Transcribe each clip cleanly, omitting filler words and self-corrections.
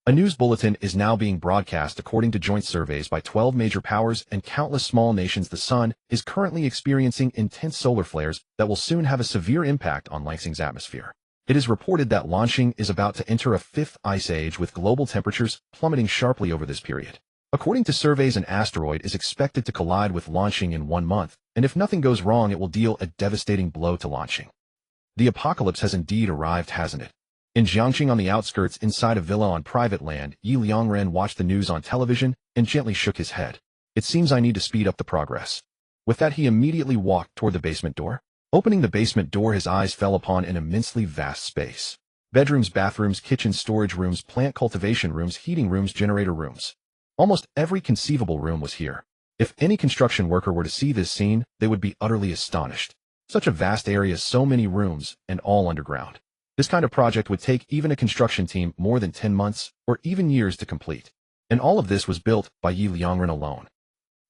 A news bulletin is now being broadcast according to joint surveys by 12 major powers and countless small nations. The sun is currently experiencing intense solar flares that will soon have a severe impact on Liangren's atmosphere. It is reported that Liangren is about to enter a fifth ice age, with global temperatures plummeting sharply over this period. According to surveys, an asteroid is expected to collide with Liangren in 1 month, and if nothing goes wrong, it will deal a devastating blow to Liangren. The apocalypse has indeed arrived, hasn't it? In Jiangxing, on the outskirts, inside a villa on private land, Ye Liangren watched the news on television and gently shook his head. It seems I need to speed up the progress. With that, he immediately walked toward the basement door. Opening the basement door, his eyes fell upon an immensely vast space. Bedrooms, bathrooms, kitchens, storage rooms, plant cultivation rooms, heating rooms, generator rooms. Almost every conceivable room was here. If any construction worker were to see this scene, they would be utterly astonished. Such a vast area, so many rooms, and all underground. This kind of project would take even a construction team more than 10 months, or even years to complete. And all of this was built by Ye Liangren alone.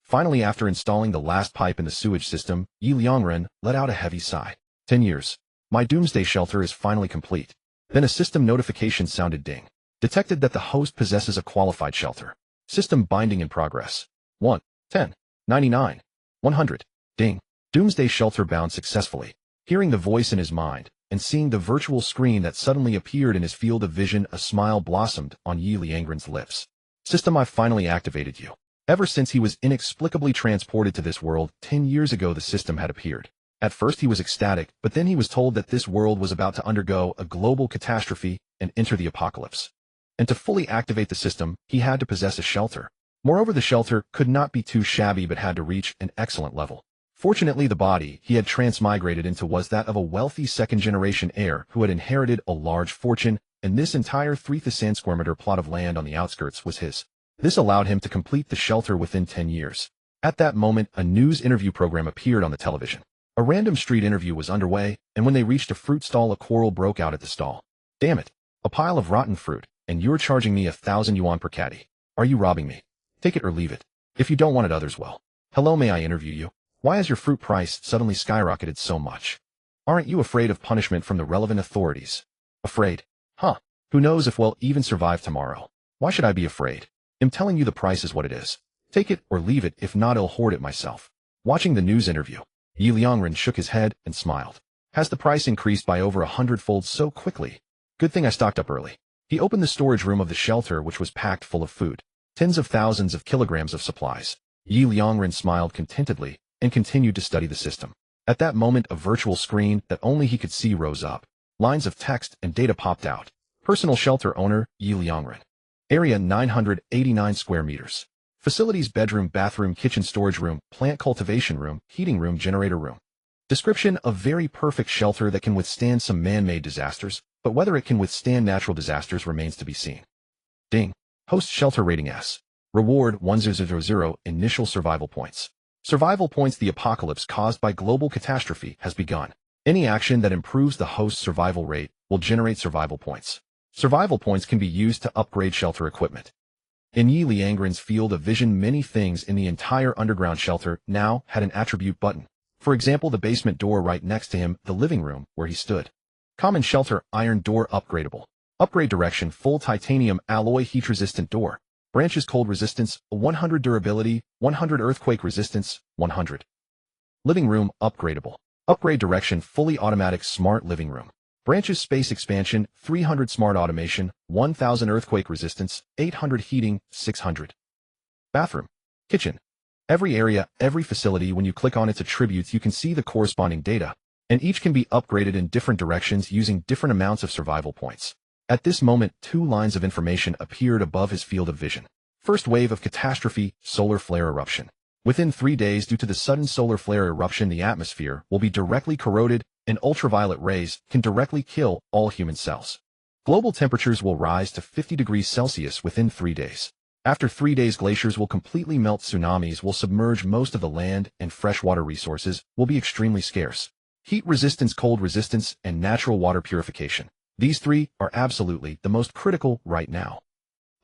Finally, after installing the last pipe in the sewage system, Ye Liangren let out a heavy sigh. 10 years. My doomsday shelter is finally complete. Then a system notification sounded. Ding. Detected that the host possesses a qualified shelter. System binding in progress. 1, 10, 99, 100. Ding. Doomsday shelter bound successfully. Hearing the voice in his mind, and seeing the virtual screen that suddenly appeared in his field of vision, a smile blossomed on Ye Liangren's lips. System, I've finally activated you. Ever since he was inexplicably transported to this world 10 years ago, the system had appeared. At first he was ecstatic, but then he was told that this world was about to undergo a global catastrophe and enter the apocalypse. And to fully activate the system, he had to possess a shelter. Moreover, the shelter could not be too shabby but had to reach an excellent level. Fortunately, the body he had transmigrated into was that of a wealthy second-generation heir who had inherited a large fortune, and this entire 3,000 square meter plot of land on the outskirts was his. This allowed him to complete the shelter within 10 years. At that moment, a news interview program appeared on the television. A random street interview was underway, and when they reached a fruit stall, a quarrel broke out at the stall. Damn it! A pile of rotten fruit, and you're charging me 1,000 yuan per caddy. Are you robbing me? Take it or leave it. If you don't want it, others will. Hello, may I interview you? Why has your fruit price suddenly skyrocketed so much? Aren't you afraid of punishment from the relevant authorities? Afraid? Huh. Who knows if we'll even survive tomorrow. Why should I be afraid? I'm telling you, the price is what it is. Take it or leave it. If not, I'll hoard it myself. Watching the news interview, Ye Liangren shook his head and smiled. Has the price increased by over 100-fold so quickly? Good thing I stocked up early. He opened the storage room of the shelter, which was packed full of food. Tens of thousands of kilograms of supplies. Ye Liangren smiled contentedly and continued to study the system. At that moment, a virtual screen that only he could see rose up. Lines of text and data popped out. Personal shelter owner, Ye Liangren. Area 989 square meters. Facilities: bedroom, bathroom, kitchen, storage room, plant cultivation room, heating room, generator room. Description: a very perfect shelter that can withstand some man-made disasters, but whether it can withstand natural disasters remains to be seen. Ding. Host shelter rating S. Reward 1000. Initial survival points. Survival points: the apocalypse caused by global catastrophe has begun. Any action that improves the host's survival rate will generate survival points. Survival points can be used to upgrade shelter equipment. In Ye Liangren's field of vision, many things in the entire underground shelter now had an attribute button. For example, the basement door right next to him, the living room where he stood. Common shelter: iron door, upgradable. Upgrade direction: full titanium alloy, heat-resistant door. Branches: cold resistance, 100 durability, 100 earthquake resistance, 100. Living room, upgradable. Upgrade direction: fully automatic smart living room. Branches: space expansion, 300 smart automation, 1000 earthquake resistance, 800 heating, 600. Bathroom. Kitchen. Every area, every facility, when you click on its attributes, you can see the corresponding data, and each can be upgraded in different directions using different amounts of survival points. At this moment, 2 lines of information appeared above his field of vision. First wave of catastrophe: solar flare eruption. Within 3 days, due to the sudden solar flare eruption, the atmosphere will be directly corroded, and ultraviolet rays can directly kill all human cells. Global temperatures will rise to 50 degrees Celsius within 3 days. After 3 days, glaciers will completely melt, tsunamis will submerge most of the land, and freshwater resources will be extremely scarce. Heat resistance, cold resistance, and natural water purification. These 3 are absolutely the most critical right now.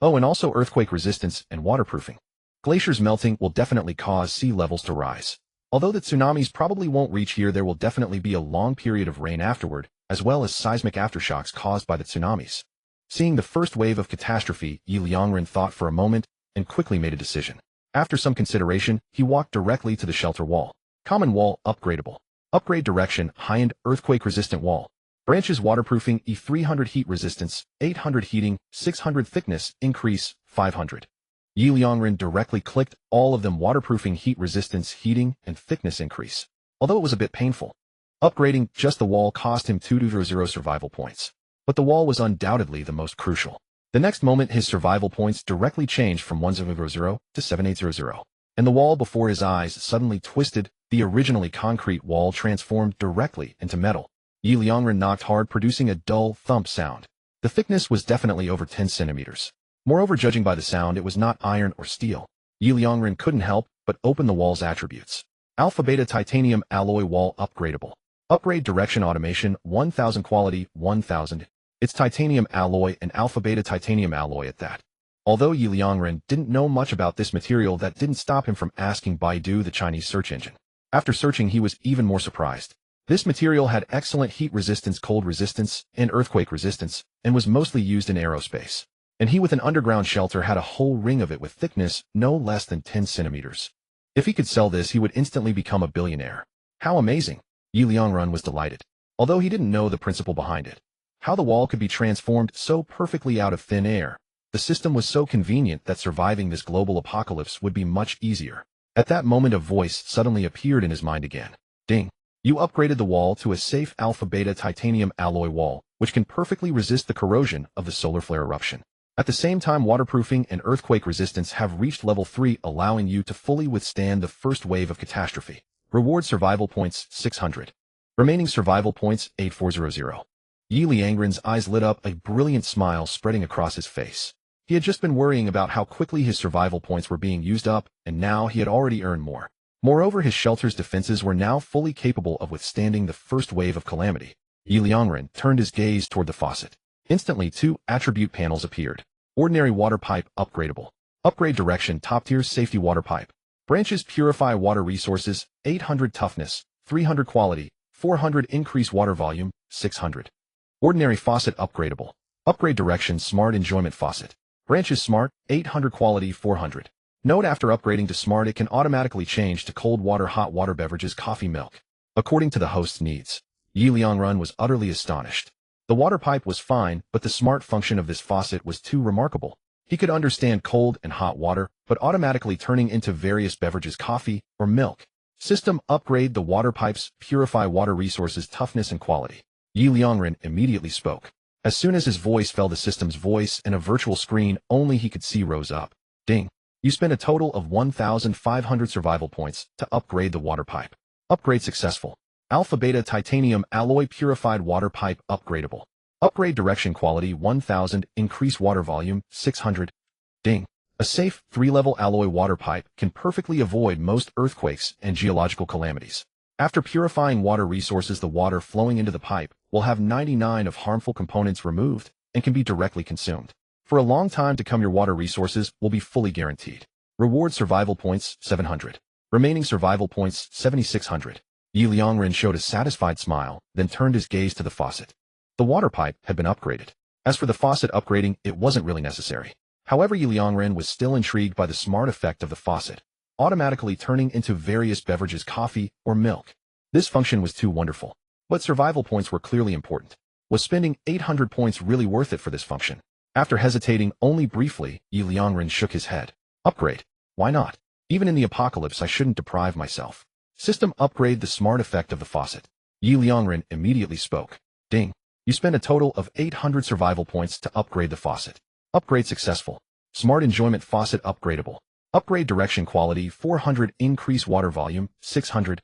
Oh, and also earthquake resistance and waterproofing. Glaciers melting will definitely cause sea levels to rise. Although the tsunamis probably won't reach here, there will definitely be a long period of rain afterward, as well as seismic aftershocks caused by the tsunamis. Seeing the first wave of catastrophe, Ye Liangren thought for a moment and quickly made a decision. After some consideration, he walked directly to the shelter wall. Common wall, upgradable. Upgrade direction, high-end, earthquake-resistant wall. Branches waterproofing, E300 heat resistance, 800 heating, 600 thickness, increase, 500. Ye Liangren directly clicked all of them waterproofing heat resistance, heating, and thickness increase. Although it was a bit painful. Upgrading just the wall cost him 200 survival points. But the wall was undoubtedly the most crucial. The next moment his survival points directly changed from 100 to 7800. And the wall before his eyes suddenly twisted, the originally concrete wall transformed directly into metal. Ye Liangren knocked hard, producing a dull thump sound. The thickness was definitely over 10 centimeters. Moreover, judging by the sound, it was not iron or steel. Ye Liangren couldn't help but open the wall's attributes. Alpha-beta titanium alloy wall upgradable. Upgrade direction automation 1000 quality 1000. It's titanium alloy and alpha-beta titanium alloy at that. Although Ye Liangren didn't know much about this material, that didn't stop him from asking Baidu, the Chinese search engine. After searching, he was even more surprised. This material had excellent heat resistance, cold resistance, and earthquake resistance, and was mostly used in aerospace. And he with an underground shelter had a whole ring of it with thickness no less than 10 centimeters. If he could sell this, he would instantly become a billionaire. How amazing! Ye Liangren was delighted, although he didn't know the principle behind it. How the wall could be transformed so perfectly out of thin air. The system was so convenient that surviving this global apocalypse would be much easier. At that moment, a voice suddenly appeared in his mind again. Ding! You upgraded the wall to a safe alpha-beta titanium alloy wall, which can perfectly resist the corrosion of the solar flare eruption. At the same time, waterproofing and earthquake resistance have reached level 3, allowing you to fully withstand the first wave of catastrophe. Reward survival points 600. Remaining survival points 8400. Ye Liangren's eyes lit up, a brilliant smile spreading across his face. He had just been worrying about how quickly his survival points were being used up, and now he had already earned more. Moreover, his shelter's defenses were now fully capable of withstanding the first wave of calamity. Ye Liangren turned his gaze toward the faucet. Instantly, 2 attribute panels appeared. Ordinary water pipe, upgradable. Upgrade direction, top-tier safety water pipe. Branches purify water resources, 800 toughness, 300 quality, 400 increase water volume, 600. Ordinary faucet, upgradable. Upgrade direction, smart enjoyment faucet. Branches smart, 800 quality, 400. Note: after upgrading to smart, it can automatically change to cold water, hot water, beverages, coffee, milk, according to the host's needs. Ye Liangren was utterly astonished. The water pipe was fine, but the smart function of this faucet was too remarkable. He could understand cold and hot water, but automatically turning into various beverages, coffee or milk. System upgrade: the water pipes purify water resources, toughness and quality. Ye Liangren immediately spoke. As soon as his voice fell, the system's voice and a virtual screen only he could see rose up. Ding! You spent a total of 1,500 survival points to upgrade the water pipe. Upgrade successful. Alpha-beta titanium alloy purified water pipe upgradable. Upgrade direction, quality 1000, increase water volume 600. Ding! A safe 3-level alloy water pipe can perfectly avoid most earthquakes and geological calamities. After purifying water resources, the water flowing into the pipe will have 99 of harmful components removed and can be directly consumed. For a long time to come, your water resources will be fully guaranteed. Reward survival points 700. Remaining survival points 7600. Ye Liangren showed a satisfied smile, then turned his gaze to the faucet. The water pipe had been upgraded. As for the faucet upgrading, it wasn't really necessary. However, Ye Liangren was still intrigued by the smart effect of the faucet, automatically turning into various beverages, coffee or milk. This function was too wonderful. But survival points were clearly important. Was spending 800 points really worth it for this function? After hesitating only briefly, Ye Liangren shook his head. Upgrade. Why not? Even in the apocalypse, I shouldn't deprive myself. System upgrade: the smart effect of the faucet. Ye Liangren immediately spoke. Ding! You spent a total of 800 survival points to upgrade the faucet. Upgrade successful. Smart enjoyment faucet upgradable. Upgrade direction, quality 400, increase water volume 600.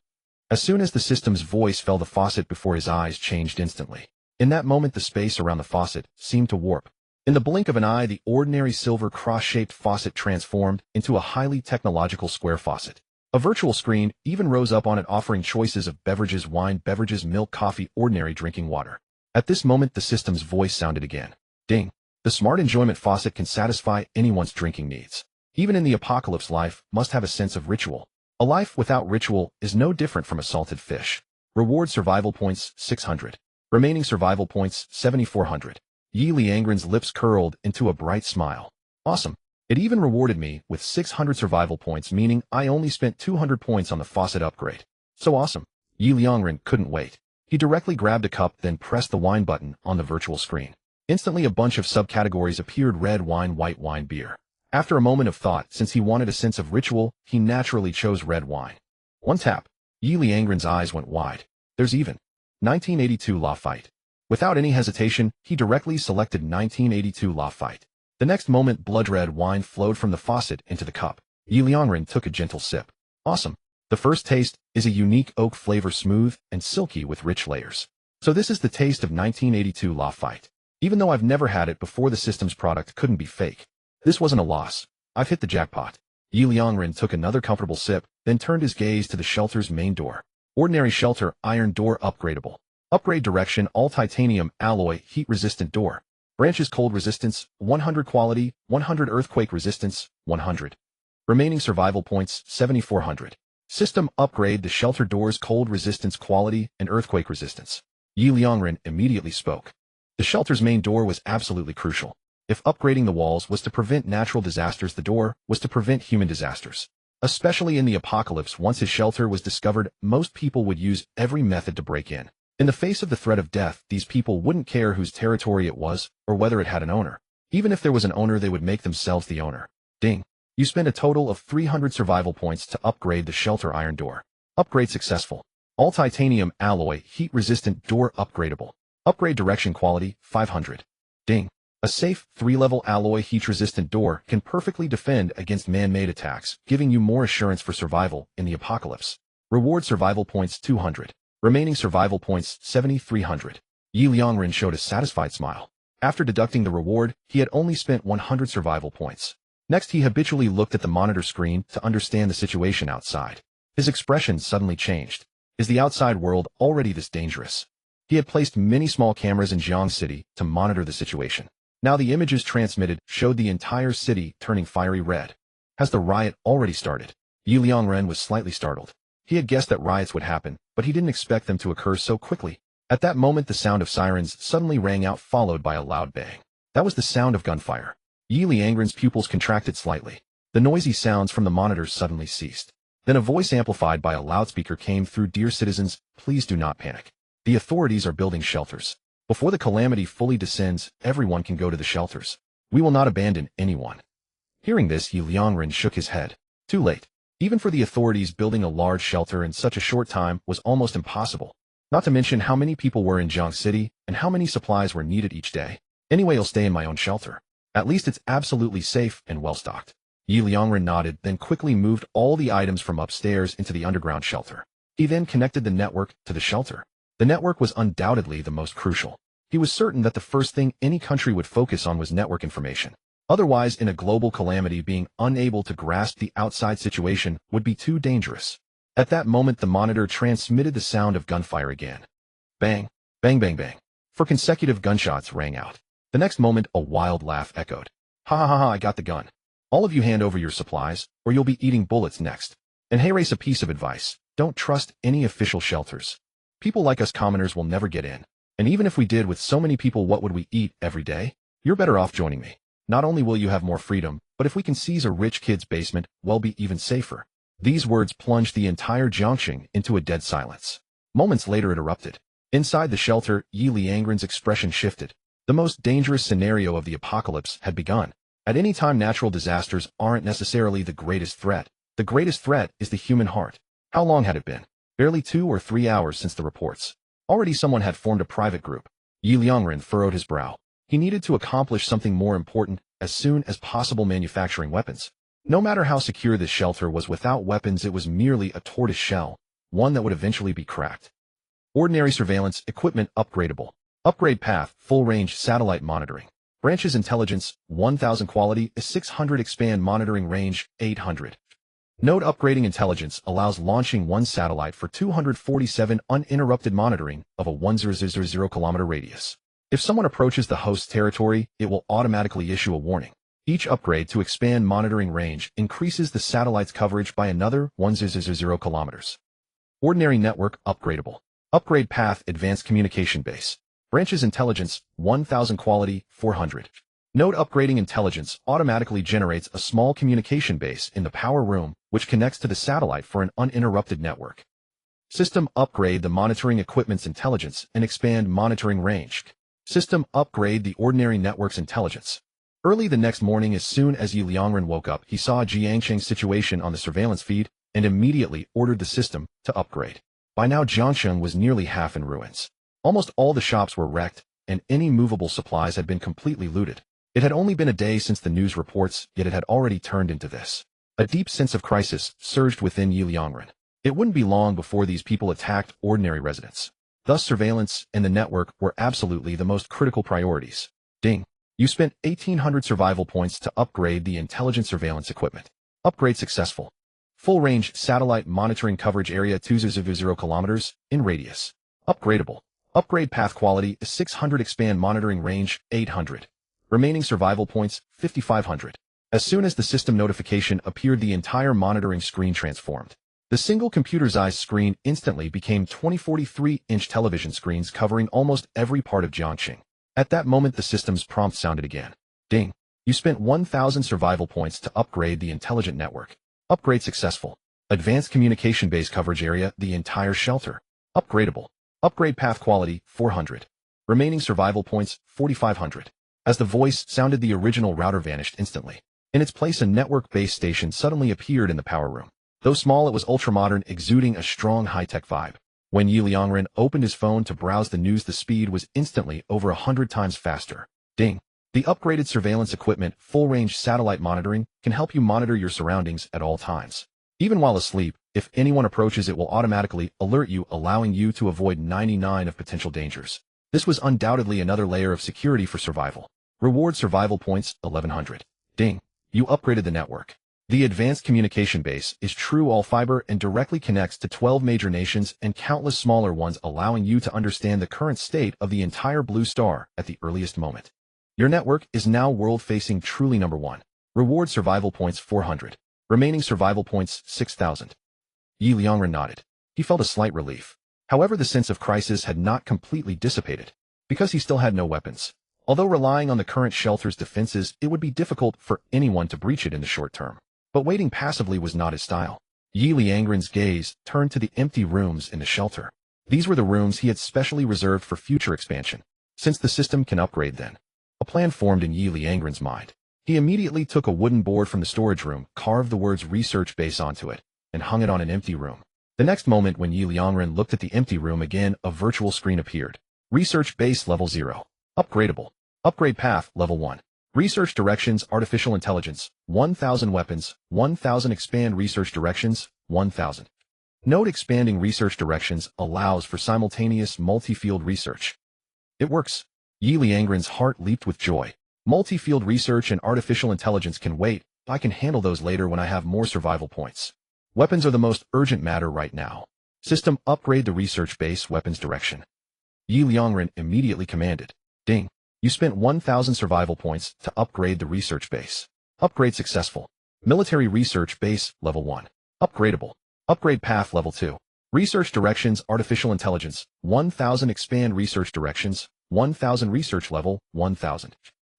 As soon as the system's voice fell, the faucet before his eyes changed instantly. In that moment, the space around the faucet seemed to warp. In the blink of an eye, the ordinary silver cross-shaped faucet transformed into a highly technological square faucet. A virtual screen even rose up on it, offering choices of beverages, wine, beverages, milk, coffee, ordinary drinking water. At this moment, the system's voice sounded again. Ding! The smart enjoyment faucet can satisfy anyone's drinking needs. Even in the apocalypse, life must have a sense of ritual. A life without ritual is no different from a salted fish. Reward survival points 600. Remaining survival points 7400. Ye Liangren's lips curled into a bright smile. Awesome. It even rewarded me with 600 survival points, meaning I only spent 200 points on the faucet upgrade. So awesome. Ye Liangren couldn't wait. He directly grabbed a cup, then pressed the wine button on the virtual screen. Instantly a bunch of subcategories appeared: red wine, white wine, beer. After a moment of thought, since he wanted a sense of ritual, he naturally chose red wine. One tap. Ye Liangren's eyes went wide. There's even 1982 La Fight. Without any hesitation, he directly selected 1982 La Fight. The next moment, blood red wine flowed from the faucet into the cup. Ye Liangren took a gentle sip. Awesome. The first taste is a unique oak flavor, smooth and silky with rich layers. So this is the taste of 1982 La Fight. Even though I've never had it before, the system's product couldn't be fake. This wasn't a loss. I've hit the jackpot. Ye Liangren took another comfortable sip, then turned his gaze to the shelter's main door. Ordinary shelter, iron door, upgradable. Upgrade direction, all titanium, alloy, heat-resistant door. Branches, cold resistance, 100 quality, 100 earthquake resistance, 100. Remaining survival points, 7,400. System upgrade, the shelter doors, cold resistance, quality, and earthquake resistance. Ye Liangren immediately spoke. The shelter's main door was absolutely crucial. If upgrading the walls was to prevent natural disasters, the door was to prevent human disasters. Especially in the apocalypse, once his shelter was discovered, most people would use every method to break in. In the face of the threat of death, these people wouldn't care whose territory it was or whether it had an owner. Even if there was an owner, they would make themselves the owner. Ding. You spend a total of 300 survival points to upgrade the shelter iron door. Upgrade successful. All titanium alloy, heat-resistant door, upgradable. Upgrade direction, quality, 500. Ding. A safe, 3-level alloy heat-resistant door can perfectly defend against man-made attacks, giving you more assurance for survival in the apocalypse. Reward survival points, 200. Remaining survival points, 7,300. Ye Liangren showed a satisfied smile. After deducting the reward, he had only spent 100 survival points. Next, he habitually looked at the monitor screen to understand the situation outside. His expression suddenly changed. Is the outside world already this dangerous? He had placed many small cameras in Jiang City to monitor the situation. Now the images transmitted showed the entire city turning fiery red. Has the riot already started? Ye Liangren was slightly startled. He had guessed that riots would happen, but he didn't expect them to occur so quickly. At that moment, the sound of sirens suddenly rang out, followed by a loud bang. That was the sound of gunfire. Ye Liangren's pupils contracted slightly. The noisy sounds from the monitors suddenly ceased. Then a voice amplified by a loudspeaker came through. Dear citizens, please do not panic. The authorities are building shelters. Before the calamity fully descends, everyone can go to the shelters. We will not abandon anyone. Hearing this, Ye Liangren shook his head. Too late. Even for the authorities, building a large shelter in such a short time was almost impossible. Not to mention how many people were in Jiang City and how many supplies were needed each day. Anyway, I'll stay in my own shelter. At least it's absolutely safe and well-stocked. Ye Liangren nodded, then quickly moved all the items from upstairs into the underground shelter. He then connected the network to the shelter. The network was undoubtedly the most crucial. He was certain that the first thing any country would focus on was network information. Otherwise, in a global calamity, being unable to grasp the outside situation would be too dangerous. At that moment, the monitor transmitted the sound of gunfire again. Bang, bang, bang, bang. 4 consecutive gunshots rang out. The next moment, a wild laugh echoed. Ha ha ha ha, I got the gun. All of you hand over your supplies, or you'll be eating bullets next. And hey, race, a piece of advice. Don't trust any official shelters. People like us commoners will never get in. And even if we did, with so many people, what would we eat every day? You're better off joining me. Not only will you have more freedom, but if we can seize a rich kid's basement, we'll be even safer. These words plunged the entire Jiangxing into a dead silence. Moments later, it erupted. Inside the shelter, Ye Liangren's expression shifted. The most dangerous scenario of the apocalypse had begun. At any time, natural disasters aren't necessarily the greatest threat. The greatest threat is the human heart. How long had it been? Barely 2 or 3 hours since the reports. Already someone had formed a private group. Ye Liangren furrowed his brow. He needed to accomplish something more important as soon as possible: manufacturing weapons. No matter how secure this shelter was, without weapons it was merely a tortoise shell, one that would eventually be cracked. Ordinary surveillance equipment upgradable. Upgrade path, full-range satellite monitoring. Branches intelligence, 1000 quality is 600, expand monitoring range, 800. Node upgrading intelligence allows launching one satellite for 247 uninterrupted monitoring of a 1000 kilometer radius. If someone approaches the host's territory, it will automatically issue a warning. Each upgrade to expand monitoring range increases the satellite's coverage by another 100 kilometers. Ordinary network upgradable. Upgrade path, advanced communication base. Branches intelligence, 1000 quality, 400. Node upgrading intelligence automatically generates a small communication base in the power room, which connects to the satellite for an uninterrupted network. System upgrade the monitoring equipment's intelligence and expand monitoring range. System upgrade the ordinary network's intelligence. Early the next morning, as soon as Ye Liangren woke up, he saw Jiangsheng's situation on the surveillance feed and immediately ordered the system to upgrade. By now, Jiangsheng was nearly half in ruins. Almost all the shops were wrecked, and any movable supplies had been completely looted. It had only been a day since the news reports, yet it had already turned into this. A deep sense of crisis surged within Ye Liangren. It wouldn't be long before these people attacked ordinary residents. Thus, surveillance and the network were absolutely the most critical priorities. Ding. You spent 1800 survival points to upgrade the intelligent surveillance equipment. Upgrade successful. Full-range satellite monitoring coverage area 200 kilometers in radius. Upgradable. Upgrade path quality is 600. Expand monitoring range 800. Remaining survival points 5500. As soon as the system notification appeared, the entire monitoring screen transformed. The single computerized screen instantly became 2043-inch television screens covering almost every part of Jiangxing. At that moment, the system's prompt sounded again. Ding. You spent 1000 survival points to upgrade the intelligent network. Upgrade successful. Advanced communication base coverage area, the entire shelter. Upgradable. Upgrade path quality, 400. Remaining survival points, 4500. As the voice sounded, the original router vanished instantly. In its place, a network base station suddenly appeared in the power room. Though small, it was ultramodern, exuding a strong high-tech vibe. When Ye Liangren opened his phone to browse the news, the speed was instantly over 100 times faster. Ding. The upgraded surveillance equipment, full-range satellite monitoring, can help you monitor your surroundings at all times. Even while asleep, if anyone approaches, it will automatically alert you, allowing you to avoid 99 of potential dangers. This was undoubtedly another layer of security for survival. Reward survival points, 1100. Ding. You upgraded the network. The advanced communication base is true all-fiber and directly connects to 12 major nations and countless smaller ones, allowing you to understand the current state of the entire blue star at the earliest moment. Your network is now world-facing, truly number one. Reward survival points 400. Remaining survival points 6,000. Ye Liangren nodded. He felt a slight relief. However, the sense of crisis had not completely dissipated, because he still had no weapons. Although relying on the current shelter's defenses, it would be difficult for anyone to breach it in the short term. But waiting passively was not his style. Ye Liangren's gaze turned to the empty rooms in the shelter. These were the rooms he had specially reserved for future expansion. Since the system can upgrade then. A plan formed in Ye Liangren's mind. He immediately took a wooden board from the storage room, carved the words research base onto it, and hung it on an empty room. The next moment, when Ye Liangren looked at the empty room again, a virtual screen appeared. Research base level 0. Upgradable. Upgrade path level 1. Research directions, artificial intelligence, 1000 weapons, 1000 expand research directions, 1000. Node expanding research directions allows for simultaneous multi-field research. It works. Ye Liangren's heart leaped with joy. Multi-field research and artificial intelligence can wait. I can handle those later when I have more survival points. Weapons are the most urgent matter right now. System upgrade the research base weapons direction. Ye Liangren immediately commanded. Ding. You spent 1000 survival points to upgrade the research base. Upgrade successful. Military research base, level 1. Upgradable. Upgrade path, level 2. Research directions, artificial intelligence, 1000 expand research directions, 1000 research level, 1000.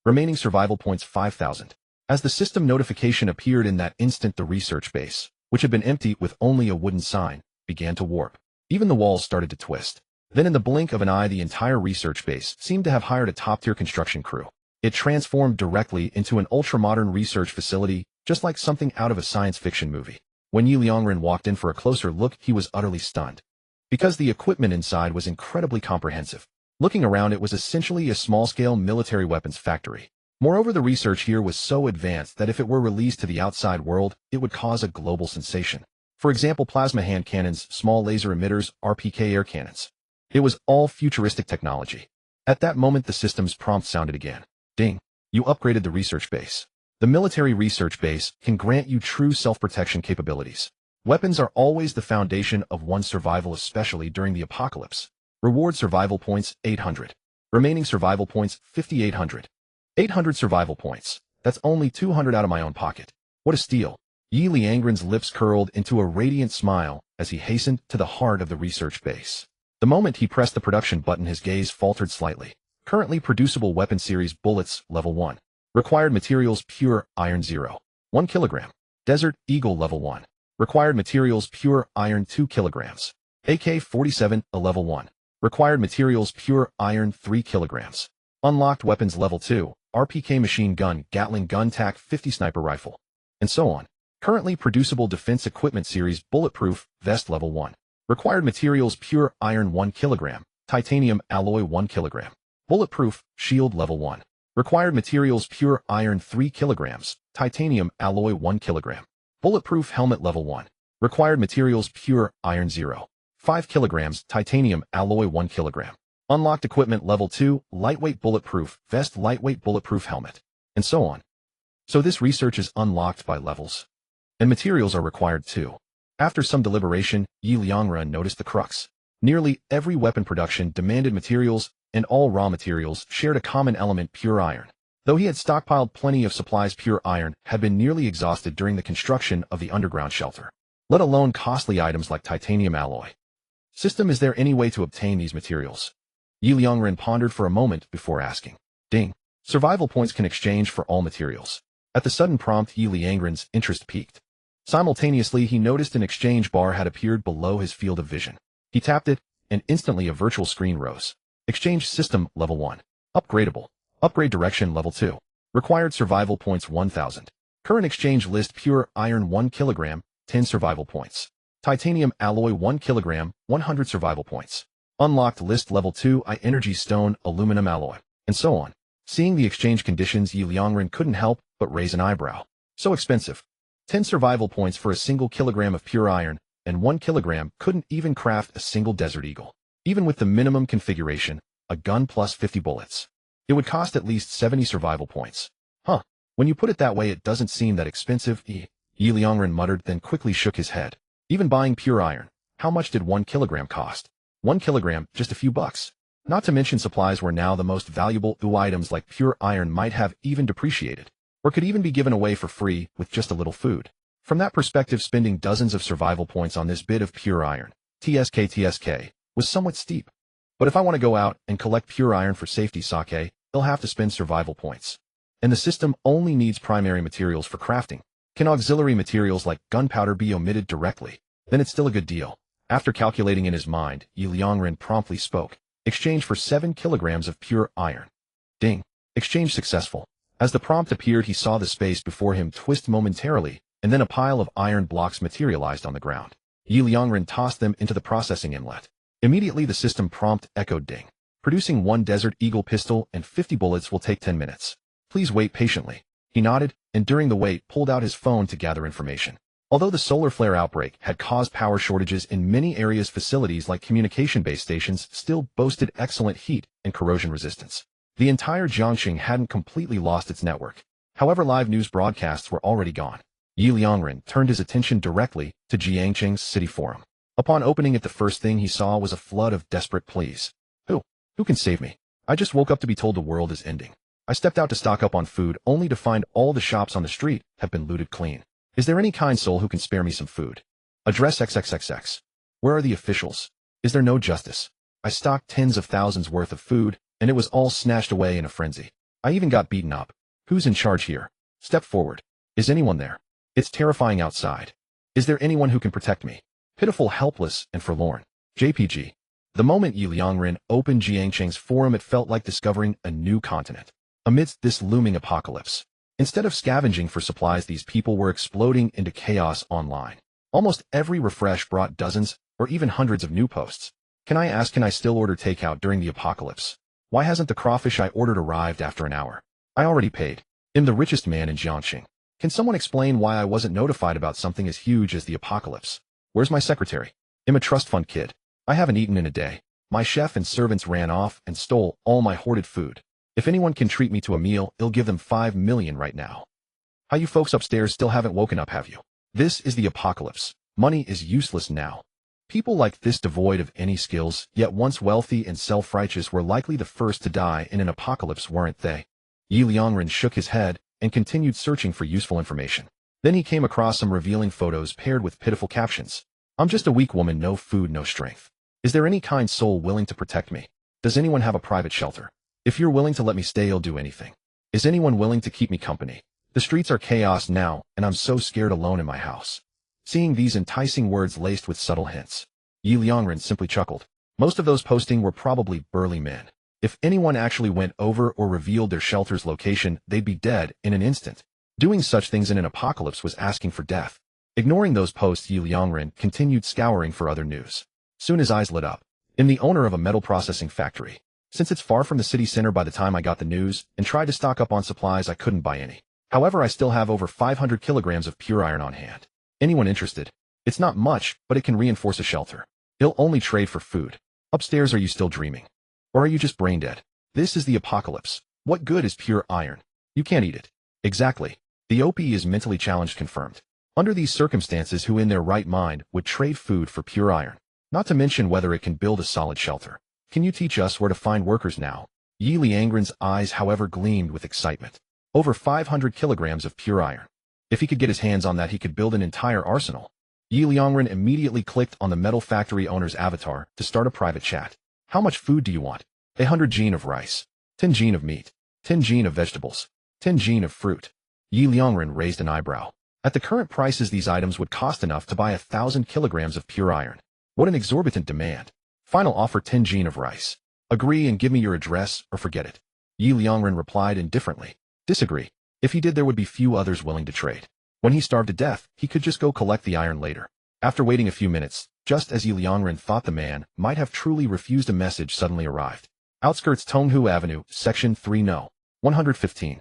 Remaining survival points, 5000. As the system notification appeared in that instant, the research base, which had been empty with only a wooden sign, began to warp. Even the walls started to twist. Then in the blink of an eye, the entire research base seemed to have hired a top-tier construction crew. It transformed directly into an ultra-modern research facility, just like something out of a science fiction movie. When Ye Liangren walked in for a closer look, he was utterly stunned. Because the equipment inside was incredibly comprehensive. Looking around, it was essentially a small-scale military weapons factory. Moreover, the research here was so advanced that if it were released to the outside world, it would cause a global sensation. For example, plasma hand cannons, small laser emitters, RPK air cannons. It was all futuristic technology. At that moment, the system's prompt sounded again. Ding. You upgraded the research base. The military research base can grant you true self-protection capabilities. Weapons are always the foundation of one's survival, especially during the apocalypse. Reward survival points, 800. Remaining survival points, 5800. 800 survival points. That's only 200 out of my own pocket. What a steal. Ye Liangren's lips curled into a radiant smile as he hastened to the heart of the research base. The moment he pressed the production button, his gaze faltered slightly. Currently producible weapon series bullets, level 1. Required materials pure iron 0. 1 kilogram. Desert Eagle level 1. Required materials pure iron 2 kilograms. AK-47, a level 1. Required materials pure iron 3 kilograms. Unlocked weapons level 2, RPK machine gun, Gatling gun, TAC-50 sniper rifle, and so on. Currently producible defense equipment series bulletproof vest level 1. Required materials pure iron 1 kilogram, titanium alloy 1 kilogram. Bulletproof shield level 1. Required materials pure iron 3 kilograms, titanium alloy 1 kilogram. Bulletproof helmet level 1. Required materials pure iron 0. 5 kilograms, titanium alloy 1 kilogram. Unlocked equipment level 2, lightweight bulletproof vest, lightweight bulletproof helmet, and so on. So this research is unlocked by levels. And materials are required too. After some deliberation, Ye Liangren noticed the crux. Nearly every weapon production demanded materials, and all raw materials shared a common element, pure iron. Though he had stockpiled plenty of supplies, pure iron had been nearly exhausted during the construction of the underground shelter, let alone costly items like titanium alloy. System, is there any way to obtain these materials? Ye Liangren pondered for a moment before asking. Ding. Survival points can exchange for all materials. At the sudden prompt, Ye Liangren's interest peaked. Simultaneously, he noticed an exchange bar had appeared below his field of vision. He tapped it, and instantly a virtual screen rose. Exchange system level 1. Upgradable. Upgrade direction level 2. Required survival points 1000. Current exchange list, pure iron 1 kilogram, 10 survival points. Titanium alloy 1 kilogram, 100 survival points. Unlocked list level 2, energy stone, aluminum alloy, and so on. Seeing the exchange conditions, Ye Liangren couldn't help but raise an eyebrow. So expensive. 10 survival points for a single kilogram of pure iron, and 1 kilogram couldn't even craft a single Desert Eagle. Even with the minimum configuration, a gun plus 50 bullets. It would cost at least 70 survival points. Huh. When you put it that way, it doesn't seem that expensive. Ye Liangren muttered, then quickly shook his head. Even buying pure iron, how much did 1 kilogram cost? 1 kilogram, just a few bucks. Not to mention supplies were now the most valuable items like pure iron might have even depreciated, or could even be given away for free with just a little food. From that perspective, spending dozens of survival points on this bit of pure iron, TSK, was somewhat steep. But if I want to go out and collect pure iron for safety sake, they'll have to spend survival points. And the system only needs primary materials for crafting. Can auxiliary materials like gunpowder be omitted directly? Then it's still a good deal. After calculating in his mind, Ye Liangren promptly spoke. Exchange for 7 kilograms of pure iron. Ding. Exchange successful. As the prompt appeared, he saw the space before him twist momentarily, and then a pile of iron blocks materialized on the ground. Ye Liangren tossed them into the processing inlet. Immediately the system prompt echoed. Ding. Producing 1 Desert Eagle pistol and 50 bullets will take 10 minutes. Please wait patiently. He nodded, and during the wait pulled out his phone to gather information. Although the solar flare outbreak had caused power shortages in many areas, facilities like communication base stations still boasted excellent heat and corrosion resistance. The entire Jiangxing hadn't completely lost its network. However, live news broadcasts were already gone. Ye Liangren turned his attention directly to Jiangxing's city forum. Upon opening it, the first thing he saw was a flood of desperate pleas. Who can save me? I just woke up to be told the world is ending. I stepped out to stock up on food only to find all the shops on the street have been looted clean. Is there any kind soul who can spare me some food? Address XXXX. Where are the officials? Is there no justice? I stocked tens of thousands worth of food, and it was all snatched away in a frenzy. I even got beaten up. Who's in charge here? Step forward. Is anyone there? It's terrifying outside. Is there anyone who can protect me? Pitiful, helpless, and forlorn. JPG. The moment Ye Liangren opened Jiangxing's forum, it felt like discovering a new continent. Amidst this looming apocalypse, instead of scavenging for supplies, these people were exploding into chaos online. Almost every refresh brought dozens or even hundreds of new posts. Can I still order takeout during the apocalypse? Why hasn't the crawfish I ordered arrived after an hour? I already paid. I'm the richest man in Jiangxing. Can someone explain why I wasn't notified about something as huge as the apocalypse? Where's my secretary? I'm a trust fund kid. I haven't eaten in a day. My chef and servants ran off and stole all my hoarded food. If anyone can treat me to a meal, I'll give them 5 million right now. How you folks upstairs still haven't woken up, have you? This is the apocalypse. Money is useless now. People like this, devoid of any skills, yet once wealthy and self-righteous, were likely the first to die in an apocalypse, weren't they? Ye Liangren shook his head and continued searching for useful information. Then he came across some revealing photos paired with pitiful captions. I'm just a weak woman, no food, no strength. Is there any kind soul willing to protect me? Does anyone have a private shelter? If you're willing to let me stay, I'll do anything. Is anyone willing to keep me company? The streets are chaos now, and I'm so scared alone in my house. Seeing these enticing words laced with subtle hints, Ye Liangren simply chuckled. Most of those posting were probably burly men. If anyone actually went over or revealed their shelter's location, they'd be dead in an instant. Doing such things in an apocalypse was asking for death. Ignoring those posts, Ye Liangren continued scouring for other news. Soon his eyes lit up. I'm the owner of a metal processing factory. Since it's far from the city center by the time I got the news and tried to stock up on supplies, I couldn't buy any. However, I still have over 500 kilograms of pure iron on hand. Anyone interested? It's not much, but it can reinforce a shelter. It'll only trade for food. Upstairs, are you still dreaming? Or are you just brain dead? This is the apocalypse. What good is pure iron? You can't eat it. Exactly. The OP is mentally challenged confirmed. Under these circumstances, who in their right mind would trade food for pure iron? Not to mention whether it can build a solid shelter. Can you teach us where to find workers now? Ye Liangren's eyes, however, gleamed with excitement. Over 500 kilograms of pure iron. If he could get his hands on that, he could build an entire arsenal. Ye Liangren immediately clicked on the metal factory owner's avatar to start a private chat. How much food do you want? 100 gene of rice, 10 gene of meat, 10 gene of vegetables, 10 gene of fruit. Ye Liangren raised an eyebrow. At the current prices, these items would cost enough to buy 1,000 kilograms of pure iron. What an exorbitant demand. Final offer, 10 gene of rice. Agree and give me your address or forget it. Ye Liangren replied indifferently. Disagree. If he did, there would be few others willing to trade. When he starved to death, he could just go collect the iron later. After waiting a few minutes, just as Ye Liangren thought the man might have truly refused, a message suddenly arrived. Outskirts Tonghu Avenue, Section 3 No. 115.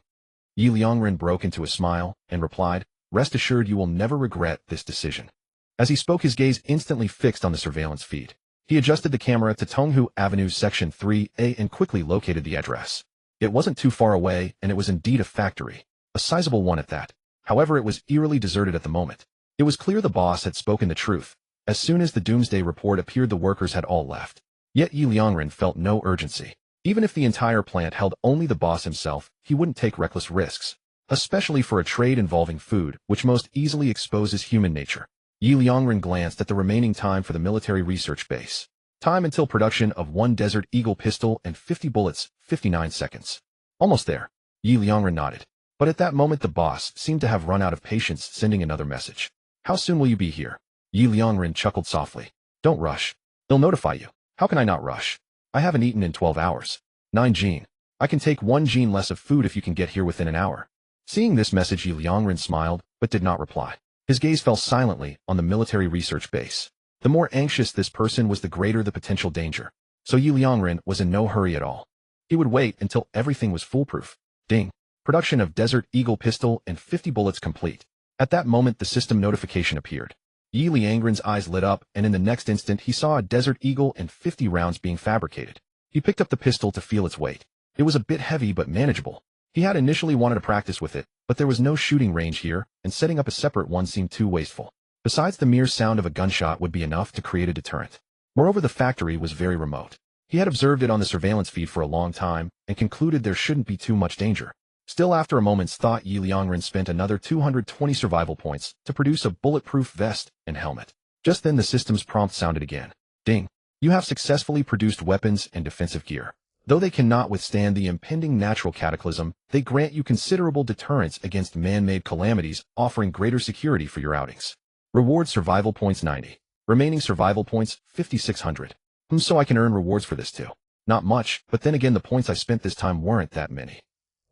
Ye Liangren broke into a smile and replied, rest assured you will never regret this decision. As he spoke, his gaze instantly fixed on the surveillance feed. He adjusted the camera to Tonghu Avenue, Section 3A, and quickly located the address. It wasn't too far away, and it was indeed a factory. A sizable one at that. However, it was eerily deserted at the moment. It was clear the boss had spoken the truth. As soon as the Doomsday report appeared, the workers had all left. Yet Ye Liangren felt no urgency. Even if the entire plant held only the boss himself, he wouldn't take reckless risks. Especially for a trade involving food, which most easily exposes human nature. Ye Liangren glanced at the remaining time for the military research base. Time until production of 1 Desert Eagle pistol and 50 bullets, 59 seconds. Almost there. Ye Liangren nodded. But at that moment the boss seemed to have run out of patience, sending another message. How soon will you be here? Ye Liangren chuckled softly. Don't rush. They'll notify you. How can I not rush? I haven't eaten in 12 hours. 9 gene. I can take 1 gene less of food if you can get here within an hour. Seeing this message, Ye Liangren smiled, but did not reply. His gaze fell silently on the military research base. The more anxious this person was, the greater the potential danger. So Ye Liangren was in no hurry at all. He would wait until everything was foolproof. Ding. Production of Desert Eagle pistol and 50 bullets complete. At that moment the system notification appeared. Ye Liangren's eyes lit up, and in the next instant he saw a Desert Eagle and 50 rounds being fabricated. He picked up the pistol to feel its weight. It was a bit heavy but manageable. He had initially wanted to practice with it, but there was no shooting range here, and setting up a separate one seemed too wasteful. Besides, the mere sound of a gunshot would be enough to create a deterrent. Moreover, the factory was very remote. He had observed it on the surveillance feed for a long time, and concluded there shouldn't be too much danger. Still, after a moment's thought, Ye Liangren spent another 220 survival points to produce a bulletproof vest and helmet. Just then the system's prompt sounded again. Ding. You have successfully produced weapons and defensive gear. Though they cannot withstand the impending natural cataclysm, they grant you considerable deterrence against man-made calamities, offering greater security for your outings. Reward survival points 90. Remaining survival points 5,600. So I can earn rewards for this too. Not much, but then again the points I spent this time weren't that many.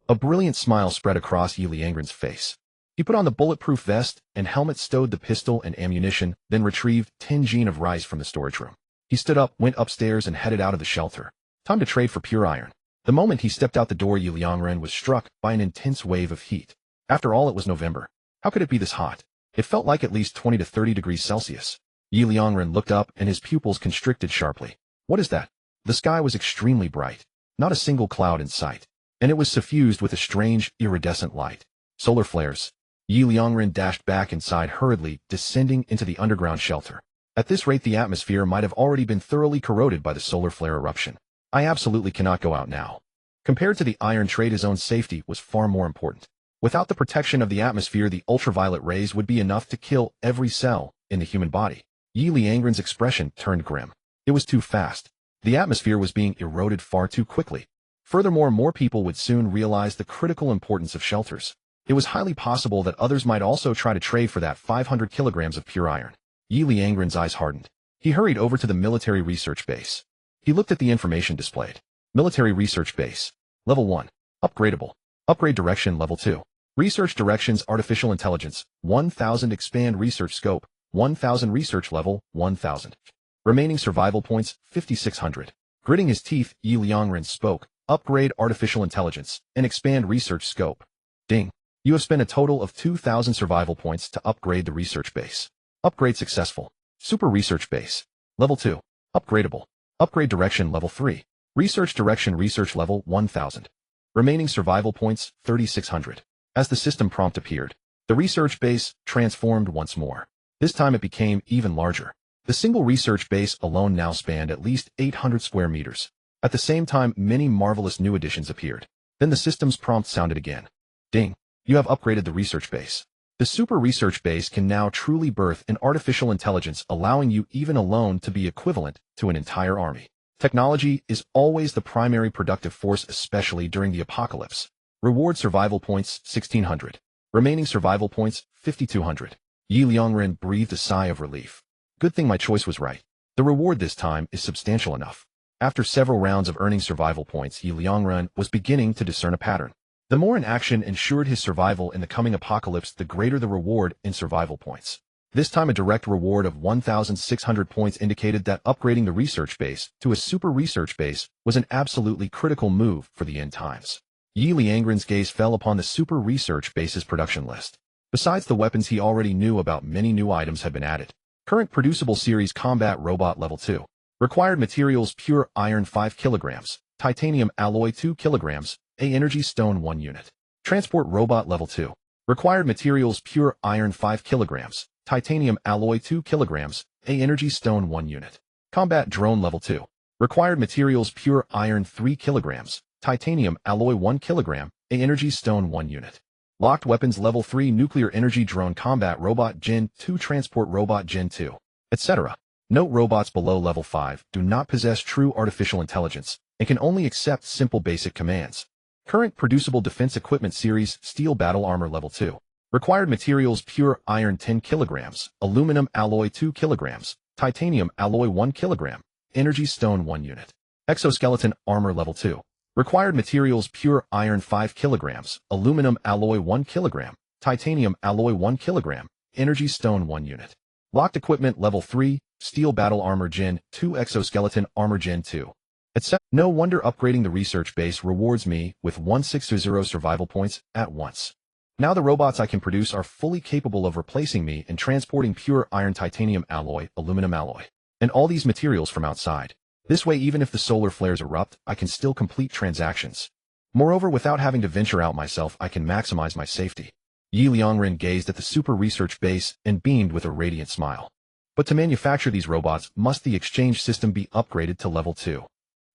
A brilliant smile spread across Ye Liangren's face. He put on the bulletproof vest and helmet, stowed the pistol and ammunition, then retrieved 10 gene of rice from the storage room. He stood up, went upstairs, and headed out of the shelter. Time to trade for pure iron. The moment he stepped out the door, Ye Liangren was struck by an intense wave of heat. After all, it was November. How could it be this hot? It felt like at least 20 to 30 degrees Celsius. Ye Liangren looked up and his pupils constricted sharply. What is that? The sky was extremely bright. Not a single cloud in sight. And it was suffused with a strange, iridescent light. Solar flares. Ye Liangren dashed back inside hurriedly, descending into the underground shelter. At this rate, the atmosphere might have already been thoroughly corroded by the solar flare eruption. I absolutely cannot go out now. Compared to the iron trade, his own safety was far more important. Without the protection of the atmosphere, the ultraviolet rays would be enough to kill every cell in the human body. Ye Liangren's expression turned grim. It was too fast. The atmosphere was being eroded far too quickly. Furthermore, more people would soon realize the critical importance of shelters. It was highly possible that others might also try to trade for that 500 kilograms of pure iron. Ye Liangren's eyes hardened. He hurried over to the military research base. He looked at the information displayed. Military research base. Level 1. Upgradable. Upgrade direction level 2. Research directions artificial intelligence. 1000 expand research scope. 1000 research level. 1000. Remaining survival points 5600. Gritting his teeth, Ye Liangren spoke. Upgrade artificial intelligence and expand research scope. Ding. You have spent a total of 2000 survival points to upgrade the research base. Upgrade successful. Super research base. Level 2. Upgradable. Upgrade direction level 3. Research direction research level 1000. Remaining survival points 3600. As the system prompt appeared, the research base transformed once more. This time it became even larger. The single research base alone now spanned at least 800 square meters. At the same time, many marvelous new additions appeared. Then the system's prompt sounded again. Ding. You have upgraded the research base. The super research base can now truly birth an artificial intelligence, allowing you even alone to be equivalent to an entire army. Technology is always the primary productive force, especially during the apocalypse. Reward survival points 1600. Remaining survival points 5200. Ye Liangren breathed a sigh of relief. Good thing my choice was right. The reward this time is substantial enough. After several rounds of earning survival points, Ye Liangren was beginning to discern a pattern. The more an action ensured his survival in the coming apocalypse, the greater the reward in survival points. This time a direct reward of 1,600 points indicated that upgrading the research base to a super research base was an absolutely critical move for the end times. Ye Liangren's gaze fell upon the super research base's production list. Besides the weapons he already knew about, many new items had been added. Current producible series combat robot level 2. Required materials pure iron 5 kilograms, titanium alloy 2 kilograms, A energy stone 1 unit. Transport robot level 2. Required materials pure iron 5 kilograms, titanium alloy 2 kilograms, A energy stone 1 unit. Combat drone level 2. Required materials pure iron 3 kilograms, titanium alloy 1 kilogram, A energy stone 1 unit. Locked weapons level 3 nuclear energy drone combat robot Gen 2 transport robot Gen 2, etc. Note: robots below level 5 do not possess true artificial intelligence and can only accept simple basic commands. Current producible defense equipment series steel battle armor level 2. Required materials pure iron 10 kilograms, aluminum alloy 2 kilograms, titanium alloy 1 kilogram, energy stone 1 unit. Exoskeleton armor level 2. Required materials pure iron 5 kilograms, aluminum alloy 1 kilogram, titanium alloy 1 kilogram, energy stone 1 unit. Locked equipment level 3, steel battle armor Gen 2 exoskeleton armor Gen 2. Etc. No wonder upgrading the research base rewards me with 1600 survival points at once. Now the robots I can produce are fully capable of replacing me in transporting pure iron titanium alloy, aluminum alloy, and all these materials from outside. This way, even if the solar flares erupt, I can still complete transactions. Moreover, without having to venture out myself, I can maximize my safety. Ye Liangren gazed at the super research base and beamed with a radiant smile. But to manufacture these robots, must the exchange system be upgraded to level 2.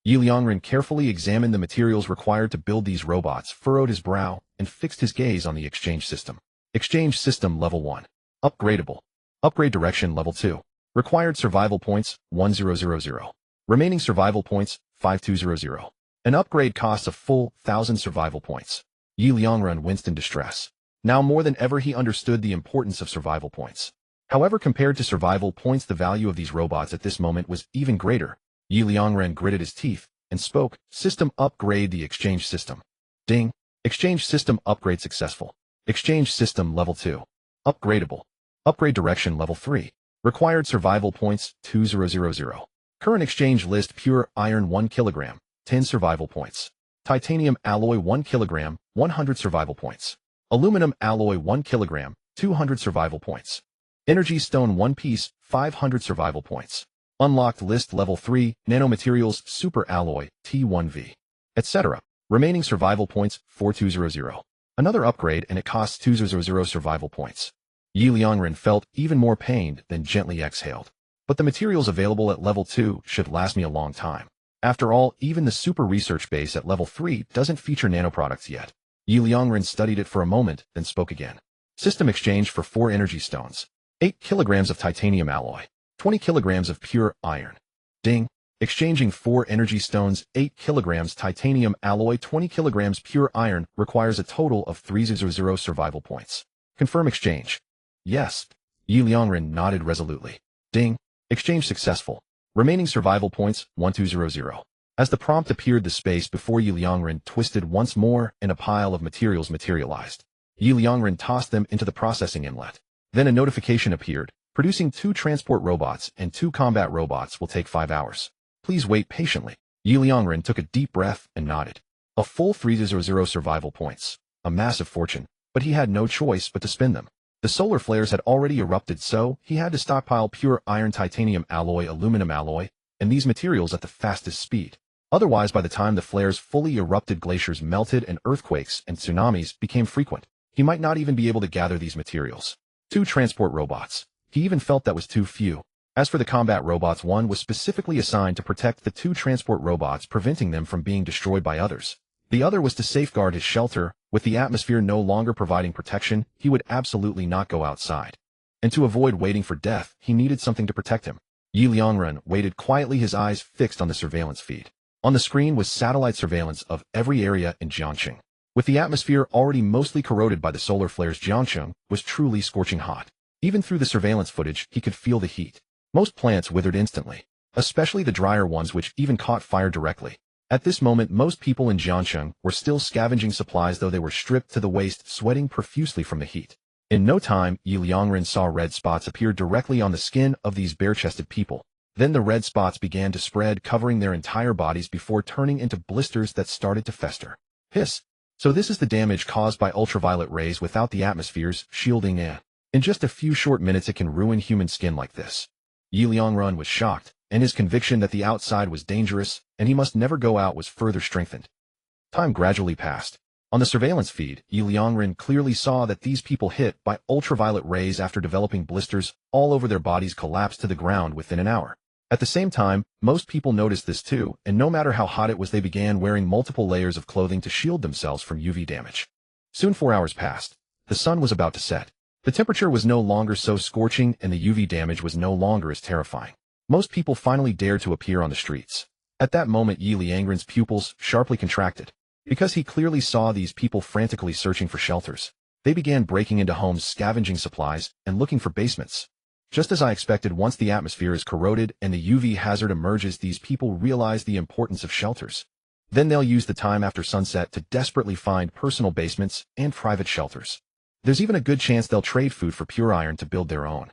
Ye Liangren carefully examined the materials required to build these robots, furrowed his brow, and fixed his gaze on the exchange system. Exchange system level 1. Upgradable. Upgrade direction level 2. Required survival points 1000. Remaining survival points 5200. An upgrade costs a full 1000 survival points. Ye Liangren winced in distress. Now more than ever he understood the importance of survival points. However, compared to survival points, the value of these robots at this moment was even greater. Ye Liangren gritted his teeth and spoke. System upgrade the exchange system. Ding. Exchange system upgrade successful. Exchange system level 2. Upgradable. Upgrade direction level 3. Required survival points 2000. Current exchange list pure iron 1 kilogram, 10 survival points. Titanium alloy 1 kilogram, 100 survival points. Aluminum alloy 1 kilogram, 200 survival points. Energy stone 1 piece, 500 survival points. Unlocked list level 3, nanomaterials super alloy, T1V, etc. Remaining survival points 4200. Another upgrade and it costs 200 survival points. Ye Liangren felt even more pained than gently exhaled. But the materials available at level 2 should last me a long time. After all, even the super research base at level 3 doesn't feature nanoproducts yet. Ye Liangren studied it for a moment, then spoke again. System exchange for 4 energy stones. 8 kilograms of titanium alloy. 20 kilograms of pure iron. Ding. Exchanging 4 energy stones, 8 kilograms titanium alloy, 20 kilograms pure iron requires a total of 300 survival points. Confirm exchange. Yes. Ye Liangren nodded resolutely. Ding. Exchange successful. Remaining survival points, 1200. As the prompt appeared, the space before Ye Liangren twisted once more and a pile of materials materialized. Ye Liangren tossed them into the processing inlet. Then a notification appeared. Producing 2 transport robots and 2 combat robots will take 5 hours. Please wait patiently. Ye Liangren took a deep breath and nodded. A full 300 survival points. A massive fortune, but he had no choice but to spend them. The solar flares had already erupted, so he had to stockpile pure iron, titanium alloy, aluminum alloy, and these materials at the fastest speed. Otherwise, by the time the flares fully erupted, glaciers melted and earthquakes and tsunamis became frequent. He might not even be able to gather these materials. 2 transport robots. He even felt that was too few. As for the combat robots, one was specifically assigned to protect the 2 transport robots, preventing them from being destroyed by others. The other was to safeguard his shelter. With the atmosphere no longer providing protection, he would absolutely not go outside. And to avoid waiting for death, he needed something to protect him. Ye Liangren waited quietly, his eyes fixed on the surveillance feed. On the screen was satellite surveillance of every area in Jiangcheng. With the atmosphere already mostly corroded by the solar flares, Jiangcheng was truly scorching hot. Even through the surveillance footage, he could feel the heat. Most plants withered instantly, especially the drier ones, which even caught fire directly. At this moment, most people in Jiangcheng were still scavenging supplies, though they were stripped to the waist, sweating profusely from the heat. In no time, Ye Liangren saw red spots appear directly on the skin of these bare-chested people. Then the red spots began to spread, covering their entire bodies before turning into blisters that started to fester. Hiss. So this is the damage caused by ultraviolet rays without the atmosphere's shielding in. In just a few short minutes, it can ruin human skin like this. Ye Liangren was shocked, and his conviction that the outside was dangerous and he must never go out was further strengthened. Time gradually passed. On the surveillance feed, Ye Liangren clearly saw that these people hit by ultraviolet rays after developing blisters all over their bodies collapsed to the ground within an hour. At the same time, most people noticed this too, and no matter how hot it was, they began wearing multiple layers of clothing to shield themselves from UV damage. Soon 4 hours passed. The sun was about to set. The temperature was no longer so scorching and the UV damage was no longer as terrifying. Most people finally dared to appear on the streets. At that moment, Ye Liangren's pupils sharply contracted. Because he clearly saw these people frantically searching for shelters. They began breaking into homes, scavenging supplies, and looking for basements. Just as I expected, once the atmosphere is corroded and the UV hazard emerges, these people realize the importance of shelters. Then they'll use the time after sunset to desperately find personal basements and private shelters. There's even a good chance they'll trade food for pure iron to build their own.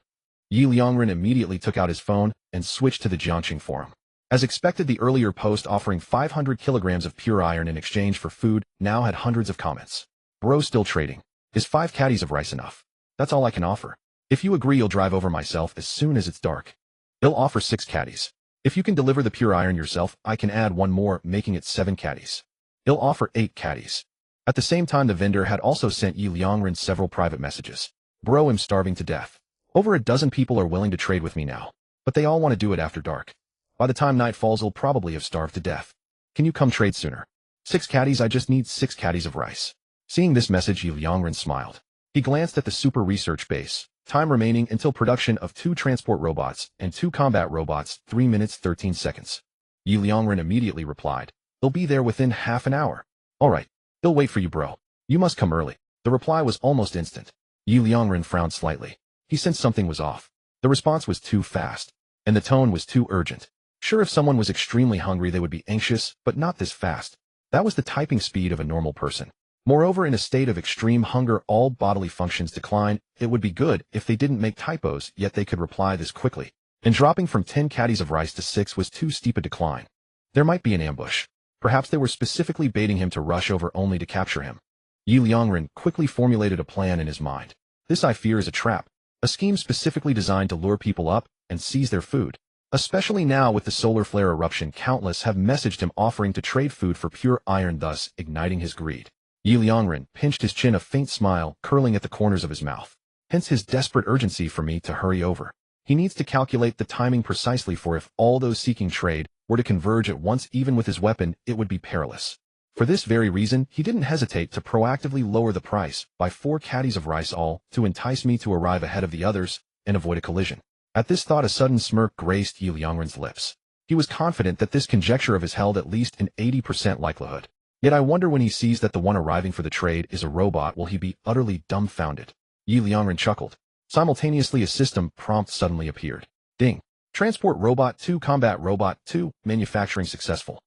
Ye Liangren immediately took out his phone and switched to the Jiangcheng forum. As expected, the earlier post offering 500 kilograms of pure iron in exchange for food now had hundreds of comments. Bro, still trading. Is 5 caddies of rice enough? That's all I can offer. If you agree, you'll drive over myself as soon as it's dark. He'll offer 6 caddies. If you can deliver the pure iron yourself, I can add 1 more, making it 7 caddies. He'll offer 8 caddies. At the same time, the vendor had also sent Ye Liangren several private messages. Bro, I'm starving to death. Over a dozen people are willing to trade with me now, but they all want to do it after dark. By the time night falls, he'll probably have starved to death. Can you come trade sooner? 6 caddies, I just need 6 caddies of rice. Seeing this message, Ye Liangren smiled. He glanced at the super research base. Time remaining until production of 2 transport robots and 2 combat robots, 3 minutes 13 seconds. Ye Liangren immediately replied. They'll be there within half an hour. Alright, they'll wait for you, bro. You must come early. The reply was almost instant. Ye Liangren frowned slightly. He sensed something was off. The response was too fast, and the tone was too urgent. Sure, if someone was extremely hungry, they would be anxious, but not this fast. That was the typing speed of a normal person. Moreover, in a state of extreme hunger, all bodily functions decline. It would be good if they didn't make typos, yet they could reply this quickly. And dropping from 10 caddies of rice to 6 was too steep a decline. There might be an ambush. Perhaps they were specifically baiting him to rush over only to capture him. Ye Liangren quickly formulated a plan in his mind. This, I fear, is a trap. A scheme specifically designed to lure people up and seize their food. Especially now with the solar flare eruption, countless have messaged him offering to trade food for pure iron, thus igniting his greed. Ye Liangren pinched his chin, a faint smile curling at the corners of his mouth. Hence his desperate urgency for me to hurry over. He needs to calculate the timing precisely, for if all those seeking trade were to converge at once, even with his weapon, it would be perilous. For this very reason, he didn't hesitate to proactively lower the price by 4 caddies of rice, all to entice me to arrive ahead of the others and avoid a collision. At this thought, a sudden smirk graced Ye Liangren's lips. He was confident that this conjecture of his held at least an 80% likelihood. Yet I wonder when he sees that the one arriving for the trade is a robot, will he be utterly dumbfounded? Ye Liangren chuckled. Simultaneously a system prompt suddenly appeared. Ding. Transport Robot 2 Combat Robot 2, manufacturing successful.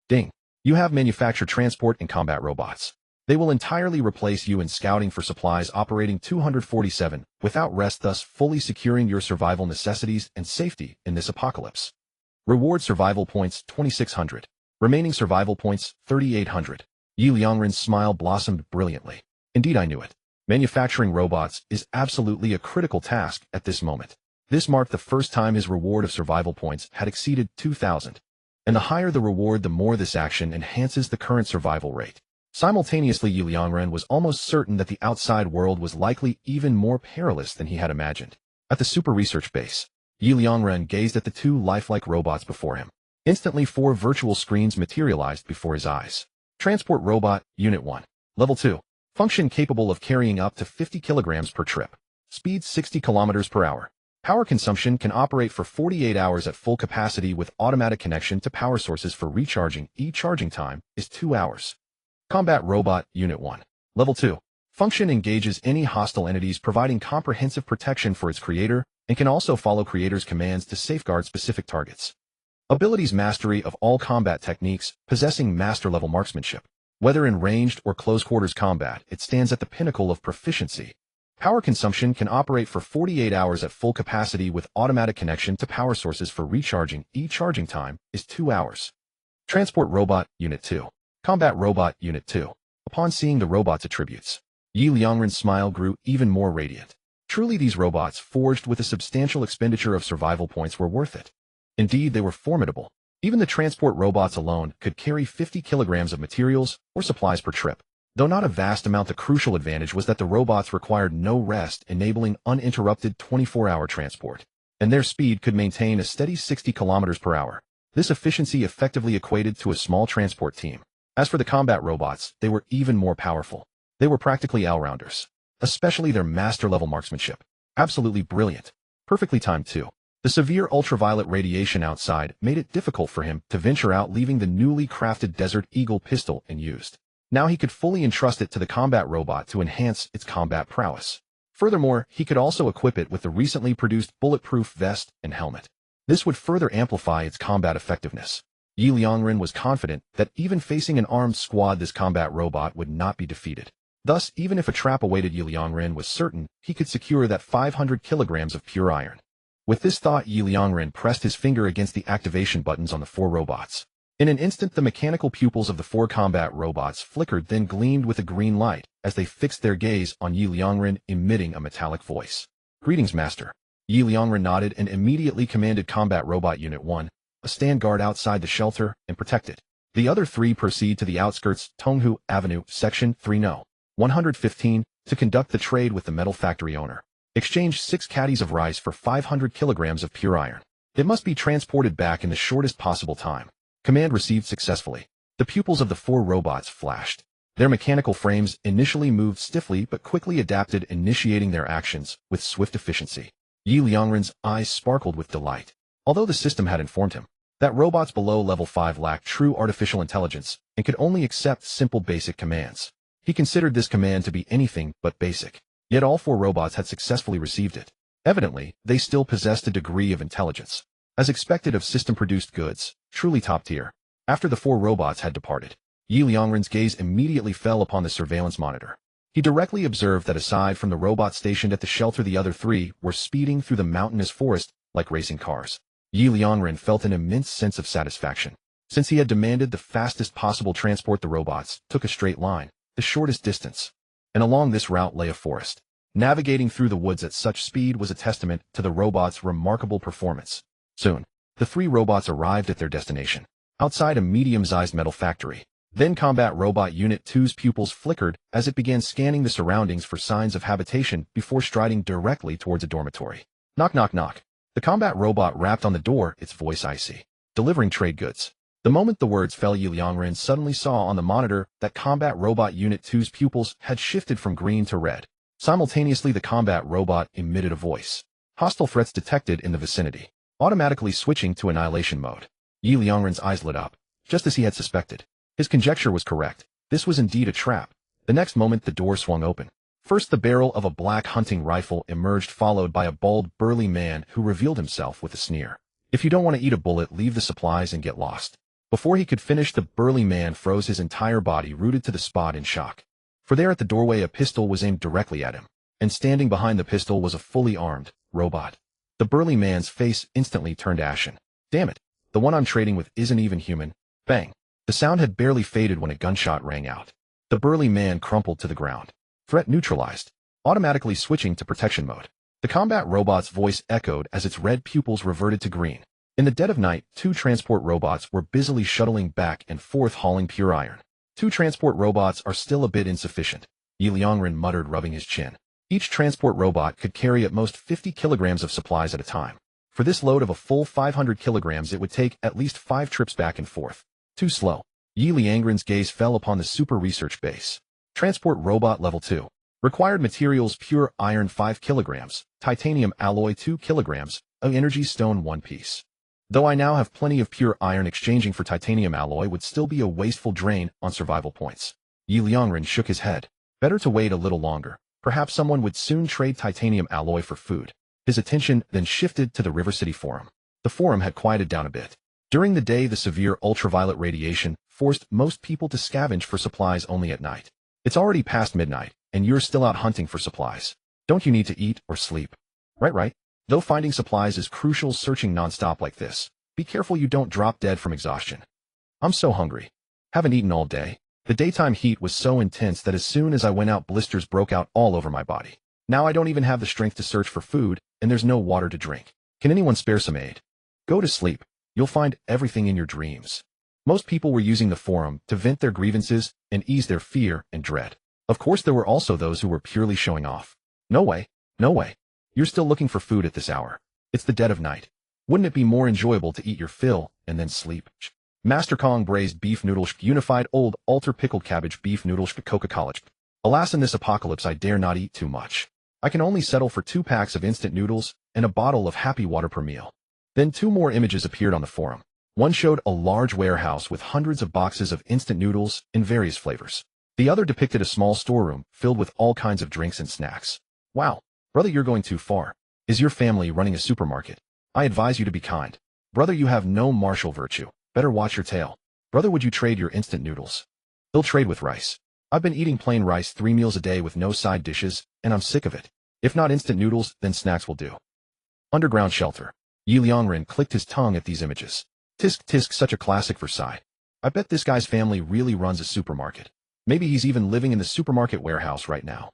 Ding. You have manufactured transport and combat robots. They will entirely replace you in scouting for supplies operating 247, without rest, thus fully securing your survival necessities and safety in this apocalypse. Reward survival points 2,600. Remaining survival points 3,800. Ye Liangren's smile blossomed brilliantly. Indeed, I knew it. Manufacturing robots is absolutely a critical task at this moment. This marked the first time his reward of survival points had exceeded 2,000. And the higher the reward, the more this action enhances the current survival rate. Simultaneously, Ye Liangren was almost certain that the outside world was likely even more perilous than he had imagined. At the super research base, Ye Liangren gazed at the two lifelike robots before him. Instantly, 4 virtual screens materialized before his eyes. Transport Robot, Unit 1. Level 2. Function capable of carrying up to 50 kilograms per trip. Speed 60 kilometers per hour. Power consumption can operate for 48 hours at full capacity with automatic connection to power sources for recharging. E-charging time is 2 hours. Combat Robot, Unit 1. Level 2. Function engages any hostile entities, providing comprehensive protection for its creator, and can also follow creator's commands to safeguard specific targets. Abilities: mastery of all combat techniques, possessing master-level marksmanship. Whether in ranged or close-quarters combat, it stands at the pinnacle of proficiency. Power consumption can operate for 48 hours at full capacity with automatic connection to power sources for recharging. E-charging time is 2 hours. Transport Robot, Unit 2. Combat Robot, Unit 2. Upon seeing the robot's attributes, Ye Liangren's smile grew even more radiant. Truly, these robots, forged with a substantial expenditure of survival points, were worth it. Indeed, they were formidable. Even the transport robots alone could carry 50 kilograms of materials or supplies per trip. Though not a vast amount, the crucial advantage was that the robots required no rest, enabling uninterrupted 24-hour transport. And their speed could maintain a steady 60 kilometers per hour. This efficiency effectively equated to a small transport team. As for the combat robots, they were even more powerful. They were practically all-rounders. Especially their master-level marksmanship. Absolutely brilliant. Perfectly timed too. The severe ultraviolet radiation outside made it difficult for him to venture out, leaving the newly crafted Desert Eagle pistol unused. Now he could fully entrust it to the combat robot to enhance its combat prowess. Furthermore, he could also equip it with the recently produced bulletproof vest and helmet. This would further amplify its combat effectiveness. Ye Liangren was confident that even facing an armed squad, this combat robot would not be defeated. Thus, even if a trap awaited, Ye Liangren was certain he could secure that 500 kilograms of pure iron. With this thought, Ye Liangren pressed his finger against the activation buttons on the 4 robots. In an instant, the mechanical pupils of the 4 combat robots flickered, then gleamed with a green light as they fixed their gaze on Ye Liangren, emitting a metallic voice. Greetings, Master. Ye Liangren nodded and immediately commanded Combat Robot Unit 1, stand guard outside the shelter and protect it. The other 3 proceed to the outskirts, Tonghu Avenue, Section 3 No. 115, to conduct the trade with the metal factory owner. Exchange 6 caddies of rice for 500 kilograms of pure iron. It must be transported back in the shortest possible time. Command received successfully. The pupils of the 4 robots flashed. Their mechanical frames initially moved stiffly but quickly adapted, initiating their actions with swift efficiency. Ye Liangren's eyes sparkled with delight. Although the system had informed him that robots below level 5 lacked true artificial intelligence and could only accept simple basic commands, he considered this command to be anything but basic. Yet all 4 robots had successfully received it. Evidently, they still possessed a degree of intelligence. As expected of system-produced goods, truly top tier. After the 4 robots had departed, Ye Liangren's gaze immediately fell upon the surveillance monitor. He directly observed that aside from the robots stationed at the shelter, the other 3 were speeding through the mountainous forest like racing cars. Ye Liangren felt an immense sense of satisfaction. Since he had demanded the fastest possible transport, the robots took a straight line, the shortest distance. And along this route lay a forest. Navigating through the woods at such speed was a testament to the robots' remarkable performance. Soon, the 3 robots arrived at their destination, outside a medium-sized metal factory. Then Combat Robot Unit 2's pupils flickered as it began scanning the surroundings for signs of habitation before striding directly towards a dormitory. Knock, knock, knock. The combat robot rapped on the door, its voice icy. Delivering trade goods. The moment the words fell, Ye Liangren suddenly saw on the monitor that Combat Robot Unit 2's pupils had shifted from green to red. Simultaneously, the combat robot emitted a voice. Hostile threats detected in the vicinity. Automatically switching to annihilation mode. Ye Liangren's eyes lit up, just as he had suspected. His conjecture was correct. This was indeed a trap. The next moment the door swung open. First the barrel of a black hunting rifle emerged, followed by a bald, burly man who revealed himself with a sneer. If you don't want to eat a bullet, leave the supplies and get lost. Before he could finish, the burly man froze, his entire body rooted to the spot in shock. For there at the doorway a pistol was aimed directly at him, and standing behind the pistol was a fully armed robot. The burly man's face instantly turned ashen. Damn it, the one I'm trading with isn't even human. Bang. The sound had barely faded when a gunshot rang out. The burly man crumpled to the ground. Threat neutralized. Automatically switching to protection mode. The combat robot's voice echoed as its red pupils reverted to green. In the dead of night, 2 transport robots were busily shuttling back and forth hauling pure iron. 2 transport robots are still a bit insufficient, Ye Liangren muttered, rubbing his chin. Each transport robot could carry at most 50 kilograms of supplies at a time. For this load of a full 500 kilograms it would take at least 5 trips back and forth. Too slow. Ye Liangren's gaze fell upon the super research base. Transport robot level 2. Required materials: pure iron 5 kilograms, titanium alloy 2 kilograms, energy stone 1 piece. Though I now have plenty of pure iron, exchanging for titanium alloy would still be a wasteful drain on survival points. Ye Liangren shook his head. Better to wait a little longer. Perhaps someone would soon trade titanium alloy for food. His attention then shifted to the River City Forum. The forum had quieted down a bit. During the day, the severe ultraviolet radiation forced most people to scavenge for supplies only at night. It's already past midnight, and you're still out hunting for supplies. Don't you need to eat or sleep? Right. Though finding supplies is crucial, searching non-stop like this. Be careful you don't drop dead from exhaustion. I'm so hungry. Haven't eaten all day. The daytime heat was so intense that as soon as I went out, blisters broke out all over my body. Now I don't even have the strength to search for food, and there's no water to drink. Can anyone spare some aid? Go to sleep. You'll find everything in your dreams. Most people were using the forum to vent their grievances and ease their fear and dread. Of course, there were also those who were purely showing off. No way. You're still looking for food at this hour. It's the dead of night. Wouldn't it be more enjoyable to eat your fill and then sleep? Master Kong braised beef noodles, unified old altar pickled cabbage beef noodles, Coca-Cola. Alas, in this apocalypse I dare not eat too much. I can only settle for 2 packs of instant noodles and a bottle of happy water per meal. Then 2 more images appeared on the forum. One showed a large warehouse with hundreds of boxes of instant noodles in various flavors. The other depicted a small storeroom filled with all kinds of drinks and snacks. Wow, brother, you're going too far. Is your family running a supermarket? I advise you to be kind. Brother, you have no martial virtue. Better watch your tail. Brother, would you trade your instant noodles? He'll trade with rice. I've been eating plain rice 3 meals a day with no side dishes, and I'm sick of it. If not instant noodles, then snacks will do. Underground shelter. Ye Liangren clicked his tongue at these images. Tisk, such a classic for Psy. I bet this guy's family really runs a supermarket. Maybe he's even living in the supermarket warehouse right now.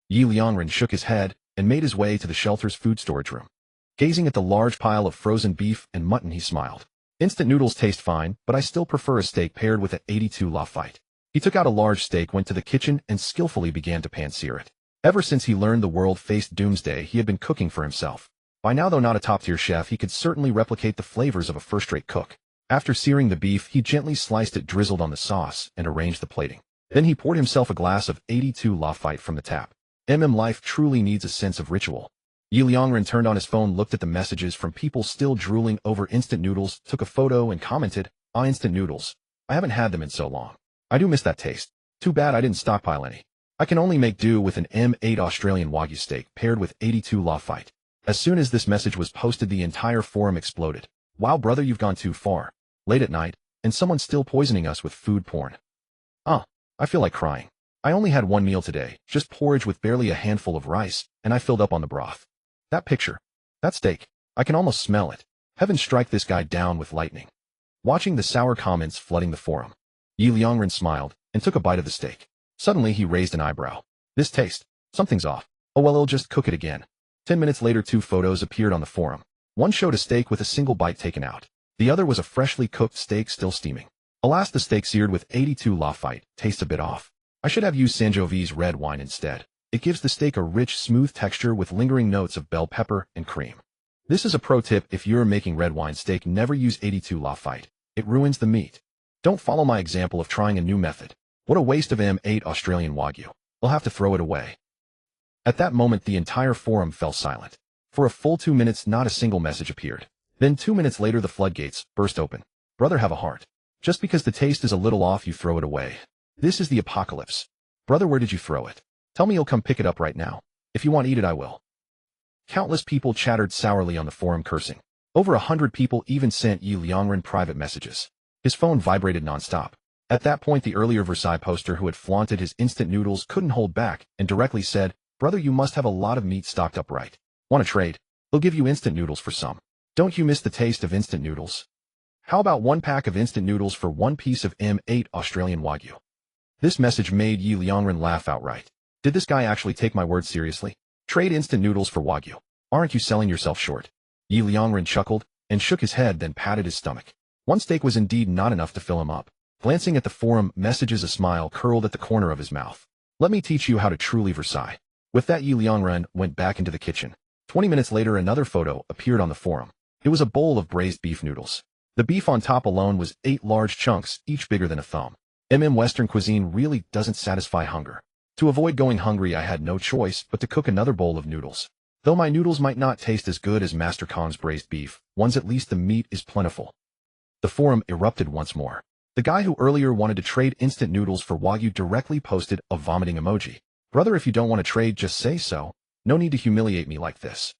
Ye Liangren shook his head and made his way to the shelter's food storage room. Gazing at the large pile of frozen beef and mutton, he smiled. Instant noodles taste fine, but I still prefer a steak paired with an 82 Lafite. He took out a large steak, went to the kitchen, and skillfully began to pan-sear it. Ever since he learned the world faced doomsday, he had been cooking for himself. By now, though not a top-tier chef, he could certainly replicate the flavors of a first-rate cook. After searing the beef, he gently sliced it, drizzled on the sauce, and arranged the plating. Then he poured himself a glass of 82 Lafite from the tap. Life truly needs a sense of ritual. Ye Liangren turned on his phone, looked at the messages from people still drooling over instant noodles, took a photo, and commented, "Ah, instant noodles. I haven't had them in so long. I do miss that taste. Too bad I didn't stockpile any. I can only make do with an M8 Australian Wagyu steak paired with 82 Lafite." As soon as this message was posted, the entire forum exploded. Wow, brother, you've gone too far. Late at night, and someone's still poisoning us with food porn. I feel like crying. I only had 1 meal today, just porridge with barely a handful of rice, and I filled up on the broth. That picture. That steak. I can almost smell it. Heaven strike this guy down with lightning. Watching the sour comments flooding the forum, Ye Liangren smiled and took a bite of the steak. Suddenly he raised an eyebrow. This taste. Something's off. Oh well, I'll just cook it again. 10 minutes later, 2 photos appeared on the forum. One showed a steak with a single bite taken out. The other was a freshly cooked steak still steaming. Alas, the steak seared with 82 Lafite tastes a bit off. I should have used Sangiovese red wine instead. It gives the steak a rich, smooth texture with lingering notes of bell pepper and cream. This is a pro tip: if you're making red wine steak, never use 82 Lafite. It ruins the meat. Don't follow my example of trying a new method. What a waste of M8 Australian Wagyu. I'll have to throw it away. At that moment, the entire forum fell silent. For a full 2 minutes, not a single message appeared. Then 2 minutes later, the floodgates burst open. Brother, have a heart. Just because the taste is a little off, you throw it away. This is the apocalypse. Brother, where did you throw it? Tell me you'll come pick it up right now. If you want to eat it, I will. Countless people chattered sourly on the forum, cursing. Over 100 people even sent Ye Liangren private messages. His phone vibrated nonstop. At that point, the earlier Versailles poster who had flaunted his instant noodles couldn't hold back and directly said, "Brother, you must have a lot of meat stocked up, right? Want to trade? They'll give you instant noodles for some. Don't you miss the taste of instant noodles? How about 1 pack of instant noodles for 1 piece of M8 Australian Wagyu?" This message made Ye Liangren laugh outright. Did this guy actually take my words seriously? Trade instant noodles for Wagyu. Aren't you selling yourself short? Ye Liangren chuckled and shook his head, then patted his stomach. 1 steak was indeed not enough to fill him up. Glancing at the forum messages, a smile curled at the corner of his mouth. Let me teach you how to truly Versailles. With that, Ye Liangren went back into the kitchen. 20 minutes later, another photo appeared on the forum. It was a bowl of braised beef noodles. The beef on top alone was 8 large chunks, each bigger than a thumb. Western cuisine really doesn't satisfy hunger. To avoid going hungry, I had no choice but to cook another bowl of noodles. Though my noodles might not taste as good as Master Kong's braised beef, at least the meat is plentiful. The forum erupted once more. The guy who earlier wanted to trade instant noodles for Wagyu directly posted a vomiting emoji. Brother, if you don't want to trade, just say so. No need to humiliate me like this.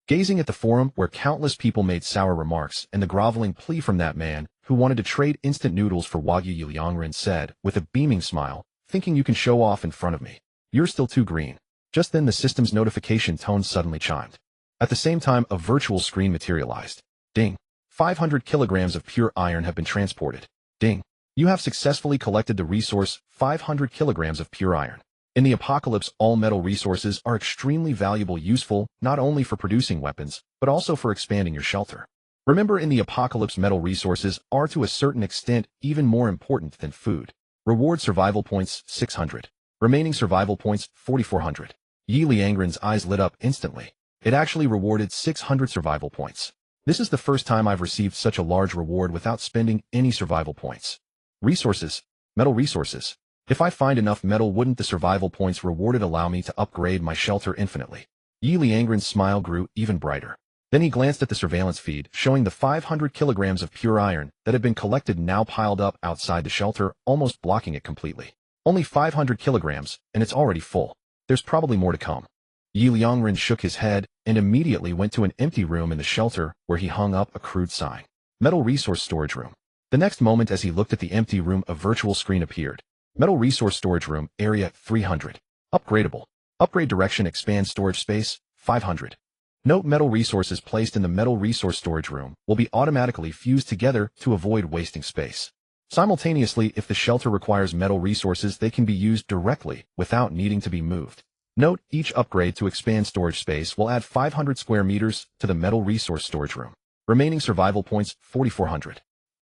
Gazing at the forum where countless people made sour remarks and the groveling plea from that man who wanted to trade instant noodles for Wagyu, Ye Liangren said, with a beaming smile, "Thinking you can show off in front of me. You're still too green." Just then the system's notification tone suddenly chimed. At the same time, a virtual screen materialized. Ding. 500 kilograms of pure iron have been transported. Ding. You have successfully collected the resource 500 kilograms of pure iron. In the apocalypse, all metal resources are extremely valuable, useful not only for producing weapons, but also for expanding your shelter. Remember, in the apocalypse, metal resources are to a certain extent even more important than food. Reward survival points 600. Remaining survival points 4,400. Ye Liangren's eyes lit up instantly. It actually rewarded 600 survival points. This is the first time I've received such a large reward without spending any survival points. Resources. Metal resources. If I find enough metal, wouldn't the survival points rewarded allow me to upgrade my shelter infinitely? Ye Liangren's smile grew even brighter. Then he glanced at the surveillance feed, showing the 500 kilograms of pure iron that had been collected now piled up outside the shelter, almost blocking it completely. Only 500 kilograms, and it's already full. There's probably more to come. Ye Liangren shook his head and immediately went to an empty room in the shelter where he hung up a crude sign. Metal resource storage room. The next moment, as he looked at the empty room, a virtual screen appeared. Metal resource storage room, area 300. Upgradable. Upgrade direction, expand storage space, 500. Note: metal resources placed in the metal resource storage room will be automatically fused together to avoid wasting space. Simultaneously, if the shelter requires metal resources, they can be used directly without needing to be moved. Note: each upgrade to expand storage space will add 500 square meters to the metal resource storage room. Remaining survival points 4,400.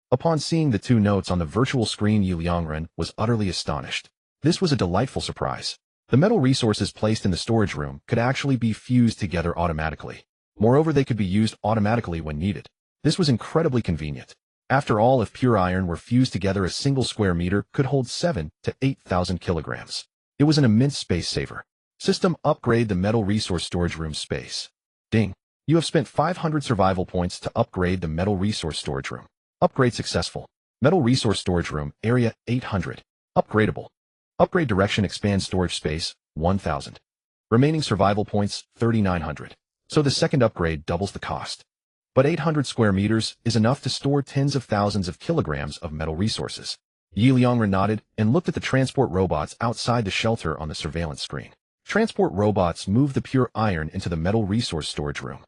Upon seeing the 2 notes on the virtual screen, Ye Liangren was utterly astonished. This was a delightful surprise. The metal resources placed in the storage room could actually be fused together automatically. Moreover, they could be used automatically when needed. This was incredibly convenient. After all, if pure iron were fused together, a single square meter could hold 7,000 to 8,000 kilograms. It was an immense space saver. System: upgrade the metal resource storage room space. Ding. You have spent 500 survival points to upgrade the metal resource storage room. Upgrade successful. Metal resource storage room, area 800. Upgradable. Upgrade direction, expand storage space, 1,000. Remaining survival points, 3,900. So the second upgrade doubles the cost. But 800 square meters is enough to store tens of thousands of kilograms of metal resources. Ye Liangren nodded and looked at the transport robots outside the shelter on the surveillance screen. Transport robots move the pure iron into the metal resource storage room.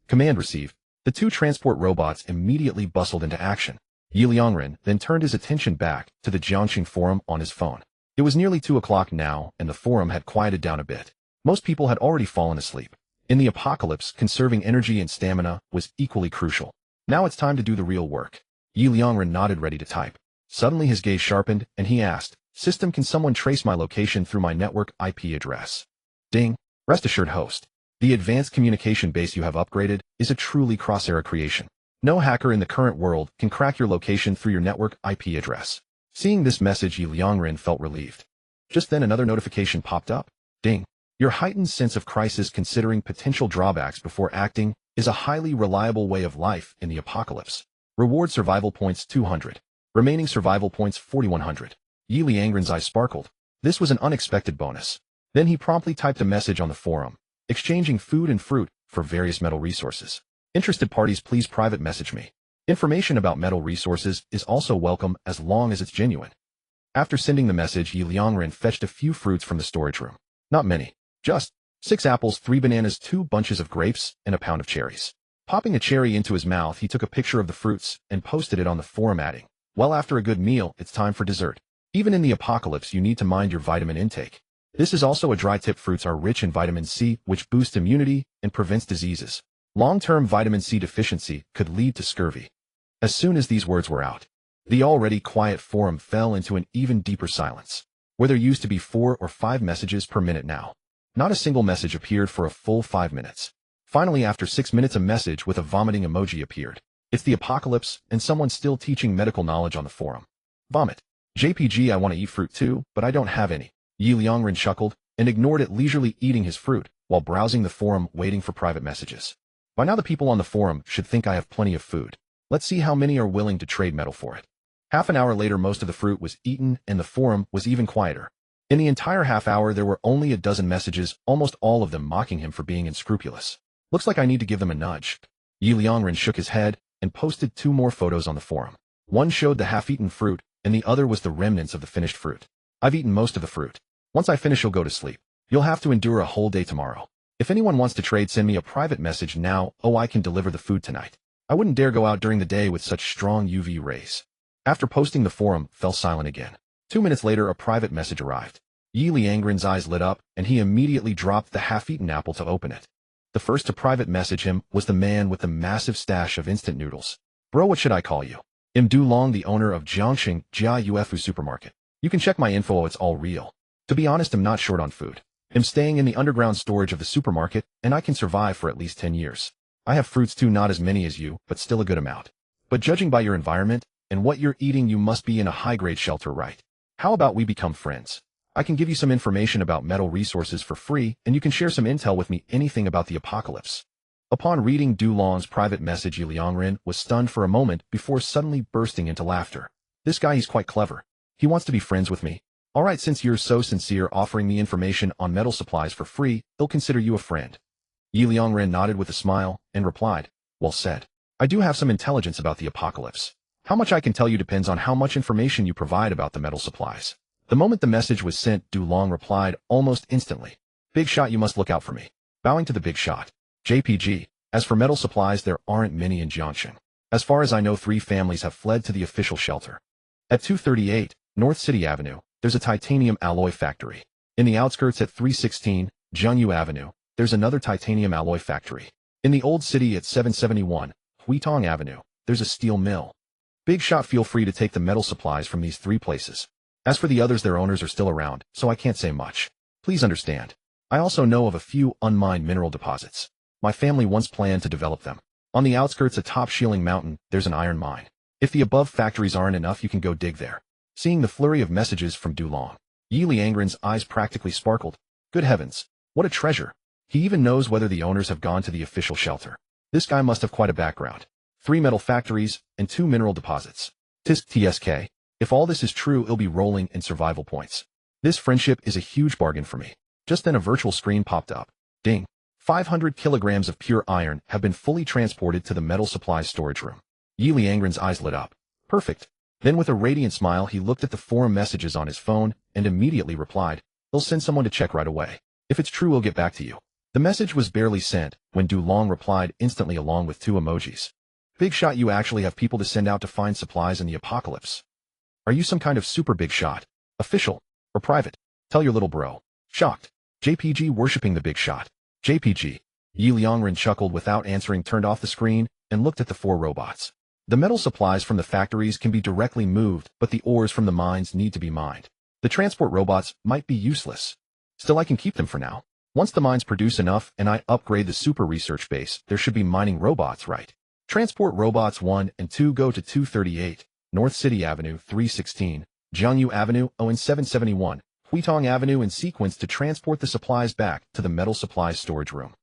Command received. The 2 transport robots immediately bustled into action. Ye Liangren then turned his attention back to the Jiangxing forum on his phone. It was nearly 2 o'clock now, and the forum had quieted down a bit. Most people had already fallen asleep. In the apocalypse, conserving energy and stamina was equally crucial. Now it's time to do the real work. Ye Liangren nodded, ready to type. Suddenly his gaze sharpened, and he asked, "System, can someone trace my location through my network IP address?" Ding. Rest assured, host. The advanced communication base you have upgraded is a truly cross-era creation. No hacker in the current world can crack your location through your network IP address. Seeing this message, Ye Liangren felt relieved. Just then another notification popped up. Ding. Your heightened sense of crisis, considering potential drawbacks before acting, is a highly reliable way of life in the apocalypse. Reward survival points 200. Remaining survival points 4100. Ye Liangren's eyes sparkled. This was an unexpected bonus. Then he promptly typed a message on the forum, exchanging food and fruit for various metal resources. Interested parties please private message me. Information about metal resources is also welcome as long as it's genuine. After sending the message, Ye Liangren fetched a few fruits from the storage room. Not many. Just 6 apples, 3 bananas, 2 bunches of grapes, and a pound of cherries. Popping a cherry into his mouth, he took a picture of the fruits and posted it on the forum adding, "Well, after a good meal, it's time for dessert." Even in the apocalypse, you need to mind your vitamin intake. This is also a dry tip. Fruits are rich in vitamin C, which boosts immunity and prevents diseases. Long-term vitamin C deficiency could lead to scurvy. As soon as these words were out, the already quiet forum fell into an even deeper silence, where there used to be 4 or 5 messages per minute now. Not a single message appeared for a full 5 minutes. Finally, after 6 minutes, a message with a vomiting emoji appeared. It's the apocalypse, and someone's still teaching medical knowledge on the forum. Vomit. JPG, I want to eat fruit too, but I don't have any. Ye Liangren chuckled and ignored it, leisurely eating his fruit while browsing the forum waiting for private messages. By now the people on the forum should think I have plenty of food. Let's see how many are willing to trade metal for it. Half an hour later, most of the fruit was eaten and the forum was even quieter. In the entire half hour, there were only a dozen messages, almost all of them mocking him for being unscrupulous. Looks like I need to give them a nudge. Ye Liangren shook his head and posted 2 more photos on the forum. One showed the half-eaten fruit, and the other was the remnants of the finished fruit. I've eaten most of the fruit. Once I finish, you'll go to sleep. You'll have to endure a whole day tomorrow. If anyone wants to trade, send me a private message now. Oh, I can deliver the food tonight. I wouldn't dare go out during the day with such strong UV rays. After posting, the forum fell silent again. 2 minutes later, a private message arrived. Ye Liangren's eyes lit up, and he immediately dropped the half-eaten apple to open it. The first to private message him was the man with the massive stash of instant noodles. Bro, what should I call you? Du Long, the owner of Jiangxing Jia Ufu Supermarket. You can check my info, it's all real. To be honest, I'm not short on food. I'm staying in the underground storage of the supermarket, and I can survive for at least 10 years. I have fruits too, not as many as you, but still a good amount. But judging by your environment and what you're eating, you must be in a high-grade shelter, right? How about we become friends? I can give you some information about metal resources for free, and you can share some intel with me, anything about the apocalypse. Upon reading Du Long's private message, Ye Liangren was stunned for a moment before suddenly bursting into laughter. This guy, he's quite clever. He wants to be friends with me. Alright, since you're so sincere offering me information on metal supplies for free, they'll consider you a friend. Ye Liangren nodded with a smile and replied, well said. I do have some intelligence about the apocalypse. How much I can tell you depends on how much information you provide about the metal supplies. The moment the message was sent, Du Long replied almost instantly. Big shot, you must look out for me. Bowing to the big shot. JPG, as for metal supplies, there aren't many in Jiangxing. As far as I know, 3 families have fled to the official shelter. At 238 North City Avenue, there's a titanium alloy factory. In the outskirts at 316 Zhengyu Avenue, there's another titanium alloy factory. In the old city at 771 Huitong Avenue, there's a steel mill. Big shot, feel free to take the metal supplies from these 3 places. As for the others, their owners are still around, so I can't say much. Please understand. I also know of a few unmined mineral deposits. My family once planned to develop them. On the outskirts atop Shilling Mountain, there's an iron mine. If the above factories aren't enough, you can go dig there. Seeing the flurry of messages from Du Long, Ye Liangren's eyes practically sparkled. Good heavens, what a treasure. He even knows whether the owners have gone to the official shelter. This guy must have quite a background. 3 metal factories and 2 mineral deposits. TSK. If all this is true, it'll be rolling in survival points. This friendship is a huge bargain for me. Just then a virtual screen popped up. Ding. 500 kilograms of pure iron have been fully transported to the metal supplies storage room. Ye Liangren's eyes lit up. Perfect. Then with a radiant smile, he looked at the forum messages on his phone and immediately replied, they'll send someone to check right away. If it's true, we'll get back to you. The message was barely sent when Du Long replied instantly along with 2 emojis. Big shot, you actually have people to send out to find supplies in the apocalypse. Are you some kind of super big shot? Official? Or private? Tell your little bro. Shocked. JPG worshipping the big shot. JPG. Ye Liangren chuckled without answering, turned off the screen, and looked at the 4 robots. The metal supplies from the factories can be directly moved, but the ores from the mines need to be mined. The transport robots might be useless. Still, I can keep them for now. Once the mines produce enough and I upgrade the super research base, there should be mining robots, right? Transport robots 1 and 2 go to 238 North City Avenue, 316 Zhengyu Avenue, and 771 Huitong Avenue in sequence to transport the supplies back to the metal supplies storage room.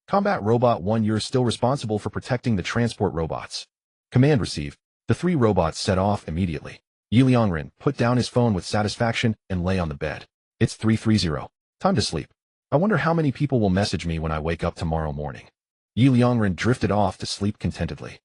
Combat Robot 1, you're still responsible for protecting the transport robots. Command received. The three robots set off immediately. Ye Liangren put down his phone with satisfaction and lay on the bed. It's 3:30. Time to sleep. I wonder how many people will message me when I wake up tomorrow morning. Ye Liangren drifted off to sleep contentedly.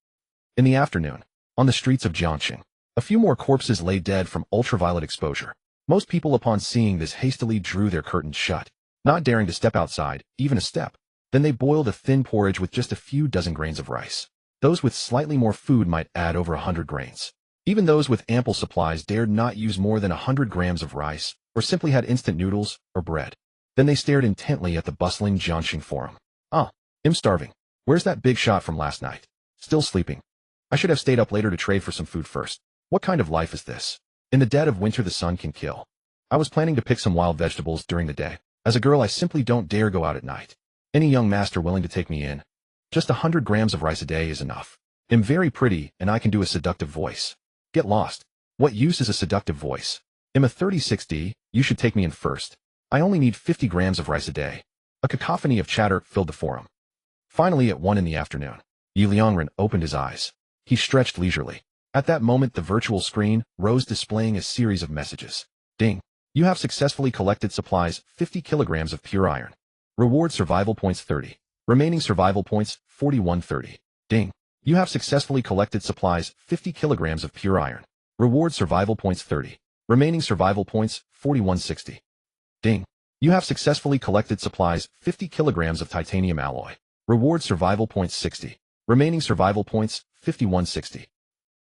In the afternoon, on the streets of Jiangxing, a few more corpses lay dead from ultraviolet exposure. Most people upon seeing this hastily drew their curtains shut, not daring to step outside, even a step. Then they boiled a thin porridge with just a few dozen grains of rice. Those with slightly more food might add over 100 grains. Even those with ample supplies dared not use more than 100 grams of rice, or simply had instant noodles or bread. Then they stared intently at the bustling Jiangxing Forum. I'm starving. Where's that big shot from last night? Still sleeping. I should have stayed up later to trade for some food first. What kind of life is this? In the dead of winter the sun can kill. I was planning to pick some wild vegetables during the day. As a girl I simply don't dare go out at night. Any young master willing to take me in? Just 100 grams of rice a day is enough. I'm very pretty and I can do a seductive voice. Get lost. What use is a seductive voice? I'm a 36D, you should take me in first. I only need 50 grams of rice a day. A cacophony of chatter filled the forum. Finally at 1 in the afternoon, Ye Liangren opened his eyes. He stretched leisurely. At that moment the virtual screen rose displaying a series of messages. Ding. You have successfully collected supplies 50 kilograms of pure iron. Reward survival points 30. Remaining survival points 4130. Ding. You have successfully collected supplies 50 kilograms of pure iron. Reward survival points 30. Remaining survival points 4160. Ding. You have successfully collected supplies 50 kilograms of titanium alloy. Reward survival points 60. Remaining survival points 5160.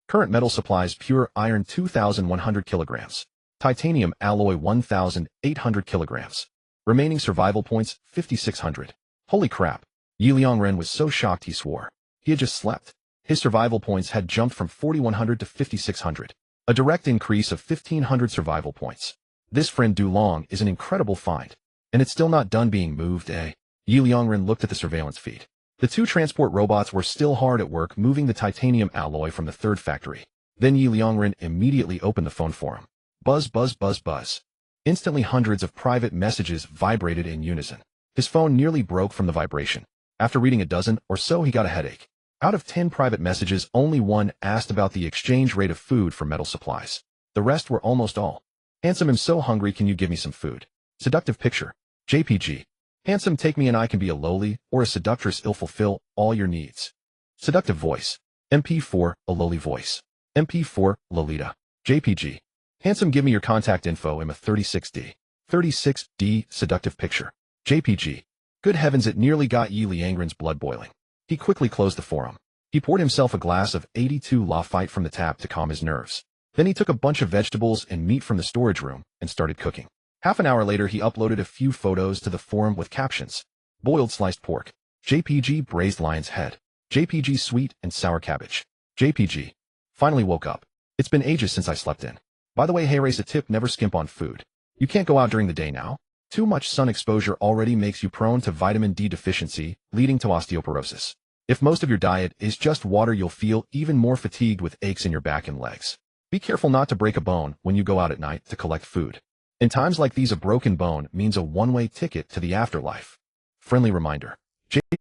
Current metal supplies pure iron 2,100 kilograms. Titanium alloy 1,800 kilograms. Remaining survival points 5,600. Holy crap. Ye Liangren was so shocked he swore. He had just slept. His survival points had jumped from 4,100 to 5,600. A direct increase of 1,500 survival points. This friend Dulong is an incredible find. And it's still not done being moved, eh? Ye Liangren looked at the surveillance feed. The two transport robots were still hard at work moving the titanium alloy from the third factory. Then Ye Liangren immediately opened the phone for him. Buzz, buzz, buzz, buzz. Instantly hundreds of private messages vibrated in unison. His phone nearly broke from the vibration. After reading a dozen or so he got a headache. Out of 10 private messages, only one asked about the exchange rate of food for metal supplies. The rest were almost all. Handsome, I'm so hungry, can you give me some food? Seductive picture. JPG. Handsome, take me and I can be a lowly or a seductress, I'll fulfill all your needs. Seductive voice. MP4, a lowly voice. MP4, Lolita. JPG. Handsome, give me your contact info, I'm a 36D. 36D, seductive picture. JPG. Good heavens, it nearly got Ye Liangren's blood boiling. He quickly closed the forum. He poured himself a glass of 82 Lafite from the tap to calm his nerves. Then he took a bunch of vegetables and meat from the storage room and started cooking. Half an hour later he uploaded a few photos to the forum with captions. Boiled sliced pork. JPG braised lion's head. JPG sweet and sour cabbage. JPG. Finally woke up. It's been ages since I slept in. By the way, hey race, a tip, never skimp on food. You can't go out during the day now. Too much sun exposure already makes you prone to vitamin D deficiency, leading to osteoporosis. If most of your diet is just water, you'll feel even more fatigued with aches in your back and legs. Be careful not to break a bone when you go out at night to collect food. In times like these, a broken bone means a one-way ticket to the afterlife. Friendly reminder.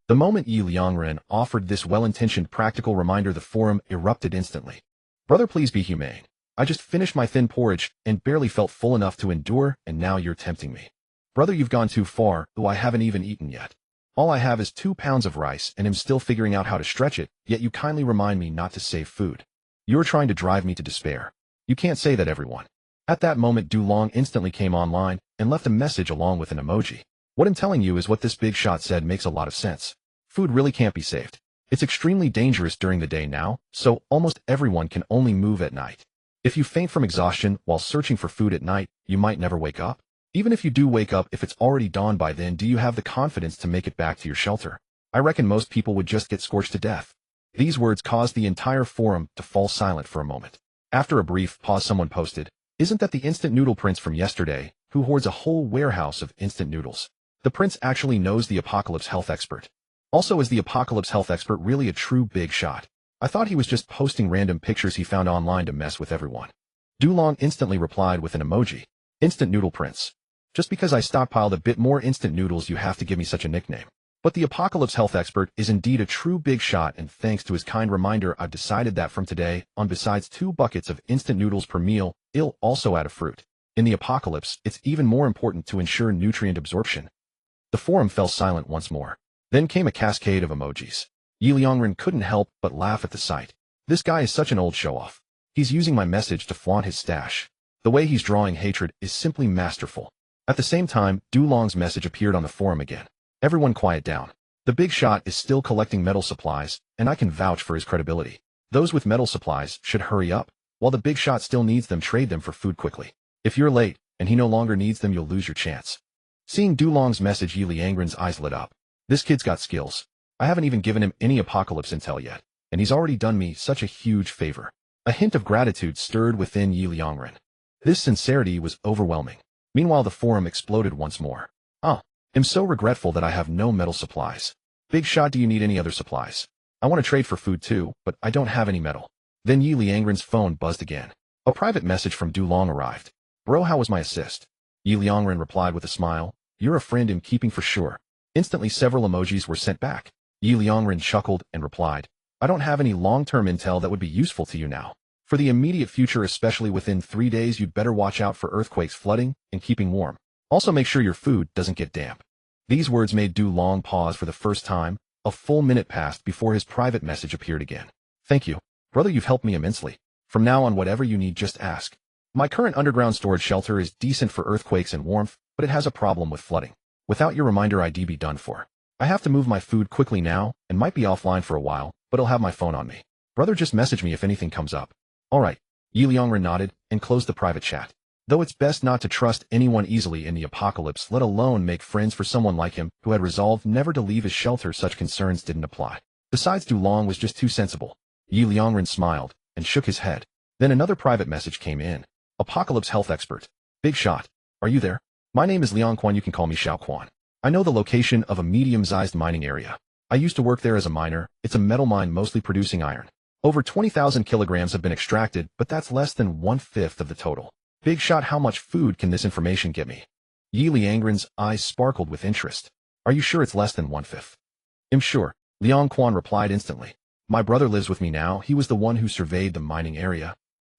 The moment Ye Liangren offered this well-intentioned practical reminder, the forum erupted instantly. Brother, please be humane. I just finished my thin porridge and barely felt full enough to endure, and now you're tempting me. Brother, you've gone too far, though I haven't even eaten yet. All I have is 2 pounds of rice and am still figuring out how to stretch it, yet you kindly remind me not to save food. You're trying to drive me to despair. You can't say that, everyone. At that moment, Dulong instantly came online and left a message along with an emoji. What I'm telling you is what this big shot said makes a lot of sense. Food really can't be saved. It's extremely dangerous during the day now, so almost everyone can only move at night. If you faint from exhaustion while searching for food at night, you might never wake up. Even if you do wake up, if it's already dawn by then, do you have the confidence to make it back to your shelter? I reckon most people would just get scorched to death. These words caused the entire forum to fall silent for a moment. After a brief pause, someone posted, "Isn't that the instant noodle prince from yesterday, who hoards a whole warehouse of instant noodles? The prince actually knows the apocalypse health expert. Also, is the apocalypse health expert really a true big shot? I thought he was just posting random pictures he found online to mess with everyone." Dulong instantly replied with an emoji. "Instant noodle prince. Just because I stockpiled a bit more instant noodles, you have to give me such a nickname. But the Apocalypse health expert is indeed a true big shot, and thanks to his kind reminder, I've decided that from today on, besides 2 buckets of instant noodles per meal, I'll also add a fruit. In the Apocalypse, it's even more important to ensure nutrient absorption. The forum fell silent once more. Then came a cascade of emojis. Ye Liangren couldn't help but laugh at the sight. This guy is such an old show-off. He's using my message to flaunt his stash. The way he's drawing hatred is simply masterful. At the same time, Dulong's message appeared on the forum again. Everyone quiet down. The big shot is still collecting metal supplies, and I can vouch for his credibility. Those with metal supplies should hurry up. While the big shot still needs them, trade them for food quickly. If you're late, and he no longer needs them, you'll lose your chance. Seeing Dulong's message, Ye Liangren's eyes lit up. This kid's got skills. I haven't even given him any Apocalypse intel yet, and he's already done me such a huge favor. A hint of gratitude stirred within Ye Liangren. This sincerity was overwhelming. Meanwhile, the forum exploded once more. I'm so regretful that I have no metal supplies. Big shot, do you need any other supplies? I want to trade for food too, but I don't have any metal. Then Ye Liangren's phone buzzed again. A private message from Dulong arrived. Bro, how was my assist? Ye Liangren replied with a smile. You're a friend in keeping for sure. Instantly several emojis were sent back. Ye Liangren chuckled and replied, I don't have any long-term intel that would be useful to you now. For the immediate future, especially within 3 days, you'd better watch out for earthquakes, flooding, and keeping warm. Also make sure your food doesn't get damp. These words made Dulong pause for the first time. A full minute passed before his private message appeared again. Thank you. Brother, you've helped me immensely. From now on, whatever you need, just ask. My current underground storage shelter is decent for earthquakes and warmth, but it has a problem with flooding. Without your reminder, I'd be done for. I have to move my food quickly now, and might be offline for a while, but I'll have my phone on me. Brother, just message me if anything comes up. Alright. Ye Liangren nodded and closed the private chat. Though it's best not to trust anyone easily in the Apocalypse, let alone make friends for someone like him, who had resolved never to leave his shelter, such concerns didn't apply. Besides, Dulong was just too sensible. Ye Liangren smiled and shook his head. Then another private message came in. Apocalypse health expert. Big shot. Are you there? My name is Liang Quan, you can call me Xiao Quan. I know the location of a medium-sized mining area. I used to work there as a miner. It's a metal mine mostly producing iron. Over 20,000 kilograms have been extracted, but that's less than 1/5 of the total. Big shot, how much food can this information get me? Ye Liangren's eyes sparkled with interest. Are you sure it's less than 1/5? I'm sure. Liang Quan replied instantly. My brother lives with me now. He was the one who surveyed the mining area.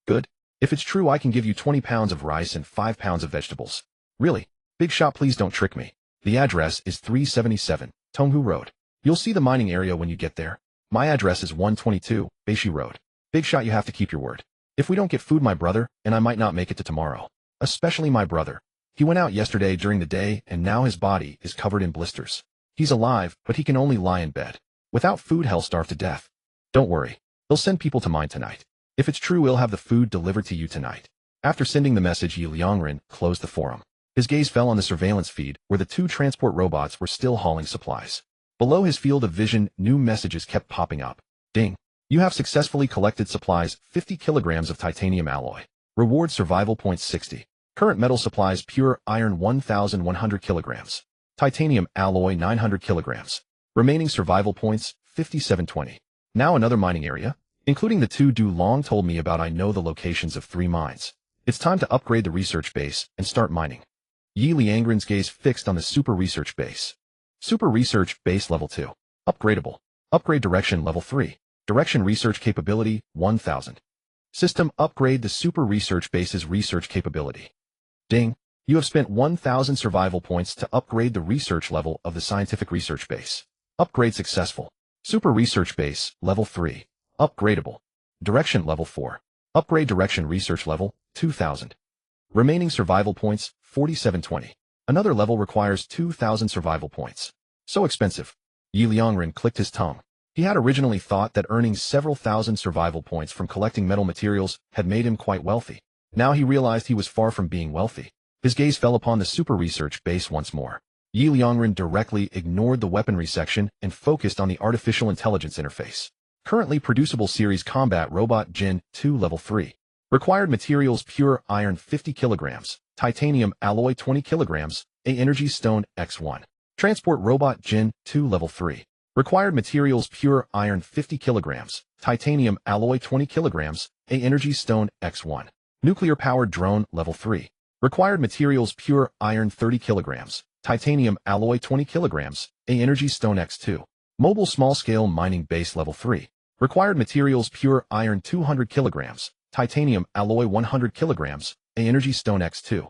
Good. If it's true, I can give you 20 pounds of rice and 5 pounds of vegetables. Really? Big shot, please don't trick me. The address is 377, Tonghu Road. You'll see the mining area when you get there. My address is 122, Beishi Road. Big shot, you have to keep your word. If we don't get food, my brother and I might not make it to tomorrow. Especially my brother. He went out yesterday during the day, and now his body is covered in blisters. He's alive, but he can only lie in bed. Without food, he'll starve to death. Don't worry. They'll send people to mine tonight. If it's true, we'll have the food delivered to you tonight. After sending the message, Ye Liangren closed the forum. His gaze fell on the surveillance feed, where the 2 transport robots were still hauling supplies. Below his field of vision, new messages kept popping up. Ding. You have successfully collected supplies, 50 kilograms of titanium alloy. Reward survival points 60. Current metal supplies, pure iron 1,100 kilograms. Titanium alloy 900 kilograms. Remaining survival points, 5720. Now another mining area, including the 2 Dulong told me about. I know the locations of 3 mines. It's time to upgrade the research base and start mining. Ye Liangren's gaze fixed on the super research base. Super research base level 2. Upgradable. Upgrade direction level 3. Direction research capability, 1000. System upgrade the super research base's research capability. Ding. You have spent 1000 survival points to upgrade the research level of the scientific research base. Upgrade successful. Super research base, level 3. Upgradable. Direction level 4. Upgrade direction research level, 2000. Remaining survival points, 4720. Another level requires 2000 survival points. So expensive. Ye Liangren clicked his tongue. He had originally thought that earning several thousand survival points from collecting metal materials had made him quite wealthy. Now he realized he was far from being wealthy. His gaze fell upon the super research base once more. Ye Liangren directly ignored the weaponry section and focused on the artificial intelligence interface. Currently producible series combat robot Jin 2 level 3. Required materials, pure iron 50 kilograms, titanium alloy 20 kilograms, A energy stone X1. Transport robot Jin 2 level 3. Required materials, pure iron 50 kilograms, titanium alloy 20 kilograms, A energy stone X1. Nuclear powered drone level 3. Required materials, pure iron 30 kilograms, titanium alloy 20 kilograms, A energy stone X2. Mobile small-scale mining base level 3. Required materials pure iron 200 kilograms, titanium alloy 100 kilograms, A energy stone X2.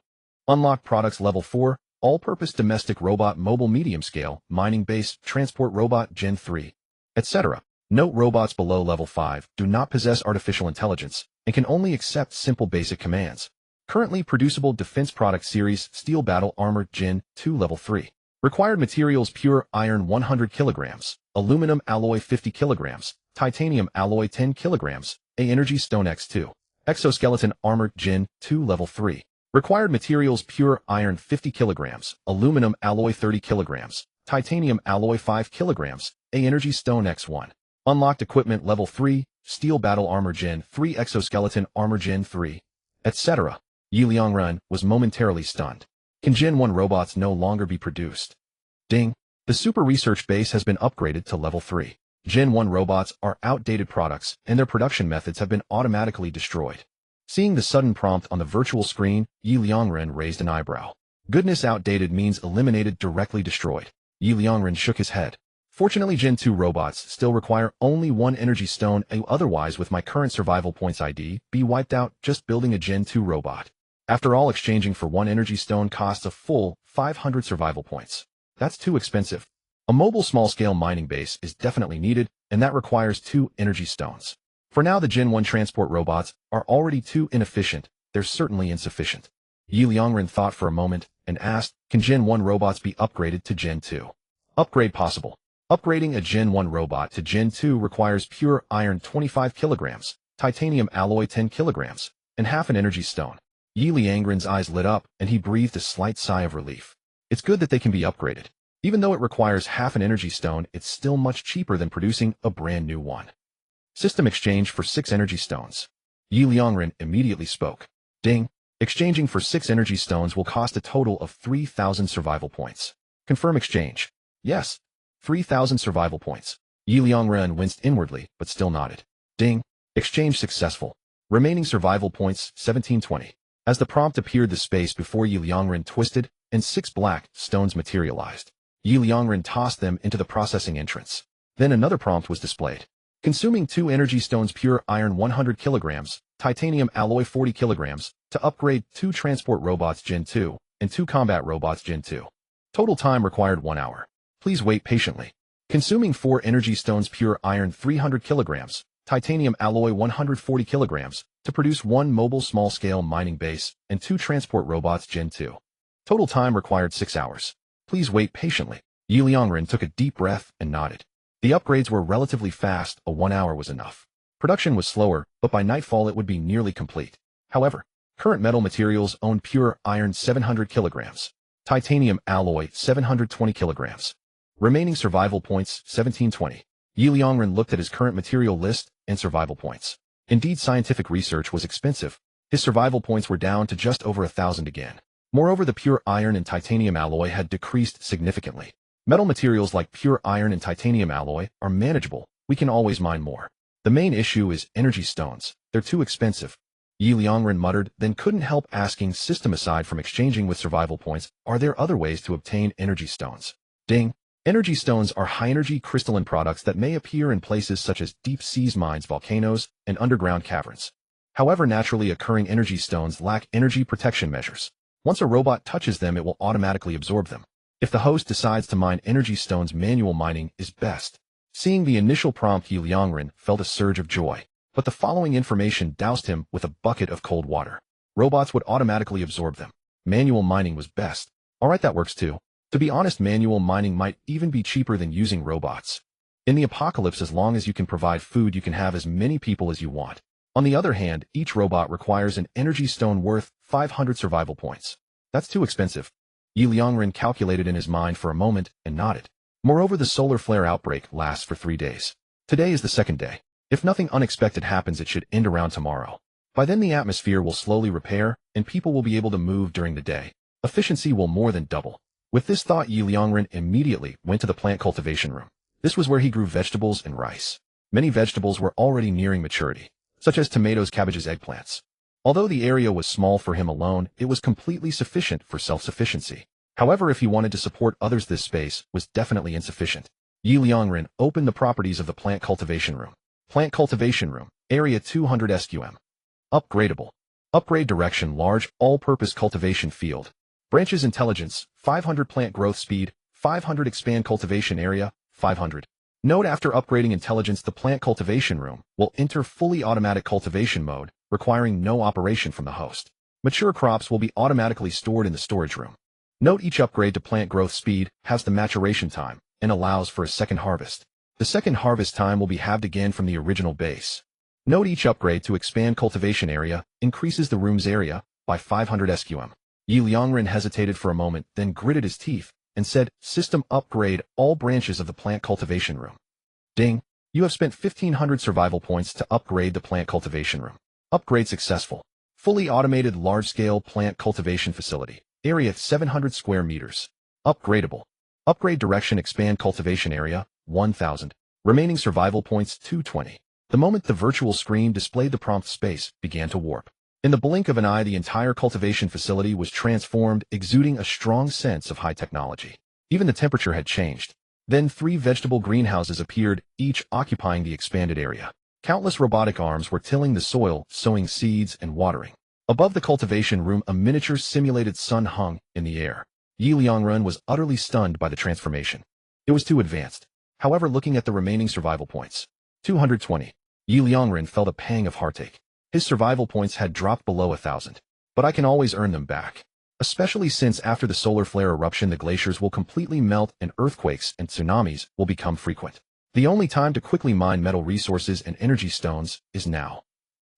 Unlocked products level 4, all-purpose domestic robot mobile medium-scale, mining base, transport robot Gen 3, etc. Note robots below level 5 do not possess artificial intelligence and can only accept simple basic commands. Currently producible defense product series Steel Battle Armor Gen 2 level 3. Required materials pure iron 100 kilograms, aluminum alloy 50 kilograms, titanium alloy 10 kilograms, A energy stone X2. Exoskeleton armor Gen 2 level 3. Required materials pure iron 50 kilograms, aluminum alloy 30 kilograms, titanium alloy 5 kilograms, A energy stone X1. Unlocked equipment level 3, steel battle armor Gen 3 exoskeleton armor Gen 3, etc. Ye Liangren was momentarily stunned. Can Gen 1 robots no longer be produced? Ding! The super research base has been upgraded to level 3. Gen 1 robots are outdated products and their production methods have been automatically destroyed. Seeing the sudden prompt on the virtual screen, Ye Liangren raised an eyebrow. Goodness, outdated means eliminated, directly destroyed. Ye Liangren shook his head. Fortunately, Gen 2 robots still require only one energy stone, otherwise with my current survival points ID, be wiped out just building a Gen 2 robot. After all, exchanging for one energy stone costs a full 500 survival points. That's too expensive. A mobile small-scale mining base is definitely needed, and that requires 2 energy stones. For now, the Gen 1 transport robots are already too inefficient. They're certainly insufficient. Ye Liangren thought for a moment and asked, can Gen 1 robots be upgraded to Gen 2? Upgrade possible. Upgrading a Gen 1 robot to Gen 2 requires pure iron 25 kilograms, titanium alloy 10 kilograms, and half an energy stone. Ye Liangren's eyes lit up and he breathed a slight sigh of relief. It's good that they can be upgraded. Even though it requires half an energy stone, it's still much cheaper than producing a brand new one. System exchange for 6 energy stones. Ye Liangren immediately spoke. Ding! Exchanging for 6 energy stones will cost a total of 3,000 survival points. Confirm exchange. Yes. 3,000 survival points. Ye Liangren winced inwardly, but still nodded. Ding! Exchange successful. Remaining survival points, 1720. As the prompt appeared, the space before Ye Liangren twisted, and 6 black stones materialized. Ye Liangren tossed them into the processing entrance. Then another prompt was displayed. Consuming 2 energy stones pure iron 100 kilograms, titanium alloy 40 kilograms, to upgrade 2 transport robots Gen 2, and 2 combat robots Gen 2. Total time required 1 hour. Please wait patiently. Consuming 4 energy stones pure iron 300 kilograms, titanium alloy 140 kilograms, to produce 1 mobile small-scale mining base, and 2 transport robots Gen 2. Total time required 6 hours. Please wait patiently. Ye Liangren took a deep breath and nodded. The upgrades were relatively fast, a 1 hour was enough. Production was slower, but by nightfall it would be nearly complete. However, current metal materials owned pure iron 700 kilograms, titanium alloy 720 kilograms. Remaining survival points, 1720. Ye Liangren looked at his current material list and survival points. Indeed, scientific research was expensive. His survival points were down to just over 1,000 again. Moreover, the pure iron and titanium alloy had decreased significantly. Metal materials like pure iron and titanium alloy are manageable. We can always mine more. The main issue is energy stones. They're too expensive. Ye Liangren muttered, then couldn't help asking, system aside from exchanging with survival points, are there other ways to obtain energy stones? Ding! Energy stones are high-energy crystalline products that may appear in places such as deep-sea mines, volcanoes, and underground caverns. However, naturally occurring energy stones lack energy protection measures. Once a robot touches them, it will automatically absorb them. If the host decides to mine energy stones, manual mining is best. Seeing the initial prompt, Ye Liangren felt a surge of joy. But the following information doused him with a bucket of cold water. Robots would automatically absorb them. Manual mining was best. Alright, that works too. To be honest, manual mining might even be cheaper than using robots. In the apocalypse, as long as you can provide food, you can have as many people as you want. On the other hand, each robot requires an energy stone worth 500 survival points. That's too expensive. Ye Liangren calculated in his mind for a moment and nodded. Moreover, the solar flare outbreak lasts for 3 days. Today is the 2nd day. If nothing unexpected happens, it should end around tomorrow. By then, the atmosphere will slowly repair, and people will be able to move during the day. Efficiency will more than double. With this thought, Ye Liangren immediately went to the plant cultivation room. This was where he grew vegetables and rice. Many vegetables were already nearing maturity, such as tomatoes, cabbages, eggplants. Although the area was small for him alone, it was completely sufficient for self-sufficiency. However, if he wanted to support others, this space was definitely insufficient. Ye Liangren opened the properties of the plant cultivation room. Plant cultivation room, area 200 sqm. Upgradable. Upgrade direction, large, all-purpose cultivation field. Branches intelligence, 500 plant growth speed, 500 expand cultivation area, 500. Note: after upgrading intelligence, the plant cultivation room will enter fully automatic cultivation mode, requiring no operation from the host. Mature crops will be automatically stored in the storage room. Note: each upgrade to plant growth speed has the maturation time and allows for a second harvest. The second harvest time will be halved again from the original base. Note: each upgrade to expand cultivation area increases the room's area by 500 sqm. Ye Liangren hesitated for a moment, then gritted his teeth and said, "System upgrade all branches of the plant cultivation room." Ding! You have spent 1500 survival points to upgrade the plant cultivation room. Upgrade successful. Fully automated large-scale plant cultivation facility. Area 700 square meters. Upgradable. Upgrade direction, expand cultivation area, 1000. Remaining survival points, 220. The moment the virtual screen displayed the prompt, space began to warp. In the blink of an eye, the entire cultivation facility was transformed, exuding a strong sense of high technology. Even the temperature had changed. Then 3 vegetable greenhouses appeared, each occupying the expanded area. Countless robotic arms were tilling the soil, sowing seeds and watering. Above the cultivation room, a miniature simulated sun hung in the air. Ye Liangren was utterly stunned by the transformation. It was too advanced. However, looking at the remaining survival points, 220, Ye Liangren felt a pang of heartache. His survival points had dropped below 1000. But I can always earn them back. Especially since after the solar flare eruption, the glaciers will completely melt and earthquakes and tsunamis will become frequent. The only time to quickly mine metal resources and energy stones is now.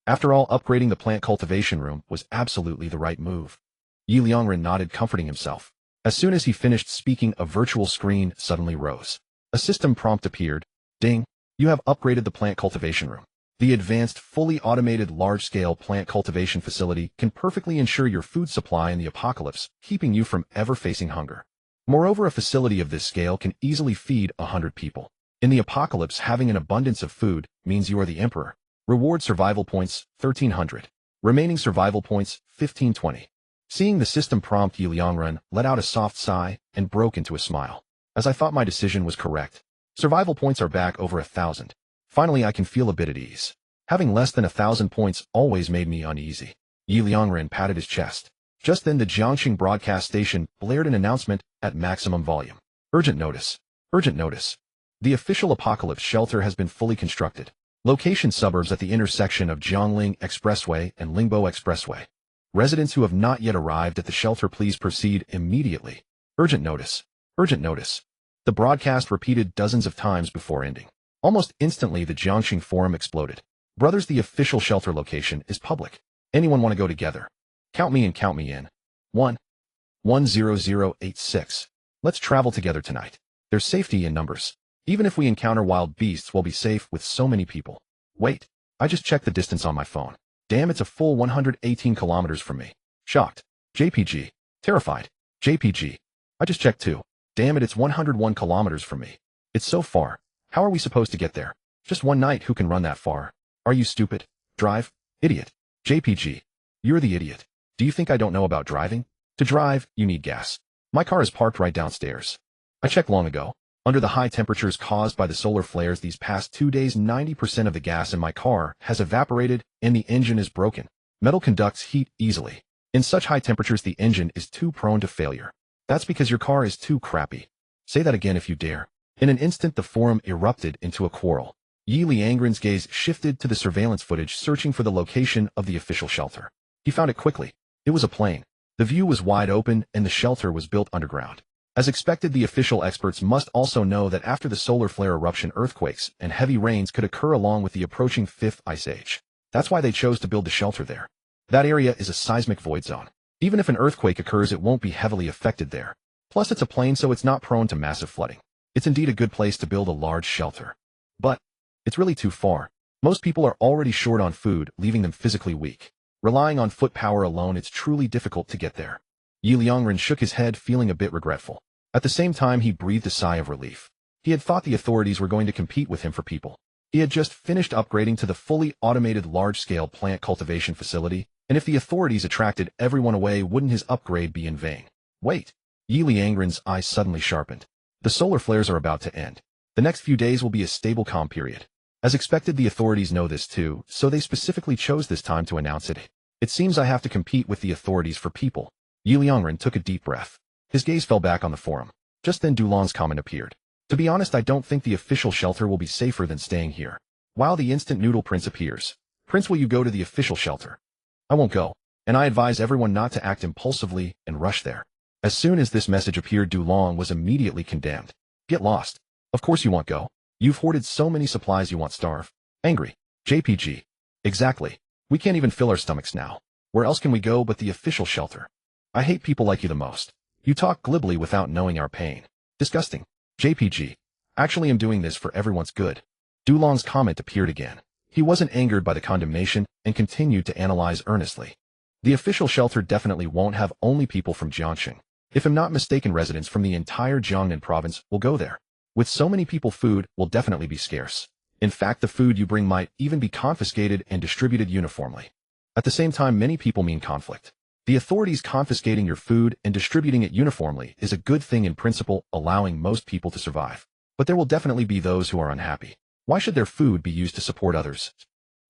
After all, upgrading the plant cultivation room was absolutely the right move. Ye Liangren nodded, comforting himself. As soon as he finished speaking, a virtual screen suddenly rose. A system prompt appeared. Ding! You have upgraded the plant cultivation room. The advanced, fully automated large-scale plant cultivation facility can perfectly ensure your food supply in the apocalypse, keeping you from ever facing hunger. Moreover, a facility of this scale can easily feed 100 people. In the apocalypse, having an abundance of food means you are the emperor. Reward survival points, 1300. Remaining survival points, 1520. Seeing the system prompt, Ye Liangren let out a soft sigh and broke into a smile. As I thought my decision was correct. Survival points are back over 1000. Finally, I can feel a bit at ease. Having less than 1000 points always made me uneasy. Ye Liangren patted his chest. Just then the Jiangxing broadcast station blared an announcement at maximum volume. Urgent notice. Urgent notice. The official apocalypse shelter has been fully constructed. Location: suburbs at the intersection of Jiangling Expressway and Lingbo Expressway. Residents who have not yet arrived at the shelter, please proceed immediately. Urgent notice. Urgent notice. The broadcast repeated dozens of times before ending. Almost instantly, the Jiangxing forum exploded. Brothers, the official shelter location is public. Anyone want to go together? Count me in, count me in. 10086. Let's travel together tonight. There's safety in numbers. Even if we encounter wild beasts, we'll be safe with so many people. Wait, I just checked the distance on my phone. Damn, it's a full 118 kilometers from me. Shocked. JPG. Terrified. JPG. I just checked too. Damn it, it's 101 kilometers from me. It's so far. How are we supposed to get there? Just one night, who can run that far? Are you stupid? Drive? Idiot. JPG. You're the idiot. Do you think I don't know about driving? To drive, you need gas. My car is parked right downstairs. I checked long ago. Under the high temperatures caused by the solar flares these past 2 days, 90% of the gas in my car has evaporated and the engine is broken. Metal conducts heat easily. In such high temperatures, the engine is too prone to failure. That's because your car is too crappy. Say that again if you dare. In an instant, the forum erupted into a quarrel. Ye Liangren's gaze shifted to the surveillance footage, searching for the location of the official shelter. He found it quickly. It was a plain. The view was wide open, and the shelter was built underground. As expected, the official experts must also know that after the solar flare eruption, earthquakes and heavy rains could occur along with the approaching 5th ice age. That's why they chose to build the shelter there. That area is a seismic void zone. Even if an earthquake occurs, it won't be heavily affected there. Plus, it's a plain, so it's not prone to massive flooding. It's indeed a good place to build a large shelter. But it's really too far. Most people are already short on food, leaving them physically weak. Relying on foot power alone, it's truly difficult to get there. Ye Liangren shook his head, feeling a bit regretful. At the same time, he breathed a sigh of relief. He had thought the authorities were going to compete with him for people. He had just finished upgrading to the fully automated large-scale plant cultivation facility, and if the authorities attracted everyone away, wouldn't his upgrade be in vain? Wait, Ye Liangren's eyes suddenly sharpened. The solar flares are about to end. The next few days will be a stable calm period. As expected, the authorities know this too, so they specifically chose this time to announce it. It seems I have to compete with the authorities for people. Ye Liangren took a deep breath. His gaze fell back on the forum. Just then Dulong's comment appeared. To be honest, I don't think the official shelter will be safer than staying here. While the instant noodle prince appears. Prince, will you go to the official shelter? I won't go, and I advise everyone not to act impulsively and rush there. As soon as this message appeared, Dulong was immediately condemned. Get lost. Of course you won't go. You've hoarded so many supplies you won't starve. Angry. JPG. Exactly. We can't even fill our stomachs now. Where else can we go but the official shelter? I hate people like you the most. You talk glibly without knowing our pain. Disgusting. JPG. Actually, I'm doing this for everyone's good. Dulong's comment appeared again. He wasn't angered by the condemnation and continued to analyze earnestly. The official shelter definitely won't have only people from Jiangxing. If I'm not mistaken, residents from the entire Jiangnan province will go there. With so many people, food will definitely be scarce. In fact, the food you bring might even be confiscated and distributed uniformly. At the same time, many people mean conflict. The authorities confiscating your food and distributing it uniformly is a good thing in principle, allowing most people to survive. But there will definitely be those who are unhappy. Why should their food be used to support others?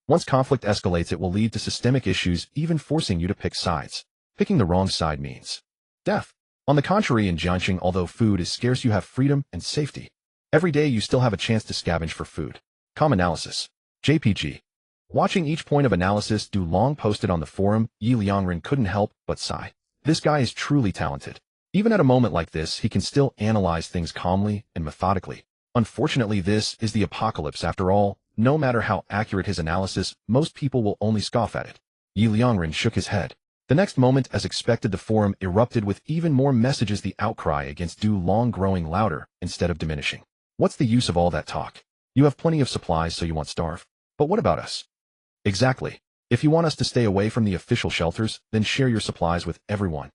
Once conflict escalates, it will lead to systemic issues, even forcing you to pick sides. Picking the wrong side means death. On the contrary, in Jiangxing, although food is scarce, you have freedom and safety. Every day you still have a chance to scavenge for food. Analysis. JPG. Watching each point of analysis Dulong posted on the forum, Ye Liangren couldn't help but sigh. This guy is truly talented. Even at a moment like this, he can still analyze things calmly and methodically. Unfortunately, this is the apocalypse after all. No matter how accurate his analysis, most people will only scoff at it. Ye Liangren shook his head. The next moment, as expected, the forum erupted with even more messages, the outcry against Dulong growing louder instead of diminishing. What's the use of all that talk? You have plenty of supplies, so you won't starve. But what about us? Exactly. If you want us to stay away from the official shelters, then share your supplies with everyone.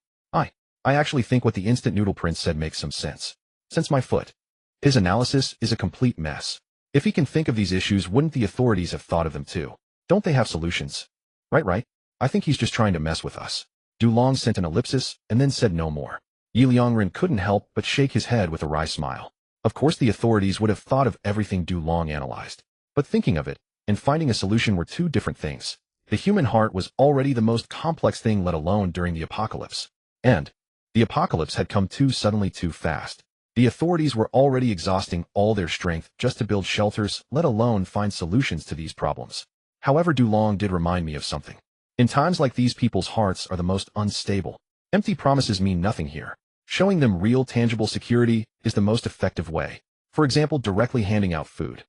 I actually think what the instant noodle prince said makes some sense. Since my foot. His analysis is a complete mess. If he can think of these issues, wouldn't the authorities have thought of them too? Don't they have solutions? Right. I think he's just trying to mess with us. Dulong sent an ellipsis and then said no more. Ye Liangren couldn't help but shake his head with a wry smile. Of course the authorities would have thought of everything Dulong analyzed. But thinking of it and finding a solution were two different things. The human heart was already the most complex thing, let alone during the apocalypse. And the apocalypse had come too suddenly, too fast. The authorities were already exhausting all their strength just to build shelters, let alone find solutions to these problems. However, Dulong did remind me of something. In times like these, people's hearts are the most unstable. Empty promises mean nothing here. Showing them real, tangible security is the most effective way. For example, directly handing out food.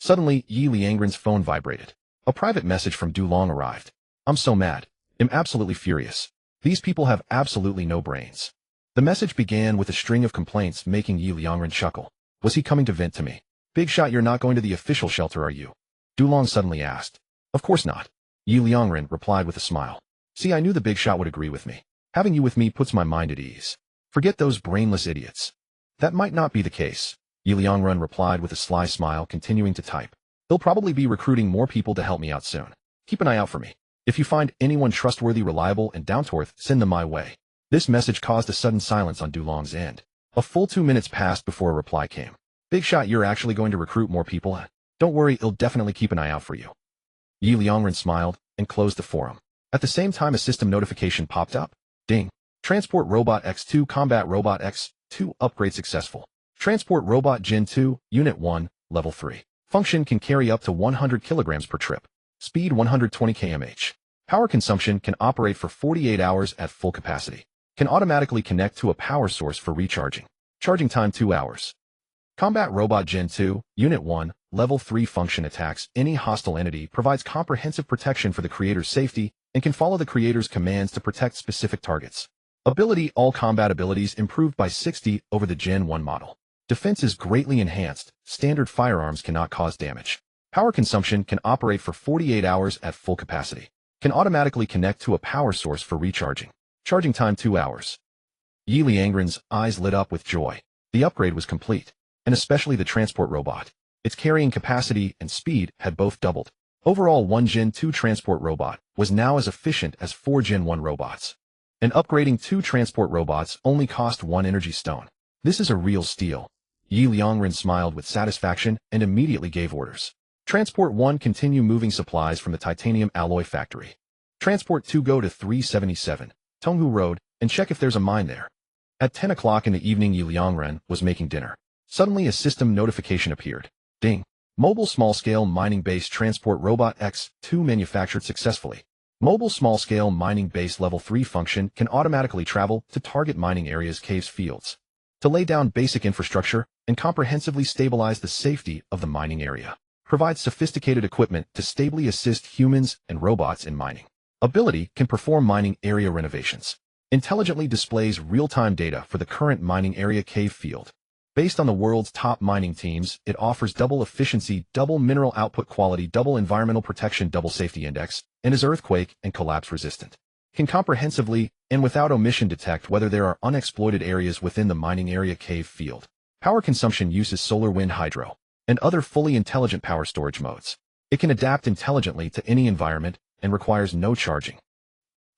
Suddenly, Ye Liangren's phone vibrated. A private message from Dulong arrived. I'm so mad. I'm absolutely furious. These people have absolutely no brains. The message began with a string of complaints, making Ye Liangren chuckle. Was he coming to vent to me? Big shot, you're not going to the official shelter, are you? Dulong suddenly asked. Of course not. Ye Liangren replied with a smile. See, I knew the big shot would agree with me. Having you with me puts my mind at ease. Forget those brainless idiots. That might not be the case. Ye Liangren replied with a sly smile, continuing to type. They'll probably be recruiting more people to help me out soon. Keep an eye out for me. If you find anyone trustworthy, reliable, and down to earth, send them my way. This message caused a sudden silence on Dulong's end. A full 2 minutes passed before a reply came. Big shot, you're actually going to recruit more people? Don't worry, I'll definitely keep an eye out for you. Ye Liangren smiled and closed the forum. At the same time, a system notification popped up. Ding. Transport Robot X2 Combat Robot X2 upgrade successful. Transport Robot Gen 2, Unit 1, Level 3. Function can carry up to 100 kilograms per trip. Speed 120 km/h. Power consumption can operate for 48 hours at full capacity. Can automatically connect to a power source for recharging. Charging time 2 hours. Combat Robot Gen 2, Unit 1, Level 3 function attacks any hostile entity, provides comprehensive protection for the creator's safety, and can follow the creator's commands to protect specific targets. Ability: all combat abilities improved by 60 over the Gen 1 model. Defense is greatly enhanced. Standard firearms cannot cause damage. Power consumption can operate for 48 hours at full capacity. Can automatically connect to a power source for recharging. Charging time 2 hours. Ye Liangren's eyes lit up with joy. The upgrade was complete, and especially the transport robot. Its carrying capacity and speed had both doubled. Overall, one Gen 2 transport robot was now as efficient as 4 Gen 1 robots. And upgrading 2 transport robots only cost 1 energy stone. This is a real steal. Ye Liangren smiled with satisfaction and immediately gave orders. Transport 1 continue moving supplies from the titanium alloy factory. Transport 2 go to 377, Tonghu Road, and check if there's a mine there. At 10 o'clock in the evening, Ye Liangren was making dinner. Suddenly a system notification appeared. Ding! Mobile small-scale mining base transport robot X2 manufactured successfully. Mobile small-scale mining base level 3 function can automatically travel to target mining areas, caves, fields, to lay down basic infrastructure and comprehensively stabilize the safety of the mining area. Provides sophisticated equipment to stably assist humans and robots in mining. Ability can perform mining area renovations. Intelligently displays real-time data for the current mining area, cave, field. Based on the world's top mining teams, it offers double efficiency, double mineral output quality, double environmental protection, double safety index, and is earthquake and collapse resistant. Can comprehensively and without omission detect whether there are unexploited areas within the mining area, cave, field. Power consumption uses solar, wind, hydro, and other fully intelligent power storage modes. It can adapt intelligently to any environment and requires no charging.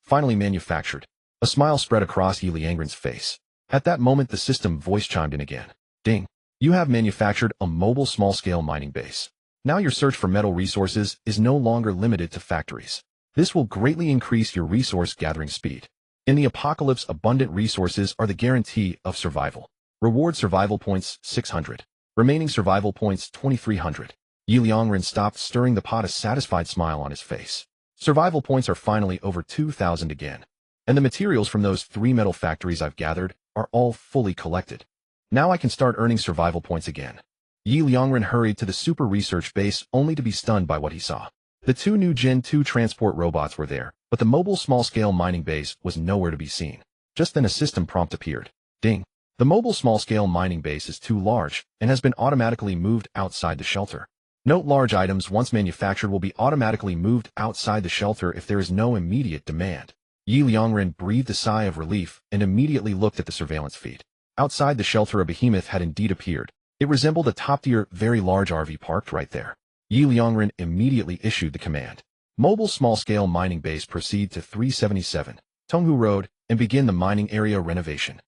Finally manufactured. A smile spread across Ye Liangren's face. At that moment the system voice chimed in again. Ding! You have manufactured a mobile small-scale mining base. Now your search for metal resources is no longer limited to factories. This will greatly increase your resource gathering speed. In the apocalypse, abundant resources are the guarantee of survival. Reward survival points 600. Remaining survival points 2300. Ye Liangren stopped stirring the pot, a satisfied smile on his face. Survival points are finally over 2,000 again. And the materials from those 3 metal factories I've gathered are all fully collected. Now I can start earning survival points again. Ye Liangren hurried to the super research base only to be stunned by what he saw. The 2 new Gen 2 transport robots were there, but the mobile small-scale mining base was nowhere to be seen. Just then a system prompt appeared. Ding! The mobile small-scale mining base is too large and has been automatically moved outside the shelter. Note: large items once manufactured will be automatically moved outside the shelter if there is no immediate demand. Ye Liangren breathed a sigh of relief and immediately looked at the surveillance feed. Outside the shelter a behemoth had indeed appeared. It resembled a top-tier, very large RV parked right there. Ye Liangren immediately issued the command. Mobile small-scale mining base, proceed to 377, Tonghu Road, and begin the mining area renovation.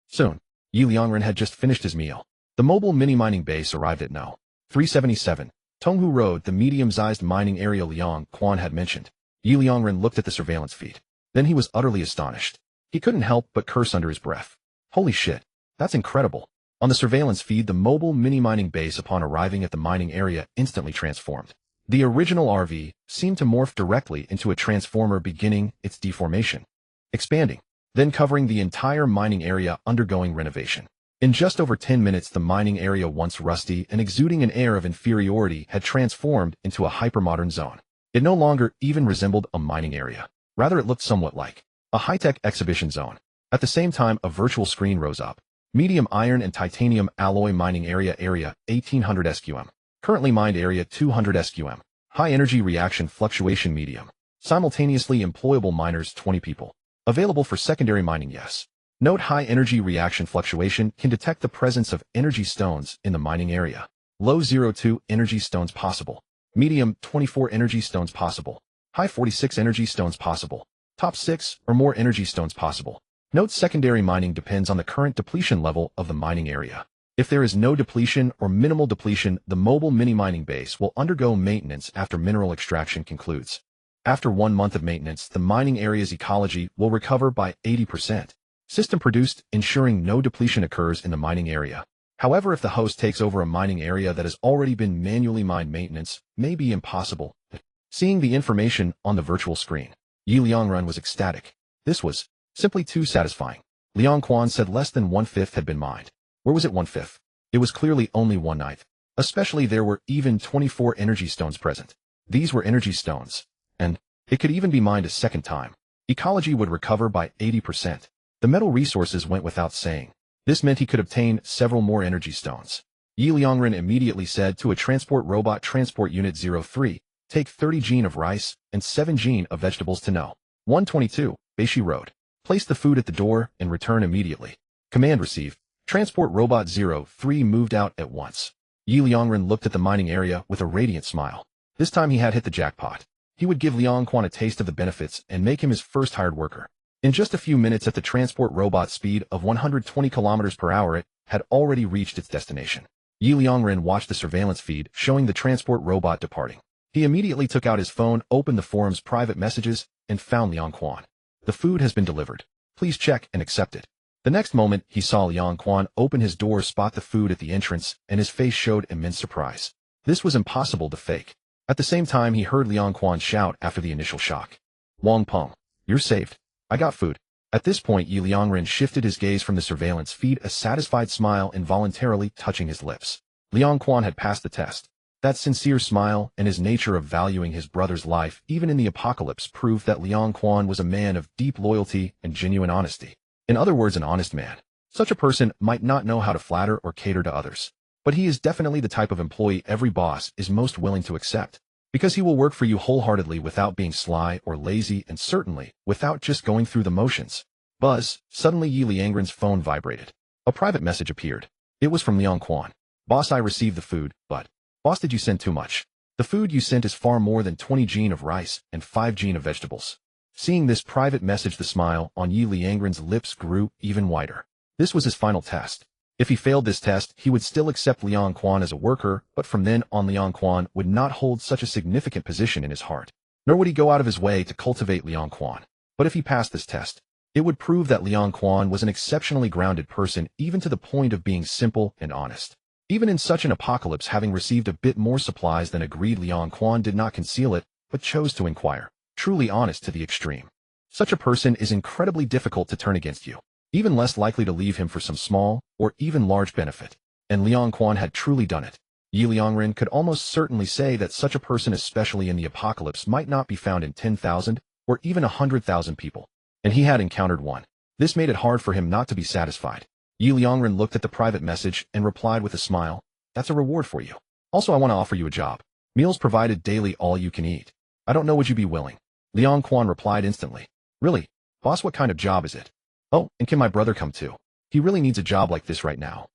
Soon, Ye Liangren had just finished his meal. The mobile mini-mining base arrived at No. 377, Tonghu Road, the medium-sized mining area Liang Quan had mentioned. Ye Liangren looked at the surveillance feed. Then he was utterly astonished. He couldn't help but curse under his breath. Holy shit! That's incredible. On the surveillance feed, the mobile mini-mining base upon arriving at the mining area instantly transformed. The original RV seemed to morph directly into a transformer, beginning its deformation, expanding, then covering the entire mining area, undergoing renovation. In just over 10 minutes, the mining area, once rusty and exuding an air of inferiority, had transformed into a hypermodern zone. It no longer even resembled a mining area. Rather, it looked somewhat like a high-tech exhibition zone. At the same time, a virtual screen rose up. Medium iron and titanium alloy mining area, 1800 SQM. Currently mined area 200 SQM. High energy reaction fluctuation medium. Simultaneously employable miners 20 people. Available for secondary mining, yes. Note: high energy reaction fluctuation can detect the presence of energy stones in the mining area. Low 02 energy stones possible. Medium 24 energy stones possible. High 46 energy stones possible. Top 6 or more energy stones possible. Note: secondary mining depends on the current depletion level of the mining area. If there is no depletion or minimal depletion, the mobile mini-mining base will undergo maintenance after mineral extraction concludes. After 1 month of maintenance, the mining area's ecology will recover by 80%. System produced, ensuring no depletion occurs in the mining area. However, if the host takes over a mining area that has already been manually mined, maintenance may be impossible. Seeing the information on the virtual screen, Ye Liangren was ecstatic. This was simply too satisfying. Liang Quan said less than 1/5 had been mined. Where was it 1/5? It was clearly only 1/9. Especially there were even 24 energy stones present. These were energy stones. And it could even be mined a second time. Ecology would recover by 80%. The metal resources went without saying. This meant he could obtain several more energy stones. Ye Liangren immediately said to a transport robot, transport unit 03, take 30 gene of rice and 7 gene of vegetables to No. 122, Beishi Road. Place the food at the door and return immediately. Command received. Transport robot 03 moved out at once. Ye Liangren looked at the mining area with a radiant smile. This time he had hit the jackpot. He would give Liang Quan a taste of the benefits and make him his first hired worker. In just a few minutes at the transport robot speed of 120 kilometers per hour, it had already reached its destination. Ye Liangren watched the surveillance feed showing the transport robot departing. He immediately took out his phone, opened the forum's private messages, and found Liangren. The food has been delivered. Please check and accept it. The next moment, he saw Liangren open his door, spot the food at the entrance, and his face showed immense surprise. This was impossible to fake. At the same time, he heard Liangren shout after the initial shock. "Wang Peng, you're saved. I got food." At this point, Ye Liangren shifted his gaze from the surveillance feed, a satisfied smile involuntarily touching his lips. Liangren had passed the test. That sincere smile and his nature of valuing his brother's life, even in the apocalypse, proved that Liangren was a man of deep loyalty and genuine honesty. In other words, an honest man. Such a person might not know how to flatter or cater to others, but he is definitely the type of employee every boss is most willing to accept, because he will work for you wholeheartedly without being sly or lazy, and certainly without just going through the motions. Buzz. Suddenly Ye Liangren's phone vibrated. A private message appeared. It was from Liangren. "Boss, I received the food, but boss, did you send too much? The food you sent is far more than 20 gene of rice and 5 gene of vegetables." Seeing this private message, the smile on Ye Liangren's lips grew even wider. This was his final test. If he failed this test, he would still accept Liangren as a worker, but from then on Liangren would not hold such a significant position in his heart, nor would he go out of his way to cultivate Liangren. But if he passed this test, it would prove that Liangren was an exceptionally grounded person, even to the point of being simple and honest. Even in such an apocalypse, having received a bit more supplies than agreed, Liangren did not conceal it, but chose to inquire, truly honest to the extreme. Such a person is incredibly difficult to turn against you, even less likely to leave him for some small or even large benefit. And Liangren had truly done it. Ye Liangren could almost certainly say that such a person, especially in the apocalypse, might not be found in 10,000 or even 100,000 people. And he had encountered one. This made it hard for him not to be satisfied. Ye Liangren looked at the private message and replied with a smile, "That's a reward for you. Also, I want to offer you a job. Meals provided daily, all you can eat. I don't know, would you be willing?" Liangren replied instantly. "Really? Boss, what kind of job is it? Oh, and can my brother come too? He really needs a job like this right now.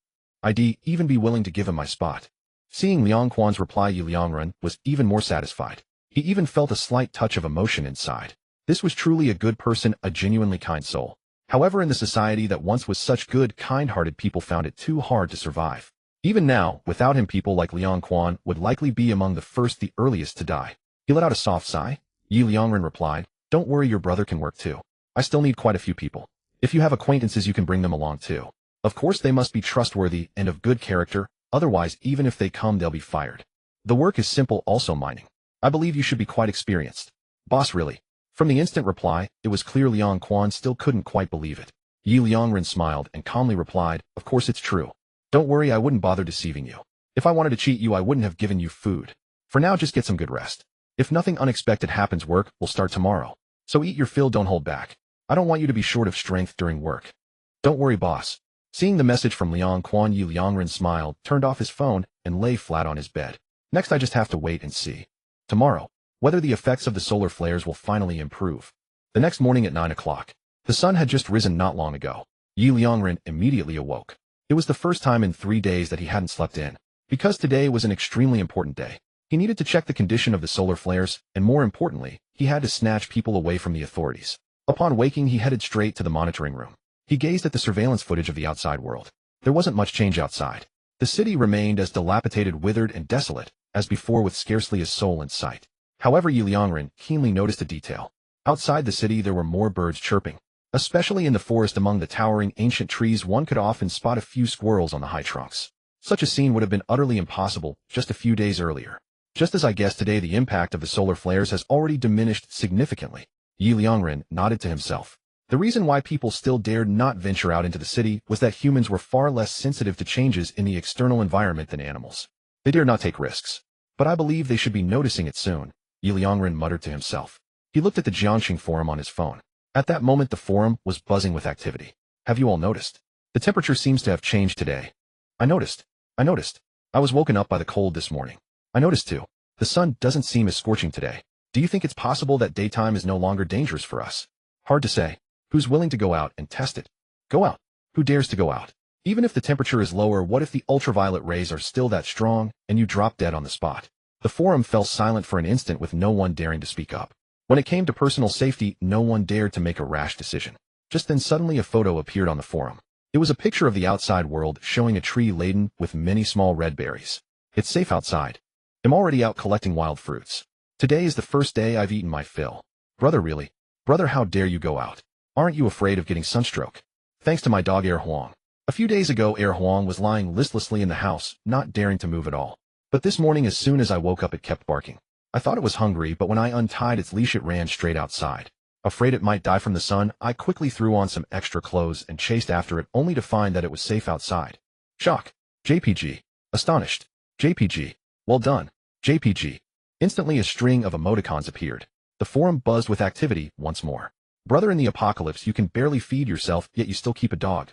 I'd even be willing to give him my spot." Seeing Liangren's reply, Ye Liangren was even more satisfied. He even felt a slight touch of emotion inside. This was truly a good person, a genuinely kind soul. However, in the society that once was such good, kind-hearted people found it too hard to survive. Even now, without him, people like Liangren would likely be among the first, the earliest to die. He let out a soft sigh. Ye Liangren replied, "Don't worry, your brother can work too. I still need quite a few people. If you have acquaintances, you can bring them along too. Of course, they must be trustworthy and of good character, otherwise even if they come, they'll be fired. The work is simple, also mining. I believe you should be quite experienced." "Boss, really?" From the instant reply, it was clear Liangren still couldn't quite believe it. Ye Liangren smiled and calmly replied, "Of course it's true. Don't worry, I wouldn't bother deceiving you. If I wanted to cheat you, I wouldn't have given you food. For now, just get some good rest. If nothing unexpected happens, work will start tomorrow. So eat your fill, don't hold back. I don't want you to be short of strength during work." "Don't worry, boss." Seeing the message from Liangren, Ye Liangren smiled, turned off his phone, and lay flat on his bed. "Next, I just have to wait and see tomorrow whether the effects of the solar flares will finally improve." The next morning at 9 o'clock, the sun had just risen not long ago. Ye Liangren immediately awoke. It was the first time in 3 days that he hadn't slept in, because today was an extremely important day. He needed to check the condition of the solar flares, and more importantly, he had to snatch people away from the authorities. Upon waking, he headed straight to the monitoring room. He gazed at the surveillance footage of the outside world. There wasn't much change outside. The city remained as dilapidated, withered, and desolate as before, with scarcely a soul in sight. However, Ye Liangren keenly noticed a detail. Outside the city, there were more birds chirping. Especially in the forest among the towering ancient trees, one could often spot a few squirrels on the high trunks. Such a scene would have been utterly impossible just a few days earlier. Just as I guessed, today the impact of the solar flares has already diminished significantly. Ye Liangren nodded to himself. The reason why people still dared not venture out into the city was that humans were far less sensitive to changes in the external environment than animals. They dared not take risks. But I believe they should be noticing it soon, Ye Liangren muttered to himself. He looked at the Jiangxing forum on his phone. At that moment, the forum was buzzing with activity. "Have you all noticed? The temperature seems to have changed today." I noticed. I was woken up by the cold this morning. I noticed too. The sun doesn't seem as scorching today. Do you think it's possible that daytime is no longer dangerous for us?" "Hard to say. Who's willing to go out and test it?" "Go out? Who dares to go out? Even if the temperature is lower, what if the ultraviolet rays are still that strong and you drop dead on the spot?" The forum fell silent for an instant, with no one daring to speak up. When it came to personal safety, no one dared to make a rash decision. Just then suddenly a photo appeared on the forum. It was a picture of the outside world showing a tree laden with many small red berries. It's safe outside. I'm already out collecting wild fruits. Today is the first day I've eaten my fill. Brother, really? Brother, how dare you go out? Aren't you afraid of getting sunstroke? Thanks to my dog Air Huang. A few days ago Air Huang was lying listlessly in the house, not daring to move at all. But this morning as soon as I woke up it kept barking. I thought it was hungry, but when I untied its leash it ran straight outside. Afraid it might die from the sun, I quickly threw on some extra clothes and chased after it only to find that it was safe outside. Shock. JPG. Astonished. JPG. Well done. JPG. Instantly a string of emoticons appeared. The forum buzzed with activity once more. Brother, in the apocalypse you can barely feed yourself, yet you still keep a dog.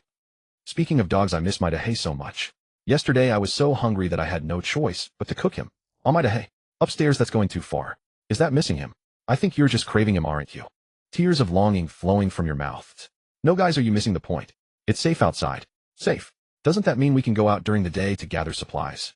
Speaking of dogs, I miss my Dahe so much. Yesterday I was so hungry that I had no choice but to cook him. Oh, my Dahe. Upstairs, that's going too far. Is that missing him? I think you're just craving him, aren't you? Tears of longing flowing from your mouth. No guys, are you missing the point? It's safe outside. Safe. Doesn't that mean we can go out during the day to gather supplies?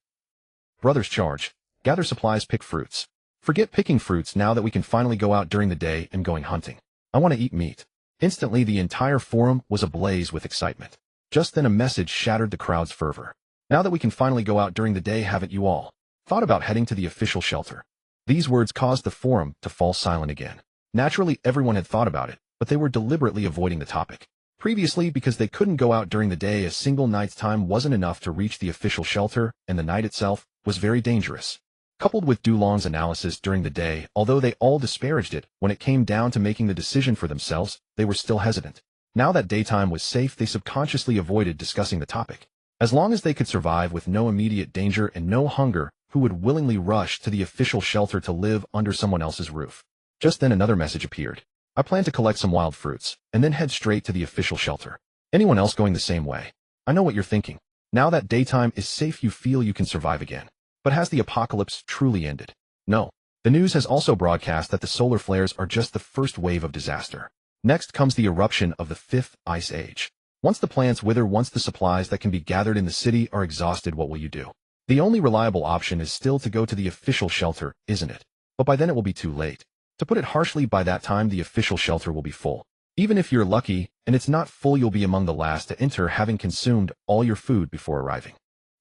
Brothers, charge. Gather supplies, pick fruits. Forget picking fruits now that we can finally go out during the day and going hunting. I want to eat meat. Instantly the entire forum was ablaze with excitement. Just then a message shattered the crowd's fervor. Now that we can finally go out during the day, haven't you all thought about heading to the official shelter? These words caused the forum to fall silent again. Naturally, everyone had thought about it, but they were deliberately avoiding the topic. Previously, because they couldn't go out during the day, a single night's time wasn't enough to reach the official shelter, and the night itself was very dangerous. Coupled with Dulong's analysis during the day, although they all disparaged it, when it came down to making the decision for themselves, they were still hesitant. Now that daytime was safe, they subconsciously avoided discussing the topic. As long as they could survive with no immediate danger and no hunger, who would willingly rush to the official shelter to live under someone else's roof? Just then another message appeared. I plan to collect some wild fruits, and then head straight to the official shelter. Anyone else going the same way? I know what you're thinking. Now that daytime is safe, you feel you can survive again. But has the apocalypse truly ended? No. The news has also broadcast that the solar flares are just the first wave of disaster. Next comes the eruption of the fifth ice age. Once the plants wither, once the supplies that can be gathered in the city are exhausted, what will you do? The only reliable option is still to go to the official shelter, isn't it? But by then it will be too late. To put it harshly, by that time the official shelter will be full. Even if you're lucky, and it's not full, you'll be among the last to enter, having consumed all your food before arriving.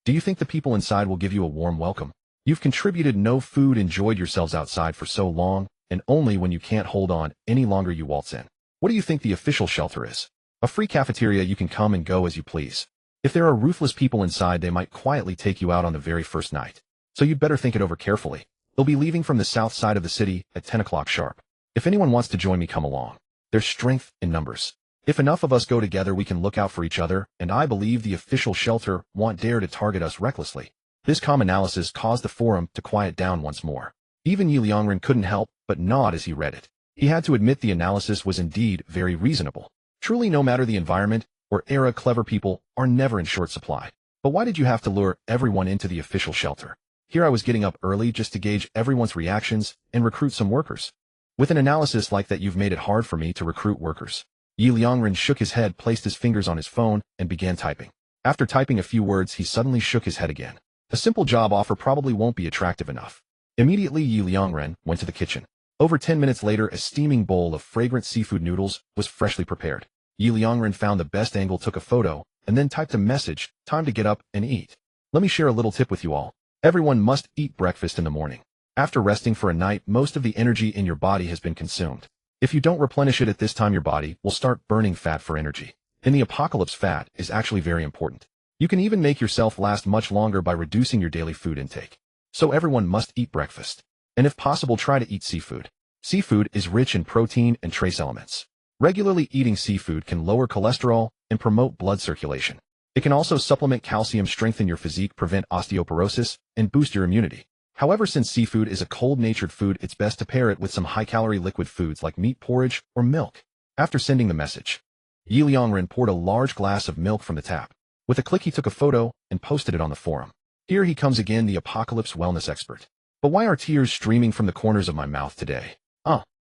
Do you think the people inside will give you a warm welcome? You've contributed no food, enjoyed yourselves outside for so long, and only when you can't hold on any longer you waltz in. What do you think the official shelter is? A free cafeteria you can come and go as you please. If there are ruthless people inside, they might quietly take you out on the very first night. So you'd better think it over carefully. They'll be leaving from the south side of the city at 10 o'clock sharp. If anyone wants to join me, come along. There's strength in numbers. If enough of us go together, we can look out for each other, and I believe the official shelter won't dare to target us recklessly. This calm analysis caused the forum to quiet down once more. Even Ye Liangren couldn't help but nod as he read it. He had to admit the analysis was indeed very reasonable. Truly, no matter the environment or era, clever people are never in short supply. But why did you have to lure everyone into the official shelter? Here I was getting up early just to gauge everyone's reactions and recruit some workers. With an analysis like that, you've made it hard for me to recruit workers. Ye Liangren shook his head, placed his fingers on his phone, and began typing. After typing a few words, he suddenly shook his head again. A simple job offer probably won't be attractive enough. Immediately, Ye Liangren went to the kitchen. Over 10 minutes later, a steaming bowl of fragrant seafood noodles was freshly prepared. Ye Liangren found the best angle, took a photo, and then typed a message, time to get up and eat. Let me share a little tip with you all. Everyone must eat breakfast in the morning. After resting for a night, most of the energy in your body has been consumed. If you don't replenish it at this time, your body will start burning fat for energy. In the apocalypse, fat is actually very important. You can even make yourself last much longer by reducing your daily food intake. So everyone must eat breakfast. And if possible, try to eat seafood. Seafood is rich in protein and trace elements. Regularly eating seafood can lower cholesterol and promote blood circulation. It can also supplement calcium, strengthen your physique, prevent osteoporosis, and boost your immunity. However, since seafood is a cold-natured food, it's best to pair it with some high-calorie liquid foods like meat, porridge, or milk. After sending the message, Ye Liangren poured a large glass of milk from the tap. With a click, he took a photo and posted it on the forum. Here he comes again, the apocalypse wellness expert. But why are tears streaming from the corners of my mouth today?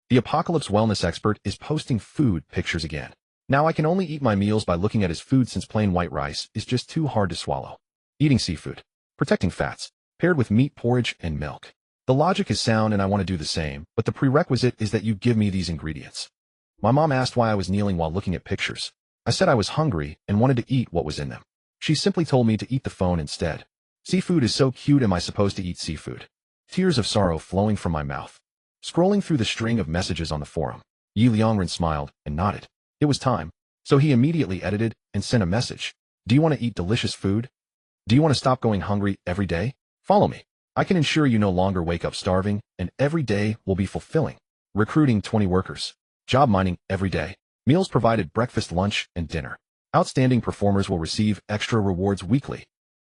The apocalypse wellness expert is posting food pictures again. Now I can only eat my meals by looking at his food, since plain white rice is just too hard to swallow. Eating seafood. Protecting fats. Paired with meat, porridge, and milk. The logic is sound and I want to do the same, but the prerequisite is that you give me these ingredients. My mom asked why I was kneeling while looking at pictures. I said I was hungry and wanted to eat what was in them. She simply told me to eat the phone instead. Seafood is so cute, am I supposed to eat seafood? Tears of sorrow flowing from my mouth. Scrolling through the string of messages on the forum, Ye Liangren smiled and nodded. It was time. So he immediately edited and sent a message. Do you want to eat delicious food? Do you want to stop going hungry every day? Follow me. I can ensure you no longer wake up starving, and every day will be fulfilling. Recruiting 20 workers. Job mining every day. Meals provided breakfast, lunch, and dinner. Outstanding performers will receive extra rewards weekly.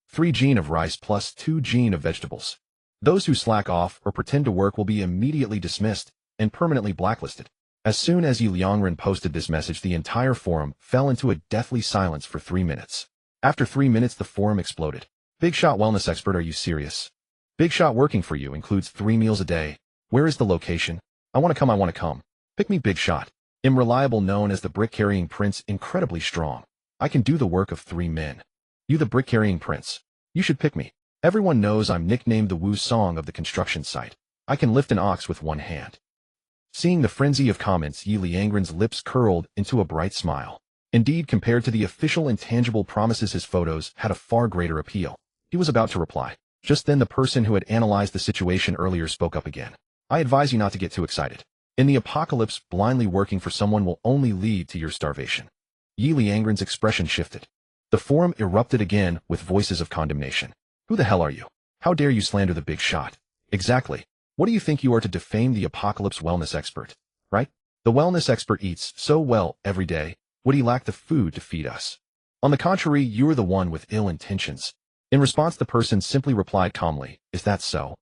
3 gene of rice plus 2 gene of vegetables. Those who slack off or pretend to work will be immediately dismissed and permanently blacklisted. As soon as Ye Liangren posted this message, the entire forum fell into a deathly silence for 3 minutes. After 3 minutes, the forum exploded. Big shot wellness expert, are you serious? Big shot working for you includes 3 meals a day. Where is the location? I want to come. Pick me, Big shot. Am reliable, known as the brick-carrying prince, incredibly strong. I can do the work of 3 men. You the brick-carrying prince. You should pick me. Everyone knows I'm nicknamed the Wu Song of the construction site. I can lift an ox with 1 hand. Seeing the frenzy of comments, Ye Liangren's lips curled into a bright smile. Indeed, compared to the official intangible promises, his photos had a far greater appeal. He was about to reply. Just then the person who had analyzed the situation earlier spoke up again. I advise you not to get too excited. In the apocalypse, blindly working for someone will only lead to your starvation. Ye Liangren's expression shifted. The forum erupted again with voices of condemnation. Who the hell are you? How dare you slander the big shot? Exactly. What do you think you are to defame the apocalypse wellness expert? Right? The wellness expert eats so well every day. Would he lack the food to feed us? On the contrary, you are the one with ill intentions. In response, the person simply replied calmly, is that so?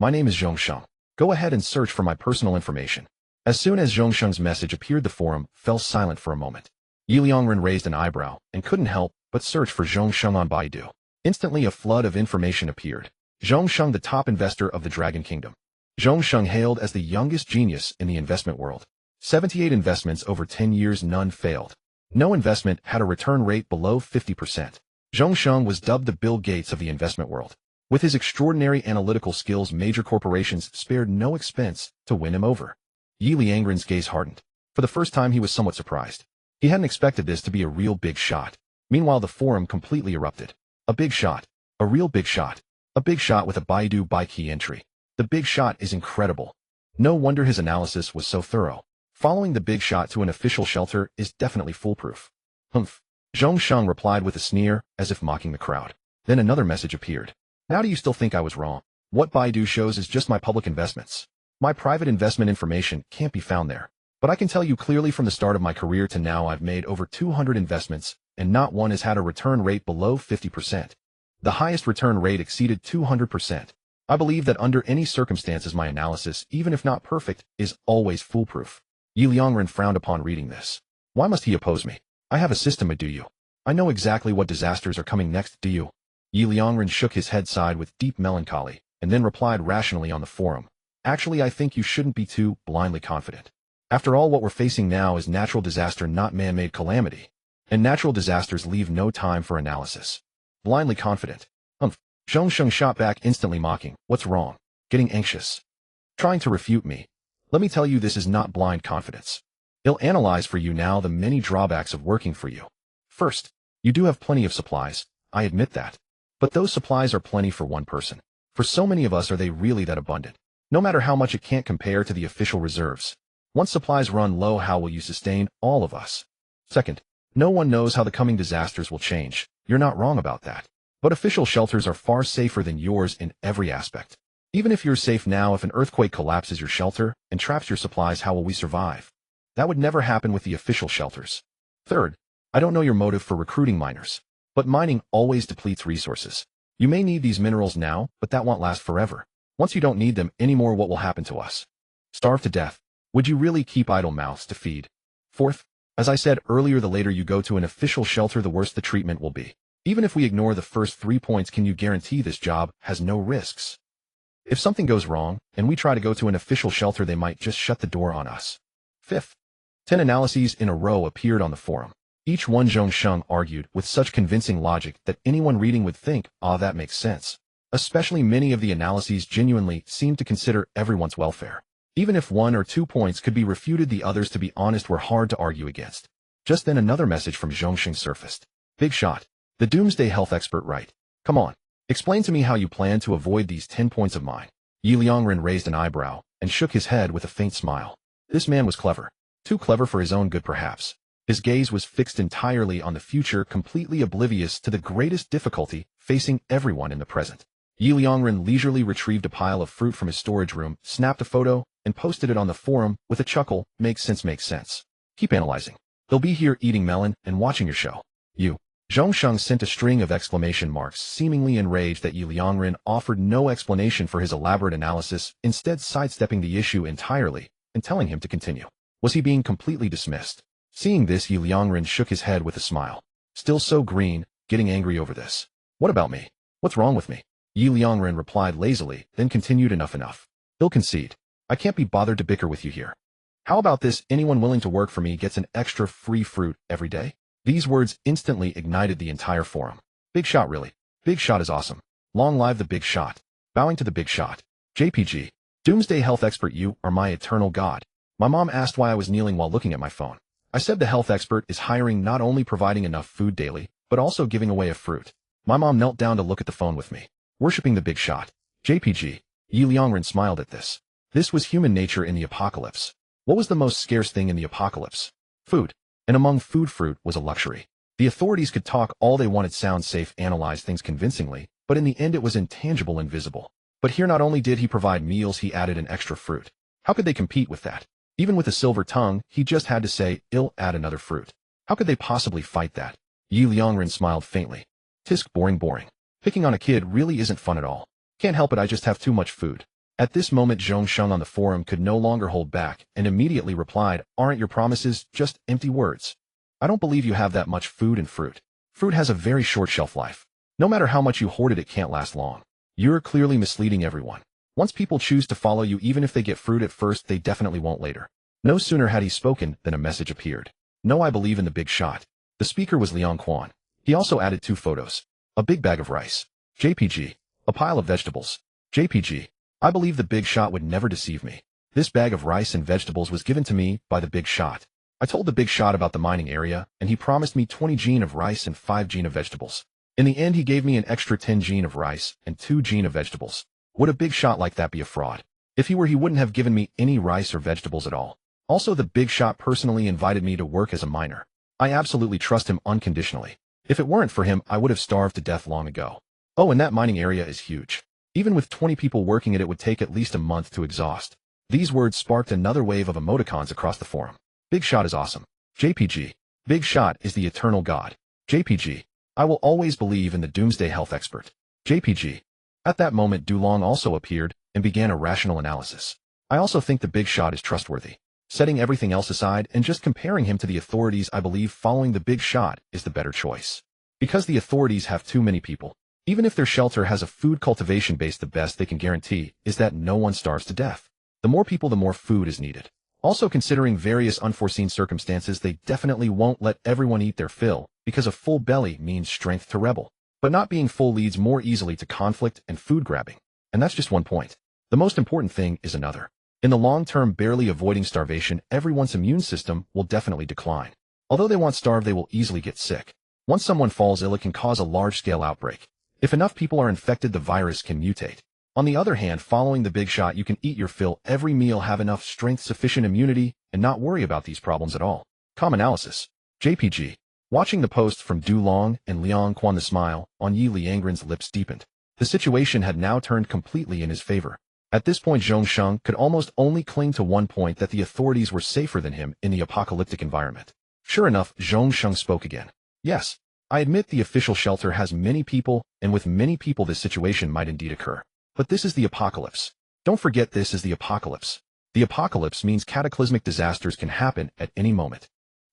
My name is Zhongsheng. Go ahead and search for my personal information. As soon as Zhongsheng's message appeared, the forum fell silent for a moment. Ye Liangren raised an eyebrow and couldn't help but search for Zhongsheng on Baidu. Instantly, a flood of information appeared. Zhongsheng, the top investor of the Dragon Kingdom. Zhongsheng hailed as the youngest genius in the investment world. 78 investments over 10 years, none failed. No investment had a return rate below 50%. Zhongsheng was dubbed the Bill Gates of the investment world. With his extraordinary analytical skills, major corporations spared no expense to win him over. Ye Liangren's gaze hardened. For the first time, he was somewhat surprised. He hadn't expected this to be a real big shot. Meanwhile, the forum completely erupted. A big shot. A real big shot. A big shot with a Baidu by key entry. The big shot is incredible. No wonder his analysis was so thorough. Following the big shot to an official shelter is definitely foolproof. Zhongsheng replied with a sneer, as if mocking the crowd. Then another message appeared. How do you still think I was wrong? What Baidu shows is just my public investments. My private investment information can't be found there. But I can tell you clearly, from the start of my career to now, I've made over 200 investments, and not one has had a return rate below 50%. The highest return rate exceeded 200%. I believe that under any circumstances, my analysis, even if not perfect, is always foolproof. Ye Liangren frowned upon reading this. Why must he oppose me? I have a system, do you? I know exactly what disasters are coming next, do you? Ye Liangren shook his head, sighed with deep melancholy, and then replied rationally on the forum. Actually, I think you shouldn't be too blindly confident. After all, what we're facing now is natural disaster, not man-made calamity. And natural disasters leave no time for analysis. Blindly confident. Zhongsheng shot back, instantly mocking. What's wrong? Getting anxious? Trying to refute me? Let me tell you, this is not blind confidence. I'll analyze for you now the many drawbacks of working for you. First, you do have plenty of supplies. I admit that. But those supplies are plenty for one person. For so many of us, are they really that abundant? No matter how much, it can't compare to the official reserves. Once supplies run low, how will you sustain all of us? Second, no one knows how the coming disasters will change. You're not wrong about that. But official shelters are far safer than yours in every aspect. Even if you're safe now, if an earthquake collapses your shelter and traps your supplies, how will we survive? That would never happen with the official shelters. Third, I don't know your motive for recruiting miners, but mining always depletes resources. You may need these minerals now, but that won't last forever. Once you don't need them anymore, what will happen to us? Starve to death. Would you really keep idle mouths to feed? Fourth, as I said earlier, the later you go to an official shelter, the worse the treatment will be. Even if we ignore the first 3 points, can you guarantee this job has no risks? If something goes wrong, and we try to go to an official shelter, they might just shut the door on us. Fifth, 10 analyses in a row appeared on the forum. Each one Zhongsheng argued with such convincing logic that anyone reading would think, ah, that makes sense. Especially many of the analyses genuinely seemed to consider everyone's welfare. Even if 1 or 2 points could be refuted, the others, to be honest, were hard to argue against. Just then another message from Zhongxing surfaced. Big shot. The Doomsday health expert, right? Come on. Explain to me how you plan to avoid these 10 points of mine. Ye Liangren raised an eyebrow and shook his head with a faint smile. This man was clever. Too clever for his own good, perhaps. His gaze was fixed entirely on the future, completely oblivious to the greatest difficulty facing everyone in the present. Ye Liangren leisurely retrieved a pile of fruit from his storage room, snapped a photo, and posted it on the forum with a chuckle. Makes sense. Keep analyzing. They'll be here eating melon and watching your show. You. Zhongxing sent a string of exclamation marks, seemingly enraged that Ye Liangren offered no explanation for his elaborate analysis, instead sidestepping the issue entirely and telling him to continue. Was he being completely dismissed? Seeing this, Ye Liangren shook his head with a smile. Still so green, getting angry over this. What about me? What's wrong with me? Ye Liangren replied lazily, then continued, enough. He'll concede. I can't be bothered to bicker with you here. How about this? Anyone willing to work for me gets an extra free fruit every day? These words instantly ignited the entire forum. Big shot, really. Big shot is awesome. Long live the big shot. Bowing to the big shot. JPG. Doomsday health expert, you are my eternal god. My mom asked why I was kneeling while looking at my phone. I said the health expert is hiring, not only providing enough food daily, but also giving away a fruit. My mom knelt down to look at the phone with me. Worshipping the big shot. JPG. Ye Liangren smiled at this. This was human nature in the apocalypse. What was the most scarce thing in the apocalypse? Food. And among food, fruit was a luxury. The authorities could talk all they wanted, sound safe, analyze things convincingly, but in the end it was intangible, invisible. But here not only did he provide meals, he added an extra fruit. How could they compete with that? Even with a silver tongue, he just had to say, "I'll add another fruit." How could they possibly fight that? Ye Liangren smiled faintly. Tisk, boring. Picking on a kid really isn't fun at all. Can't help it, I just have too much food. At this moment, Zhongxing on the forum could no longer hold back and immediately replied, "Aren't your promises just empty words? I don't believe you have that much food and fruit. Fruit has a very short shelf life. No matter how much you hoard it can't last long. You're clearly misleading everyone. Once people choose to follow you, even if they get fruit at first, they definitely won't later." No sooner had he spoken than a message appeared. "No, I believe in the big shot." The speaker was Liang Quan. He also added 2 photos. A big bag of rice. JPG. A pile of vegetables. JPG. I believe the big shot would never deceive me. This bag of rice and vegetables was given to me by the big shot. I told the big shot about the mining area, and he promised me 20 gene of rice and 5 gene of vegetables. In the end, he gave me an extra 10 gene of rice and 2 gene of vegetables. Would a big shot like that be a fraud? If he were, he wouldn't have given me any rice or vegetables at all. Also, the big shot personally invited me to work as a miner. I absolutely trust him unconditionally. If it weren't for him, I would have starved to death long ago. Oh, and that mining area is huge. Even with 20 people working it would take at least a month to exhaust. These words sparked another wave of emoticons across the forum. Big shot is awesome. JPG. Big shot is the eternal god. JPG. I will always believe in the Doomsday health expert. JPG. At that moment, Dulong also appeared and began a rational analysis. I also think the big shot is trustworthy. Setting everything else aside and just comparing him to the authorities, I believe following the big shot is the better choice. Because the authorities have too many people. Even if their shelter has a food cultivation base, the best they can guarantee is that no one starves to death. The more people, the more food is needed. Also, considering various unforeseen circumstances, they definitely won't let everyone eat their fill, because a full belly means strength to rebel. But not being full leads more easily to conflict and food grabbing. And that's just one point. The most important thing is another. In the long term, barely avoiding starvation, everyone's immune system will definitely decline. Although they won't starve, they will easily get sick. Once someone falls ill, it can cause a large-scale outbreak. If enough people are infected, the virus can mutate. On the other hand, following the big shot, you can eat your fill every meal, have enough strength, sufficient immunity, and not worry about these problems at all. Calm analysis. JPG. Watching the post from Du Long and Liang Quan, the smile on Ye Liangren's lips deepened. The situation had now turned completely in his favor. At this point, Zhongxing could almost only cling to one point, that the authorities were safer than him in the apocalyptic environment. Sure enough, Zhongxing spoke again. Yes, I admit the official shelter has many people, and with many people this situation might indeed occur. But this is the apocalypse. Don't forget, this is the apocalypse. The apocalypse means cataclysmic disasters can happen at any moment.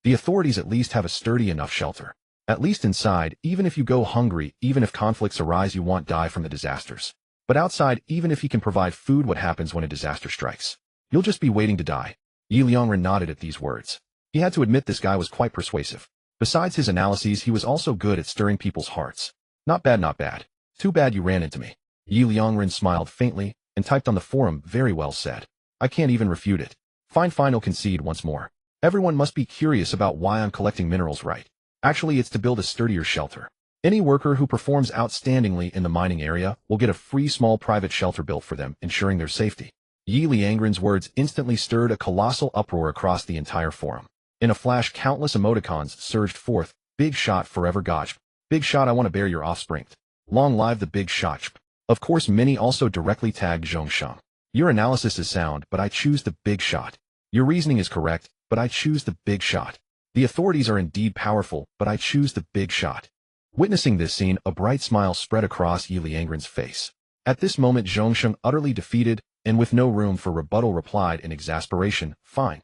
The authorities at least have a sturdy enough shelter. At least inside, even if you go hungry, even if conflicts arise, you won't die from the disasters. But outside, even if he can provide food, what happens when a disaster strikes? You'll just be waiting to die. Ye Liangren nodded at these words. He had to admit this guy was quite persuasive. Besides his analyses, he was also good at stirring people's hearts. Not bad, not bad. Too bad you ran into me. Ye Liangren smiled faintly and typed on the forum, "Very well said. I can't even refute it. Fine, I'll concede once more. Everyone must be curious about why I'm collecting minerals, right? Actually, it's to build a sturdier shelter. Any worker who performs outstandingly in the mining area will get a free small private shelter built for them, ensuring their safety." Ye Liangren's words instantly stirred a colossal uproar across the entire forum. In a flash, countless emoticons surged forth. "Big shot, forever gotch. Big shot, I want to bear your offspring. Long live the big shot." Of course, many also directly tagged Zhongsheng. "Your analysis is sound, but I choose the big shot. Your reasoning is correct, but I choose the big shot. The authorities are indeed powerful, but I choose the big shot." Witnessing this scene, a bright smile spread across Ye Liangren's face. At this moment, Zhongsheng, utterly defeated and with no room for rebuttal, replied in exasperation, Fine.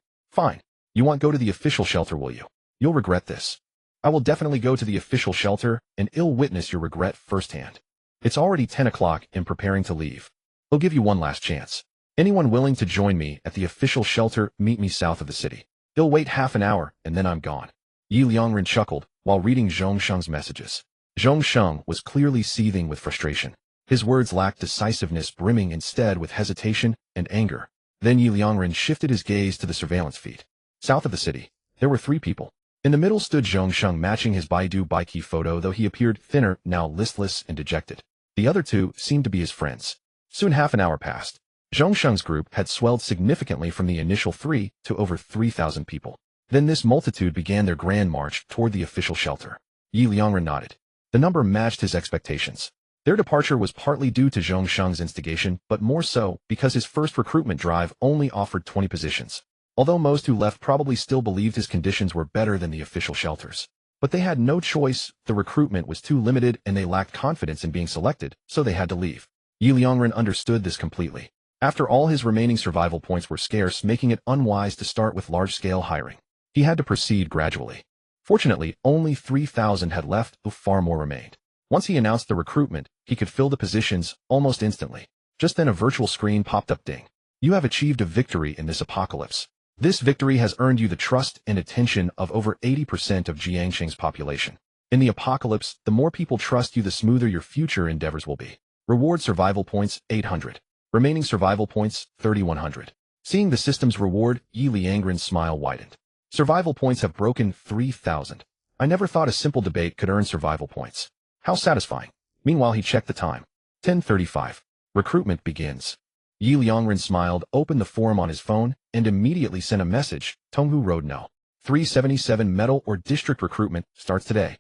You won't go to the official shelter, will you? You'll regret this." "I will definitely go to the official shelter, and I'll witness your regret firsthand. It's already 10 o'clock and preparing to leave. I'll give you one last chance. Anyone willing to join me at the official shelter, meet me south of the city. I'll wait half an hour, and then I'm gone." Ye Liangren chuckled while reading Zhongsheng's messages. Zhongsheng was clearly seething with frustration. His words lacked decisiveness, brimming instead with hesitation and anger. Then Ye Liangren shifted his gaze to the surveillance feed. South of the city, there were 3 people. In the middle stood Zhongsheng, matching his Baidu Baike photo, though he appeared thinner, now listless and dejected. The other 2 seemed to be his friends. Soon half an hour passed. Zhongsheng's group had swelled significantly from the initial 3 to over 3,000 people. Then this multitude began their grand march toward the official shelter. Ye Liangren nodded. The number matched his expectations. Their departure was partly due to Zhongsheng's instigation, but more so because his first recruitment drive only offered 20 positions. Although most who left probably still believed his conditions were better than the official shelters. But they had no choice, the recruitment was too limited and they lacked confidence in being selected, so they had to leave. Ye Liangren understood this completely. After all, his remaining survival points were scarce, making it unwise to start with large-scale hiring. He had to proceed gradually. Fortunately, only 3,000 had left, though far more remained. Once he announced the recruitment, he could fill the positions almost instantly. Just then a virtual screen popped up. "Ding. You have achieved a victory in this apocalypse. This victory has earned you the trust and attention of over 80% of Jiangxing's population. In the apocalypse, the more people trust you, the smoother your future endeavors will be. Reward survival points, 800. Remaining survival points, 3,100. Seeing the system's reward, Ye Liangren's smile widened. Survival points have broken 3,000. I never thought a simple debate could earn survival points. How satisfying. Meanwhile, he checked the time. 10:35. Recruitment begins. Ye Liangren smiled, opened the forum on his phone, and immediately sent a message. Tonghu Road No. 377 Metal Ore District recruitment starts today.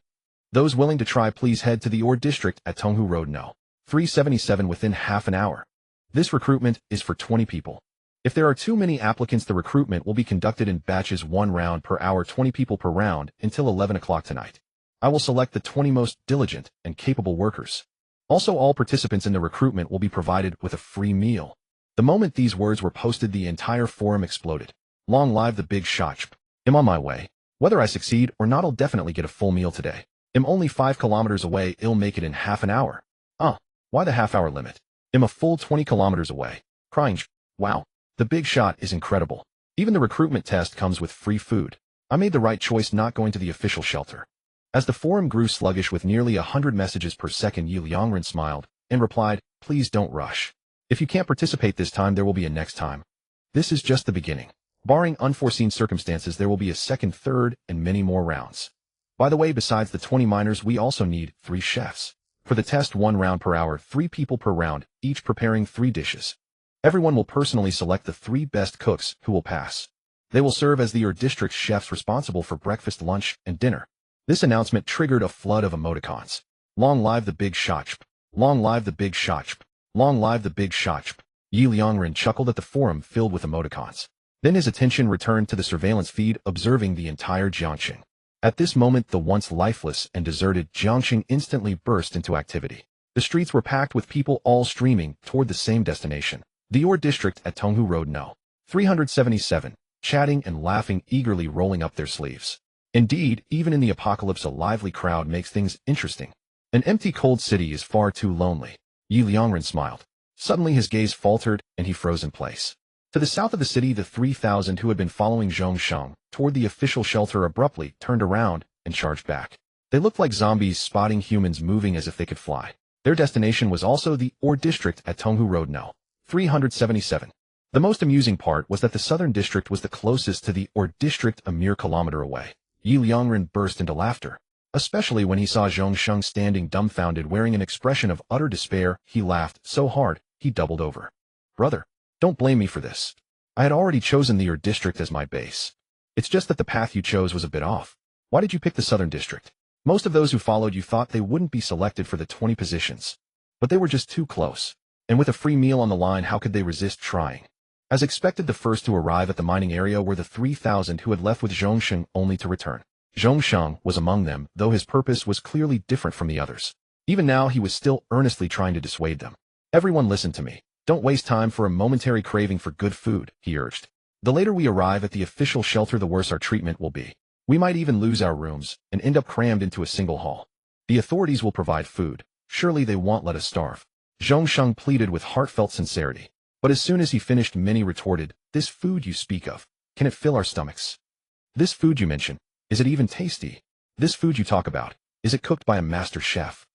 Those willing to try, please head to the Ore District at Tonghu Road No. 377 within half an hour. This recruitment is for 20 people. If there are too many applicants, the recruitment will be conducted in batches, 1 round per hour, 20 people per round, until 11 o'clock tonight. I will select the 20 most diligent and capable workers. Also, all participants in the recruitment will be provided with a free meal." The moment these words were posted, the entire forum exploded. "Long live the big shot. I'm on my way. Whether I succeed or not, I'll definitely get a full meal today. I'm only 5 kilometers away, I'll make it in half an hour. Why the half-hour limit? I'm a full 20 kilometers away. Crying. Wow. The big shot is incredible. Even the recruitment test comes with free food. I made the right choice not going to the official shelter." As the forum grew sluggish with nearly 100 messages per second, Ye Liangren smiled and replied, "Please don't rush. If you can't participate this time, there will be a next time. This is just the beginning. Barring unforeseen circumstances, there will be a second, third, and many more rounds. By the way, besides the 20 miners, we also need 3 chefs. For the test, 1 round per hour, 3 people per round, each preparing 3 dishes. Everyone will personally select the 3 best cooks who will pass. They will serve as the Ur District chefs responsible for breakfast, lunch, and dinner." This announcement triggered a flood of emoticons. "Long live the big shot. Long live the big shot. Long live the big shot." Ye Liangren chuckled at the forum filled with emoticons. Then his attention returned to the surveillance feed, observing the entire Jiangxing. At this moment, the once lifeless and deserted Jiangxing instantly burst into activity. The streets were packed with people, all streaming toward the same destination. The Ore District at Tonghu Road No. 377, chatting and laughing, eagerly rolling up their sleeves. Indeed, even in the apocalypse, a lively crowd makes things interesting. An empty, cold city is far too lonely. Ye Liangren smiled. Suddenly his gaze faltered, and he froze in place. To the south of the city, the 3,000 who had been following Zhongsheng toward the official shelter abruptly turned around and charged back. They looked like zombies spotting humans moving as if they could fly. Their destination was also the Ore District at Tonghu Road No. 377. The most amusing part was that the southern district was the closest to the Ore District a mere kilometer away. Ye Liangren burst into laughter. Especially when he saw Zhong Sheng standing dumbfounded wearing an expression of utter despair. He laughed so hard, he doubled over. Brother, don't blame me for this. I had already chosen the Ur district as my base. It's just that the path you chose was a bit off. Why did you pick the southern district? Most of those who followed you thought they wouldn't be selected for the 20 positions. But they were just too close. And with a free meal on the line, how could they resist trying? As expected, the first to arrive at the mining area were the 3,000 who had left with Zhong Sheng only to return. Zhong Sheng was among them, though his purpose was clearly different from the others. Even now, he was still earnestly trying to dissuade them. Everyone listen to me. Don't waste time for a momentary craving for good food, he urged. The later we arrive at the official shelter, the worse our treatment will be. We might even lose our rooms and end up crammed into a single hall. The authorities will provide food. Surely they won't let us starve. Zhong Sheng pleaded with heartfelt sincerity. But as soon as he finished, many retorted, "This food you speak of, can it fill our stomachs? This food you mention, is it even tasty? This food you talk about, is it cooked by a master chef?"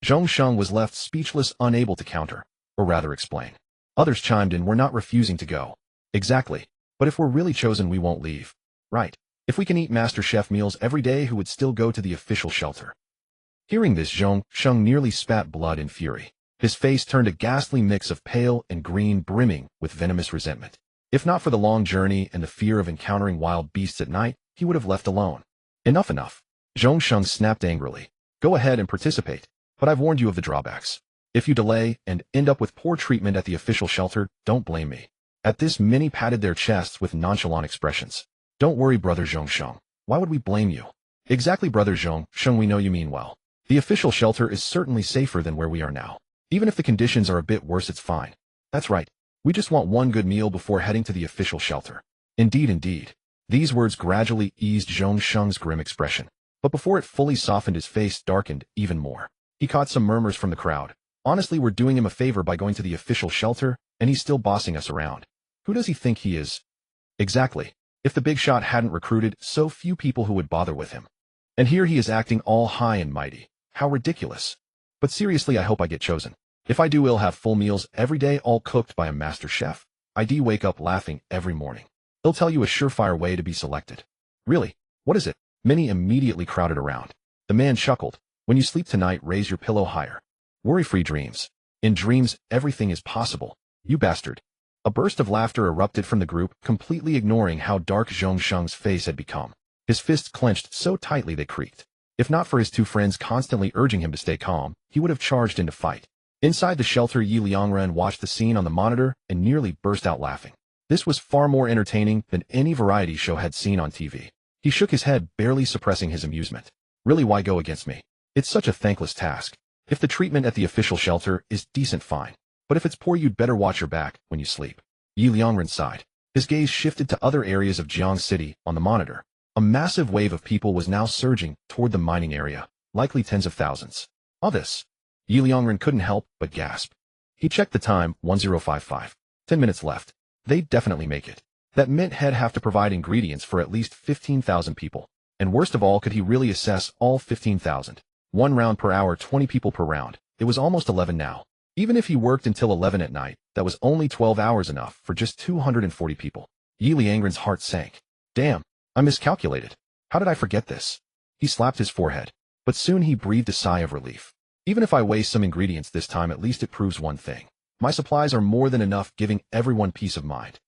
Zhong Sheng was left speechless, unable to counter, or rather explain. Others chimed in, "We're not refusing to go." Exactly. But if we're really chosen, we won't leave. Right. If we can eat master chef meals every day, who would still go to the official shelter? Hearing this, Zhong Sheng nearly spat blood in fury. His face turned a ghastly mix of pale and green, brimming with venomous resentment. If not for the long journey and the fear of encountering wild beasts at night, he would have left alone. Enough, enough. Zhong Sheng snapped angrily. Go ahead and participate, but I've warned you of the drawbacks. If you delay and end up with poor treatment at the official shelter, don't blame me. At this, many patted their chests with nonchalant expressions. Don't worry, brother Zhong Sheng. Why would we blame you? Exactly, brother Zhong Sheng, we know you mean well. The official shelter is certainly safer than where we are now. Even if the conditions are a bit worse, it's fine. That's right. We just want one good meal before heading to the official shelter. Indeed, indeed. These words gradually eased Zhong Sheng's grim expression. But before it fully softened, his face darkened even more. He caught some murmurs from the crowd. Honestly, we're doing him a favor by going to the official shelter, and he's still bossing us around. Who does he think he is? Exactly. If the big shot hadn't recruited so few people who would bother with him. And here he is acting all high and mighty. How ridiculous. But seriously, I hope I get chosen. If I do, we'll have full meals every day, all cooked by a master chef. I'd wake up laughing every morning. He'll tell you a surefire way to be selected. Really? What is it? Many immediately crowded around. The man chuckled. When you sleep tonight, raise your pillow higher. Worry-free dreams. In dreams, everything is possible. You bastard. A burst of laughter erupted from the group, completely ignoring how dark Zhong Sheng's face had become. His fists clenched so tightly they creaked. If not for his two friends constantly urging him to stay calm, he would have charged into fight. Inside the shelter, Ye Liangren watched the scene on the monitor and nearly burst out laughing. This was far more entertaining than any variety show had seen on TV. He shook his head, barely suppressing his amusement. Really, why go against me? It's such a thankless task. If the treatment at the official shelter is decent, fine. But if it's poor, you'd better watch your back when you sleep. Ye Liangren sighed. His gaze shifted to other areas of Jiang City on the monitor. A massive wave of people was now surging toward the mining area, likely tens of thousands. All this. Ye Liangren couldn't help but gasp. He checked the time, 10:55. 10 minutes left. They'd definitely make it. That meant he'd have to provide ingredients for at least 15,000 people. And worst of all, could he really assess all 15,000? 1 round per hour, 20 people per round. It was almost 11 now. Even if he worked until 11 at night, that was only 12 hours, enough for just 240 people. Ye Liangren's heart sank. Damn, I miscalculated. How did I forget this? He slapped his forehead. But soon he breathed a sigh of relief. Even if I waste some ingredients this time, at least it proves one thing. My supplies are more than enough, giving everyone peace of mind.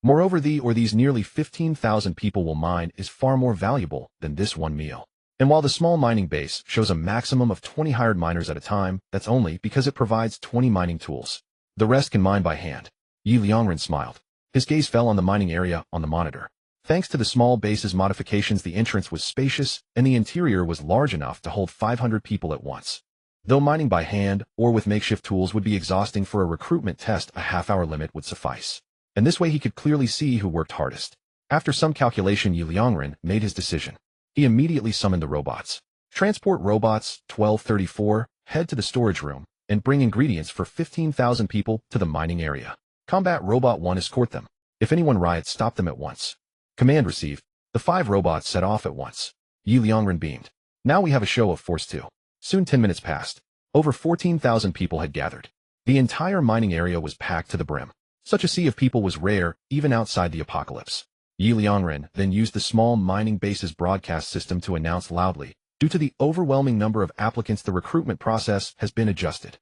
Moreover, these nearly 15,000 people will mine is far more valuable than this one meal. And while the small mining base shows a maximum of 20 hired miners at a time, that's only because it provides 20 mining tools. The rest can mine by hand. Ye Liangren smiled. His gaze fell on the mining area on the monitor. Thanks to the small base's modifications, the entrance was spacious, and the interior was large enough to hold 500 people at once. Though mining by hand or with makeshift tools would be exhausting for a recruitment test, a half-hour limit would suffice. And this way he could clearly see who worked hardest. After some calculation, Ye Liangren made his decision. He immediately summoned the robots. Transport robots 1234, head to the storage room, and bring ingredients for 15,000 people to the mining area. Combat Robot 1, escort them. If anyone riots, stop them at once. Command received. The 5 robots set off at once. Ye Liangren beamed. Now we have a show of force too. Soon 10 minutes passed. Over 14,000 people had gathered. The entire mining area was packed to the brim. Such a sea of people was rare, even outside the apocalypse. Ye Liangren then used the small mining base's broadcast system to announce loudly, "Due to the overwhelming number of applicants, the recruitment process has been adjusted.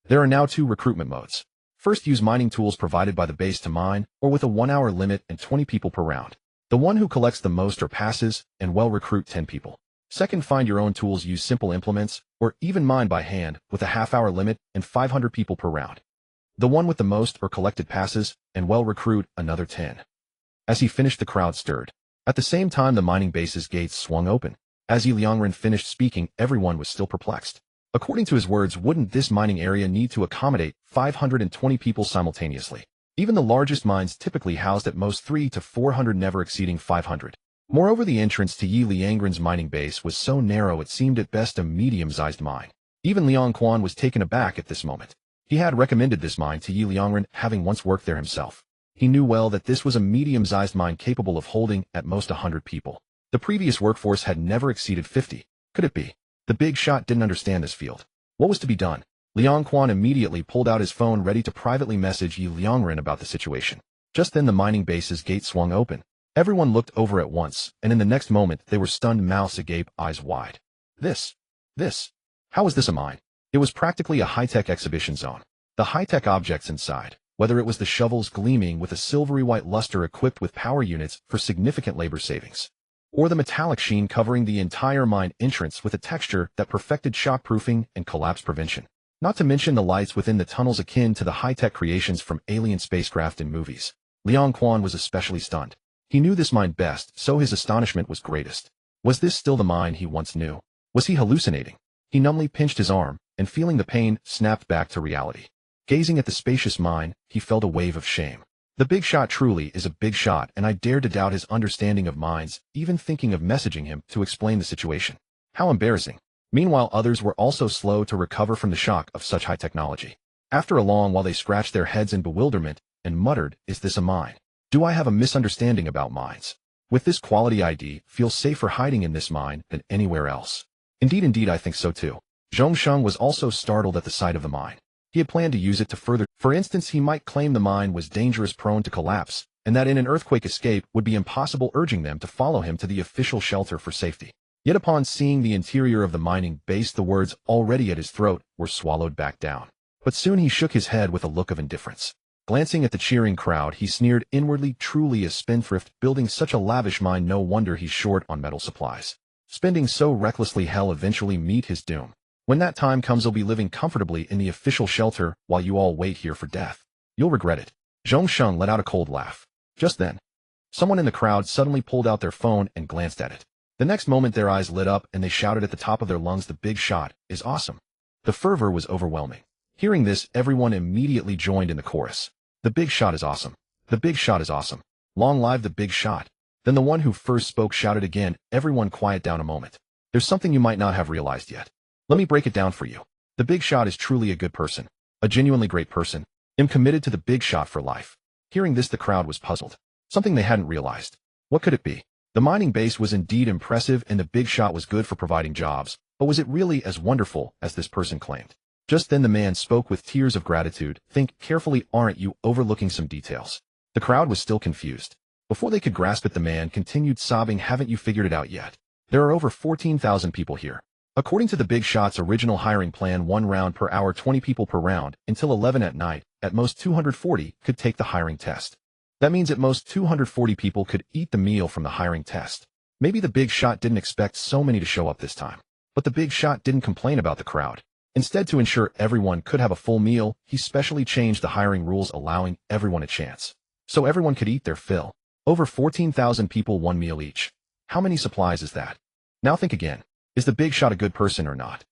There are now 2 recruitment modes. First, use mining tools provided by the base to mine, or with a 1-hour limit and 20 people per round. The one who collects the most or passes, and will recruit 10 people. Second, find your own tools, use simple implements, or even mine by hand, with a half-hour limit and 500 people per round. The one with the most or collected passes, and will recruit another 10. As he finished, the crowd stirred. At the same time, the mining base's gates swung open. As Ye Liangren finished speaking, everyone was still perplexed. According to his words, wouldn't this mining area need to accommodate 520 people simultaneously? Even the largest mines typically housed at most 300 to 400, never exceeding 500. Moreover, the entrance to Ye Liangren's mining base was so narrow it seemed at best a medium-sized mine. Even Liang Quan was taken aback at this moment. He had recommended this mine to Ye Liangren, having once worked there himself. He knew well that this was a medium-sized mine capable of holding at most 100 people. The previous workforce had never exceeded 50. Could it be? The big shot didn't understand this field. What was to be done? Liang Quan immediately pulled out his phone, ready to privately message Ye Liangren about the situation. Just then, the mining base's gate swung open. Everyone looked over at once, and in the next moment they were stunned, mouths agape, eyes wide. This. How was this a mine? It was practically a high-tech exhibition zone. The high-tech objects inside, whether it was the shovels gleaming with a silvery white luster equipped with power units for significant labor savings, or the metallic sheen covering the entire mine entrance with a texture that perfected shockproofing and collapse prevention. Not to mention the lights within the tunnels akin to the high-tech creations from alien spacecraft in movies. Liang Quan was especially stunned. He knew this mine best, so his astonishment was greatest. Was this still the mine he once knew? Was he hallucinating? He numbly pinched his arm, and feeling the pain, snapped back to reality. Gazing at the spacious mine, he felt a wave of shame. The big shot truly is a big shot, and I dared to doubt his understanding of mines, even thinking of messaging him to explain the situation. How embarrassing. Meanwhile, others were also slow to recover from the shock of such high technology. After a long while, they scratched their heads in bewilderment and muttered, "Is this a mine? Do I have a misunderstanding about mines? With this quality ID, feel safer hiding in this mine than anywhere else." Indeed, I think so too. Zhong Sheng was also startled at the sight of the mine. He had planned to use it to further. For instance, he might claim the mine was dangerous, prone to collapse, and that in an earthquake escape would be impossible, urging them to follow him to the official shelter for safety. Yet upon seeing the interior of the mining base, the words already at his throat were swallowed back down. But soon he shook his head with a look of indifference. Glancing at the cheering crowd, he sneered inwardly, truly a spendthrift, building such a lavish mine, no wonder he's short on metal supplies. Spending so recklessly, he'll eventually meet his doom. When that time comes, he'll be living comfortably in the official shelter while you all wait here for death. You'll regret it. Zhong Sheng let out a cold laugh. Just then, someone in the crowd suddenly pulled out their phone and glanced at it. The next moment their eyes lit up and they shouted at the top of their lungs, "The big shot is awesome." The fervor was overwhelming. Hearing this, everyone immediately joined in the chorus. "The big shot is awesome. The big shot is awesome. Long live the big shot." Then the one who first spoke shouted again, "Everyone quiet down a moment. There's something you might not have realized yet. Let me break it down for you. The big shot is truly a good person. A genuinely great person. I'm committed to the big shot for life." Hearing this, the crowd was puzzled. Something they hadn't realized. What could it be? The mining base was indeed impressive and the big shot was good for providing jobs, but was it really as wonderful as this person claimed? Just then the man spoke with tears of gratitude. "Think carefully, aren't you overlooking some details?" The crowd was still confused. Before they could grasp it, the man continued sobbing, "Haven't you figured it out yet? There are over 14,000 people here. According to the big shot's original hiring plan, 1 round per hour, 20 people per round, until 11 at night, at most 240 could take the hiring test. That means at most 240 people could eat the meal from the hiring test. Maybe the big shot didn't expect so many to show up this time. But the big shot didn't complain about the crowd. Instead, to ensure everyone could have a full meal, he specially changed the hiring rules, allowing everyone a chance. So everyone could eat their fill. Over 14,000 people, 1 meal each. How many supplies is that? Now think again. Is the big shot a good person or not?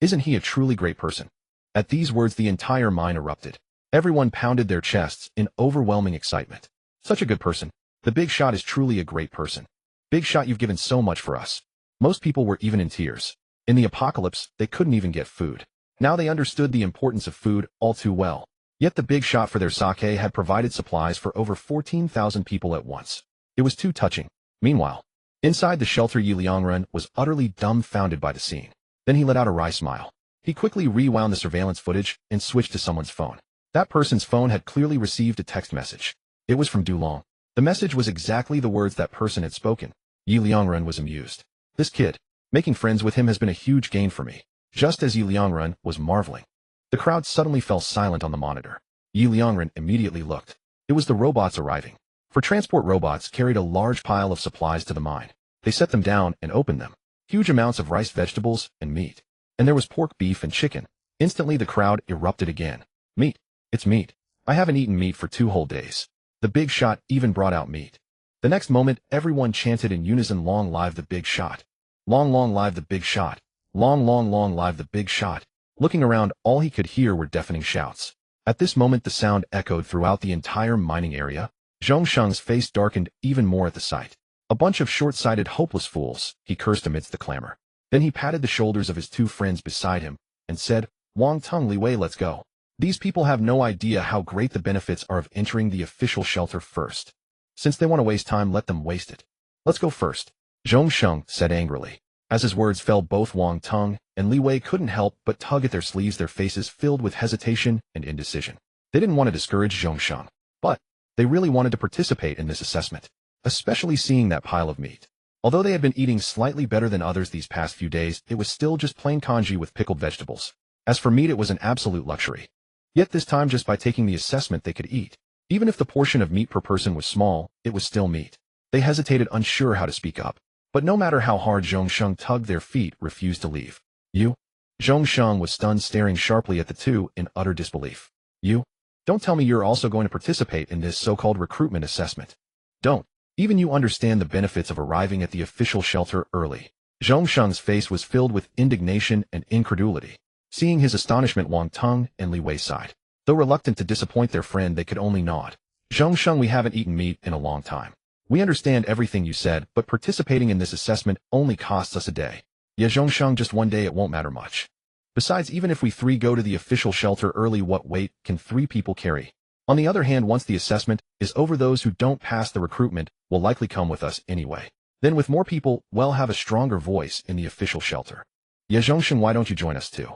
Isn't he a truly great person? At these words, the entire mine erupted. Everyone pounded their chests in overwhelming excitement. Such a good person. The big shot is truly a great person. Big shot, you've given so much for us. Most people were even in tears. In the apocalypse, they couldn't even get food. Now they understood the importance of food all too well. Yet the big shot for their sake had provided supplies for over 14,000 people at once. It was too touching. Meanwhile, inside the shelter, Ye Liangren was utterly dumbfounded by the scene. Then he let out a wry smile. He quickly rewound the surveillance footage and switched to someone's phone. That person's phone had clearly received a text message. It was from Dulong. The message was exactly the words that person had spoken. Ye Liangren was amused. This kid, making friends with him has been a huge gain for me. Just as Ye Liangren was marveling, the crowd suddenly fell silent on the monitor. Ye Liangren immediately looked. It was the robots arriving. For transport robots carried a large pile of supplies to the mine. They set them down and opened them. Huge amounts of rice, vegetables, and meat. And there was pork, beef, and chicken. Instantly the crowd erupted again. Meat. It's meat. I haven't eaten meat for 2 whole days. The big shot even brought out meat. The next moment, everyone chanted in unison, long live the big shot. Long, long live the big shot. Long, long, long live the big shot. Looking around, all he could hear were deafening shouts. At this moment the sound echoed throughout the entire mining area. Zhongsheng's face darkened even more at the sight. A bunch of short-sighted, hopeless fools, he cursed amidst the clamor. Then he patted the shoulders of his 2 friends beside him and said, Wang Teng, Li Wei, let's go. These people have no idea how great the benefits are of entering the official shelter first. Since they want to waste time, let them waste it. Let's go first, Zhongsheng said angrily. As his words fell, both Wang Teng and Li Wei couldn't help but tug at their sleeves, their faces filled with hesitation and indecision. They didn't want to discourage Zhongsheng, but they really wanted to participate in this assessment, especially seeing that pile of meat. Although they had been eating slightly better than others these past few days, it was still just plain congee with pickled vegetables. As for meat, it was an absolute luxury. Yet this time, just by taking the assessment, they could eat. Even if the portion of meat per person was small, it was still meat. They hesitated, unsure how to speak up. But no matter how hard Zhongsheng tugged, their feet refused to leave. You? Zhongsheng was stunned, staring sharply at the 2 in utter disbelief. You? Don't tell me you're also going to participate in this so-called recruitment assessment. Don't. Even you understand the benefits of arriving at the official shelter early. Zhongsheng's face was filled with indignation and incredulity. Seeing his astonishment, Wang Teng and Li Wei sighed. Though reluctant to disappoint their friend, they could only nod. Zhongsheng, we haven't eaten meat in a long time. We understand everything you said, but participating in this assessment only costs us a day. Yeah, Zhongsheng, just 1 day, it won't matter much. Besides, even if we 3 go to the official shelter early, what weight can 3 people carry? On the other hand, once the assessment is over, those who don't pass the recruitment will likely come with us anyway. Then with more people, we'll have a stronger voice in the official shelter. Yeah, Zhongsheng, why don't you join us too?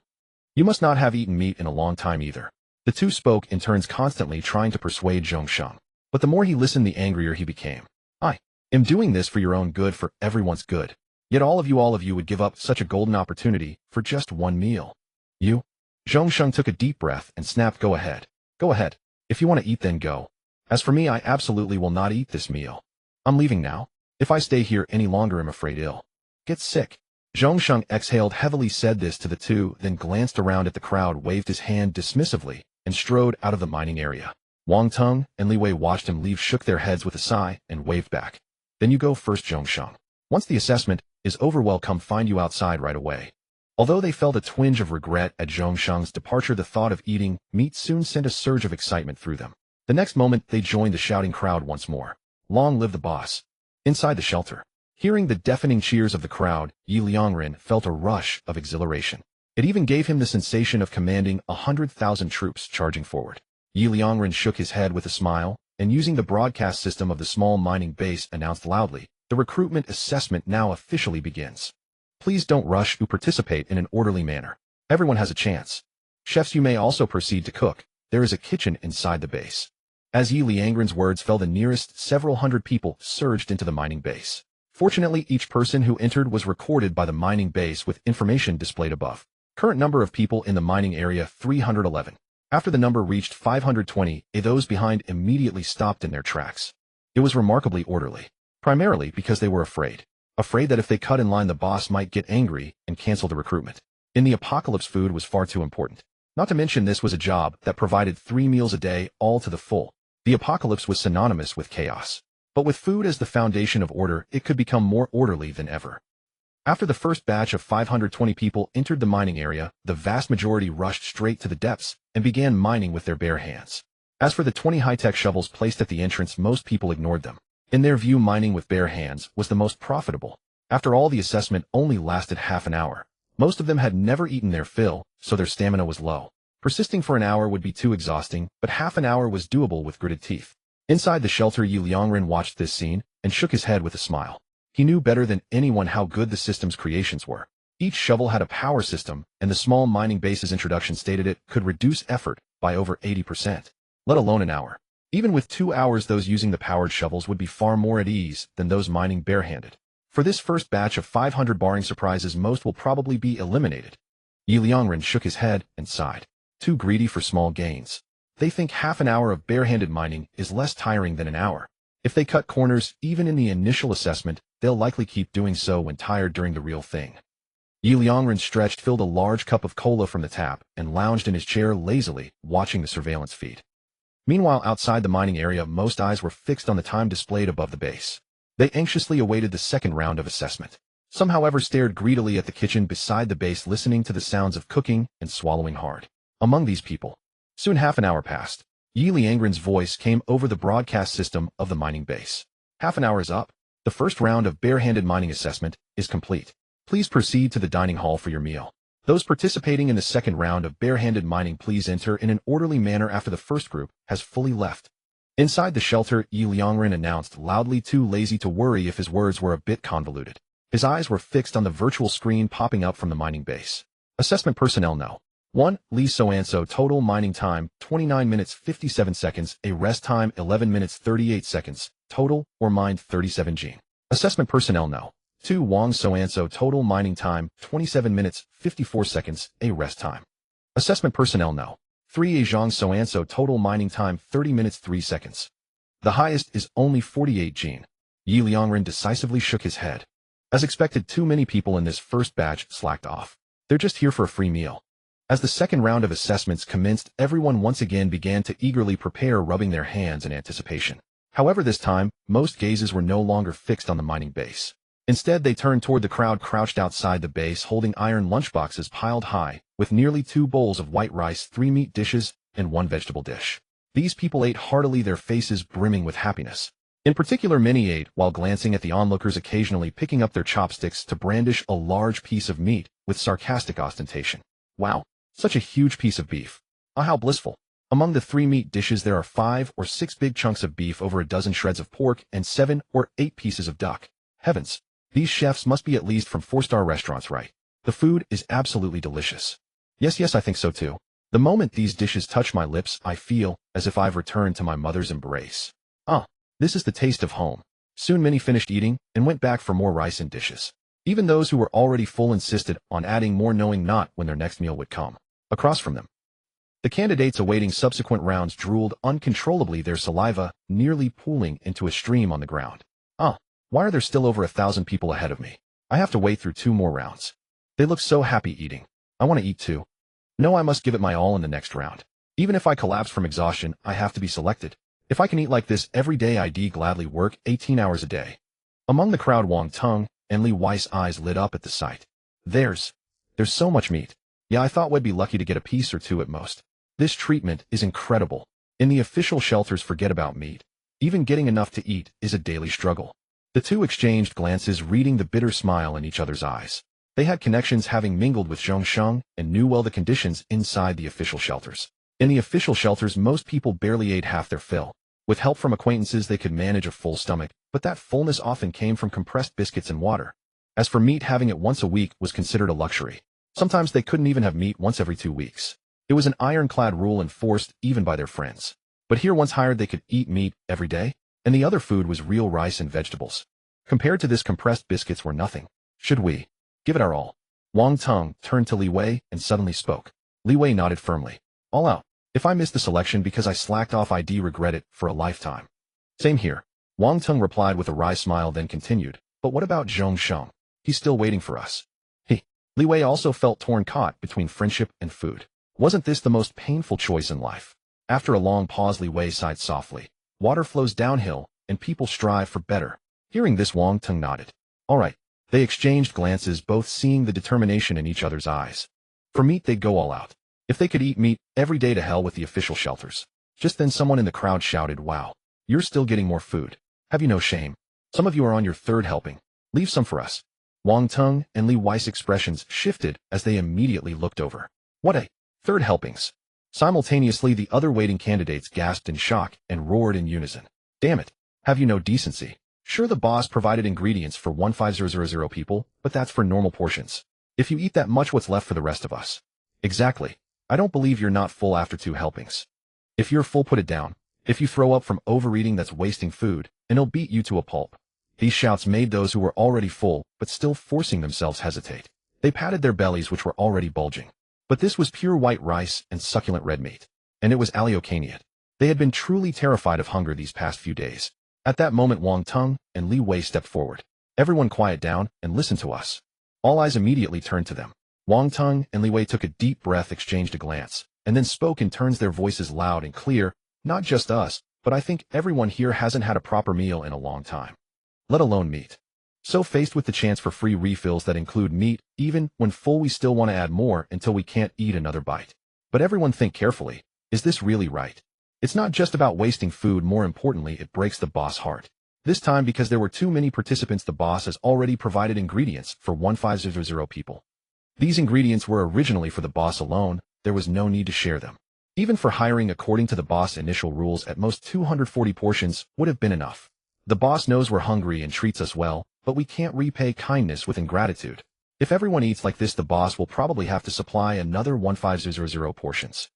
You must not have eaten meat in a long time either. The 2 spoke in turns, constantly trying to persuade Zhongsheng. But the more he listened, the angrier he became. I am doing this for your own good, for everyone's good. Yet all of you would give up such a golden opportunity for just 1 meal. You? Zhongsheng took a deep breath and snapped, go ahead. Go ahead. If you want to eat, then go. As for me, I absolutely will not eat this meal. I'm leaving now. If I stay here any longer, I'm afraid I'll get sick. Zhongsheng exhaled heavily, said this to the 2, then glanced around at the crowd, waved his hand dismissively, and strode out of the mining area. Wang Teng and Li Wei watched him leave, shook their heads with a sigh, and waved back. Then you go first, Zhongsheng. Once the assessment is over, we'll come find you outside right away. Although they felt a twinge of regret at Zhongsheng's departure, the thought of eating meat soon sent a surge of excitement through them. The next moment, they joined the shouting crowd once more. Long live the boss. Inside the shelter, hearing the deafening cheers of the crowd, Ye Liangren felt a rush of exhilaration. It even gave him the sensation of commanding 100,000 troops charging forward. Ye Liangren shook his head with a smile, and using the broadcast system of the small mining base, announced loudly, the recruitment assessment now officially begins. Please don't rush to participate in an orderly manner. Everyone has a chance. Chefs, you may also proceed to cook. There is a kitchen inside the base. As Ye Liangren's words fell, the nearest several hundred people surged into the mining base. Fortunately, each person who entered was recorded by the mining base with information displayed above. Current number of people in the mining area, 311. After the number reached 520, those behind immediately stopped in their tracks. It was remarkably orderly, primarily because they were afraid that if they cut in line, the boss might get angry and cancel the recruitment. In the apocalypse, food was far too important. Not to mention, this was a job that provided 3 meals a day, all to the full. The apocalypse was synonymous with chaos. But with food as the foundation of order, it could become more orderly than ever. After the first batch of 520 people entered the mining area, the vast majority rushed straight to the depths and began mining with their bare hands. As for the 20 high-tech shovels placed at the entrance, most people ignored them. In their view, mining with bare hands was the most profitable. After all, the assessment only lasted half an hour. Most of them had never eaten their fill, so their stamina was low. Persisting for an hour would be too exhausting, but half an hour was doable with gritted teeth. Inside the shelter, Ye Liangren watched this scene and shook his head with a smile. He knew better than anyone how good the system's creations were. Each shovel had a power system, and the small mining base's introduction stated it could reduce effort by over 80%, let alone an hour. Even with 2 hours, those using the powered shovels would be far more at ease than those mining barehanded. For this first batch of 500 barring surprises, most will probably be eliminated. Ye Liangren shook his head and sighed. Too greedy for small gains. They think half an hour of barehanded mining is less tiring than an hour. If they cut corners, even in the initial assessment, they'll likely keep doing so when tired during the real thing. Ye Liangren stretched, filled a large cup of cola from the tap, and lounged in his chair lazily, watching the surveillance feed. Meanwhile, outside the mining area, most eyes were fixed on the time displayed above the base. They anxiously awaited the second round of assessment. Some, however, stared greedily at the kitchen beside the base, listening to the sounds of cooking and swallowing hard. Among these people, soon half an hour passed. Ye Liangren's voice came over the broadcast system of the mining base. Half an hour is up. The first round of barehanded mining assessment is complete. Please proceed to the dining hall for your meal. Those participating in the second round of barehanded mining, please enter in an orderly manner after the first group has fully left. Inside the shelter, Ye Liangren announced loudly, too lazy to worry if his words were a bit convoluted. His eyes were fixed on the virtual screen popping up from the mining base. Assessment personnel know. 1. Li so-and-so, total mining time, 29 minutes 57 seconds, a rest time 11 minutes 38 seconds, total, or mined 37 G. Assessment personnel know. 2. Wang so-and-so, total mining time, 27 minutes 54 seconds, a rest time. Assessment personnel know. 3. Zhang so-and-so, total mining time, 30 minutes 3 seconds. The highest is only 48 G. Ye Liangren decisively shook his head. As expected, too many people in this first batch slacked off. They're just here for a free meal. As the second round of assessments commenced, everyone once again began to eagerly prepare, rubbing their hands in anticipation. However, this time, most gazes were no longer fixed on the mining base. Instead, they turned toward the crowd crouched outside the base, holding iron lunchboxes piled high, with nearly 2 bowls of white rice, 3 meat dishes, and 1 vegetable dish. These people ate heartily, their faces brimming with happiness. In particular, many ate while glancing at the onlookers, occasionally picking up their chopsticks to brandish a large piece of meat with sarcastic ostentation. Wow, such a huge piece of beef. Ah, how blissful. Among the 3 meat dishes, there are 5 or 6 big chunks of beef, over a dozen shreds of pork, and 7 or 8 pieces of duck. Heavens! These chefs must be at least from 4-star restaurants, right? The food is absolutely delicious. Yes, I think so too. The moment these dishes touch my lips, I feel as if I've returned to my mother's embrace. Ah, this is the taste of home. Soon many finished eating and went back for more rice and dishes. Even those who were already full insisted on adding more, knowing not when their next meal would come. Across from them, the candidates awaiting subsequent rounds drooled uncontrollably, their saliva nearly pooling into a stream on the ground. Ah, why are there still over 1,000 people ahead of me? I have to wait through 2 more rounds. They look so happy eating. I want to eat too. No, I must give it my all in the next round. Even if I collapse from exhaustion, I have to be selected. If I can eat like this every day, I'd gladly work 18 hours a day. Among the crowd, Wang Tung and Li Wei's eyes lit up at the sight. There's so much meat. Yeah, I thought we'd be lucky to get a piece or 2 at most. This treatment is incredible. In the official shelters, forget about meat. Even getting enough to eat is a daily struggle. The 2 exchanged glances, reading the bitter smile in each other's eyes. They had connections, having mingled with Zhongsheng, and knew well the conditions inside the official shelters. In the official shelters, most people barely ate half their fill. With help from acquaintances, they could manage a full stomach, but that fullness often came from compressed biscuits and water. As for meat, having it once a week was considered a luxury. Sometimes they couldn't even have meat once every 2 weeks. It was an ironclad rule, enforced even by their friends. But here, once hired, they could eat meat every day, and the other food was real rice and vegetables. Compared to this, compressed biscuits were nothing. Should we give it our all? Wang Tung turned to Li Wei and suddenly spoke. Li Wei nodded firmly. All out. If I missed the selection because I slacked off, I'd regret it for a lifetime. Same here. Wang Tung replied with a wry smile, then continued. But what about Zhongsheng? He's still waiting for us. Li Wei also felt torn, caught between friendship and food. Wasn't this the most painful choice in life? After a long pause, Li Wei sighed softly. Water flows downhill, and people strive for better. Hearing this, Wang Tung nodded. All right. They exchanged glances, both seeing the determination in each other's eyes. For meat, they'd go all out. If they could eat meat every day, to hell with the official shelters. Just then, someone in the crowd shouted, Wow, you're still getting more food. Have you no shame? Some of you are on your 3rd helping. Leave some for us. Wang Tung and Li Wei's expressions shifted as they immediately looked over. What a 3rd helpings? Simultaneously, the other waiting candidates gasped in shock and roared in unison. Damn it. Have you no decency? Sure, the boss provided ingredients for 15,000 people, but that's for normal portions. If you eat that much, what's left for the rest of us? Exactly. I don't believe you're not full after 2 helpings. If you're full, put it down. If you throw up from overeating, that's wasting food, and it'll beat you to a pulp. These shouts made those who were already full, but still forcing themselves, hesitate. They patted their bellies, which were already bulging. But this was pure white rice and succulent red meat. And it was aleocaniate. They had been truly terrified of hunger these past few days. At that moment, Wang Tung and Li Wei stepped forward. Everyone quiet down and listen to us. All eyes immediately turned to them. Wang Tung and Li Wei took a deep breath, exchanged a glance, and then spoke in turns, their voices loud and clear. Not just us, but I think everyone here hasn't had a proper meal in a long time. Let alone meat. So faced with the chance for free refills that include meat, even when full we still want to add more until we can't eat another bite. But everyone think carefully. Is this really right? It's not just about wasting food, more importantly, it breaks the boss' heart. This time because there were too many participants, the boss has already provided ingredients for 1500 people. These ingredients were originally for the boss alone, there was no need to share them. Even for hiring according to the boss' initial rules, at most 240 portions would have been enough. The boss knows we're hungry and treats us well, but we can't repay kindness with ingratitude. If everyone eats like this, the boss will probably have to supply another 1500 portions.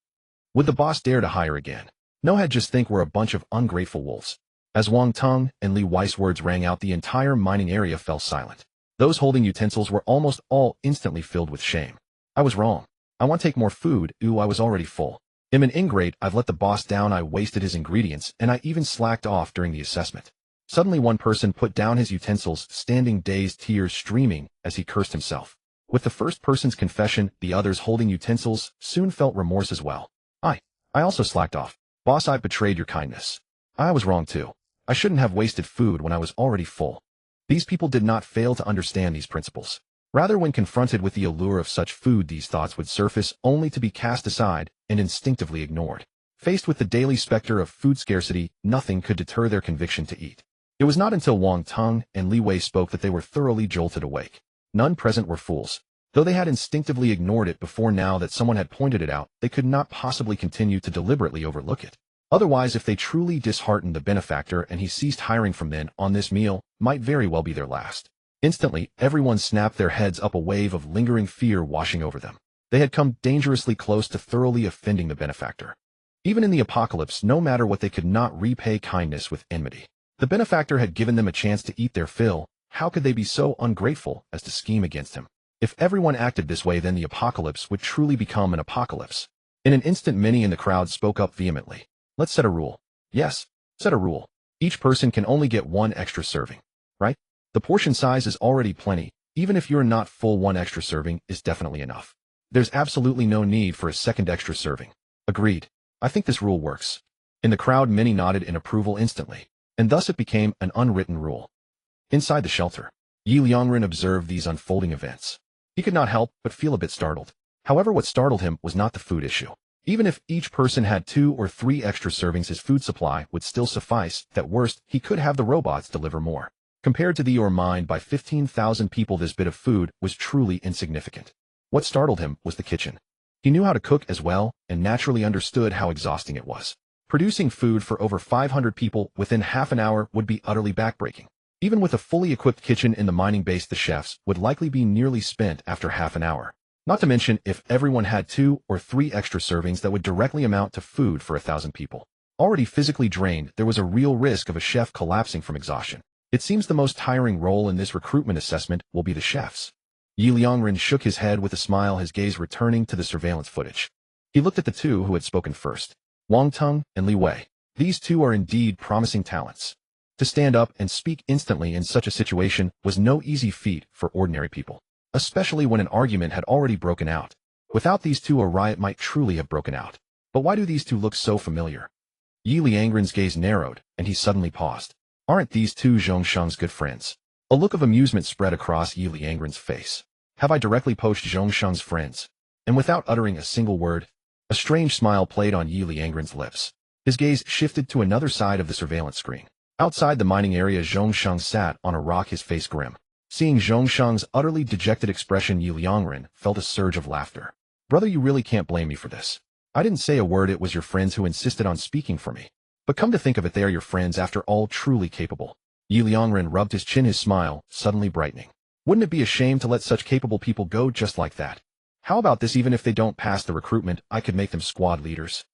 Would the boss dare to hire again? No, had just think we're a bunch of ungrateful wolves. As Wang Tung and Li Wei's words rang out, the entire mining area fell silent. Those holding utensils were almost all instantly filled with shame. I was wrong. I want to take more food. Ooh, I was already full. I'm an ingrate. I've let the boss down. I wasted his ingredients, and I even slacked off during the assessment. Suddenly one person put down his utensils, standing dazed, tears streaming as he cursed himself. With the first person's confession, the others holding utensils soon felt remorse as well. I also slacked off. Boss, I betrayed your kindness. I was wrong too. I shouldn't have wasted food when I was already full. These people did not fail to understand these principles. Rather, when confronted with the allure of such food, these thoughts would surface only to be cast aside and instinctively ignored. Faced with the daily specter of food scarcity, nothing could deter their conviction to eat. It was not until Wang Tung and Li Wei spoke that they were thoroughly jolted awake. None present were fools. Though they had instinctively ignored it before, now that someone had pointed it out, they could not possibly continue to deliberately overlook it. Otherwise, if they truly disheartened the benefactor and he ceased hiring from then on, this meal might very well be their last. Instantly, everyone snapped their heads up, a wave of lingering fear washing over them. They had come dangerously close to thoroughly offending the benefactor. Even in the apocalypse, no matter what, they could not repay kindness with enmity. The benefactor had given them a chance to eat their fill. How could they be so ungrateful as to scheme against him? If everyone acted this way, then the apocalypse would truly become an apocalypse. In an instant, many in the crowd spoke up vehemently. Let's set a rule. Yes, set a rule. Each person can only get 1 extra serving. Right? The portion size is already plenty. Even if you're not full, 1 extra serving is definitely enough. There's absolutely no need for a second extra serving. Agreed. I think this rule works. In the crowd, many nodded in approval instantly, and thus it became an unwritten rule. Inside the shelter, Ye Liangren observed these unfolding events. He could not help but feel a bit startled. However, what startled him was not the food issue. Even if each person had 2 or 3 extra servings, his food supply would still suffice. At worst, he could have the robots deliver more. Compared to the or mined by 15,000 people, this bit of food was truly insignificant. What startled him was the kitchen. He knew how to cook as well, and naturally understood how exhausting it was. Producing food for over 500 people within half an hour would be utterly backbreaking. Even with a fully equipped kitchen in the mining base, the chefs would likely be nearly spent after half an hour. Not to mention, if everyone had 2 or 3 extra servings, that would directly amount to food for 1,000 people. Already physically drained, there was a real risk of a chef collapsing from exhaustion. It seems the most tiring role in this recruitment assessment will be the chefs. Ye Liangren shook his head with a smile, his gaze returning to the surveillance footage. He looked at the 2 who had spoken first, Wang Tung and Li Wei. These 2 are indeed promising talents. To stand up and speak instantly in such a situation was no easy feat for ordinary people, especially when an argument had already broken out. Without these 2, a riot might truly have broken out. But why do these 2 look so familiar? Ye Liangren's gaze narrowed, and he suddenly paused. Aren't these 2 Zhongsheng's good friends? A look of amusement spread across Ye Liangren's face. Have I directly poached Zhongsheng's friends? And without uttering a single word, a strange smile played on Ye Liangren's lips. His gaze shifted to another side of the surveillance screen. Outside the mining area, Zhongsheng sat on a rock, his face grim. Seeing Zhongsheng's utterly dejected expression, Ye Liangren felt a surge of laughter. Brother, you really can't blame me for this. I didn't say a word. It was your friends who insisted on speaking for me. But come to think of it, they are your friends after all, truly capable. Ye Liangren rubbed his chin, his smile suddenly brightening. Wouldn't it be a shame to let such capable people go just like that? How about this? Even if they don't pass the recruitment, I could make them squad leaders.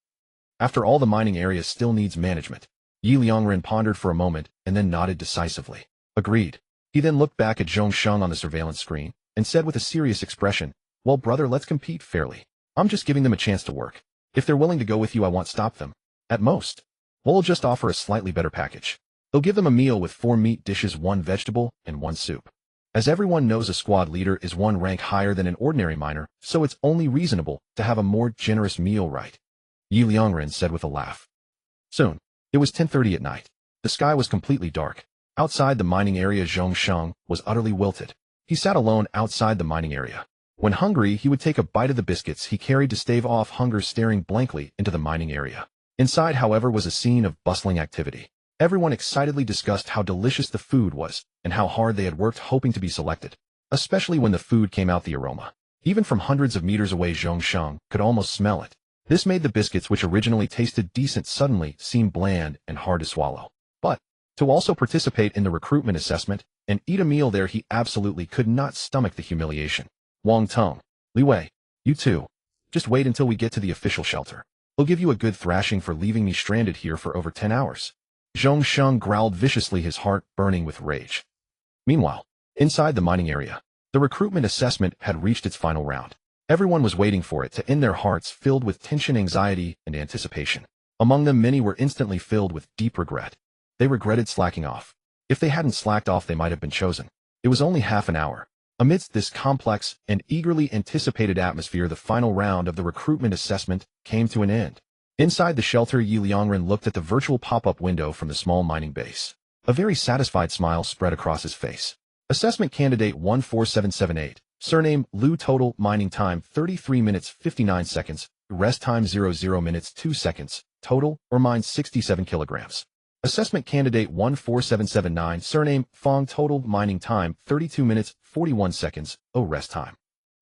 After all, the mining area still needs management. Ye Liangren pondered for a moment and then nodded decisively. Agreed. He then looked back at Zhong Sheng on the surveillance screen and said with a serious expression, well, brother, let's compete fairly. I'm just giving them a chance to work. If they're willing to go with you, I won't stop them. At most, we'll just offer a slightly better package. They'll give them a meal with 4 meat dishes, 1 vegetable, and 1 soup. As everyone knows, a squad leader is 1 rank higher than an ordinary miner, so it's only reasonable to have a more generous meal, right? Ye Liangren said with a laugh. Soon, it was 10:30 at night. The sky was completely dark. Outside the mining area, Zhong Sheng was utterly wilted. He sat alone outside the mining area. When hungry, he would take a bite of the biscuits he carried to stave off hunger, staring blankly into the mining area. Inside, however, was a scene of bustling activity. Everyone excitedly discussed how delicious the food was and how hard they had worked hoping to be selected, especially when the food came out. The aroma, even from hundreds of meters away, Zhong Sheng could almost smell it. This made the biscuits, which originally tasted decent, suddenly seem bland and hard to swallow. But to also participate in the recruitment assessment and eat a meal there, he absolutely could not stomach the humiliation. Wang Tong, Li Wei, you two, just wait until we get to the official shelter. They'll give you a good thrashing for leaving me stranded here for over 10 hours. Zhong Sheng growled viciously, his heart burning with rage. Meanwhile, inside the mining area, the recruitment assessment had reached its final round. Everyone was waiting for it to end, their hearts filled with tension, anxiety, and anticipation. Among them, many were instantly filled with deep regret. They regretted slacking off. If they hadn't slacked off, they might have been chosen. It was only half an hour. Amidst this complex and eagerly anticipated atmosphere, the final round of the recruitment assessment came to an end. Inside the shelter, Ye Liangren looked at the virtual pop-up window from the small mining base. A very satisfied smile spread across his face. Assessment candidate 14778. Surname Lu. Total mining time 33 minutes 59 seconds. Rest time 00 minutes 2 seconds. Total or mine 67 kilograms. Assessment candidate 14779. Surname Fong. Total mining time 32 minutes 41 seconds. Rest time.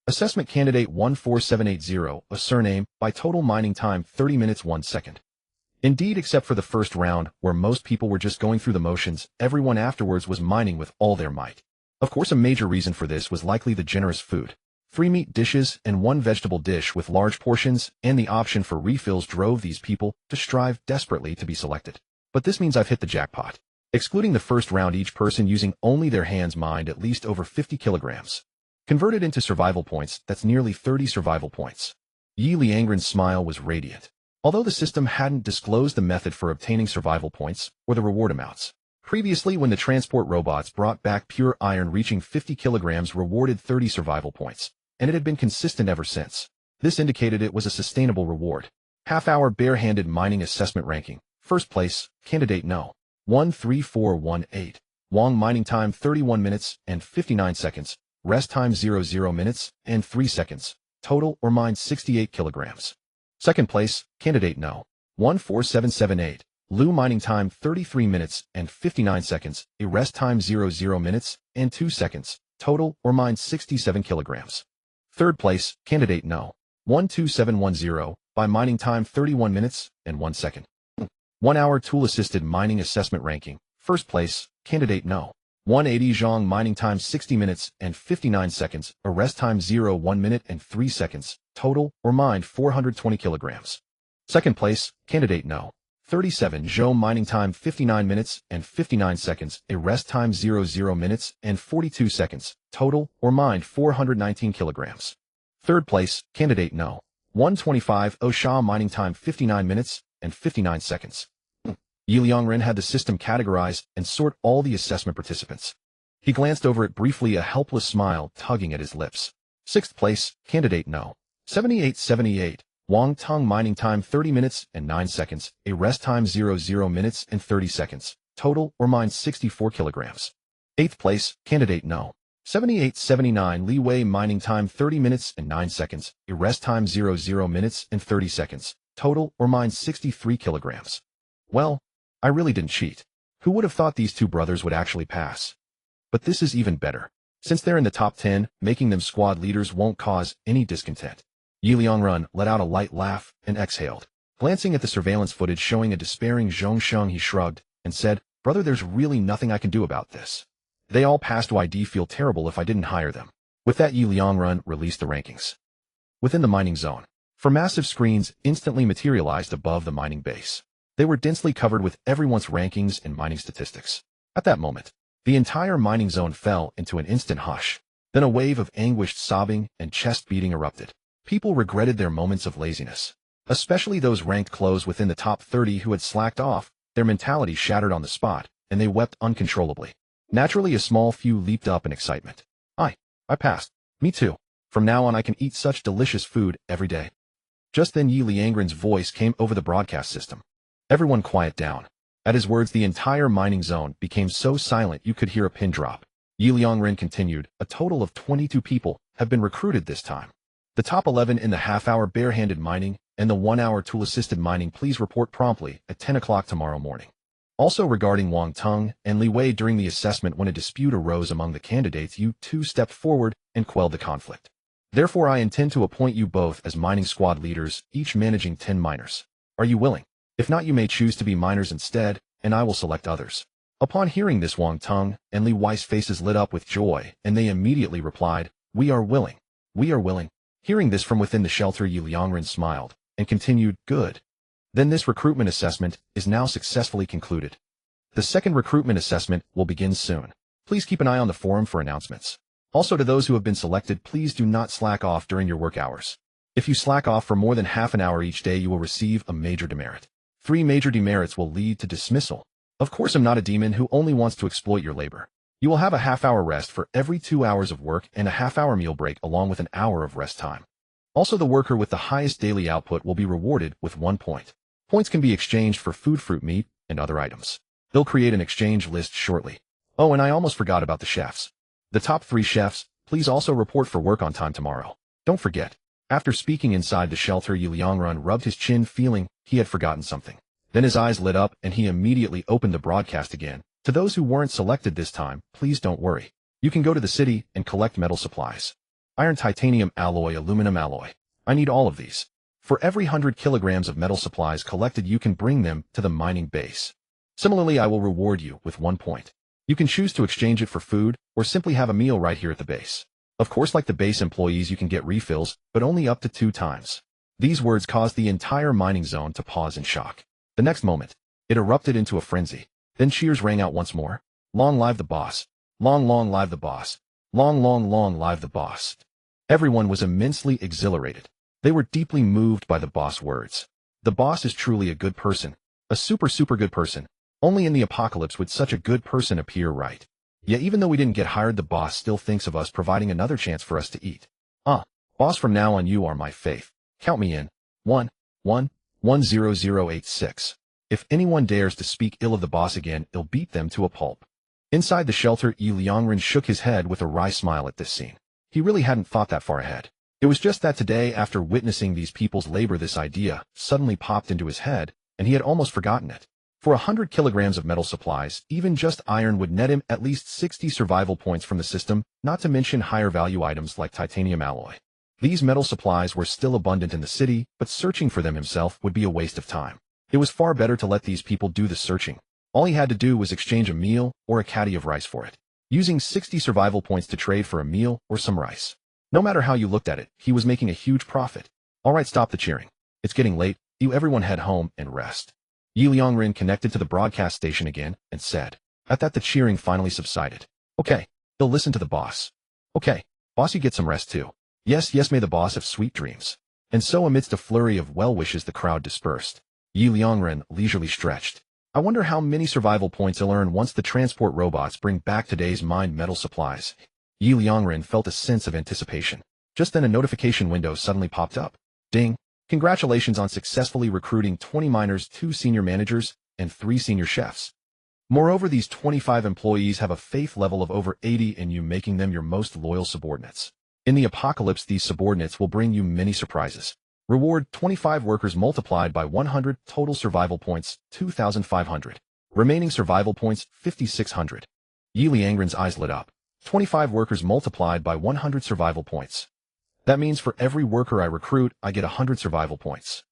Assessment candidate 14780, a surname, by total mining time 30 minutes 1 second. Indeed, except for the first round, where most people were just going through the motions, everyone afterwards was mining with all their might. Of course, a major reason for this was likely the generous food. 3 meat dishes and 1 vegetable dish with large portions and the option for refills drove these people to strive desperately to be selected. But this means I've hit the jackpot. Excluding the first round, each person using only their hands mined at least over 50 kilograms. Converted into survival points, that's nearly 30 survival points. Ye Liangren's smile was radiant. Although the system hadn't disclosed the method for obtaining survival points or the reward amounts. Previously, when the transport robots brought back pure iron reaching 50 kilograms rewarded 30 survival points, and it had been consistent ever since. This indicated it was a sustainable reward. Half-hour barehanded mining assessment ranking. First place, candidate No. 13418. Wang, mining time 31 minutes and 59 seconds. Rest time 00 minutes and 3 seconds. Total or mined 68 kilograms. Second place, candidate No. 14778. Lu, mining time 33 minutes and 59 seconds. Rest time 00 minutes and 2 seconds. Total or mined 67 kilograms. Third place, candidate No. 12710. By mining time 31 minutes and 1 second. 1 hour tool-assisted mining assessment ranking. First place, candidate No. 180. Zhang, mining time 60 minutes and 59 seconds. Rest time 1 minute and 3 seconds. Total or mined 420 kilograms. Second place, candidate No. 37. Zhou, mining time 59 minutes and 59 seconds. Rest time 00 minutes and 42 seconds. Total or mined 419 kilograms. Third place, candidate No. 125. Sha, mining time 59 minutes and 59 seconds. Ye Liangren had the system categorize and sort all the assessment participants. He glanced over it briefly, a helpless smile tugging at his lips. Sixth place, candidate No. 7878. Wang Tong, mining time 30 minutes and 9 seconds. Rest time 00 minutes and 30 seconds. Total or mined 64 kilograms. Eighth place, candidate No. 7879. Li Wei, mining time 30 minutes and 9 seconds. Rest time 00 minutes and 30 seconds. Total or mined 63 kilograms. Well, I really didn't cheat. Who would have thought these two brothers would actually pass? But this is even better. Since they're in the top 10, making them squad leaders won't cause any discontent. Ye Liangren let out a light laugh and exhaled. Glancing at the surveillance footage showing a despairing Zhong Sheng, he shrugged and said, "Brother, there's really nothing I can do about this. They all passed. I'd feel terrible if I didn't hire them. With that, Ye Liangren released the rankings. Within the mining zone, for massive screens instantly materialized above the mining base. They were densely covered with everyone's rankings and mining statistics. At that moment, the entire mining zone fell into an instant hush. Then a wave of anguished sobbing and chest beating erupted. People regretted their moments of laziness, especially those ranked close within the top 30 who had slacked off. Their mentality shattered on the spot, and they wept uncontrollably. Naturally, a small few leaped up in excitement. I passed. Me too. From now on I can eat such delicious food every day. Just then Ye Liangren's voice came over the broadcast system. Everyone quiet down. At his words, the entire mining zone became so silent you could hear a pin drop. Ye Liangren continued, a total of 22 people have been recruited this time. The top 11 in the half-hour barehanded mining and the 1-hour tool-assisted mining please report promptly at 10 o'clock tomorrow morning. Also regarding Wang Teng and Li Wei, during the assessment when a dispute arose among the candidates, you two stepped forward and quelled the conflict. Therefore I intend to appoint you both as mining squad leaders, each managing 10 miners. Are you willing? If not, you may choose to be miners instead, and I will select others. Upon hearing this, Wang Teng and Li Wei's faces lit up with joy, and they immediately replied, We are willing. We are willing. Hearing this from within the shelter, Ye Liangren smiled and continued, Good. Then this recruitment assessment is now successfully concluded. The second recruitment assessment will begin soon. Please keep an eye on the forum for announcements. Also, to those who have been selected, please do not slack off during your work hours. If you slack off for more than half an hour each day, you will receive a major demerit. 3 major demerits will lead to dismissal. Of course, I'm not a demon who only wants to exploit your labor. You will have a half-hour rest for every 2 hours of work and a half-hour meal break along with an hour of rest time. Also, the worker with the highest daily output will be rewarded with 1 point. Points can be exchanged for food, fruit, meat, and other items. They'll create an exchange list shortly. Oh, and I almost forgot about the chefs. The top 3 chefs, please also report for work on time tomorrow. Don't forget. After speaking inside the shelter, Ye Liangren rubbed his chin, feeling he had forgotten something. Then his eyes lit up and he immediately opened the broadcast again. To those who weren't selected this time, please don't worry. You can go to the city and collect metal supplies. Iron, titanium alloy, aluminum alloy. I need all of these. For every 100 kilograms of metal supplies collected, you can bring them to the mining base. Similarly, I will reward you with 1 point. You can choose to exchange it for food or simply have a meal right here at the base. Of course, like the base employees, you can get refills, but only up to 2 times. These words caused the entire mining zone to pause in shock. The next moment, it erupted into a frenzy. Then cheers rang out once more. Long live the boss. Long, long live the boss. Long, long, long live the boss. Everyone was immensely exhilarated. They were deeply moved by the boss' words. The boss is truly a good person. A super good person. Only in the apocalypse would such a good person appear, right? Yet even though we didn't get hired, the boss still thinks of us, providing another chance for us to eat. Boss, from now on you are my faith. Count me in. 10086. If anyone dares to speak ill of the boss again, I'll beat them to a pulp. Inside the shelter, Ye Liangren shook his head with a wry smile at this scene. He really hadn't thought that far ahead. It was just that today, after witnessing these people's labor, this idea suddenly popped into his head, and he had almost forgotten it. For 100 kilograms of metal supplies, even just iron would net him at least 60 survival points from the system, not to mention higher value items like titanium alloy. These metal supplies were still abundant in the city, but searching for them himself would be a waste of time. It was far better to let these people do the searching. All he had to do was exchange a meal or a caddy of rice for it, using 60 survival points to trade for a meal or some rice. No matter how you looked at it, he was making a huge profit. Alright, stop the cheering. It's getting late. You everyone head home and rest. Ye Liangren connected to the broadcast station again and said. At that, the cheering finally subsided. Okay, he'll listen to the boss. Okay, boss, you get some rest too. Yes, may the boss have sweet dreams. And so amidst a flurry of well wishes, the crowd dispersed. Ye Liangren leisurely stretched. I wonder how many survival points he'll earn once the transport robots bring back today's mined metal supplies. Ye Liangren felt a sense of anticipation. Just then a notification window suddenly popped up. Ding! Congratulations on successfully recruiting 20 miners, 2 senior managers, and 3 senior chefs. Moreover, these 25 employees have a faith level of over 80 in you, making them your most loyal subordinates. In the apocalypse, these subordinates will bring you many surprises. Reward: 25 workers multiplied by 100, total survival points 2,500. Remaining survival points 5,600. Ye Liangren's eyes lit up. 25 workers multiplied by 100 survival points. That means for every worker I recruit, I get 100 survival points.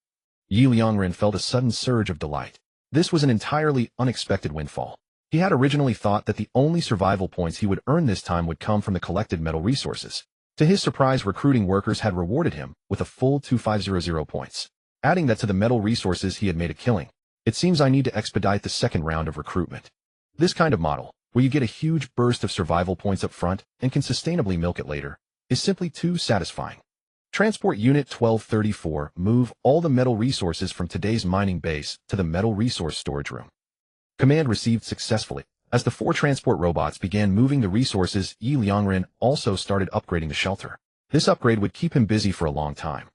Ye Liangren felt a sudden surge of delight. This was an entirely unexpected windfall. He had originally thought that the only survival points he would earn this time would come from the collected metal resources. To his surprise, recruiting workers had rewarded him with a full 2500 points. Adding that to the metal resources, he had made a killing. It seems I need to expedite the second round of recruitment. This kind of model, where you get a huge burst of survival points up front and can sustainably milk it later, is simply too satisfying. Transport Unit 1234, move all the metal resources from today's mining base to the metal resource storage room. Command received successfully. As the 4 transport robots began moving the resources, Ye Liangren also started upgrading the shelter. This upgrade would keep him busy for a long time.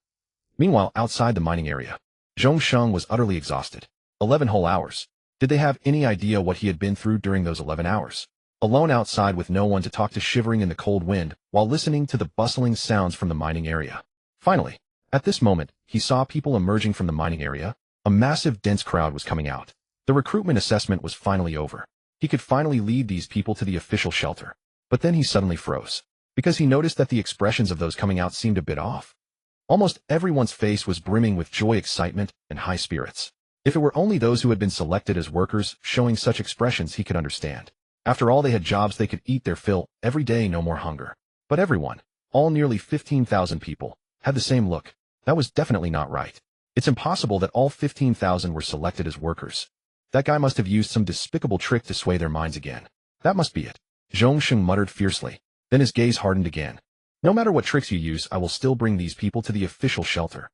Meanwhile, outside the mining area, Zhongsheng was utterly exhausted. 11 whole hours. Did they have any idea what he had been through during those 11 hours? Alone outside with no one to talk to, shivering in the cold wind, while listening to the bustling sounds from the mining area. Finally, at this moment, he saw people emerging from the mining area. A massive, dense crowd was coming out. The recruitment assessment was finally over. He could finally lead these people to the official shelter. But then he suddenly froze, because he noticed that the expressions of those coming out seemed a bit off. Almost everyone's face was brimming with joy, excitement, and high spirits. If it were only those who had been selected as workers showing such expressions, he could understand. After all, they had jobs, they could eat their fill every day, no more hunger. But everyone, all nearly 15,000 people, had the same look. That was definitely not right. It's impossible that all 15,000 were selected as workers. That guy must have used some despicable trick to sway their minds again. That must be it. Zhongsheng muttered fiercely. Then his gaze hardened again. No matter what tricks you use, I will still bring these people to the official shelter.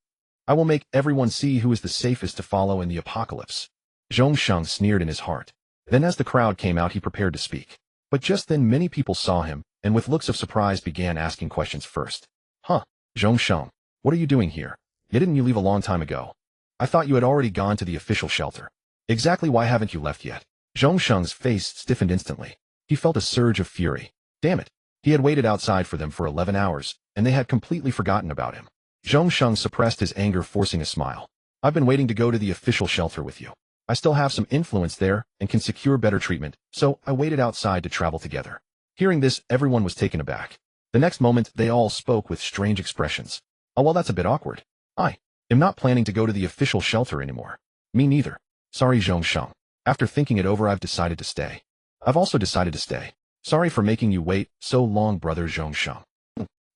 I will make everyone see who is the safest to follow in the apocalypse. Zhongsheng sneered in his heart. Then as the crowd came out, he prepared to speak. But just then many people saw him, and with looks of surprise began asking questions first. Huh, Zhongsheng, what are you doing here? Didn't you leave a long time ago? I thought you had already gone to the official shelter. Exactly why haven't you left yet? Zhongsheng's face stiffened instantly. He felt a surge of fury. Damn it. He had waited outside for them for 11 hours, and they had completely forgotten about him. Zhongsheng suppressed his anger, forcing a smile. I've been waiting to go to the official shelter with you. I still have some influence there and can secure better treatment, so I waited outside to travel together. Hearing this, everyone was taken aback. The next moment, they all spoke with strange expressions. Oh, well, that's a bit awkward. I am not planning to go to the official shelter anymore. Me neither. Sorry, Zhongsheng. After thinking it over, I've decided to stay. I've also decided to stay. Sorry for making you wait so long, brother Zhongsheng.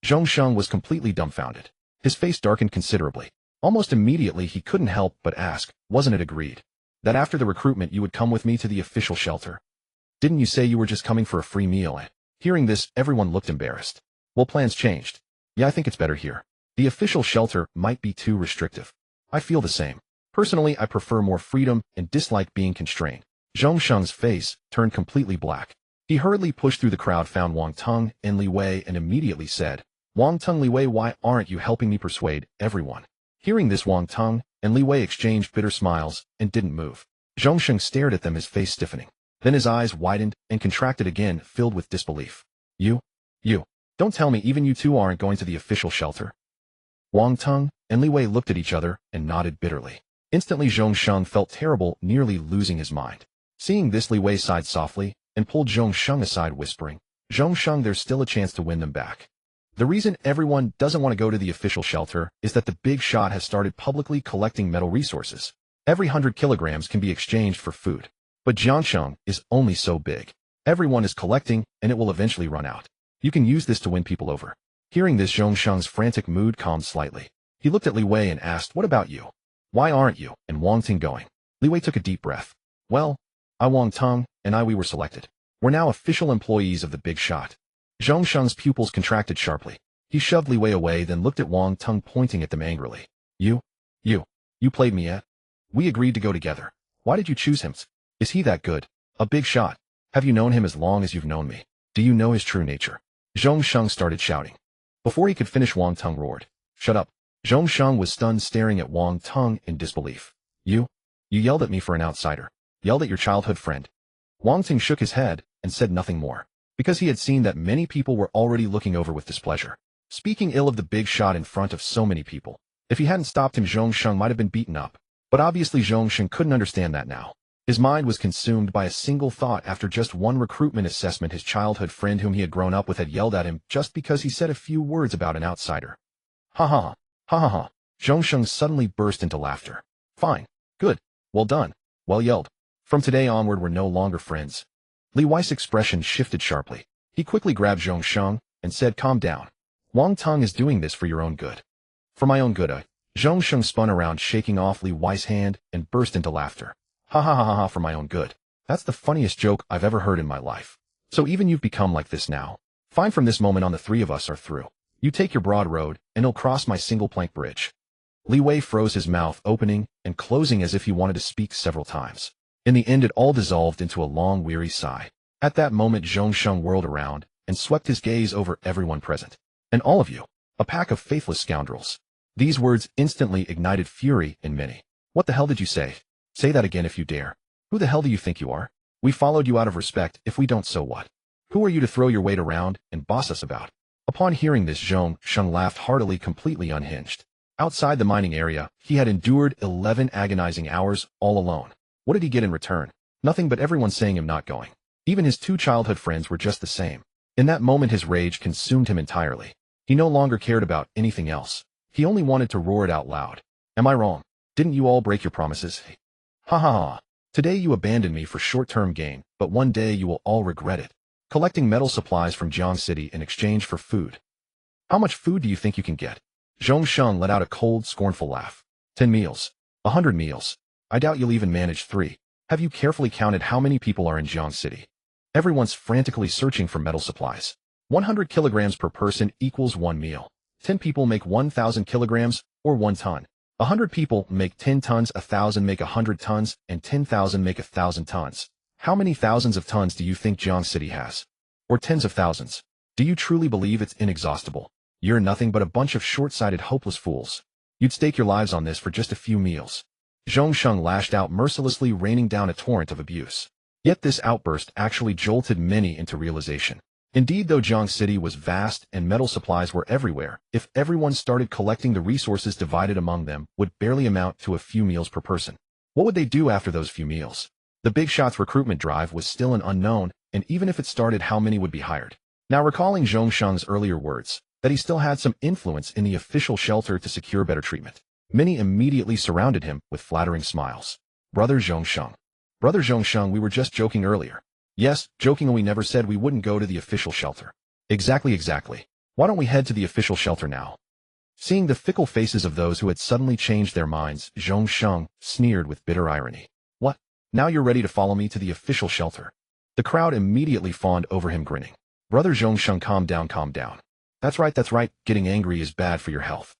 Zhongsheng was completely dumbfounded. His face darkened considerably. Almost immediately, he couldn't help but ask, wasn't it agreed that after the recruitment you would come with me to the official shelter? Didn't you say you were just coming for a free meal? Hearing this, everyone looked embarrassed. Well, plans changed. Yeah, I think it's better here. The official shelter might be too restrictive. I feel the same. Personally, I prefer more freedom and dislike being constrained. Zhongsheng's face turned completely black. He hurriedly pushed through the crowd, found Wang Teng and Li Wei, and immediately said, Wang Teng, Li Wei, why aren't you helping me persuade everyone? Hearing this, Wang Teng and Li Wei exchanged bitter smiles and didn't move. Zhongsheng stared at them, his face stiffening. Then his eyes widened and contracted again, filled with disbelief. You, don't tell me even you two aren't going to the official shelter? Wang Teng and Li Wei looked at each other and nodded bitterly. Instantly, Zhongsheng felt terrible, nearly losing his mind. Seeing this, Li Wei sighed softly and pulled Zhongsheng aside, whispering, Zhongsheng, there's still a chance to win them back. The reason everyone doesn't want to go to the official shelter is that the big shot has started publicly collecting metal resources. Every 100 kilograms can be exchanged for food. But Zhongsheng is only so big. Everyone is collecting, and it will eventually run out. You can use this to win people over. Hearing this, Zhongsheng's frantic mood calmed slightly. He looked at Li Wei and asked, what about you? Why aren't you and Wang Ting going? Li Wei took a deep breath. Well, Wang Teng and we were selected. We're now official employees of the big shot. Zhongsheng's pupils contracted sharply. He shoved Li Wei away, then looked at Wang Teng, pointing at them angrily. You played me yet? We agreed to go together. Why did you choose him? Is he that good? A big shot. Have you known him as long as you've known me? Do you know his true nature? Zhongsheng started shouting. Before he could finish, Wang Teng roared. Shut up. Zhongsheng was stunned, staring at Wang Teng in disbelief. You yelled at me for an outsider. Yelled at your childhood friend. Wang Teng shook his head and said nothing more, because he had seen that many people were already looking over with displeasure. Speaking ill of the big shot in front of so many people. If he hadn't stopped him, Zhongsheng might have been beaten up. But obviously Zhongsheng couldn't understand that now. His mind was consumed by a single thought. After just one recruitment assessment, his childhood friend whom he had grown up with had yelled at him just because he said a few words about an outsider. Ha ha ha. Ha ha ha. Zhongsheng suddenly burst into laughter. Fine. Good. Well done. Well yelled. From today onward, we're no longer friends. Li Wei's expression shifted sharply. He quickly grabbed Zhong Sheng and said, "Calm down. Wang Teng is doing this for your own good." "For my own good, Zhong Sheng spun around, shaking off Li Wei's hand, and burst into laughter. "Ha ha ha ha ha, for my own good. That's the funniest joke I've ever heard in my life. So even you've become like this now? Fine, from this moment on the three of us are through. You take your broad road, and you'll cross my single plank bridge." Li Wei froze, his mouth opening and closing as if he wanted to speak several times. In the end, it all dissolved into a long, weary sigh. At that moment, Zhong Sheng whirled around and swept his gaze over everyone present. "And all of you, a pack of faithless scoundrels." These words instantly ignited fury in many. "What the hell did you say? Say that again if you dare. Who the hell do you think you are? We followed you out of respect. If we don't, so what? Who are you to throw your weight around and boss us about?" Upon hearing this, Zhong Sheng laughed heartily, completely unhinged. Outside the mining area, he had endured 11 agonizing hours all alone. What did he get in return? Nothing, but everyone saying him not going. Even his two childhood friends were just the same. In that moment, his rage consumed him entirely. He no longer cared about anything else. He only wanted to roar it out loud. "Am I wrong? Didn't you all break your promises? Ha ha ha. Today you abandoned me for short-term gain, but one day you will all regret it. Collecting metal supplies from Jiang City in exchange for food. How much food do you think you can get?" Zhong Sheng let out a cold, scornful laugh. 10 meals. 100 meals. I doubt you'll even manage 3. Have you carefully counted how many people are in Jiang City? Everyone's frantically searching for metal supplies. 100 kilograms per person equals 1 meal. 10 people make 1,000 kilograms, or 1 ton. 100 people make 10 tons, 1,000 make 100 tons, and 10,000 make 1,000 tons. How many thousands of tons do you think Jiang City has? Or tens of thousands? Do you truly believe it's inexhaustible? You're nothing but a bunch of short-sighted, hopeless fools. You'd stake your lives on this for just a few meals. Zhong Sheng lashed out mercilessly, raining down a torrent of abuse. Yet this outburst actually jolted many into realization. Indeed, though Jiang City was vast and metal supplies were everywhere, if everyone started collecting, the resources divided among them would barely amount to a few meals per person. What would they do after those few meals? The big shots recruitment drive was still an unknown, and even if it started, how many would be hired? Now, recalling Zhong Sheng's earlier words, that he still had some influence in the official shelter to secure better treatment, many immediately surrounded him with flattering smiles. "Brother Zhong Sheng. Brother Zhong Sheng, we were just joking earlier." "Yes, joking, and we never said we wouldn't go to the official shelter." Exactly. Why don't we head to the official shelter now?" Seeing the fickle faces of those who had suddenly changed their minds, Zhong Sheng sneered with bitter irony. "What? Now you're ready to follow me to the official shelter?" The crowd immediately fawned over him, grinning. "Brother Zhong Sheng, calm down, calm down. That's right. Getting angry is bad for your health."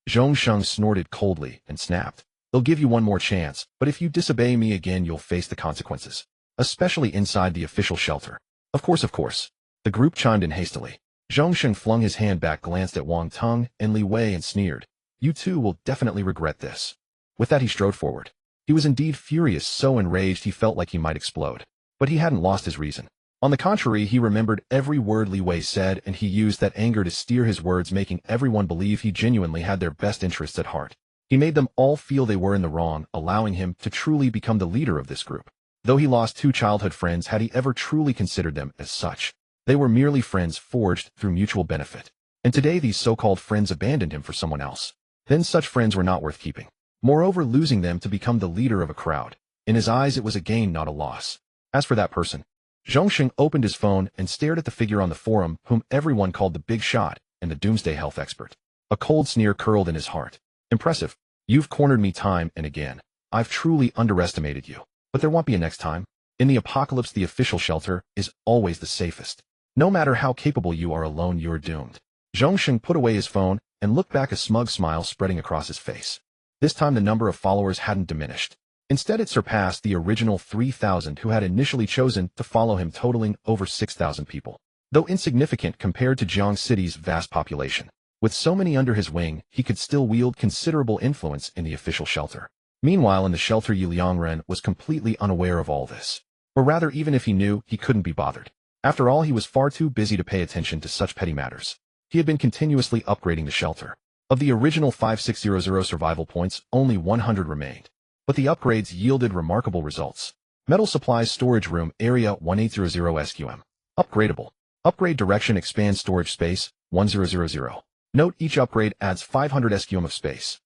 Zhong Sheng snorted coldly and snapped. "They'll give you one more chance, but if you disobey me again, you'll face the consequences. Especially inside the official shelter." Of course. The group chimed in hastily. Zhong Sheng flung his hand back, glanced at Wang Teng and Li Wei, and sneered. "You two will definitely regret this." With that, he strode forward. He was indeed furious, so enraged he felt like he might explode. But he hadn't lost his reason. On the contrary, he remembered every word Li Wei said, and he used that anger to steer his words, making everyone believe he genuinely had their best interests at heart. He made them all feel they were in the wrong, allowing him to truly become the leader of this group. Though he lost 2 childhood friends, had he ever truly considered them as such? They were merely friends forged through mutual benefit. And today these so-called friends abandoned him for someone else. Then such friends were not worth keeping. Moreover, losing them to become the leader of a crowd. In his eyes, it was a gain, not a loss. As for that person, Zhong Sheng opened his phone and stared at the figure on the forum whom everyone called the big shot and the doomsday health expert. A cold sneer curled in his heart. "Impressive. You've cornered me time and again. I've truly underestimated you. But there won't be a next time. In the apocalypse, the official shelter is always the safest. No matter how capable you are, alone you're doomed." Zhong Sheng put away his phone and looked back, a smug smile spreading across his face. This time the number of followers hadn't diminished. Instead, it surpassed the original 3,000 who had initially chosen to follow him, totaling over 6,000 people. Though insignificant compared to Jiang City's vast population, with so many under his wing, he could still wield considerable influence in the official shelter. Meanwhile, in the shelter, Ye Liangren was completely unaware of all this. Or rather, even if he knew, he couldn't be bothered. After all, he was far too busy to pay attention to such petty matters. He had been continuously upgrading the shelter. Of the original 5600 survival points, only 100 remained. But the upgrades yielded remarkable results. Metal supplies storage room area 1800 SQM. Upgradable. Upgrade direction expands storage space 1000. Note, each upgrade adds 500 SQM of space.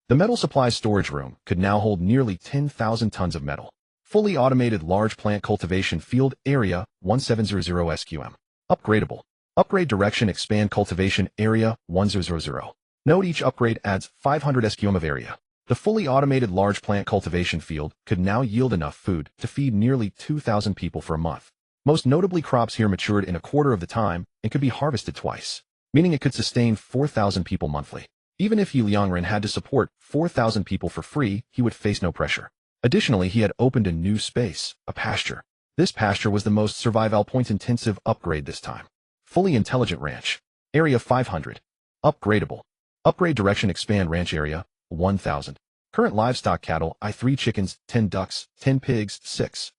The metal supplies storage room could now hold nearly 10,000 tons of metal. Fully automated large plant cultivation field area 1700 SQM. Upgradable. Upgrade direction expand cultivation area 1000. Note each upgrade adds 500 SQM of area. The fully automated large plant cultivation field could now yield enough food to feed nearly 2,000 people for a month. Most notably, crops here matured in a quarter of the time and could be harvested twice, meaning it could sustain 4,000 people monthly. Even if Ye Liangren had to support 4,000 people for free, he would face no pressure. Additionally, he had opened a new space, a pasture. This pasture was the most survival point-intensive upgrade this time. Fully intelligent ranch. Area 500. Upgradable. Upgrade direction expand ranch area 1,000. Current livestock cattle I3 chickens, 10 ducks, 10 pigs, 6.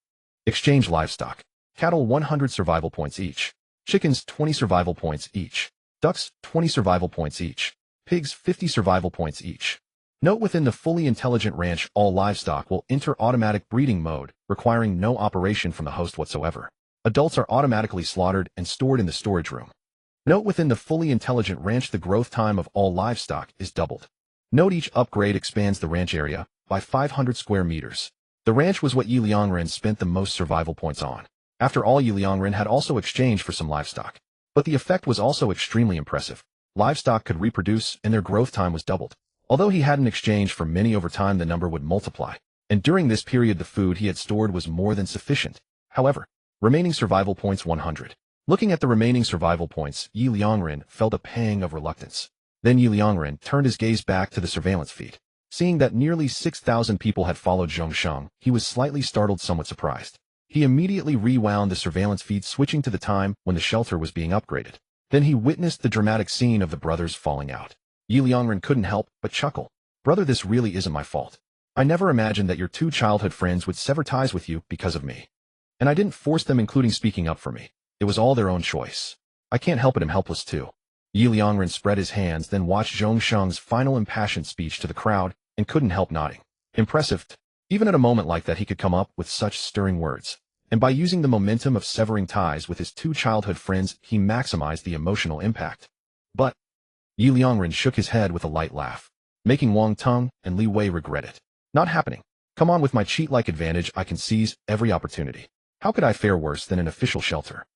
Exchange livestock. Cattle 100 survival points each. Chickens 20 survival points each. Ducks 20 survival points each. Pigs 50 survival points each. Note within the fully intelligent ranch, all livestock will enter automatic breeding mode, requiring no operation from the host whatsoever. Adults are automatically slaughtered and stored in the storage room. Note within the fully intelligent ranch, the growth time of all livestock is doubled. Note each upgrade expands the ranch area by 500 square meters. The ranch was what Ye Liangren spent the most survival points on. After all, Ye Liangren had also exchanged for some livestock. But the effect was also extremely impressive. Livestock could reproduce and their growth time was doubled. Although he hadn't exchanged for many over time, the number would multiply. And during this period, the food he had stored was more than sufficient. However, remaining survival points 100. Looking at the remaining survival points, Ye Liangren felt a pang of reluctance. Then Ye Liangren turned his gaze back to the surveillance feed. Seeing that nearly 6,000 people had followed Zhongsheng, he was slightly startled, somewhat surprised. He immediately rewound the surveillance feed, switching to the time when the shelter was being upgraded. Then he witnessed the dramatic scene of the brothers falling out. Ye Liangren couldn't help but chuckle. Brother, this really isn't my fault. I never imagined that your two childhood friends would sever ties with you because of me. And I didn't force them, including speaking up for me. It was all their own choice. I can't help it, I'm helpless too. Ye Liangren spread his hands, then watched Zhongsheng's final impassioned speech to the crowd and couldn't help nodding. Impressive. Even at a moment like that, he could come up with such stirring words. And by using the momentum of severing ties with his two childhood friends, he maximized the emotional impact. But Ye Liangren shook his head with a light laugh, making Wang Teng and Li Wei regret it. Not happening. Come on, with my cheat-like advantage, I can seize every opportunity. How could I fare worse than an official shelter?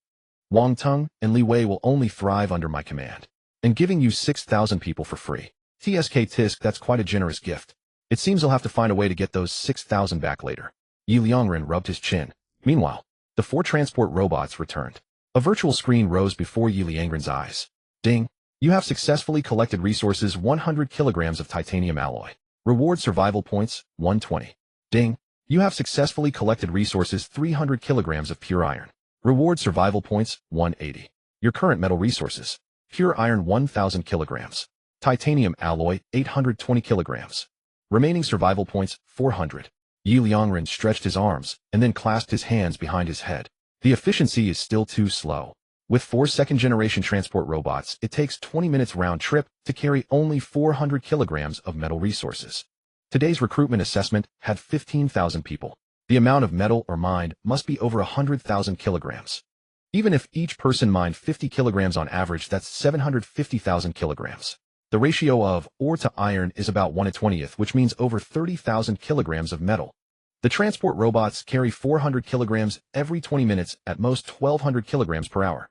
Wang Teng and Li Wei will only thrive under my command. And giving you 6,000 people for free. Tisk, that's quite a generous gift. It seems I'll have to find a way to get those 6,000 back later. Ye Liangren rubbed his chin. Meanwhile, the 4 transport robots returned. A virtual screen rose before Ye Liangren's eyes. Ding! You have successfully collected resources 100 kilograms of titanium alloy. Reward survival points 120. Ding! You have successfully collected resources 300 kilograms of pure iron. Reward survival points 180. Your current metal resources. Pure iron 1,000 kilograms. Titanium alloy 820 kilograms. Remaining survival points 400. Ye Liangren stretched his arms and then clasped his hands behind his head. The efficiency is still too slow. With 4 second-generation transport robots, it takes 20 minutes round trip to carry only 400 kilograms of metal resources. Today's recruitment assessment had 15,000 people. The amount of metal or mined must be over 100,000 kilograms. Even if each person mined 50 kilograms on average, that's 750,000 kilograms. The ratio of ore to iron is about 1/20, which means over 30,000 kilograms of metal. The transport robots carry 400 kilograms every 20 minutes, at most 1,200 kilograms per hour.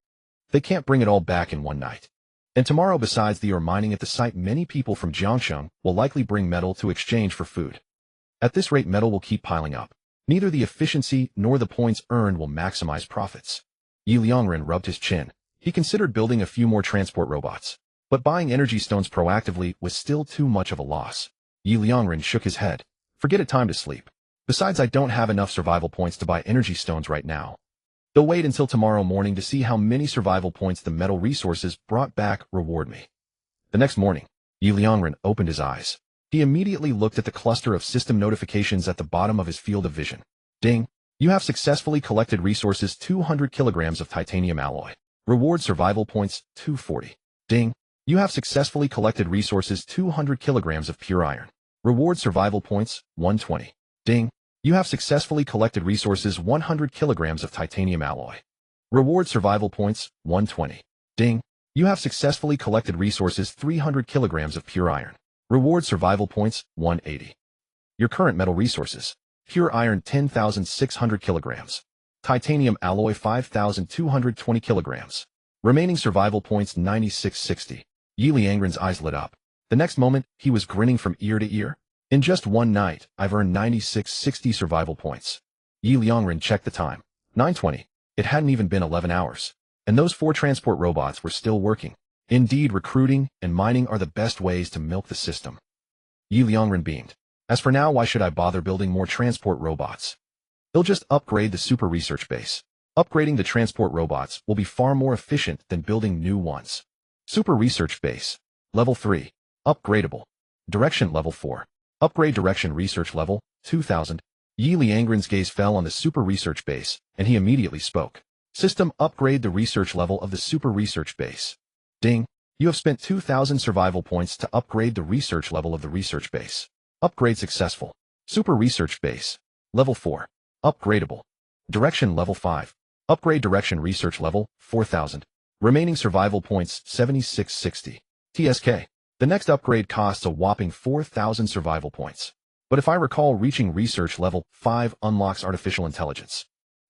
They can't bring it all back in one night. And tomorrow, besides the ore mining at the site, many people from Jiangsheng will likely bring metal to exchange for food. At this rate, metal will keep piling up. Neither the efficiency nor the points earned will maximize profits. Ye Liangren rubbed his chin. He considered building a few more transport robots. But buying energy stones proactively was still too much of a loss. Ye Liangren shook his head. Forget it, time to sleep. Besides, I don't have enough survival points to buy energy stones right now. They'll wait until tomorrow morning to see how many survival points the metal resources brought back reward me. The next morning, Ye Liangren opened his eyes. He immediately looked at the cluster of system notifications at the bottom of his field of vision. Ding! You have successfully collected resources 200 kilograms of titanium alloy. Reward survival points 240. Ding! You have successfully collected resources 200 kilograms of pure iron. Reward survival points 120. Ding! You have successfully collected resources 100 kilograms of titanium alloy. Reward survival points 120. Ding! You have successfully collected resources 300 kilograms of pure iron. Reward survival points 180. Your current metal resources. pure iron 10,600 kilograms, titanium alloy 5,220 kilograms. Remaining survival points 9660. Ye Liangren's eyes lit up. The next moment, he was grinning from ear to ear. In just one night, I've earned 9660 survival points. Ye Liangren checked the time. 9:20. It hadn't even been 11 hours. And those 4 transport robots were still working. Indeed, recruiting and mining are the best ways to milk the system. Ye Liangren beamed. As for now, why should I bother building more transport robots? They'll just upgrade the super research base. Upgrading the transport robots will be far more efficient than building new ones. Super research base. Level 3. Upgradable. Direction level 4. Upgrade direction research level, 2000. Ye Liangren's gaze fell on the super research base, and he immediately spoke. System upgrade the research level of the super research base. Ding. You have spent 2,000 survival points to upgrade the research level of the research base. Upgrade successful. Super research base. Level 4. Upgradable. Direction level 5. Upgrade direction research level, 4,000. Remaining survival points, 7660. TSK. The next upgrade costs a whopping 4,000 survival points. But if I recall, reaching research level 5 unlocks artificial intelligence.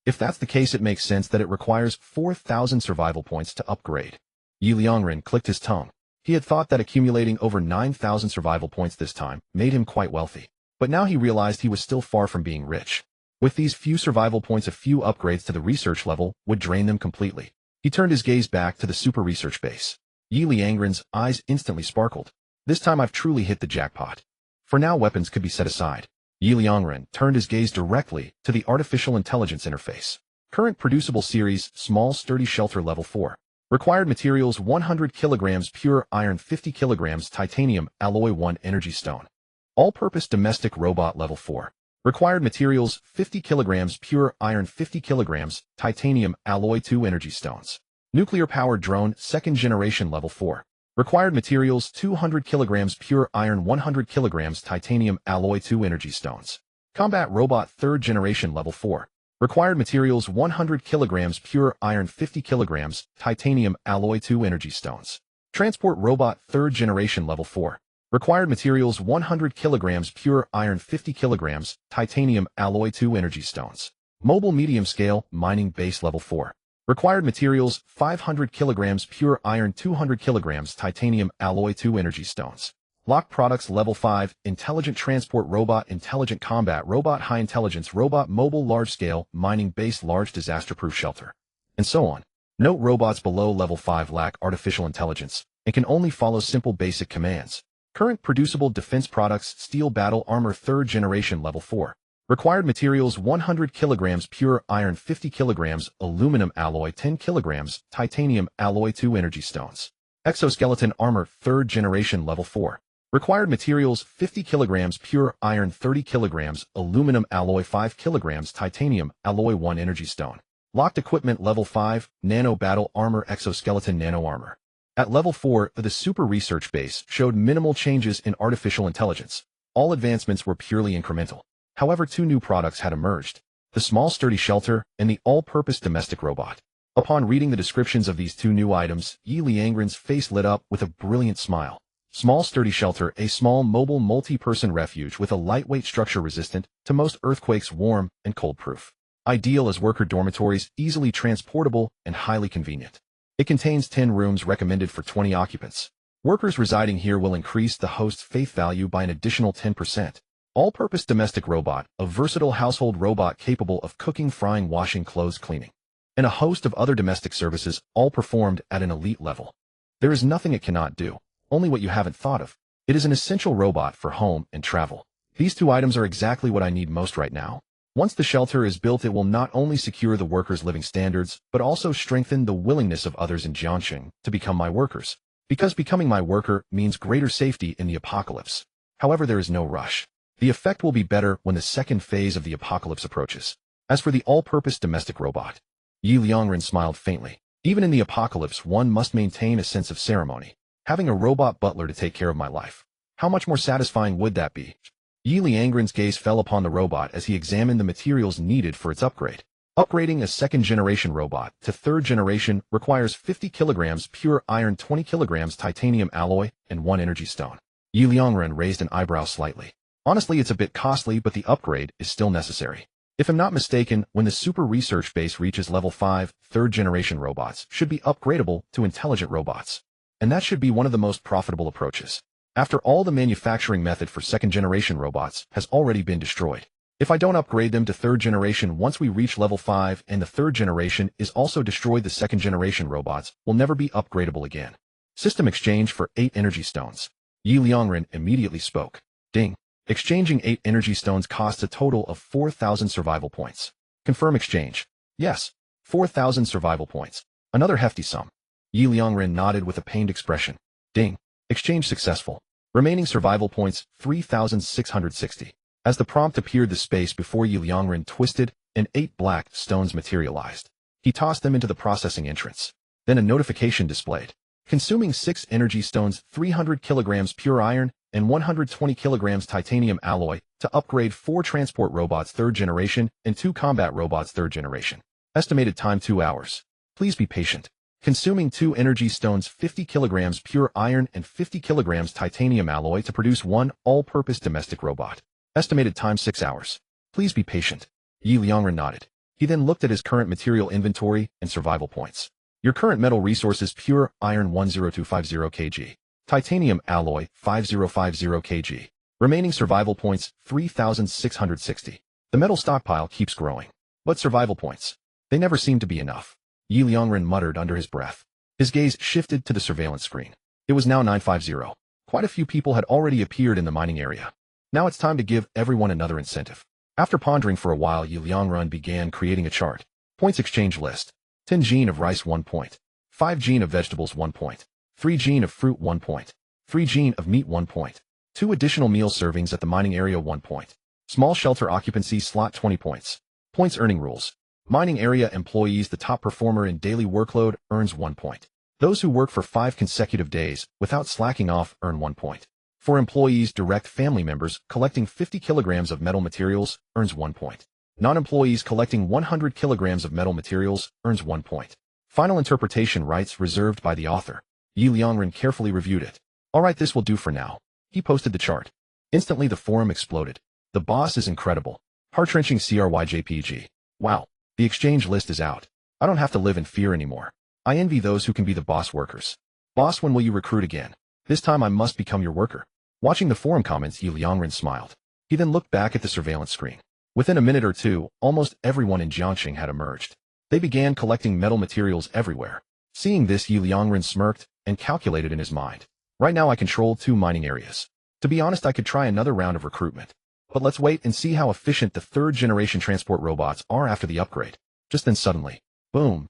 If that's the case, it makes sense that it requires 4,000 survival points to upgrade. Ye Liangren clicked his tongue. He had thought that accumulating over 9,000 survival points this time made him quite wealthy. But now he realized he was still far from being rich. With these few survival points, a few upgrades to the research level would drain them completely. He turned his gaze back to the super research base. Ye Liangren's eyes instantly sparkled. This time I've truly hit the jackpot. For now, weapons could be set aside. Ye Liangren turned his gaze directly to the artificial intelligence interface. Current producible series, small sturdy shelter level 4. Required materials 100 kilograms pure iron 50 kilograms titanium alloy 1 energy stone. All-purpose domestic robot level 4. Required materials 50 kilograms pure iron 50 kilograms titanium alloy 2 energy stones. Nuclear-powered drone 2nd generation level 4. Required materials 200 kilograms pure iron 100 kilograms titanium alloy 2 energy stones. Combat robot 3rd generation level 4. Required materials 100 kilograms pure iron 50 kilograms titanium alloy 2 energy stones. Transport robot 3rd generation level 4. Required materials 100 kilograms pure iron 50 kilograms titanium alloy 2 energy stones. Mobile medium scale mining base level 4. Required materials 500 kilograms pure iron 200 kilograms titanium alloy 2 energy stones. Locked products level 5, intelligent transport robot, intelligent combat robot, high intelligence robot, mobile large scale, mining base, large disaster-proof shelter, and so on. Note: robots below level 5 lack artificial intelligence and can only follow simple basic commands. Current producible defense products, steel battle armor 3rd generation level 4. Required materials 100 kilograms pure iron 50 kilograms, aluminum alloy 10 kilograms, titanium alloy 2 energy stones. Exoskeleton armor 3rd generation level 4. Required materials 50 kilograms pure iron 30 kilograms, aluminum alloy 5 kilograms, titanium alloy 1 energy stone. Locked equipment level 5, nano battle armor exoskeleton nano armor. At level 4, the super research base showed minimal changes in artificial intelligence. All advancements were purely incremental. However, 2 new products had emerged: the small sturdy shelter and the all-purpose domestic robot. Upon reading the descriptions of these 2 new items, Ye Liangren's face lit up with a brilliant smile. Small sturdy shelter, a small mobile multi-person refuge with a lightweight structure resistant to most earthquakes, warm and cold-proof. Ideal as worker dormitories, easily transportable and highly convenient. It contains 10 rooms recommended for 20 occupants. Workers residing here will increase the host's faith value by an additional 10%. All-purpose domestic robot, a versatile household robot capable of cooking, frying, washing, clothes, cleaning, and a host of other domestic services, all performed at an elite level. There is nothing it cannot do, only what you haven't thought of. It is an essential robot for home and travel. These 2 items are exactly what I need most right now. Once the shelter is built, it will not only secure the workers' living standards, but also strengthen the willingness of others in Jiangxing to become my workers. Because becoming my worker means greater safety in the apocalypse. However, there is no rush. The effect will be better when the second phase of the apocalypse approaches. As for the all-purpose domestic robot, Ye Liangren smiled faintly. Even in the apocalypse, one must maintain a sense of ceremony. Having a robot butler to take care of my life, how much more satisfying would that be? Ye Liangren's gaze fell upon the robot as he examined the materials needed for its upgrade. Upgrading a 2nd generation robot to 3rd generation requires 50 kilograms pure iron, 20 kilograms titanium alloy, and 1 energy stone. Ye Liangren raised an eyebrow slightly. Honestly, it's a bit costly, but the upgrade is still necessary. If I'm not mistaken, when the super research base reaches level 5, third-generation robots should be upgradable to intelligent robots. And that should be one of the most profitable approaches. After all, the manufacturing method for second-generation robots has already been destroyed. If I don't upgrade them to third generation once we reach level 5 and the third generation is also destroyed, the second generation robots will never be upgradable again. System exchange for 8 energy stones. Ye Liangren immediately spoke. Ding. Exchanging 8 energy stones costs a total of 4,000 survival points. Confirm exchange. Yes. 4,000 survival points. Another hefty sum. Ye Liangren nodded with a pained expression. Ding. Exchange successful. Remaining survival points, 3,660. As the prompt appeared, the space before Ye Liangren twisted and 8 black stones materialized. He tossed them into the processing entrance. Then a notification displayed. Consuming 6 energy stones, 300 kilograms pure iron, and 120 kilograms titanium alloy to upgrade 4 transport robots 3rd generation and 2 combat robots 3rd generation. Estimated time 2 hours. Please be patient. Consuming 2 energy stones, 50 kilograms pure iron and 50 kilograms titanium alloy to produce 1 all-purpose domestic robot. Estimated time 6 hours. Please be patient. Ye Liangren nodded. He then looked at his current material inventory and survival points. Your current metal resources: pure iron 10250 kg. Titanium alloy 5050 kg. Remaining survival points 3,660. The metal stockpile keeps growing. But survival points, they never seem to be enough. Ye Liangren muttered under his breath. His gaze shifted to the surveillance screen. It was now 950. Quite a few people had already appeared in the mining area. Now it's time to give everyone another incentive. After pondering for a while, Ye Liangren began creating a chart. Points exchange list. 10 gene of rice 1 point. 5 gene of vegetables 1 point. 3 gene of fruit 1 point. 3 gene of meat 1 point. 2 additional meal servings at the mining area 1 point. Small shelter occupancy slot 20 points. Points earning rules. Mining area employees: the top performer in daily workload earns 1 point. Those who work for 5 consecutive days without slacking off earn 1 point. For employees, direct family members collecting 50 kilograms of metal materials earns 1 point. Non-employees collecting 100 kilograms of metal materials earns 1 point. Final interpretation rights reserved by the author. Ye Liangren carefully reviewed it. Alright, this will do for now. He posted the chart. Instantly the forum exploded. The boss is incredible. Heart-wrenching CRYJPG. Wow. The exchange list is out. I don't have to live in fear anymore. I envy those who can be the boss workers. Boss, when will you recruit again? This time I must become your worker. Watching the forum comments, Ye Liangren smiled. He then looked back at the surveillance screen. Within a minute or two, almost everyone in Jiangxing had emerged. They began collecting metal materials everywhere. Seeing this, Ye Liangren smirked and calculated in his mind. Right now I control 2 mining areas. To be honest, I could try another round of recruitment. But let's wait and see how efficient the 3rd generation transport robots are after the upgrade. Just then suddenly, boom!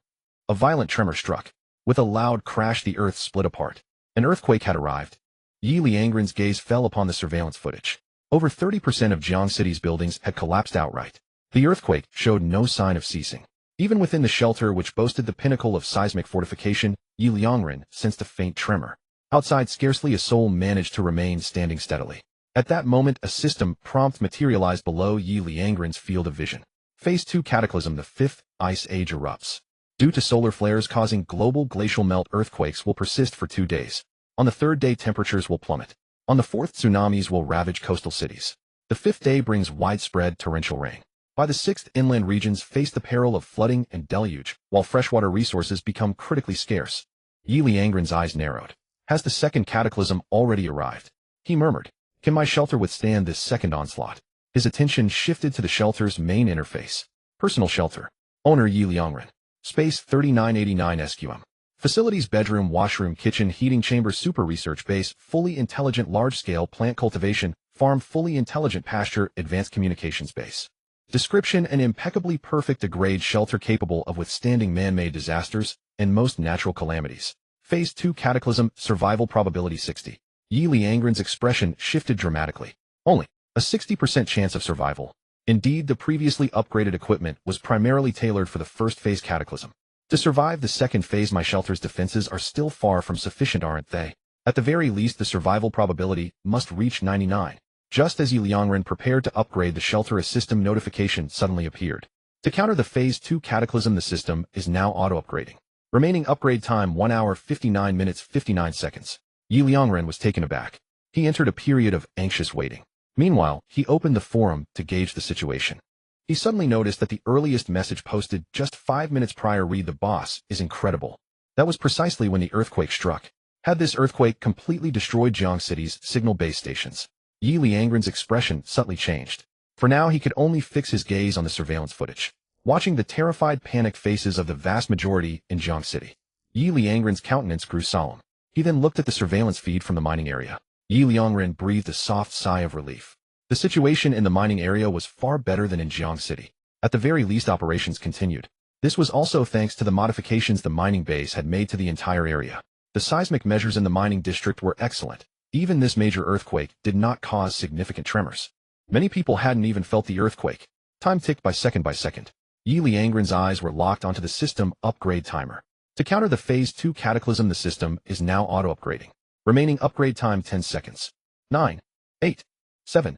A violent tremor struck. With a loud crash, the earth split apart. An earthquake had arrived. Ye Liangren's gaze fell upon the surveillance footage. Over 30% of Jiang City's buildings had collapsed outright. The earthquake showed no sign of ceasing. Even within the shelter, which boasted the pinnacle of seismic fortification, Ye Liangren sensed a faint tremor. Outside, scarcely a soul managed to remain standing steadily. At that moment, a system prompt materialized below Ye Liangren's field of vision. Phase 2 Cataclysm: the 5th Ice Age erupts. Due to solar flares causing global glacial melt, earthquakes will persist for 2 days. On the 3rd day, temperatures will plummet. On the 4th, tsunamis will ravage coastal cities. The 5th day brings widespread torrential rain. By the 6th, inland regions face the peril of flooding and deluge, while freshwater resources become critically scarce. Ye Liangren's eyes narrowed. Has the 2nd cataclysm already arrived? He murmured. Can my shelter withstand this 2nd onslaught? His attention shifted to the shelter's main interface. Personal shelter. Owner: Ye Liangren. Space 3989 SQM. Facilities: bedroom, washroom, kitchen, heating chamber, super research base, fully intelligent large-scale plant cultivation, farm, fully intelligent pasture, advanced communications base. Description: an impeccably perfect grade shelter capable of withstanding man-made disasters and most natural calamities. Phase 2 Cataclysm, survival probability 60. Ye Liangren's expression shifted dramatically. Only a 60% chance of survival. Indeed, the previously upgraded equipment was primarily tailored for the 1st phase Cataclysm. To survive the 2nd phase, my shelter's defenses are still far from sufficient, aren't they? At the very least, the survival probability must reach 99. Just as Ye Liangren prepared to upgrade the shelter, a system notification suddenly appeared. To counter the Phase 2 Cataclysm, the system is now auto-upgrading. Remaining upgrade time 1 hour 59 minutes 59 seconds. Ye Liangren was taken aback. He entered a period of anxious waiting. Meanwhile, he opened the forum to gauge the situation. He suddenly noticed that the earliest message posted just 5 minutes prior read the boss is incredible. That was precisely when the earthquake struck. Had this earthquake completely destroyed Jiang City's signal base stations? Ye Liangren's expression subtly changed. For now, he could only fix his gaze on the surveillance footage, watching the terrified, panicked faces of the vast majority in Jiang City. Ye Liangren's countenance grew solemn. He then looked at the surveillance feed from the mining area. Ye Liangren breathed a soft sigh of relief. The situation in the mining area was far better than in Jiang City. At the very least, operations continued. This was also thanks to the modifications the mining base had made to the entire area. The seismic measures in the mining district were excellent. Even this major earthquake did not cause significant tremors. Many people hadn't even felt the earthquake. Time ticked by second by second. Ye Liangren's eyes were locked onto the system upgrade timer. To counter the Phase 2 cataclysm, the system is now auto-upgrading. Remaining upgrade time 10 seconds. 9, 8, 7,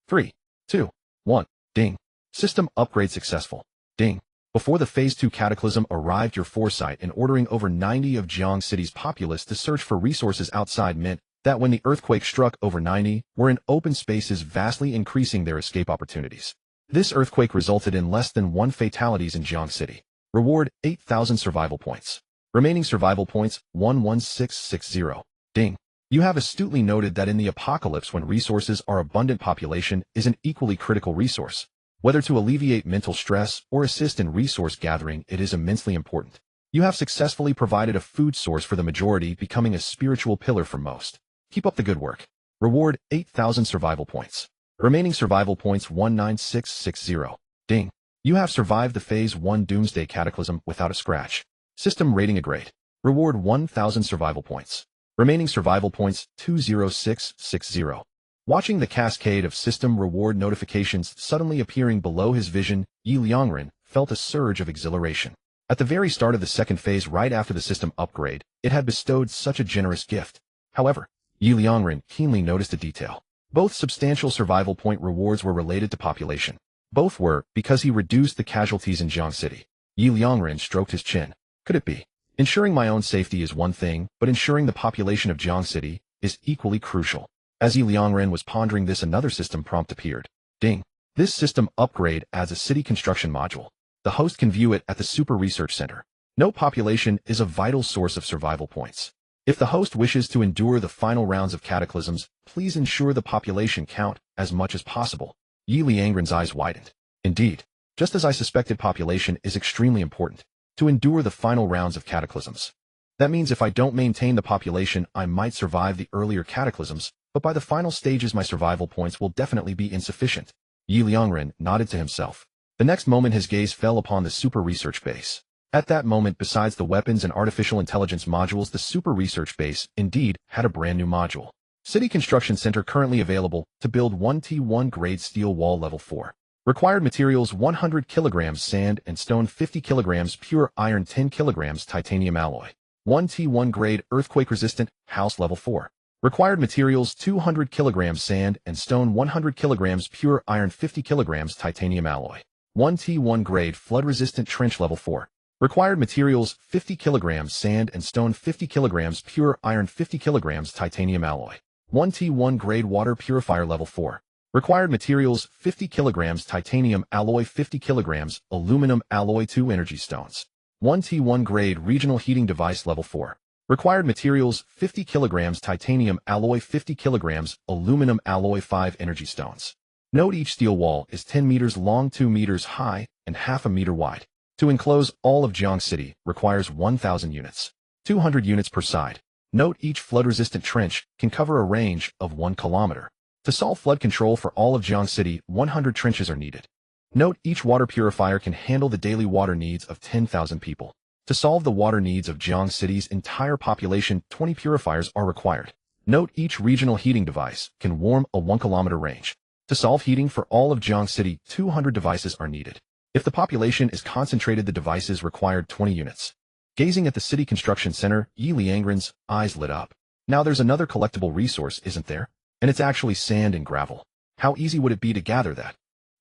3, 2, 1. Ding. System upgrade successful. Ding. Before the Phase 2 cataclysm arrived, your foresight in ordering over 90 of Jiang City's populace to search for resources outside meant that when the earthquake struck, over 90 were in open spaces, vastly increasing their escape opportunities. This earthquake resulted in less than 1 fatalities in Jiang City. Reward 8,000 survival points. Remaining survival points 11660. Ding. You have astutely noted that in the apocalypse, when resources are abundant, population is an equally critical resource. Whether to alleviate mental stress or assist in resource gathering, it is immensely important. You have successfully provided a food source for the majority, becoming a spiritual pillar for most. Keep up the good work. Reward 8,000 survival points. Remaining survival points 19660. Ding. You have survived the Phase 1 Doomsday Cataclysm without a scratch. System rating a grade. Reward 1,000 survival points. Remaining survival points 20660. Watching the cascade of system reward notifications suddenly appearing below his vision, Ye Liangren felt a surge of exhilaration. At the very start of the second phase, right after the system upgrade, it had bestowed such a generous gift. However, Ye Liangren keenly noticed a detail. Both substantial survival point rewards were related to population. Both were because he reduced the casualties in Jiang City. Ye Liangren stroked his chin. Could it be? Ensuring my own safety is one thing, but ensuring the population of Jiang City is equally crucial. As Ye Liangren was pondering this, another system prompt appeared. Ding. This system upgrade adds a city construction module. The host can view it at the Super Research Center. No, population is a vital source of survival points. If the host wishes to endure the final rounds of cataclysms, please ensure the population count as much as possible. Ye Liangren's eyes widened. Indeed, just as I suspected, population is extremely important to endure the final rounds of cataclysms. That means if I don't maintain the population, I might survive the earlier cataclysms, but by the final stages my survival points will definitely be insufficient. Ye Liangren nodded to himself. The next moment his gaze fell upon the Super Research Base. At that moment, besides the weapons and artificial intelligence modules, the Super Research Base indeed had a brand new module. City Construction Center currently available to build 1T1 grade steel wall level 4. Required materials 100 kilograms sand and stone, 50 kilograms pure iron, 10 kilograms titanium alloy. 1T1 grade earthquake resistant house level 4. Required materials 200 kilograms sand and stone, 100 kilograms pure iron, 50 kilograms titanium alloy. 1T1 grade flood resistant trench level 4. Required materials 50 kilograms sand and stone, 50 kilograms pure iron, 50 kilograms titanium alloy. 1T1 grade water purifier level 4. Required materials 50 kilograms titanium alloy, 50 kilograms aluminum alloy, 2 energy stones. 1T1 grade regional heating device level 4. Required materials 50 kilograms titanium alloy, 50 kilograms aluminum alloy, 5 energy stones. Note each steel wall is 10 meters long, 2 meters high, and half a meter wide. To enclose all of Jiang City requires 1,000 units. 200 units per side. Note each flood-resistant trench can cover a range of 1 kilometer. To solve flood control for all of Jiang City, 100 trenches are needed. Note each water purifier can handle the daily water needs of 10,000 people. To solve the water needs of Jiang City's entire population, 20 purifiers are required. Note each regional heating device can warm a 1 kilometer range. To solve heating for all of Jiang City, 200 devices are needed. If the population is concentrated, the devices required 20 units. Gazing at the City Construction Center, Ye Liangren's eyes lit up. Now there's another collectible resource, isn't there? And it's actually sand and gravel. How easy would it be to gather that?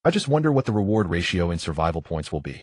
I just wonder what the reward ratio in survival points will be.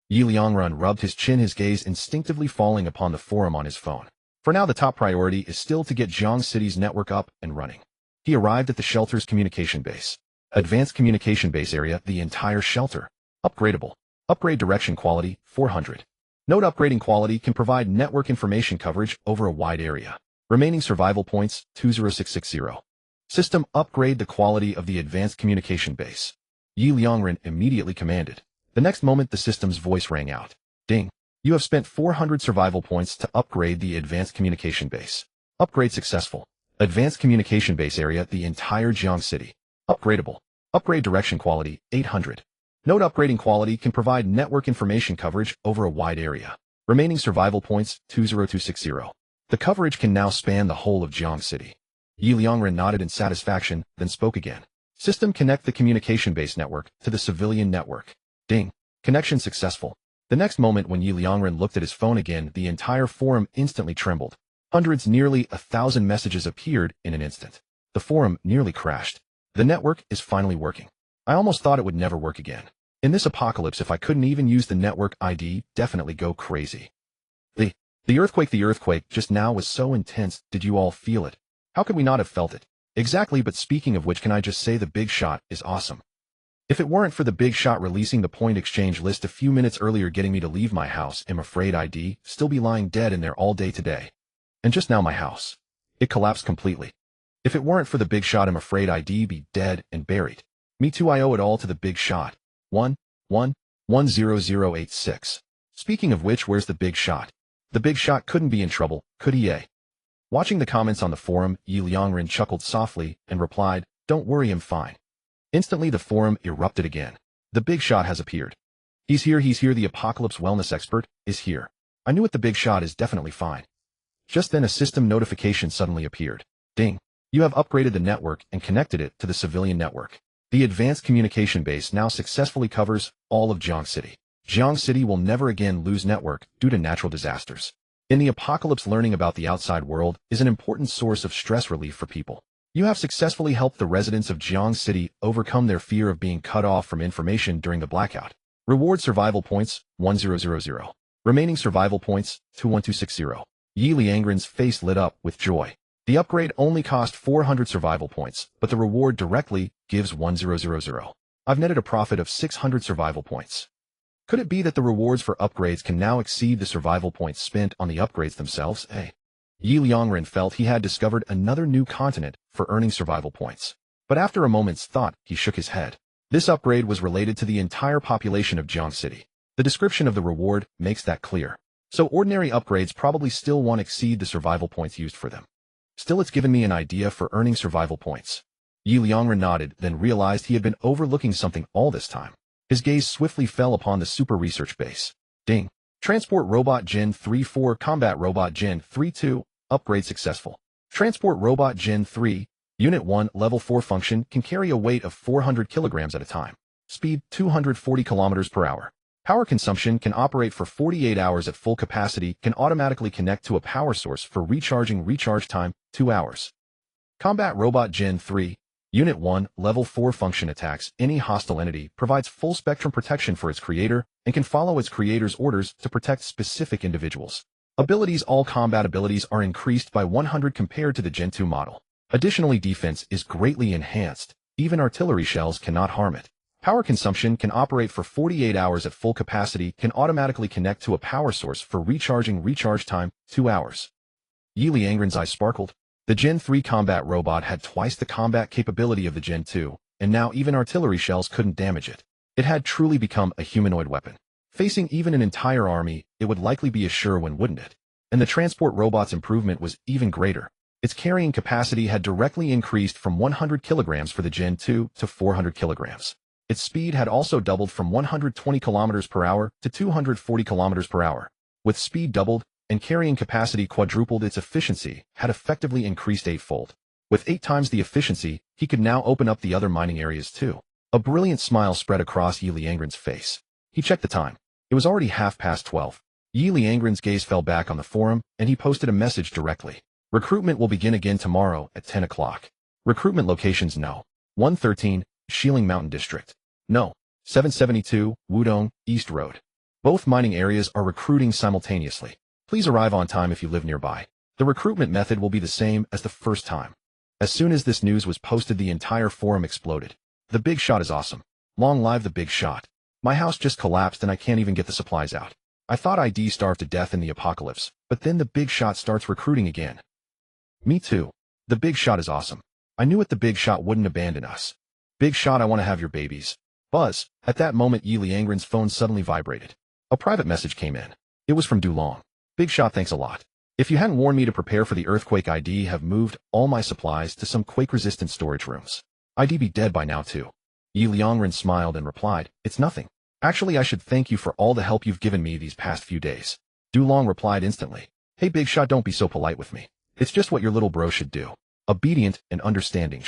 Ye Liangren rubbed his chin, his gaze instinctively falling upon the forum on his phone. For now, the top priority is still to get Jiang City's network up and running. He arrived at the shelter's communication base. Advanced communication base area, the entire shelter. Upgradable. Upgrade direction quality, 400. Note upgrading quality can provide network information coverage over a wide area. Remaining survival points, 20660. System upgrade the quality of the advanced communication base. Ye Liangren immediately commanded. The next moment the system's voice rang out. Ding. You have spent 400 survival points to upgrade the advanced communication base. Upgrade successful. Advanced communication base area, the entire Jiang City. Upgradable. Upgrade direction quality, 800. Note upgrading quality can provide network information coverage over a wide area. Remaining survival points, 20260. The coverage can now span the whole of Jiang City. Ye Liangren nodded in satisfaction, then spoke again. System connect the communication base network to the civilian network. Ding. Connection successful. The next moment when Ye Liangren looked at his phone again, the entire forum instantly trembled. Hundreds, nearly 1,000 messages appeared in an instant. The forum nearly crashed. The network is finally working. I almost thought it would never work again. In this apocalypse, if I couldn't even use the network ID, definitely go crazy. The earthquake just now was so intense. Did you all feel it? How could we not have felt it? Exactly, but speaking of which, can I just say the big shot is awesome. If it weren't for the big shot releasing the point exchange list a few minutes earlier getting me to leave my house, I'm afraid I'd still be lying dead in there all day today. And just now my house. It collapsed completely. If it weren't for the big shot, I'm afraid I'd be dead and buried. Me too, I owe it all to the big shot. 10086. Speaking of which, where's the big shot? The big shot couldn't be in trouble, could he? Watching the comments on the forum, Ye Liangren chuckled softly and replied, "Don't worry, I'm fine." Instantly the forum erupted again. The big shot has appeared. He's here, the apocalypse wellness expert is here. I knew it, the big shot is definitely fine. Just then a system notification suddenly appeared. Ding. You have upgraded the network and connected it to the civilian network. The advanced communication base now successfully covers all of Jiang City. Jiang City will never again lose network due to natural disasters. In the apocalypse, learning about the outside world is an important source of stress relief for people. You have successfully helped the residents of Jiang City overcome their fear of being cut off from information during the blackout. Reward survival points, 1000. Remaining survival points, 21260. Ye Liangren's face lit up with joy. The upgrade only cost 400 survival points, but the reward directly gives 1000. I've netted a profit of 600 survival points. Could it be that the rewards for upgrades can now exceed the survival points spent on the upgrades themselves? Ye Liangren felt he had discovered another new continent for earning survival points. But after a moment's thought, he shook his head. This upgrade was related to the entire population of Jiang City. The description of the reward makes that clear. So ordinary upgrades probably still won't exceed the survival points used for them. Still, it's given me an idea for earning survival points. Ye Liangren nodded, then realized he had been overlooking something all this time. His gaze swiftly fell upon the super research base. Ding. Transport Robot Gen 3-4 Combat Robot Gen 3-2 Upgrade successful. Transport Robot Gen 3 Unit 1 Level 4 function can carry a weight of 400 kilograms at a time. Speed 240 kilometers per hour. Power consumption can operate for 48 hours at full capacity, can automatically connect to a power source for recharging, recharge time 2 hours. Combat Robot Gen 3 Unit 1 Level 4 function attacks any hostile entity, provides full spectrum protection for its creator, and can follow its creator's orders to protect specific individuals. Abilities. All combat abilities are increased by 100 compared to the Gen 2 model. Additionally, defense is greatly enhanced. Even artillery shells cannot harm it. Power consumption can operate for 48 hours at full capacity, can automatically connect to a power source for recharging, recharge time 2 hours. Ye Liangren's eyes sparkled. The Gen 3 combat robot had twice the combat capability of the Gen 2, and now even artillery shells couldn't damage it. It had truly become a humanoid weapon. Facing even an entire army, it would likely be a sure win, wouldn't it? And the transport robot's improvement was even greater. Its carrying capacity had directly increased from 100 kilograms for the Gen 2 to 400 kilograms. Its speed had also doubled from 120 kilometers per hour to 240 kilometers per hour. With speed doubled and carrying capacity quadrupled, its efficiency had effectively increased 8-fold. With 8 times the efficiency, he could now open up the other mining areas too. A brilliant smile spread across Ye Liangren's face. He checked the time. It was already 12:30. Ye Liangren's gaze fell back on the forum, and he posted a message directly. Recruitment will begin again tomorrow at 10 o'clock. Recruitment locations: No. 113, Shiling Mountain District. No. 772, Wudong, East Road. Both mining areas are recruiting simultaneously. Please arrive on time if you live nearby. The recruitment method will be the same as the first time. As soon as this news was posted, the entire forum exploded. The big shot is awesome. Long live the big shot. My house just collapsed and I can't even get the supplies out. I thought I'd starve to death in the apocalypse, but then the big shot starts recruiting again. Me too. The big shot is awesome. I knew it, the big shot wouldn't abandon us. Big shot, I want to have your babies. Buzz. At that moment, Ye Liangren's phone suddenly vibrated. A private message came in. It was from Du Long. Big shot, thanks a lot. If you hadn't warned me to prepare for the earthquake, I'd have moved all my supplies to some quake-resistant storage rooms. I'd be dead by now too. Ye Liangren smiled and replied, it's nothing. Actually, I should thank you for all the help you've given me these past few days. Du Long replied instantly. Hey big shot, don't be so polite with me. It's just what your little bro should do. Obedient and understanding.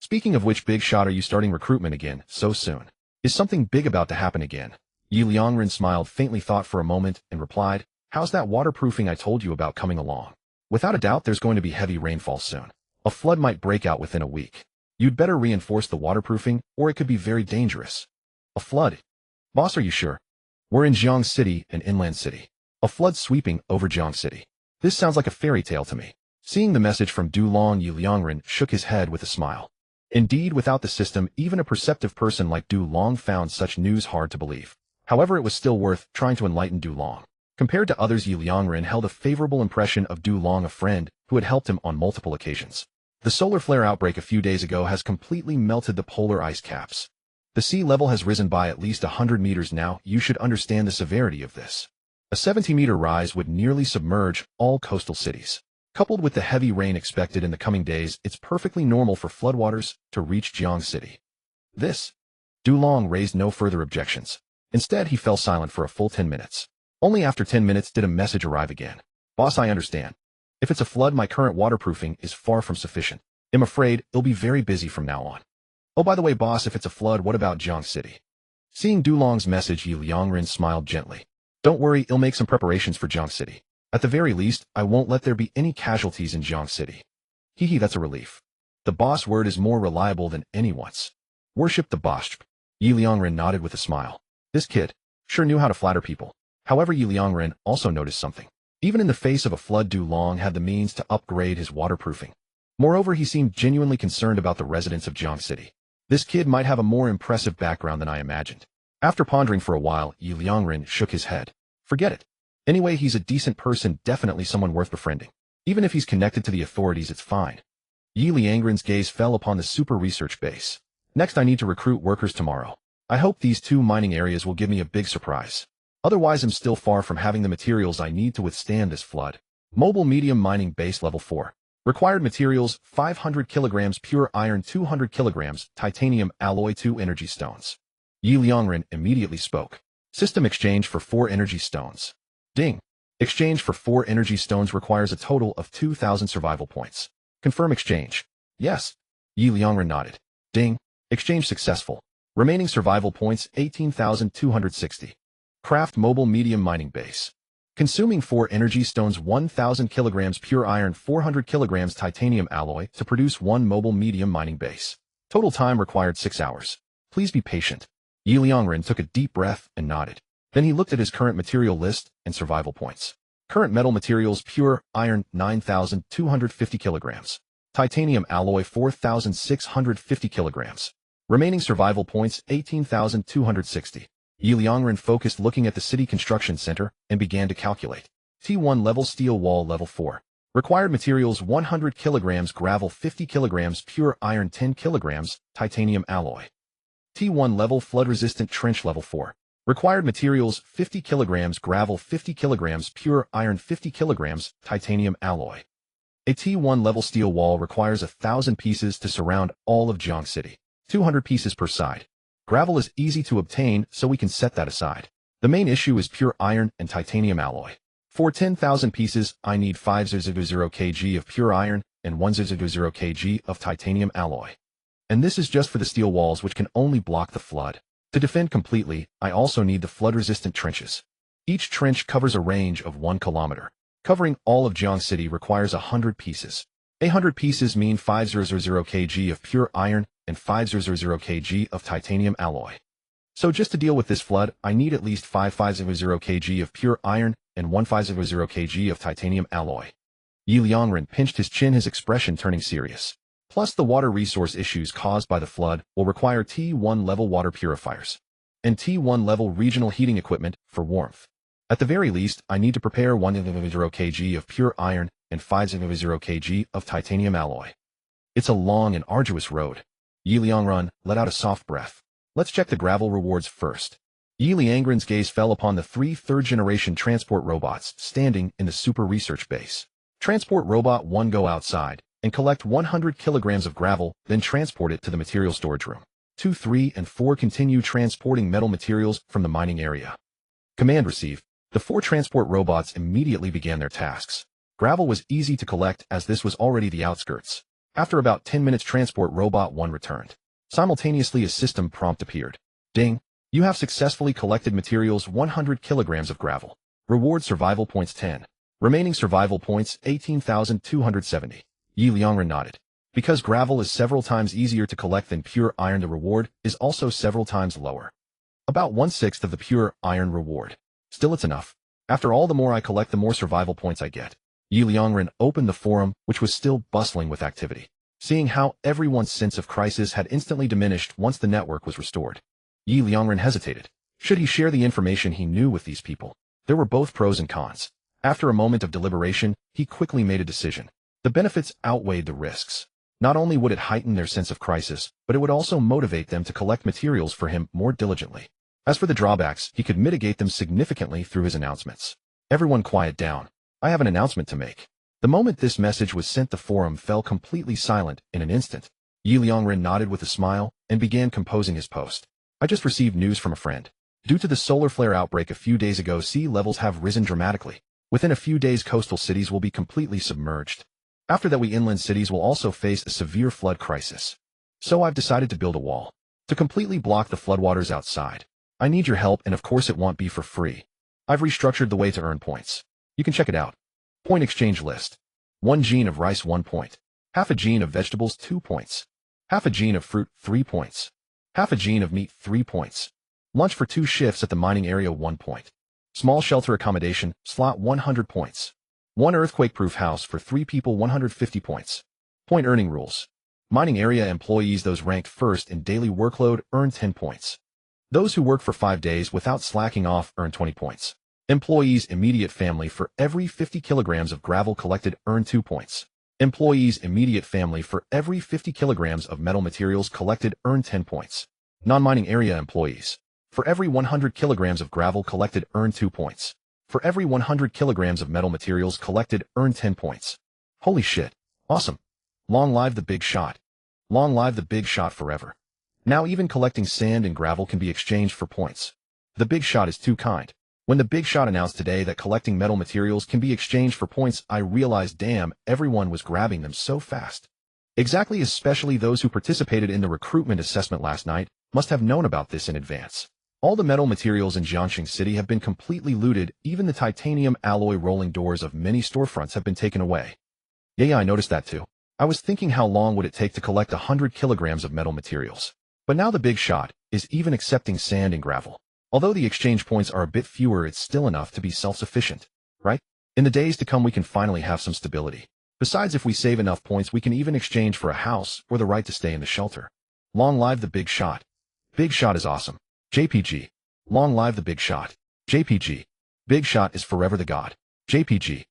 Speaking of which, big shot, are you starting recruitment again so soon? Is something big about to happen again? Ye Liangren smiled faintly, thought for a moment, and replied, how's that waterproofing I told you about coming along? Without a doubt, there's going to be heavy rainfall soon. A flood might break out within a week. You'd better reinforce the waterproofing, or it could be very dangerous. A flood? Boss, are you sure? We're in Jiang City, an inland city. A flood sweeping over Jiang City. This sounds like a fairy tale to me. Seeing the message from Du Long, Ye Liangren shook his head with a smile. Indeed, without the system, even a perceptive person like Du Long found such news hard to believe. However, it was still worth trying to enlighten Du Long. Compared to others, Ye Liangren held a favorable impression of Du Long, a friend who had helped him on multiple occasions. The solar flare outbreak a few days ago has completely melted the polar ice caps. The sea level has risen by at least 100 meters now. You should understand the severity of this. A 70-meter rise would nearly submerge all coastal cities. Coupled with the heavy rain expected in the coming days, it's perfectly normal for floodwaters to reach Jiang City. Du Long raised no further objections. Instead, he fell silent for a full 10 minutes. Only after 10 minutes did a message arrive again. Boss, I understand. If it's a flood, my current waterproofing is far from sufficient. I'm afraid it'll be very busy from now on. Oh, by the way, boss, if it's a flood, what about Jiang City? Seeing Du Long's message, Ye Liangren smiled gently. Don't worry, I'll make some preparations for Jiang City. At the very least, I won't let there be any casualties in Jiang City. Hee, that's a relief. The boss word is more reliable than anyone's. Worship the boss. Ye Liangren nodded with a smile. This kid sure knew how to flatter people. However, Ye Liangren also noticed something. Even in the face of a flood, Du Long had the means to upgrade his waterproofing. Moreover, he seemed genuinely concerned about the residents of Jiang City. This kid might have a more impressive background than I imagined. After pondering for a while, Ye Liangren shook his head. Forget it. Anyway, he's a decent person, definitely someone worth befriending. Even if he's connected to the authorities, it's fine. Ye Liangren's gaze fell upon the super research base. Next, I need to recruit workers tomorrow. I hope these 2 mining areas will give me a big surprise. Otherwise, I'm still far from having the materials I need to withstand this flood. Mobile medium mining base level 4. Required materials, 500 kilograms pure iron, 200 kilograms titanium alloy, 2 energy stones. Ye Liangren immediately spoke. System exchange for 4 energy stones. Ding. Exchange for 4 energy stones requires a total of 2,000 survival points. Confirm exchange. Yes. Ye Liangren nodded. Ding. Exchange successful. Remaining survival points, 18,260. Craft mobile medium mining base. Consuming 4 energy stones, 1,000 kilograms pure iron, 400 kilograms titanium alloy to produce 1 mobile medium mining base. Total time required 6 hours. Please be patient. Ye Liangren took a deep breath and nodded. Then he looked at his current material list and survival points. Current metal materials: pure iron 9,250 kilograms. Titanium alloy 4,650 kilograms. Remaining survival points 18,260. Ye Liangren focused, looking at the city construction center, and began to calculate. T1 level steel wall level 4. Required materials 100 kilograms gravel, 50 kilograms pure iron, 10 kilograms titanium alloy. T1 level flood resistant trench level 4. Required materials 50 kilograms gravel, 50 kilograms pure iron, 50 kilograms titanium alloy. A T1 level steel wall requires 1,000 pieces to surround all of Jiang City. 200 pieces per side. Gravel is easy to obtain, so we can set that aside. The main issue is pure iron and titanium alloy. For 10,000 pieces, I need 500 kg of pure iron and 100 kg of titanium alloy. And this is just for the steel walls, which can only block the flood. To defend completely, I also need the flood-resistant trenches. Each trench covers a range of 1 kilometer. Covering all of Jiang City requires 100 pieces. 100 pieces mean 500 kg of pure iron and 500 kg of titanium alloy. So just to deal with this flood, I need at least 550 kg of pure iron and 150 kg of titanium alloy. Ye Liangren pinched his chin, his expression turning serious. Plus, the water resource issues caused by the flood will require T1 level water purifiers and T1 level regional heating equipment for warmth. At the very least, I need to prepare 1.0 kg of pure iron and 5.0 kg of titanium alloy. It's a long and arduous road. Ye Liangren let out a soft breath. Let's check the gravel rewards first. Ye Liangren's gaze fell upon the 3 third-generation transport robots standing in the super research base. Transport Robot 1, go outside and collect 100 kilograms of gravel, then transport it to the material storage room. 2, 3, and 4, continue transporting metal materials from the mining area. Command received. The 4 transport robots immediately began their tasks. Gravel was easy to collect as this was already the outskirts. After about 10 minutes, Transport Robot 1 returned. Simultaneously, a system prompt appeared. Ding! You have successfully collected materials 100 kilograms of gravel. Reward survival points 10. Remaining survival points 18,270. Ye Liangren nodded. Because gravel is several times easier to collect than pure iron, the reward is also several times lower. About 1/6 of the pure iron reward. Still, it's enough. After all, the more I collect, the more survival points I get. Ye Liangren opened the forum, which was still bustling with activity. Seeing how everyone's sense of crisis had instantly diminished once the network was restored, Ye Liangren hesitated. Should he share the information he knew with these people? There were both pros and cons. After a moment of deliberation, he quickly made a decision. The benefits outweighed the risks. Not only would it heighten their sense of crisis, but it would also motivate them to collect materials for him more diligently. As for the drawbacks, he could mitigate them significantly through his announcements. Everyone quiet down. I have an announcement to make. The moment this message was sent, the forum fell completely silent in an instant. Ye Liangren nodded with a smile and began composing his post. I just received news from a friend. Due to the solar flare outbreak a few days ago, sea levels have risen dramatically. Within a few days, coastal cities will be completely submerged. After that, we inland cities will also face a severe flood crisis. So I've decided to build a wall to completely block the floodwaters outside. I need your help, and of course it won't be for free. I've restructured the way to earn points. You can check it out. Point exchange list. 1 gene of rice 1 point. Half a gene of vegetables 2 points. Half a gene of fruit 3 points. Half a gene of meat 3 points. Lunch for 2 shifts at the mining area 1 point. Small shelter accommodation, slot 100 points. 1 earthquake-proof house for 3 people 150 points. Point earning rules. Mining area employees, those ranked first in daily workload, earn 10 points. Those who work for 5 days without slacking off earn 20 points. Employees' immediate family, for every 50 kilograms of gravel collected, earn 2 points. Employees' immediate family, for every 50 kilograms of metal materials collected, earn 10 points. Non-mining area employees, for every 100 kilograms of gravel collected, earn 2 points. For every 100 kilograms of metal materials collected, earn 10 points. Holy shit. Awesome. Long live the big shot. Long live the big shot forever. Now even collecting sand and gravel can be exchanged for points. The big shot is too kind. When the big shot announced today that collecting metal materials can be exchanged for points, I realized, damn, everyone was grabbing them so fast. Exactly, especially those who participated in the recruitment assessment last night must have known about this in advance. All the metal materials in Jiangxing City have been completely looted. Even the titanium alloy rolling doors of many storefronts have been taken away. Yeah, I noticed that too. I was thinking, how long would it take to collect 100 kilograms of metal materials? But now the big shot is even accepting sand and gravel. Although the exchange points are a bit fewer, it's still enough to be self-sufficient, right? In the days to come, we can finally have some stability. Besides, if we save enough points, we can even exchange for a house or the right to stay in the shelter. Long live the big shot. Big shot is awesome. JPG. Long live the big shot. JPG. Big shot is forever the god. JPG.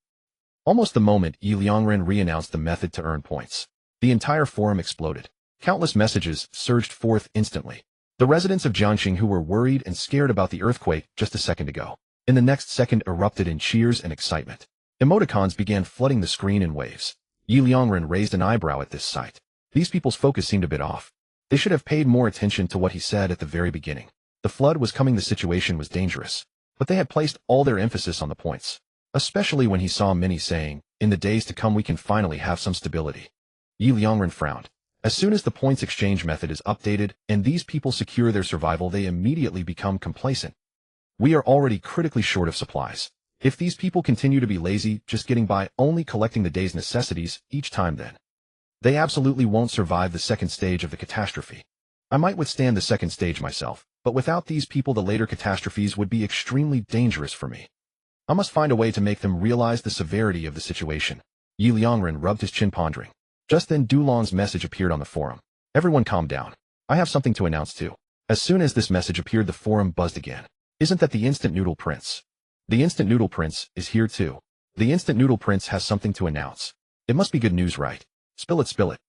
Almost the moment Ye Liangren re-announced the method to earn points, the entire forum exploded. Countless messages surged forth instantly. The residents of Jiangxing, who were worried and scared about the earthquake just a second ago, in the next second erupted in cheers and excitement. Emoticons began flooding the screen in waves. Ye Liangren raised an eyebrow at this sight. These people's focus seemed a bit off. They should have paid more attention to what he said at the very beginning. The flood was coming, the situation was dangerous, but they had placed all their emphasis on the points, especially when he saw many saying, in the days to come we can finally have some stability. Ye Liangren frowned. As soon as the points exchange method is updated and these people secure their survival, they immediately become complacent. We are already critically short of supplies. If these people continue to be lazy, just getting by, only collecting the day's necessities each time, then they absolutely won't survive the second stage of the catastrophe. I might withstand the second stage myself, but without these people the later catastrophes would be extremely dangerous for me. I must find a way to make them realize the severity of the situation. Ye Liangren rubbed his chin, pondering. Just then Dulong's message appeared on the forum. Everyone calm down. I have something to announce too. As soon as this message appeared, the forum buzzed again. Isn't that the Instant Noodle Prince? The Instant Noodle Prince is here too. The Instant Noodle Prince has something to announce. It must be good news, right? Spill it, spill it.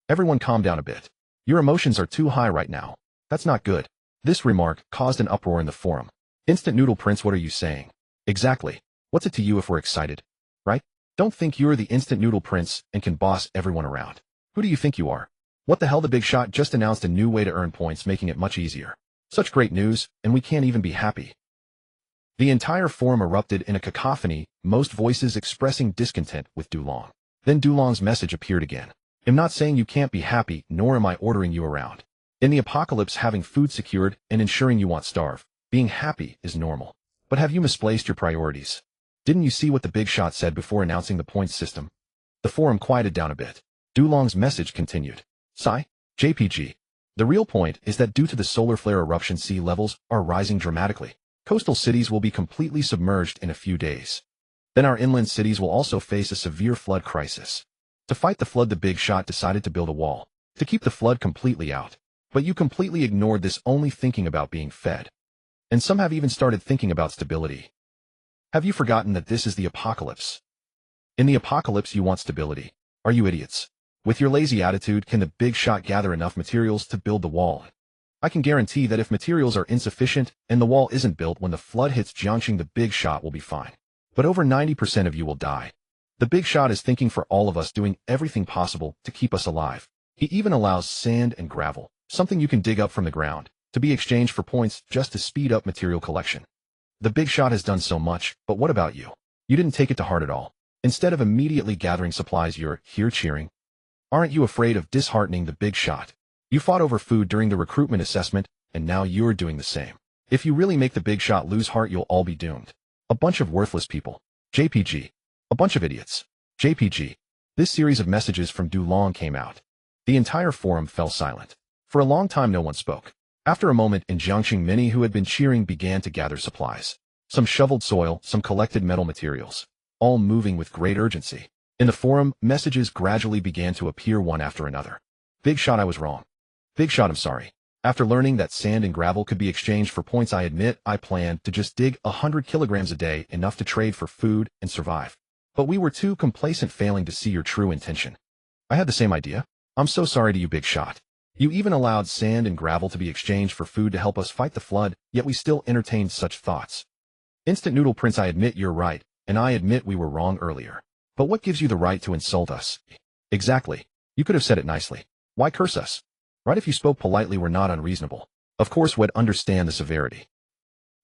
Everyone calm down a bit. Your emotions are too high right now. That's not good. This remark caused an uproar in the forum. Instant Noodle Prince, what are you saying? Exactly. What's it to you if we're excited? Right? Don't think you're the Instant Noodle Prince and can boss everyone around. Who do you think you are? What the hell, the big shot just announced a new way to earn points, making it much easier. Such great news, and we can't even be happy. The entire forum erupted in a cacophony, most voices expressing discontent with Dulong. Then Dulong's message appeared again. I'm not saying you can't be happy, nor am I ordering you around. In the apocalypse, having food secured and ensuring you won't starve, being happy is normal. But have you misplaced your priorities? Didn't you see what the big shot said before announcing the points system? The forum quieted down a bit. Dulong's message continued. Sigh, JPG. The real point is that due to the solar flare eruption, sea levels are rising dramatically. Coastal cities will be completely submerged in a few days. Then our inland cities will also face a severe flood crisis. To fight the flood, the big shot decided to build a wall to keep the flood completely out. But you completely ignored this, only thinking about being fed. And some have even started thinking about stability. Have you forgotten that this is the apocalypse? In the apocalypse, you want stability. Are you idiots? With your lazy attitude, can the big shot gather enough materials to build the wall? I can guarantee that if materials are insufficient and the wall isn't built when the flood hits Jiangxing, the big shot will be fine. But over 90% of you will die. The big shot is thinking for all of us, doing everything possible to keep us alive. He even allows sand and gravel, something you can dig up from the ground, to be exchanged for points just to speed up material collection. The big shot has done so much, but what about you? You didn't take it to heart at all. Instead of immediately gathering supplies, you're here cheering. Aren't you afraid of disheartening the big shot? You fought over food during the recruitment assessment, and now you're doing the same. If you really make the big shot lose heart, you'll all be doomed. A bunch of worthless people. JPG. A bunch of idiots. JPG. This series of messages from Dulong came out. The entire forum fell silent. For a long time no one spoke. After a moment in Jiangxing, many who had been cheering began to gather supplies. Some shoveled soil, some collected metal materials, all moving with great urgency. In the forum, messages gradually began to appear one after another. Big shot, I was wrong. Big shot, I'm sorry. After learning that sand and gravel could be exchanged for points, I admit I planned to just dig 100 kilograms a day, enough to trade for food and survive. But we were too complacent, failing to see your true intention. I had the same idea. I'm so sorry to you, big shot. You even allowed sand and gravel to be exchanged for food to help us fight the flood, yet we still entertained such thoughts. Instant Noodle Prince, I admit you're right, and I admit we were wrong earlier. But what gives you the right to insult us? Exactly. You could have said it nicely. Why curse us? Right, if you spoke politely, we're not unreasonable. Of course we'd understand the severity.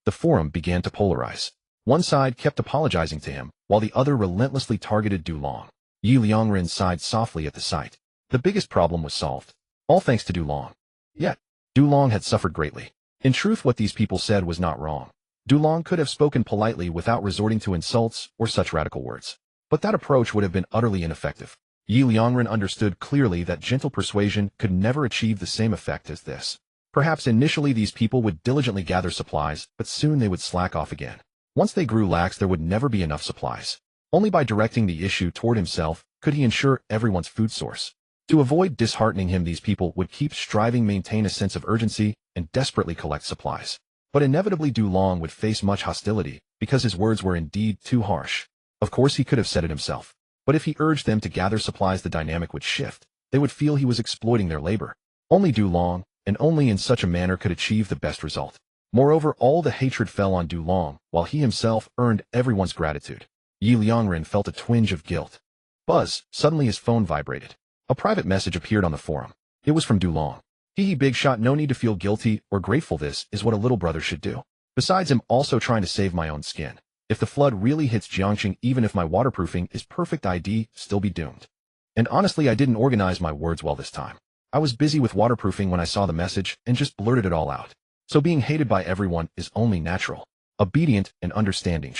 The forum began to polarize. One side kept apologizing to him, while the other relentlessly targeted Dulong. Ye Liangren sighed softly at the sight. The biggest problem was solved. All thanks to Dulong. Yet, Dulong had suffered greatly. In truth, what these people said was not wrong. Dulong could have spoken politely without resorting to insults or such radical words. But that approach would have been utterly ineffective. Ye Liangren understood clearly that gentle persuasion could never achieve the same effect as this. Perhaps initially these people would diligently gather supplies, but soon they would slack off again. Once they grew lax, there would never be enough supplies. Only by directing the issue toward himself could he ensure everyone's food source. To avoid disheartening him, these people would keep striving, maintain a sense of urgency, and desperately collect supplies. But inevitably Dulong would face much hostility, because his words were indeed too harsh. Of course he could have said it himself. But if he urged them to gather supplies, the dynamic would shift. They would feel he was exploiting their labor. Only Dulong, and only in such a manner, could achieve the best result. Moreover, all the hatred fell on Dulong, while he himself earned everyone's gratitude. Ye Liangren felt a twinge of guilt. Buzz, suddenly his phone vibrated. A private message appeared on the forum. It was from Dulong. Hee big shot, no need to feel guilty or grateful. This is what a little brother should do. Besides, I'm also trying to save my own skin. If the flood really hits Jiangxing, even if my waterproofing is perfect, I'd still be doomed. And honestly, I didn't organize my words well this time. I was busy with waterproofing when I saw the message and just blurted it all out. So being hated by everyone is only natural. Obedient and understanding.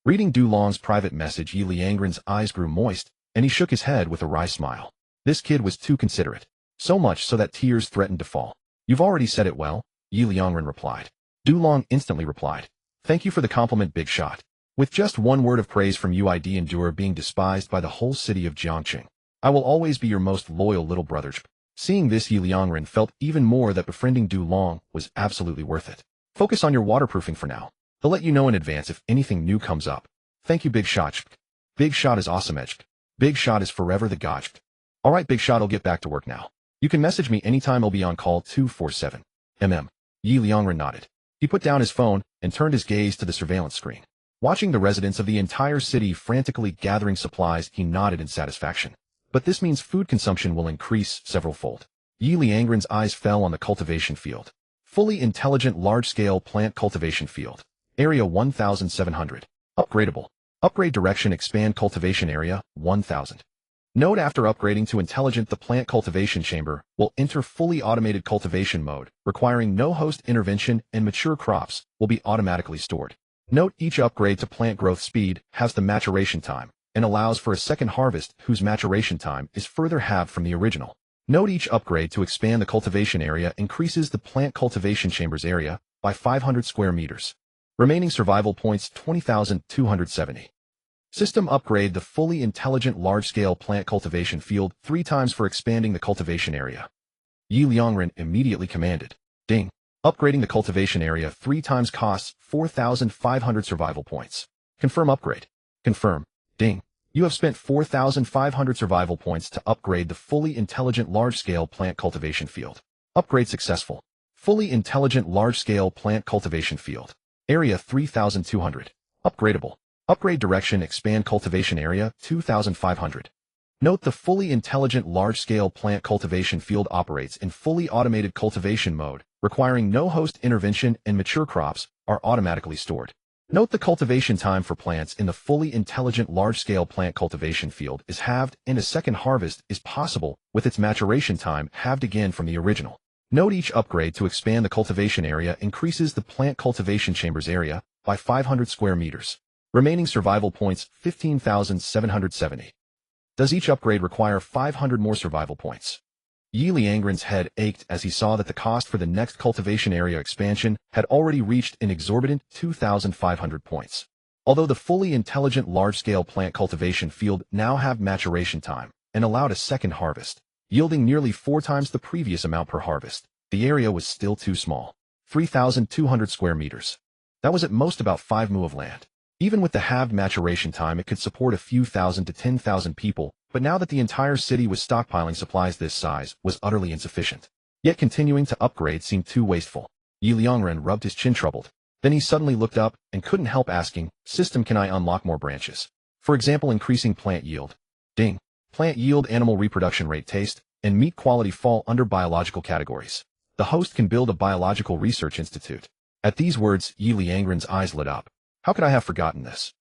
Reading Dulong's private message, Ye Liangren's eyes grew moist, and he shook his head with a wry smile. This kid was too considerate. So much so that tears threatened to fall. You've already said it well, Ye Liangren replied. Dulong instantly replied. Thank you for the compliment, big shot. With just one word of praise from you, I'd endure being despised by the whole city of Jiangxing. I will always be your most loyal little brother. Seeing this, Ye Liangren felt even more that befriending Du Long was absolutely worth it. Focus on your waterproofing for now. They'll let you know in advance if anything new comes up. Thank you, Big Shot. Big Shot is awesome. Big Shot is forever the god. Alright, Big Shot, I'll get back to work now. You can message me anytime. I'll be on call 247. Ye Liangren nodded. He put down his phone and turned his gaze to the surveillance screen. Watching the residents of the entire city frantically gathering supplies, he nodded in satisfaction. But this means food consumption will increase several-fold. Ye Liangren's eyes fell on the cultivation field. Fully intelligent large-scale plant cultivation field. Area 1700. Upgradable. Upgrade direction: expand cultivation area, 1000. Note: after upgrading to intelligent, the plant cultivation chamber will enter fully automated cultivation mode, requiring no host intervention, and mature crops will be automatically stored. Note: each upgrade to plant growth speed has the maturation time and allows for a second harvest whose maturation time is further halved from the original. Note: each upgrade to expand the cultivation area increases the plant cultivation chamber's area by 500 square meters. Remaining survival points 20,270. System upgrade: the fully intelligent large-scale plant cultivation field 3 times for expanding the cultivation area. Ye Liangren immediately commanded. Ding. Upgrading the cultivation area 3 times costs 4,500 survival points. Confirm upgrade. Confirm. Ding. You have spent 4,500 survival points to upgrade the fully intelligent large-scale plant cultivation field. Upgrade successful. Fully intelligent large-scale plant cultivation field. Area 3,200. Upgradable. Upgrade direction: expand cultivation area, 2,500. Note: the fully intelligent large-scale plant cultivation field operates in fully automated cultivation mode, requiring no host intervention, and mature crops are automatically stored. Note: the cultivation time for plants in the fully intelligent large-scale plant cultivation field is halved, and a second harvest is possible with its maturation time halved again from the original. Note: each upgrade to expand the cultivation area increases the plant cultivation chamber's area by 500 square meters. Remaining survival points 15,770. Does each upgrade require 500 more survival points? Ye Liangren's head ached as he saw that the cost for the next cultivation area expansion had already reached an exorbitant 2,500 points. Although the fully intelligent large-scale plant cultivation field now have maturation time and allowed a second harvest, yielding nearly 4 times the previous amount per harvest, the area was still too small. 3,200 square meters. That was at most about 5 mu of land. Even with the halved maturation time, it could support a few thousand to 10,000 people, but now that the entire city was stockpiling supplies this size was utterly insufficient. Yet continuing to upgrade seemed too wasteful. Ye Liangren rubbed his chin, troubled. Then he suddenly looked up and couldn't help asking, "System, can I unlock more branches? For example, increasing plant yield?" Ding. Plant yield, animal reproduction rate, taste, and meat quality fall under biological categories. The host can build a biological research institute. At these words, Ye Liangren's eyes lit up. How could I have forgotten this?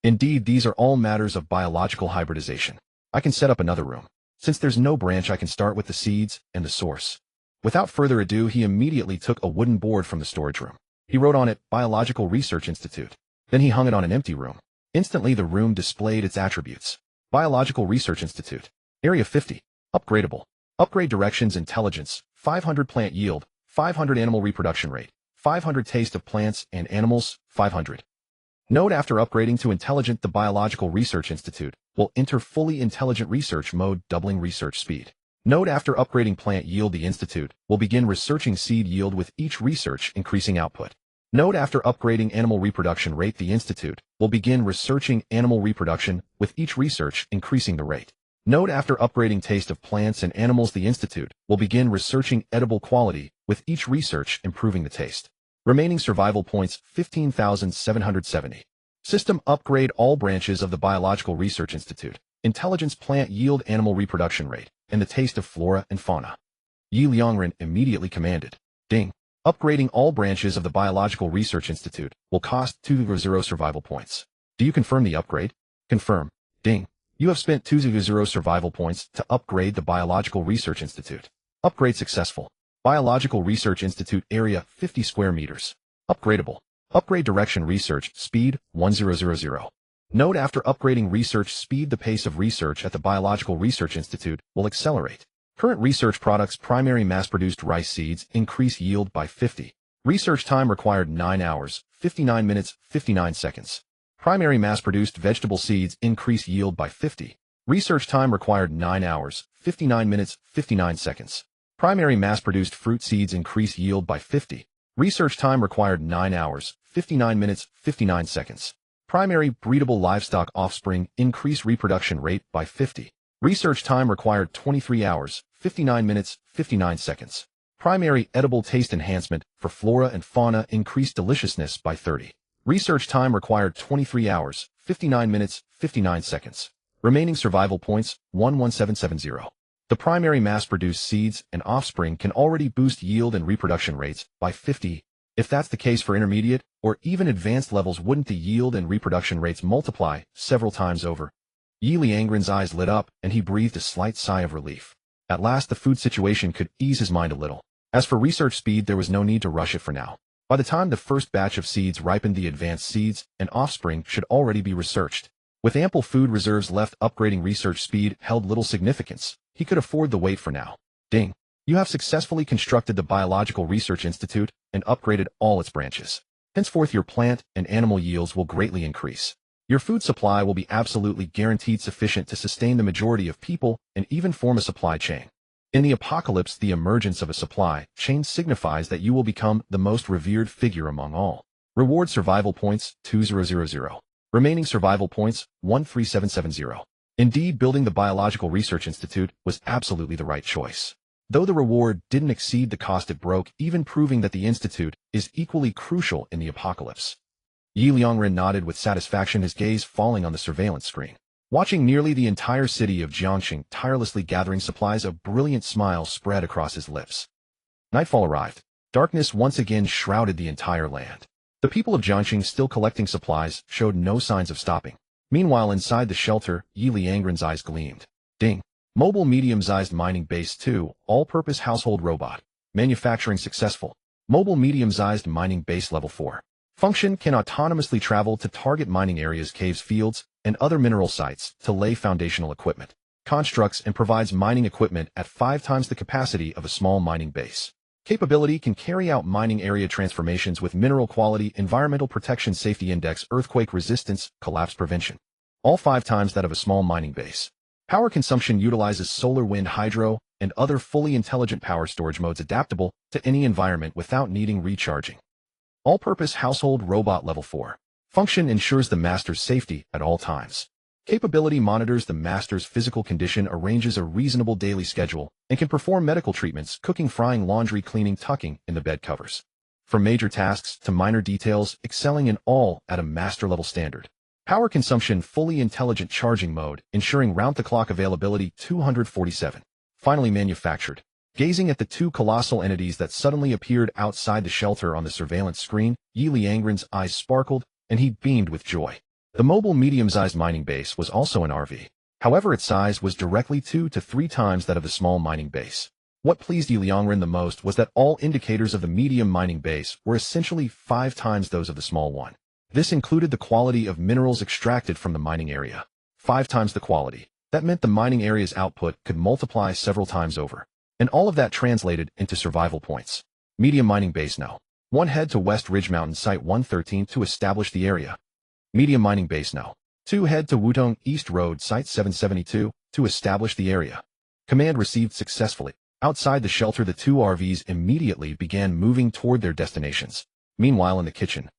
Indeed, these are all matters of biological hybridization. I can set up another room. Since there's no branch, I can start with the seeds and the source. Without further ado, he immediately took a wooden board from the storage room. He wrote on it, Biological Research Institute. Then he hung it on an empty room. Instantly, the room displayed its attributes. Biological Research Institute. Area 50. Upgradable. Upgrade directions: intelligence, 500 plant yield, 500 animal reproduction rate, 500 taste of plants and animals, 500. Note: after upgrading to intelligent, the Biological Research Institute will enter fully intelligent research mode, doubling research speed. Note: after upgrading plant yield, the institute will begin researching seed yield with each research, increasing output. Note: after upgrading animal reproduction rate, the institute will begin researching animal reproduction with each research, increasing the rate. Note: after upgrading taste of plants and animals, the institute will begin researching edible quality with each research, improving the taste. Remaining survival points 15,770. System upgrade: all branches of the Biological Research Institute. Intelligence, plant yield, animal reproduction rate, and the taste of flora and fauna. Ye Liangren immediately commanded. Ding. Upgrading all branches of the Biological Research Institute will cost 200 survival points. Do you confirm the upgrade? Confirm. Ding. You have spent 200 survival points to upgrade the Biological Research Institute. Upgrade successful. Biological Research Institute area 50 square meters. Upgradable. Upgrade direction: research speed 1000. Note: after upgrading research speed, the pace of research at the Biological Research Institute will accelerate. Current research products: primary mass-produced rice seeds, increase yield by 50. Research time required 9 hours, 59 minutes, 59 seconds. Primary mass-produced vegetable seeds, increase yield by 50. Research time required 9 hours, 59 minutes, 59 seconds. Primary mass-produced fruit seeds increase yield by 50. Research time required 9 hours, 59 minutes, 59 seconds. Primary breedable livestock offspring increase reproduction rate by 50. Research time required 23 hours, 59 minutes, 59 seconds. Primary edible taste enhancement for flora and fauna increased deliciousness by 30. Research time required 23 hours, 59 minutes, 59 seconds. Remaining survival points, 11770. The primary mass-produced seeds and offspring can already boost yield and reproduction rates by 50. If that's the case for intermediate or even advanced levels, wouldn't the yield and reproduction rates multiply several times over? Ye Liangren's eyes lit up and he breathed a slight sigh of relief. At last the food situation could ease his mind a little. As for research speed, there was no need to rush it for now. By the time the first batch of seeds ripened, the advanced seeds and offspring should already be researched. With ample food reserves left, upgrading research speed held little significance. He could afford the wait for now. Ding! You have successfully constructed the Biological Research Institute and upgraded all its branches. Henceforth your plant and animal yields will greatly increase. Your food supply will be absolutely guaranteed, sufficient to sustain the majority of people and even form a supply chain. In the apocalypse, the emergence of a supply chain signifies that you will become the most revered figure among all. Reward survival points, 2000. Remaining survival points, 13770. Indeed, building the Biological Research Institute was absolutely the right choice. Though the reward didn't exceed the cost it broke, even proving that the institute is equally crucial in the apocalypse. Ye Liangren nodded with satisfaction, his gaze falling on the surveillance screen. Watching nearly the entire city of Jiangxing tirelessly gathering supplies, a brilliant smile spread across his lips. Nightfall arrived. Darkness once again shrouded the entire land. The people of Jiangxing, still collecting supplies, showed no signs of stopping. Meanwhile, inside the shelter, Ye Liangren's eyes gleamed. Ding! Mobile medium-sized mining base 2, all-purpose household robot. Manufacturing successful. Mobile medium-sized mining base level 4. Function: can autonomously travel to target mining areas, caves, fields, and other mineral sites to lay foundational equipment. Constructs and provides mining equipment at 5 times the capacity of a small mining base. Capability: can carry out mining area transformations with mineral quality, environmental protection, safety index, earthquake resistance, collapse prevention. All 5 times that of a small mining base. Power consumption: utilizes solar, wind, hydro, and other fully intelligent power storage modes adaptable to any environment without needing recharging. All-purpose household robot level 4. Function: ensures the master's safety at all times. Capability: monitors the master's physical condition, arranges a reasonable daily schedule, and can perform medical treatments, cooking, frying, laundry, cleaning, tucking in the bed covers. From major tasks to minor details, excelling in all at a master-level standard. Power consumption: fully intelligent charging mode, ensuring round-the-clock availability, 247. Finally manufactured. Gazing at the 2 colossal entities that suddenly appeared outside the shelter on the surveillance screen, Ye Liangren's eyes sparkled, and he beamed with joy. The mobile medium-sized mining base was also an RV. However, its size was directly 2 to 3 times that of the small mining base. What pleased Ye Liangren the most was that all indicators of the medium mining base were essentially 5 times those of the small one. This included the quality of minerals extracted from the mining area. 5 times the quality. That meant the mining area's output could multiply several times over. And all of that translated into survival points. Medium mining base no. 1. Head to West Ridge Mountain Site 113 to establish the area. Medium mining base no. 2. Head to Wutong East Road Site 772 to establish the area. Command received successfully. Outside the shelter, the 2 RVs immediately began moving toward their destinations. Meanwhile, in the kitchen,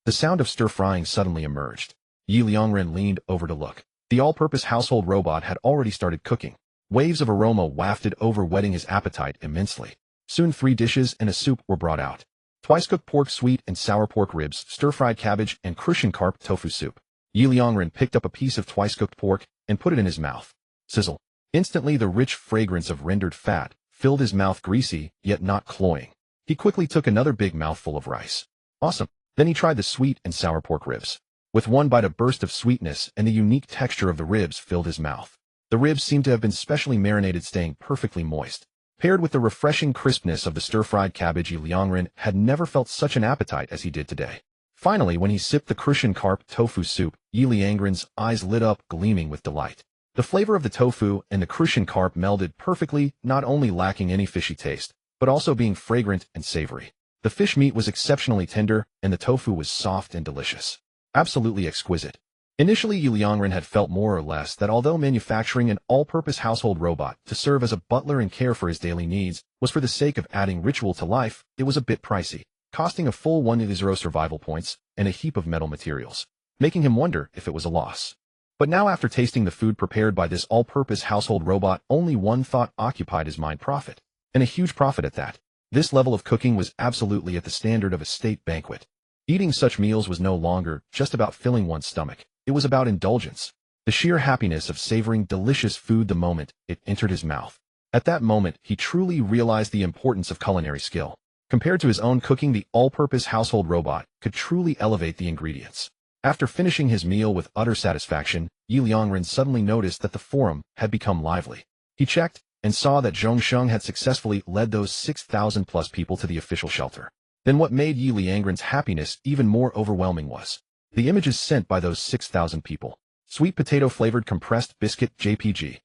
the sound of stir-frying suddenly emerged. Ye Liangren leaned over to look. The all-purpose household robot had already started cooking. Waves of aroma wafted over, whetting his appetite immensely. Soon 3 dishes and a soup were brought out. Twice-cooked pork, sweet and sour pork ribs, stir-fried cabbage, and crucian carp tofu soup. Ye Liangren picked up a piece of twice-cooked pork and put it in his mouth. Sizzle. Instantly the rich fragrance of rendered fat filled his mouth, greasy, yet not cloying. He quickly took another big mouthful of rice. Awesome. Then he tried the sweet and sour pork ribs. With one bite, a burst of sweetness and the unique texture of the ribs filled his mouth. The ribs seemed to have been specially marinated, staying perfectly moist. Paired with the refreshing crispness of the stir-fried cabbage, Ye Liangren had never felt such an appetite as he did today. Finally, when he sipped the crucian carp tofu soup, Ye Liangren's eyes lit up, gleaming with delight. The flavor of the tofu and the crucian carp melded perfectly, not only lacking any fishy taste, but also being fragrant and savory. The fish meat was exceptionally tender, and the tofu was soft and delicious. Absolutely exquisite. Initially, Ye Liangren had felt more or less that although manufacturing an all-purpose household robot to serve as a butler and care for his daily needs was for the sake of adding ritual to life, it was a bit pricey, costing a full 100 survival points and a heap of metal materials, making him wonder if it was a loss. But now after tasting the food prepared by this all-purpose household robot, only one thought occupied his mind: profit. And a huge profit at that. This level of cooking was absolutely at the standard of a state banquet. Eating such meals was no longer just about filling one's stomach. It was about indulgence. The sheer happiness of savoring delicious food the moment it entered his mouth. At that moment, he truly realized the importance of culinary skill. Compared to his own cooking, the all-purpose household robot could truly elevate the ingredients. After finishing his meal with utter satisfaction, Ye Liangren suddenly noticed that the forum had become lively. He checked and saw that Zhongsheng had successfully led those 6,000+ people to the official shelter. Then what made Ye Liangren's happiness even more overwhelming was the images sent by those 6,000 people. Sweet potato-flavored compressed biscuit JPG.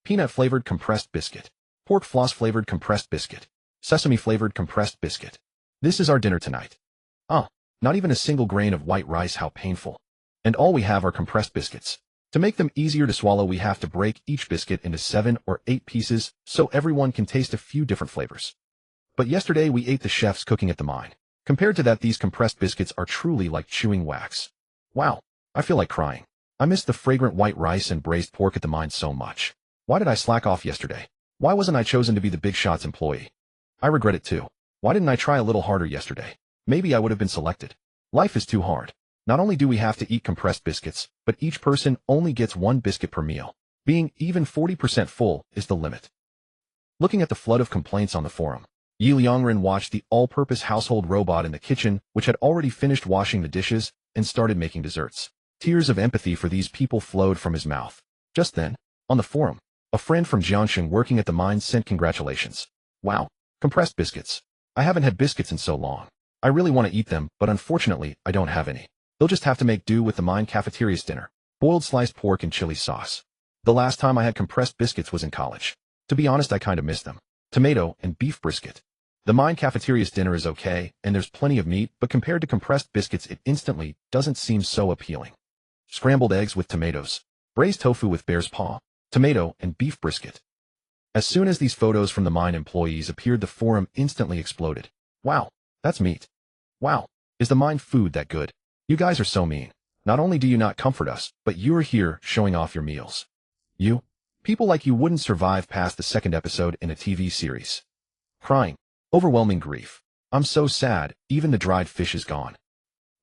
Peanut-flavored compressed biscuit. Pork floss-flavored compressed biscuit. Sesame-flavored compressed biscuit. This is our dinner tonight. Not even a single grain of white rice, how painful. And all we have are compressed biscuits. To make them easier to swallow, we have to break each biscuit into 7 or 8 pieces so everyone can taste a few different flavors. But yesterday we ate the chef's cooking at the mine. Compared to that, these compressed biscuits are truly like chewing wax. Wow, I feel like crying. I miss the fragrant white rice and braised pork at the mine so much. Why did I slack off yesterday? Why wasn't I chosen to be the big shots employee? I regret it too. Why didn't I try a little harder yesterday? Maybe I would have been selected. Life is too hard. Not only do we have to eat compressed biscuits, but each person only gets 1 biscuit per meal. Being even 40% full is the limit. Looking at the flood of complaints on the forum, Ye Liangren watched the all-purpose household robot in the kitchen, which had already finished washing the dishes and started making desserts. Tears of empathy for these people flowed from his mouth. Just then, on the forum, a friend from Jiangsheng working at the mine sent congratulations. Wow, compressed biscuits. I haven't had biscuits in so long. I really want to eat them, but unfortunately, I don't have any. They'll just have to make do with the mine cafeteria's dinner. Boiled sliced pork and chili sauce. The last time I had compressed biscuits was in college. To be honest, I kind of miss them. Tomato and beef brisket. The mine cafeteria's dinner is okay, and there's plenty of meat, but compared to compressed biscuits, it instantly doesn't seem so appealing. Scrambled eggs with tomatoes. Braised tofu with bear's paw. Tomato and beef brisket. As soon as these photos from the mine employees appeared, the forum instantly exploded. Wow, that's meat. Wow, is the mine food that good? You guys are so mean. Not only do you not comfort us, but you're here showing off your meals. You? People like you wouldn't survive past the 2nd episode in a TV series. Crying. Overwhelming grief. I'm so sad, even the dried fish is gone.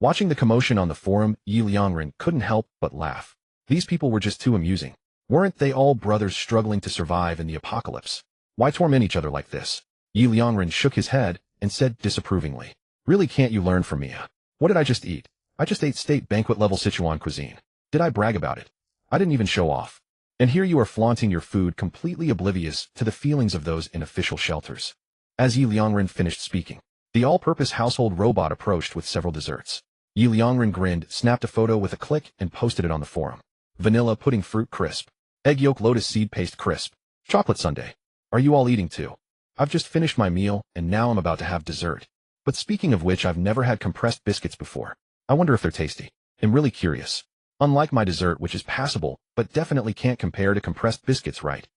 Watching the commotion on the forum, Ye Liangren couldn't help but laugh. These people were just too amusing. Weren't they all brothers struggling to survive in the apocalypse? Why torment each other like this? Ye Liangren shook his head and said disapprovingly, "Really, can't you learn from me? What did I just eat? I just ate state banquet level Sichuan cuisine. Did I brag about it? I didn't even show off. And here you are flaunting your food, completely oblivious to the feelings of those in official shelters." As Ye Liangren finished speaking, the all-purpose household robot approached with several desserts. Ye Liangren grinned, snapped a photo with a click, and posted it on the forum. Vanilla pudding fruit crisp. Egg yolk lotus seed paste crisp. Chocolate sundae. Are you all eating too? I've just finished my meal, and now I'm about to have dessert. But speaking of which, I've never had compressed biscuits before. I wonder if they're tasty. I'm really curious. Unlike my dessert, which is passable, but definitely can't compare to compressed biscuits, right?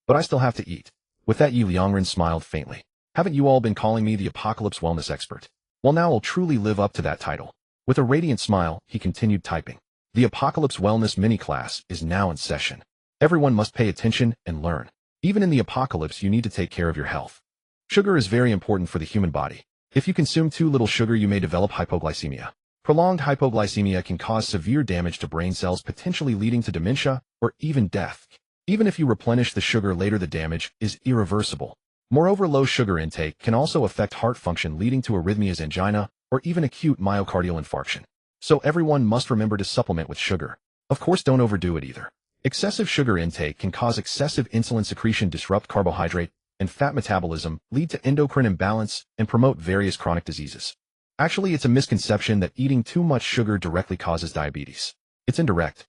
But I still have to eat. With that, Ye Liangren smiled faintly. Haven't you all been calling me the apocalypse wellness expert? Well, now I'll truly live up to that title. With a radiant smile, he continued typing. The apocalypse wellness mini-class is now in session. Everyone must pay attention and learn. Even in the apocalypse, you need to take care of your health. Sugar is very important for the human body. If you consume too little sugar, you may develop hypoglycemia. Prolonged hypoglycemia can cause severe damage to brain cells, potentially leading to dementia or even death. Even if you replenish the sugar later, the damage is irreversible. Moreover, low sugar intake can also affect heart function, leading to arrhythmias, angina, or even acute myocardial infarction. So everyone must remember to supplement with sugar. Of course, don't overdo it either. Excessive sugar intake can cause excessive insulin secretion, disrupt carbohydrate and fat metabolism, lead to endocrine imbalance, and promote various chronic diseases. Actually, it's a misconception that eating too much sugar directly causes diabetes. It's indirect.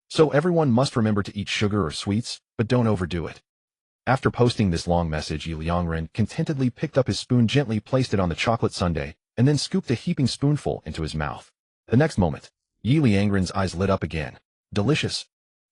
So everyone must remember to eat sugar or sweets, but don't overdo it. After posting this long message, Ye Liangren contentedly picked up his spoon, gently placed it on the chocolate sundae, and then scooped a heaping spoonful into his mouth. The next moment, Ye Liangren's eyes lit up again. delicious.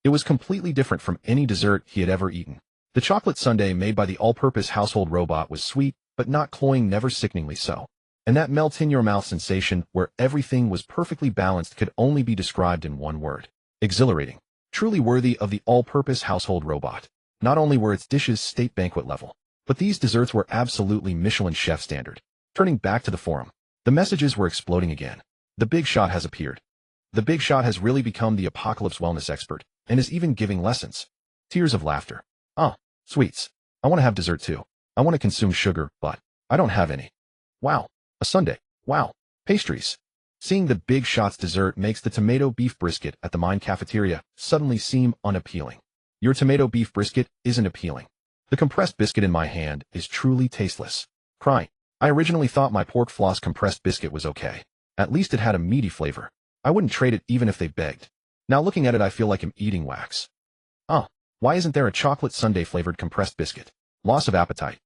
It was completely different from any dessert he had ever eaten. The chocolate sundae made by the all-purpose household robot was sweet, but not cloying, never sickeningly so. And that melt-in-your-mouth sensation where everything was perfectly balanced could only be described in one word. Exhilarating. Truly worthy of the all-purpose household robot. Not only were its dishes state banquet level, but these desserts were absolutely Michelin chef standard. Turning back to the forum, the messages were exploding again. The big shot has appeared. The big shot has really become the apocalypse wellness expert, and is even giving lessons. Tears of laughter. Sweets. I want to have dessert too. I want to consume sugar, but I don't have any. Wow. A sundae. Wow. Pastries. Seeing the big shot's dessert makes the tomato beef brisket at the mine cafeteria suddenly seem unappealing. Your tomato beef brisket isn't appealing. The compressed biscuit in my hand is truly tasteless. Crying. I originally thought my pork floss compressed biscuit was okay. At least it had a meaty flavor. I wouldn't trade it even if they begged. Now looking at it I feel like I'm eating wax. Why isn't there a chocolate sundae flavored compressed biscuit? Loss of appetite.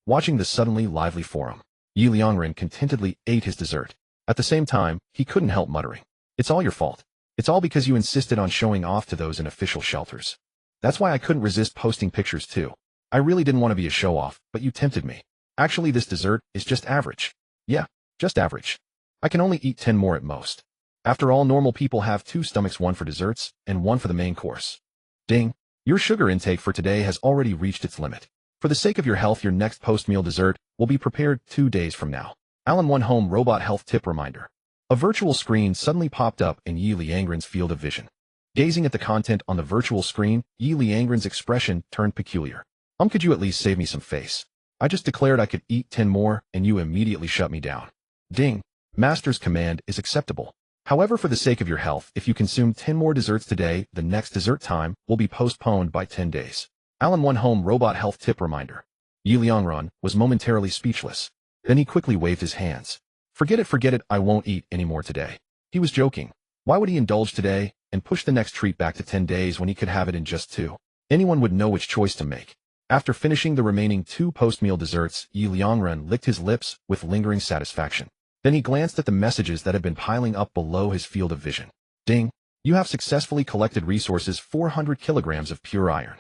Watching the suddenly lively forum, Ye Liangren contentedly ate his dessert. At the same time, he couldn't help muttering. It's all your fault. It's all because you insisted on showing off to those in official shelters. That's why I couldn't resist posting pictures too. I really didn't want to be a show-off, but you tempted me. Actually, this dessert is just average. Yeah, just average. I can only eat 10 more at most. After all, normal people have 2 stomachs, one for desserts and one for the main course. Ding. Your sugar intake for today has already reached its limit. For the sake of your health, your next post-meal dessert will be prepared 2 days from now. All-in-one home robot health tip reminder. A virtual screen suddenly popped up in Ye Liangren's field of vision. Gazing at the content on the virtual screen, Ye Liangren's expression turned peculiar. Could you at least save me some face? I just declared I could eat 10 more, and you immediately shut me down. Ding. Master's command is acceptable. However, for the sake of your health, if you consume 10 more desserts today, the next dessert time will be postponed by 10 days. All-in-one home robot health tip reminder. Ye Liangren was momentarily speechless. Then he quickly waved his hands. Forget it, I won't eat any more today. He was joking. Why would he indulge today and push the next treat back to 10 days when he could have it in just 2? Anyone would know which choice to make. After finishing the remaining 2 post-meal desserts, Ye Liangren licked his lips with lingering satisfaction. Then he glanced at the messages that had been piling up below his field of vision. Ding. You have successfully collected resources 400 kilograms of pure iron.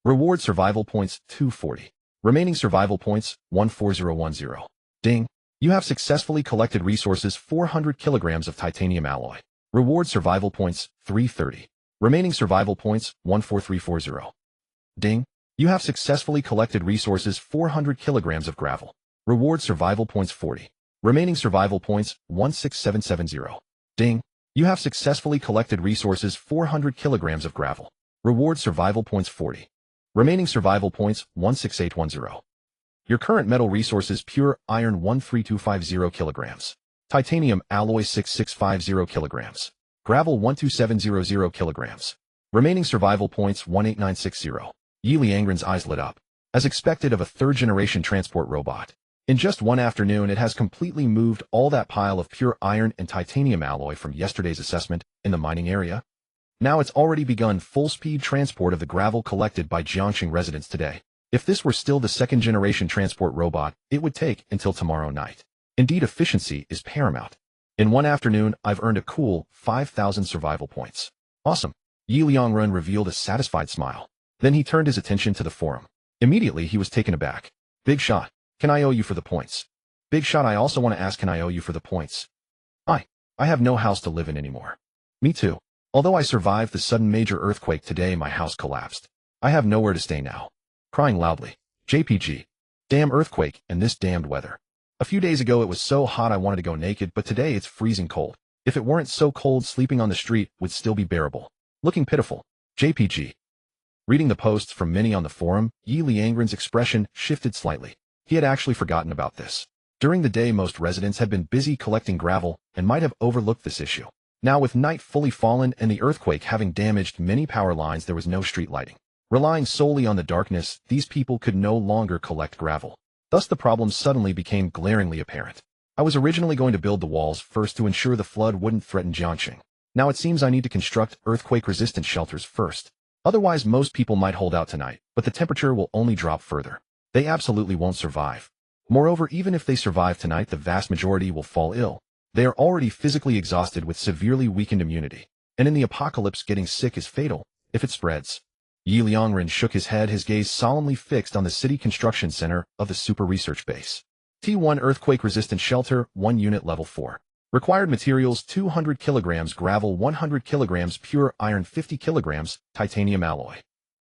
Reward survival points 240. Remaining survival points 14010. Ding. You have successfully collected resources 400 kilograms of titanium alloy. Reward survival points 330. Remaining survival points 14340. Ding. You have successfully collected resources 400 kilograms of gravel. Reward survival points 40. Remaining survival points 16770. Ding. You have successfully collected resources 400 kilograms of gravel. Reward survival points 40. Remaining survival points 16810. Your current metal resources: pure iron 13250 kilograms. Titanium alloy 6650 kilograms. Gravel 12700 kilograms. Remaining survival points 18960. Ye Liangren's eyes lit up. As expected of a third-generation transport robot, in just one afternoon it has completely moved all that pile of pure iron and titanium alloy from yesterday's assessment in the mining area. Now it's already begun full-speed transport of the gravel collected by Jiangxing residents today. If this were still the second-generation transport robot, it would take until tomorrow night. Indeed, efficiency is paramount. In one afternoon, I've earned a cool 5,000 survival points. Awesome. Ye Liangren revealed a satisfied smile. Then he turned his attention to the forum. Immediately, he was taken aback. Big shot. Can I owe you for the points? Big shot, I also want to ask, can I owe you for the points? I have no house to live in anymore. Me too. Although I survived the sudden major earthquake today, my house collapsed. I have nowhere to stay now. Crying loudly. JPG. Damn earthquake and this damned weather. A few days ago it was so hot I wanted to go naked, but today it's freezing cold. If it weren't so cold, sleeping on the street would still be bearable. Looking pitiful. JPG. Reading the posts from many on the forum, Ye Liangren's expression shifted slightly. He had actually forgotten about this. During the day, most residents had been busy collecting gravel and might have overlooked this issue. Now, with night fully fallen and the earthquake having damaged many power lines, there was no street lighting. Relying solely on the darkness, these people could no longer collect gravel. Thus, the problem suddenly became glaringly apparent. I was originally going to build the walls first to ensure the flood wouldn't threaten Jiangxing. Now it seems I need to construct earthquake-resistant shelters first. Otherwise, most people might hold out tonight, but the temperature will only drop further. They absolutely won't survive. Moreover, even if they survive tonight, the vast majority will fall ill. They are already physically exhausted with severely weakened immunity. And in the apocalypse, getting sick is fatal, if it spreads. Ye Liangren shook his head, his gaze solemnly fixed on the city construction center of the super research base. T1 earthquake-resistant shelter, 1 unit level 4. Required materials 200 kilograms gravel, 100 kilograms pure iron, 50 kilograms titanium alloy.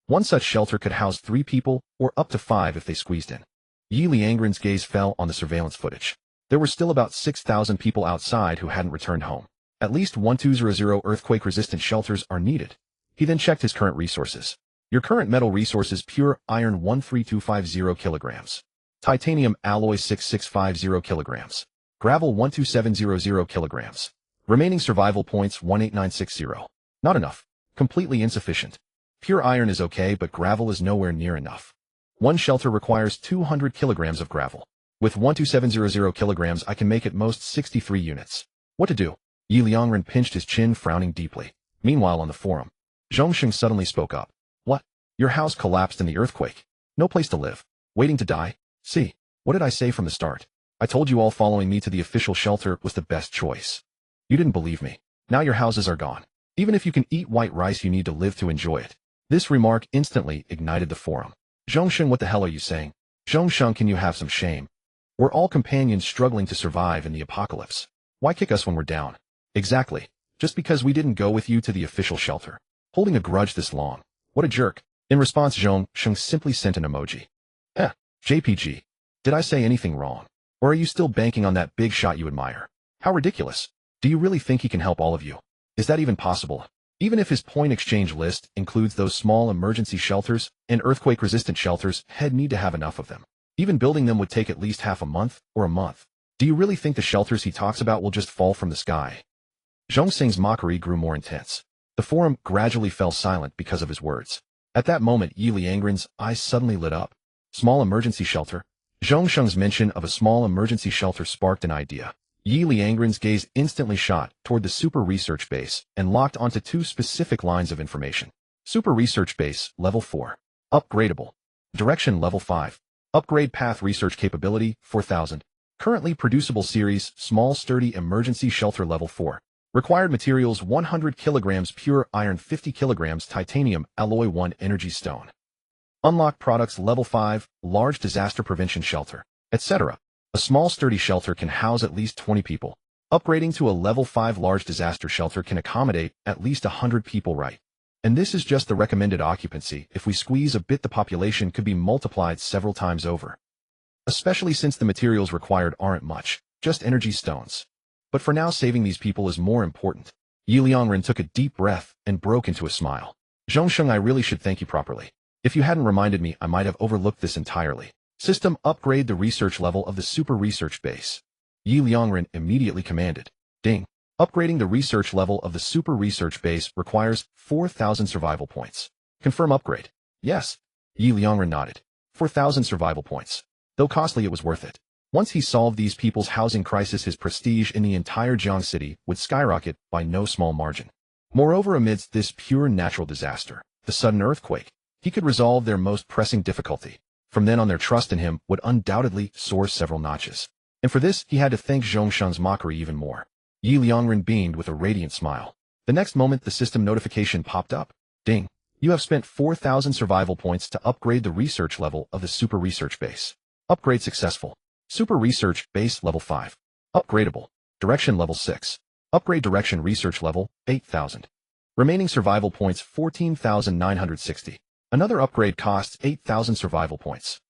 One such shelter could house 3 people, or up to 5 if they squeezed in. Ye Liangren's gaze fell on the surveillance footage. There were still about 6,000 people outside who hadn't returned home. At least 1200 earthquake-resistant shelters are needed. He then checked his current resources. Your current metal resources: pure iron 13250 kilograms. Titanium alloy 6650 kilograms. Gravel 12700 kilograms. Remaining survival points 18960. Not enough. Completely insufficient. Pure iron is okay, but gravel is nowhere near enough. One shelter requires 200 kilograms of gravel. With 12700 kilograms, I can make at most 63 units. What to do? Ye Liangren pinched his chin, frowning deeply. Meanwhile, on the forum, Zhongsheng suddenly spoke up. What? Your house collapsed in the earthquake. No place to live. Waiting to die? See, what did I say from the start? I told you all following me to the official shelter was the best choice. You didn't believe me. Now your houses are gone. Even if you can eat white rice, you need to live to enjoy it. This remark instantly ignited the forum. Zhongsheng, what the hell are you saying? Zhongsheng, can you have some shame? We're all companions struggling to survive in the apocalypse. Why kick us when we're down? Exactly. Just because we didn't go with you to the official shelter. Holding a grudge this long. What a jerk. In response, Zhongsheng simply sent an emoji. JPG. Did I say anything wrong? Or are you still banking on that big shot you admire? How ridiculous. Do you really think he can help all of you? Is that even possible? Even if his point exchange list includes those small emergency shelters and earthquake-resistant shelters, he'd need to have enough of them. Even building them would take at least half a month or a month. Do you really think the shelters he talks about will just fall from the sky? Zhongsheng's mockery grew more intense. The forum gradually fell silent because of his words. At that moment, Ye Liangren's eyes suddenly lit up. Small emergency shelter? Zhongsheng's mention of a small emergency shelter sparked an idea. Ye Liangren's gaze instantly shot toward the super research base and locked onto 2 specific lines of information. Super research base, level 4. Upgradable. Direction, level 5. Upgrade path, research capability, 4000. Currently producible series, small sturdy emergency shelter, level 4. Required materials 100 kilograms pure iron, 50 kilograms titanium alloy, 1 energy stone. Unlocked products, level 5, large disaster prevention shelter, etc. A small sturdy shelter can house at least 20 people. Upgrading to a level 5 large disaster shelter can accommodate at least 100 people, right? And this is just the recommended occupancy. If we squeeze a bit, the population could be multiplied several times over. Especially since the materials required aren't much, just energy stones. But for now, saving these people is more important. Ye Liangren took a deep breath and broke into a smile. Zhongsheng, I really should thank you properly. If you hadn't reminded me, I might have overlooked this entirely. System, upgrade the research level of the super research base. Ye Liangren immediately commanded. Ding. Upgrading the research level of the super research base requires 4,000 survival points. Confirm upgrade. Yes. Ye Liangren nodded. 4,000 survival points. Though costly, it was worth it. Once he solved these people's housing crisis, his prestige in the entire Jiang city would skyrocket by no small margin. Moreover, amidst this pure natural disaster, the sudden earthquake, he could resolve their most pressing difficulty. From then on, their trust in him would undoubtedly soar several notches. And for this, he had to thank Zhongsheng's mockery even more. Ye Liangren beamed with a radiant smile. The next moment, the system notification popped up. Ding. You have spent 4,000 survival points to upgrade the research level of the super research base. Upgrade successful. Super research base, level 5. Upgradable. Direction, level 6. Upgrade direction, research level, 8,000. Remaining survival points, 14,960. Another upgrade costs 8,000 survival points.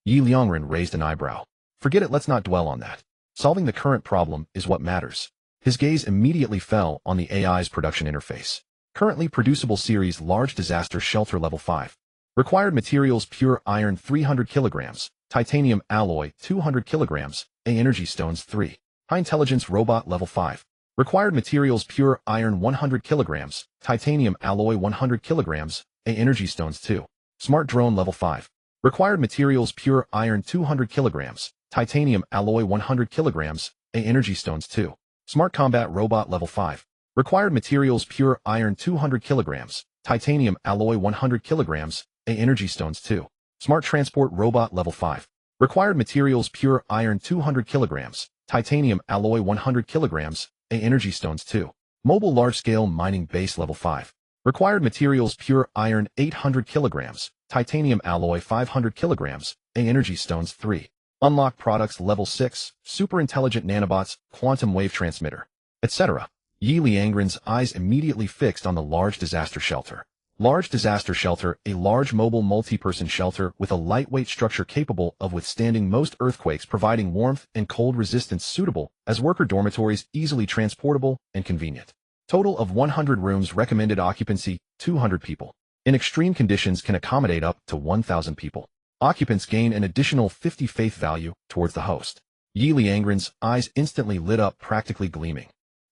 Ye Liangren raised an eyebrow. Forget it, let's not dwell on that. Solving the current problem is what matters. His gaze immediately fell on the AI's production interface. Currently producible series, large disaster shelter, level 5. Required materials, pure iron 300 kilograms, titanium alloy 200 kilograms, A energy stones 3. High intelligence robot, level 5. Required materials, pure iron 100 kilograms, titanium alloy 100 kilograms, A energy stones 2. Smart drone, level 5. Required materials, pure iron 200 kilograms, titanium alloy 100 kilograms, A energy stones 2. Smart combat robot, level 5. Required materials, pure iron 200 kilograms, titanium alloy 100 kilograms, A energy stones 2. Smart transport robot, level 5. Required materials, pure iron 200 kilograms, titanium alloy 100 kilograms, A energy stones 2. Mobile large-scale mining base level 5. Required materials pure iron 800 kilograms, titanium alloy 500 kilograms, energy stones 3. Unlock products level 6, super intelligent nanobots, quantum wave transmitter, etc. Ye Liangren's eyes immediately fixed on the large disaster shelter. Large disaster shelter, a large mobile multi-person shelter with a lightweight structure capable of withstanding most earthquakes, providing warmth and cold resistance, suitable as worker dormitories, easily transportable and convenient. Total of 100 rooms, recommended occupancy 200 people. In extreme conditions can accommodate up to 1,000 people. Occupants gain an additional 50 faith value towards the host. Ye Liangren's eyes instantly lit up, practically gleaming.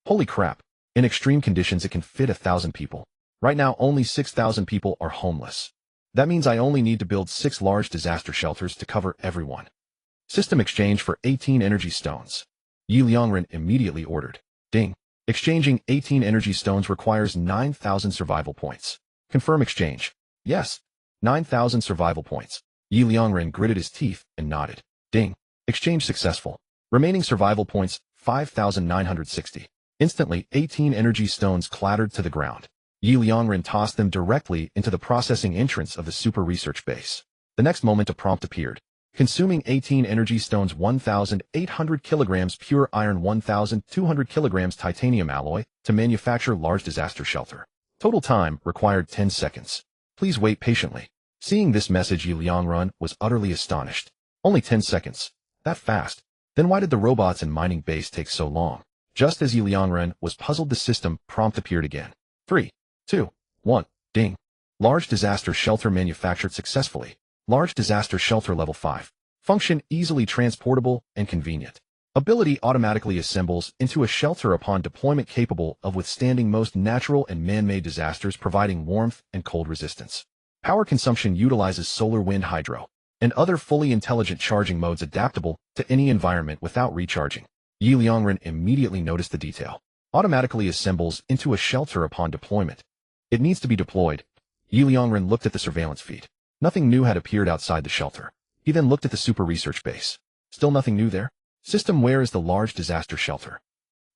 Holy crap! In extreme conditions it can fit 1,000 people. Right now only 6,000 people are homeless. That means I only need to build 6 large disaster shelters to cover everyone. System exchange for 18 energy stones. Ye Liangren immediately ordered. Ding. Exchanging 18 energy stones requires 9,000 survival points. Confirm exchange. Yes. 9,000 survival points. Ye Liangren gritted his teeth and nodded. Ding. Exchange successful. Remaining survival points 5,960. Instantly 18 energy stones clattered to the ground. Ye Liangren tossed them directly into the processing entrance of the super research base. The next moment a prompt appeared. Consuming 18 energy stones, 1,800 kilograms pure iron, 1,200 kilograms titanium alloy to manufacture large disaster shelter. Total time required 10 seconds. Please wait patiently. Seeing this message, Ye Liangren was utterly astonished. Only 10 seconds? That fast? Then why did the robots and mining base take so long? Just as Ye Liangren was puzzled, the system prompt appeared again. 3, 2, 1, ding. Large disaster shelter manufactured successfully. Large disaster shelter level 5. Function easily transportable and convenient. Ability automatically assembles into a shelter upon deployment, capable of withstanding most natural and man-made disasters, providing warmth and cold resistance. Power consumption utilizes solar, wind, hydro, and other fully intelligent charging modes, adaptable to any environment without recharging. Ye Liangren immediately noticed the detail. Automatically assembles into a shelter upon deployment. It needs to be deployed. Ye Liangren looked at the surveillance feed. Nothing new had appeared outside the shelter. He then looked at the super research base. Still nothing new there. System, where is the large disaster shelter?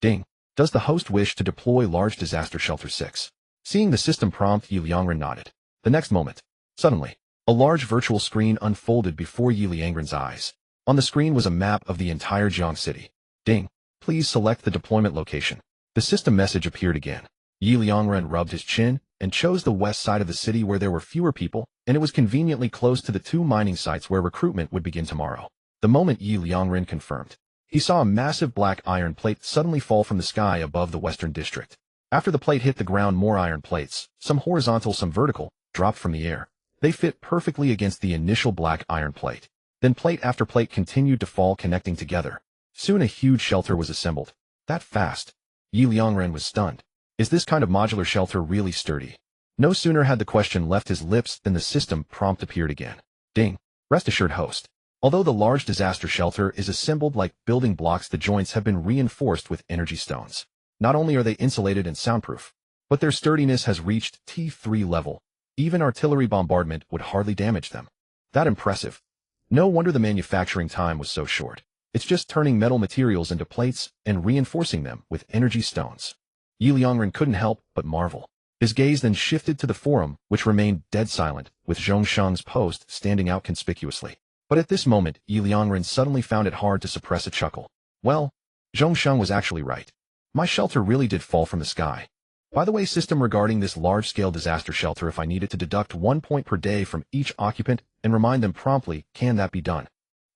Ding. Does the host wish to deploy large disaster shelter 6? Seeing the system prompt, Ye Liangren nodded. The next moment, suddenly, a large virtual screen unfolded before Ye Liangren's eyes. On the screen was a map of the entire Jiang city. Ding. Please select the deployment location. The system message appeared again. Ye Liangren rubbed his chin and chose the west side of the city, where there were fewer people, and it was conveniently close to the 2 mining sites where recruitment would begin tomorrow. The moment Ye Liangren confirmed, he saw a massive black iron plate suddenly fall from the sky above the western district. After the plate hit the ground, more iron plates, some horizontal, some vertical, dropped from the air. They fit perfectly against the initial black iron plate. Then plate after plate continued to fall, connecting together. Soon a huge shelter was assembled. That fast? Ye Liangren was stunned. Is this kind of modular shelter really sturdy? No sooner had the question left his lips than the system prompt appeared again. Ding. Rest assured, host. Although the large disaster shelter is assembled like building blocks, the joints have been reinforced with energy stones. Not only are they insulated and soundproof, but their sturdiness has reached T3 level. Even artillery bombardment would hardly damage them. That impressive. No wonder the manufacturing time was so short. It's just turning metal materials into plates and reinforcing them with energy stones. Ye Liangren couldn't help but marvel. His gaze then shifted to the forum, which remained dead silent, with Zhongshang's post standing out conspicuously. But at this moment, Ye Liangren suddenly found it hard to suppress a chuckle. Well, Zhongshang was actually right. My shelter really did fall from the sky. By the way, system, regarding this large-scale disaster shelter, if I needed to deduct 1 point per day from each occupant and remind them promptly, can that be done?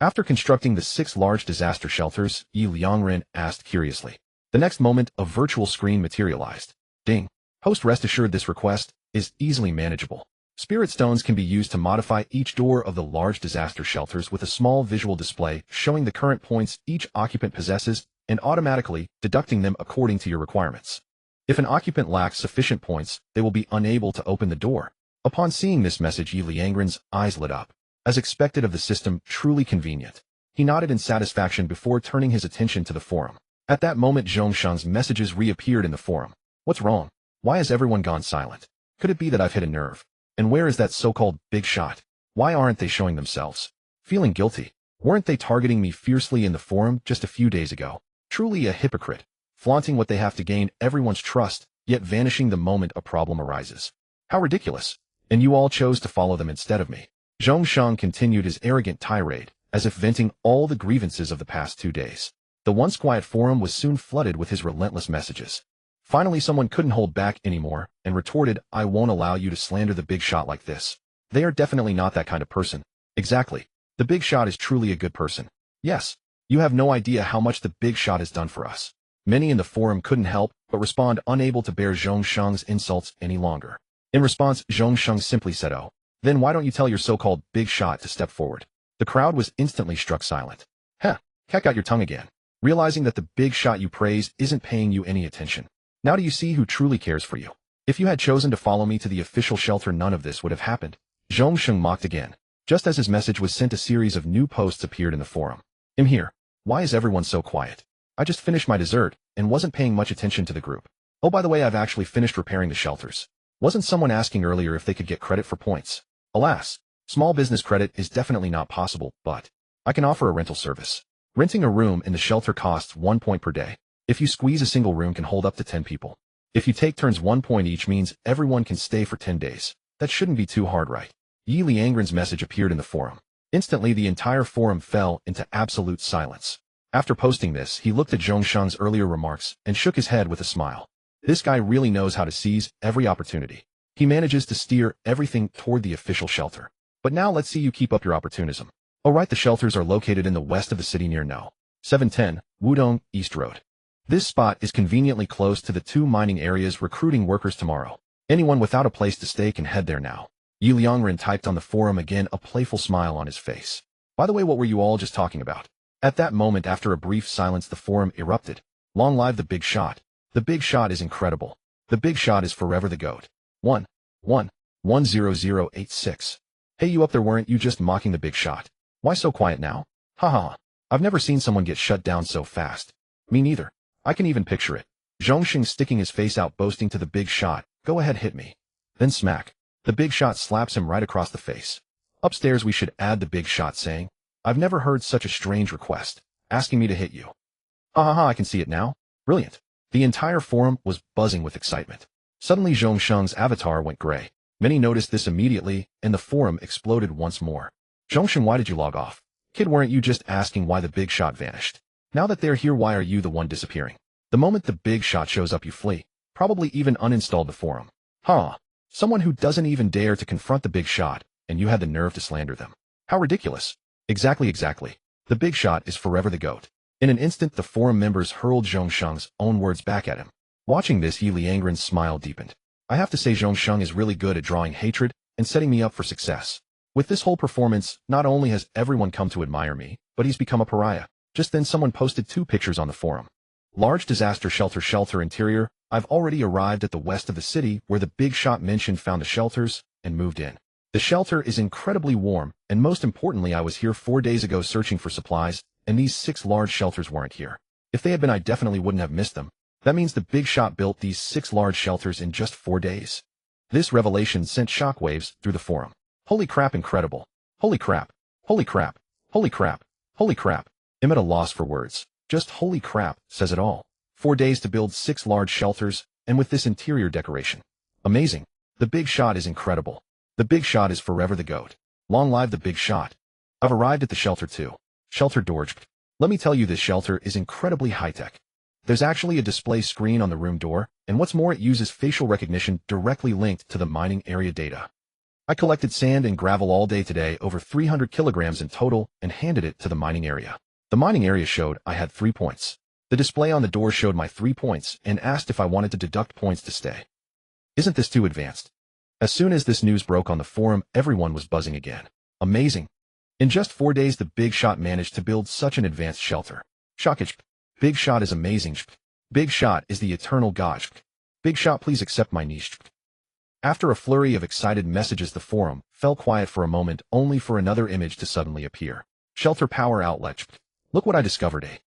After constructing the 6 large disaster shelters, Ye Liangren asked curiously. The next moment, a virtual screen materialized. Ding. Host, rest assured this request is easily manageable. Spirit stones can be used to modify each door of the large disaster shelters with a small visual display showing the current points each occupant possesses and automatically deducting them according to your requirements. If an occupant lacks sufficient points, they will be unable to open the door. Upon seeing this message, Ye Liangren's eyes lit up. As expected of the system, truly convenient. He nodded in satisfaction before turning his attention to the forum. At that moment, Zhongshang's messages reappeared in the forum. What's wrong? Why has everyone gone silent? Could it be that I've hit a nerve? And where is that so-called big shot? Why aren't they showing themselves? Feeling guilty. Weren't they targeting me fiercely in the forum just a few days ago? Truly a hypocrite. flaunting what they have to gain everyone's trust, yet vanishing the moment a problem arises. How ridiculous. And you all chose to follow them instead of me. Zhongsheng continued his arrogant tirade, as if venting all the grievances of the past 2 days. The once quiet forum was soon flooded with his relentless messages. Finally, someone couldn't hold back anymore and retorted, "I won't allow you to slander the big shot like this. They are definitely not that kind of person." Exactly. The big shot is truly a good person. Yes. You have no idea how much the big shot has done for us. Many in the forum couldn't help but respond, unable to bear Zhongsheng's insults any longer. In response, Zhongsheng simply said, "Oh, then why don't you tell your so-called big shot to step forward?" The crowd was instantly struck silent. Heh, cat got your tongue again. Realizing that the big shot you praise isn't paying you any attention. Now do you see who truly cares for you? If you had chosen to follow me to the official shelter, none of this would have happened. Zhongsheng mocked again. Just as his message was sent, a series of new posts appeared in the forum. "I'm here. Why is everyone so quiet? I just finished my dessert and wasn't paying much attention to the group. Oh, by the way, I've actually finished repairing the shelters. Wasn't someone asking earlier if they could get credit for points? Alas, small business credit is definitely not possible, but I can offer a rental service. Renting a room in the shelter costs 1 point per day. If you squeeze, a single room can hold up to 10 people. If you take turns, 1 point each means everyone can stay for 10 days. That shouldn't be too hard, right?" Ye Liangren's message appeared in the forum. Instantly, the entire forum fell into absolute silence. After posting this, he looked at Zhongsheng's earlier remarks and shook his head with a smile. This guy really knows how to seize every opportunity. He manages to steer everything toward the official shelter. But now let's see you keep up your opportunism. Alright, the shelters are located in the west of the city near No. 710, Wudong, East Road. This spot is conveniently close to the 2 mining areas recruiting workers tomorrow. Anyone without a place to stay can head there now. Ye Liangren typed on the forum again, a playful smile on his face. By the way, what were you all just talking about? At that moment, after a brief silence, the forum erupted. Long live the big shot. The big shot is incredible. The big shot is forever the GOAT. 1-1-1-0-0-8-6. Hey, you up there, weren't you just mocking the big shot? Why so quiet now? Haha. I've never seen someone get shut down so fast. Me neither. I can even picture it. Zhongsheng sticking his face out, boasting to the big shot, "Go ahead, hit me." Then smack. The big shot slaps him right across the face. Upstairs, we should add the big shot saying, "I've never heard such a strange request, asking me to hit you." Ha, I can see it now. Brilliant. The entire forum was buzzing with excitement. Suddenly, Zhongsheng's avatar went gray. Many noticed this immediately, and the forum exploded once more. "Zhongsheng, why did you log off? Kid, weren't you just asking why the big shot vanished? Now that they're here, why are you the one disappearing? The moment the big shot shows up, you flee. Probably even uninstalled the forum. Huh. Someone who doesn't even dare to confront the big shot, and you had the nerve to slander them. How ridiculous." Exactly. The big shot is forever the GOAT. In an instant, the forum members hurled Zhongsheng's own words back at him. Watching this, Ye Liangren's smile deepened. I have to say, Zhongsheng is really good at drawing hatred and setting me up for success. With this whole performance, not only has everyone come to admire me, but he's become a pariah. Just then, someone posted 2 pictures on the forum. Large disaster shelter interior. I've already arrived at the west of the city where the big shot mentioned, found the shelters, and moved in. The shelter is incredibly warm, and most importantly, I was here 4 days ago searching for supplies, and these 6 large shelters weren't here. If they had been, I definitely wouldn't have missed them. That means the big shot built these 6 large shelters in just 4 days. This revelation sent shockwaves through the forum. Holy crap, incredible. Holy crap. Holy crap. Holy crap. Holy crap. I'm at a loss for words. Just holy crap says it all. 4 days to build 6 large shelters, and with this interior decoration. Amazing. The big shot is incredible. The big shot is forever the GOAT. Long live the big shot. I've arrived at the shelter too. Shelter Dorj. Let me tell you, this shelter is incredibly high-tech. There's actually a display screen on the room door, and what's more, it uses facial recognition directly linked to the mining area data. I collected sand and gravel all day today, over 300 kilograms in total, and handed it to the mining area. The mining area showed I had 3 points. The display on the door showed my 3 points and asked if I wanted to deduct points to stay. Isn't this too advanced? As soon as this news broke on the forum, everyone was buzzing again. Amazing. In just 4 days, the big shot managed to build such an advanced shelter. Shockage. Big shot is amazing. Big shot is the eternal god. Big shot, please accept my niche. After a flurry of excited messages, the forum fell quiet for a moment, only for another image to suddenly appear. Shelter power outlet. Look what I discovered, eh?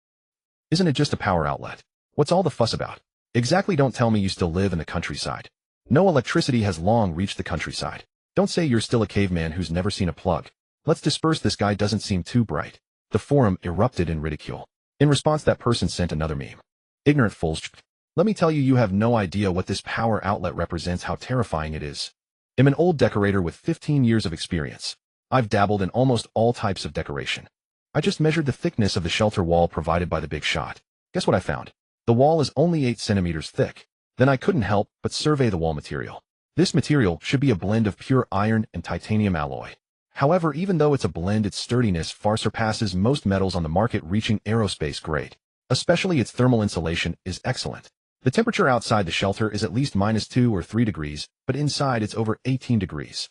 Isn't it just a power outlet? What's all the fuss about? Exactly, don't tell me you still live in the countryside. No electricity has long reached the countryside. Don't say you're still a caveman who's never seen a plug. Let's disperse, this guy doesn't seem too bright. The forum erupted in ridicule. In response, that person sent another meme. Ignorant fools. Let me tell you, you have no idea what this power outlet represents, how terrifying it is. I'm an old decorator with 15 years of experience. I've dabbled in almost all types of decoration. I just measured the thickness of the shelter wall provided by the big shot. Guess what I found? The wall is only 8 centimeters thick. Then I couldn't help but survey the wall material. This material should be a blend of pure iron and titanium alloy. However, even though it's a blend, its sturdiness far surpasses most metals on the market, reaching aerospace grade. Especially its thermal insulation is excellent. The temperature outside the shelter is at least -2 or 3 degrees, but inside it's over 18 degrees.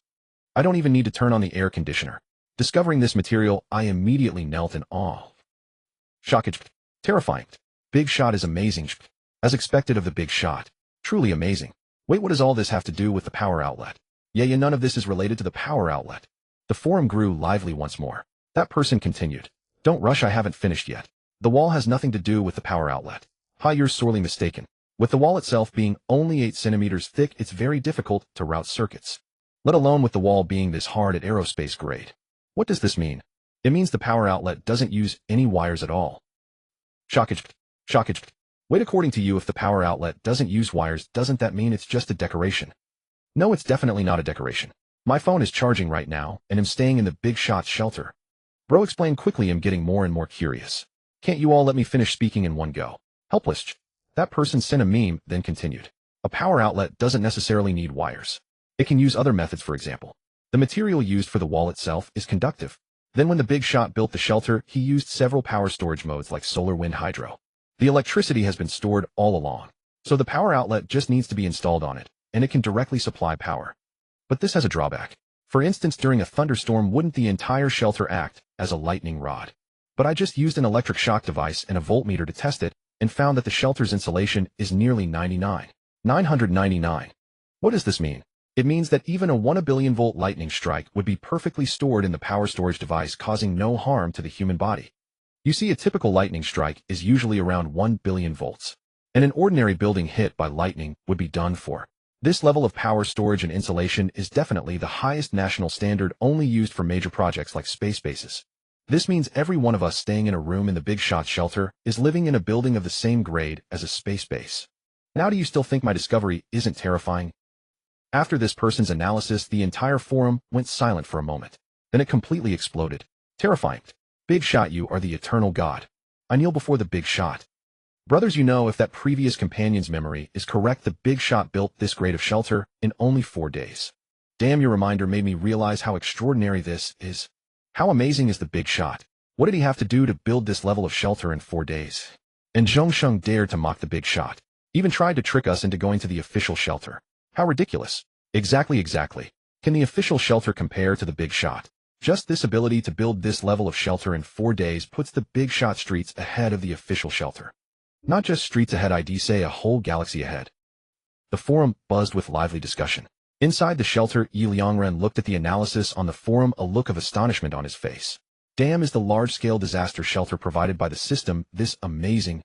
I don't even need to turn on the air conditioner. Discovering this material, I immediately knelt in awe. Shockage. Terrifying. Big shot is amazing. As expected of the big shot. Truly amazing. Wait, what does all this have to do with the power outlet? Yeah, none of this is related to the power outlet. The forum grew lively once more. That person continued. Don't rush, I haven't finished yet. The wall has nothing to do with the power outlet. Hi, you're sorely mistaken. With the wall itself being only 8 centimeters thick, it's very difficult to route circuits. Let alone with the wall being this hard at aerospace grade. What does this mean? It means the power outlet doesn't use any wires at all. Shockage. Wait, according to you, if the power outlet doesn't use wires, doesn't that mean it's just a decoration? No, it's definitely not a decoration. My phone is charging right now, and I'm staying in the big shot's shelter. Bro, explain quickly, I'm getting more and more curious. Can't you all let me finish speaking in one go? Helpless. That person sent a meme, then continued. A power outlet doesn't necessarily need wires. It can use other methods, for example. The material used for the wall itself is conductive. Then when the big shot built the shelter, he used several power storage modes like solar, wind, hydro. The electricity has been stored all along. So the power outlet just needs to be installed on it, and it can directly supply power. But this has a drawback. For instance, during a thunderstorm, wouldn't the entire shelter act as a lightning rod? But I just used an electric shock device and a voltmeter to test it, and found that the shelter's insulation is nearly 999. What does this mean? It means that even a 1 billion volt lightning strike would be perfectly stored in the power storage device, causing no harm to the human body. You see, a typical lightning strike is usually around 1 billion volts, and an ordinary building hit by lightning would be done for. This level of power storage and insulation is definitely the highest national standard, only used for major projects like space bases. This means every one of us staying in a room in the big shot shelter is living in a building of the same grade as a space base. Now, do you still think my discovery isn't terrifying? After this person's analysis, the entire forum went silent for a moment. Then it completely exploded. Terrifying. Big shot, you are the eternal god. I kneel before the big shot. Brothers, you know, if that previous companion's memory is correct, the big shot built this grade of shelter in only 4 days. Damn, your reminder made me realize how extraordinary this is. How amazing is the big shot? What did he have to do to build this level of shelter in 4 days? And Zhongsheng dared to mock the big shot. Even tried to trick us into going to the official shelter. How ridiculous. Exactly. Can the official shelter compare to the big shot? Just this ability to build this level of shelter in 4 days puts the big shot streets ahead of the official shelter. Not just streets ahead, I'd say a whole galaxy ahead. The forum buzzed with lively discussion. Inside the shelter, Ye Liangren looked at the analysis on the forum, a look of astonishment on his face. Damn, is the large-scale disaster shelter provided by the system this amazing?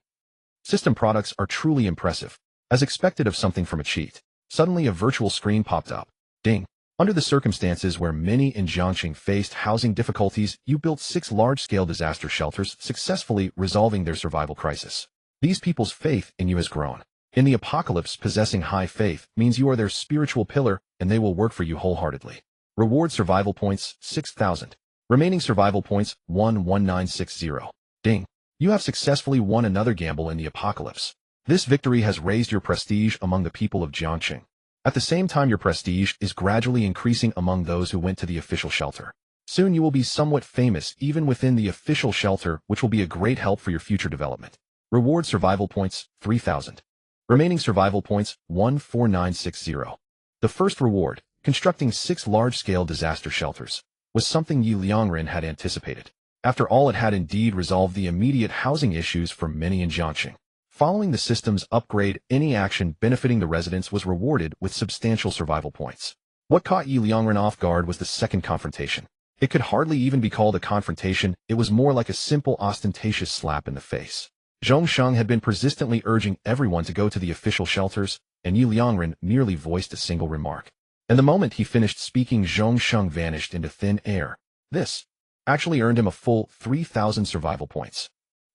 System products are truly impressive. As expected of something from a cheat, suddenly a virtual screen popped up. Ding. Under the circumstances where many in Jiangxing faced housing difficulties, you built 6 large-scale disaster shelters, successfully resolving their survival crisis. These people's faith in you has grown. In the apocalypse, possessing high faith means you are their spiritual pillar, and they will work for you wholeheartedly. Reward survival points, 6,000. Remaining survival points, 11960. Ding. You have successfully won another gamble in the apocalypse. This victory has raised your prestige among the people of Jiangxing. At the same time, your prestige is gradually increasing among those who went to the official shelter. Soon you will be somewhat famous even within the official shelter, which will be a great help for your future development. Reward survival points, 3,000. Remaining survival points, 14960. The first reward, constructing 6 large-scale disaster shelters, was something Ye Liangren had anticipated. After all, it had indeed resolved the immediate housing issues for many in Jiangxing. Following the system's upgrade, any action benefiting the residents was rewarded with substantial survival points. What caught Ye Liangren off guard was the second confrontation. It could hardly even be called a confrontation, it was more like a simple ostentatious slap in the face. Zhongsheng had been persistently urging everyone to go to the official shelters, and Ye Liangren merely voiced a single remark. And the moment he finished speaking, Zhongsheng vanished into thin air. This actually earned him a full 3,000 survival points.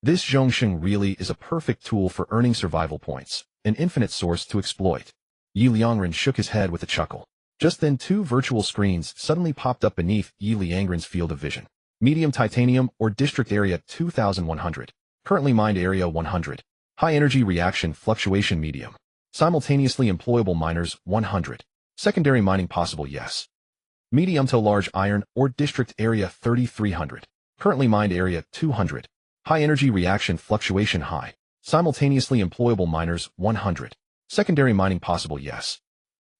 This Zhongsheng really is a perfect tool for earning survival points, an infinite source to exploit. Ye Liangren shook his head with a chuckle. Just then 2 virtual screens suddenly popped up beneath Ye Liangren's field of vision. Medium titanium or district area 2100. Currently mined area 100. High energy reaction fluctuation medium. Simultaneously employable miners 100. Secondary mining possible yes. Medium to large iron or district area 3300. Currently mined area 200. High energy reaction fluctuation high. Simultaneously employable miners 100. Secondary mining possible yes.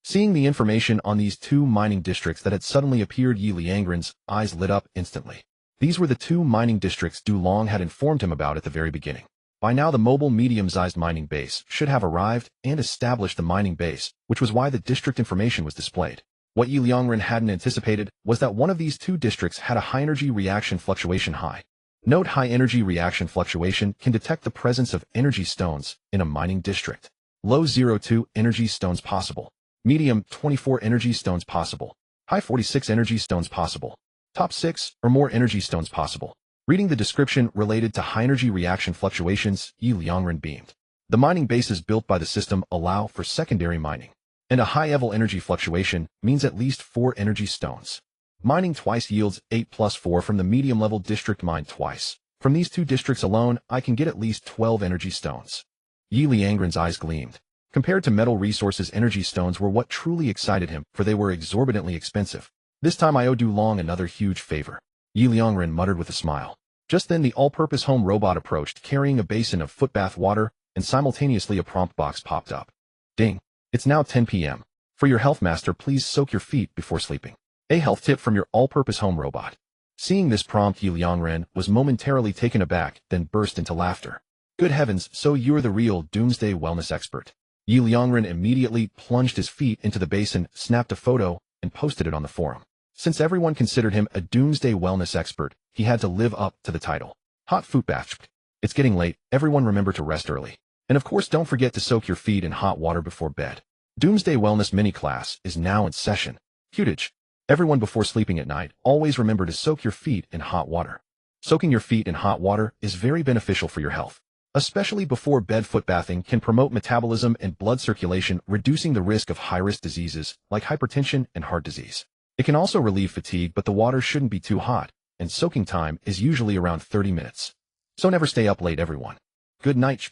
Seeing the information on these 2 mining districts that had suddenly appeared, Ye Liangren's eyes lit up instantly. These were the 2 mining districts Du Long had informed him about at the very beginning. By now the mobile medium-sized mining base should have arrived and established the mining base, which was why the district information was displayed. What Ye Liangren hadn't anticipated was that one of these 2 districts had a high-energy reaction fluctuation high. Note high-energy reaction fluctuation can detect the presence of energy stones in a mining district. Low 02 energy stones possible. Medium 24 energy stones possible. High 46 energy stones possible. Top 6 or more energy stones possible. Reading the description related to high-energy reaction fluctuations, Ye Liangren beamed. The mining bases built by the system allow for secondary mining. And a high-level energy fluctuation means at least 4 energy stones. Mining twice yields 8 plus 4 from the medium-level district mined twice. From these 2 districts alone, I can get at least 12 energy stones. Ye Liangren's eyes gleamed. Compared to metal resources, energy stones were what truly excited him, for they were exorbitantly expensive. This time I owe Du Long another huge favor. Ye Liangren muttered with a smile. Just then the all-purpose home robot approached, carrying a basin of footbath water, and simultaneously a prompt box popped up. Ding. It's now 10 p.m. For your health, master, please soak your feet before sleeping. A health tip from your all-purpose home robot. Seeing this prompt, Ye Liangren was momentarily taken aback, then burst into laughter. Good heavens, so you're the real Doomsday wellness expert. Ye Liangren immediately plunged his feet into the basin, snapped a photo, and posted it on the forum. Since everyone considered him a Doomsday wellness expert, he had to live up to the title. Hot foot bath. It's getting late, everyone remember to rest early. And of course don't forget to soak your feet in hot water before bed. Doomsday Wellness mini-class is now in session. Hutage. Everyone before sleeping at night, always remember to soak your feet in hot water. Soaking your feet in hot water is very beneficial for your health. Especially before bed, foot bathing can promote metabolism and blood circulation, reducing the risk of high-risk diseases like hypertension and heart disease. It can also relieve fatigue, but the water shouldn't be too hot, and soaking time is usually around 30 minutes. So never stay up late, everyone. Good night.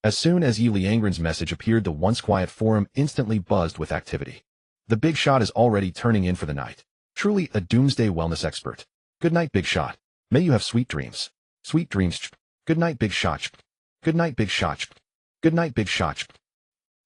As soon as Ye Liangren's message appeared, the once quiet forum instantly buzzed with activity. The big shot is already turning in for the night. Truly a Doomsday wellness expert. Good night, big shot. May you have sweet dreams. Sweet dreams. Good night, big shot. Good night, big shot. Good night, big shot.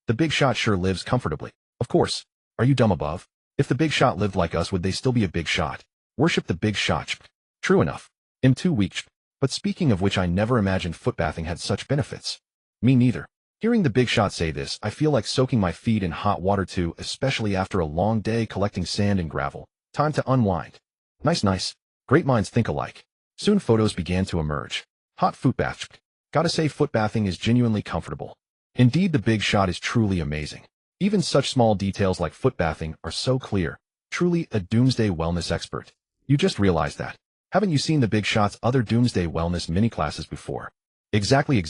The big shot sure lives comfortably. Of course. Are you dumb above? If the big shot lived like us, would they still be a big shot? Worship the big shot. True enough. I'm too weak. But speaking of which, I never imagined footbathing had such benefits. Me neither. Hearing the big shot say this, I feel like soaking my feet in hot water too, especially after a long day collecting sand and gravel. Time to unwind. Nice. Great minds think alike. Soon photos began to emerge. Hot footbath. Gotta say, footbathing is genuinely comfortable. Indeed, the big shot is truly amazing. Even such small details like footbathing are so clear. Truly a Doomsday wellness expert. You just realized that. Haven't you seen the big shot's other Doomsday wellness mini classes before? Exactly.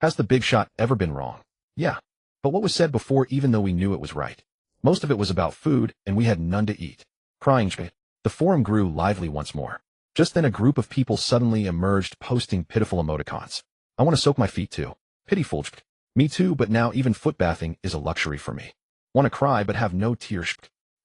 Has the big shot ever been wrong? Yeah. But what was said before, even though we knew it was right? Most of it was about food, and we had none to eat. Crying. The forum grew lively once more. Just then a group of people suddenly emerged, posting pitiful emoticons. I want to soak my feet too. Pitiful. Me too, but now even footbathing is a luxury for me. Want to cry but have no tears.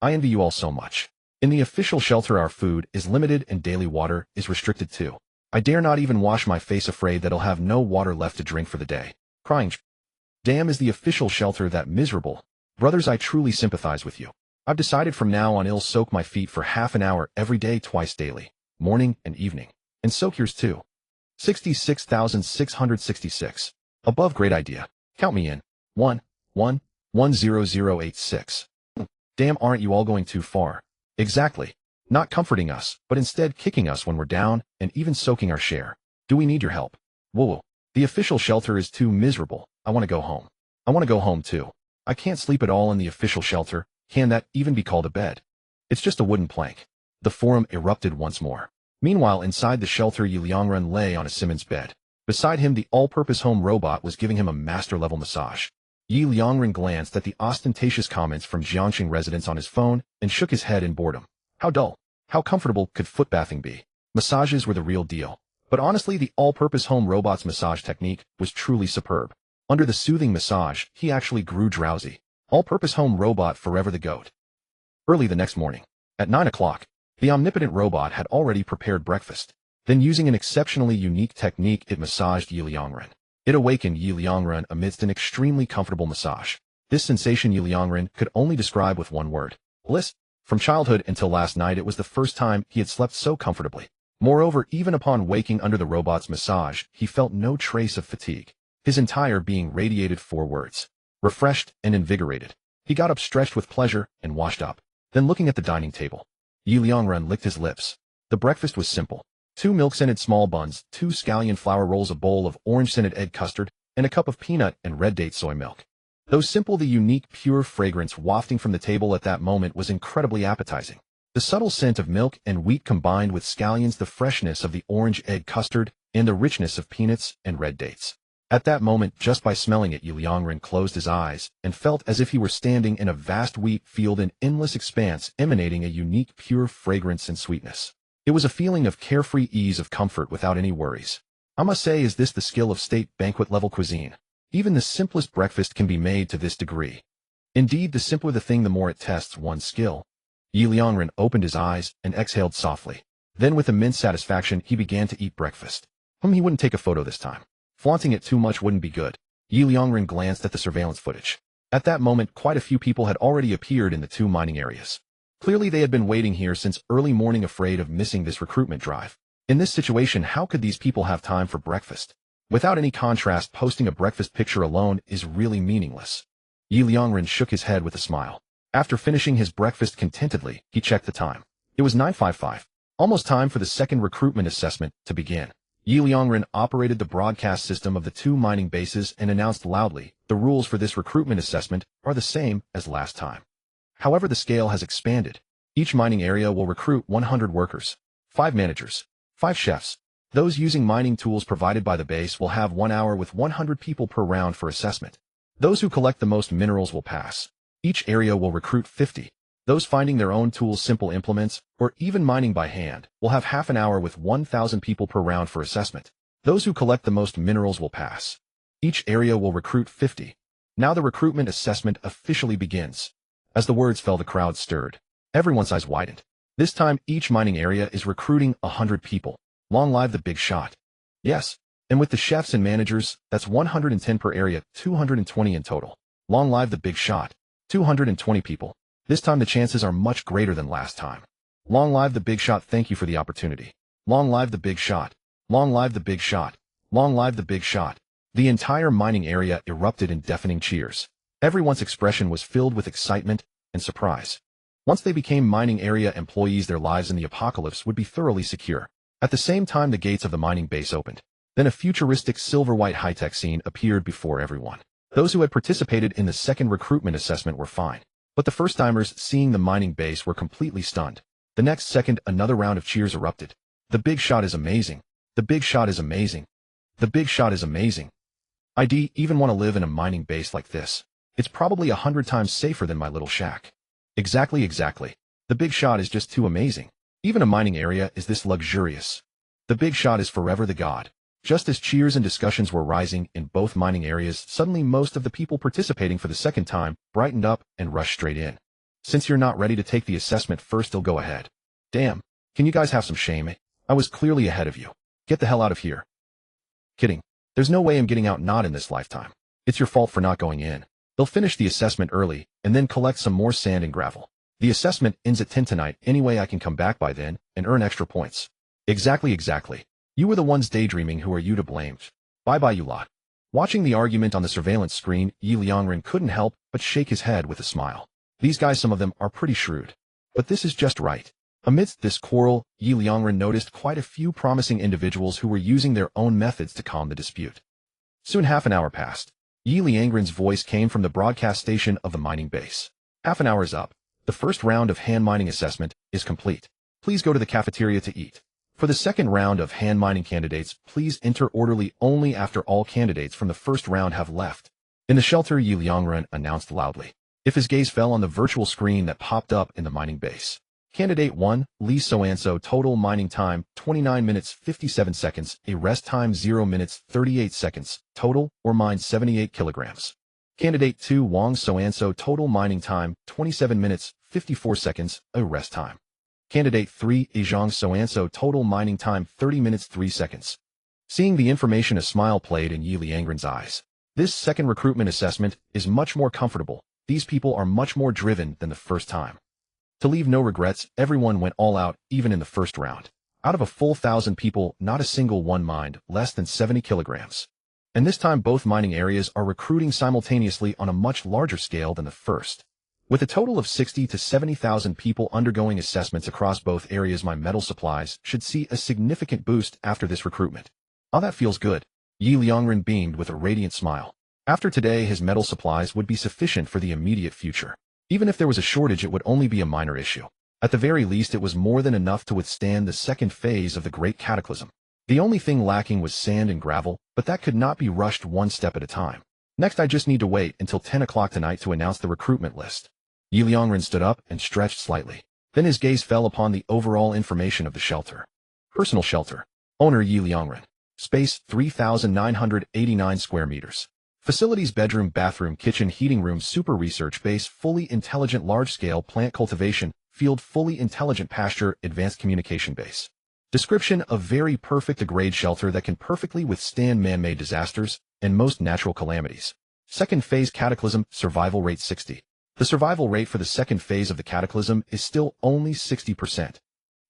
I envy you all so much. In the official shelter, our food is limited and daily water is restricted too. I dare not even wash my face, afraid that I'll have no water left to drink for the day. Crying. Damn, is the official shelter that miserable? Brothers, I truly sympathize with you. I've decided from now on I'll soak my feet for half an hour every day, twice daily, morning and evening. And soak yours too. 66,666. Above, great idea. Count me in. 1,1,10086. Damn, aren't you all going too far? Exactly. Not comforting us, but instead kicking us when we're down, and even soaking our share. Do we need your help? Whoa. The official shelter is too miserable. I want to go home. I want to go home too. I can't sleep at all in the official shelter. Can that even be called a bed? It's just a wooden plank. The forum erupted once more. Meanwhile, inside the shelter, Ye Liangren lay on a Simmons bed. Beside him, the all-purpose home robot was giving him a master-level massage. Ye Liangren glanced at the ostentatious comments from Jiangxing residents on his phone and shook his head in boredom. How dull. How comfortable could footbathing be? Massages were the real deal. But honestly, the all-purpose home robot's massage technique was truly superb. Under the soothing massage, he actually grew drowsy. All-purpose home robot forever the GOAT. Early the next morning, at 9 o'clock, the omnipotent robot had already prepared breakfast. Then, using an exceptionally unique technique, it massaged Ye Liangren. It awakened Ye Liangren amidst an extremely comfortable massage. This sensation Ye Liangren could only describe with one word: bliss. From childhood until last night, it was the first time he had slept so comfortably. Moreover, even upon waking under the robot's massage, he felt no trace of fatigue. His entire being radiated 4 words: refreshed and invigorated. He got up stretched with pleasure and washed up. Then, looking at the dining table, Ye Liangren licked his lips. The breakfast was simple. 2 milk-scented small buns, 2 scallion flour rolls, a bowl of orange-scented egg custard, and a cup of peanut and red date soy milk. Though simple, the unique, pure fragrance wafting from the table at that moment was incredibly appetizing. The subtle scent of milk and wheat combined with scallions, the freshness of the orange egg custard, and the richness of peanuts and red dates. At that moment, just by smelling it, Ye Liangren closed his eyes and felt as if he were standing in a vast wheat field, an endless expanse emanating a unique, pure fragrance and sweetness. It was a feeling of carefree ease, of comfort without any worries. I must say, is this the skill of state banquet-level cuisine? Even the simplest breakfast can be made to this degree. Indeed, the simpler the thing, the more it tests one's skill. Ye Liangren opened his eyes and exhaled softly. Then, with immense satisfaction, he began to eat breakfast. He wouldn't take a photo this time. Flaunting it too much wouldn't be good. Ye Liangren glanced at the surveillance footage. At that moment, quite a few people had already appeared in the 2 mining areas. Clearly, they had been waiting here since early morning, afraid of missing this recruitment drive. In this situation, how could these people have time for breakfast? Without any contrast, posting a breakfast picture alone is really meaningless. Ye Liangren shook his head with a smile. After finishing his breakfast contentedly, he checked the time. It was 9:55. Almost time for the second recruitment assessment to begin. Ye Liangren operated the broadcast system of the 2 mining bases and announced loudly, the rules for this recruitment assessment are the same as last time. However, the scale has expanded. Each mining area will recruit 100 workers, 5 managers, 5 chefs. Those using mining tools provided by the base will have 1 hour with 100 people per round for assessment. Those who collect the most minerals will pass. Each area will recruit 50. Those finding their own tools, simple implements, or even mining by hand, will have half an hour with 1,000 people per round for assessment. Those who collect the most minerals will pass. Each area will recruit 50. Now the recruitment assessment officially begins. As the words fell, the crowd stirred. Everyone's eyes widened. This time, each mining area is recruiting 100 people. Long live the big shot. Yes, and with the chefs and managers, that's 110 per area, 220 in total. Long live the big shot. 220 people. This time the chances are much greater than last time. Long live the big shot. Thank you for the opportunity. Long live the big shot. Long live the big shot. Long live the big shot. The entire mining area erupted in deafening cheers. Everyone's expression was filled with excitement and surprise. Once they became mining area employees, their lives in the apocalypse would be thoroughly secure. At the same time, the gates of the mining base opened. Then a futuristic silver-white high-tech scene appeared before everyone. Those who had participated in the second recruitment assessment were fine. But the first-timers seeing the mining base were completely stunned. The next second, another round of cheers erupted. The big shot is amazing. The big shot is amazing. The big shot is amazing. I'd even want to live in a mining base like this. It's probably 100 times safer than my little shack. Exactly. The big shot is just too amazing. Even a mining area is this luxurious. The big shot is forever the god. Just as cheers and discussions were rising in both mining areas, suddenly most of the people participating for the second time brightened up and rushed straight in. Since you're not ready to take the assessment first, they'll go ahead. Damn, can you guys have some shame? I was clearly ahead of you. Get the hell out of here. Kidding. There's no way I'm getting out, not in this lifetime. It's your fault for not going in. They'll finish the assessment early and then collect some more sand and gravel. The assessment ends at 10 tonight. Anyway, I can come back by then and earn extra points. Exactly. You were the ones daydreaming. Who are you to blame? Bye-bye, you lot. Watching the argument on the surveillance screen, Ye Liangren couldn't help but shake his head with a smile. These guys, some of them are pretty shrewd. But this is just right. Amidst this quarrel, Ye Liangren noticed quite a few promising individuals who were using their own methods to calm the dispute. Soon half an hour passed. Ye Liangren's voice came from the broadcast station of the mining base. Half an hour is up. The first round of hand mining assessment is complete. Please go to the cafeteria to eat. For the second round of hand mining candidates, please enter orderly only after all candidates from the first round have left. In the shelter, Ye Liangren announced loudly. If his gaze fell on the virtual screen that popped up in the mining base. Candidate 1, Lee So-and-so, total mining time, 29 minutes 57 seconds, a rest time 0 minutes 38 seconds, total, or mined 78 kilograms. Candidate 2, Wang So-and-so, total mining time, 27 minutes 54 seconds, a rest time. Candidate 3, Zhang So-and-so, total mining time, 30 minutes 3 seconds. Seeing the information, a smile played in Ye Liangren's eyes. This second recruitment assessment is much more comfortable. These people are much more driven than the first time. To leave no regrets, everyone went all out, even in the first round. Out of a full 1,000 people, not a single one mined less than 70 kilograms. And this time both mining areas are recruiting simultaneously on a much larger scale than the first. With a total of 60 to 70,000 people undergoing assessments across both areas, my metal supplies should see a significant boost after this recruitment. Oh, that feels good. Ye Liangren beamed with a radiant smile. After today, his metal supplies would be sufficient for the immediate future. Even if there was a shortage, it would only be a minor issue. At the very least, it was more than enough to withstand the second phase of the Great Cataclysm. The only thing lacking was sand and gravel, but that could not be rushed one step at a time. Next, I just need to wait until 10 o'clock tonight to announce the recruitment list. Ye Liangren stood up and stretched slightly. Then his gaze fell upon the overall information of the shelter. Personal shelter. Owner Ye Liangren. Space 3,989 square meters. Facilities: bedroom, bathroom, kitchen, heating room, super research base, fully intelligent large-scale plant cultivation, field, fully intelligent pasture, advanced communication base. Description: a very perfect grade shelter that can perfectly withstand man-made disasters and most natural calamities. Second phase cataclysm, survival rate 60. The survival rate for the second phase of the cataclysm is still only 60%.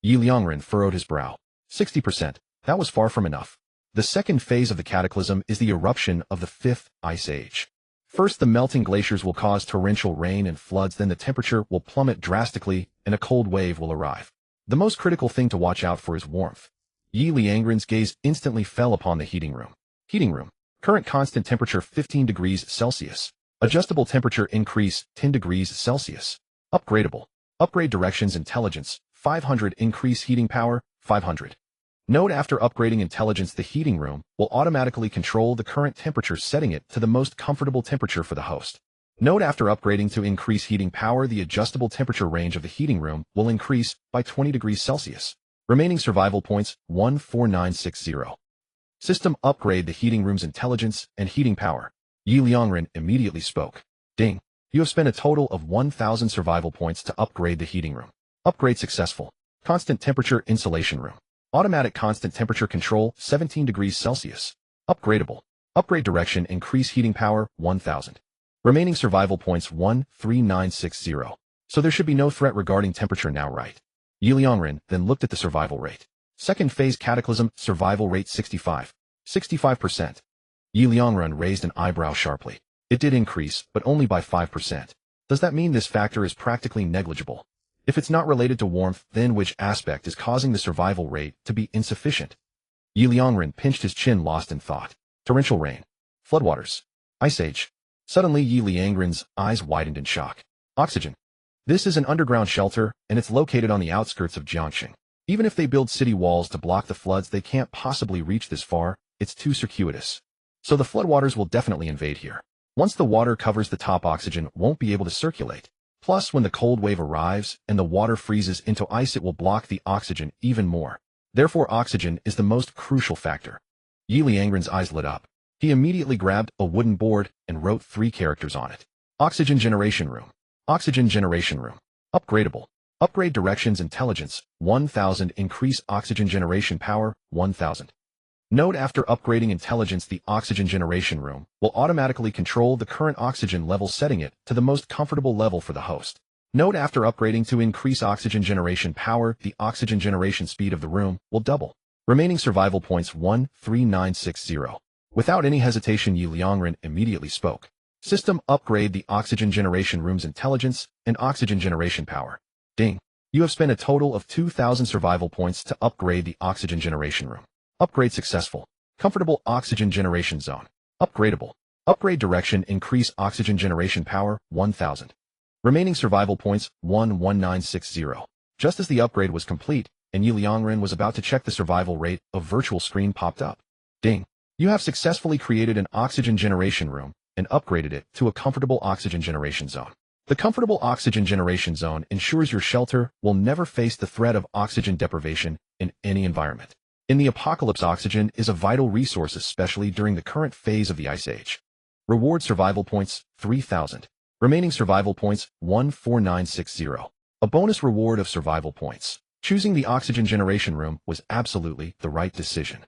Ye Liangren furrowed his brow. 60%. That was far from enough. The second phase of the cataclysm is the eruption of the fifth ice age. First, the melting glaciers will cause torrential rain and floods, then the temperature will plummet drastically and a cold wave will arrive. The most critical thing to watch out for is warmth. Ye Liangren's gaze instantly fell upon the heating room. Heating room. Current constant temperature 15 degrees Celsius. Adjustable temperature increase 10 degrees Celsius. Upgradable. Upgrade directions: intelligence 500, increase heating power 500. Note: after upgrading intelligence, the heating room will automatically control the current temperature, setting it to the most comfortable temperature for the host. Note: after upgrading to increase heating power, the adjustable temperature range of the heating room will increase by 20 degrees Celsius. Remaining survival points 14960. System upgrade: the heating room's intelligence and heating power. Ye Liangren immediately spoke. Ding. You have spent a total of 1,000 survival points to upgrade the heating room. Upgrade successful. Constant temperature insulation room. Automatic constant temperature control 17 degrees Celsius. Upgradable. Upgrade direction: increase heating power 1,000. Remaining survival points 13960. So there should be no threat regarding temperature now, right? Ye Liangren then looked at the survival rate. Second phase cataclysm, survival rate 65. 65%. Ye Liangren raised an eyebrow sharply. It did increase, but only by 5%. Does that mean this factor is practically negligible? If it's not related to warmth, then which aspect is causing the survival rate to be insufficient? Ye Liangren pinched his chin, lost in thought. Torrential rain. Floodwaters. Ice age. Suddenly Ye Liangren's eyes widened in shock. Oxygen. This is an underground shelter, and it's located on the outskirts of Jiangxing. Even if they build city walls to block the floods, they can't possibly reach this far. It's too circuitous. So the floodwaters will definitely invade here. Once the water covers the top, oxygen won't be able to circulate. Plus, when the cold wave arrives and the water freezes into ice, it will block the oxygen even more. Therefore, oxygen is the most crucial factor. Ye Liangren's eyes lit up. He immediately grabbed a wooden board and wrote 3 characters on it. Oxygen generation room. Oxygen generation room. Upgradable. Upgrade directions: intelligence 1,000, increase oxygen generation power 1,000. Note: after upgrading intelligence, the oxygen generation room will automatically control the current oxygen level, setting it to the most comfortable level for the host. Note: after upgrading to increase oxygen generation power, the oxygen generation speed of the room will double. Remaining survival points 13960. Without any hesitation, Ye Liangren immediately spoke. System upgrade: the oxygen generation room's intelligence and oxygen generation power. Ding. You have spent a total of 2,000 survival points to upgrade the oxygen generation room. Upgrade successful. Comfortable oxygen generation zone. Upgradable. Upgrade direction: increase oxygen generation power 1,000. Remaining survival points 11960. Just as the upgrade was complete, and Ye Liangren was about to check the survival rate, a virtual screen popped up. Ding! You have successfully created an oxygen generation room and upgraded it to a comfortable oxygen generation zone. The comfortable oxygen generation zone ensures your shelter will never face the threat of oxygen deprivation in any environment. In the apocalypse, oxygen is a vital resource, especially during the current phase of the Ice Age. Reward survival points, 3,000. Remaining survival points, 14960. A bonus reward of survival points. Choosing the oxygen generation room was absolutely the right decision.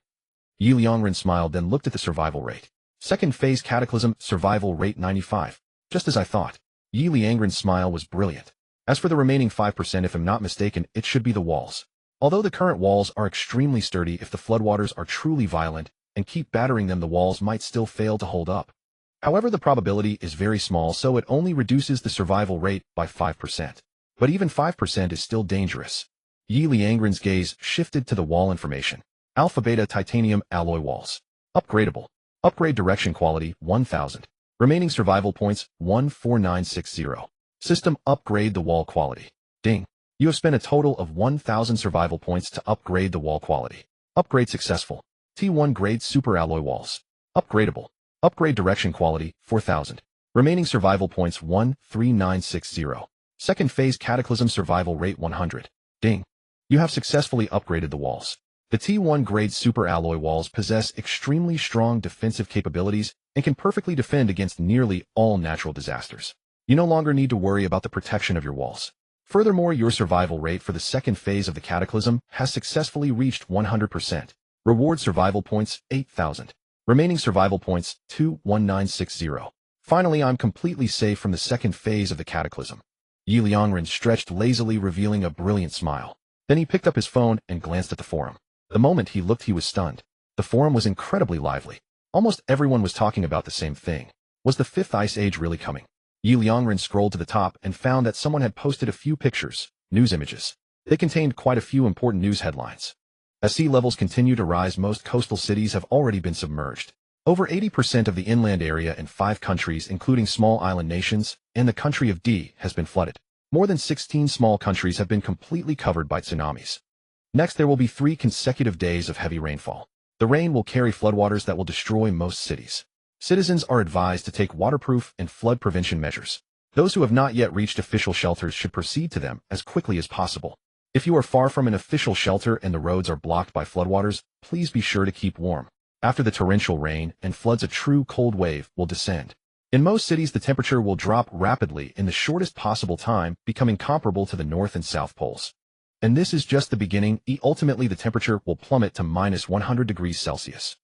Ye Liangren smiled, then looked at the survival rate. Second phase cataclysm, survival rate 95. Just as I thought. Ye Liangren's smile was brilliant. As for the remaining 5%, if I'm not mistaken, it should be the walls. Although the current walls are extremely sturdy, if the floodwaters are truly violent and keep battering them, the walls might still fail to hold up. However, the probability is very small, so it only reduces the survival rate by 5%. But even 5% is still dangerous. Ye Liangren's gaze shifted to the wall information. Alpha Beta Titanium Alloy Walls. Upgradable. Upgrade direction quality, 1000. Remaining survival points, 14960. System upgrade the wall quality. Ding. You have spent a total of 1000 survival points to upgrade the wall quality. Upgrade successful. T1 grade super alloy walls. Upgradable. Upgrade direction quality, 4000. Remaining survival points, 13960. Second phase cataclysm survival rate 100. Ding. You have successfully upgraded the walls. The T1 grade super alloy walls possess extremely strong defensive capabilities and can perfectly defend against nearly all natural disasters. You no longer need to worry about the protection of your walls. Furthermore, your survival rate for the second phase of the cataclysm has successfully reached 100%. Reward survival points, 8,000. Remaining survival points, 21960. Finally, I'm completely safe from the second phase of the cataclysm. Ye Liangren stretched lazily, revealing a brilliant smile. Then he picked up his phone and glanced at the forum. The moment he looked, he was stunned. The forum was incredibly lively. Almost everyone was talking about the same thing. Was the fifth ice age really coming? Ye Liangren scrolled to the top and found that someone had posted a few pictures, news images. They contained quite a few important news headlines. As sea levels continue to rise, most coastal cities have already been submerged. Over 80% of the inland area in 5 countries, including small island nations, and the country of D, has been flooded. More than 16 small countries have been completely covered by tsunamis. Next, there will be 3 consecutive days of heavy rainfall. The rain will carry floodwaters that will destroy most cities. Citizens are advised to take waterproof and flood prevention measures. Those who have not yet reached official shelters should proceed to them as quickly as possible. If you are far from an official shelter and the roads are blocked by floodwaters, please be sure to keep warm. After the torrential rain and floods, a true cold wave will descend. In most cities, the temperature will drop rapidly in the shortest possible time, becoming comparable to the North and South Poles. And this is just the beginning. Ultimately, the temperature will plummet to minus 100 degrees Celsius.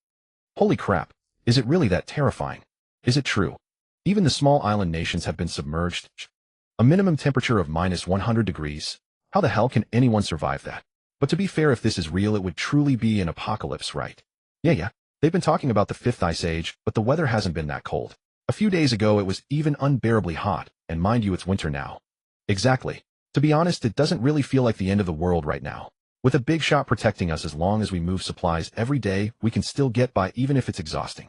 Holy crap! Is it really that terrifying? Is it true? Even the small island nations have been submerged. A minimum temperature of minus 100 degrees. How the hell can anyone survive that? But to be fair, if this is real, it would truly be an apocalypse, right? Yeah. They've been talking about the fifth ice age, but the weather hasn't been that cold. A few days ago, it was even unbearably hot, and mind you, it's winter now. Exactly. To be honest, it doesn't really feel like the end of the world right now. With a big shot protecting us, as long as we move supplies every day, we can still get by even if it's exhausting.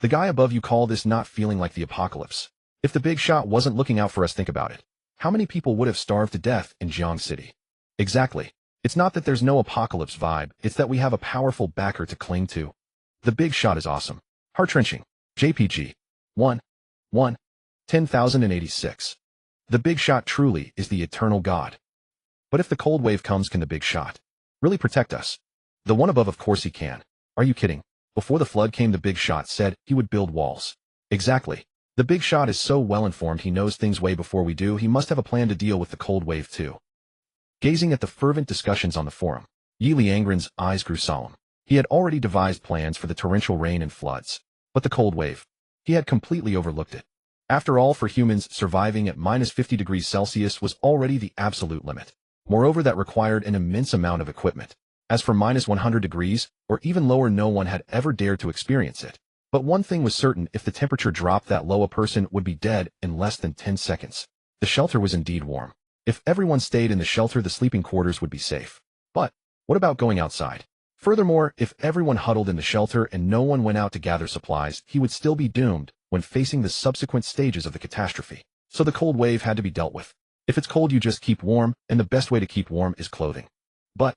The guy above you called this not feeling like the apocalypse. If the big shot wasn't looking out for us, think about it. How many people would have starved to death in Jiang City? Exactly. It's not that there's no apocalypse vibe, it's that we have a powerful backer to cling to. The big shot is awesome. Heart-wrenching. JPG. 10,086. The big shot truly is the eternal god. But if the cold wave comes, can the big shot really protect us? The one above, of course he can. Are you kidding? Before the flood came, the big shot said he would build walls. Exactly. The big shot is so well informed, he knows things way before we do. He must have a plan to deal with the cold wave too. Gazing at the fervent discussions on the forum, Ye Liangren's eyes grew solemn. He had already devised plans for the torrential rain and floods. But the cold wave, he had completely overlooked it. After all, for humans, surviving at minus 50 degrees Celsius was already the absolute limit. Moreover, that required an immense amount of equipment. As for minus 100 degrees, or even lower, no one had ever dared to experience it. But one thing was certain: if the temperature dropped that low, a person would be dead in less than 10 seconds. The shelter was indeed warm. If everyone stayed in the shelter, the sleeping quarters would be safe. But what about going outside? Furthermore, if everyone huddled in the shelter and no one went out to gather supplies, he would still be doomed when facing the subsequent stages of the catastrophe. So the cold wave had to be dealt with. If it's cold, you just keep warm, and the best way to keep warm is clothing. But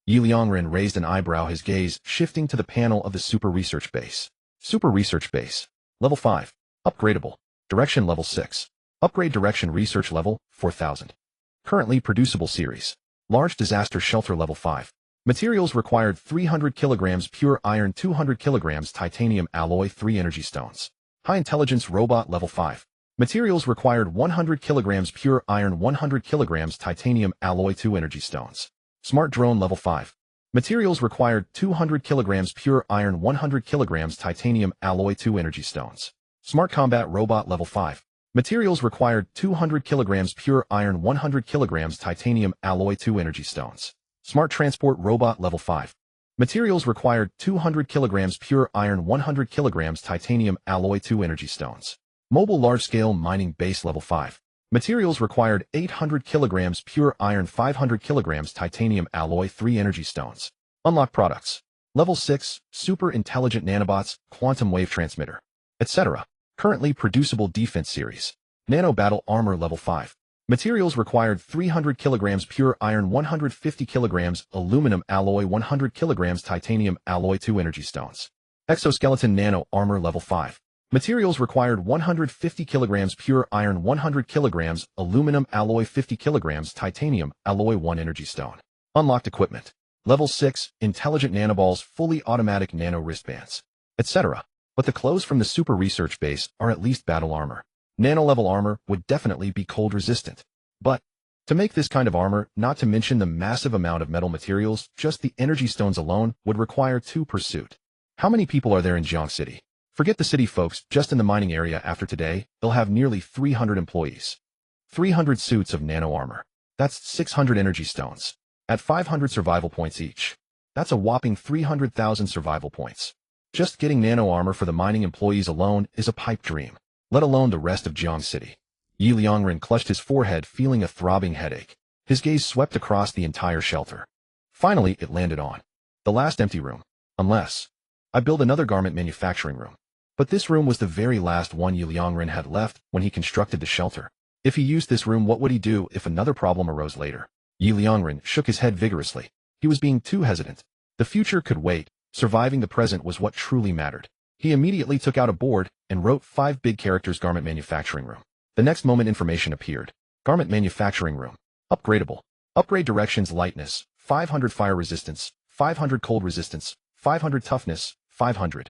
Ye Liangren raised an eyebrow, his gaze shifting to the panel of the Super Research Base. Super Research Base. Level 5. Upgradable. Direction Level 6. Upgrade Direction Research Level 4000. Currently producible series. Large Disaster Shelter Level 5. Materials required 300 kilograms pure iron, 200 kilograms titanium alloy, 3 energy stones. High Intelligence Robot Level 5. Materials required 100 kilograms pure iron, 100 kilograms titanium alloy, 2 energy stones. Smart Drone Level 5. Materials required 200 kilograms pure iron, 100 kilograms titanium alloy, 2 energy stones. Smart Combat Robot Level 5. Materials required 200 kilograms pure iron, 100 kilograms titanium alloy, 2 energy stones. Smart Transport Robot Level 5. Materials required 200 kilograms pure iron, 100 kilograms titanium alloy, 2 energy stones. Mobile Large-Scale Mining Base Level 5. Materials required 800 kilograms pure iron, 500 kilograms titanium alloy, 3 energy stones. Unlock products. Level 6, Super Intelligent Nanobots, Quantum Wave Transmitter, etc. Currently producible defense series. Nano Battle Armor Level 5. Materials required 300 kilograms pure iron, 150 kilograms aluminum alloy, 100 kilograms titanium alloy, 2 energy stones. Exoskeleton Nano Armor Level 5. Materials required 150 kilograms pure iron, 100 kilograms aluminum alloy, 50 kilograms titanium alloy, 1 energy stone. Unlocked equipment. Level 6, Intelligent Nanoballs, fully automatic nano wristbands, etc. But the clothes from the Super Research Base are at least battle armor. Nano-level armor would definitely be cold resistant. But to make this kind of armor, not to mention the massive amount of metal materials, just the energy stones alone would require 2 per suit. How many people are there in Jiang City? Forget the city, folks. Just in the mining area after today, they'll have nearly 300 employees. 300 suits of nano armor. That's 600 energy stones. At 500 survival points each. That's a whopping 300,000 survival points. Just getting nano armor for the mining employees alone is a pipe dream, let alone the rest of Jiang City. Ye Liangren clutched his forehead, feeling a throbbing headache. His gaze swept across the entire shelter. Finally, it landed on the last empty room. Unless I build another garment manufacturing room. But this room was the very last one Ye Liangren had left when he constructed the shelter. If he used this room, what would he do if another problem arose later? Ye Liangren shook his head vigorously. He was being too hesitant. The future could wait. Surviving the present was what truly mattered. He immediately took out a board and wrote 5 big characters: Garment Manufacturing Room. The next moment information appeared. Garment Manufacturing Room. Upgradable. Upgrade directions: lightness, 500 fire resistance, 500 cold resistance, 500 toughness, 500.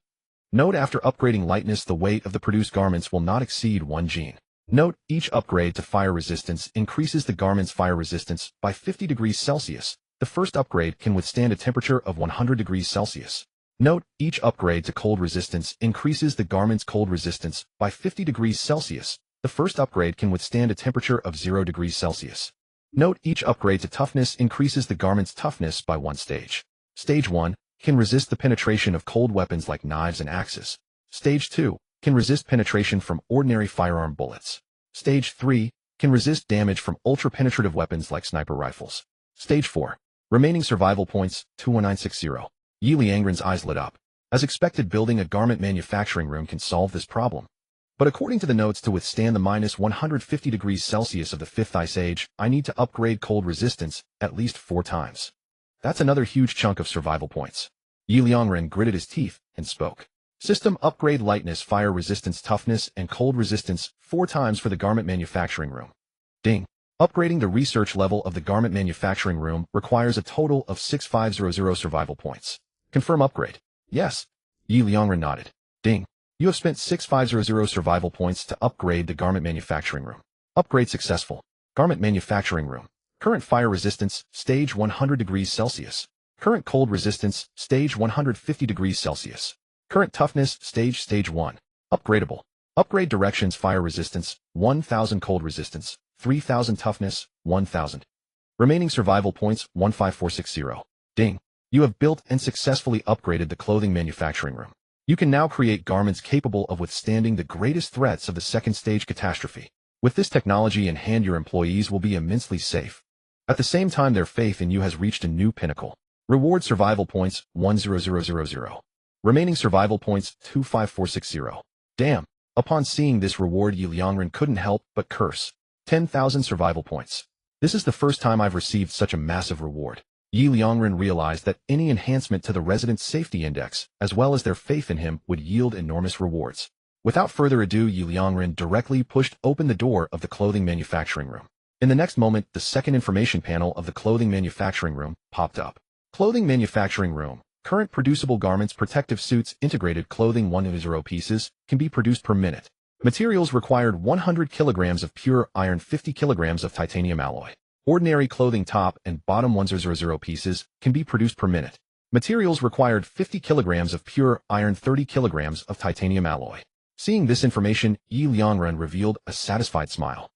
Note: after upgrading lightness, the weight of the produced garments will not exceed 1 gene. Note: each upgrade to fire resistance increases the garment's fire resistance by 50 degrees Celsius. The first upgrade can withstand a temperature of 100 degrees Celsius. Note: each upgrade to cold resistance increases the garment's cold resistance by 50 degrees Celsius. The first upgrade can withstand a temperature of 0 degrees Celsius. Note: each upgrade to toughness increases the garment's toughness by 1 stage. Stage 1 can resist the penetration of cold weapons like knives and axes. Stage 2 can resist penetration from ordinary firearm bullets. Stage 3 can resist damage from ultra-penetrative weapons like sniper rifles. Stage 4. Remaining survival points, 21960. Ye Liangren's eyes lit up. As expected, building a garment manufacturing room can solve this problem. But according to the notes, to withstand the minus 150 degrees Celsius of the 5th Ice Age, I need to upgrade cold resistance at least 4 times. That's another huge chunk of survival points. Ye Liangren gritted his teeth and spoke. System upgrade: lightness, fire resistance, toughness, and cold resistance 4 times for the garment manufacturing room. Ding. Upgrading the research level of the garment manufacturing room requires a total of 6500 survival points. Confirm upgrade. Yes. Ye Liangren nodded. Ding. You have spent 6500 survival points to upgrade the garment manufacturing room. Upgrade successful. Garment manufacturing room. Current fire resistance, stage 100 degrees Celsius. Current cold resistance, stage 150 degrees Celsius. Current toughness, stage 1. Upgradable. Upgrade directions: fire resistance, 1000 cold resistance, 3000 toughness, 1000. Remaining survival points, 15460. Ding. You have built and successfully upgraded the clothing manufacturing room. You can now create garments capable of withstanding the greatest threats of the second stage catastrophe. With this technology in hand, your employees will be immensely safe. At the same time, their faith in you has reached a new pinnacle. Reward: survival points, 10000. Remaining survival points, 25460. Damn. Upon seeing this reward, Ye Liangren couldn't help but curse. 10,000 survival points. This is the first time I've received such a massive reward. Ye Liangren realized that any enhancement to the residents' safety index, as well as their faith in him, would yield enormous rewards. Without further ado, Ye Liangren directly pushed open the door of the clothing manufacturing room. In the next moment, the second information panel of the clothing manufacturing room popped up. Clothing manufacturing room. Current producible garments, protective suits, integrated clothing 100 pieces can be produced per minute. Materials required 100 kilograms of pure iron, 50 kilograms of titanium alloy. Ordinary clothing top and bottom 100 pieces can be produced per minute. Materials required 50 kilograms of pure iron, 30 kilograms of titanium alloy. Seeing this information, Ye Liangren revealed a satisfied smile.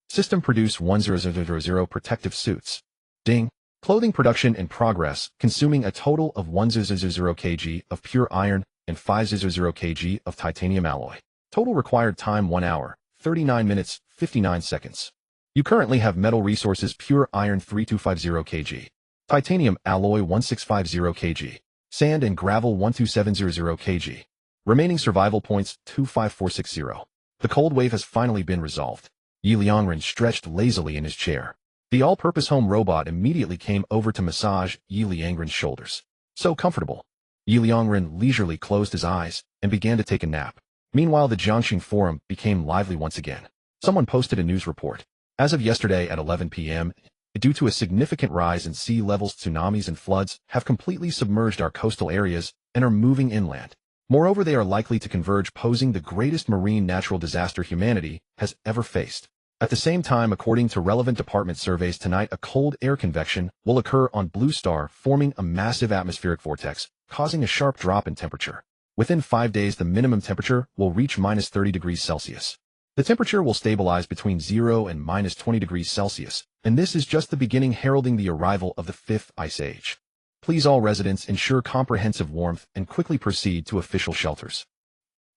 System produce 100 protective suits. Ding. Clothing production in progress, consuming a total of 100 kg of pure iron and 500 kg of titanium alloy. Total required time 1 hour, 39 minutes, 59 seconds. You currently have metal resources: pure iron 3250 kg, titanium alloy 1650 kg, sand and gravel 12700 kg. Remaining survival points 25460. The cold wave has finally been resolved. Ye Liangren stretched lazily in his chair. The all-purpose home robot immediately came over to massage Ye Liangren's shoulders. So comfortable. Ye Liangren leisurely closed his eyes and began to take a nap. Meanwhile, the Jiangxing forum became lively once again. Someone posted a news report. As of yesterday at 11 p.m., due to a significant rise in sea levels, tsunamis and floods have completely submerged our coastal areas and are moving inland. Moreover, they are likely to converge, posing the greatest marine natural disaster humanity has ever faced. At the same time, according to relevant department surveys, tonight a cold air convection will occur on Blue Star, forming a massive atmospheric vortex, causing a sharp drop in temperature. Within 5 days, the minimum temperature will reach minus 30 degrees Celsius. The temperature will stabilize between 0 and minus 20 degrees Celsius, and this is just the beginning, heralding the arrival of the 5th Ice Age. Please, all residents, ensure comprehensive warmth and quickly proceed to official shelters.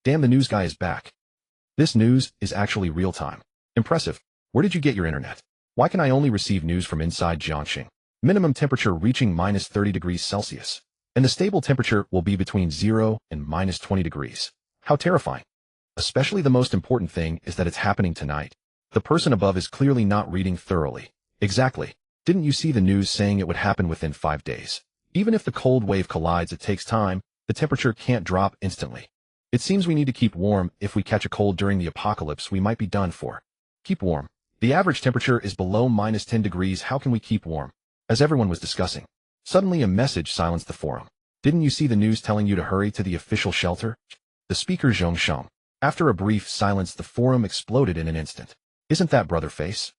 Damn, the news guy is back. This news is actually real-time. Impressive. Where did you get your internet? Why can I only receive news from inside Jiangxing? Minimum temperature reaching minus 30 degrees Celsius, and the stable temperature will be between 0 and minus 20 degrees. How terrifying. Especially the most important thing is that it's happening tonight. The person above is clearly not reading thoroughly. Exactly. Didn't you see the news saying it would happen within 5 days? Even if the cold wave collides, it takes time. The temperature can't drop instantly. It seems we need to keep warm. If we catch a cold during the apocalypse, we might be done for. Keep warm. The average temperature is below minus 10 degrees. How can we keep warm? As everyone was discussing, suddenly a message silenced the forum. Didn't you see the news telling you to hurry to the official shelter? The speaker Zhongsheng. After a brief silence, the forum exploded in an instant. Isn't that Brotherface?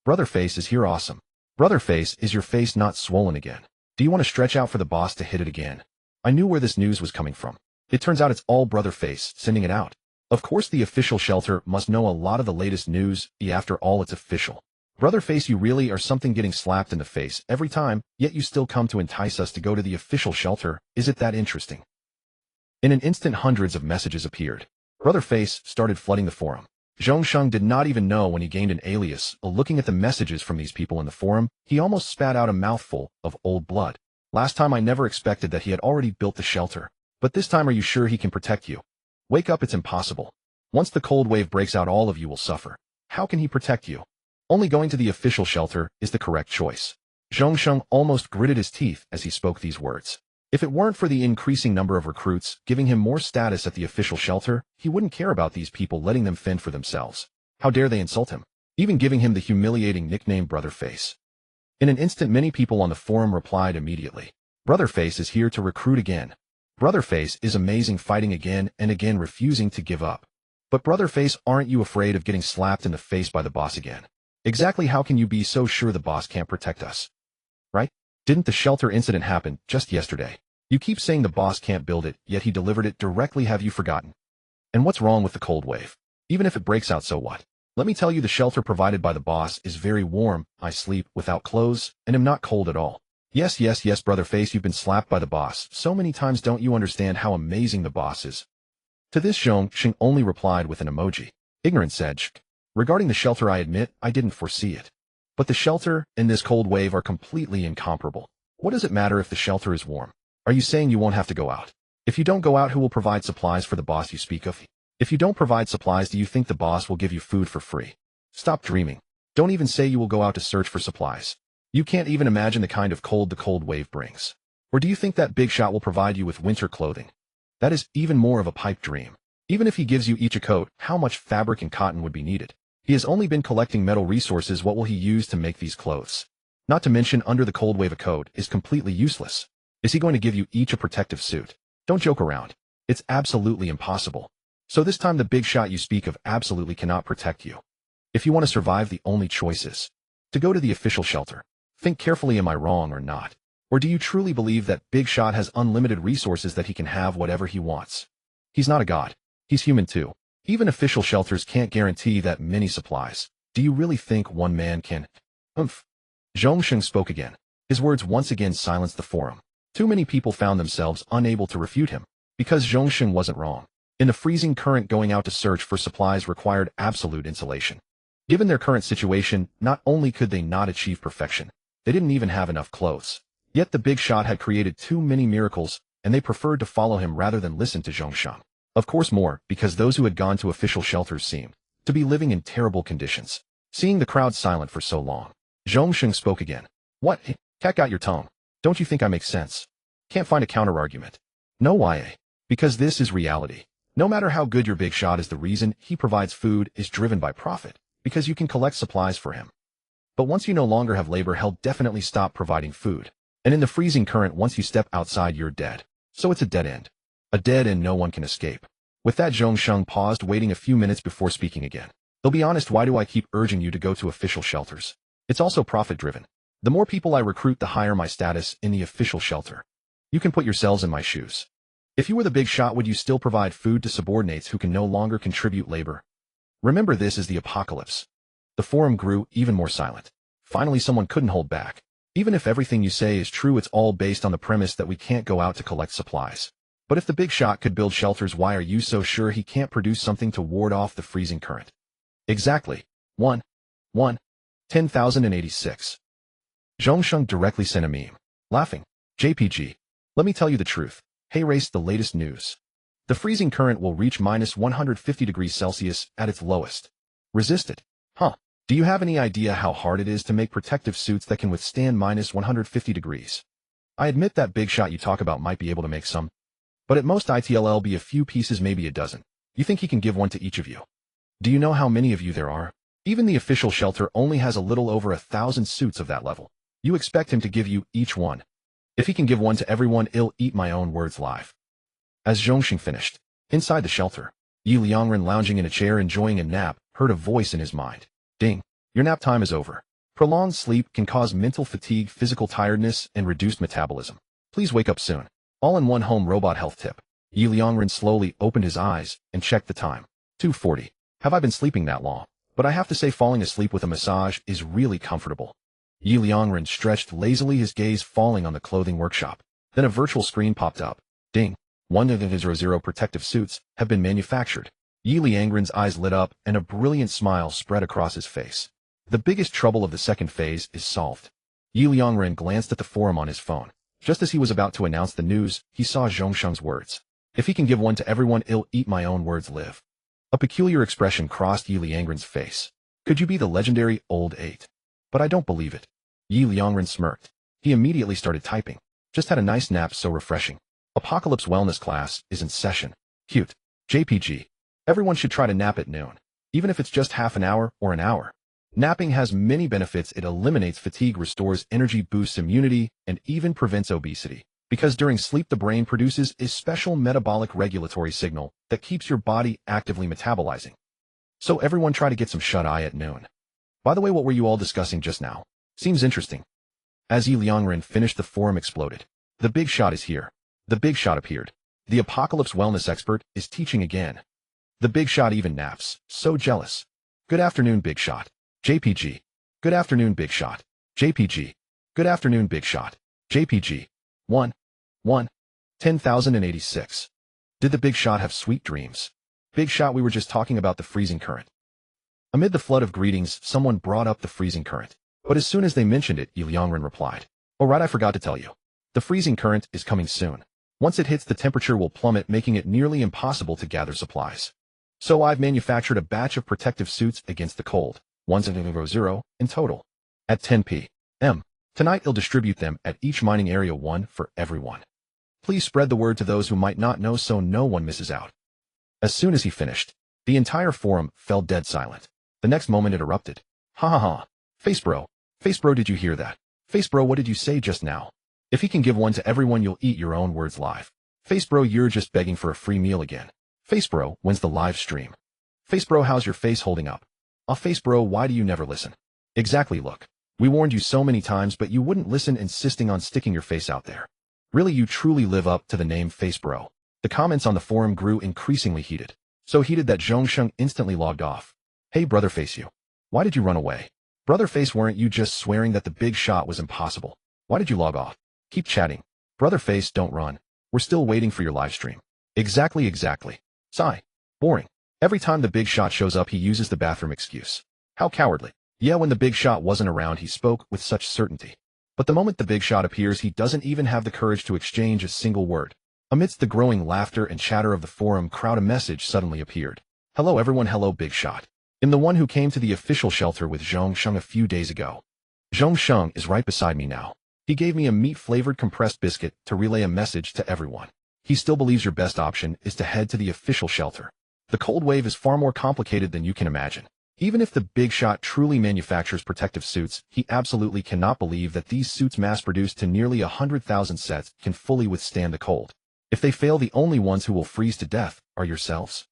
Brotherface is here. Awesome. Brotherface, is your face not swollen again? Do you want to stretch out for the boss to hit it again? I knew where this news was coming from. It turns out it's all Brotherface sending it out. Of course, the official shelter must know a lot of the latest news. After all, it's official. Brotherface, you really are something, getting slapped in the face every time, yet you still come to entice us to go to the official shelter. Is it that interesting? In an instant, hundreds of messages appeared. Brotherface started flooding the forum. Zhongsheng did not even know when he gained an alias. Looking at the messages from these people in the forum, he almost spat out a mouthful of old blood. Last time I never expected that he had already built the shelter. But this time, are you sure he can protect you? Wake up, it's impossible. Once the cold wave breaks out, all of you will suffer. How can he protect you? Only going to the official shelter is the correct choice. Zhongsheng almost gritted his teeth as he spoke these words. If it weren't for the increasing number of recruits giving him more status at the official shelter, he wouldn't care about these people, letting them fend for themselves. How dare they insult him, even giving him the humiliating nickname Brotherface. In an instant, many people on the forum replied immediately. Brotherface is here to recruit again. Brotherface is amazing, fighting again and again, refusing to give up. But Brotherface, aren't you afraid of getting slapped in the face by the boss again? Exactly, how can you be so sure the boss can't protect us? Right? Didn't the shelter incident happen just yesterday? You keep saying the boss can't build it, yet he delivered it directly. Have you forgotten? And what's wrong with the cold wave? Even if it breaks out, so what? Let me tell you, the shelter provided by the boss is very warm. I sleep without clothes and am not cold at all. Yes, Brotherface, you've been slapped by the boss so many times. Don't you understand how amazing the boss is? To this, Zhongsheng only replied with an emoji. Ignorant said, regarding the shelter, I admit I didn't foresee it. But the shelter and this cold wave are completely incomparable. What does it matter if the shelter is warm? Are you saying you won't have to go out? If you don't go out, who will provide supplies for the boss you speak of? If you don't provide supplies, do you think the boss will give you food for free? Stop dreaming. Don't even say you will go out to search for supplies. You can't even imagine the kind of cold the cold wave brings. Or do you think that big shot will provide you with winter clothing? That is even more of a pipe dream. Even if he gives you each a coat, how much fabric and cotton would be needed? He has only been collecting metal resources. What will he use to make these clothes? Not to mention, under the cold wave, a coat is completely useless. Is he going to give you each a protective suit? Don't joke around. It's absolutely impossible. So this time the big shot you speak of absolutely cannot protect you. If you want to survive, the only choice is to go to the official shelter. Think carefully, am I wrong or not? Or do you truly believe that big shot has unlimited resources, that he can have whatever he wants? He's not a god. He's human too. Even official shelters can't guarantee that many supplies. Do you really think one man can? Zhongsheng spoke again. His words once again silenced the forum. Too many people found themselves unable to refute him, because Zhongsheng wasn't wrong. In the freezing current, going out to search for supplies required absolute insulation. Given their current situation, not only could they not achieve perfection, they didn't even have enough clothes. Yet the big shot had created too many miracles, and they preferred to follow him rather than listen to Zhongsheng. Of course, more, because those who had gone to official shelters seemed to be living in terrible conditions. Seeing the crowd silent for so long, Zhongsheng spoke again. What? Cat, got your tongue. Don't you think I make sense? Can't find a counter-argument. No, why? Because this is reality. No matter how good your big shot is, the reason he provides food is driven by profit, because you can collect supplies for him. But once you no longer have labor, he'll definitely stop providing food. And in the freezing current, once you step outside, you're dead. So it's a dead end. A dead end no one can escape. With that, Zhongsheng paused, waiting a few minutes before speaking again. They'll be honest, why do I keep urging you to go to official shelters? It's also profit-driven. The more people I recruit, the higher my status in the official shelter. You can put yourselves in my shoes. If you were the big shot, would you still provide food to subordinates who can no longer contribute labor? Remember, this is the apocalypse. The forum grew even more silent. Finally, someone couldn't hold back. Even if everything you say is true, it's all based on the premise that we can't go out to collect supplies. But if the big shot could build shelters, why are you so sure he can't produce something to ward off the freezing current? Exactly. 10,086. Zhongsheng directly sent a meme. Laughing. JPG. Let me tell you the truth. Hey race, the latest news. The freezing current will reach minus 150 degrees Celsius at its lowest. Resist it. Huh. Do you have any idea how hard it is to make protective suits that can withstand minus 150 degrees? I admit that big shot you talk about might be able to make some, but at most it'll be a few pieces, maybe a dozen. You think he can give one to each of you? Do you know how many of you there are? Even the official shelter only has a little over 1,000 suits of that level. You expect him to give you each one? If he can give one to everyone, I'll eat my own words live. As Zhongsheng finished, inside the shelter, Ye Liangren, lounging in a chair enjoying a nap, heard a voice in his mind. Ding. Your nap time is over. Prolonged sleep can cause mental fatigue, physical tiredness, and reduced metabolism. Please wake up soon. All-in-one home robot health tip. Ye Liangren slowly opened his eyes and checked the time. 2:40. Have I been sleeping that long? But I have to say, falling asleep with a massage is really comfortable. Ye Liangren stretched lazily, his gaze falling on the clothing workshop. Then a virtual screen popped up. Ding. 100 protective suits have been manufactured. Ye Liangren's eyes lit up and a brilliant smile spread across his face. The biggest trouble of the second phase is solved. Ye Liangren glanced at the forum on his phone. Just as he was about to announce the news, he saw Zhongsheng's words. If he can give one to everyone, I'll eat my own words live. A peculiar expression crossed Ye Liangren's face. Could you be the legendary Old 8? But I don't believe it. Ye Liangren smirked. He immediately started typing. Just had a nice nap, so refreshing. Apocalypse wellness class is in session. Cute. JPG. Everyone should try to nap at noon, even if it's just half an hour or an hour. Napping has many benefits. It eliminates fatigue, restores energy, boosts immunity, and even prevents obesity. Because during sleep, the brain produces a special metabolic regulatory signal that keeps your body actively metabolizing. So everyone try to get some shut-eye at noon. By the way, what were you all discussing just now? Seems interesting. As Ye Liangren finished, the forum exploded. The big shot is here. The big shot appeared. The apocalypse wellness expert is teaching again. The big shot even naps. So jealous. Good afternoon, big shot. JPG. Good afternoon, big shot. JPG. Good afternoon, big shot. JPG. 10,086. Did the big shot have sweet dreams? Big shot, we were just talking about the freezing current. Amid the flood of greetings, someone brought up the freezing current. But as soon as they mentioned it, Ye Liangren replied. Oh right, I forgot to tell you. The freezing current is coming soon. Once it hits, the temperature will plummet, making it nearly impossible to gather supplies. So I've manufactured a batch of protective suits against the cold. 100 in total. At 10 p.m., Tonight he'll distribute them at each mining area, one for everyone. Please spread the word to those who might not know so no one misses out. As soon as he finished, the entire forum fell dead silent. The next moment it erupted. Ha ha ha. Face bro, did you hear that? Face bro, what did you say just now? If he can give one to everyone, you'll eat your own words live. Face bro, you're just begging for a free meal again. Face bro, when's the live stream? Face bro, how's your face holding up? Face bro, why do you never listen? Exactly, look. We warned you so many times, but you wouldn't listen, insisting on sticking your face out there. Really, you truly live up to the name Face bro. The comments on the forum grew increasingly heated. So heated that Zhongsheng instantly logged off. Hey brother Face, you. Why did you run away? Brother Face, weren't you just swearing that the big shot was impossible? Why did you log off? Keep chatting. Brother Face, don't run. We're still waiting for your live stream. Exactly. Sigh. Boring. Every time the big shot shows up, he uses the bathroom excuse. How cowardly. Yeah, when the big shot wasn't around, he spoke with such certainty. But the moment the big shot appears, he doesn't even have the courage to exchange a single word. Amidst the growing laughter and chatter of the forum crowd, a message suddenly appeared. Hello everyone, hello big shot. I'm the one who came to the official shelter with Zhongsheng a few days ago. Zhongsheng is right beside me now. He gave me a meat-flavored compressed biscuit to relay a message to everyone. He still believes your best option is to head to the official shelter. The cold wave is far more complicated than you can imagine. Even if the big shot truly manufactures protective suits, he absolutely cannot believe that these suits, mass-produced to nearly 100,000 sets, can fully withstand the cold. If they fail, the only ones who will freeze to death are yourselves.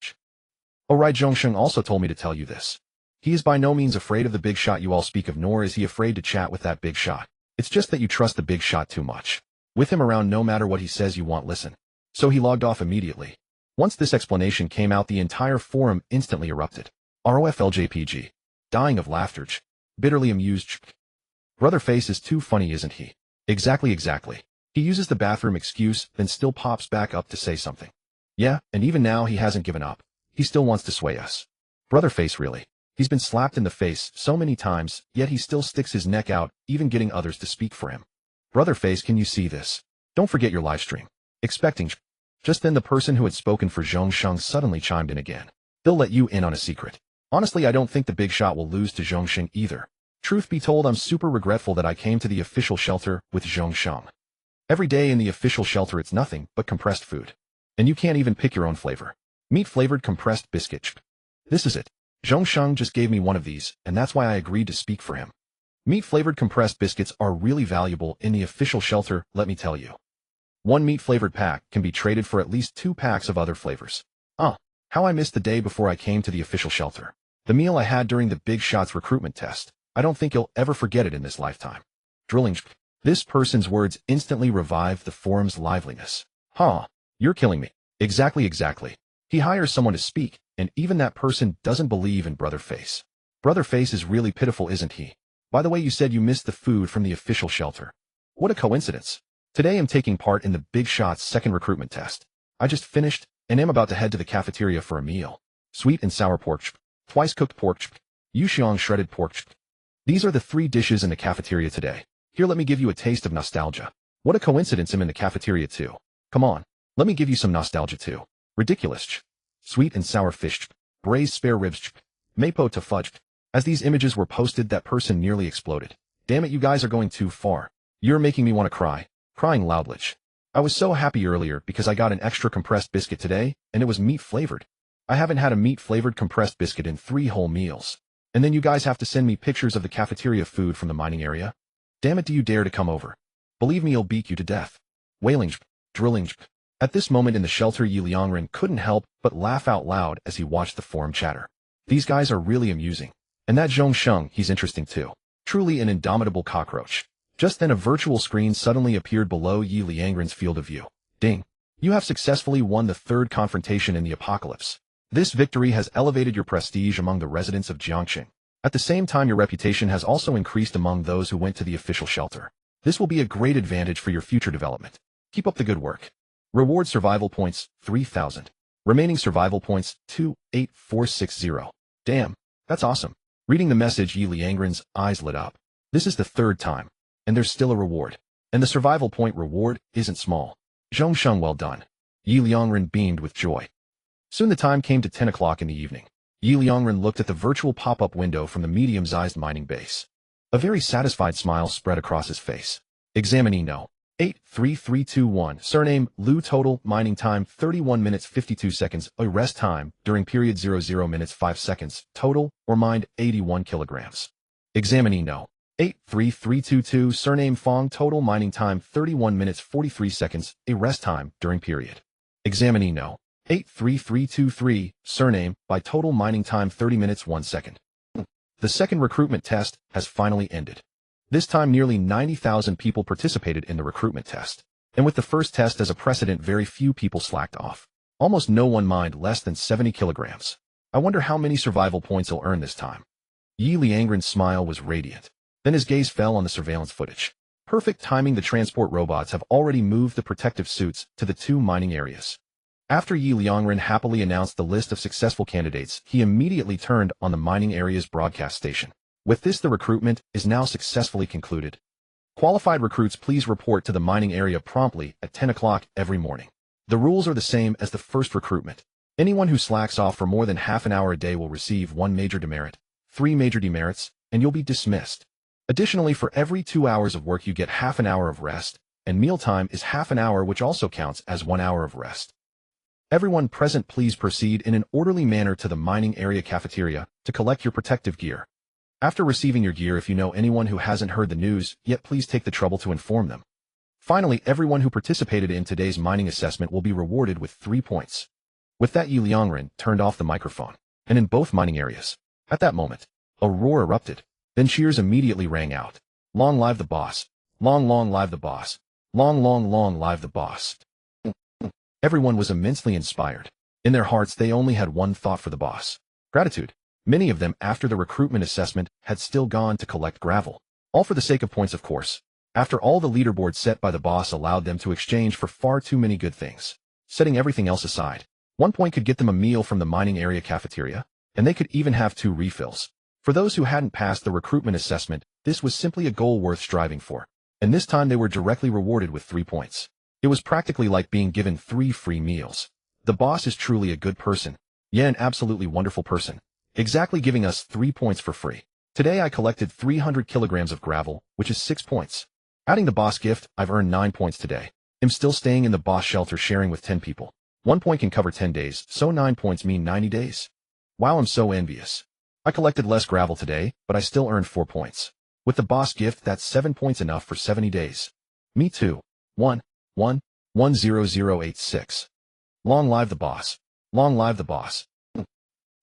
Oh right, Zhongsheng also told me to tell you this. He is by no means afraid of the big shot you all speak of, nor is he afraid to chat with that big shot. It's just that you trust the big shot too much. With him around, no matter what he says, you won't listen. So he logged off immediately. Once this explanation came out, the entire forum instantly erupted. ROFLJPG. Dying of laughter. Bitterly amused. Brother Face is too funny, isn't he? Exactly. He uses the bathroom excuse, then still pops back up to say something. Yeah, and even now he hasn't given up. He still wants to sway us. Brother Face, really. He's been slapped in the face so many times, yet he still sticks his neck out, even getting others to speak for him. Brother Face, can you see this? Don't forget your live stream. Expecting. Just then the person who had spoken for Zhongsheng suddenly chimed in again. They'll let you in on a secret. Honestly, I don't think the big shot will lose to Zhongsheng either. Truth be told, I'm super regretful that I came to the official shelter with Zhongsheng. Every day in the official shelter it's nothing but compressed food. And you can't even pick your own flavor. Meat-flavored compressed biscuit. This is it. Zhongsheng just gave me one of these, and that's why I agreed to speak for him. Meat-flavored compressed biscuits are really valuable in the official shelter, let me tell you. One meat-flavored pack can be traded for at least 2 packs of other flavors. How I missed the day before I came to the official shelter. The meal I had during the big shot's recruitment test. I don't think you'll ever forget it in this lifetime. Drilling. This person's words instantly revived the forum's liveliness. You're killing me. Exactly. He hires someone to speak, and even that person doesn't believe in Brother Face. Brother Face is really pitiful, isn't he? By the way, you said you missed the food from the official shelter. What a coincidence. Today I'm taking part in the big shot's second recruitment test. I just finished, and am about to head to the cafeteria for a meal. Sweet and sour pork, twice cooked pork, yuxiang shredded pork. These are the 3 dishes in the cafeteria today. Here, let me give you a taste of nostalgia. What a coincidence, I'm in the cafeteria too. Come on, let me give you some nostalgia too. Ridiculous. Sweet and sour fish, braised spare ribs, mapo to fudge. As these images were posted, that person nearly exploded. Damn it, you guys are going too far. You're making me want to cry. Crying loudly. I was so happy earlier because I got an extra compressed biscuit today, and it was meat-flavored. I haven't had a meat-flavored compressed biscuit in 3 whole meals. And then you guys have to send me pictures of the cafeteria food from the mining area? Damn it, do you dare to come over? Believe me, I'll beat you to death. Wailing, drilling. At this moment in the shelter, Ye Liangren couldn't help but laugh out loud as he watched the forum chatter. These guys are really amusing. And that Zhongsheng, he's interesting too. Truly an indomitable cockroach. Just then a virtual screen suddenly appeared below Ye Liangren's field of view. Ding! You have successfully won the 3rd confrontation in the apocalypse. This victory has elevated your prestige among the residents of Jiangxing. At the same time, your reputation has also increased among those who went to the official shelter. This will be a great advantage for your future development. Keep up the good work. Reward survival points, 3,000. Remaining survival points, 28460. Damn, that's awesome. Reading the message, Ye Liangren's eyes lit up. This is the 3rd time. And there's still a reward. And the survival point reward isn't small. Zhongsheng, well done. Ye Liangren beamed with joy. Soon the time came to 10 o'clock in the evening. Ye Liangren looked at the virtual pop-up window from the medium-sized mining base. A very satisfied smile spread across his face. Examine no. 83321. Surname, Lu. Total, mining time, 31 minutes 52 seconds. Rest time, during period 00 minutes 5 seconds. Total, or mined, 81 kilograms. Examine no. 83322. Surname, Fong. Total, mining time, 31 minutes 43 seconds. Rest time, during period. Examine no. 83323. Surname, by total mining time, 30 minutes 1 second. The second recruitment test has finally ended. This time nearly 90,000 people participated in the recruitment test. And with the first test as a precedent, very few people slacked off. Almost no one mined less than 70 kilograms. I wonder how many survival points he'll earn this time. Ye Liangren's smile was radiant. Then his gaze fell on the surveillance footage. Perfect timing. The transport robots have already moved the protective suits to the 2 mining areas. After Ye Liangren happily announced the list of successful candidates, he immediately turned on the mining area's broadcast station. With this, the recruitment is now successfully concluded. Qualified recruits, please report to the mining area promptly at 10 o'clock every morning. The rules are the same as the first recruitment. Anyone who slacks off for more than half an hour a day will receive 1 major demerit, 3 major demerits, and you'll be dismissed. Additionally, for every 2 hours of work you get half an hour of rest, and mealtime is half an hour, which also counts as 1 hour of rest. Everyone present, please proceed in an orderly manner to the mining area cafeteria to collect your protective gear. After receiving your gear, if you know anyone who hasn't heard the news yet, please take the trouble to inform them. Finally, everyone who participated in today's mining assessment will be rewarded with 3 points. With that, Ye Liangren turned off the microphone, and in both mining areas. At that moment, a roar erupted. Then cheers immediately rang out. Long live the boss! Long live the boss! Long live the boss! Everyone was immensely inspired. In their hearts, they only had one thought for the boss: gratitude. Many of them, after the recruitment assessment, had still gone to collect gravel. All for the sake of points, of course. After all, the leaderboard set by the boss allowed them to exchange for far too many good things. Setting everything else aside, 1 point could get them a meal from the mining area cafeteria, and they could even have 2 refills. For those who hadn't passed the recruitment assessment, this was simply a goal worth striving for. And this time they were directly rewarded with 3 points. It was practically like being given 3 free meals. The boss is truly a good person. Yeah, an absolutely wonderful person. Exactly, giving us 3 points for free. Today I collected 300 kilograms of gravel, which is 6 points. Adding the boss gift, I've earned 9 points today. I'm still staying in the boss shelter, sharing with 10 people. 1 point can cover 10 days, so 9 points mean 90 days. Wow, I'm so envious. I collected less gravel today, but I still earned 4 points. With the boss gift, that's 7 points, enough for 70 days. Me too. 1100086. Long live the boss. Long live the boss.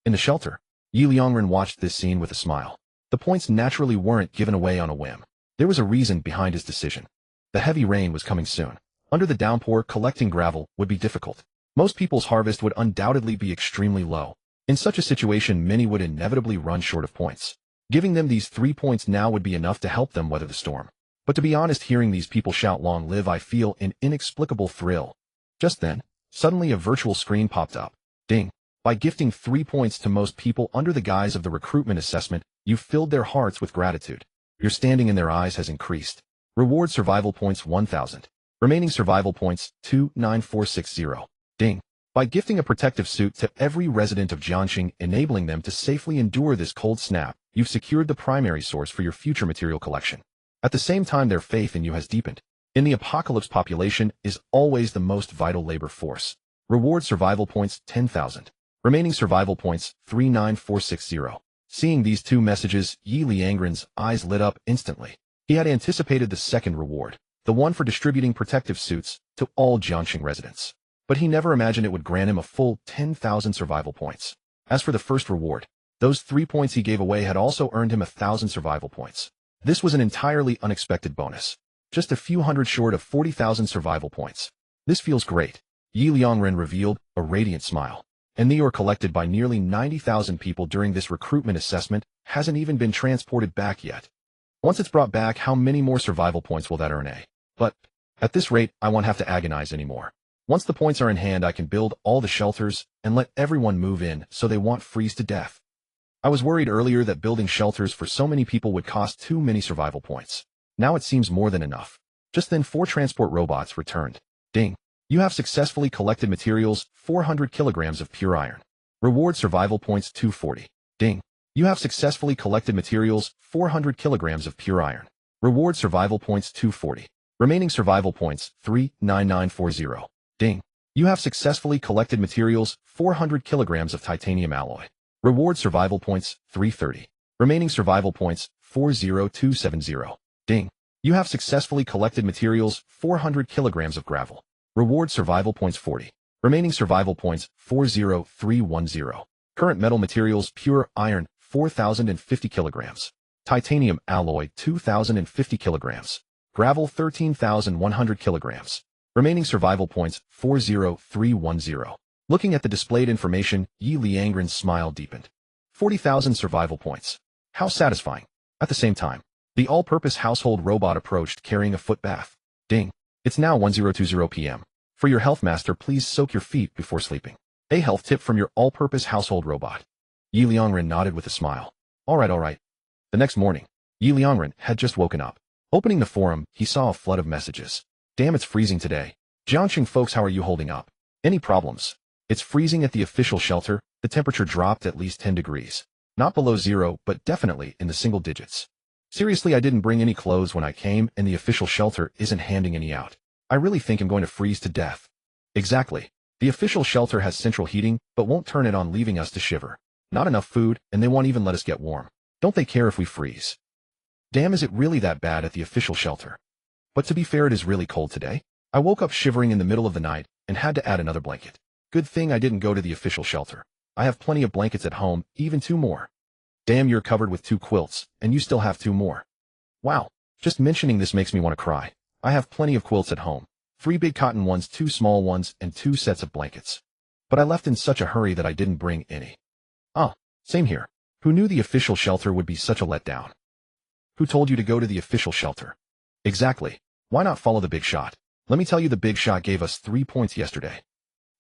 In the shelter, Ye Liangren watched this scene with a smile. The points naturally weren't given away on a whim. There was a reason behind his decision. The heavy rain was coming soon. Under the downpour, collecting gravel would be difficult. Most people's harvest would undoubtedly be extremely low. In such a situation, many would inevitably run short of points. Giving them these 3 points now would be enough to help them weather the storm. But to be honest, hearing these people shout "Long live," I feel an inexplicable thrill. Just then, suddenly a virtual screen popped up. Ding! By gifting 3 points to most people under the guise of the recruitment assessment, you filled their hearts with gratitude. Your standing in their eyes has increased. Reward survival points 1,000. Remaining survival points 29460. Ding! By gifting a protective suit to every resident of Jiangxing, enabling them to safely endure this cold snap, you've secured the primary source for your future material collection. At the same time, their faith in you has deepened. In the apocalypse, population is always the most vital labor force. Reward survival points 10,000. Remaining survival points 39460. Seeing these 2 messages, Ye Liangren's eyes lit up instantly. He had anticipated the second reward, the one for distributing protective suits to all Jiangxing residents. But he never imagined it would grant him a full 10,000 survival points. As for the first reward, those 3 points he gave away had also earned him 1,000 survival points. This was an entirely unexpected bonus. Just a few hundred short of 40,000 survival points. This feels great. Ye Liangren revealed a radiant smile. And the ore collected by nearly 90,000 people during this recruitment assessment hasn't even been transported back yet. Once it's brought back, how many more survival points will that earn? But at this rate, I won't have to agonize anymore. Once the points are in hand, I can build all the shelters and let everyone move in so they won't freeze to death. I was worried earlier that building shelters for so many people would cost too many survival points. Now it seems more than enough. Just then 4 transport robots returned. Ding! You have successfully collected materials 400 kilograms of pure iron. Reward survival points 240. Ding! You have successfully collected materials 400 kilograms of pure iron. Reward survival points 240. Remaining survival points 39940. Ding. You have successfully collected materials 400 kilograms of titanium alloy. Reward survival points 330. Remaining survival points 40270. Ding. You have successfully collected materials 400 kilograms of gravel. Reward survival points 40. Remaining survival points 40310. Current metal materials pure iron 4050 kilograms. Titanium alloy 2050 kilograms. Gravel 13,100 kilograms. Remaining survival points 40310. Looking at the displayed information, Ye Liangren's smile deepened. 40,000 survival points. How satisfying. At the same time, the all-purpose household robot approached carrying a foot bath. Ding. It's now 1020 p.m. For your health master, please soak your feet before sleeping. A health tip from your all-purpose household robot. Ye Liangren nodded with a smile. All right. The next morning, Ye Liangren had just woken up. Opening the forum, he saw a flood of messages. Damn, it's freezing today. Jiangxing folks, how are you holding up? Any problems? It's freezing at the official shelter. The temperature dropped at least 10 degrees. Not below zero, but definitely in the single digits. Seriously, I didn't bring any clothes when I came, and the official shelter isn't handing any out. I really think I'm going to freeze to death. Exactly. The official shelter has central heating, but won't turn it on, leaving us to shiver. Not enough food, and they won't even let us get warm. Don't they care if we freeze? Damn, is it really that bad at the official shelter? But to be fair, it is really cold today. I woke up shivering in the middle of the night and had to add another blanket. Good thing I didn't go to the official shelter. I have plenty of blankets at home, even 2 more. Damn, you're covered with 2 quilts, and you still have 2 more. Wow, just mentioning this makes me want to cry. I have plenty of quilts at home. 3 big cotton ones, 2 small ones, and 2 sets of blankets. But I left in such a hurry that I didn't bring any. Same here. Who knew the official shelter would be such a letdown? Who told you to go to the official shelter? Exactly. Why not follow the big shot? Let me tell you, the big shot gave us 3 points yesterday.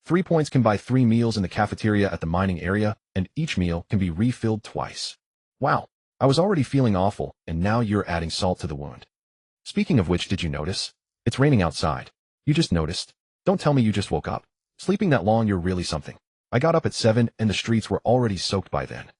3 points can buy 3 meals in the cafeteria at the mining area, and each meal can be refilled twice. Wow, I was already feeling awful, and now you're adding salt to the wound. Speaking of which, did you notice? It's raining outside. You just noticed? Don't tell me you just woke up. Sleeping that long, you're really something. I got up at 7 and the streets were already soaked by then.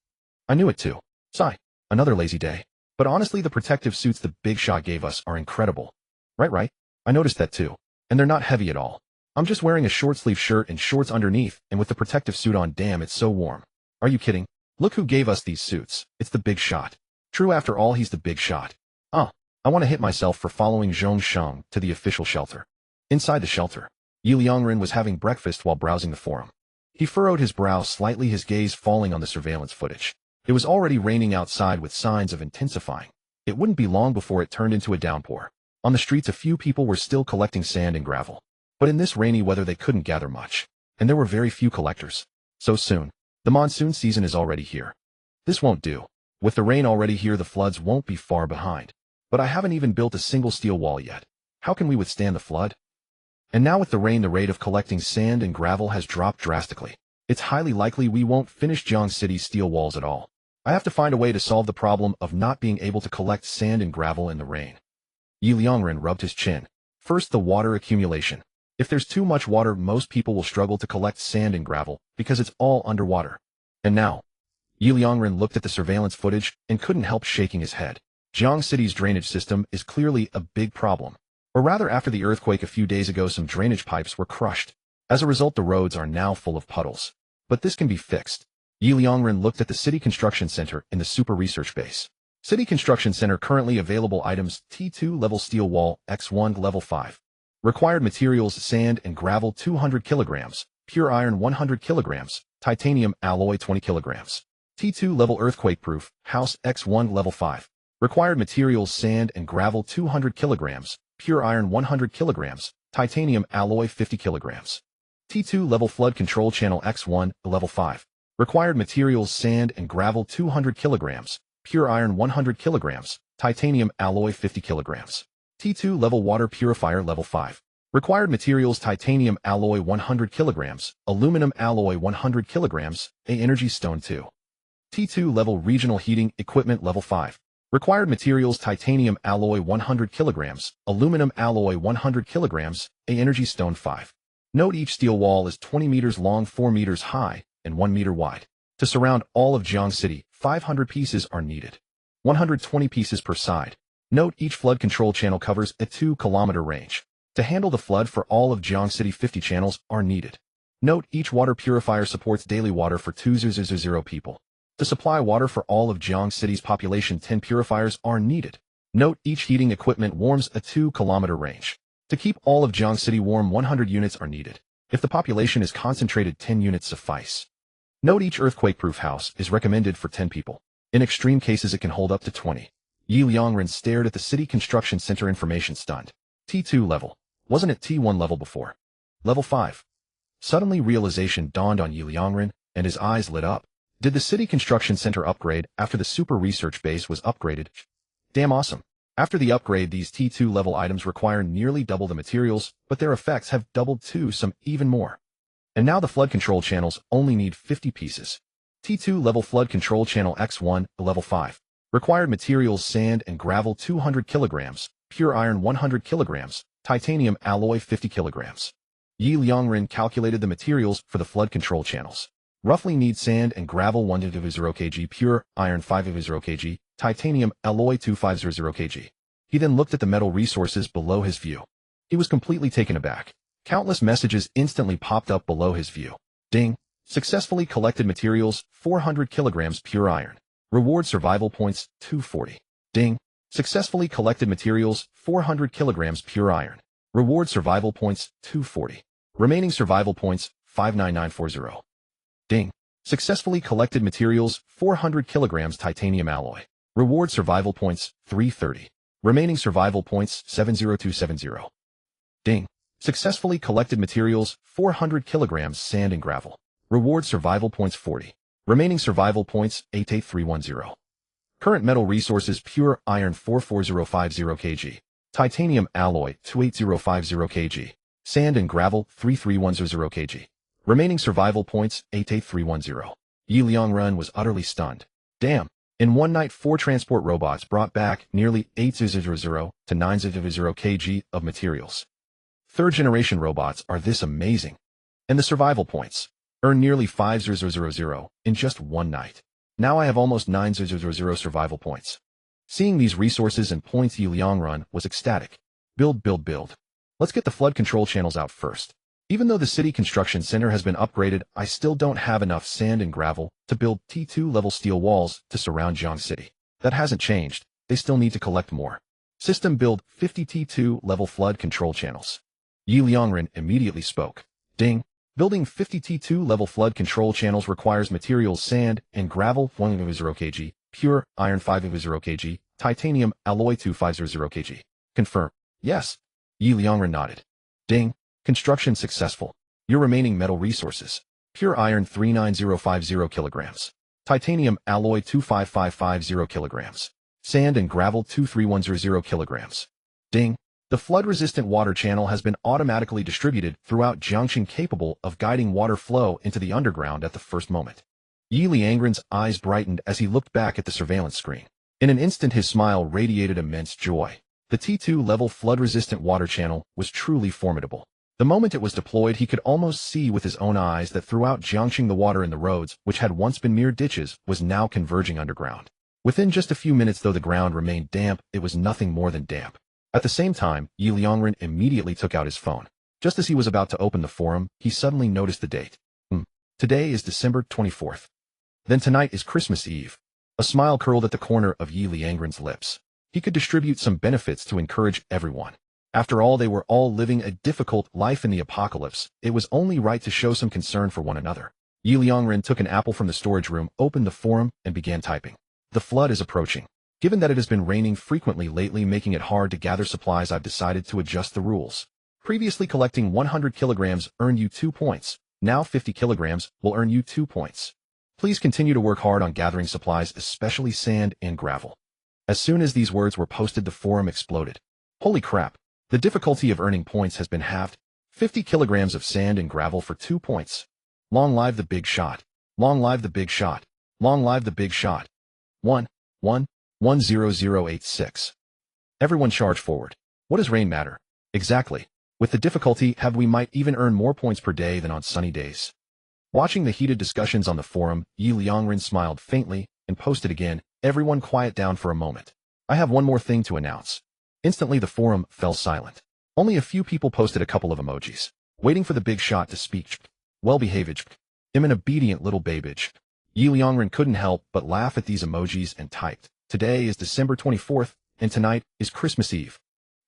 I knew it too. Sigh. Another lazy day. But honestly, the protective suits the big shot gave us are incredible. Right. I noticed that too. And they're not heavy at all. I'm just wearing a short-sleeve shirt and shorts underneath, and with the protective suit on, damn, it's so warm. Are you kidding? Look who gave us these suits. It's the big shot. True, after all, he's the big shot. I want to hit myself for following Zhong Sheng to the official shelter. Inside the shelter, Ye Liangren was having breakfast while browsing the forum. He furrowed his brow slightly, his gaze falling on the surveillance footage. It was already raining outside with signs of intensifying. It wouldn't be long before it turned into a downpour. On the streets, a few people were still collecting sand and gravel. But in this rainy weather, they couldn't gather much. And there were very few collectors. So soon. The monsoon season is already here. This won't do. With the rain already here, the floods won't be far behind. But I haven't even built a single steel wall yet. How can we withstand the flood? And now with the rain, the rate of collecting sand and gravel has dropped drastically. It's highly likely we won't finish Jiang City's steel walls at all. I have to find a way to solve the problem of not being able to collect sand and gravel in the rain. Ye Liangren rubbed his chin. First, the water accumulation. If there's too much water, most people will struggle to collect sand and gravel because it's all underwater. And now, Ye Liangren looked at the surveillance footage and couldn't help shaking his head. Jiang City's drainage system is clearly a big problem. Or rather, after the earthquake a few days ago, some drainage pipes were crushed. As a result, the roads are now full of puddles. But this can be fixed. Ye Liangren looked at the City Construction Center in the Super Research Base. City Construction Center currently available items: T2 level steel wall, X1 level 5. Required materials: sand and gravel 200 kilograms, pure iron 100 kilograms, titanium alloy 20 kilograms. T2 level earthquake proof, house X1 level 5. Required materials: sand and gravel 200 kilograms, pure iron 100 kilograms, titanium alloy 50 kilograms. T2 level flood control channel X1 level 5. Required materials: sand and gravel 200 kilograms, pure iron 100 kilograms, titanium alloy 50 kilograms. T2 level water purifier level 5. Required materials: titanium alloy 100 kilograms, aluminum alloy 100 kilograms, energy stone 2. T2 level regional heating equipment level 5. Required materials: titanium alloy 100 kilograms, aluminum alloy 100 kilograms, energy stone 5. Note: each steel wall is 20 meters long, 4 meters high, and 1 meter wide. To surround all of Jiang City, 500 pieces are needed. 120 pieces per side. Note each flood control channel covers a 2-kilometer range. To handle the flood for all of Jiang City, 50 channels are needed. Note each water purifier supports daily water for 2,000 people. To supply water for all of Jiang City's population, 10 purifiers are needed. Note each heating equipment warms a 2-kilometer range. To keep all of Jiang City warm, 100 units are needed. If the population is concentrated, 10 units suffice. Note each earthquake-proof house is recommended for 10 people. In extreme cases, it can hold up to 20. Ye Liangren stared at the City Construction Center information, stunned. T2 level. Wasn't it T1 level before? Level 5. Suddenly realization dawned on Ye Liangren, and his eyes lit up. Did the City Construction Center upgrade after the Super Research Base was upgraded? Damn awesome. After the upgrade, these T2 level items require nearly double the materials, but their effects have doubled too, some even more. And now the flood control channels only need 50 pieces. T2 level flood control channel X1, level 5. Required materials: sand and gravel 200 kilograms, pure iron 100 kilograms, titanium alloy 50 kilograms. Ye Liangren calculated the materials for the flood control channels. Roughly need sand and gravel 150 kg, pure iron 550 kg, titanium alloy 2500 kg. He then looked at the metal resources below his view. He was completely taken aback. Countless messages instantly popped up below his view. Ding! Successfully collected materials, 400 kilograms pure iron. Reward survival points, 240. Ding! Successfully collected materials, 400 kilograms pure iron. Reward survival points, 240. Remaining survival points, 59940. Ding! Successfully collected materials, 400 kilograms titanium alloy. Reward survival points, 330. Remaining survival points, 70270. Ding! Successfully collected materials, 400 kilograms sand and gravel. Reward survival points, 40. Remaining survival points, 88310. Current metal resources: pure iron 44050 kg. Titanium alloy 28050 kg. Sand and gravel 33100 kg. Remaining survival points, 88310. Ye Liangren was utterly stunned. Damn! In one night, 4 transport robots brought back nearly 800 to 900 kg of materials. Third-generation robots are this amazing. And the survival points. Earn nearly 5000 in just one night. Now I have almost 900 survival points. Seeing these resources and points, Ye Liangren was ecstatic. Build, build, build. Let's get the flood control channels out first. Even though the City Construction Center has been upgraded, I still don't have enough sand and gravel to build T2 level steel walls to surround Jiang City. That hasn't changed. They still need to collect more. System build 50 T2 level flood control channels. Ye Liangren immediately spoke. Ding! Building 50 T2 level flood control channels requires materials: sand and gravel 100 kg, pure iron 500 kg, titanium alloy 2500 kg. Confirm. Yes. Ye Liangren nodded. Ding! Construction successful. Your remaining metal resources: pure iron 39050 kilograms, titanium alloy 25550 kilograms, sand and gravel 23100 kilograms. Ding! The flood-resistant water channel has been automatically distributed throughout Jiangxing, capable of guiding water flow into the underground at the first moment. Ye Liangren's eyes brightened as he looked back at the surveillance screen. In an instant, his smile radiated immense joy. The T2 level flood-resistant water channel was truly formidable. The moment it was deployed, he could almost see with his own eyes that throughout Jiangxing the water in the roads, which had once been mere ditches, was now converging underground. Within just a few minutes, though the ground remained damp, it was nothing more than damp. At the same time, Ye Liangren immediately took out his phone. Just as he was about to open the forum, he suddenly noticed the date. Today is December 24th. Then tonight is Christmas Eve. A smile curled at the corner of Ye Liangren's lips. He could distribute some benefits to encourage everyone. After all, they were all living a difficult life in the apocalypse. It was only right to show some concern for one another. Ye Liangren took an apple from the storage room, opened the forum, and began typing. The flood is approaching. Given that it has been raining frequently lately, making it hard to gather supplies, I've decided to adjust the rules. Previously, collecting 100 kilograms earned you 2 points. Now 50 kilograms will earn you 2 points. Please continue to work hard on gathering supplies, especially sand and gravel. As soon as these words were posted, the forum exploded. Holy crap! The difficulty of earning points has been halved. 50 kilograms of sand and gravel for 2 points. Long live the big shot. Long live the big shot. Long live the big shot. 10086. Everyone charge forward. What does rain matter? Exactly. With the difficulty have we might even earn more points per day than on sunny days. Watching the heated discussions on the forum, Ye Liangren smiled faintly and posted again, "Everyone quiet down for a moment. I have one more thing to announce." Instantly the forum fell silent. Only a few people posted a couple of emojis, waiting for the big shot to speak. Well-behaved. I'm an obedient little babbage. Ye Liangren couldn't help but laugh at these emojis and typed, "Today is December 24th, and tonight is Christmas Eve.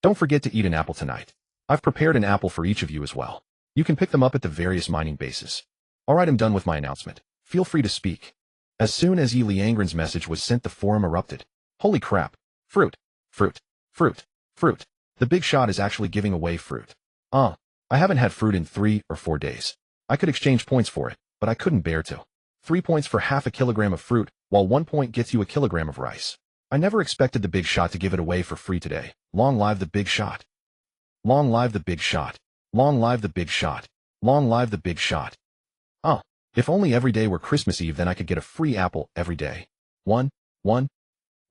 Don't forget to eat an apple tonight. I've prepared an apple for each of you as well. You can pick them up at the various mining bases. Alright, I'm done with my announcement. Feel free to speak." As soon as Ye Liangren's message was sent, the forum erupted. "Holy crap. Fruit. Fruit. Fruit. Fruit. The big shot is actually giving away fruit. I haven't had fruit in 3 or 4 days. I could exchange points for it, but I couldn't bear to. 3 points for half a kilogram of fruit, while 1 point gets you a kilogram of rice. I never expected the big shot to give it away for free today. Long live the big shot. Long live the big shot. Long live the big shot. Long live the big shot. If only every day were Christmas Eve, then I could get a free apple every day." 1.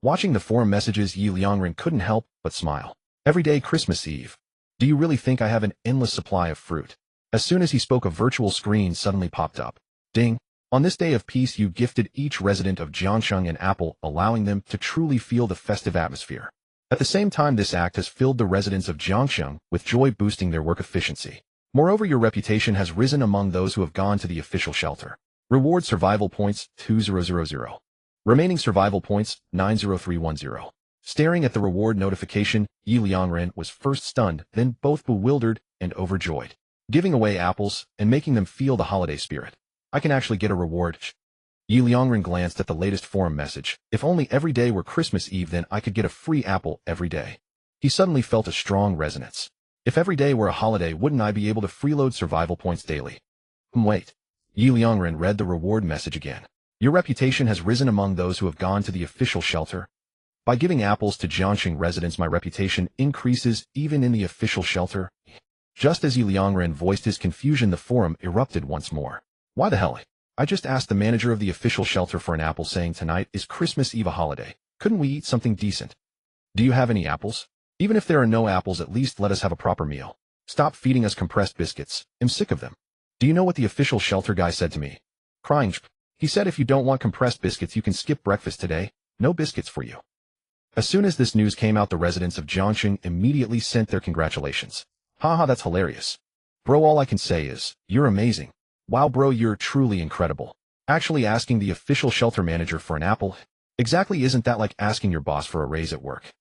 Watching the forum messages, Ye Liangren couldn't help but smile. Every day Christmas Eve. Do you really think I have an endless supply of fruit? As soon as he spoke, a virtual screen suddenly popped up. Ding. On this day of peace, you gifted each resident of Jiangsheng an apple, allowing them to truly feel the festive atmosphere. At the same time, this act has filled the residents of Jiangsheng with joy, boosting their work efficiency. Moreover, your reputation has risen among those who have gone to the official shelter. Reward survival points 2000. Remaining survival points 90310. Staring at the reward notification, Ye Liangren was first stunned, then both bewildered and overjoyed. Giving away apples and making them feel the holiday spirit. I can actually get a reward. Ye Liangren glanced at the latest forum message. If only every day were Christmas Eve, then I could get a free apple every day. He suddenly felt a strong resonance. If every day were a holiday, wouldn't I be able to freeload survival points daily? Wait. Ye Liangren read the reward message again. Your reputation has risen among those who have gone to the official shelter. By giving apples to Jiangsheng residents, my reputation increases even in the official shelter. Just as Ye Liangren voiced his confusion, the forum erupted once more. Why the hell? I just asked the manager of the official shelter for an apple, saying tonight is Christmas Eve, a holiday. Couldn't we eat something decent? Do you have any apples? Even if there are no apples, at least let us have a proper meal. Stop feeding us compressed biscuits. I'm sick of them. Do you know what the official shelter guy said to me? Crying. He said if you don't want compressed biscuits, you can skip breakfast today. No biscuits for you. As soon as this news came out, the residents of Jiangsheng immediately sent their congratulations. Haha, that's hilarious. Bro, all I can say is, you're amazing. Wow bro, you're truly incredible. Actually asking the official shelter manager for an apple? Exactly, isn't that like asking your boss for a raise at work?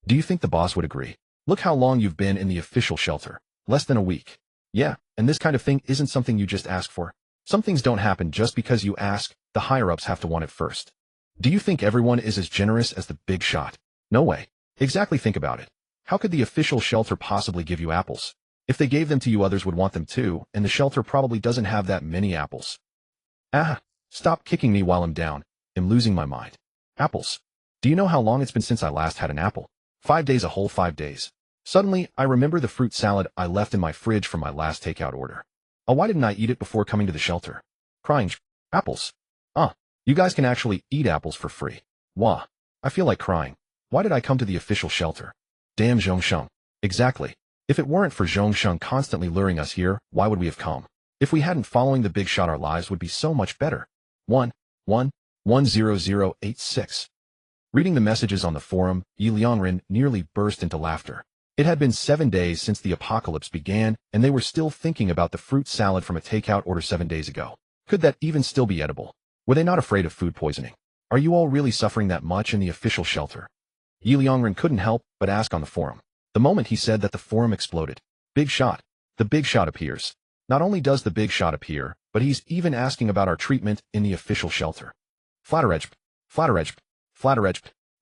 Do you think the boss would agree? Look how long you've been in the official shelter. Less than a week. Yeah, and this kind of thing isn't something you just ask for. Some things don't happen just because you ask. The higher-ups have to want it first. Do you think everyone is as generous as the big shot? No way. Exactly, think about it. How could the official shelter possibly give you apples? If they gave them to you, others would want them too, and the shelter probably doesn't have that many apples. Stop kicking me while I'm down. I'm losing my mind. Apples. Do you know how long it's been since I last had an apple? 5 days, a whole 5 days. Suddenly, I remember the fruit salad I left in my fridge from my last takeout order. Why didn't I eat it before coming to the shelter? Crying. Apples. You guys can actually eat apples for free. Wah. I feel like crying. Why did I come to the official shelter? Damn Zhongsheng. Exactly. If it weren't for Zhongsheng constantly luring us here, why would we have come? If we hadn't following the big shot, our lives would be so much better. 1110086. Reading the messages on the forum, Ye Liangren nearly burst into laughter. It had been 7 days since the apocalypse began, and they were still thinking about the fruit salad from a takeout order 7 days ago. Could that even still be edible? Were they not afraid of food poisoning? Are you all really suffering that much in the official shelter? Ye Liangren couldn't help but ask on the forum. The moment he said that, the forum exploded. Big shot. The big shot appears. Not only does the big shot appear, but he's even asking about our treatment in the official shelter. Flatteredge.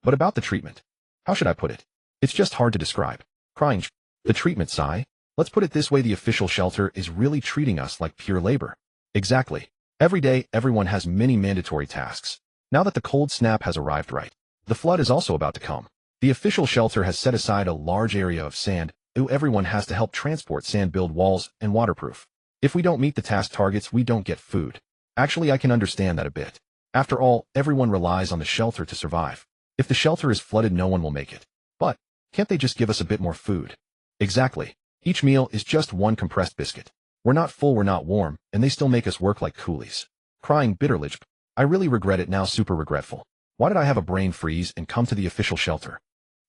But about the treatment. How should I put it? It's just hard to describe. Crying. The treatment, sigh. Let's put it this way, the official shelter is really treating us like pure labor. Exactly. Every day, everyone has many mandatory tasks. Now that the cold snap has arrived, right? The flood is also about to come. The official shelter has set aside a large area of sand. Everyone has to help transport sand, build walls, and waterproof. If we don't meet the task targets, we don't get food. Actually, I can understand that a bit. After all, everyone relies on the shelter to survive. If the shelter is flooded, no one will make it. But can't they just give us a bit more food? Exactly. Each meal is just 1 compressed biscuit. We're not full, we're not warm, and they still make us work like coolies. Crying bitterly. I really regret it now, super regretful. Why did I have a brain freeze and come to the official shelter?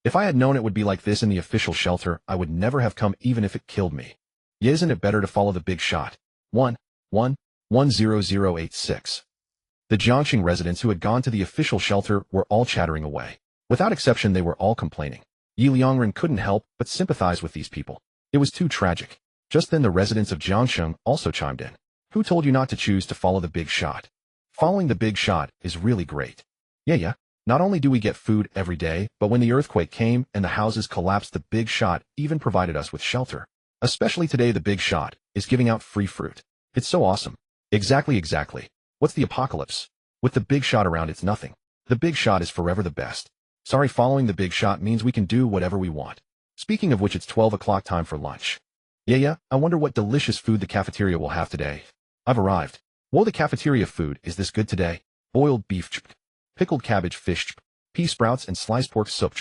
If I had known it would be like this in the official shelter, I would never have come even if it killed me. Yeah, isn't it better to follow the big shot? 1-1-10086. The Jiangxing residents who had gone to the official shelter were all chattering away. Without exception, they were all complaining. Ye Liangren couldn't help but sympathize with these people. It was too tragic. Just then the residents of Jiangxing also chimed in. Who told you not to choose to follow the big shot? Following the big shot is really great. Yeah. Not only do we get food every day, but when the earthquake came and the houses collapsed, the big shot even provided us with shelter. Especially today, the big shot is giving out free fruit. It's so awesome. Exactly. What's the apocalypse? With the big shot around, it's nothing. The big shot is forever the best. Sorry, following the big shot means we can do whatever we want. Speaking of which, it's 12 o'clock time for lunch. Yeah, I wonder what delicious food the cafeteria will have today. I've arrived. Whoa, the cafeteria food, is this good today? Boiled beef, pickled cabbage, fish, pea sprouts, and sliced pork soup.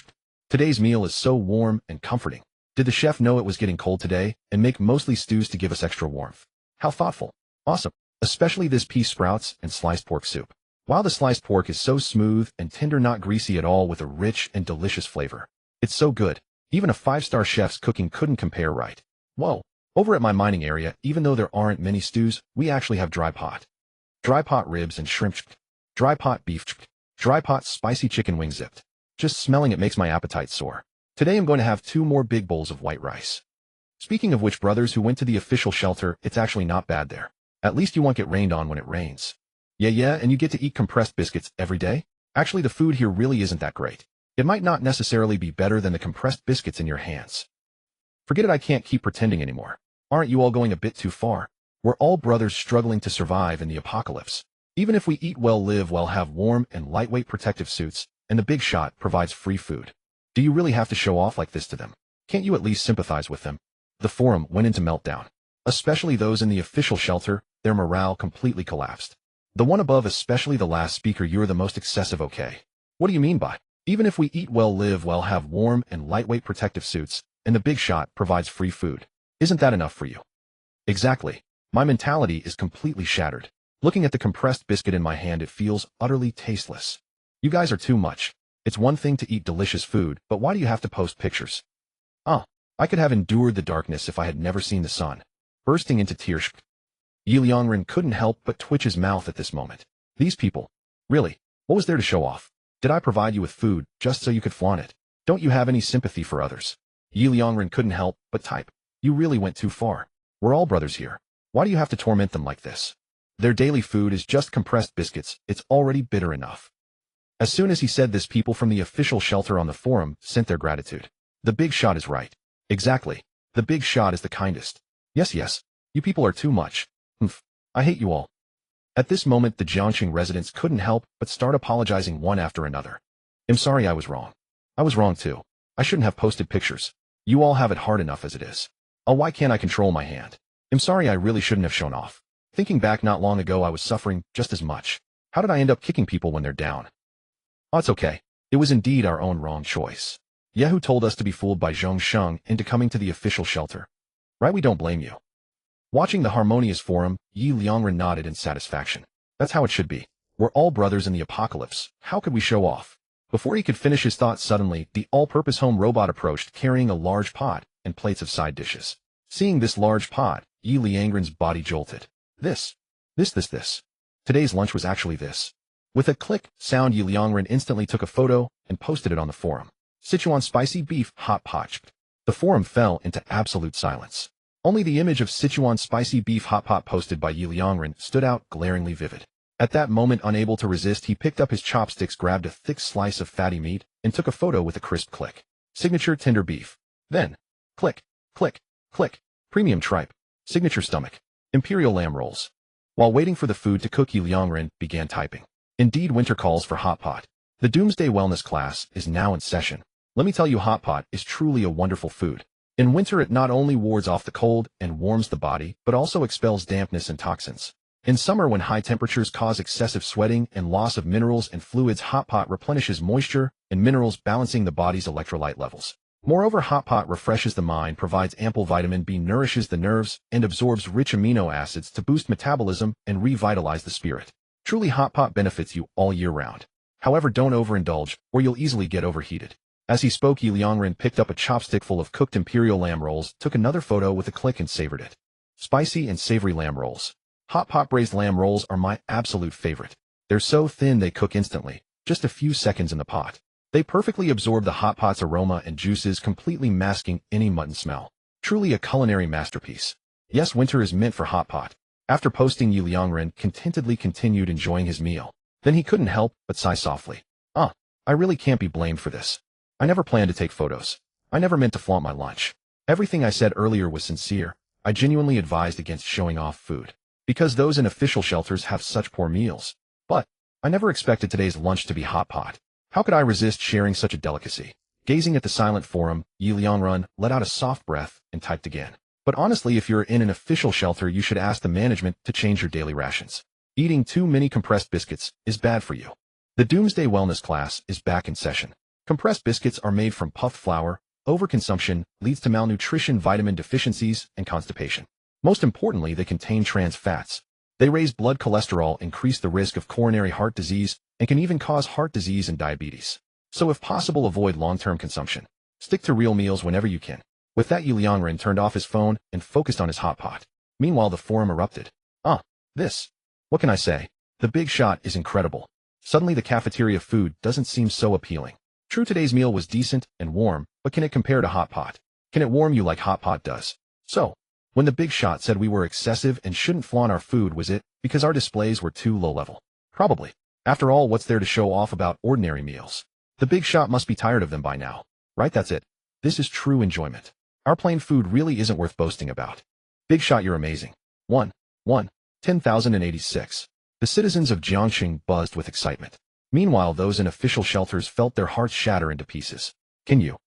Today's meal is so warm and comforting. Did the chef know it was getting cold today and make mostly stews to give us extra warmth? How thoughtful. Awesome. Especially this pea sprouts and sliced pork soup. Wow, the sliced pork is so smooth and tender, not greasy at all, with a rich and delicious flavor. It's so good. Even a 5-star chef's cooking couldn't compare, right? Whoa. Over at my mining area, even though there aren't many stews, we actually have dry pot ribs and shrimp, dry pot beef, dry pot spicy chicken wings zipped. Just smelling it makes my appetite soar. Today I'm going to have 2 more big bowls of white rice. Speaking of which, brothers who went to the official shelter, it's actually not bad there. At least you won't get rained on when it rains. Yeah, and you get to eat compressed biscuits every day? Actually, the food here really isn't that great. It might not necessarily be better than the compressed biscuits in your hands. Forget it, I can't keep pretending anymore. Aren't you all going a bit too far? We're all brothers struggling to survive in the apocalypse. Even if we eat well, live well, have warm and lightweight protective suits, and the big shot provides free food. Do you really have to show off like this to them? Can't you at least sympathize with them? The forum went into meltdown. Especially those in the official shelter, their morale completely collapsed. The one above, especially the last speaker, you're the most excessive, okay? What do you mean by, even if we eat well, live well, have warm and lightweight protective suits, and the big shot provides free food? Isn't that enough for you? Exactly. My mentality is completely shattered. Looking at the compressed biscuit in my hand, it feels utterly tasteless. You guys are too much. It's one thing to eat delicious food, but why do you have to post pictures? I could have endured the darkness if I had never seen the sun. Bursting into tears, Ye Liangren couldn't help but twitch his mouth at this moment. These people. Really, what was there to show off? Did I provide you with food just so you could flaunt it? Don't you have any sympathy for others? Ye Liangren couldn't help but type. You really went too far. We're all brothers here. Why do you have to torment them like this? Their daily food is just compressed biscuits. It's already bitter enough. As soon as he said this, people from the official shelter on the forum sent their gratitude. The big shot is right. Exactly. The big shot is the kindest. Yes. You people are too much. I hate you all. At this moment, the Jiangxing residents couldn't help but start apologizing one after another. I'm sorry, I was wrong. I was wrong too. I shouldn't have posted pictures. You all have it hard enough as it is. Oh, why can't I control my hand? I'm sorry, I really shouldn't have shown off. Thinking back, not long ago I was suffering just as much. How did I end up kicking people when they're down? Oh, it's okay. It was indeed our own wrong choice. Yehu told us to be fooled by Zhongsheng into coming to the official shelter. Right, we don't blame you. Watching the harmonious forum, Ye Liangren nodded in satisfaction. That's how it should be. We're all brothers in the apocalypse. How could we show off? Before he could finish his thoughts, suddenly, the all-purpose home robot approached, carrying a large pot and plates of side dishes. Seeing this large pot, Ye Liangren's body jolted. This. Today's lunch was actually this. With a click sound, Ye Liangren instantly took a photo and posted it on the forum. Sichuan spicy beef hot pot. The forum fell into absolute silence. Only the image of Sichuan spicy beef hot pot posted by Ye Liangren stood out, glaringly vivid. At that moment, unable to resist, he picked up his chopsticks, grabbed a thick slice of fatty meat, and took a photo with a crisp click. Signature tender beef. Then, click, premium tripe. Signature stomach. Imperial lamb rolls. While waiting for the food to cook, Ye Liangren began typing. Indeed, winter calls for hot pot. The Doomsday Wellness class is now in session. Let me tell you, hot pot is truly a wonderful food. In winter, it not only wards off the cold and warms the body, but also expels dampness and toxins. In summer, when high temperatures cause excessive sweating and loss of minerals and fluids, hot pot replenishes moisture and minerals, balancing the body's electrolyte levels. Moreover, hot pot refreshes the mind, provides ample vitamin B, nourishes the nerves, and absorbs rich amino acids to boost metabolism and revitalize the spirit. Truly, hot pot benefits you all year round. However, don't overindulge, or you'll easily get overheated. As he spoke, Ye Liangren picked up a chopstick full of cooked imperial lamb rolls, took another photo with a click, and savored it. Spicy and savory lamb rolls. Hot pot braised lamb rolls are my absolute favorite. They're so thin they cook instantly, just a few seconds in the pot. They perfectly absorb the hot pot's aroma and juices, completely masking any mutton smell. Truly a culinary masterpiece. Yes, winter is meant for hot pot. After posting, Ye Liangren contentedly continued enjoying his meal. Then he couldn't help but sigh softly. I really can't be blamed for this. I never planned to take photos. I never meant to flaunt my lunch. Everything I said earlier was sincere. I genuinely advised against showing off food, because those in official shelters have such poor meals. But I never expected today's lunch to be hot pot. How could I resist sharing such a delicacy? Gazing at the silent forum, Ye Liangren let out a soft breath and typed again. But honestly, if you're in an official shelter, you should ask the management to change your daily rations. Eating too many compressed biscuits is bad for you. The Doomsday Wellness class is back in session. Compressed biscuits are made from puffed flour. Overconsumption leads to malnutrition, vitamin deficiencies, and constipation. Most importantly, they contain trans fats. They raise blood cholesterol, increase the risk of coronary heart disease, and can even cause heart disease and diabetes. So if possible, avoid long-term consumption. Stick to real meals whenever you can. With that, Ye Liangren turned off his phone and focused on his hot pot. Meanwhile, the forum erupted. What can I say? The big shot is incredible. Suddenly the cafeteria food doesn't seem so appealing. True, today's meal was decent and warm, but can it compare to hot pot? Can it warm you like hot pot does? So, when the big shot said we were excessive and shouldn't flaunt our food, was it because our displays were too low level? Probably. After all, what's there to show off about ordinary meals? The big shot must be tired of them by now. Right, that's it. This is true enjoyment. Our plain food really isn't worth boasting about. Big shot, you're amazing. 10,086. The citizens of Jiangxing buzzed with excitement. Meanwhile, those in official shelters felt their hearts shatter into pieces. Can you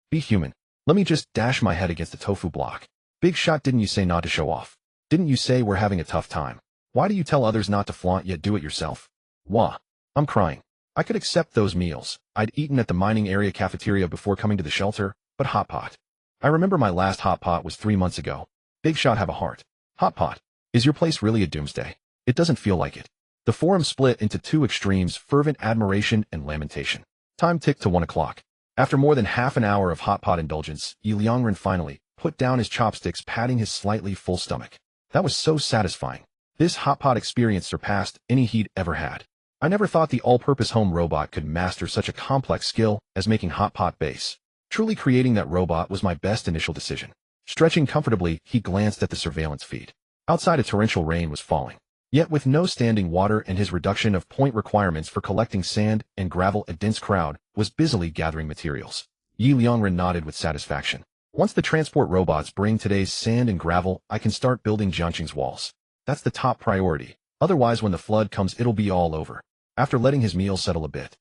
be human? Let me just dash my head against the tofu block. Big shot, didn't you say not to show off? Didn't you say we're having a tough time? Why do you tell others not to flaunt yet do it yourself? Wah. I'm crying. I could accept those meals I'd eaten at the mining area cafeteria before coming to the shelter, but hot pot. I remember my last hot pot was 3 months ago. Big shot, have a heart. Hot pot. Is your place really a doomsday? It doesn't feel like it. The forum split into two extremes, fervent admiration and lamentation. Time ticked to 1 o'clock. After more than half an hour of hot pot indulgence, Ye Liangren finally put down his chopsticks, patting his slightly full stomach. That was so satisfying. This hot pot experience surpassed any he'd ever had. I never thought the all-purpose home robot could master such a complex skill as making hot pot base. Truly, creating that robot was my best initial decision. Stretching comfortably, he glanced at the surveillance feed. Outside, a torrential rain was falling. Yet with no standing water and his reduction of point requirements for collecting sand and gravel, a dense crowd was busily gathering materials. Ye Liangren nodded with satisfaction. Once the transport robots bring today's sand and gravel, I can start building Jiangxing's walls. That's the top priority. Otherwise, when the flood comes, it'll be all over. After letting his meal settle a bit,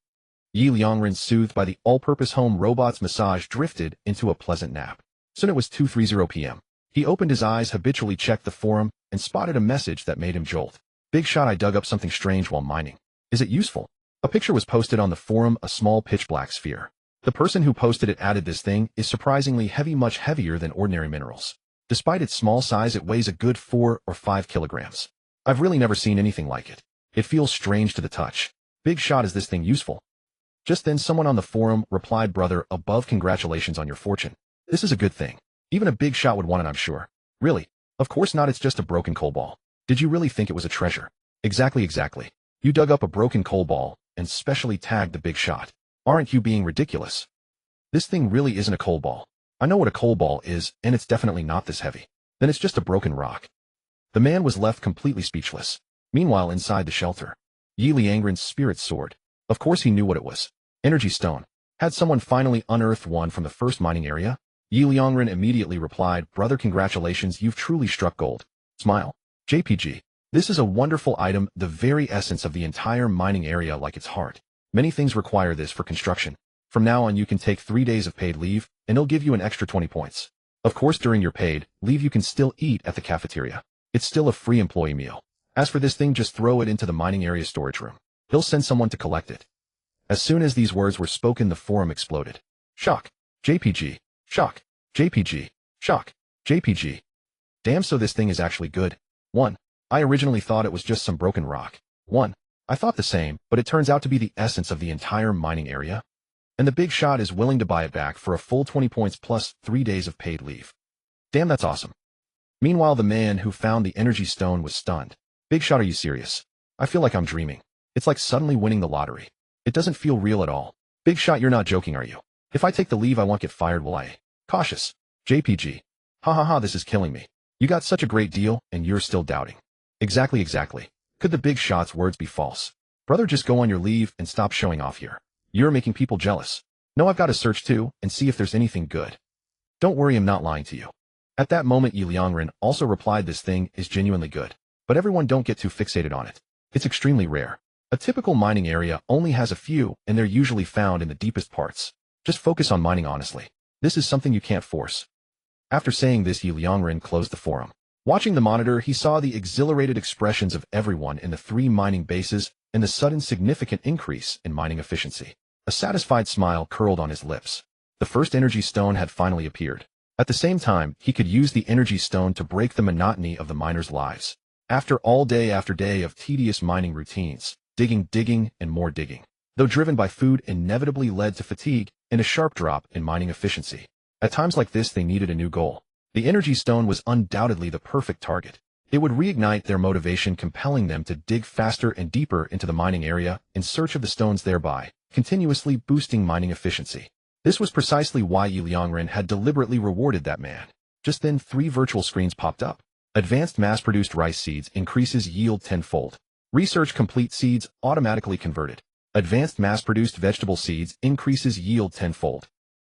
Ye Liangren, soothed by the all-purpose home robot's massage, drifted into a pleasant nap. Soon it was 2:30 p.m. He opened his eyes, habitually checked the forum, and spotted a message that made him jolt. Big shot, I dug up something strange while mining. Is it useful? A picture was posted on the forum, a small pitch-black sphere. The person who posted it added, this thing is surprisingly heavy, much heavier than ordinary minerals. Despite its small size, it weighs a good 4 or 5 kilograms. I've really never seen anything like it. It feels strange to the touch. Big shot, is this thing useful? Just then someone on the forum replied, brother above, congratulations on your fortune. This is a good thing. Even a big shot would want it, I'm sure. Really? Of course not, it's just a broken coal ball. Did you really think it was a treasure? Exactly. You dug up a broken coal ball and specially tagged the big shot. Aren't you being ridiculous? This thing really isn't a coal ball. I know what a coal ball is, and it's definitely not this heavy. Then it's just a broken rock. The man was left completely speechless. Meanwhile, inside the shelter, Ye Liangren's spirits soared. Of course he knew what it was. Energy stone. Had someone finally unearthed one from the first mining area? Ye Liangren immediately replied, brother, congratulations, you've truly struck gold. Smile. JPG. This is a wonderful item, the very essence of the entire mining area, like its heart. Many things require this for construction. From now on, you can take 3 days of paid leave, and it'll give you an extra 20 points. Of course, during your paid leave, you can still eat at the cafeteria. It's still a free employee meal. As for this thing, just throw it into the mining area storage room. He'll send someone to collect it. As soon as these words were spoken, the forum exploded. Shock. JPG. Shock. JPG. Shock. JPG. Damn, so this thing is actually good. 1. I originally thought it was just some broken rock. 1. I thought the same, but it turns out to be the essence of the entire mining area. And the big shot is willing to buy it back for a full 20 points plus 3 days of paid leave. Damn, that's awesome. Meanwhile, the man who found the energy stone was stunned. Big shot, are you serious? I feel like I'm dreaming. It's like suddenly winning the lottery. It doesn't feel real at all. Big shot, you're not joking, are you? If I take the leave, I won't get fired, will I? Cautious. JPG. Ha ha ha, this is killing me. You got such a great deal, and you're still doubting. Exactly. Could the big shot's words be false? Brother, just go on your leave and stop showing off here. You're making people jealous. No, I've got to search too and see if there's anything good. Don't worry, I'm not lying to you. At that moment, Ye Liangren also replied, this thing is genuinely good. But everyone don't get too fixated on it. It's extremely rare. A typical mining area only has a few, and they're usually found in the deepest parts. Just focus on mining honestly. This is something you can't force. After saying this, Ye Liangren closed the forum. Watching the monitor, he saw the exhilarated expressions of everyone in the 3 mining bases and the sudden significant increase in mining efficiency. A satisfied smile curled on his lips. The first energy stone had finally appeared. At the same time, he could use the energy stone to break the monotony of the miners' lives. After all day after day of tedious mining routines, digging, and more digging, though driven by food, inevitably led to fatigue and a sharp drop in mining efficiency. At times like this, they needed a new goal. The energy stone was undoubtedly the perfect target. It would reignite their motivation, compelling them to dig faster and deeper into the mining area in search of the stones, thereby continuously boosting mining efficiency. This was precisely why Ye Liangren had deliberately rewarded that man. Just then, 3 virtual screens popped up. Advanced mass-produced rice seeds increases yield 10-fold. Research complete seeds automatically converted. Advanced mass-produced vegetable seeds increases yield 10-fold.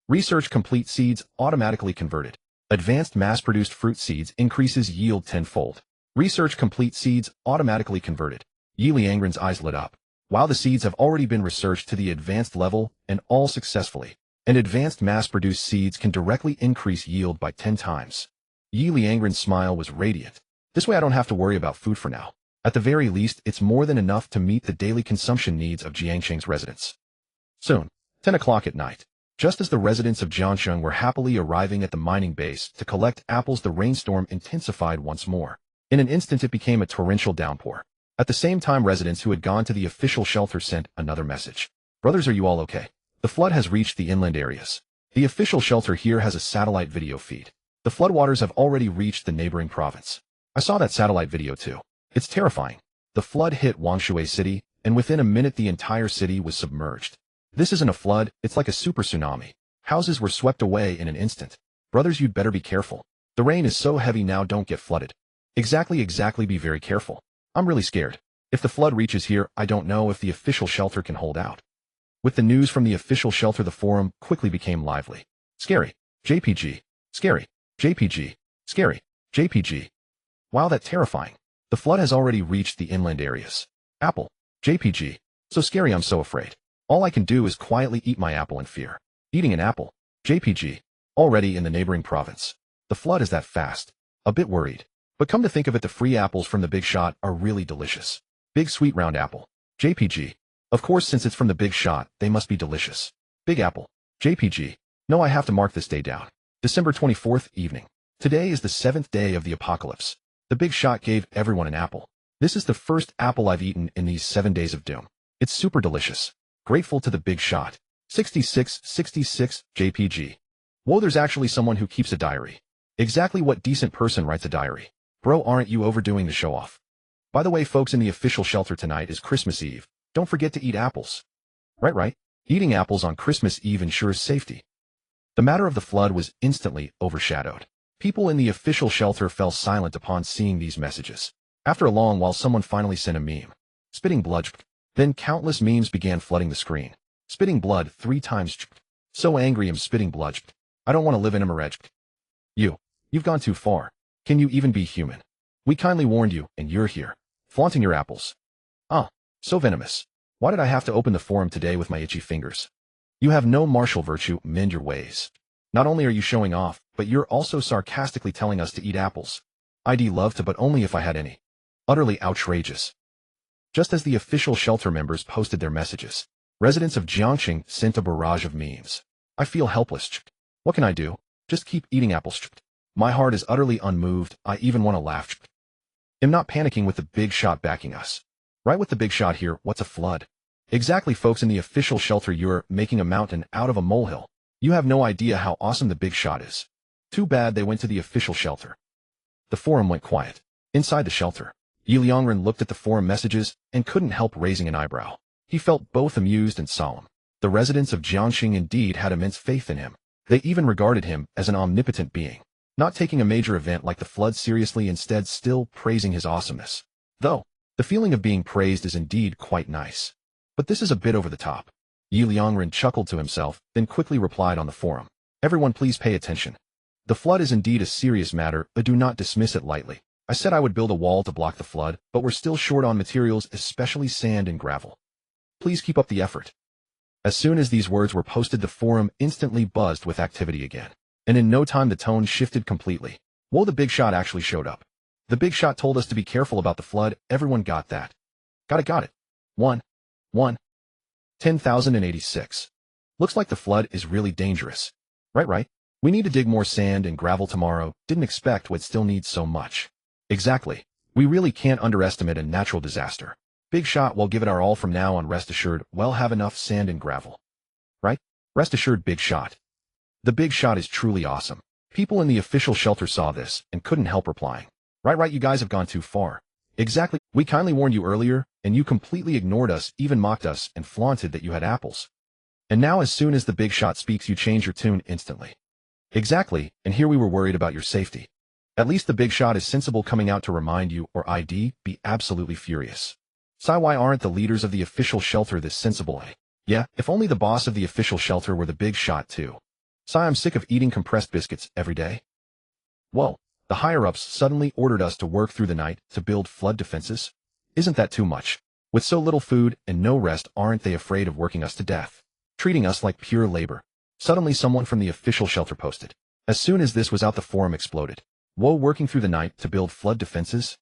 Research complete seeds automatically converted. Advanced mass-produced fruit seeds increases yield 10-fold. Research complete seeds automatically converted. Ye Liangren's eyes lit up. While the seeds have already been researched to the advanced level, and all successfully, and advanced mass-produced seeds can directly increase yield by 10 times. Ye Liangren's smile was radiant. This way I don't have to worry about food for now. At the very least, it's more than enough to meet the daily consumption needs of Jiangsheng's residents. Soon, 10 o'clock at night. Just as the residents of Jiangsheng were happily arriving at the mining base to collect apples, the rainstorm intensified once more. In an instant, it became a torrential downpour. At the same time, residents who had gone to the official shelter sent another message. Brothers, are you all okay? The flood has reached the inland areas. The official shelter here has a satellite video feed. The floodwaters have already reached the neighboring province. I saw that satellite video too. It's terrifying. The flood hit Wangshui City, and within a minute the entire city was submerged. This isn't a flood, it's like a super tsunami. Houses were swept away in an instant. Brothers, you'd better be careful. The rain is so heavy now, don't get flooded. Exactly, be very careful. I'm really scared. If the flood reaches here, I don't know if the official shelter can hold out. With the news from the official shelter, the forum quickly became lively. Scary. JPG. Scary. JPG. Scary. JPG. Wow, that's terrifying. The flood has already reached the inland areas. Apple. JPG. So scary, I'm so afraid. All I can do is quietly eat my apple in fear. Eating an apple. JPG. Already in the neighboring province. The flood is that fast. A bit worried. But come to think of it, the free apples from the big shot are really delicious. Big sweet round apple. JPG. Of course, since it's from the big shot, they must be delicious. Big apple. JPG. No, I have to mark this day down. December 24th, evening. Today is the 7th day of the apocalypse. The big shot gave everyone an apple. This is the first apple I've eaten in these 7 days of doom. It's super delicious. Grateful to the big shot. 66 JPG. Whoa, there's actually someone who keeps a diary. Exactly what decent person writes a diary? Bro, aren't you overdoing the show off? By the way, folks, in the official shelter tonight is Christmas Eve. Don't forget to eat apples. Right. Eating apples on Christmas Eve ensures safety. The matter of the flood was instantly overshadowed. People in the official shelter fell silent upon seeing these messages. After a long while, someone finally sent a meme. Spitting blood. Then countless memes began flooding the screen. Spitting blood 3 times. So angry, I'm spitting blood. I don't want to live in a marriage. You've gone too far. Can you even be human? We kindly warned you, and you're here, flaunting your apples. So venomous. Why did I have to open the forum today with my itchy fingers? You have no martial virtue, mend your ways. Not only are you showing off, but you're also sarcastically telling us to eat apples. I'd love to, but only if I had any. Utterly outrageous. Just as the official shelter members posted their messages, residents of Jiangsheng sent a barrage of memes. I feel helpless. What can I do? Just keep eating apples. My heart is utterly unmoved. I even want to laugh. I'm not panicking with the big shot backing us. Right with the big shot here, what's a flood? Exactly, folks, in the official shelter you're making a mountain out of a molehill. You have no idea how awesome the big shot is. Too bad they went to the official shelter. The forum went quiet. Inside the shelter, Ye Liangren looked at the forum messages and couldn't help raising an eyebrow. He felt both amused and solemn. The residents of Jiangxing indeed had immense faith in him. They even regarded him as an omnipotent being, not taking a major event like the flood seriously, instead still praising his awesomeness. Though, the feeling of being praised is indeed quite nice. But this is a bit over the top. Ye Liangren chuckled to himself, then quickly replied on the forum. Everyone please pay attention. The flood is indeed a serious matter, but do not dismiss it lightly. I said I would build a wall to block the flood, but we're still short on materials, especially sand and gravel. Please keep up the effort. As soon as these words were posted, the forum instantly buzzed with activity again. And in no time the tone shifted completely. Whoa, the big shot actually showed up. The big shot told us to be careful about the flood. Everyone got that. Got it. 10,086. Looks like the flood is really dangerous. Right. We need to dig more sand and gravel tomorrow. Didn't expect we'd still need so much. Exactly. We really can't underestimate a natural disaster. Big shot, we'll give it our all from now on, rest assured. We'll have enough sand and gravel. Right? Rest assured, big shot. The big shot is truly awesome. People in the official shelter saw this and couldn't help replying. Right, you guys have gone too far. Exactly. We kindly warned you earlier, and you completely ignored us, even mocked us, and flaunted that you had apples. And now as soon as the big shot speaks, you change your tune instantly. Exactly, and here we were worried about your safety. At least the big shot is sensible, coming out to remind you, or I'd be absolutely furious. Why aren't the leaders of the official shelter this sensible, eh? Yeah, if only the boss of the official shelter were the big shot too. I'm sick of eating compressed biscuits every day. Whoa, the higher-ups suddenly ordered us to work through the night to build flood defenses? Isn't that too much? With so little food and no rest, aren't they afraid of working us to death? Treating us like pure labor. Suddenly someone from the official shelter posted. As soon as this was out, the forum exploded. Whoa, working through the night to build flood defenses?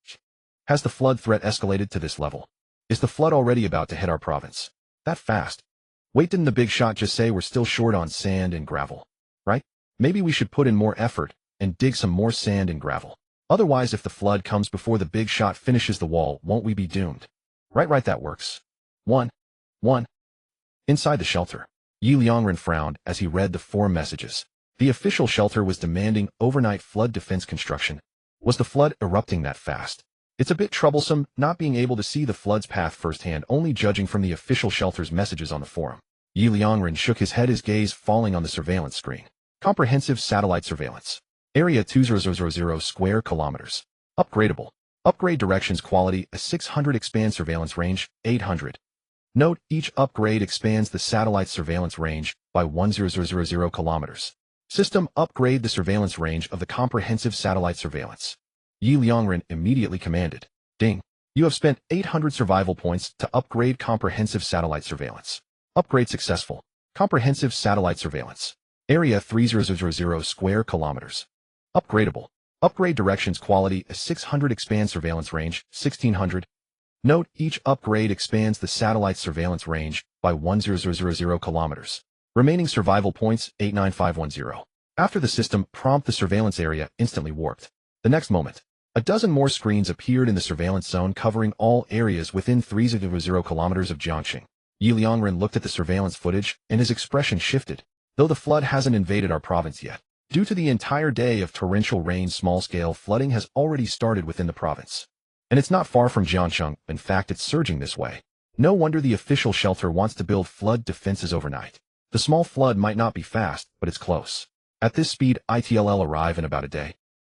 Has the flood threat escalated to this level? Is the flood already about to hit our province? That fast? Wait, didn't the big shot just say we're still short on sand and gravel? Right? Maybe we should put in more effort and dig some more sand and gravel. Otherwise, if the flood comes before the big shot finishes the wall, won't we be doomed? Right, that works. 1. Inside the shelter, Ye Liangren frowned as he read the forum messages. The official shelter was demanding overnight flood defense construction. Was the flood erupting that fast? It's a bit troublesome not being able to see the flood's path firsthand, only judging from the official shelter's messages on the forum. Ye Liangren shook his head, his gaze falling on the surveillance screen. Comprehensive satellite surveillance. Area 2000 square kilometers. Upgradable. Upgrade directions quality, a 600 expand surveillance range, 800. Note, each upgrade expands the satellite surveillance range by 1000 kilometers. System, upgrade the surveillance range of the comprehensive satellite surveillance. Ye Liangren immediately commanded. Ding. You have spent 800 survival points to upgrade comprehensive satellite surveillance. Upgrade successful. Comprehensive satellite surveillance. Area 3000 square kilometers. Upgradable. Upgrade directions quality, a 600 expand surveillance range, 1600. Note, each upgrade expands the satellite surveillance range by 1000 kilometers. Remaining survival points, 89510. After the system prompt, the surveillance area instantly warped. The next moment, a dozen more screens appeared in the surveillance zone, covering all areas within 30 kilometers of Jiangxing. Ye Liangren looked at the surveillance footage, and his expression shifted. Though the flood hasn't invaded our province yet, due to the entire day of torrential rain, small-scale flooding has already started within the province. And it's not far from Jiangxing, in fact it's surging this way. No wonder the official shelter wants to build flood defenses overnight. The small flood might not be fast, but it's close. At this speed, it'll arrive in about a day.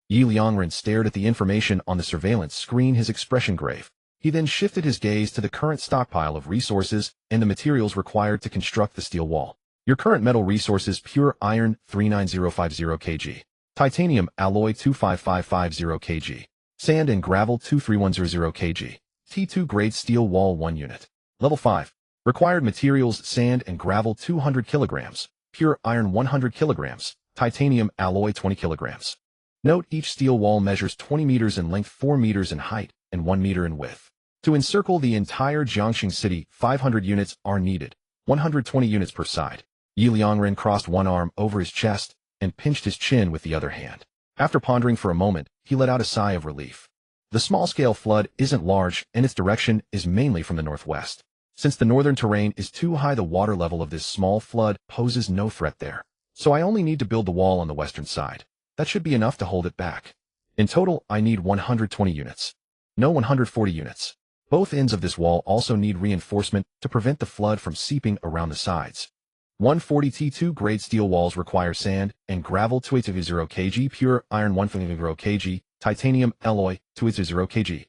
Ye Liangren stared at the information on the surveillance screen, his expression grave. He then shifted his gaze to the current stockpile of resources and the materials required to construct the steel wall. Your current metal resources: pure iron 39050 kg, titanium alloy 25550 kg, sand and gravel 2310 kg, T2 grade steel wall 1 unit. Level 5. Required materials: sand and gravel 200 kilograms, pure iron 100 kilograms, titanium alloy 20 kilograms. Note, each steel wall measures 20 meters in length, 4 meters in height, and 1 meter in width. To encircle the entire Jiangxing city, 500 units are needed, 120 units per side. Ye Liangren crossed one arm over his chest and pinched his chin with the other hand. After pondering for a moment, he let out a sigh of relief. The small-scale flood isn't large, and its direction is mainly from the northwest. Since the northern terrain is too high, the water level of this small flood poses no threat there. So I only need to build the wall on the western side. That should be enough to hold it back. In total, I need 120 units. No, 140 units. Both ends of this wall also need reinforcement to prevent the flood from seeping around the sides. 140 T2 grade steel walls require sand and gravel 280 kg, pure iron 150 kg, titanium alloy 280 kg.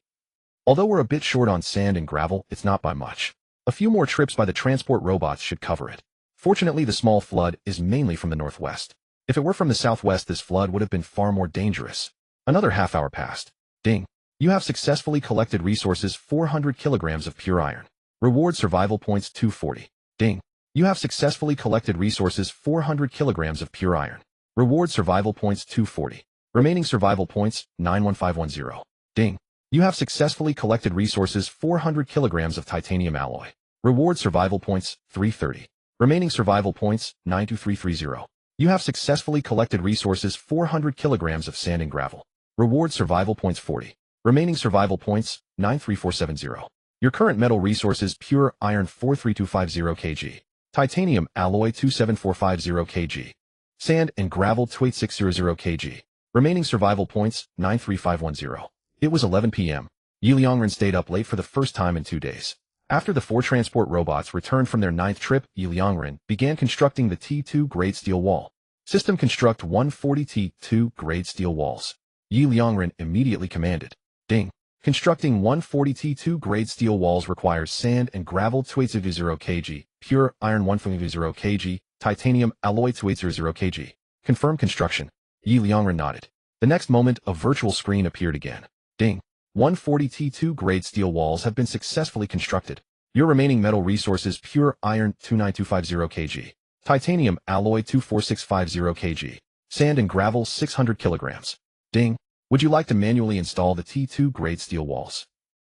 Although we're a bit short on sand and gravel, it's not by much. A few more trips by the transport robots should cover it. Fortunately, the small flood is mainly from the northwest. If it were from the southwest, this flood would have been far more dangerous. Another half hour passed. Ding. You have successfully collected resources 400 kilograms of pure iron. Reward survival points 240. Ding. You have successfully collected resources 400 kilograms of pure iron. Reward survival points 240. Remaining survival points 91510. Ding. You have successfully collected resources 400 kilograms of titanium alloy. Reward survival points 330. Remaining survival points 92330. You have successfully collected resources 400 kilograms of sand and gravel. Reward survival points 40. Remaining survival points 93470. Your current metal resources: pure iron 43250 kg, titanium alloy 27450 kg, sand and gravel 28600 kg. Remaining survival points 93510. It was 11 p.m. Ye Liangren stayed up late for the first time in 2 days. After the 4 transport robots returned from their 9th trip, Ye Liangren began constructing the T2 grade steel wall. System: construct 140 T2 grade steel walls. Ye Liangren immediately commanded. Ding. Constructing 140 T2 grade steel walls requires sand and gravel 280 kg, pure iron 150 kg, titanium alloy 280 kg. Confirm construction. Ye Liangren nodded. The next moment, a virtual screen appeared again. Ding. 140 T2 grade steel walls have been successfully constructed. Your remaining metal resources: pure iron 29250 kg, titanium alloy 24650 kg, sand and gravel 600 kilograms. Ding. Would you like to manually install the T2 grade steel walls?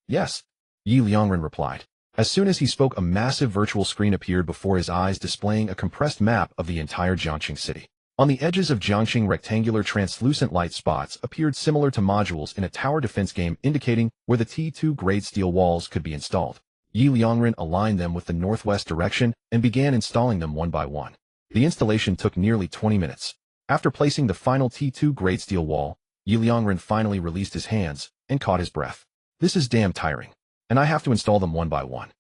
Yes. Ye Liangren replied. As soon as he spoke, a massive virtual screen appeared before his eyes, displaying a compressed map of the entire Jiangxing city. On the edges of Jiangxing, rectangular translucent light spots appeared similar to modules in a tower defense game, indicating where the T2 grade steel walls could be installed. Ye Liangren aligned them with the northwest direction and began installing them one by one. The installation took nearly 20 minutes. After placing the final T2 grade steel wall, Ye Liangren finally released his hands and caught his breath. This is damn tiring, and I have to install them one by one.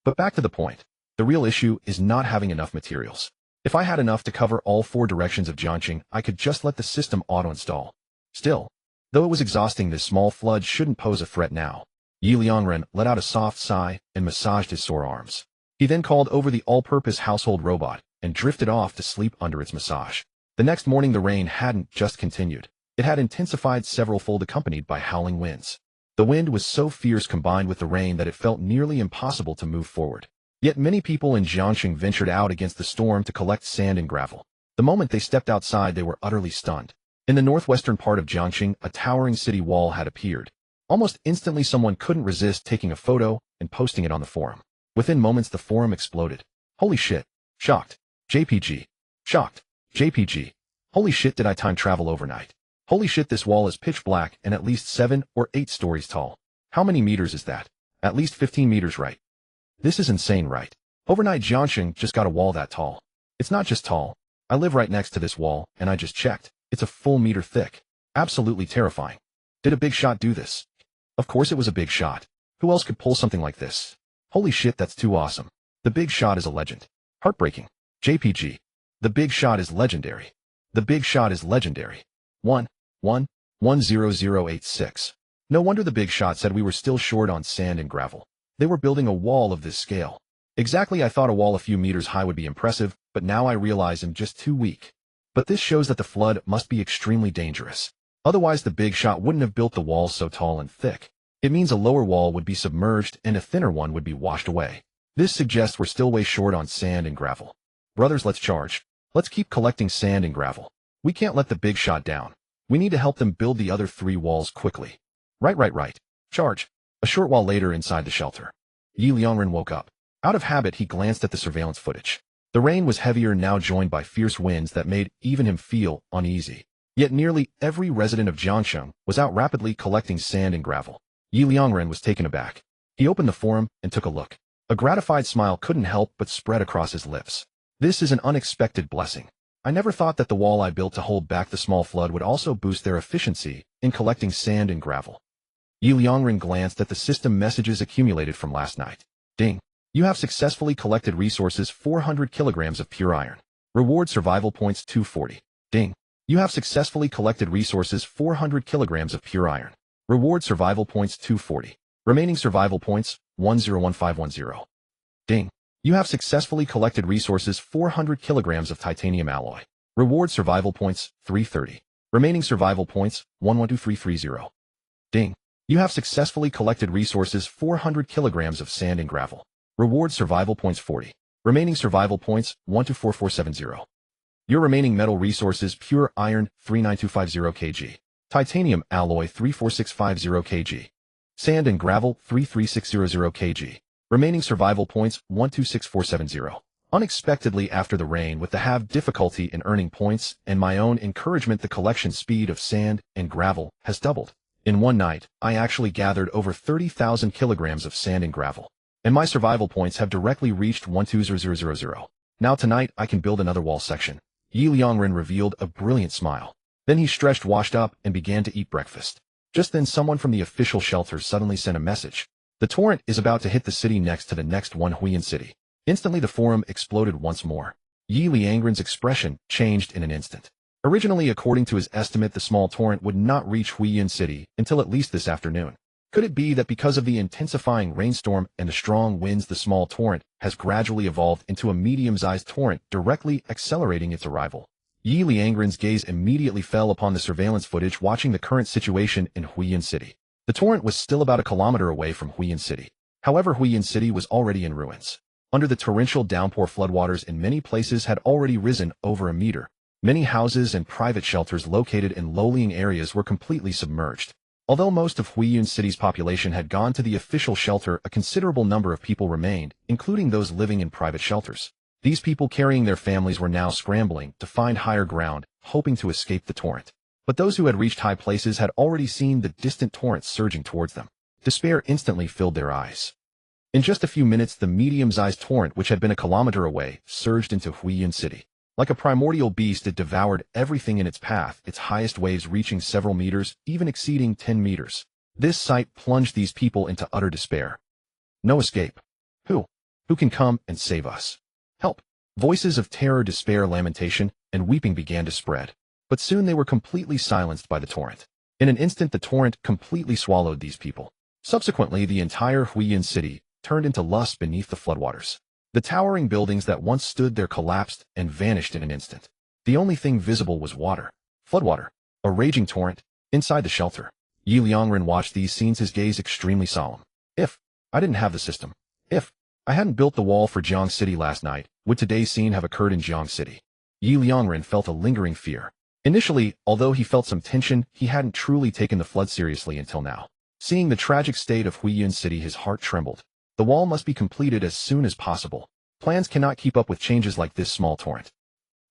But back to the point. The real issue is not having enough materials. If I had enough to cover all 4 directions of Jiangxing, I could just let the system auto-install. Still, though it was exhausting, this small flood shouldn't pose a threat now. Ye Liangren let out a soft sigh and massaged his sore arms. He then called over the all-purpose household robot and drifted off to sleep under its massage. The next morning, the rain hadn't just continued. It had intensified several-fold, accompanied by howling winds. The wind was so fierce, combined with the rain, that it felt nearly impossible to move forward. Yet many people in Jiangxing ventured out against the storm to collect sand and gravel. The moment they stepped outside, they were utterly stunned. In the northwestern part of Jiangxing, a towering city wall had appeared. Almost instantly, someone couldn't resist taking a photo and posting it on the forum. Within moments, the forum exploded. Holy shit. Shocked. JPG. Shocked. JPG. Holy shit, did I time travel overnight? Holy shit, this wall is pitch black and at least 7 or 8 stories tall. How many meters is that? At least 15 meters, right? This is insane, right? Overnight, Jiangxing just got a wall that tall. It's not just tall. I live right next to this wall, and I just checked. It's a full meter thick. Absolutely terrifying. Did a big shot do this? Of course it was a big shot. Who else could pull something like this? Holy shit, that's too awesome. The big shot is a legend. Heartbreaking. JPG. The big shot is legendary. The big shot is legendary. 10086. No wonder the big shot said we were still short on sand and gravel. They were building a wall of this scale. Exactly, I thought a wall a few meters high would be impressive, but now I realize I'm just too weak. But this shows that the flood must be extremely dangerous. Otherwise, the big shot wouldn't have built the walls so tall and thick. It means a lower wall would be submerged and a thinner one would be washed away. This suggests we're still way short on sand and gravel. Brothers, let's charge. Let's keep collecting sand and gravel. We can't let the big shot down. We need to help them build the other 3 walls quickly. Right. Charge. A short while later, inside the shelter, Ye Liangren woke up. Out of habit, he glanced at the surveillance footage. The rain was heavier now, joined by fierce winds that made even him feel uneasy. Yet nearly every resident of Jiangsheng was out rapidly collecting sand and gravel. Ye Liangren was taken aback. He opened the forum and took a look. A gratified smile couldn't help but spread across his lips. This is an unexpected blessing. I never thought that the wall I built to hold back the small flood would also boost their efficiency in collecting sand and gravel. Ye Liangren glanced at the system messages accumulated from last night. Ding. You have successfully collected resources 400 kilograms of pure iron. Reward survival points 240. Ding. You have successfully collected resources 400 kilograms of pure iron. Reward survival points 240. Remaining survival points 101510. Ding. You have successfully collected resources 400 kilograms of titanium alloy. Reward survival points 330. Remaining survival points 112330. Ding. You have successfully collected resources 400 kilograms of sand and gravel. Reward survival points 40. Remaining survival points 124470. Your remaining metal resources: pure iron 39250 kg, titanium alloy 34650 kg, sand and gravel 33600 kg. Remaining survival points 126470. Unexpectedly, after the rain, with the have difficulty in earning points and my own encouragement, the collection speed of sand and gravel has doubled. In one night, I actually gathered over 30,000 kilograms of sand and gravel, and my survival points have directly reached 120000. Now tonight I can build another wall section. Ye Liangren revealed a brilliant smile. Then he stretched, washed up, and began to eat breakfast. Just then someone from the official shelter suddenly sent a message. The torrent is about to hit the city next to the next one, Huiyin City. Instantly the forum exploded once more. Ye Liangren's expression changed in an instant. Originally, according to his estimate, the small torrent would not reach Huiyin City until at least this afternoon. Could it be that because of the intensifying rainstorm and the strong winds, the small torrent has gradually evolved into a medium-sized torrent, directly accelerating its arrival? Ye Liangren's gaze immediately fell upon the surveillance footage watching the current situation in Huiyin City. The torrent was still about a kilometer away from Huiyin City. However, Huiyin City was already in ruins. Under the torrential downpour, floodwaters in many places had already risen over a meter. Many houses and private shelters located in low-lying areas were completely submerged. Although most of Huiyin City's population had gone to the official shelter, a considerable number of people remained, including those living in private shelters. These people carrying their families were now scrambling to find higher ground, hoping to escape the torrent. But those who had reached high places had already seen the distant torrent surging towards them. Despair instantly filled their eyes. In just a few minutes, the medium-sized torrent, which had been a kilometer away, surged into Huiyin City. Like a primordial beast, it devoured everything in its path, its highest waves reaching several meters, even exceeding 10 meters. This sight plunged these people into utter despair. No escape. Who can come and save us? Help! Voices of terror, despair, lamentation, and weeping began to spread. But soon they were completely silenced by the torrent. In an instant, the torrent completely swallowed these people. Subsequently, the entire Huiyin City turned into lust beneath the floodwaters. The towering buildings that once stood there collapsed and vanished in an instant. The only thing visible was water. Floodwater. A raging torrent. Inside the shelter, Ye Liangren watched these scenes, his gaze extremely solemn. If I didn't have the system, if I hadn't built the wall for Jiang City last night, would today's scene have occurred in Jiang City? Ye Liangren felt a lingering fear. Initially, although he felt some tension, he hadn't truly taken the flood seriously until now. Seeing the tragic state of Huiyin City, his heart trembled. The wall must be completed as soon as possible. Plans cannot keep up with changes like this small torrent.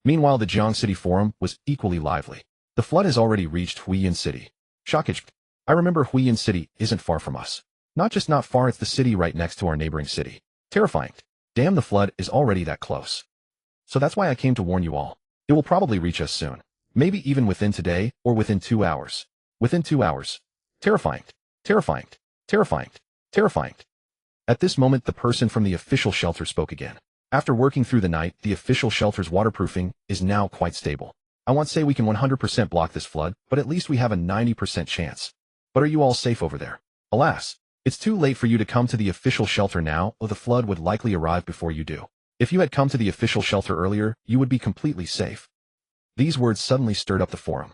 Meanwhile, the Jiang City forum was equally lively. The flood has already reached Huiyin City. Shockage. I remember Huiyin City isn't far from us. Not just not far, it's the city right next to our neighboring city. Terrifying. Damn, the flood is already that close. So that's why I came to warn you all. It will probably reach us soon. Maybe even within today, or within 2 hours. Within 2 hours. Terrifying. Terrifying. Terrifying. Terrifying. At this moment, the person from the official shelter spoke again. After working through the night, the official shelter's waterproofing is now quite stable. I won't say we can 100% block this flood, but at least we have a 90% chance. But are you all safe over there? Alas, it's too late for you to come to the official shelter now, or the flood would likely arrive before you do. If you had come to the official shelter earlier, you would be completely safe. These words suddenly stirred up the forum.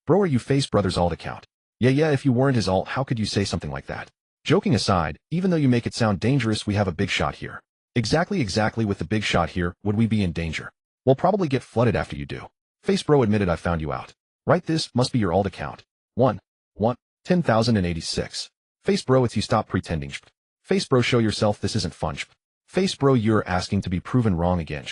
Bro, are you face brothers alt account? Yeah, if you weren't his alt, how could you say something like that? Joking aside, even though you make it sound dangerous, we have a big shot here. Exactly, with the big shot here, would we be in danger? We'll probably get flooded after you do. Face bro admitted I found you out. Right, this must be your alt account. 10,086. Face bro, it's you, stop pretending. Face bro, show yourself, this isn't fun. Face bro, you're asking to be proven wrong again.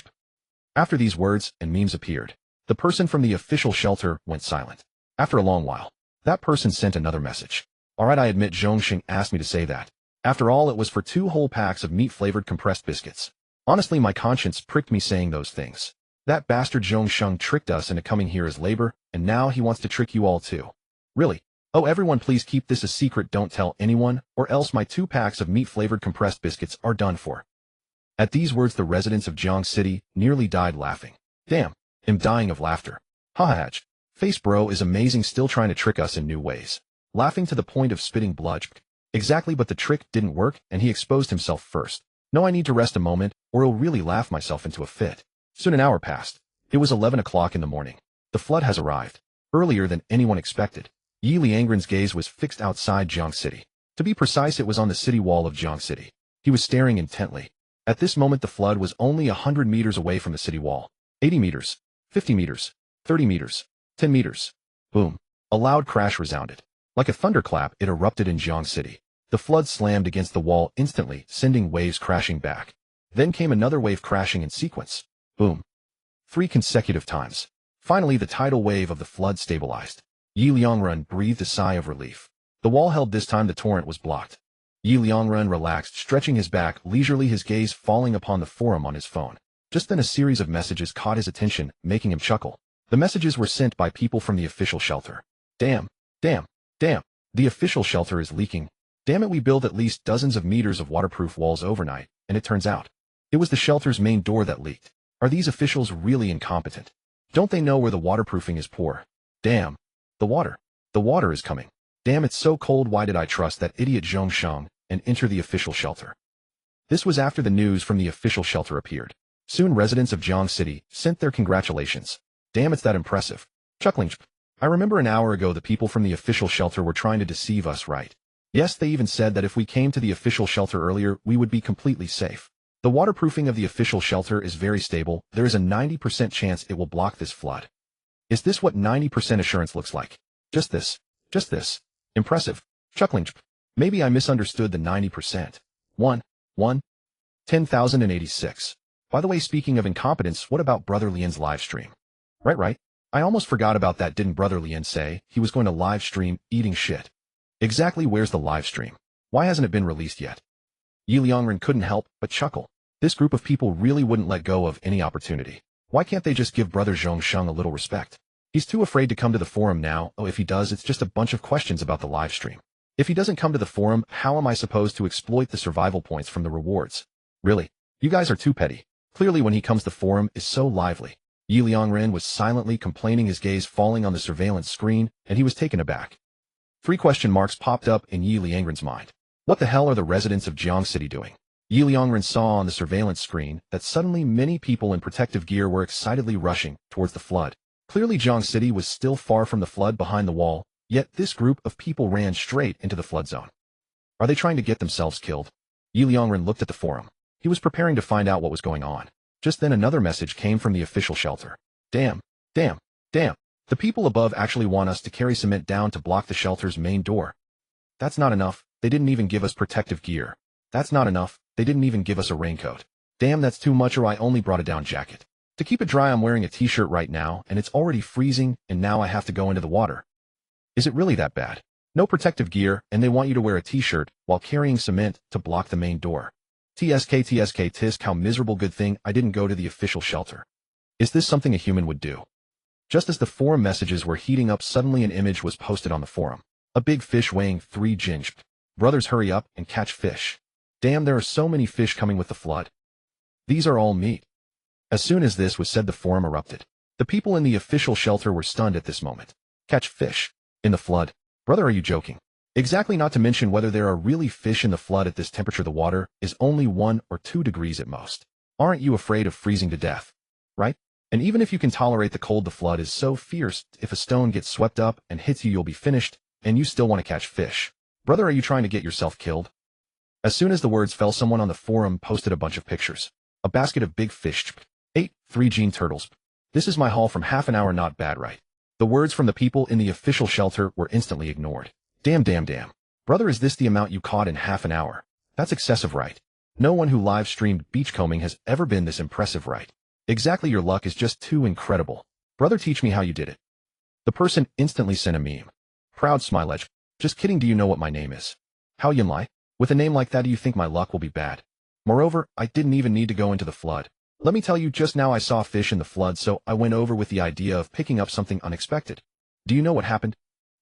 After these words and memes appeared, the person from the official shelter went silent. After a long while, that person sent another message. Alright, I admit Zhongxing asked me to say that. After all, it was for 2 whole packs of meat-flavored compressed biscuits. Honestly, my conscience pricked me saying those things. That bastard Zhongxing tricked us into coming here as labor, and now he wants to trick you all too. Really? Oh, everyone please keep this a secret, don't tell anyone, or else my 2 packs of meat-flavored compressed biscuits are done for. At these words, the residents of Jiang City nearly died laughing. Damn, I'm dying of laughter. Haha, face bro is amazing, still trying to trick us in new ways. Laughing to the point of spitting blood. Exactly, but the trick didn't work, and he exposed himself first. No, I need to rest a moment, or I'll really laugh myself into a fit. Soon an hour passed. It was 11 o'clock in the morning. The flood has arrived. Earlier than anyone expected. Ye Liangren's gaze was fixed outside Jiang City. To be precise, it was on the city wall of Jiang City. He was staring intently. At this moment, the flood was only 100 meters away from the city wall. 80 meters, 50 meters, 30 meters, 10 meters. Boom. A loud crash resounded. Like a thunderclap, it erupted in Jiang City. The flood slammed against the wall instantly, sending waves crashing back. Then came another wave crashing in sequence. Boom. 3 consecutive times. Finally, the tidal wave of the flood stabilized. Ye Liangren breathed a sigh of relief. The wall held this time, the torrent was blocked. Ye Liangren relaxed, stretching his back leisurely, his gaze falling upon the forum on his phone. Just then a series of messages caught his attention, making him chuckle. The messages were sent by people from the official shelter. Damn, damn, damn, the official shelter is leaking. Damn it, we built at least dozens of meters of waterproof walls overnight, and it turns out it was the shelter's main door that leaked. Are these officials really incompetent? Don't they know where the waterproofing is poor? Damn. The water is coming. Damn, it's so cold, why did I trust that idiot Zhongxing and enter the official shelter? This was after the news from the official shelter appeared. Soon residents of Jiang City sent their congratulations. Damn, it's that impressive. Chuckling. I remember an hour ago the people from the official shelter were trying to deceive us, right? Yes, they even said that if we came to the official shelter earlier, we would be completely safe. The waterproofing of the official shelter is very stable. There is a 90% chance it will block this flood. Is this what 90% assurance looks like? Just this. Impressive. Chuckling. Maybe I misunderstood the 90%. 10,086. By the way, speaking of incompetence, what about Brother Lian's live stream? Right. I almost forgot about that. Didn't Brother Lian say he was going to live stream eating shit? Exactly, where's the live stream? Why hasn't it been released yet? Ye Liangren couldn't help but chuckle. This group of people really wouldn't let go of any opportunity. Why can't they just give Brother Zhongxing a little respect? He's too afraid to come to the forum now. Oh, if he does, it's just a bunch of questions about the live stream. If he doesn't come to the forum, how am I supposed to exploit the survival points from the rewards? Really? You guys are too petty. Clearly when he comes, the forum is so lively. Ye Liangren was silently complaining, his gaze falling on the surveillance screen, and he was taken aback. 3 question marks popped up in Ye Liangren's mind. What the hell are the residents of Jiang City doing? Ye Liangren saw on the surveillance screen that suddenly many people in protective gear were excitedly rushing towards the flood. Clearly Jiang City was still far from the flood behind the wall, yet this group of people ran straight into the flood zone. Are they trying to get themselves killed? Ye Liangren looked at the forum. He was preparing to find out what was going on. Just then another message came from the official shelter. Damn. The people above actually want us to carry cement down to block the shelter's main door. That's not enough. They didn't even give us protective gear. That's not enough. They didn't even give us a raincoat. Damn, that's too much, or I only brought a down jacket. To keep it dry, I'm wearing a t-shirt right now, and it's already freezing, and now I have to go into the water. Is it really that bad? No protective gear, and they want you to wear a t-shirt while carrying cement to block the main door. Tisk, how miserable. Good thing I didn't go to the official shelter. Is this something a human would do? Just as the forum messages were heating up, suddenly an image was posted on the forum. A big fish weighing 3 jinj. Brothers, hurry up and catch fish. Damn, there are so many fish coming with the flood. These are all meat. As soon as this was said, the forum erupted. The people in the official shelter were stunned at this moment. Catch fish? In the flood? Brother, are you joking? Exactly, not to mention whether there are really fish in the flood at this temperature. The water is only 1 or 2 degrees at most. Aren't you afraid of freezing to death? Right? And even if you can tolerate the cold, the flood is so fierce, if a stone gets swept up and hits you, you'll be finished, and you still want to catch fish. Brother, are you trying to get yourself killed? As soon as the words fell, someone on the forum posted a bunch of pictures. A basket of big fish. 3 gene turtles. This is my haul from half an hour, not bad, right? The words from the people in the official shelter were instantly ignored. Damn. Brother, is this the amount you caught in half an hour? That's excessive, right? No one who live streamed beachcombing has ever been this impressive, right? Exactly, your luck is just too incredible. Brother, teach me how you did it. The person instantly sent a meme. Proud smile edge. Just kidding, do you know what my name is? How Yunlai? With a name like that, do you think my luck will be bad? Moreover, I didn't even need to go into the flood. Let me tell you, just now I saw fish in the flood, so I went over with the idea of picking up something unexpected. Do you know what happened?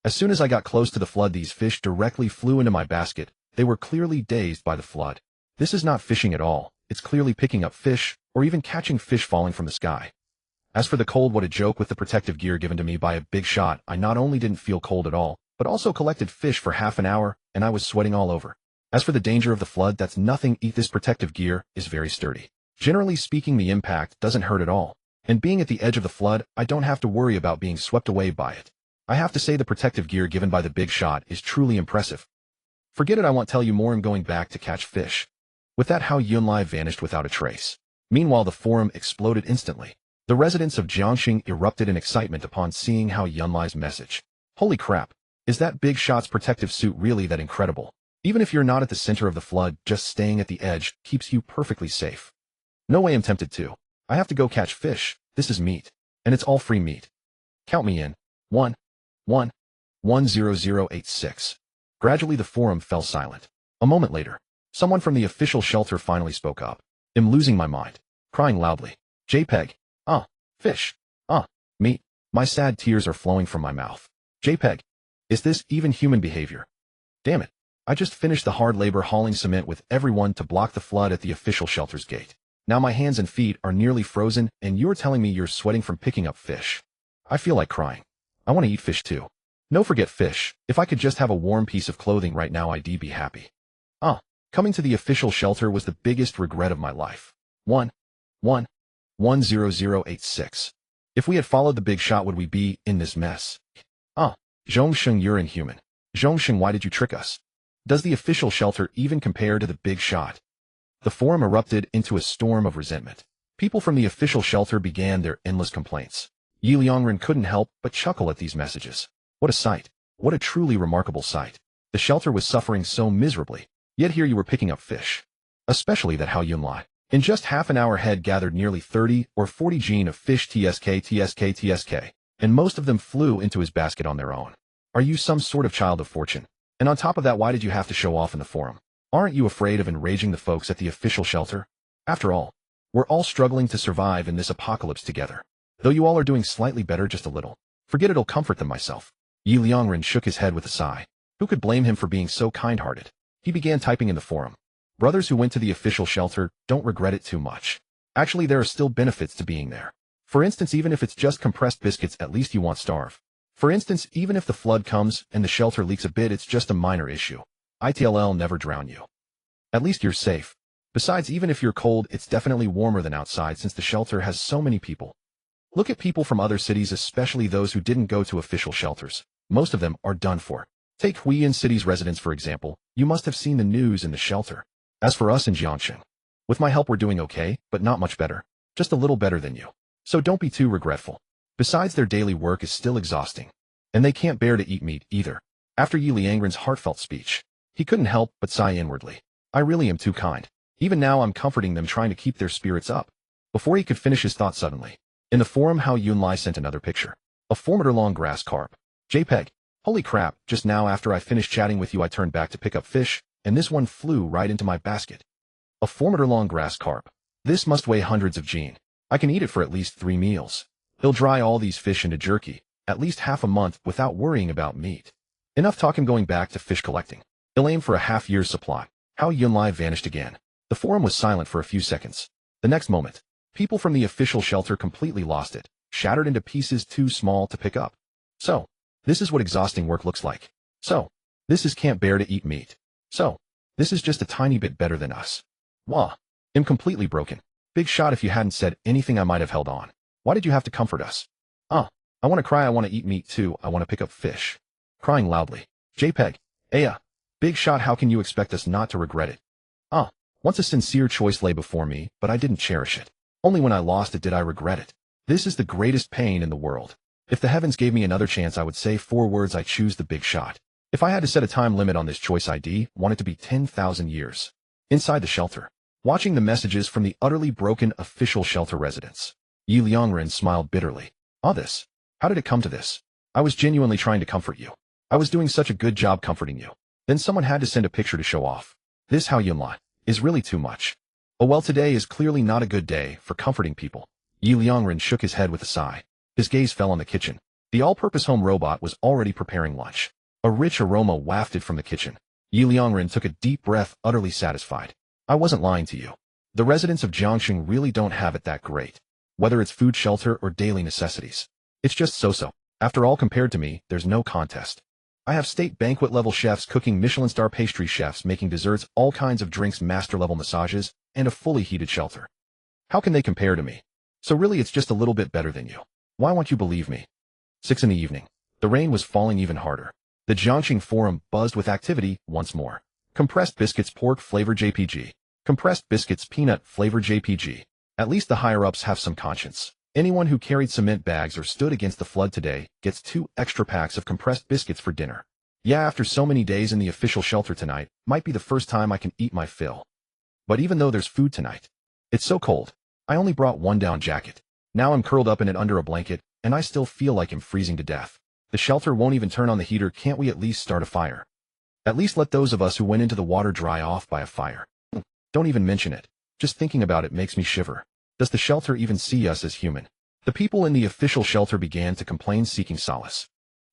As soon as I got close to the flood, these fish directly flew into my basket. They were clearly dazed by the flood. This is not fishing at all. It's clearly picking up fish, or even catching fish falling from the sky. As for the cold, what a joke. With the protective gear given to me by a big shot, I not only didn't feel cold at all, but also collected fish for half an hour, and I was sweating all over. As for the danger of the flood, that's nothing. This protective gear is very sturdy. Generally speaking, the impact doesn't hurt at all. And being at the edge of the flood, I don't have to worry about being swept away by it. I have to say the protective gear given by the big shot is truly impressive. Forget it, I won't tell you more. I'm going back to catch fish. With that, Hao Yunlai vanished without a trace. Meanwhile, the forum exploded instantly. The residents of Jiangxing erupted in excitement upon seeing Hao Yunlai's message. Holy crap! Is that big shot's protective suit really that incredible? Even if you're not at the center of the flood, just staying at the edge keeps you perfectly safe. No way, I'm tempted to. I have to go catch fish. This is meat. And it's all free meat. Count me in. 10086. Gradually the forum fell silent. A moment later, someone from the official shelter finally spoke up. I'm losing my mind. Crying loudly. JPEG. Fish. Meat. My sad tears are flowing from my mouth. JPEG. Is this even human behavior? Damn it. I just finished the hard labor hauling cement with everyone to block the flood at the official shelter's gate. Now my hands and feet are nearly frozen, and you're telling me you're sweating from picking up fish. I feel like crying. I want to eat fish too. No, forget fish. If I could just have a warm piece of clothing right now, I'd be happy. Coming to the official shelter was the biggest regret of my life. 10086. If we had followed the big shot, would we be in this mess? Zhongsheng, you're inhuman. Zhongsheng, why did you trick us? Does the official shelter even compare to the big shot? The forum erupted into a storm of resentment. People from the official shelter began their endless complaints. Ye Liangren couldn't help but chuckle at these messages. What a sight. What a truly remarkable sight. The shelter was suffering so miserably, yet here you were picking up fish. Especially that Hao Yunlai. In just half an hour had gathered nearly 30 or 40 gene of fish TSK, and most of them flew into his basket on their own. Are you some sort of child of fortune? And on top of that, why did you have to show off in the forum? Aren't you afraid of enraging the folks at the official shelter? After all, we're all struggling to survive in this apocalypse together. Though you all are doing slightly better, just a little. Forget it'll comfort them myself. Ye Liangren shook his head with a sigh. Who could blame him for being so kind-hearted? He began typing in the forum. Brothers who went to the official shelter don't regret it too much. Actually, there are still benefits to being there. For instance, even if it's just compressed biscuits, at least you won't starve. For instance, even if the flood comes and the shelter leaks a bit, it's just a minor issue. ITLL never drown you. At least you're safe. Besides, even if you're cold, it's definitely warmer than outside since the shelter has so many people. Look at people from other cities, especially those who didn't go to official shelters. Most of them are done for. Take Huiyin City's residents, for example. You must have seen the news in the shelter. As for us in Jiangxing, with my help we're doing okay, but not much better. Just a little better than you. So don't be too regretful. Besides, their daily work is still exhausting. And they can't bear to eat meat either. After Ye Liangren's heartfelt speech, he couldn't help but sigh inwardly. I really am too kind. Even now I'm comforting them, trying to keep their spirits up. Before he could finish his thought suddenly, in the forum, Hao Yunlai sent another picture. A 4-meter-long grass carp. JPEG. Holy crap, just now after I finished chatting with you I turned back to pick up fish, and this one flew right into my basket. A 4-meter-long grass carp. This must weigh hundreds of gene. I can eat it for at least 3 meals. He'll dry all these fish into jerky, at least half a month without worrying about meat. Enough talk, him going back to fish collecting. He'll aim for a half-year's supply. Hao Yunlai vanished again. The forum was silent for a few seconds. The next moment, people from the official shelter completely lost it, shattered into pieces too small to pick up. So, this is what exhausting work looks like. So, this is can't bear to eat meat. So, this is just a tiny bit better than us. Wah. I'm completely broken. Big shot, if you hadn't said anything I might have held on. Why did you have to comfort us? I want to cry, I want to eat meat too, I want to pick up fish. Crying loudly. JPEG. Big shot, how can you expect us not to regret it? Once a sincere choice lay before me, but I didn't cherish it. Only when I lost it did I regret it. This is the greatest pain in the world. If the heavens gave me another chance, I would say 4 words, I choose the big shot. If I had to set a time limit on this choice, I'd want it to be 10,000 years. Inside the shelter, Watching the messages from the utterly broken official shelter residents, Ye Liangren smiled bitterly. This. How did it come to this? I was genuinely trying to comfort you. I was doing such a good job comforting you. Then someone had to send a picture to show off. This how Yunlai is really too much. Oh well, today is clearly not a good day for comforting people. Ye Liangren shook his head with a sigh. His gaze fell on the kitchen. The all-purpose home robot was already preparing lunch. A rich aroma wafted from the kitchen. Ye Liangren took a deep breath, utterly satisfied. I wasn't lying to you. The residents of Jiangxing really don't have it that great. Whether it's food, shelter, or daily necessities. It's just so-so. After all, compared to me, there's no contest. I have state banquet-level chefs cooking Michelin-star pastry chefs making desserts, all kinds of drinks, master-level massages, and a fully heated shelter. How can they compare to me? So really it's just a little bit better than you. Why won't you believe me? 6 in the evening. The rain was falling even harder. The Jiangxing Forum buzzed with activity once more. Compressed biscuits pork flavor JPG. Compressed biscuits peanut flavor JPG. At least the higher-ups have some conscience. Anyone who carried cement bags or stood against the flood today gets 2 extra packs of compressed biscuits for dinner. Yeah, after so many days in the official shelter tonight, might be the first time I can eat my fill. But even though there's food tonight, it's so cold. I only brought one down jacket. Now I'm curled up in it under a blanket, and I still feel like I'm freezing to death. The shelter won't even turn on the heater. Can't we at least start a fire? At least let those of us who went into the water dry off by a fire. Don't even mention it. Just thinking about it makes me shiver. Does the shelter even see us as human? The people in the official shelter began to complain, seeking solace.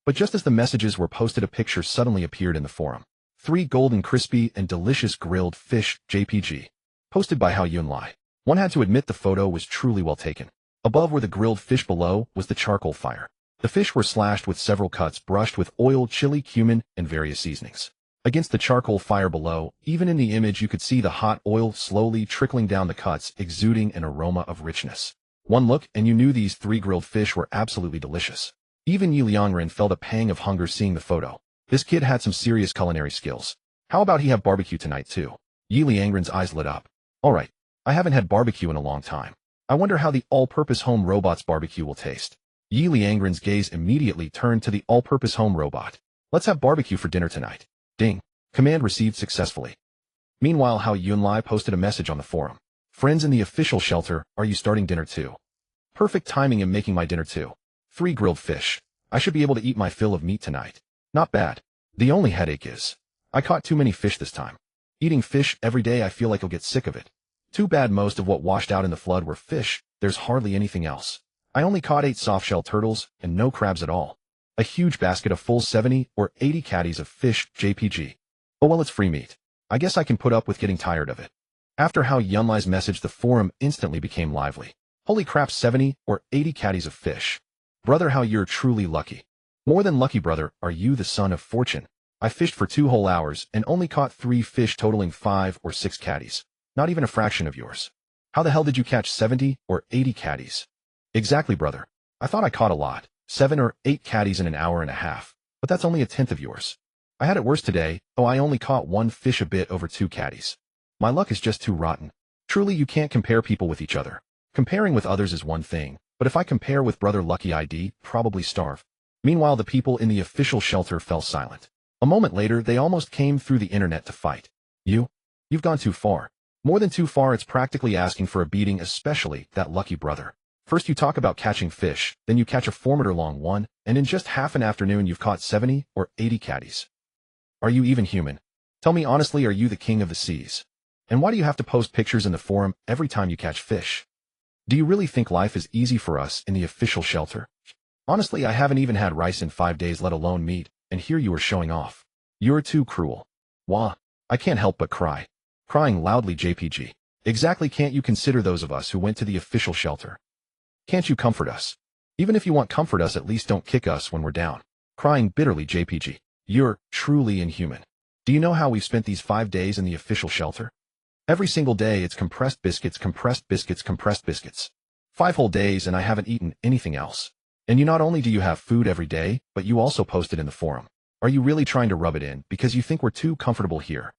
But just as the messages were posted, a picture suddenly appeared in the forum. 3 golden, crispy, and delicious grilled fish, JPG. Posted by Hao Yunlai. One had to admit the photo was truly well taken. Above were the grilled fish, below was the charcoal fire. The fish were slashed with several cuts, brushed with oil, chili, cumin, and various seasonings. Against the charcoal fire below, even in the image you could see the hot oil slowly trickling down the cuts, exuding an aroma of richness. One look and you knew these 3 grilled fish were absolutely delicious. Even Ye Liangren felt a pang of hunger seeing the photo. This kid had some serious culinary skills. How about he have barbecue tonight too? Ye Liangren's eyes lit up. Alright, I haven't had barbecue in a long time. I wonder how the all-purpose home robot's barbecue will taste. Ye Liangren's gaze immediately turned to the all-purpose home robot. Let's have barbecue for dinner tonight. Ding. Command received successfully. Meanwhile, Hao Yunlai posted a message on the forum. Friends in the official shelter, are you starting dinner too? Perfect timing. I'm making my dinner too. 3 grilled fish. I should be able to eat my fill of meat tonight. Not bad. The only headache is, I caught too many fish this time. Eating fish every day, I feel like I'll get sick of it. Too bad most of what washed out in the flood were fish. There's hardly anything else. I only caught 8 soft-shell turtles and no crabs at all. A huge basket of full 70 or 80 caddies of fish, JPG. Oh well, it's free meat. I guess I can put up with getting tired of it. After Hao Yunlai's message, the forum instantly became lively. Holy crap, 70 or 80 caddies of fish. Brother Hao, you're truly lucky. More than lucky, brother, are you the son of fortune. I fished for 2 whole hours and only caught 3 fish totaling 5 or 6 caddies. Not even a fraction of yours. How the hell did you catch 70 or 80 caddies? Exactly, brother. I thought I caught a lot. 7 or 8 caddies in an hour and a half. But that's only a tenth of yours. I had it worse today. Oh, I only caught 1 fish, a bit over 2 caddies. My luck is just too rotten. Truly, you can't compare people with each other. Comparing with others is one thing, but if I compare with brother Lucky, I'd probably starve. Meanwhile, the people in the official shelter fell silent. A moment later, they almost came through the internet to fight. You've gone too far. More than too far. It's practically asking for a beating, especially that lucky brother. First you talk about catching fish, then you catch a 4-meter-long one, and in just half an afternoon you've caught 70 or 80 caddies. Are you even human? Tell me honestly, are you the king of the seas? And why do you have to post pictures in the forum every time you catch fish? Do you really think life is easy for us in the official shelter? Honestly, I haven't even had rice in 5 days, let alone meat, and here you are showing off. You're too cruel. Wah, I can't help but cry. Crying loudly, JPG. Exactly, can't you consider those of us who went to the official shelter? Can't you comfort us? Even if you want comfort us, at least don't kick us when we're down. Crying bitterly, JPG. You're truly inhuman. Do you know how we've spent these 5 days in the official shelter? Every single day it's compressed biscuits, compressed biscuits, compressed biscuits. 5 whole days and I haven't eaten anything else. And you not only do you have food every day, but you also post it in the forum. Are you really trying to rub it in because you think we're too comfortable here?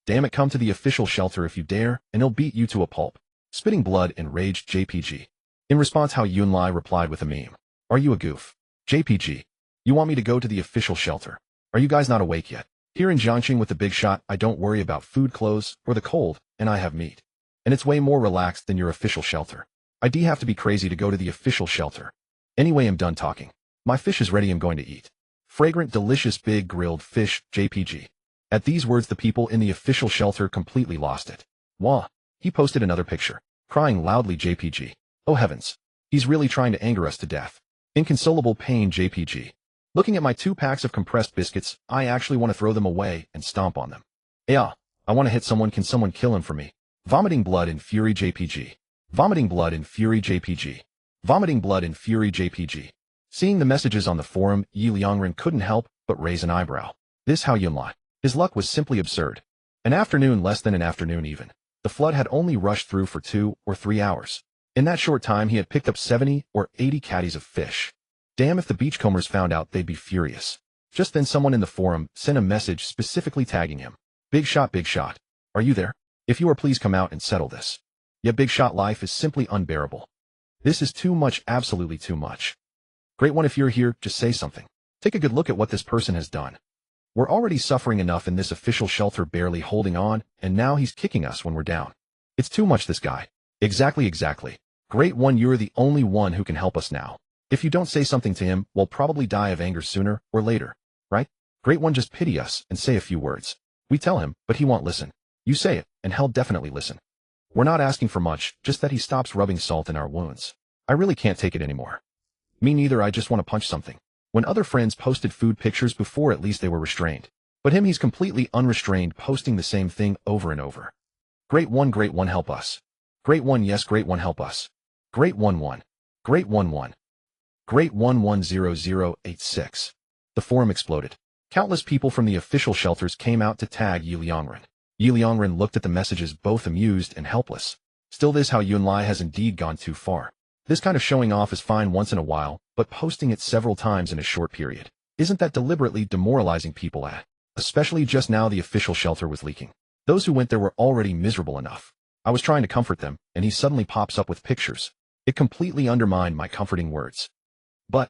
Damn it, come to the official shelter if you dare, and they'll beat you to a pulp. Spitting blood, enraged JPG. In response, Hao Yunlai replied with a meme. Are you a goof? JPG. You want me to go to the official shelter? Are you guys not awake yet? Here in Jiangxing with the big shot, I don't worry about food, clothes, or the cold, and I have meat. and it's way more relaxed than your official shelter. I'd have to be crazy to go to the official shelter. Anyway, I'm done talking. My fish is ready, I'm going to eat. Fragrant, delicious, big grilled fish, JPG. At these words, the people in the official shelter completely lost it. Wah. He posted another picture, crying loudly, JPG. Oh heavens. He's really trying to anger us to death. Inconsolable pain, JPG. Looking at my 2 packs of compressed biscuits, I actually want to throw them away and stomp on them. Yeah, I want to hit someone. Can someone kill him for me? Vomiting blood in fury, JPG. Vomiting blood in fury, JPG. Vomiting blood in fury, JPG. Seeing the messages on the forum, Ye Liangren couldn't help but raise an eyebrow. This how Yunlai. His luck was simply absurd. An afternoon, less than an afternoon even. The flood had only rushed through for 2 or 3 hours. In that short time, he had picked up 70 or 80 caddies of fish. Damn, if the beachcombers found out, they'd be furious. Just then someone in the forum sent a message specifically tagging him. Big shot, are you there? If you are, please come out and settle this. Yeah, big shot, life is simply unbearable. This is too much, absolutely too much. Great one, if you're here, just say something. Take a good look at what this person has done. We're already suffering enough in this official shelter, barely holding on, and now he's kicking us when we're down. It's too much, this guy. Exactly. Great one, you're the only one who can help us now. If you don't say something to him, we'll probably die of anger sooner or later, right? Great one, just pity us and say a few words. We tell him, but he won't listen. You say it, and he'll definitely listen. We're not asking for much, just that he stops rubbing salt in our wounds. I really can't take it anymore. Me neither, I just want to punch something. When other friends posted food pictures before, at least they were restrained. But him, he's completely unrestrained, posting the same thing over and over. Great one, help us. Great one, yes, great one, help us. Great one. Great one. Great 110086. The forum exploded. Countless people from the official shelters came out to tag Ye Liangren. Ye Liangren looked at the messages, both amused and helpless. Still, this how Yunlai has indeed gone too far. This kind of showing off is fine once in a while, but posting it several times in a short period, isn't that deliberately demoralizing people especially just now the official shelter was leaking. Those who went there were already miserable enough. I was trying to comfort them, and he suddenly pops up with pictures. It completely undermined my comforting words. But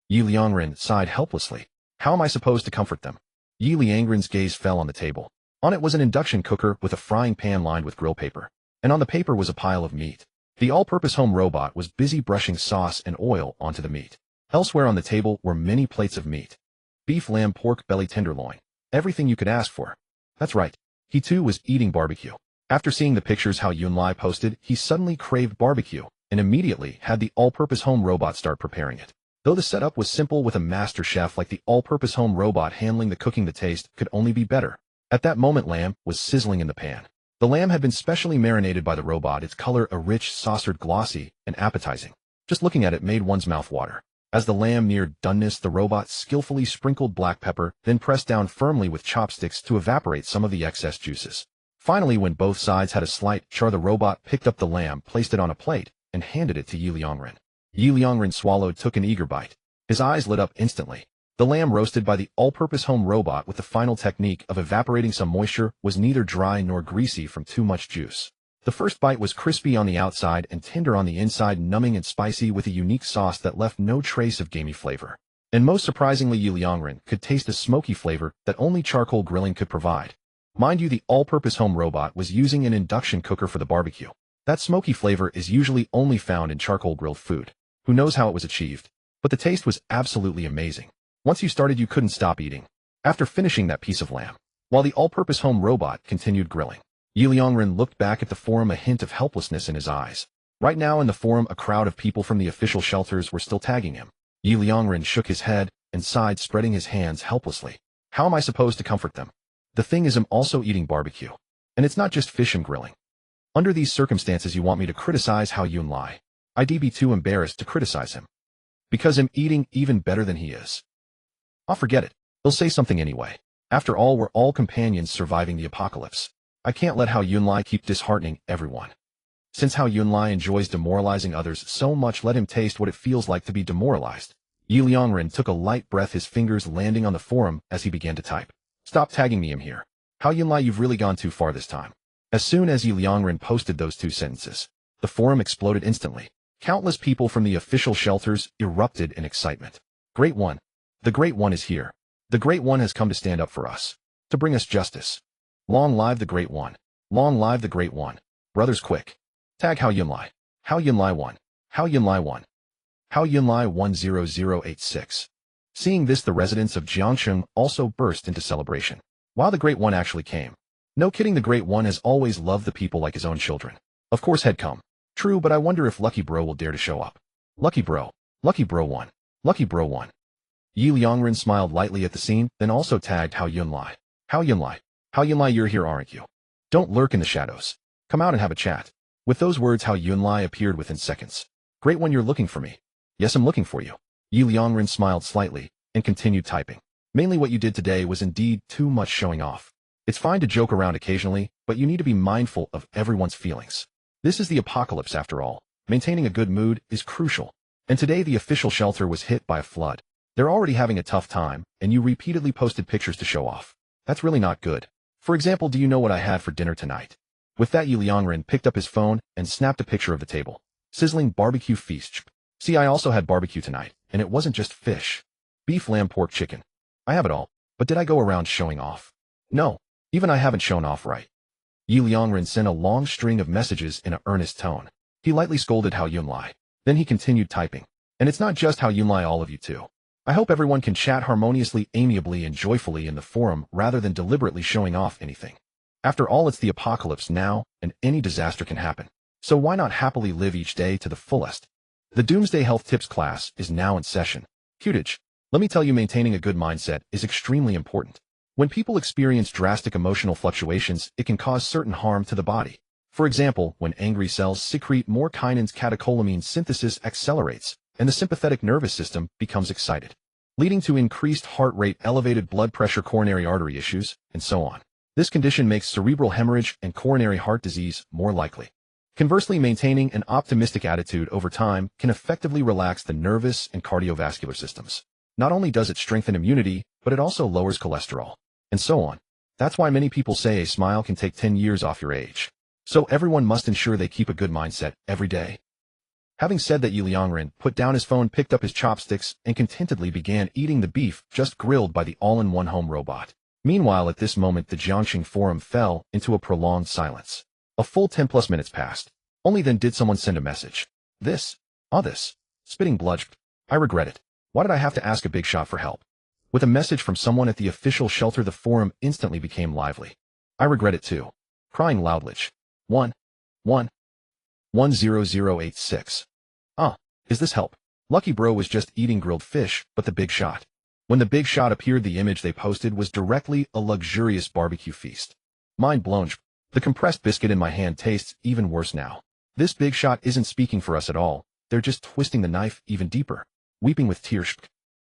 Ye Liangren sighed helplessly. How am I supposed to comfort them? Ye Liangren's gaze fell on the table. On it was an induction cooker with a frying pan lined with grill paper, and on the paper was a pile of meat. The all-purpose home robot was busy brushing sauce and oil onto the meat. Elsewhere on the table were many plates of meat. Beef, lamb, pork, belly, tenderloin. Everything you could ask for. That's right. He too was eating barbecue. After seeing the pictures how Yunlai posted, he suddenly craved barbecue, and immediately had the all-purpose home robot start preparing it. Though the setup was simple with a master chef like the all-purpose home robot handling the cooking, the taste could only be better. At that moment, lamb was sizzling in the pan. The lamb had been specially marinated by the robot, its color a rich, saucered, glossy, and appetizing. Just looking at it made one's mouth water. As the lamb neared doneness, the robot skillfully sprinkled black pepper, then pressed down firmly with chopsticks to evaporate some of the excess juices. Finally, when both sides had a slight char, the robot picked up the lamb, placed it on a plate, and handed it to Ye Liangren. Ye Liangren swallowed, took an eager bite. His eyes lit up instantly. The lamb roasted by the all-purpose home robot with the final technique of evaporating some moisture was neither dry nor greasy from too much juice. The first bite was crispy on the outside and tender on the inside, numbing and spicy with a unique sauce that left no trace of gamey flavor. And most surprisingly, Ye Liangren could taste a smoky flavor that only charcoal grilling could provide. Mind you, the all-purpose home robot was using an induction cooker for the barbecue. That smoky flavor is usually only found in charcoal grilled food. Who knows how it was achieved? But the taste was absolutely amazing. Once you started, you couldn't stop eating. After finishing that piece of lamb, while the all-purpose home robot continued grilling, Ye Liangren looked back at the forum, a hint of helplessness in his eyes. Right now in the forum, a crowd of people from the official shelters were still tagging him. Ye Liangren shook his head and sighed, spreading his hands helplessly. How am I supposed to comfort them? The thing is, I'm also eating barbecue. And it's not just fish I'm grilling. Under these circumstances, you want me to criticize how Yunlai? I'd be too embarrassed to criticize him. Because I'm eating even better than he is. I'll forget it. He'll say something anyway. After all, we're all companions surviving the apocalypse. I can't let how Yunlai keep disheartening everyone. Since how Yunlai enjoys demoralizing others so much, let him taste what it feels like to be demoralized. Ye Liangren took a light breath, his fingers landing on the forum as he began to type. Stop tagging me, I'm here. How Yunlai, you've really gone too far this time. As soon as Ye Liangren posted those 2 sentences, the forum exploded instantly. Countless people from the official shelters erupted in excitement. Great one. The Great One is here. The Great One has come to stand up for us. To bring us justice. Long live the Great One. Long live the Great One. Brothers quick. Tag Hao Yunlai. Hao Yunlai 1. Hao Yunlai 1. Hao Yunlai 10086. Seeing this, the residents of Jiangcheng also burst into celebration. Wow, the Great One actually came. No kidding, the Great One has always loved the people like his own children. Of course had come. True, but I wonder if Lucky Bro will dare to show up. Lucky Bro 1. Lucky Bro 1. Ye Liangren smiled lightly at the scene, then also tagged Hao Yunlai. Hao Yunlai. Hao Yunlai, you're here, aren't you? Don't lurk in the shadows. Come out and have a chat. With those words, Hao Yunlai appeared within seconds. Great One, you're looking for me. Yes, I'm looking for you. Ye Liangren smiled slightly and continued typing. Mainly what you did today was indeed too much showing off. It's fine to joke around occasionally, but you need to be mindful of everyone's feelings. This is the apocalypse after all. Maintaining a good mood is crucial. And today the official shelter was hit by a flood. They're already having a tough time, and you repeatedly posted pictures to show off. That's really not good. For example, do you know what I had for dinner tonight? With that, Ye Liangren picked up his phone and snapped a picture of the table. Sizzling barbecue feast. See, I also had barbecue tonight, and it wasn't just fish. Beef, lamb, pork, chicken. I have it all. But did I go around showing off? No. Even I haven't shown off right. Ye Liangren sent a long string of messages in an earnest tone. He lightly scolded Hao Yunlai. Then he continued typing. And it's not just Hao Yunlai, all of you too. I hope everyone can chat harmoniously, amiably, and joyfully in the forum rather than deliberately showing off anything. After all, it's the apocalypse now, and any disaster can happen. So why not happily live each day to the fullest? The Doomsday Health Tips class is now in session. Cutage. Let me tell you, maintaining a good mindset is extremely important. When people experience drastic emotional fluctuations, it can cause certain harm to the body. For example, when angry cells secrete more kinins, catecholamine synthesis accelerates, and the sympathetic nervous system becomes excited, leading to increased heart rate, elevated blood pressure, coronary artery issues, and so on. This condition makes cerebral hemorrhage and coronary heart disease more likely. Conversely, maintaining an optimistic attitude over time can effectively relax the nervous and cardiovascular systems. Not only does it strengthen immunity, but it also lowers cholesterol, and so on. That's why many people say a smile can take 10 years off your age. So everyone must ensure they keep a good mindset every day. Having said that, Ye Liangren put down his phone, picked up his chopsticks, and contentedly began eating the beef just grilled by the all-in-one home robot. Meanwhile, at this moment, the Jiangxing forum fell into a prolonged silence. A full 10+ minutes passed. Only then did someone send a message. This. Spitting blood. I regret it. Why did I have to ask a big shot for help? With a message from someone at the official shelter, the forum instantly became lively. I regret it too. Crying loudly. 10086. Is this help? Lucky Bro was just eating grilled fish, but the big shot. When the big shot appeared, the image they posted was directly a luxurious barbecue feast. Mind blown. The compressed biscuit in my hand tastes even worse now. This big shot isn't speaking for us at all. They're just twisting the knife even deeper. Weeping with tears.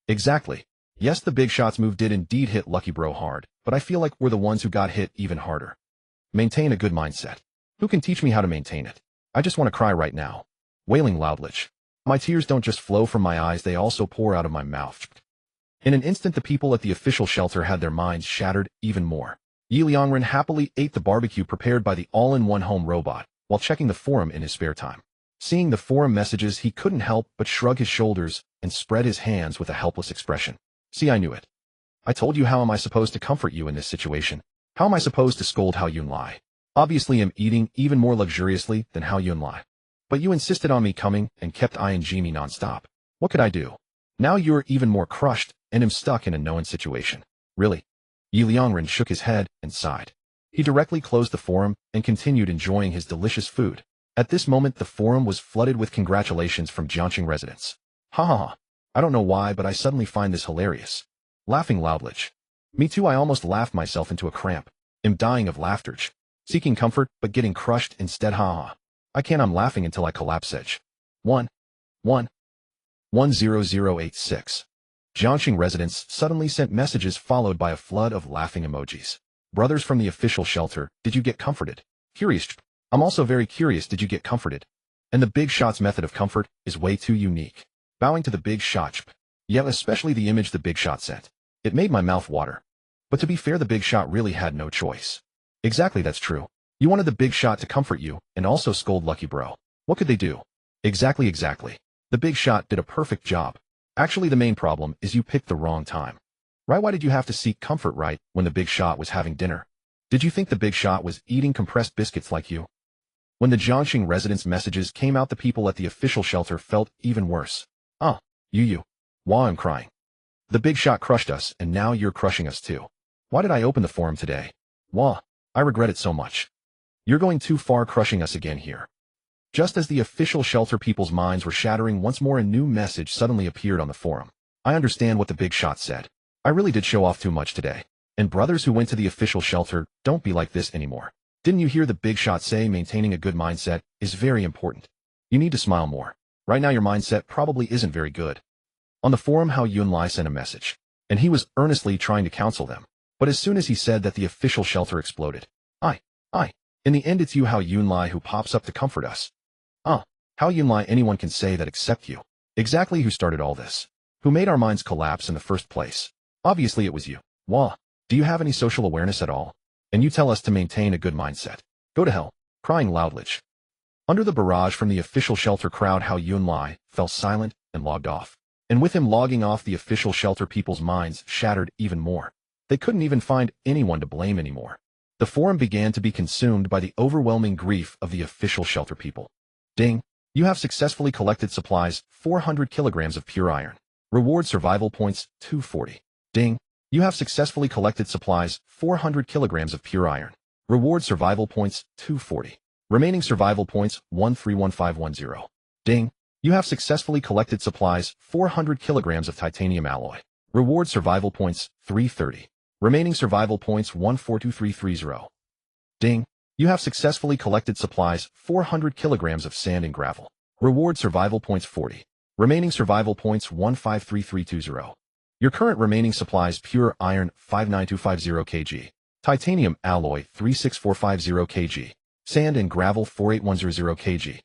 Exactly. Yes, the big shot's move did indeed hit Lucky Bro hard, but I feel like we're the ones who got hit even harder. Maintain a good mindset. Who can teach me how to maintain it? I just want to cry right now. Wailing loudly. My tears don't just flow from my eyes, they also pour out of my mouth. In an instant, the people at the official shelter had their minds shattered even more. Ye Liangren happily ate the barbecue prepared by the all-in-one home robot while checking the forum in his spare time. Seeing the forum messages, he couldn't help but shrug his shoulders and spread his hands with a helpless expression. See, I knew it. I told you, how am I supposed to comfort you in this situation? How am I supposed to scold Hao Yunlai? Obviously, I'm eating even more luxuriously than Hao Yunlai. But you insisted on me coming and kept ing me non-stop. What could I do? Now you're even more crushed and am stuck in a no-win situation. Really? Ye Liangren shook his head and sighed. He directly closed the forum and continued enjoying his delicious food. At this moment, the forum was flooded with congratulations from Jiangxing residents. Ha ha ha. I don't know why, but I suddenly find this hilarious. Laughing loudly. Me too, I almost laughed myself into a cramp. Am dying of laughter. Seeking comfort, but getting crushed instead, ha ha. I can't, I'm laughing until I collapse. 10086. Jiangxing residents suddenly sent messages followed by a flood of laughing emojis. Brothers from the official shelter, did you get comforted? Curious. I'm also very curious, did you get comforted? And the big shot's method of comfort is way too unique. Bowing to the big shot. Yeah, especially the image the big shot sent. It made my mouth water. But to be fair, the big shot really had no choice. Exactly, that's true. You wanted the big shot to comfort you and also scold Lucky Bro. What could they do? Exactly. The big shot did a perfect job. Actually, the main problem is you picked the wrong time. Right? Why did you have to seek comfort right when the big shot was having dinner? Did you think the big shot was eating compressed biscuits like you? When the Jiangxing residents' messages came out, the people at the official shelter felt even worse. You. Wah, I'm crying. The big shot crushed us, and now you're crushing us too. Why did I open the forum today? Wah, I regret it so much. You're going too far, crushing us again here. Just as the official shelter people's minds were shattering once more, a new message suddenly appeared on the forum. I understand what the big shot said. I really did show off too much today. And brothers who went to the official shelter, don't be like this anymore. Didn't you hear the big shot say maintaining a good mindset is very important? You need to smile more. Right now your mindset probably isn't very good. On the forum, Hao Yunlai sent a message, and he was earnestly trying to counsel them. But as soon as he said that, the official shelter exploded. In the end, it's you, Hao Yunlai, who pops up to comfort us. Hao Yunlai, anyone can say that except you. Exactly who started all this? Who made our minds collapse in the first place? Obviously it was you. Wah, do you have any social awareness at all? And you tell us to maintain a good mindset. Go to hell, crying loudly. Under the barrage from the official shelter crowd, Hao Yunlai fell silent and logged off. And with him logging off, the official shelter people's minds shattered even more. They couldn't even find anyone to blame anymore. The forum began to be consumed by the overwhelming grief of the official shelter people. Ding! You have successfully collected supplies, 400 kilograms of pure iron. Reward survival points, 240. Ding! You have successfully collected supplies, 400 kilograms of pure iron. Reward survival points, 240. Remaining survival points, 131510. Ding! You have successfully collected supplies, 400 kilograms of titanium alloy. Reward survival points, 330. Remaining survival points, 142330. Ding! You have successfully collected supplies, 400 kilograms of sand and gravel. Reward survival points, 40. Remaining survival points, 153320. Your current remaining supplies: pure iron, 59250 kg. Titanium alloy, 36450 kg. Sand and gravel, 48100 kg.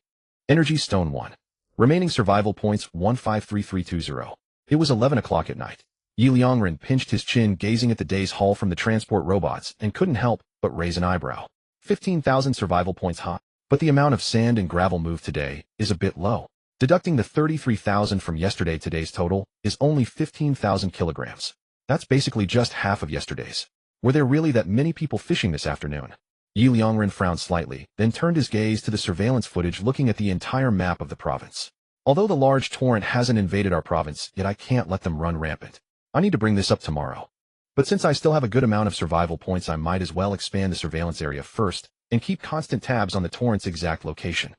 Energy stone, 1. Remaining survival points, 153320. It was 11 o'clock at night. Ye Liangren pinched his chin, gazing at the day's haul from the transport robots, and couldn't help but raise an eyebrow. 15,000 survival points, huh? But the amount of sand and gravel moved today is a bit low. Deducting the 33,000 from yesterday, today's total is only 15,000 kilograms. That's basically just half of yesterday's. Were there really that many people fishing this afternoon? Ye Liangren frowned slightly, then turned his gaze to the surveillance footage, looking at the entire map of the province. Although the large torrent hasn't invaded our province, yet I can't let them run rampant. I need to bring this up tomorrow. But since I still have a good amount of survival points, I might as well expand the surveillance area first, and keep constant tabs on the torrent's exact location.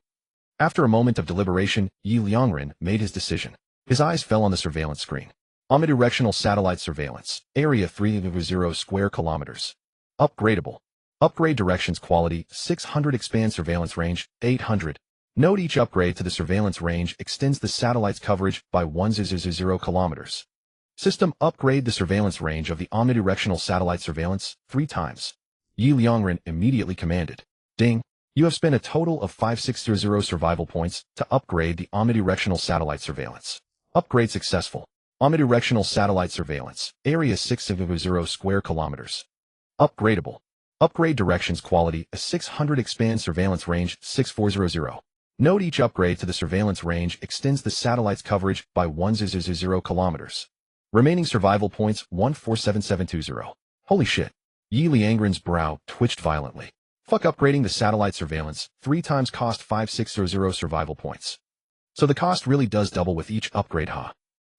After a moment of deliberation, Ye Liangren made his decision. His eyes fell on the surveillance screen. Omnidirectional satellite surveillance, area 300 square kilometers. Upgradable. Upgrade directions quality, 600. Expand surveillance range, 800. Note: each upgrade to the surveillance range extends the satellite's coverage by 100 kilometers. System: upgrade the surveillance range of the omnidirectional satellite surveillance 3 times. Ye Liangren immediately commanded. Ding! You have spent a total of 5600 survival points to upgrade the omnidirectional satellite surveillance. Upgrade successful. Omnidirectional satellite surveillance, area 600 square kilometers. Upgradable. Upgrade directions quality, a 600. Expand surveillance range, 6400. Note: each upgrade to the surveillance range extends the satellite's coverage by 100 kilometers. Remaining survival points, 147720. Holy shit. Ye Liangren's brow twitched violently. Fuck, upgrading the satellite surveillance 3 times cost 5600 survival points. So the cost really does double with each upgrade, huh?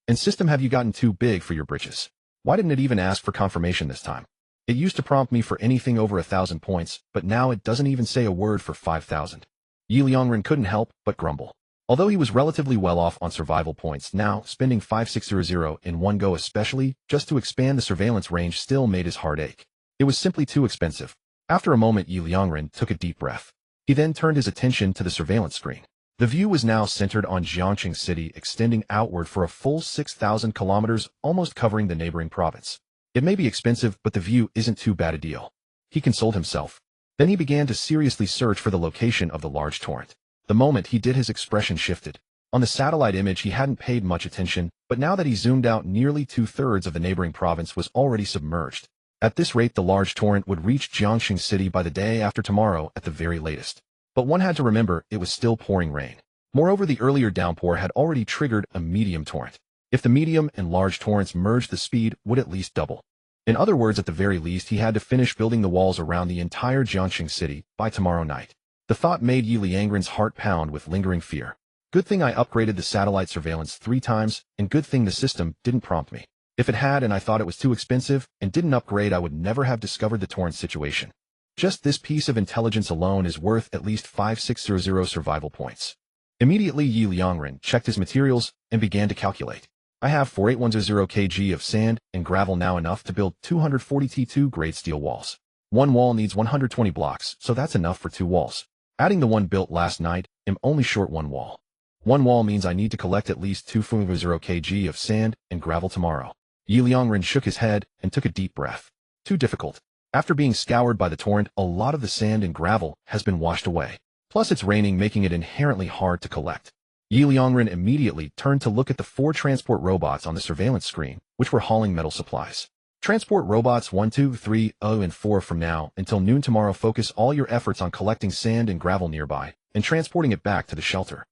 And system, have you gotten too big for your britches? Why didn't it even ask for confirmation this time? It used to prompt me for anything over 1,000 points, but now it doesn't even say a word for 5,000. Ye Liangren couldn't help but grumble. Although he was relatively well off on survival points, now spending 5600 in one go, especially just to expand the surveillance range, still made his heart ache. It was simply too expensive. After a moment, Ye Liangren took a deep breath. He then turned his attention to the surveillance screen. The view was now centered on Jiangxing City, extending outward for a full 6,000 kilometers, almost covering the neighboring province. It may be expensive, but the view isn't too bad a deal. He consoled himself. Then he began to seriously search for the location of the large torrent. The moment he did, his expression shifted. On the satellite image, he hadn't paid much attention, but now that he zoomed out, nearly 2/3 of the neighboring province was already submerged. At this rate, the large torrent would reach Jiangxing City by the day after tomorrow at the very latest. But one had to remember, it was still pouring rain. Moreover, the earlier downpour had already triggered a medium torrent. If the medium and large torrents merged, the speed would at least double. In other words, at the very least, he had to finish building the walls around the entire Jiangxing City by tomorrow night. The thought made Ye Liangren's heart pound with lingering fear. Good thing I upgraded the satellite surveillance 3 times, and good thing the system didn't prompt me. If it had and I thought it was too expensive and didn't upgrade, I would never have discovered the torrent situation. Just this piece of intelligence alone is worth at least 5600 survival points. Immediately Ye Liangren checked his materials and began to calculate. I have 4810 kg of sand and gravel now, enough to build 240 T2 grade steel walls. One wall needs 120 blocks, so that's enough for 2 walls. Adding the one built last night, I'm only short 1 wall. 1 wall means I need to collect at least 240 kg of sand and gravel tomorrow. Ye Liangren shook his head and took a deep breath. Too difficult. After being scoured by the torrent, a lot of the sand and gravel has been washed away. Plus it's raining, making it inherently hard to collect. Ye Liangren immediately turned to look at the 4 transport robots on the surveillance screen, which were hauling metal supplies. Transport robots 1, 2, 3, 0, and 4 from now until noon tomorrow. Focus all your efforts on collecting sand and gravel nearby and transporting it back to the shelter.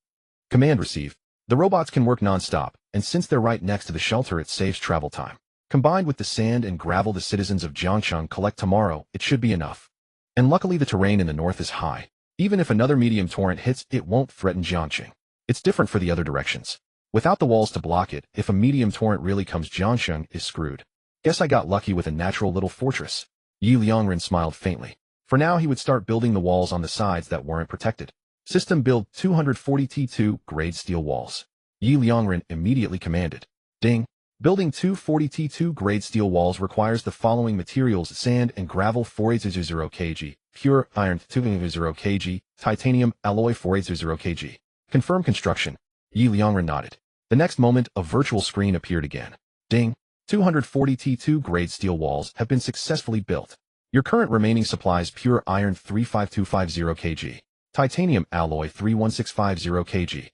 Command received. The robots can work non-stop, and since they're right next to the shelter, it saves travel time. Combined with the sand and gravel the citizens of Jiangcheng collect tomorrow, it should be enough. And luckily the terrain in the north is high. Even if another medium torrent hits, it won't threaten Jiangcheng. It's different for the other directions. Without the walls to block it, if a medium torrent really comes, Jiangcheng is screwed. Guess I got lucky with a natural little fortress. Ye Liangren smiled faintly. For now he would start building the walls on the sides that weren't protected. System build 240 T2 grade steel walls. Ye Liangren immediately commanded. Ding. Building 240 T2 grade steel walls requires the following materials: sand and gravel 4800 kg, pure iron 200 kg, titanium alloy 4800 kg. Confirm construction. Ye Liangren nodded. The next moment, a virtual screen appeared again. Ding. 240 T2 grade steel walls have been successfully built. Your current remaining supplies: pure iron 35250 kg, titanium alloy 31650 kg,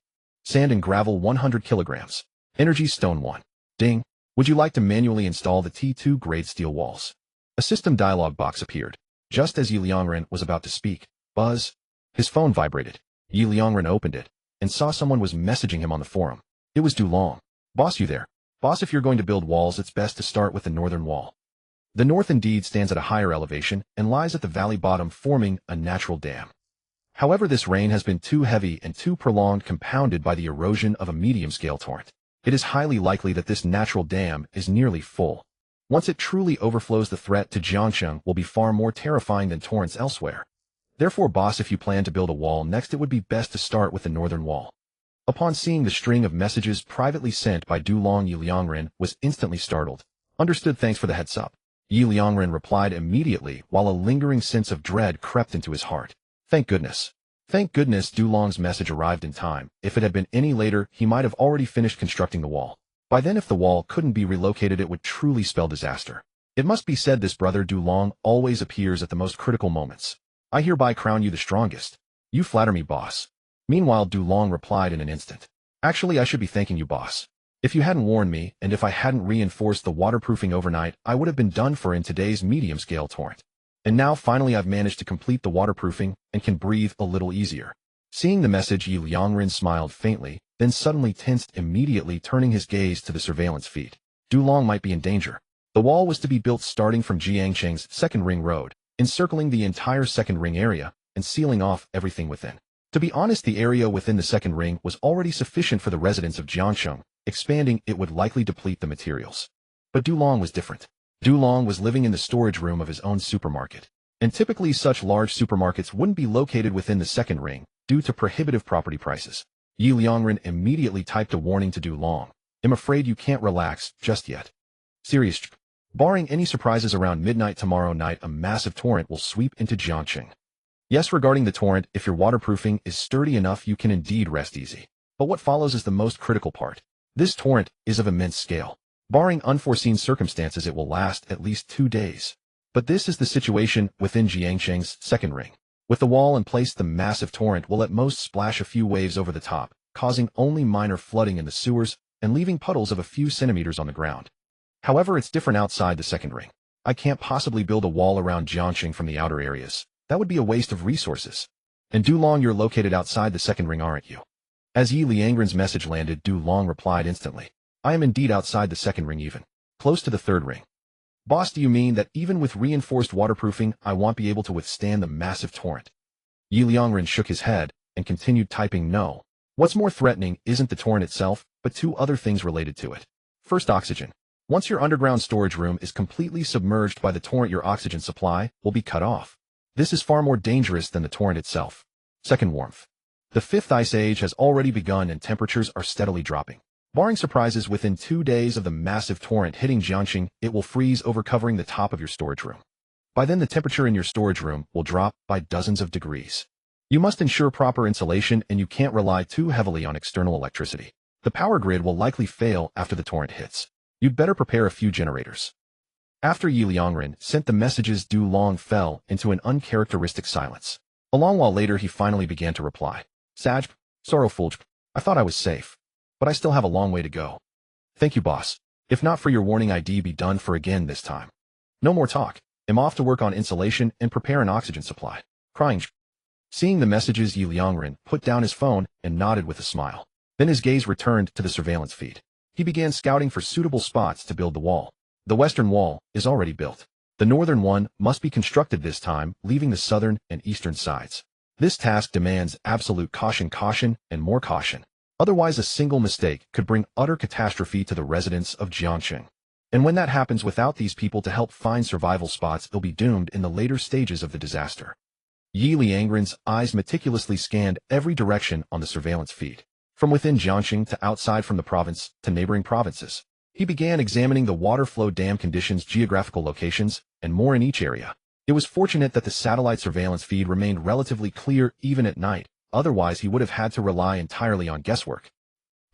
sand and gravel 100 kilograms, energy stone 1. Ding. Would you like to manually install the T2 grade steel walls? A system dialog box appeared. Just as Ye Liangren was about to speak, buzz. His phone vibrated. Ye Liangren opened it and saw someone was messaging him on the forum. It was Dulong. Boss, you there? Boss, if you're going to build walls, it's best to start with the northern wall. The north indeed stands at a higher elevation and lies at the valley bottom, forming a natural dam. However, this rain has been too heavy and too prolonged, compounded by the erosion of a medium-scale torrent. It is highly likely that this natural dam is nearly full. Once it truly overflows, the threat to Jiangcheng will be far more terrifying than torrents elsewhere. Therefore, boss, if you plan to build a wall next, it would be best to start with the northern wall. Upon seeing the string of messages privately sent by Dulong, Ye Liangren was instantly startled. Understood, thanks for the heads up. Ye Liangren replied immediately, while a lingering sense of dread crept into his heart. Thank goodness. Thank goodness Dulong's message arrived in time. If it had been any later, he might have already finished constructing the wall. By then, if the wall couldn't be relocated, it would truly spell disaster. It must be said this brother Dulong always appears at the most critical moments. I hereby crown you the strongest. You flatter me, boss. Meanwhile, Dulong replied in an instant. Actually, I should be thanking you, boss. If you hadn't warned me, and if I hadn't reinforced the waterproofing overnight, I would have been done for in today's medium-scale torrent. And now, finally, I've managed to complete the waterproofing and can breathe a little easier. Seeing the message, Ye Liangren smiled faintly, then suddenly tensed, immediately turning his gaze to the surveillance feed. Dulong might be in danger. The wall was to be built starting from Jiangcheng's second ring road, encircling the entire second ring area, and sealing off everything within. To be honest, the area within the second ring was already sufficient for the residents of Jiangcheng. Expanding it would likely deplete the materials. But Dulong was different. Dulong was living in the storage room of his own supermarket. And typically such large supermarkets wouldn't be located within the second ring, due to prohibitive property prices. Ye Liangren immediately typed a warning to Dulong. I'm afraid you can't relax just yet. Serious. Barring any surprises, around midnight tomorrow night, a massive torrent will sweep into Jiangcheng. Yes, regarding the torrent, if your waterproofing is sturdy enough, you can indeed rest easy. But what follows is the most critical part. This torrent is of immense scale. Barring unforeseen circumstances, it will last at least 2 days. But this is the situation within Jiangcheng's second ring. With the wall in place, the massive torrent will at most splash a few waves over the top, causing only minor flooding in the sewers and leaving puddles of a few centimeters on the ground. However, it's different outside the second ring. I can't possibly build a wall around Jiangcheng from the outer areas. That would be a waste of resources. And Dulong, you're located outside the second ring, aren't you? As Ye Liangren's message landed, Dulong replied instantly. I am indeed outside the second ring, even close to the third ring. Boss, do you mean that even with reinforced waterproofing, I won't be able to withstand the massive torrent? Ye Liangren shook his head and continued typing no. What's more threatening isn't the torrent itself, but two other things related to it. First, oxygen. Once your underground storage room is completely submerged by the torrent, your oxygen supply will be cut off. This is far more dangerous than the torrent itself. Second, warmth. The fifth ice age has already begun and temperatures are steadily dropping. Barring surprises, within 2 days of the massive torrent hitting Jiangxing, it will freeze over, covering the top of your storage room. By then, the temperature in your storage room will drop by dozens of degrees. You must ensure proper insulation, and you can't rely too heavily on external electricity. The power grid will likely fail after the torrent hits. You'd better prepare a few generators. After Ye Liangren sent the messages, Du Long fell into an uncharacteristic silence. A long while later, he finally began to reply. Saj, sorrowful, I thought I was safe, but I still have a long way to go. Thank you, boss. If not for your warning, I'd be done for again this time. No more talk. I'm off to work on insulation and prepare an oxygen supply. Crying. Seeing the messages, Ye Liangren put down his phone and nodded with a smile. Then his gaze returned to the surveillance feed. He began scouting for suitable spots to build the wall. The western wall is already built. The northern one must be constructed this time, leaving the southern and eastern sides. This task demands absolute caution, and more caution. Otherwise, a single mistake could bring utter catastrophe to the residents of Jiangxing. And when that happens without these people to help find survival spots, they'll be doomed in the later stages of the disaster. Ye Liangren's eyes meticulously scanned every direction on the surveillance feed. From within Jiangxing to outside, from the province to neighboring provinces. He began examining the water flow, dam conditions, geographical locations, and more in each area. It was fortunate that the satellite surveillance feed remained relatively clear even at night, otherwise he would have had to rely entirely on guesswork.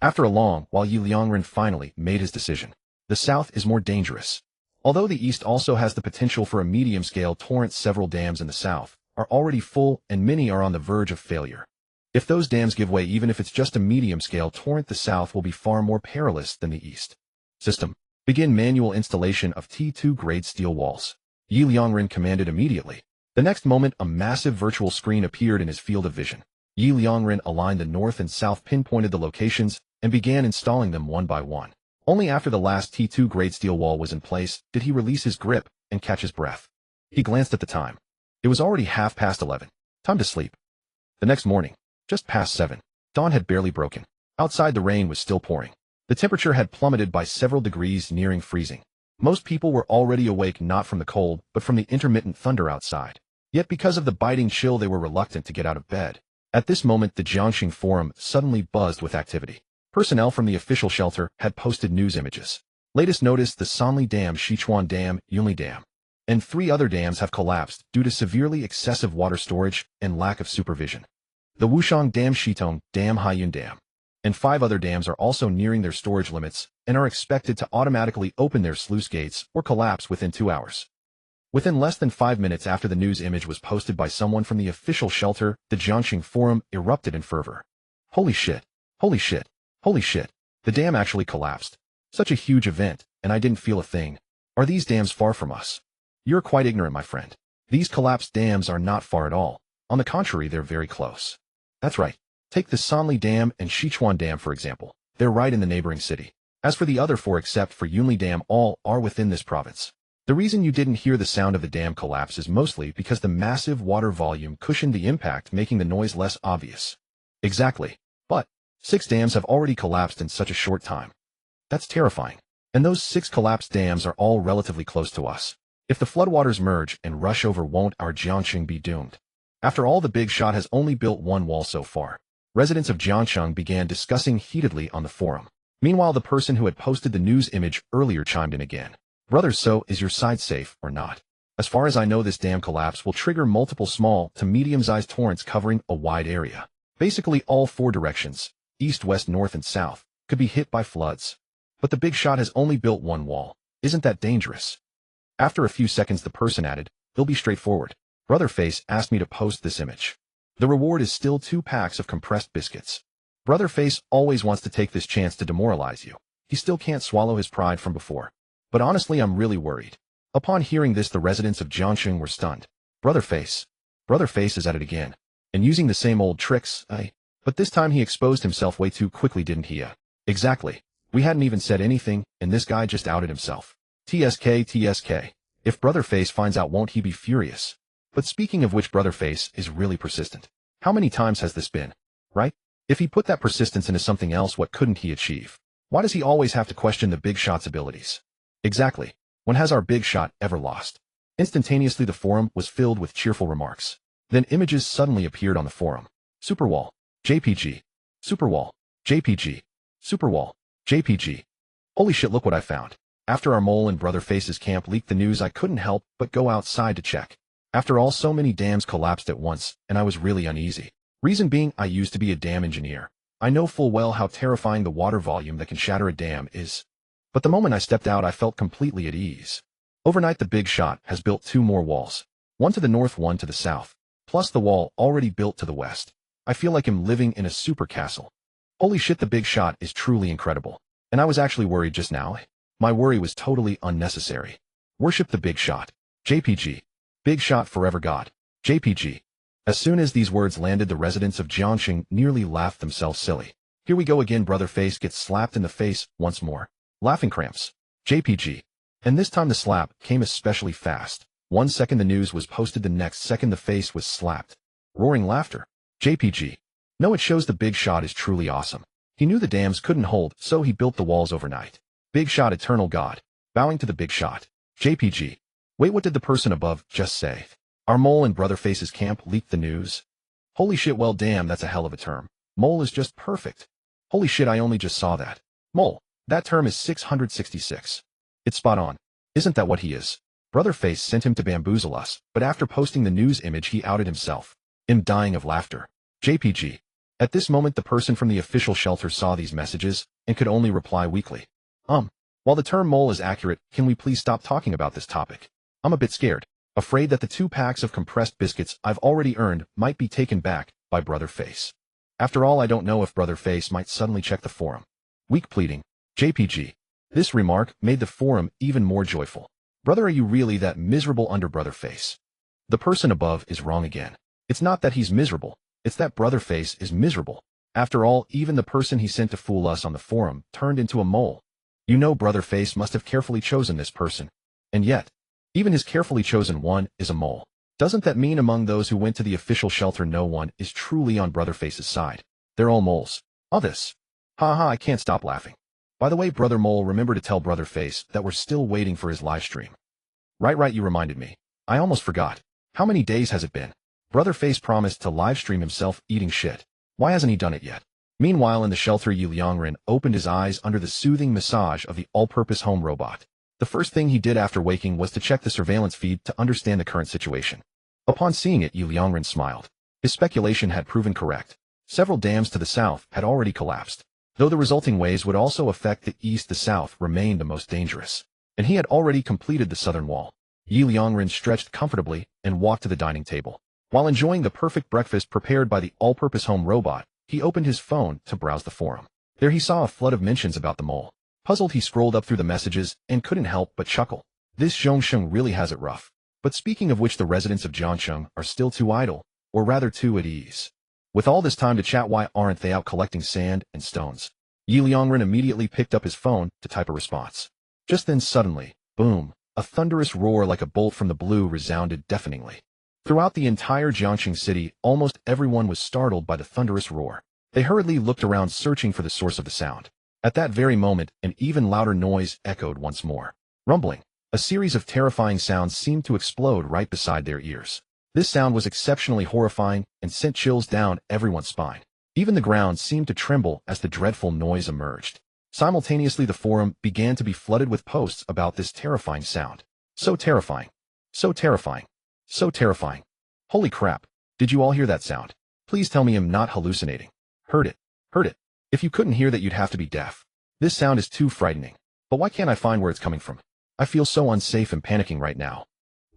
After a long while, Ye Liangren finally made his decision. The south is more dangerous. Although the east also has the potential for a medium-scale torrent, several dams in the south are already full and many are on the verge of failure. If those dams give way, even if it's just a medium-scale torrent, the south will be far more perilous than the east. System. Begin manual installation of T2-grade steel walls. Ye Liangren commanded immediately. The next moment, a massive virtual screen appeared in his field of vision. Ye Liangren aligned the north and south, pinpointed the locations, and began installing them one by one. Only after the last T2-grade steel wall was in place did he release his grip and catch his breath. He glanced at the time. It was already 11:30. Time to sleep. The next morning, just past 7. Dawn had barely broken. Outside, the rain was still pouring. The temperature had plummeted by several degrees, nearing freezing. Most people were already awake, not from the cold, but from the intermittent thunder outside. Yet because of the biting chill, they were reluctant to get out of bed. At this moment, the Jiangxing Forum suddenly buzzed with activity. Personnel from the official shelter had posted news images. Latest notice: the Sanli Dam, Sichuan Dam, Yunli Dam, and 3 other dams have collapsed due to severely excessive water storage and lack of supervision. The Wushang Dam, Shitong Dam, Haiyun Dam, and 5 other dams are also nearing their storage limits and are expected to automatically open their sluice gates or collapse within 2 hours. Within less than 5 minutes after the news image was posted by someone from the official shelter, the Jiangxing Forum erupted in fervor. Holy shit! Holy shit! Holy shit! The dam actually collapsed. Such a huge event, and I didn't feel a thing. Are these dams far from us? You're quite ignorant, my friend. These collapsed dams are not far at all. On the contrary, they're very close. That's right. Take the Sanli Dam and Sichuan Dam, for example. They're right in the neighboring city. As for the other 4, except for Yunli Dam, all are within this province. The reason you didn't hear the sound of the dam collapse is mostly because the massive water volume cushioned the impact, making the noise less obvious. Exactly. But 6 dams have already collapsed in such a short time. That's terrifying. And those 6 collapsed dams are all relatively close to us. If the floodwaters merge and rush over, won't our Jiangxing be doomed? After all, the big shot has only built 1 wall so far. Residents of Jiangxing began discussing heatedly on the forum. Meanwhile, the person who had posted the news image earlier chimed in again. Brother, so is your side safe or not? As far as I know, this dam collapse will trigger multiple small to medium-sized torrents covering a wide area. Basically, all 4 directions, east, west, north, and south, could be hit by floods. But the big shot has only built 1 wall. Isn't that dangerous? After a few seconds, the person added, "It'll be straightforward. Brother Face asked me to post this image. The reward is still 2 packs of compressed biscuits. Brother Face always wants to take this chance to demoralize you. He still can't swallow his pride from before. But honestly, I'm really worried." Upon hearing this, the residents of Jiangxing were stunned. Brother Face is at it again. And using the same old tricks, But this time he exposed himself way too quickly, didn't he? Exactly. We hadn't even said anything, and this guy just outed himself. TSK. If Brother Face finds out, won't he be furious? But speaking of which, Brother Face is really persistent. How many times has this been? Right? If he put that persistence into something else, what couldn't he achieve? Why does he always have to question the big shot's abilities? Exactly. When has our big shot ever lost? Instantaneously the forum was filled with cheerful remarks. Then images suddenly appeared on the forum. Superwall. JPG. Superwall. JPG. Superwall. JPG. Holy shit, look what I found. After our mole and Brother Face's camp leaked the news, I couldn't help but go outside to check. After all, so many dams collapsed at once, and I was really uneasy. Reason being, I used to be a dam engineer. I know full well how terrifying the water volume that can shatter a dam is. But the moment I stepped out, I felt completely at ease. Overnight, the big shot has built 2 more walls. One to the north, one to the south. Plus the wall already built to the west. I feel like I'm living in a super castle. Holy shit, the big shot is truly incredible. And I was actually worried just now. My worry was totally unnecessary. Worship the big shot. JPG. Big shot forever God. JPG. As soon as these words landed, the residents of Jiangxing nearly laughed themselves silly. Here we go again, Brother Face gets slapped in the face once more. Laughing cramps. JPG. And this time the slap came especially fast. 1 second the news was posted, the next second the face was slapped. Roaring laughter. JPG. No, it shows the big shot is truly awesome. He knew the dams couldn't hold, so he built the walls overnight. Big shot, eternal God. Bowing to the big shot. JPG. Wait, what did the person above just say? Our mole and Brother Face's camp leaked the news? Holy shit, well damn, that's a hell of a term. Mole is just perfect. Holy shit, I only just saw that. Mole. That term is 666. It's spot on. Isn't that what he is? Brother Face sent him to bamboozle us, but after posting the news image he outed himself. I'm dying of laughter. JPG. At this moment the person from the official shelter saw these messages, and could only reply weakly. While the term mole is accurate, can we please stop talking about this topic? I'm a bit scared. Afraid that the 2 packs of compressed biscuits I've already earned might be taken back by Brother Face. After all, I don't know if Brother Face might suddenly check the forum. Weak pleading. JPG. This remark made the forum even more joyful. Brother, are you really that miserable under Brother Face? The person above is wrong again. It's not that he's miserable, it's that Brother Face is miserable. After all, even the person he sent to fool us on the forum turned into a mole. You know, Brother Face must have carefully chosen this person. And yet, even his carefully chosen one is a mole. Doesn't that mean among those who went to the official shelter no one is truly on Brother Face's side? They're all moles. All this. Haha, I can't stop laughing. By the way, Brother Mole, remember to tell Brother Face that we're still waiting for his live stream. Right, you reminded me. I almost forgot. How many days has it been? Brother Face promised to live stream himself eating shit. Why hasn't he done it yet? Meanwhile, in the shelter, Ye Liangren opened his eyes under the soothing massage of the all-purpose home robot. The first thing he did after waking was to check the surveillance feed to understand the current situation. Upon seeing it, Ye Liangren smiled. His speculation had proven correct. Several dams to the south had already collapsed. Though the resulting waves would also affect the east, the south remained the most dangerous. And he had already completed the southern wall. Ye Liangren stretched comfortably and walked to the dining table. While enjoying the perfect breakfast prepared by the all-purpose home robot, he opened his phone to browse the forum. There he saw a flood of mentions about the mole. Puzzled, he scrolled up through the messages and couldn't help but chuckle. This Jiangxing really has it rough. But speaking of which, the residents of Jiangxing are still too idle, or rather too at ease. With all this time to chat, why aren't they out collecting sand and stones? Ye Liangren immediately picked up his phone to type a response. Just then suddenly, boom, a thunderous roar like a bolt from the blue resounded deafeningly. Throughout the entire Jiangxing city, almost everyone was startled by the thunderous roar. They hurriedly looked around searching for the source of the sound. At that very moment, an even louder noise echoed once more. Rumbling. A series of terrifying sounds seemed to explode right beside their ears. This sound was exceptionally horrifying and sent chills down everyone's spine. Even the ground seemed to tremble as the dreadful noise emerged. Simultaneously, the forum began to be flooded with posts about this terrifying sound. So terrifying. So terrifying. So terrifying. Holy crap. Did you all hear that sound? Please tell me I'm not hallucinating. Heard it. Heard it. If you couldn't hear that, you'd have to be deaf. This sound is too frightening. But why can't I find where it's coming from? I feel so unsafe and panicking right now.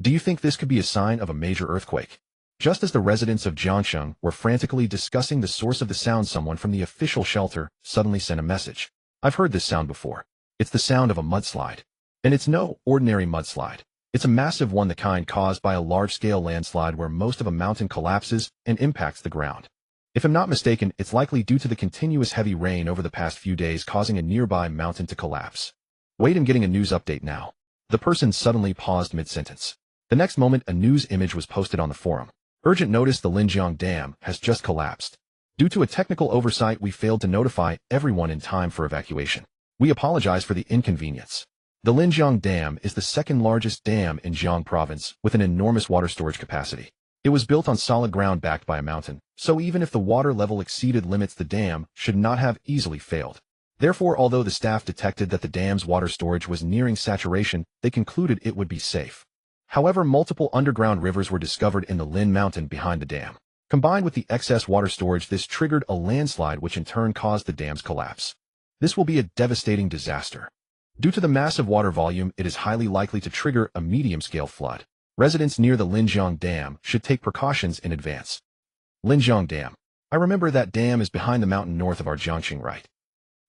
Do you think this could be a sign of a major earthquake? Just as the residents of Jiangxing were frantically discussing the source of the sound, someone from the official shelter suddenly sent a message. I've heard this sound before. It's the sound of a mudslide. And it's no ordinary mudslide. It's a massive one, the kind caused by a large-scale landslide where most of a mountain collapses and impacts the ground. If I'm not mistaken, it's likely due to the continuous heavy rain over the past few days causing a nearby mountain to collapse. Wait, I'm getting a news update now. The person suddenly paused mid-sentence. The next moment, a news image was posted on the forum. Urgent notice: the Liangren Dam has just collapsed. Due to a technical oversight, we failed to notify everyone in time for evacuation. We apologize for the inconvenience. The Liangren Dam is the second largest dam in Jiang province with an enormous water storage capacity. It was built on solid ground backed by a mountain, so even if the water level exceeded limits, the dam should not have easily failed. Therefore, although the staff detected that the dam's water storage was nearing saturation, they concluded it would be safe. However, multiple underground rivers were discovered in the Lin Mountain behind the dam. Combined with the excess water storage, this triggered a landslide which in turn caused the dam's collapse. This will be a devastating disaster. Due to the massive water volume, it is highly likely to trigger a medium-scale flood. Residents near the Liangren Dam should take precautions in advance. Liangren Dam. I remember that dam is behind the mountain north of our Jiangxing, right?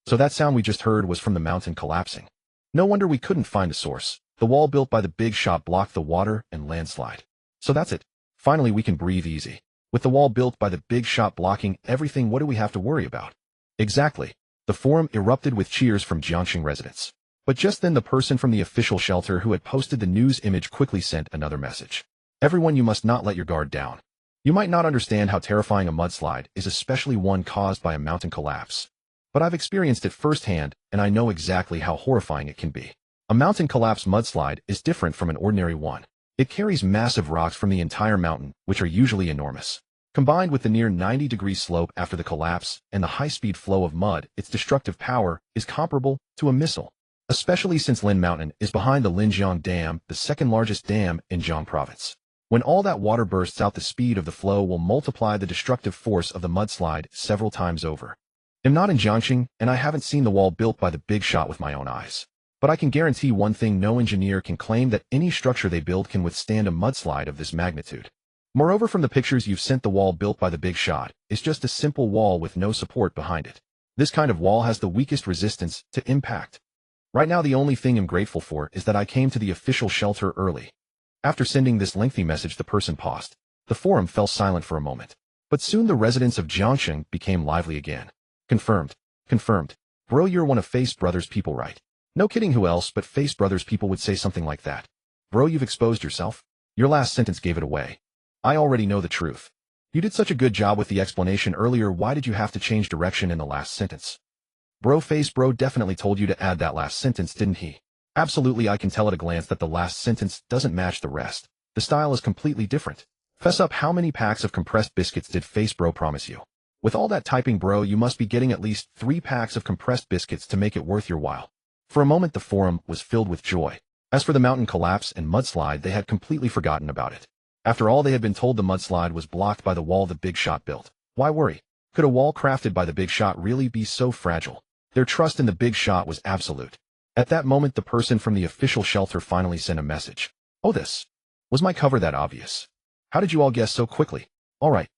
So that sound we just heard was from the mountain collapsing. No wonder we couldn't find a source. The wall built by the big shot blocked the water and landslide. So that's it. Finally, we can breathe easy. With the wall built by the big shot blocking everything, what do we have to worry about? Exactly. The forum erupted with cheers from Jiangxing residents. But just then, the person from the official shelter who had posted the news image quickly sent another message. Everyone, you must not let your guard down. You might not understand how terrifying a mudslide is, especially one caused by a mountain collapse. But I've experienced it firsthand, and I know exactly how horrifying it can be. A mountain collapse mudslide is different from an ordinary one. It carries massive rocks from the entire mountain, which are usually enormous. Combined with the near 90-degree slope after the collapse and the high-speed flow of mud, its destructive power is comparable to a missile. Especially since Lin Mountain is behind the Liangren Dam, the second largest dam in Jiang province. When all that water bursts out, the speed of the flow will multiply the destructive force of the mudslide several times over. I'm not in Jiangxing, and I haven't seen the wall built by the big shot with my own eyes. But I can guarantee one thing: no engineer can claim that any structure they build can withstand a mudslide of this magnitude. Moreover, from the pictures you've sent, the wall built by the big shot is just a simple wall with no support behind it. This kind of wall has the weakest resistance to impact. Right now, the only thing I'm grateful for is that I came to the official shelter early. After sending this lengthy message, the person paused. The forum fell silent for a moment. But soon the residents of Jiangxing became lively again. Confirmed. Confirmed. Bro, you're one of Face Brothers' people, right? No kidding, who else but Face Brothers' people would say something like that? Bro, you've exposed yourself. Your last sentence gave it away. I already know the truth. You did such a good job with the explanation earlier. Why did you have to change direction in the last sentence? Bro, Face Bro definitely told you to add that last sentence, didn't he? Absolutely, I can tell at a glance that the last sentence doesn't match the rest. The style is completely different. Fess up, how many packs of compressed biscuits did Face Bro promise you? With all that typing, bro, you must be getting at least 3 packs of compressed biscuits to make it worth your while. For a moment, the forum was filled with joy. As for the mountain collapse and mudslide, they had completely forgotten about it. After all, they had been told the mudslide was blocked by the wall the big shot built. Why worry? Could a wall crafted by the big shot really be so fragile? Their trust in the big shot was absolute. At that moment, the person from the official shelter finally sent a message. Oh, this was my cover that obvious. How did you all guess so quickly? All right.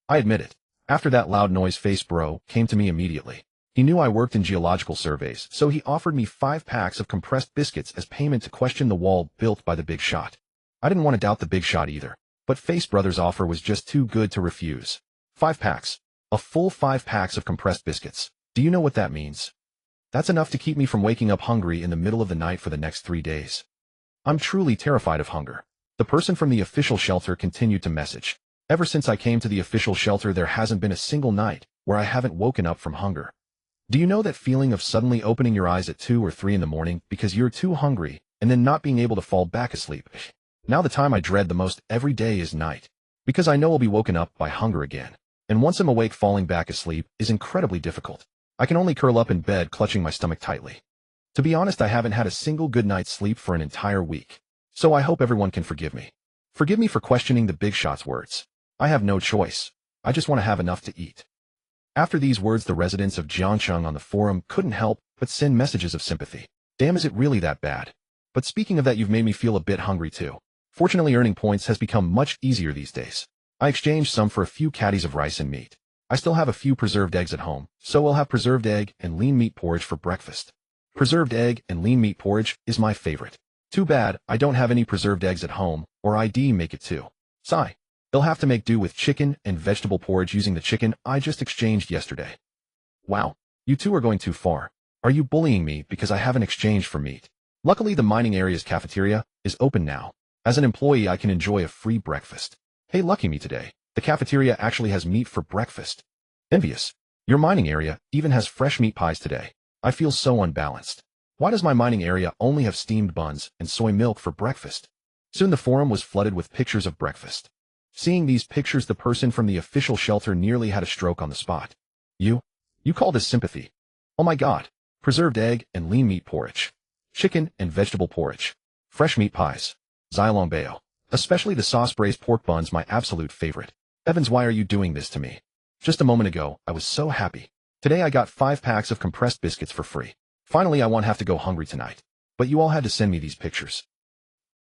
I admit it. After that loud noise, Face Bro came to me immediately. He knew I worked in geological surveys, so he offered me 5 packs of compressed biscuits as payment to question the wall built by the big shot. I didn't want to doubt the big shot either, but Face Brothers' offer was just too good to refuse. 5 packs. A full 5 packs of compressed biscuits. Do you know what that means? That's enough to keep me from waking up hungry in the middle of the night for the next 3 days. I'm truly terrified of hunger. The person from the official shelter continued to message. Ever since I came to the official shelter, there hasn't been a single night where I haven't woken up from hunger. Do you know that feeling of suddenly opening your eyes at 2 or 3 in the morning because you're too hungry and then not being able to fall back asleep? Now the time I dread the most every day is night, because I know I'll be woken up by hunger again. And once I'm awake, falling back asleep is incredibly difficult. I can only curl up in bed, clutching my stomach tightly. To be honest, I haven't had a single good night's sleep for an entire week. So I hope everyone can forgive me. Forgive me for questioning the big shot's words. I have no choice. I just want to have enough to eat. After these words, the residents of Jiangxing on the forum couldn't help but send messages of sympathy. Damn, is it really that bad? But speaking of that, you've made me feel a bit hungry too. Fortunately, earning points has become much easier these days. I exchanged some for a few caddies of rice and meat. I still have a few preserved eggs at home, so I'll have preserved egg and lean meat porridge for breakfast. Preserved egg and lean meat porridge is my favorite. Too bad I don't have any preserved eggs at home, or I'd make it too. Sigh. They'll have to make do with chicken and vegetable porridge using the chicken I just exchanged yesterday. Wow, you two are going too far. Are you bullying me because I haven't exchanged for meat? Luckily, the mining area's cafeteria is open now. As an employee, I can enjoy a free breakfast. Hey, lucky me today. The cafeteria actually has meat for breakfast. Envious. Your mining area even has fresh meat pies today. I feel so unbalanced. Why does my mining area only have steamed buns and soy milk for breakfast? Soon the forum was flooded with pictures of breakfast. Seeing these pictures, the person from the official shelter nearly had a stroke on the spot. You call this sympathy? Oh my god. Preserved egg and lean meat porridge. Chicken and vegetable porridge. Fresh meat pies. Xilongbao. Especially the sauce-braised pork buns, my absolute favorite. Evans, why are you doing this to me? Just a moment ago, I was so happy. Today I got 5 packs of compressed biscuits for free. Finally, I won't have to go hungry tonight. But you all had to send me these pictures.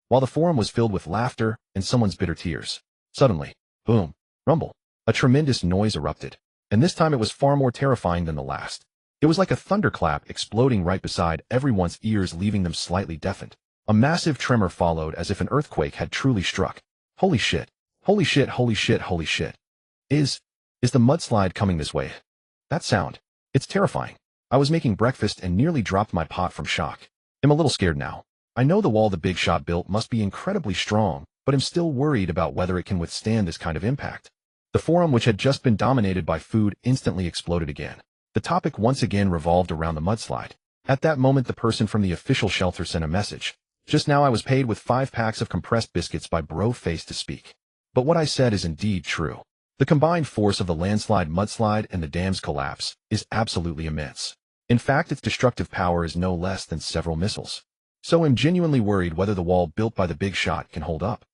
While the forum was filled with laughter and someone's bitter tears, suddenly, boom, rumble, a tremendous noise erupted. And this time it was far more terrifying than the last. It was like a thunderclap exploding right beside everyone's ears, leaving them slightly deafened. A massive tremor followed, as if an earthquake had truly struck. Holy shit. Holy shit, holy shit, holy shit. Is the mudslide coming this way? That sound. It's terrifying. I was making breakfast and nearly dropped my pot from shock. I'm a little scared now. I know the wall the big shot built must be incredibly strong, but I'm still worried about whether it can withstand this kind of impact. The forum, which had just been dominated by food, instantly exploded again. The topic once again revolved around the mudslide. At that moment, the person from the official shelter sent a message. Just now I was paid with 5 packs of compressed biscuits by Bro Face to speak. But what I said is indeed true. The combined force of the landslide, mudslide, and the dam's collapse is absolutely immense. In fact, its destructive power is no less than several missiles. So I'm genuinely worried whether the wall built by the big shot can hold up.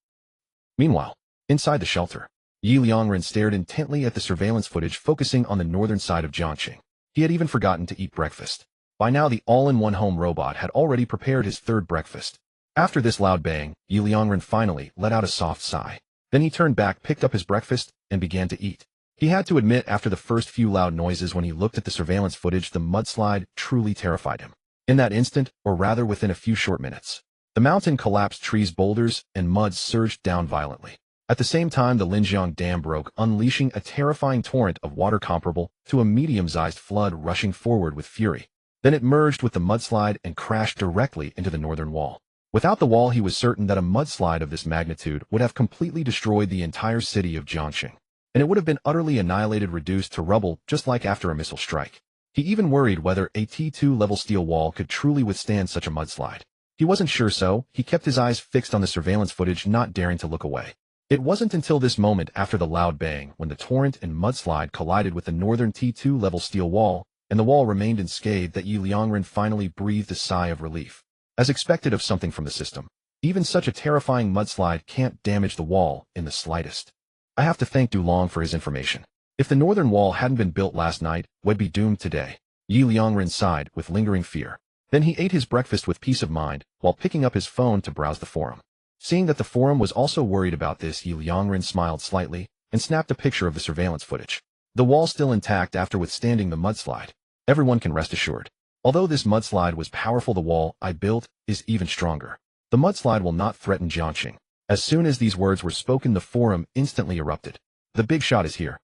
Meanwhile, inside the shelter, Ye Liangren stared intently at the surveillance footage focusing on the northern side of Jiangxing. He had even forgotten to eat breakfast. By now, the all-in-one home robot had already prepared his third breakfast. After this loud bang, Ye Liangren finally let out a soft sigh. Then he turned back, picked up his breakfast, and began to eat. He had to admit, after the first few loud noises when he looked at the surveillance footage, the mudslide truly terrified him. In that instant, or rather within a few short minutes, the mountain collapsed, trees, boulders, and mud surged down violently. At the same time, the Linjiang Dam broke, unleashing a terrifying torrent of water comparable to a medium-sized flood rushing forward with fury. Then it merged with the mudslide and crashed directly into the northern wall. Without the wall, he was certain that a mudslide of this magnitude would have completely destroyed the entire city of Jiangxing, and it would have been utterly annihilated, reduced to rubble, just like after a missile strike. He even worried whether a T2 level steel wall could truly withstand such a mudslide. He wasn't sure, so he kept his eyes fixed on the surveillance footage, not daring to look away. It wasn't until this moment, after the loud bang, when the torrent and mudslide collided with the northern T2 level steel wall, and the wall remained unscathed, that Ye Liangren finally breathed a sigh of relief. As expected of something from the system, even such a terrifying mudslide can't damage the wall in the slightest. I have to thank Dulong for his information. If the northern wall hadn't been built last night, we'd be doomed today. Ye Liangren sighed with lingering fear. Then he ate his breakfast with peace of mind, while picking up his phone to browse the forum. Seeing that the forum was also worried about this, Ye Liangren smiled slightly and snapped a picture of the surveillance footage. The wall still intact after withstanding the mudslide. Everyone can rest assured. Although this mudslide was powerful, the wall I built is even stronger. The mudslide will not threaten Jiangxing. As soon as these words were spoken, the forum instantly erupted. The big shot is here.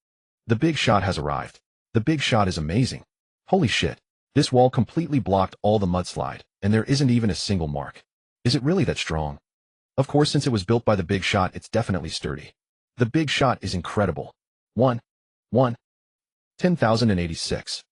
The big shot has arrived. The big shot is amazing. Holy shit. This wall completely blocked all the mudslide, and there isn't even a single mark. Is it really that strong? Of course, since it was built by the big shot, it's definitely sturdy. The big shot is incredible. 10,086.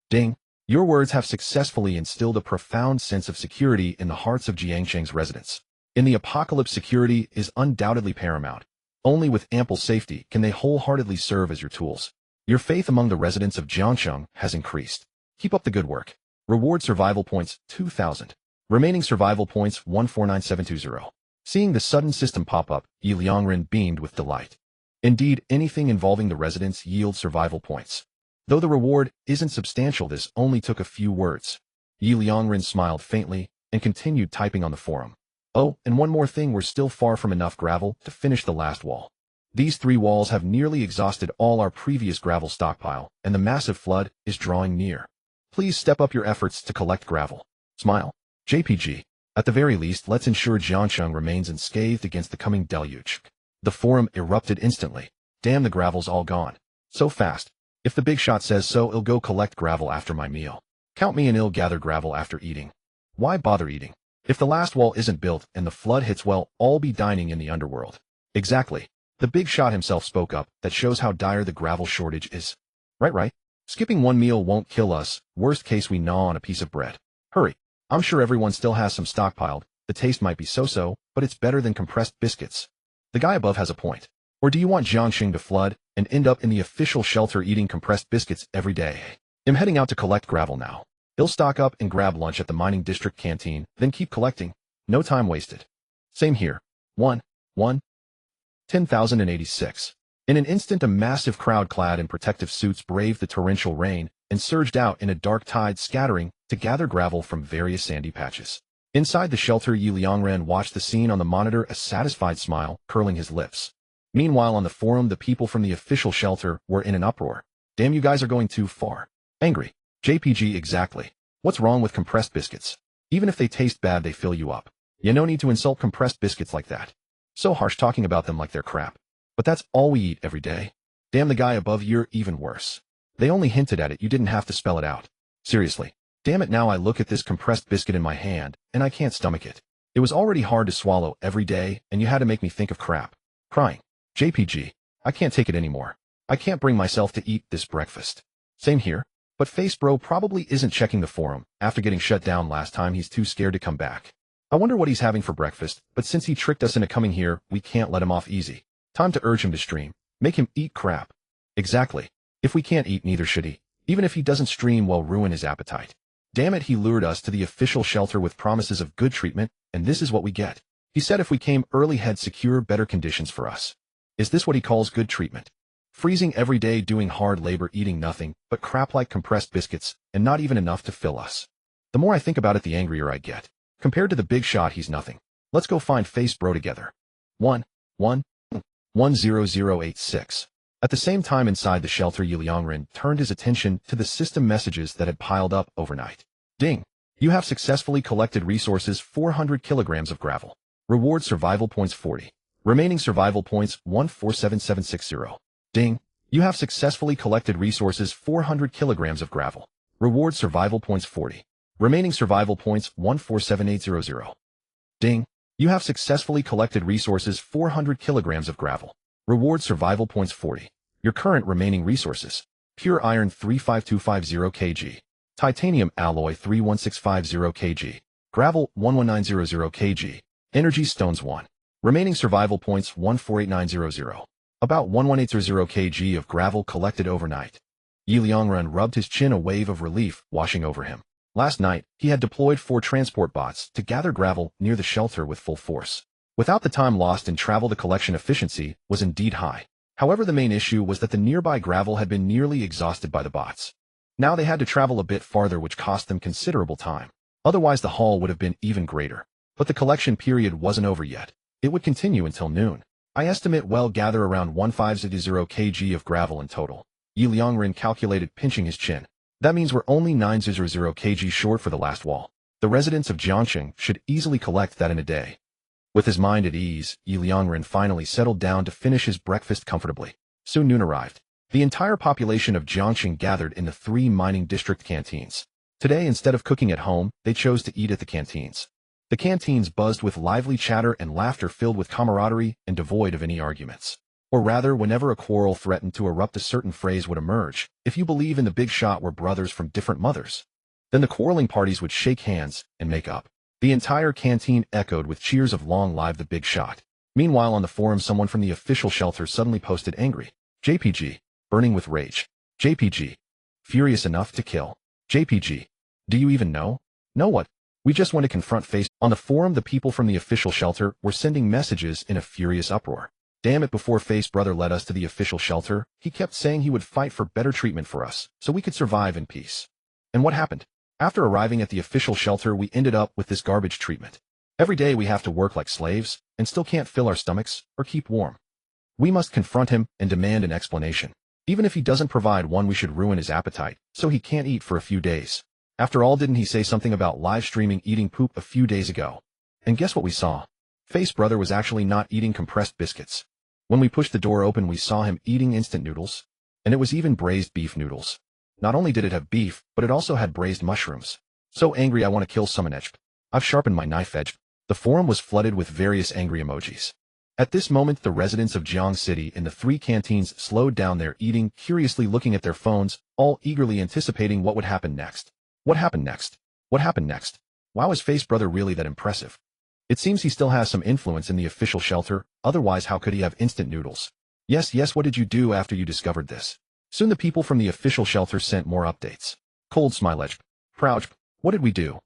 Ding. Your words have successfully instilled a profound sense of security in the hearts of Jiangxing's residents. In the apocalypse, security is undoubtedly paramount. Only with ample safety can they wholeheartedly serve as your tools. Your faith among the residents of Jiangxing has increased. Keep up the good work. Reward survival points 2,000. Remaining survival points 149720. Seeing the sudden system pop up, Ye Liangren beamed with delight. Indeed, anything involving the residents yields survival points. Though the reward isn't substantial, this only took a few words. Ye Liangren smiled faintly and continued typing on the forum. Oh, and one more thing, we're still far from enough gravel to finish the last wall. These 3 walls have nearly exhausted all our previous gravel stockpile, and the massive flood is drawing near. Please step up your efforts to collect gravel. Smile. JPG. At the very least, let's ensure Jiangxing remains unscathed against the coming deluge. The forum erupted instantly. Damn, the gravel's all gone. So fast. If the big shot says so, I'll go collect gravel after my meal. Count me in, I'll gather gravel after eating. Why bother eating? If the last wall isn't built and the flood hits, we'll all be dining in the underworld. Exactly. The big shot himself spoke up. That shows how dire the gravel shortage is. Right. Skipping one meal won't kill us. Worst case, we gnaw on a piece of bread. Hurry. I'm sure everyone still has some stockpiled. The taste might be so-so, but it's better than compressed biscuits. The guy above has a point. Or do you want Jiangxing to flood and end up in the official shelter eating compressed biscuits every day? I'm heading out to collect gravel now. He'll stock up and grab lunch at the mining district canteen, then keep collecting. No time wasted. Same here. 10,086. In an instant, a massive crowd clad in protective suits braved the torrential rain and surged out in a dark tide, scattering to gather gravel from various sandy patches. Inside the shelter, Ye Liangren watched the scene on the monitor, a satisfied smile curling his lips. Meanwhile, on the forum, the people from the official shelter were in an uproar. Damn, you guys are going too far. Angry. JPG, exactly. What's wrong with compressed biscuits? Even if they taste bad, they fill you up. You no need to insult compressed biscuits like that. So harsh talking about them like they're crap. But that's all we eat every day. Damn, the guy above, you're even worse. They only hinted at it, you didn't have to spell it out. Seriously. Damn it, now I look at this compressed biscuit in my hand, and I can't stomach it. It was already hard to swallow every day, and you had to make me think of crap. Crying. JPG. I can't take it anymore. I can't bring myself to eat this breakfast. Same here. But Face Bro probably isn't checking the forum. After getting shut down last time, he's too scared to come back. I wonder what he's having for breakfast, but since he tricked us into coming here, we can't let him off easy. Time to urge him to stream. Make him eat crap. Exactly. If we can't eat, neither should he. Even if he doesn't stream, we'll ruin his appetite. Damn it, he lured us to the official shelter with promises of good treatment, and this is what we get. He said if we came early, he'd secure better conditions for us. Is this what he calls good treatment? Freezing every day, doing hard labor, eating nothing but crap like compressed biscuits, and not even enough to fill us. The more I think about it, the angrier I get. Compared to the big shot, he's nothing. Let's go find Face Bro together. 10086. At the same time, inside the shelter, Ye Liangren turned his attention to the system messages that had piled up overnight. Ding! You have successfully collected resources 400 kilograms of gravel. Reward survival points 40. Remaining survival points 147760. Ding! You have successfully collected resources 400 kilograms of gravel. Reward survival points 40. Remaining survival points 147800. Ding! You have successfully collected resources 400 kilograms of gravel. Reward survival points 40. Your current remaining resources: pure iron 35250 kg, titanium alloy 31650 kg, gravel 11900 kg, energy stones 1. Remaining survival points 148900. About 1180 kg of gravel collected overnight. Ye Liangren rubbed his chin, a wave of relief washing over him. Last night, he had deployed 4 transport bots to gather gravel near the shelter with full force. Without the time lost in travel, the collection efficiency was indeed high. However, the main issue was that the nearby gravel had been nearly exhausted by the bots. Now they had to travel a bit farther, which cost them considerable time. Otherwise, the haul would have been even greater. But the collection period wasn't over yet. It would continue until noon. I estimate we'll gather around 1500 kg of gravel in total. Ye Liangren calculated, pinching his chin. That means we're only 900 kg short for the last wall. The residents of Jiangxing should easily collect that in a day. With his mind at ease, Ye Liangren finally settled down to finish his breakfast comfortably. Soon noon arrived. The entire population of Jiangxing gathered in the 3 mining district canteens. Today, instead of cooking at home, they chose to eat at the canteens. The canteens buzzed with lively chatter and laughter, filled with camaraderie and devoid of any arguments. Or rather, whenever a quarrel threatened to erupt, a certain phrase would emerge. If you believe in the big shot were brothers from different mothers. Then the quarreling parties would shake hands and make up. The entire canteen echoed with cheers of long live the big shot. Meanwhile, on the forum, someone from the official shelter suddenly posted, angry. JPG. Burning with rage. JPG. Furious enough to kill. JPG. Do you even know? Know what? We just want to confront Face. On the forum, the people from the official shelter were sending messages in a furious uproar. Damn it, before Face Brother led us to the official shelter, he kept saying he would fight for better treatment for us, so we could survive in peace. And what happened? After arriving at the official shelter, we ended up with this garbage treatment. Every day we have to work like slaves, and still can't fill our stomachs or keep warm. We must confront him and demand an explanation. Even if he doesn't provide one, we should ruin his appetite, so he can't eat for a few days. After all, didn't he say something about live streaming eating poop a few days ago? And guess what we saw? Face Brother was actually not eating compressed biscuits. When we pushed the door open, we saw him eating instant noodles. And it was even braised beef noodles. Not only did it have beef, but it also had braised mushrooms. So angry, I want to kill someone. I've sharpened my knife edge. The forum was flooded with various angry emojis. At this moment, the residents of Jiang City in the 3 canteens slowed down their eating, curiously looking at their phones, all eagerly anticipating what would happen next. What happened next? What happened next? Wow, is Face Brother really that impressive? It seems he still has some influence in the official shelter, otherwise how could he have instant noodles? Yes, what did you do after you discovered this? Soon the people from the official shelter sent more updates. Cold smile. Proud. What did we do?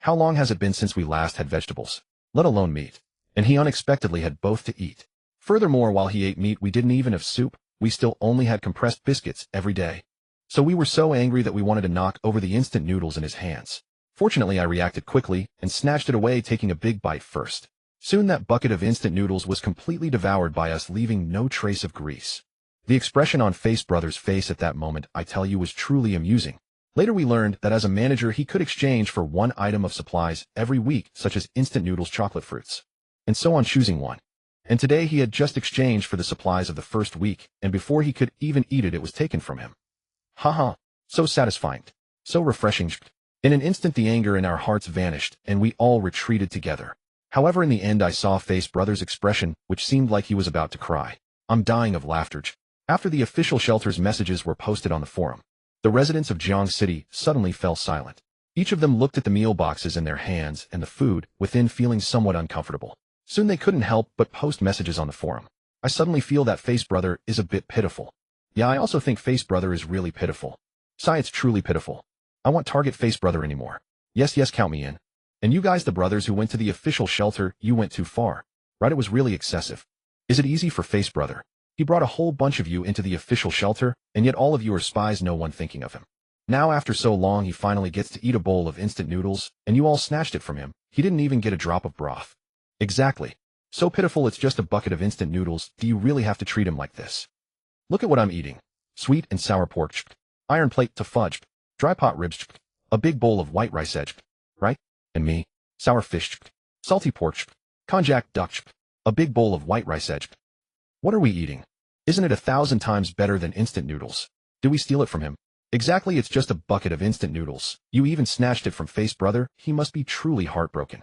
How long has it been since we last had vegetables, let alone meat? And he unexpectedly had both to eat. Furthermore, while he ate meat, we didn't even have soup, we still only had compressed biscuits every day. So we were so angry that we wanted to knock over the instant noodles in his hands. Fortunately, I reacted quickly and snatched it away, taking a big bite first. Soon that bucket of instant noodles was completely devoured by us, leaving no trace of grease. The expression on Face Brother's face at that moment, I tell you, was truly amusing. Later we learned that as a manager he could exchange for 1 item of supplies every week, such as instant noodles, chocolate fruits, and so on, choosing one. And today he had just exchanged for the supplies of the first week, and before he could even eat it, it was taken from him. Haha, so satisfying, so refreshing. In an instant the anger in our hearts vanished, and we all retreated together. However, in the end I saw Face Brother's expression, which seemed like he was about to cry. I'm dying of laughter. After the official shelter's messages were posted on the forum, the residents of Jiang City suddenly fell silent. Each of them looked at the meal boxes in their hands and the food within, feeling somewhat uncomfortable. Soon they couldn't help but post messages on the forum. I suddenly feel that Face Brother is a bit pitiful. Yeah, I also think Face Brother is really pitiful. Sigh, it's truly pitiful. I won't target Face Brother anymore. Yes, count me in. And you guys, the brothers who went to the official shelter, you went too far. Right, it was really excessive. Is it easy for Face Brother? He brought a whole bunch of you into the official shelter, and yet all of you are spies, no one thinking of him. Now after so long he finally gets to eat a bowl of instant noodles, and you all snatched it from him. He didn't even get a drop of broth. Exactly. So pitiful, it's just a bucket of instant noodles. Do you really have to treat him like this? Look at what I'm eating. Sweet and sour pork, iron plate to fudge, dry pot ribs, a big bowl of white rice edge, right? And me, sour fish, salty pork, konjac duck, a big bowl of white rice edge. What are we eating? Isn't it 1,000 times better than instant noodles? Did we steal it from him? Exactly, it's just a bucket of instant noodles. You even snatched it from Face Brother. He must be truly heartbroken.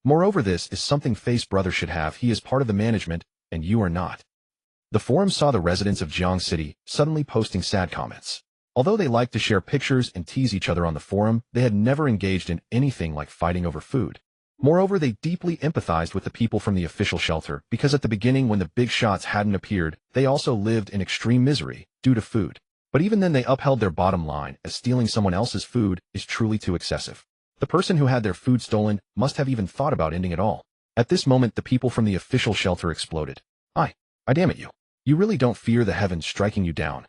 Moreover, this is something Face Brother should have. He is part of the management, and you are not. The forum saw the residents of Jiang City suddenly posting sad comments. Although they liked to share pictures and tease each other on the forum, they had never engaged in anything like fighting over food. Moreover, they deeply empathized with the people from the official shelter, because at the beginning, when the big shots hadn't appeared, they also lived in extreme misery due to food. But even then they upheld their bottom line, as stealing someone else's food is truly too excessive. The person who had their food stolen must have even thought about ending it all. At this moment the people from the official shelter exploded. I damn it, you. You really don't fear the heavens striking you down.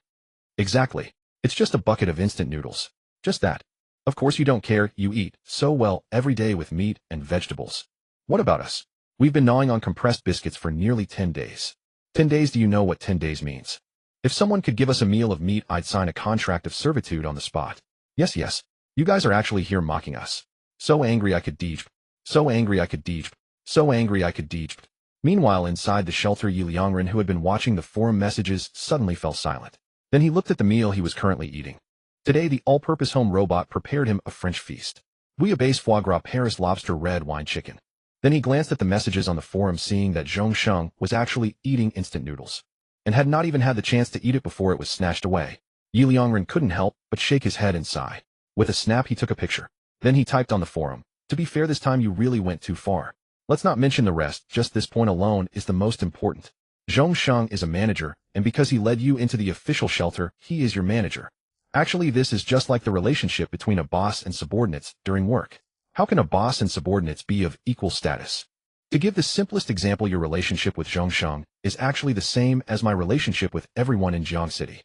Exactly. It's just a bucket of instant noodles. Just that. Of course you don't care, you eat so well every day with meat and vegetables. What about us? We've been gnawing on compressed biscuits for nearly 10 days. 10 days, do you know what 10 days means? If someone could give us a meal of meat, I'd sign a contract of servitude on the spot. Yes. You guys are actually here mocking us. So angry I could deej. So angry I could deej. So angry I could deej. Meanwhile, inside the shelter, Ye Liangren, who had been watching the forum messages, suddenly fell silent. Then he looked at the meal he was currently eating. Today, the all-purpose home robot prepared him a French feast. Bouillabaisse, foie gras, Paris lobster, red wine chicken. Then he glanced at the messages on the forum, seeing that Zhong Sheng was actually eating instant noodles, and had not even had the chance to eat it before it was snatched away. Ye Liangren couldn't help but shake his head and sigh. With a snap, he took a picture. Then he typed on the forum, "To be fair, this time you really went too far. Let's not mention the rest, just this point alone is the most important. Zhong Sheng is a manager, and because he led you into the official shelter, he is your manager. Actually, this is just like the relationship between a boss and subordinates during work. How can a boss and subordinates be of equal status? To give the simplest example, your relationship with Zhong Sheng is actually the same as my relationship with everyone in Jiang City.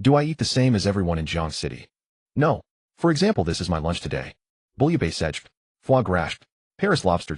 Do I eat the same as everyone in Jiang City? No. For example, this is my lunch today. Bouillabaisse edge, foie gras, Paris lobster,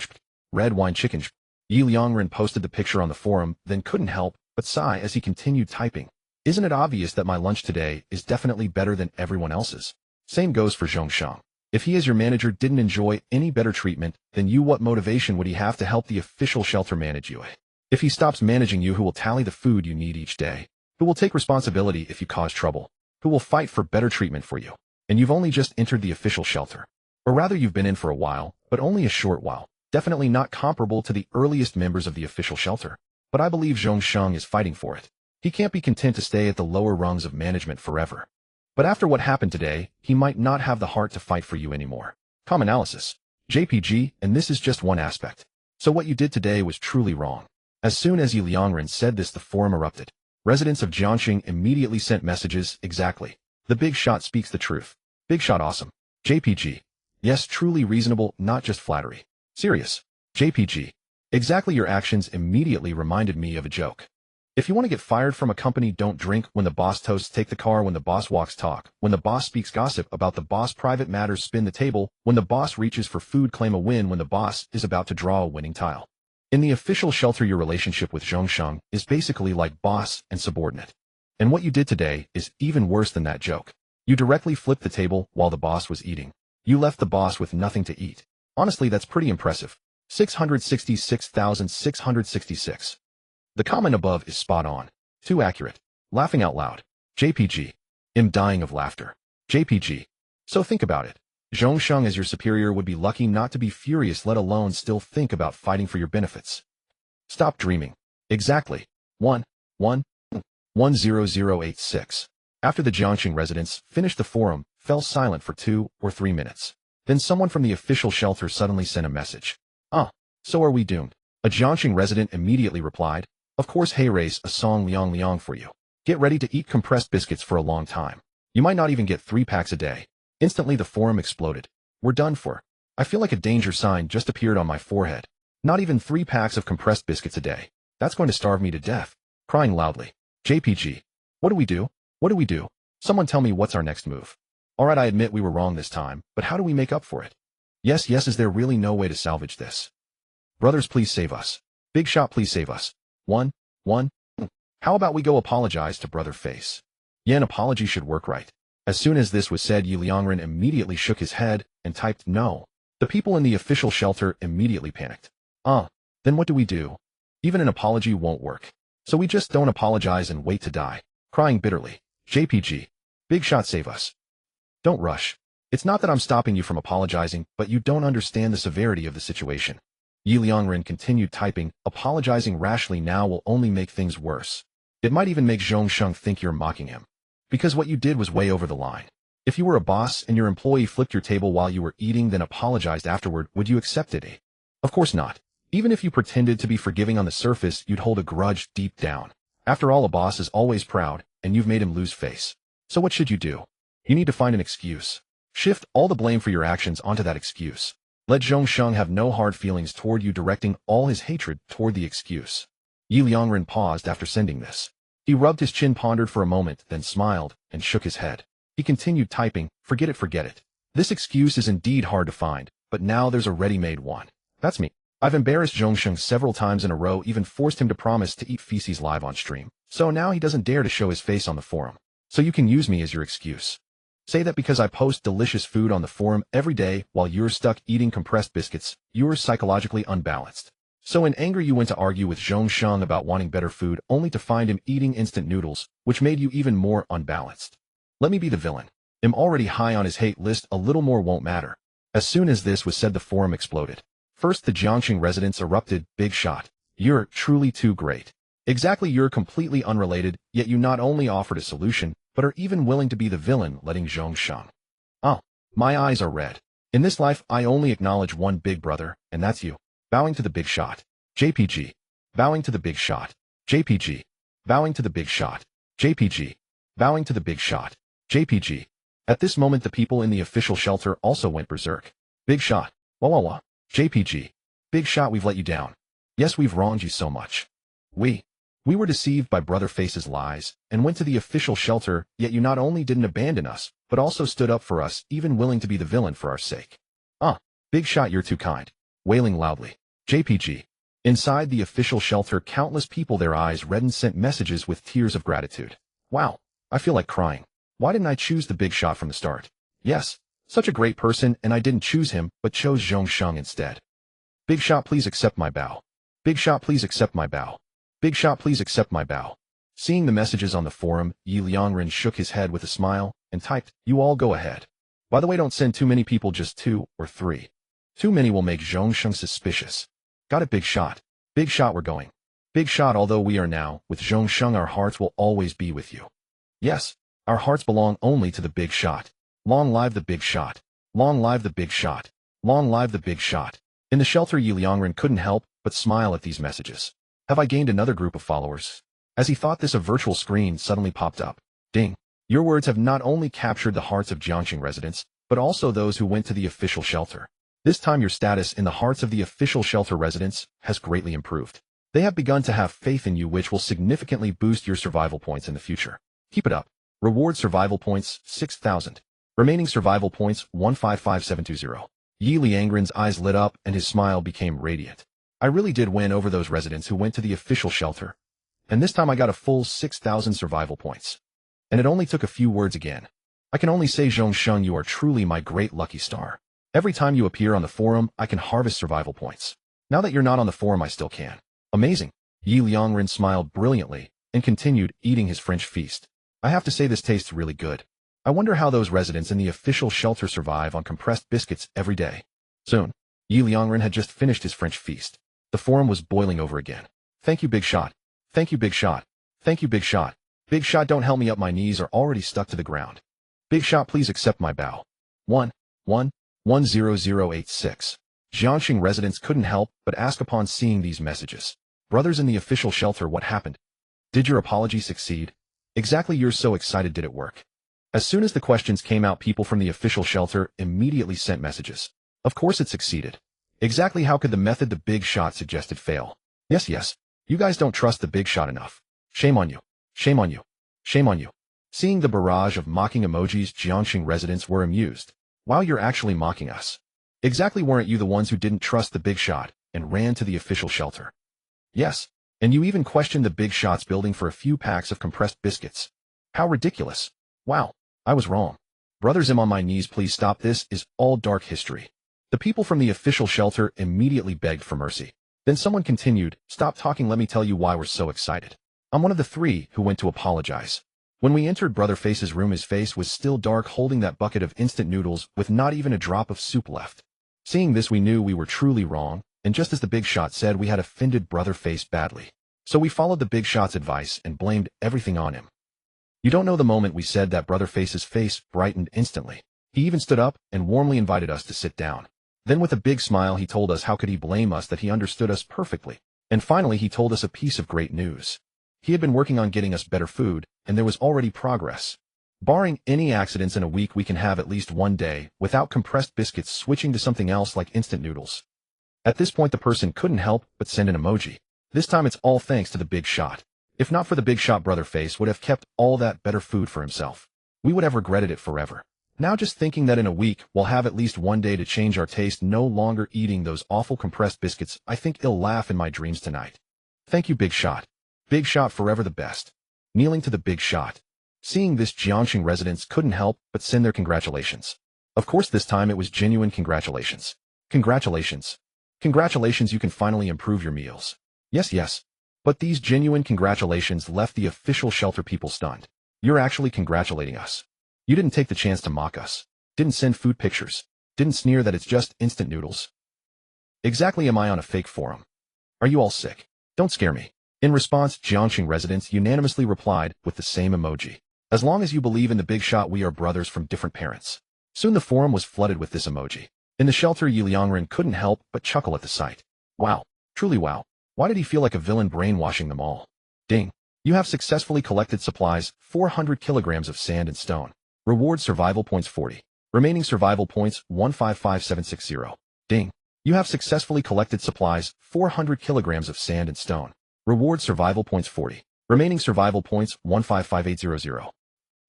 red wine chicken. Ye Liangren posted the picture on the forum, then couldn't help but sigh as he continued typing. Isn't it obvious that my lunch today is definitely better than everyone else's? Same goes for Zhong Sheng. If he as your manager didn't enjoy any better treatment than you, what motivation would he have to help the official shelter manage you? If he stops managing you, who will tally the food you need each day? Who will take responsibility if you cause trouble? Who will fight for better treatment for you? And you've only just entered the official shelter. Or rather, you've been in for a while, but only a short while. Definitely not comparable to the earliest members of the official shelter. But I believe Zhong Sheng is fighting for it. He can't be content to stay at the lower rungs of management forever. But after what happened today, he might not have the heart to fight for you anymore. Common analysis. JPG, and this is just one aspect. So what you did today was truly wrong. As soon as Ye Liangren said this, the forum erupted. Residents of Jiangxing immediately sent messages. Exactly. The big shot speaks the truth. Big shot awesome. JPG. Yes, truly reasonable, not just flattery. Serious. JPG. Exactly, your actions immediately reminded me of a joke. If you want to get fired from a company, don't drink when the boss toasts, take the car when the boss walks, talk when the boss speaks, gossip about the boss, private matters, spin the table when the boss reaches for food, claim a win when the boss is about to draw a winning tile. In the official shelter, your relationship with Zhong Sheng is basically like boss and subordinate. And what you did today is even worse than that joke. You directly flipped the table while the boss was eating. You left the boss with nothing to eat. Honestly, that's pretty impressive. 666,666. The comment above is spot on. Too accurate. Laughing out loud. JPG. I'm dying of laughter. JPG. So think about it. Zhong Sheng as your superior would be lucky not to be furious, let alone still think about fighting for your benefits. Stop dreaming. Exactly. 10086. After the Jiangxing residents finished the forum, fell silent for 2 or 3 minutes. Then someone from the official shelter suddenly sent a message. So are we doomed? A Jiangxing resident immediately replied, of course, hey race, a song Liang for you. Get ready to eat compressed biscuits for a long time. You might not even get 3 packs a day. Instantly the forum exploded. We're done for. I feel like a danger sign just appeared on my forehead. Not even 3 packs of compressed biscuits a day. That's going to starve me to death. Crying loudly. JPG. What do we do? What do we do? Someone tell me what's our next move. Alright, I admit we were wrong this time, but how do we make up for it? Yes, is there really no way to salvage this? Brothers, please save us. Big shot, please save us. One. How about we go apologize to Brother Face? Yeah, an apology should work, right? As soon as this was said, Ye Liangren immediately shook his head and typed no. The people in the official shelter immediately panicked. Then what do we do? Even an apology won't work. So we just don't apologize and wait to die. Crying bitterly. JPG. Big shot, save us. Don't rush. It's not that I'm stopping you from apologizing, but you don't understand the severity of the situation. Ye Liangren continued typing, apologizing rashly now will only make things worse. It might even make Zhong Sheng think you're mocking him. Because what you did was way over the line. If you were a boss and your employee flipped your table while you were eating then apologized afterward, would you accept it? Of course not. Even if you pretended to be forgiving on the surface, you'd hold a grudge deep down. After all, a boss is always proud, and you've made him lose face. So what should you do? You need to find an excuse. Shift all the blame for your actions onto that excuse. Let Zhong Sheng have no hard feelings toward you, directing all his hatred toward the excuse. Ye Liangren paused after sending this. He rubbed his chin, pondered for a moment, then smiled, and shook his head. He continued typing, forget it. This excuse is indeed hard to find, but now there's a ready-made one. That's me. I've embarrassed Zhong Sheng several times in a row, even forced him to promise to eat feces live on stream. So now he doesn't dare to show his face on the forum. So you can use me as your excuse. Say that because I post delicious food on the forum every day while you're stuck eating compressed biscuits, you're psychologically unbalanced. So in anger you went to argue with Zhong Sheng about wanting better food only to find him eating instant noodles, which made you even more unbalanced. Let me be the villain. I'm already high on his hate list, a little more won't matter. As soon as this was said, the forum exploded. First the Jiangxing residents erupted, big shot. You're truly too great. Exactly, you're completely unrelated, yet you not only offered a solution, but are even willing to be the villain, letting Zhong Sheng. My eyes are red. In this life, I only acknowledge one big brother, and that's you. Bowing to the big shot. JPG. Bowing to the big shot. JPG. Bowing to the big shot. JPG. Bowing to the big shot. JPG. At this moment, the people in the official shelter also went berserk. Big shot. Wah. JPG. Big shot, we've let you down. Yes, we've wronged you so much. We were deceived by Brother Face's lies, and went to the official shelter, yet you not only didn't abandon us, but also stood up for us, even willing to be the villain for our sake. Big shot, you're too kind. Wailing loudly. JPG. Inside the official shelter, countless people, their eyes reddened, sent messages with tears of gratitude. Wow, I feel like crying. Why didn't I choose the big shot from the start? Yes, such a great person, and I didn't choose him, but chose Zhong Sheng instead. Big shot, please accept my bow. Big shot, please accept my bow. Big shot, please accept my bow. Seeing the messages on the forum, Ye Liangren shook his head with a smile, and typed, you all go ahead. By the way, don't send too many people, just 2 or 3. Too many will make Zhongsheng suspicious. Got it, big shot. Big shot, we're going. Big shot, although we are now, with Zhongsheng, our hearts will always be with you. Yes, our hearts belong only to the big shot. Long live the big shot. Long live the big shot. Long live the big shot. In the shelter, Ye Liangren couldn't help but smile at these messages. Have I gained another group of followers? As he thought this, a virtual screen suddenly popped up. Ding. Your words have not only captured the hearts of Jiangxing residents, but also those who went to the official shelter. This time your status in the hearts of the official shelter residents has greatly improved. They have begun to have faith in you, which will significantly boost your survival points in the future. Keep it up. Reward survival points 6,000. Remaining survival points 155720. Ye Liangren's eyes lit up and his smile became radiant. I really did win over those residents who went to the official shelter. And this time I got a full 6,000 survival points. And it only took a few words again. I can only say, Zhongsheng, you are truly my great lucky star. Every time you appear on the forum, I can harvest survival points. Now that you're not on the forum, I still can. Amazing. Ye Liangren smiled brilliantly and continued eating his French feast. I have to say, this tastes really good. I wonder how those residents in the official shelter survive on compressed biscuits every day. Soon, Ye Liangren had just finished his French feast. The forum was boiling over again. Thank you, big shot. Thank you, big shot. Thank you, big shot. Big shot, don't help me up, my knees are already stuck to the ground. Big shot, please accept my bow. 10086. Jiangxing residents couldn't help but ask upon seeing these messages. Brothers in the official shelter, what happened? Did your apology succeed? Exactly, you're so excited, did it work? As soon as the questions came out, people from the official shelter immediately sent messages. Of course it succeeded. Exactly, how could the method the big shot suggested fail? Yes. You guys don't trust the big shot enough. Shame on you. Shame on you. Shame on you. Seeing the barrage of mocking emojis, Jiangxing residents were amused. Wow, you're actually mocking us. Exactly, weren't you the ones who didn't trust the big shot and ran to the official shelter? Yes, and you even questioned the big shot's building for a few packs of compressed biscuits. How ridiculous. Wow, I was wrong. Brothers, I'm on my knees, please stop, this is all dark history. The people from the official shelter immediately begged for mercy. Then someone continued, stop talking, let me tell you why we're so excited. I'm one of the 3 who went to apologize. When we entered Brother Face's room, his face was still dark, holding that bucket of instant noodles with not even a drop of soup left. Seeing this, we knew we were truly wrong, and just as the big shot said, we had offended Brother Face badly. So we followed the big shot's advice and blamed everything on him. You don't know the moment we said that, Brother Face's face brightened instantly. He even stood up and warmly invited us to sit down. Then with a big smile he told us how could he blame us, that he understood us perfectly. And finally he told us a piece of great news. He had been working on getting us better food, and there was already progress. Barring any accidents, in a week we can have at least one day without compressed biscuits, switching to something else like instant noodles. At this point the person couldn't help but send an emoji. This time it's all thanks to the big shot. If not for the big shot, Brother Face would have kept all that better food for himself. We would have regretted it forever. Now just thinking that in a week we'll have at least one day to change our taste, no longer eating those awful compressed biscuits, I think I'll laugh in my dreams tonight. Thank you, big shot. Big shot, forever the best. Kneeling to the big shot. Seeing this, Jiangxing residents couldn't help but send their congratulations. Of course this time it was genuine congratulations. Congratulations. Congratulations, you can finally improve your meals. Yes. But these genuine congratulations left the official shelter people stunned. You're actually congratulating us. You didn't take the chance to mock us. Didn't send food pictures. Didn't sneer that it's just instant noodles. Exactly, am I on a fake forum? Are you all sick? Don't scare me. In response, Jiangxing residents unanimously replied with the same emoji. As long as you believe in the big shot, we are brothers from different parents. Soon the forum was flooded with this emoji. In the shelter, Ye Liangren couldn't help but chuckle at the sight. Wow. Truly wow. Why did he feel like a villain brainwashing them all? Ding. You have successfully collected supplies, 400 kilograms of sand and stone. Reward survival points 40. Remaining survival points 155760. Ding. You have successfully collected supplies, 400 kilograms of sand and stone. Reward survival points 40. Remaining survival points 155800.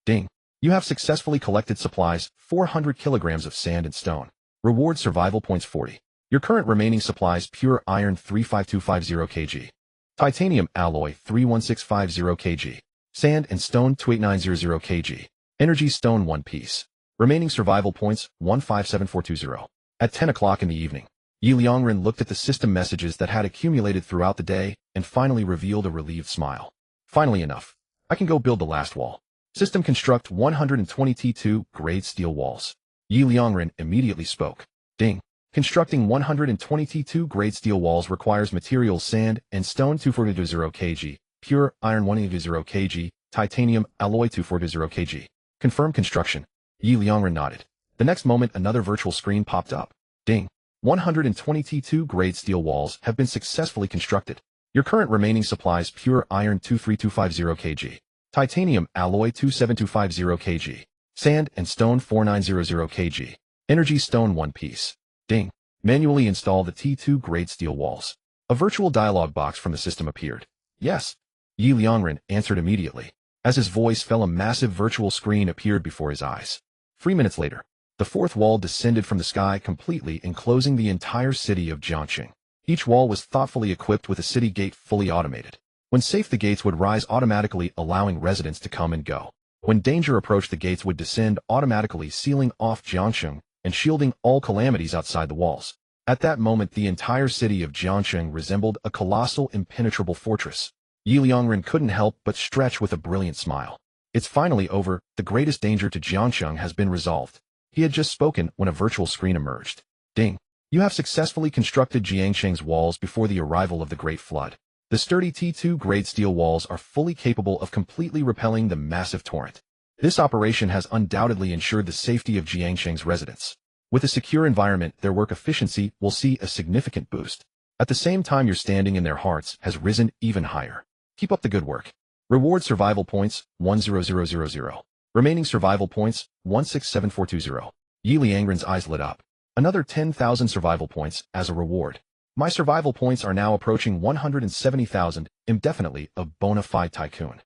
Ding. You have successfully collected supplies, 400 kilograms of sand and stone. Reward survival points 40. Your current remaining supplies: pure iron 35250 kg. Titanium alloy 31650 kg. Sand and stone 28900 kg. Energy stone 1 piece. Remaining survival points 157420. At 10 o'clock in the evening, Ye Liangren looked at the system messages that had accumulated throughout the day and finally revealed a relieved smile. Finally enough. I can go build the last wall. System construct 120 T2 grade steel walls. Ye Liangren immediately spoke. Ding. Constructing 122 grade steel walls requires materials sand and stone 240 kg, pure iron 180 kg, titanium alloy 240 kg. Confirm construction. Ye Liangren nodded. The next moment another virtual screen popped up. Ding. 122 grade steel walls have been successfully constructed. Your current remaining supplies pure iron 23250 kg, titanium alloy 27250 kg, sand and stone 4900 kg, energy stone 1 piece. Ding. Manually install the T2 grade steel walls. A virtual dialog box from the system appeared. Yes. Ye Liangren answered immediately. As his voice fell, a massive virtual screen appeared before his eyes. 3 minutes later, the fourth wall descended from the sky, completely enclosing the entire city of Jiangxing. Each wall was thoughtfully equipped with a city gate fully automated. When safe, the gates would rise automatically, allowing residents to come and go. When danger approached, the gates would descend automatically, sealing off Jiangxing and shielding all calamities outside the walls. At that moment, the entire city of Jiangxing resembled a colossal, impenetrable fortress. Ye Liangren couldn't help but stretch with a brilliant smile. It's finally over. The greatest danger to Jiangxing has been resolved. He had just spoken when a virtual screen emerged. Ding. You have successfully constructed Jiangxing's walls before the arrival of the Great Flood. The sturdy T2 grade steel walls are fully capable of completely repelling the massive torrent. This operation has undoubtedly ensured the safety of Jiangxing's residents. With a secure environment, their work efficiency will see a significant boost. At the same time, your standing in their hearts has risen even higher. Keep up the good work. Reward survival points, 10000. Remaining survival points, 167420. Ye Liangren's eyes lit up. Another 10,000 survival points as a reward. My survival points are now approaching 170,000, indefinitely a bona fide tycoon.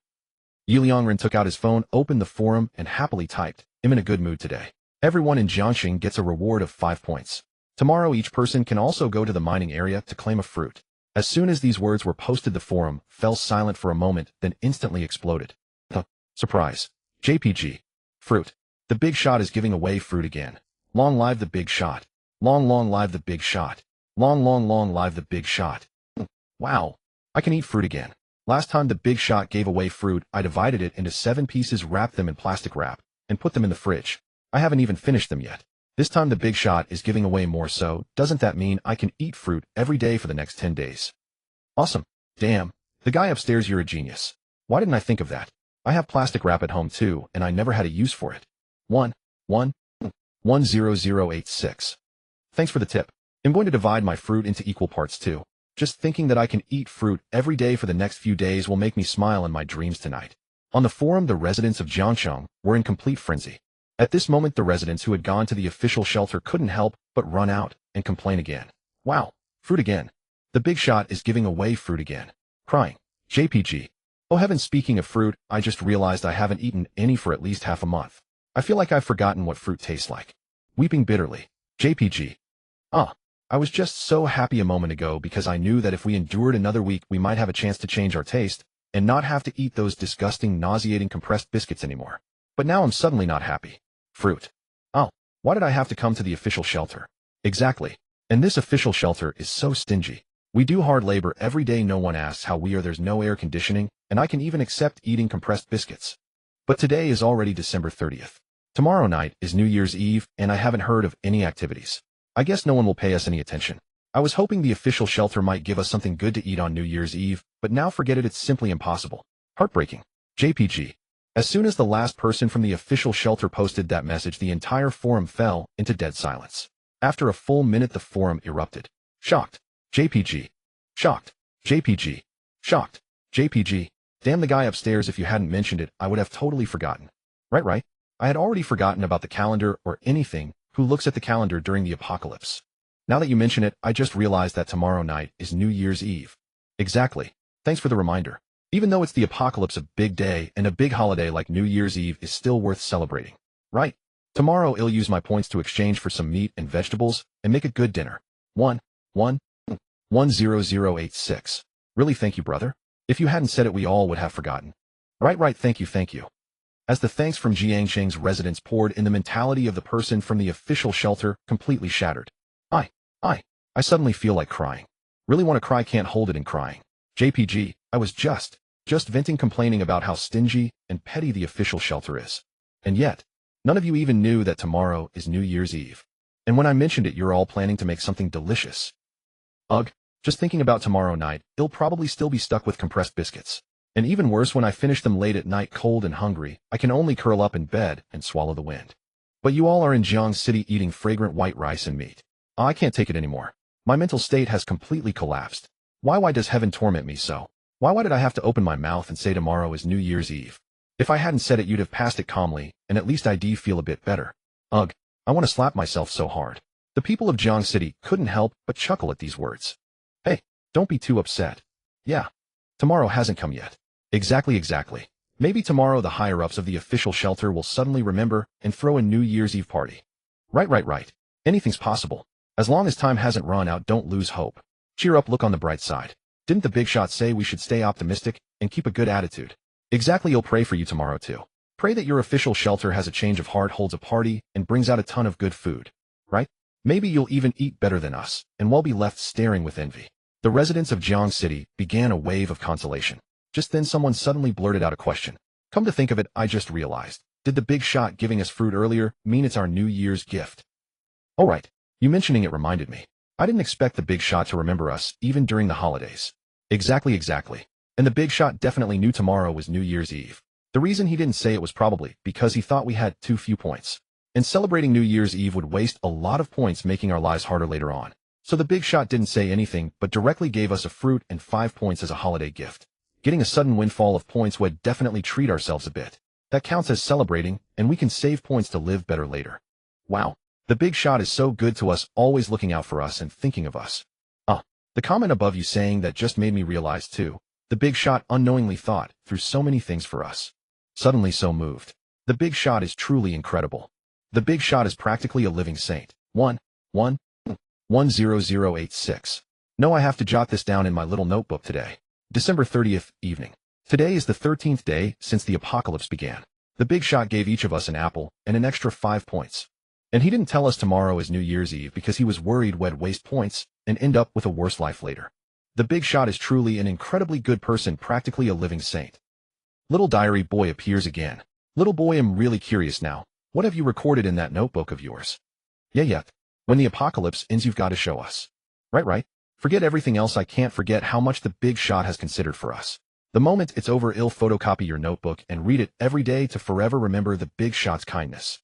Ye Liangren took out his phone, opened the forum, and happily typed, I'm in a good mood today. Everyone in Jiangxing gets a reward of 5 points. Tomorrow each person can also go to the mining area to claim a fruit. As soon as these words were posted, the forum fell silent for a moment, then instantly exploded. Surprise. JPG. Fruit. The big shot is giving away fruit again. Long live the big shot. Long live the big shot. Long live the big shot. Wow. I can eat fruit again. Last time the big shot gave away fruit, I divided it into 7 pieces, wrapped them in plastic wrap, and put them in the fridge. I haven't even finished them yet. This time the big shot is giving away more, so doesn't that mean I can eat fruit every day for the next 10 days? Awesome. Damn. The guy upstairs, you're a genius. Why didn't I think of that? I have plastic wrap at home too, and I never had a use for it. 10086. Thanks for the tip. I'm going to divide my fruit into equal parts too. Just thinking that I can eat fruit every day for the next few days will make me smile in my dreams tonight. On the forum, the residents of Jiangxing were in complete frenzy. At this moment, the residents who had gone to the official shelter couldn't help but run out and complain again. Wow, fruit again. The big shot is giving away fruit again. Crying. JPG. Oh heavens, speaking of fruit, I just realized I haven't eaten any for at least half a month. I feel like I've forgotten what fruit tastes like. Weeping bitterly. JPG. I was just so happy a moment ago because I knew that if we endured another week, we might have a chance to change our taste and not have to eat those disgusting, nauseating compressed biscuits anymore. But now I'm suddenly not happy. Fruit. Why did I have to come to the official shelter? Exactly. And this official shelter is so stingy. We do hard labor every day, no one asks how we are, there's no air conditioning, and I can even accept eating compressed biscuits. But today is already December 30th. Tomorrow night is New Year's Eve, and I haven't heard of any activities. I guess no one will pay us any attention. I was hoping the official shelter might give us something good to eat on New Year's Eve, but now forget it, it's simply impossible. Heartbreaking. JPG. As soon as the last person from the official shelter posted that message, the entire forum fell into dead silence. After a full minute, the forum erupted. Shocked. JPG. Shocked. JPG. Shocked. JPG. Damn, the guy upstairs, if you hadn't mentioned it, I would have totally forgotten. Right. I had already forgotten about the calendar or anything who looks at the calendar during the apocalypse. Now that you mention it, I just realized that tomorrow night is New Year's Eve. Exactly. Thanks for the reminder. Even though it's the apocalypse, a big day and a big holiday like New Year's Eve is still worth celebrating. Right. Tomorrow I'll use my points to exchange for some meat and vegetables and make a good dinner. 10086. Really, thank you, brother. If you hadn't said it, we all would have forgotten. Right, thank you. As the thanks from Jiangxing's residents poured in, the mentality of the person from the official shelter completely shattered. I suddenly feel like crying. Really want to cry, can't hold it in crying. JPG, I was just venting, complaining about how stingy and petty the official shelter is. And yet, None of you even knew that tomorrow is New Year's Eve. And when I mentioned it, you're all planning to make something delicious. Ugh, just thinking about tomorrow night, I'll probably still be stuck with compressed biscuits. And even worse, when I finish them late at night cold and hungry, I can only curl up in bed and swallow the wind. But you all are in Jiang City eating fragrant white rice and meat. I can't take it anymore. My mental state has completely collapsed. Why does heaven torment me so? Why did I have to open my mouth and say tomorrow is New Year's Eve? If I hadn't said it, you'd have passed it calmly, and at least I'd feel a bit better. Ugh, I want to slap myself so hard. The people of Jiang City couldn't help but chuckle at these words. Hey, don't be too upset. Yeah, tomorrow hasn't come yet. Exactly. Maybe tomorrow the higher-ups of the official shelter will suddenly remember and throw a New Year's Eve party. Right. Anything's possible. As long as time hasn't run out, don't lose hope. Cheer up, look on the bright side. Didn't the big shot say we should stay optimistic and keep a good attitude? Exactly, I'll pray for you tomorrow too. Pray that your official shelter has a change of heart, holds a party, and brings out a ton of good food. Right? Maybe you'll even eat better than us, and we'll be left staring with envy. The residents of Jiang City began a wave of consolation. Just then someone suddenly blurted out a question. Come to think of it, I just realized. Did the big shot giving us fruit earlier mean it's our New Year's gift? Oh right, you mentioning it reminded me. I didn't expect the big shot to remember us, even during the holidays. Exactly. And the big shot definitely knew tomorrow was New Year's Eve. The reason he didn't say it was probably because he thought we had too few points. And celebrating New Year's Eve would waste a lot of points, making our lives harder later on. So the big shot didn't say anything, but directly gave us a fruit and 5 points as a holiday gift. Getting a sudden windfall of points would definitely treat ourselves a bit. That counts as celebrating, and we can save points to live better later. Wow, the big shot is so good to us, always looking out for us and thinking of us. The comment above you saying that just made me realize too. The big shot unknowingly thought through so many things for us. Suddenly so moved. The big shot is truly incredible. The big shot is practically a living saint. 10086. No, I have to jot this down in my little notebook today. December 30th, evening. Today is the 13th day since the apocalypse began. The big shot gave each of us an apple and an extra 5 points. And he didn't tell us tomorrow is New Year's Eve because he was worried we'd waste points and end up with a worse life later. The big shot is truly an incredibly good person, practically a living saint. Little diary boy appears again. Little boy, I'm really curious now. What have you recorded in that notebook of yours? Yeah. When the apocalypse ends, you've got to show us. Right. Forget everything else. I can't forget how much the big shot has considered for us. The moment it's over, I'll photocopy your notebook and read it every day to forever remember the big shot's kindness.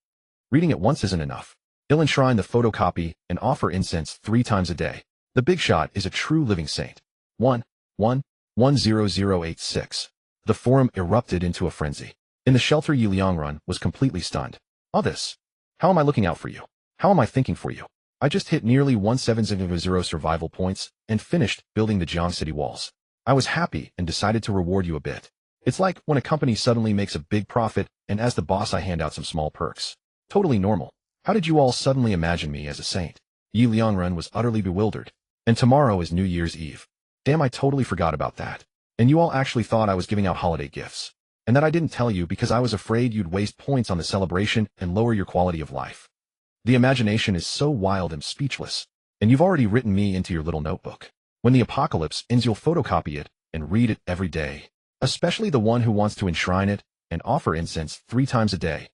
Reading it once isn't enough. I'll enshrine the photocopy and offer incense 3 times a day. The big shot is a true living saint. 10086. The forum erupted into a frenzy. In the shelter, Ye Liangren was completely stunned. All this. How am I looking out for you? How am I thinking for you? I just hit nearly 1700 survival points and finished building the Jiang City walls. I was happy and decided to reward you a bit. It's like when a company suddenly makes a big profit, and as the boss I hand out some small perks. Totally normal. How did you all suddenly imagine me as a saint? Ye Liangren was utterly bewildered. And tomorrow is New Year's Eve. Damn, I totally forgot about that. And you all actually thought I was giving out holiday gifts. And that I didn't tell you because I was afraid you'd waste points on the celebration and lower your quality of life. The imagination is so wild I'm speechless. And you've already written me into your little notebook. When the apocalypse ends, you'll photocopy it and read it every day. Especially the one who wants to enshrine it and offer incense 3 times a day.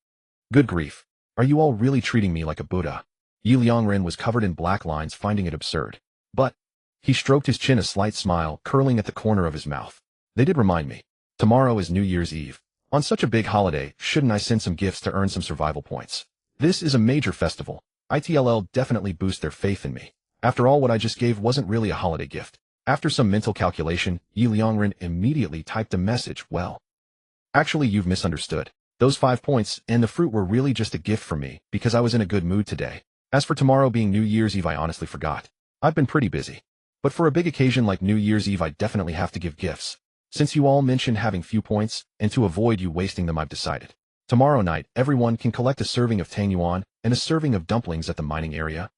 Good grief. Are you all really treating me like a Buddha? Ye Liangren was covered in black lines, finding it absurd. But he stroked his chin, a slight smile curling at the corner of his mouth. They did remind me. Tomorrow is New Year's Eve. On such a big holiday, shouldn't I send some gifts to earn some survival points? This is a major festival. It'll definitely boost their faith in me. After all, what I just gave wasn't really a holiday gift. After some mental calculation, Ye Liangren immediately typed a message. Well, actually, you've misunderstood. Those 5 points and the fruit were really just a gift from me because I was in a good mood today. As for tomorrow being New Year's Eve, I honestly forgot. I've been pretty busy. But for a big occasion like New Year's Eve, I definitely have to give gifts. Since you all mentioned having few points, and to avoid you wasting them, I've decided. Tomorrow night, everyone can collect a serving of tang yuan and a serving of dumplings at the mining area,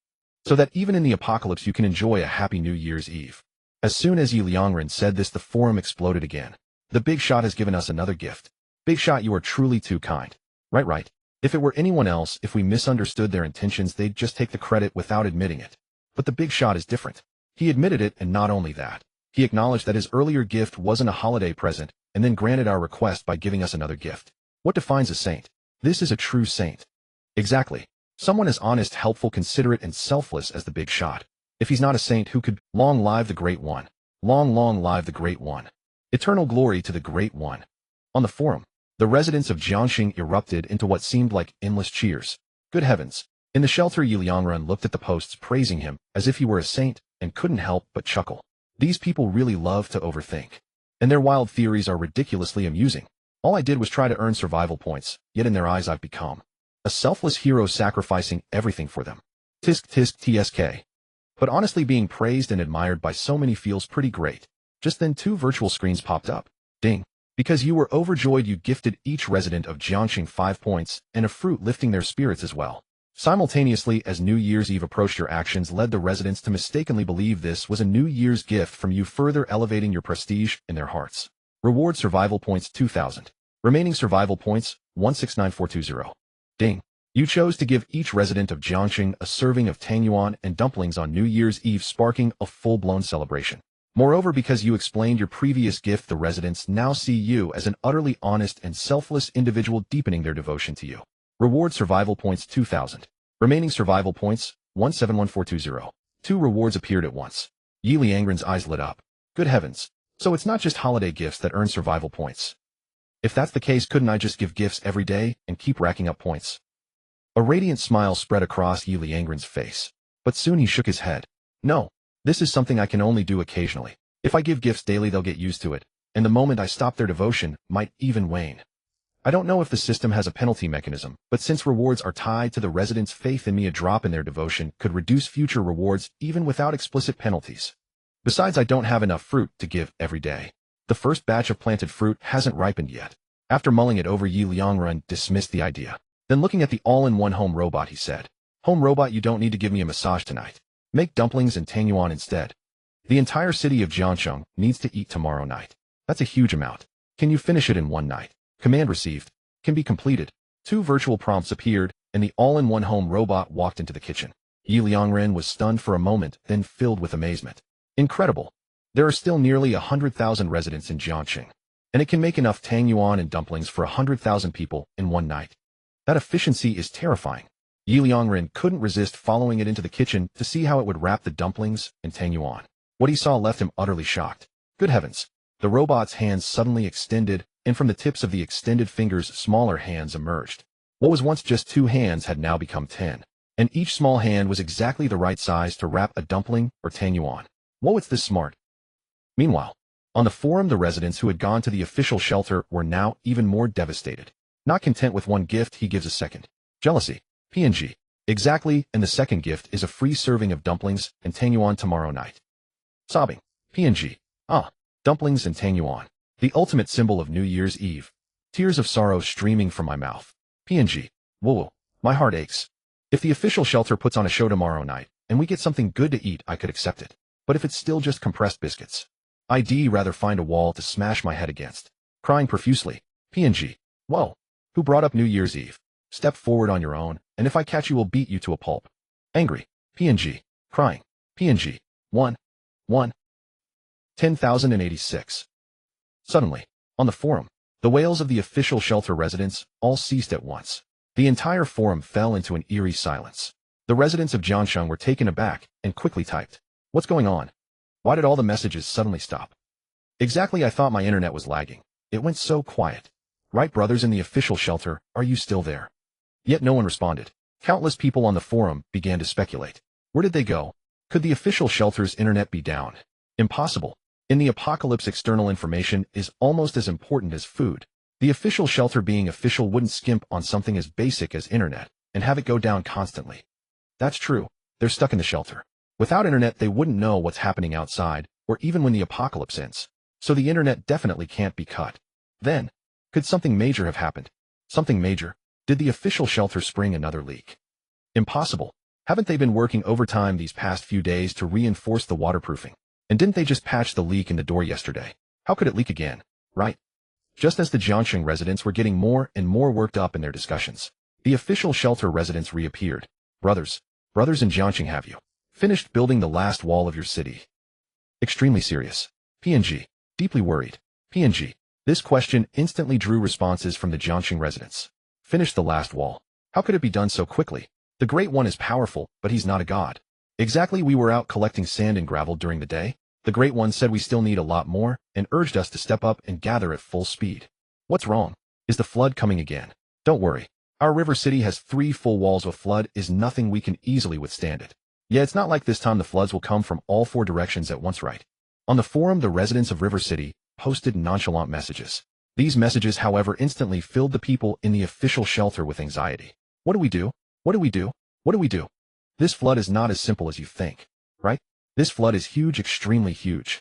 so that even in the apocalypse you can enjoy a happy New Year's Eve. As soon as Ye Liangren said this, the forum exploded again. The big shot has given us another gift. Big shot, you are truly too kind. Right. If it were anyone else, if we misunderstood their intentions, they'd just take the credit without admitting it. But the big shot is different. He admitted it, and not only that, he acknowledged that his earlier gift wasn't a holiday present, and then granted our request by giving us another gift. What defines a saint? This is a true saint. Exactly. Someone as honest, helpful, considerate, and selfless as the big shot. If he's not a saint, who could? Long live the Great One. Long, long live the Great One. Eternal glory to the Great One. On the forum, the residents of Jiangxing erupted into what seemed like endless cheers. Good heavens. In the shelter, Ye Liangren looked at the posts praising him as if he were a saint and couldn't help but chuckle. These people really love to overthink. And their wild theories are ridiculously amusing. All I did was try to earn survival points, yet in their eyes I've become a selfless hero sacrificing everything for them. Tisk tisk tsk. But honestly, being praised and admired by so many feels pretty great. Just then 2 virtual screens popped up. Ding. Because you were overjoyed, you gifted each resident of Jiangxing 5 points and a fruit, lifting their spirits as well. Simultaneously, as New Year's Eve approached, your actions led the residents to mistakenly believe this was a New Year's gift from you, further elevating your prestige in their hearts. Reward survival points 2,000. Remaining survival points 169420. Ding. You chose to give each resident of Jiangxing a serving of tangyuan and dumplings on New Year's Eve, sparking a full-blown celebration. Moreover, because you explained your previous gift, the residents now see you as an utterly honest and selfless individual, deepening their devotion to you. Reward survival points 2,000. Remaining survival points 171420. 2 rewards appeared at once. Ye Liangren's eyes lit up. Good heavens. So it's not just holiday gifts that earn survival points. If that's the case, couldn't I just give gifts every day and keep racking up points? A radiant smile spread across Ye Liangren's face. But soon he shook his head. No. This is something I can only do occasionally. If I give gifts daily, they'll get used to it, and the moment I stop, their devotion might even wane. I don't know if the system has a penalty mechanism, but since rewards are tied to the residents' faith in me, a drop in their devotion could reduce future rewards even without explicit penalties. Besides, I don't have enough fruit to give every day. The first batch of planted fruit hasn't ripened yet. After mulling it over, Ye Liangren dismissed the idea. Then looking at the all-in-one home robot, he said, "Home robot, you don't need to give me a massage tonight. Make dumplings and tangyuan instead. The entire city of Jiangxing needs to eat tomorrow night. That's a huge amount. Can you finish it in one night?" Command received. Can be completed. 2 virtual prompts appeared, and the all-in-one home robot walked into the kitchen. Ye Liangren was stunned for a moment, then filled with amazement. Incredible. There are still nearly 100,000 residents in Jiangxing, and it can make enough tangyuan and dumplings for 100,000 people in one night. That efficiency is terrifying. Ye Liangren couldn't resist following it into the kitchen to see how it would wrap the dumplings and tangyuan. What he saw left him utterly shocked. Good heavens. The robot's hands suddenly extended, and from the tips of the extended fingers, smaller hands emerged. What was once just 2 hands had now become 10, and each small hand was exactly the right size to wrap a dumpling or tangyuan. Whoa, it's this smart. Meanwhile, on the forum, the residents who had gone to the official shelter were now even more devastated. Not content with one gift, he gives a second. Jealousy. PNG. Exactly, and the second gift is a free serving of dumplings and tangyuan tomorrow night. Sobbing. PNG. Dumplings and tangyuan. The ultimate symbol of New Year's Eve. Tears of sorrow streaming from my mouth. PNG. Whoa, my heart aches. If the official shelter puts on a show tomorrow night, and we get something good to eat, I could accept it. But if it's still just compressed biscuits, I'd rather find a wall to smash my head against. Crying profusely. PNG. Whoa. Who brought up New Year's Eve? Step forward on your own, and if I catch you, will beat you to a pulp. Angry. PNG. Crying. PNG. 10,086. Suddenly, on the forum, the wails of the official shelter residents all ceased at once. The entire forum fell into an eerie silence. The residents of Jiangxing were taken aback and quickly typed, "What's going on? Why did all the messages suddenly stop?" Exactly, I thought my internet was lagging. It went so quiet. Right, brothers in the official shelter, are you still there? Yet no one responded. Countless people on the forum began to speculate. Where did they go? Could the official shelter's internet be down? Impossible. In the apocalypse, external information is almost as important as food. The official shelter, being official, wouldn't skimp on something as basic as internet and have it go down constantly. That's true. They're stuck in the shelter. Without internet, they wouldn't know what's happening outside, or even when the apocalypse ends. So the internet definitely can't be cut. Then, could something major have happened? Something major? Did the official shelter spring another leak? Impossible. Haven't they been working overtime these past few days to reinforce the waterproofing? And didn't they just patch the leak in the door yesterday? How could it leak again? Right? Just as the Jiangxing residents were getting more and more worked up in their discussions, the official shelter residents reappeared. Brothers in Jiangxing, have you finished building the last wall of your city? Extremely serious. PNG. Deeply worried. PNG. This question instantly drew responses from the Jiangxing residents. Finished the last wall. How could it be done so quickly? The Great One is powerful, but he's not a god. Exactly, we were out collecting sand and gravel during the day. The Great One said we still need a lot more and urged us to step up and gather at full speed. What's wrong? Is the flood coming again? Don't worry. Our river city has 3 full walls. A flood is nothing, we can easily withstand it. Yeah, it's not like this time the floods will come from all 4 directions at once, right? On the forum, the residents of River City posted nonchalant messages. These messages, however, instantly filled the people in the official shelter with anxiety. What do we do? What do we do? What do we do? This flood is not as simple as you think, right? This flood is huge, extremely huge.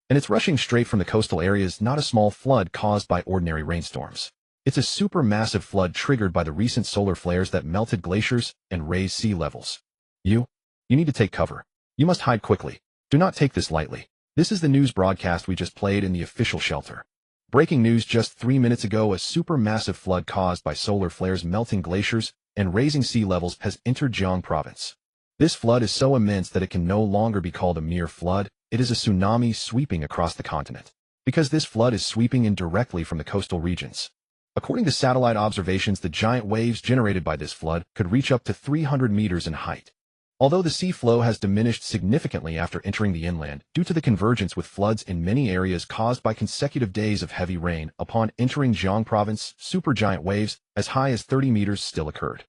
And it's rushing straight from the coastal areas, not a small flood caused by ordinary rainstorms. It's a supermassive flood triggered by the recent solar flares that melted glaciers and raised sea levels. You need to take cover. You must hide quickly. Do not take this lightly. This is the news broadcast we just played in the official shelter. Breaking news just 3 minutes ago, a supermassive flood caused by solar flares melting glaciers and raising sea levels has entered Jiang province. This flood is so immense that it can no longer be called a mere flood, it is a tsunami sweeping across the continent. Because this flood is sweeping in directly from the coastal regions. According to satellite observations, the giant waves generated by this flood could reach up to 300 meters in height. Although the sea flow has diminished significantly after entering the inland, due to the convergence with floods in many areas caused by consecutive days of heavy rain, upon entering Jiang province, supergiant waves as high as 30 meters still occurred.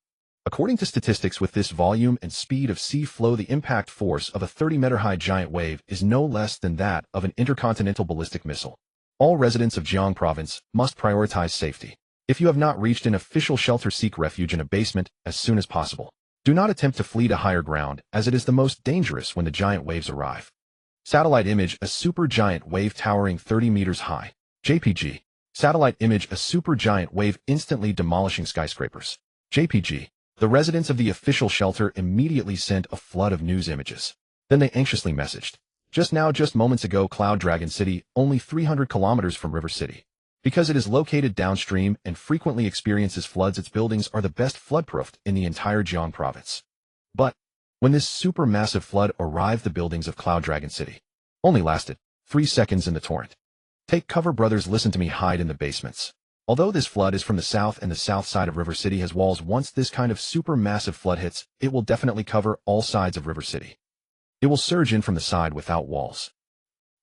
According to statistics, with this volume and speed of sea flow, the impact force of a 30-meter-high giant wave is no less than that of an intercontinental ballistic missile. All residents of Jiang province must prioritize safety. If you have not reached an official shelter, seek refuge in a basement as soon as possible. Do not attempt to flee to higher ground, as it is the most dangerous when the giant waves arrive. Satellite image, a supergiant wave towering 30 meters high. JPG. Satellite image, a supergiant wave instantly demolishing skyscrapers. JPG. The residents of the official shelter immediately sent a flood of news images. Then they anxiously messaged. Just moments ago, Cloud Dragon City, only 300 kilometers from River City. Because it is located downstream and frequently experiences floods, its buildings are the best flood-proofed in the entire Jiang province. But when this supermassive flood arrived, the buildings of Cloud Dragon City only lasted 3 seconds in the torrent. Take cover, brothers, listen to me, hide in the basements. Although this flood is from the south and the south side of River City has walls, once this kind of supermassive flood hits, it will definitely cover all sides of River City. It will surge in from the side without walls.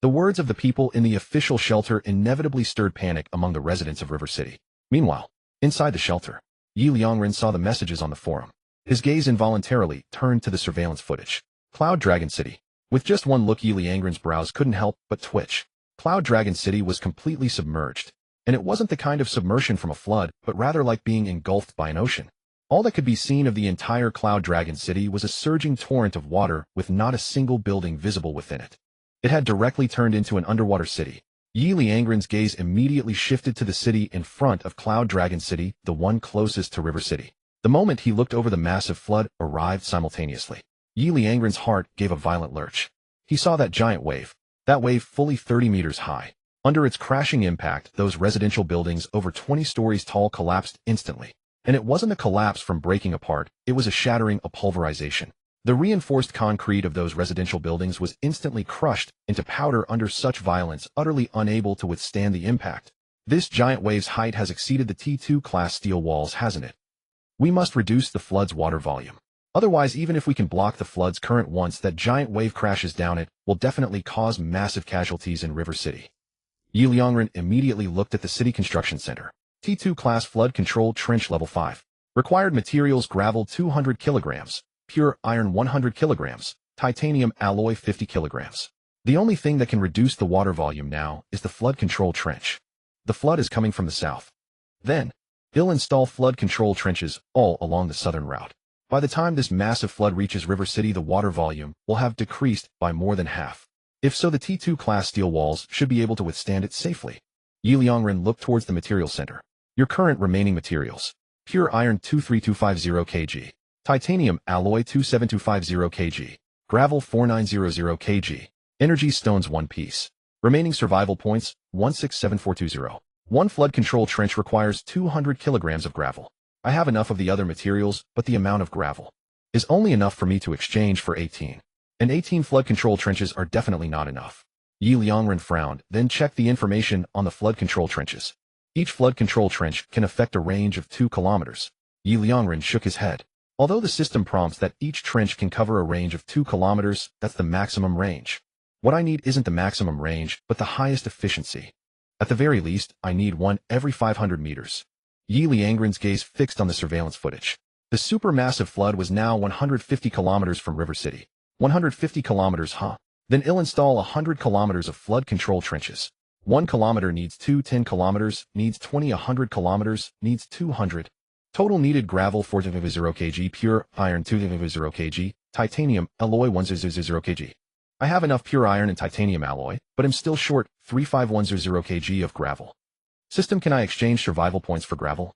The words of the people in the official shelter inevitably stirred panic among the residents of River City. Meanwhile, inside the shelter, Ye Liangren saw the messages on the forum. His gaze involuntarily turned to the surveillance footage. Cloud Dragon City. With just one look, Ye Liangren's brows couldn't help but twitch. Cloud Dragon City was completely submerged. And it wasn't the kind of submersion from a flood, but rather like being engulfed by an ocean. All that could be seen of the entire Cloud Dragon City was a surging torrent of water with not a single building visible within it. It had directly turned into an underwater city. Ye Liangren's gaze immediately shifted to the city in front of Cloud Dragon City, the one closest to River City. The moment he looked over, the massive flood arrived simultaneously. Ye Liangren's heart gave a violent lurch. He saw that giant wave. That wave fully 30 meters high. Under its crashing impact, those residential buildings over 20 stories tall collapsed instantly. And it wasn't a collapse from breaking apart, it was a shattering, a pulverization. The reinforced concrete of those residential buildings was instantly crushed into powder under such violence, utterly unable to withstand the impact. This giant wave's height has exceeded the T2 class steel walls, hasn't it? We must reduce the flood's water volume. Otherwise, even if we can block the flood's current, once that giant wave crashes down, it will definitely cause massive casualties in River City. Ye Liangren immediately looked at the city construction center. T2 class flood control trench level 5. Required materials: gravel 200 kilograms. Pure iron 100 kilograms, titanium alloy 50 kilograms. The only thing that can reduce the water volume now is the flood control trench. The flood is coming from the south. Then, they'll install flood control trenches all along the southern route. By the time this massive flood reaches River City, the water volume will have decreased by more than half. If so, the T2 class steel walls should be able to withstand it safely. Ye Liangren looked towards the material center. Your current remaining materials: pure iron 23250 kg. Titanium alloy 27250 kg. Gravel 4900 kg. Energy stones 1 piece. Remaining survival points 167420. One flood control trench requires 200 kilograms of gravel. I have enough of the other materials, but the amount of gravel is only enough for me to exchange for 18. And 18 flood control trenches are definitely not enough. Ye Liangren frowned, then checked the information on the flood control trenches. Each flood control trench can affect a range of 2 kilometers. Ye Liangren shook his head. Although the system prompts that each trench can cover a range of 2 kilometers, that's the maximum range. What I need isn't the maximum range, but the highest efficiency. At the very least, I need one every 500 meters. Ye Liangren's gaze fixed on the surveillance footage. The supermassive flood was now 150 kilometers from River City. 150 kilometers, huh? Then I'll install 100 kilometers of flood control trenches. 1 kilometer needs 2, 10 kilometers, needs 20, 100 kilometers, needs 200. Total needed gravel 400 kg, pure iron 200 kg, titanium alloy 100 kg. I have enough pure iron and titanium alloy, but I'm still short 3510 kg of gravel. System, can I exchange survival points for gravel?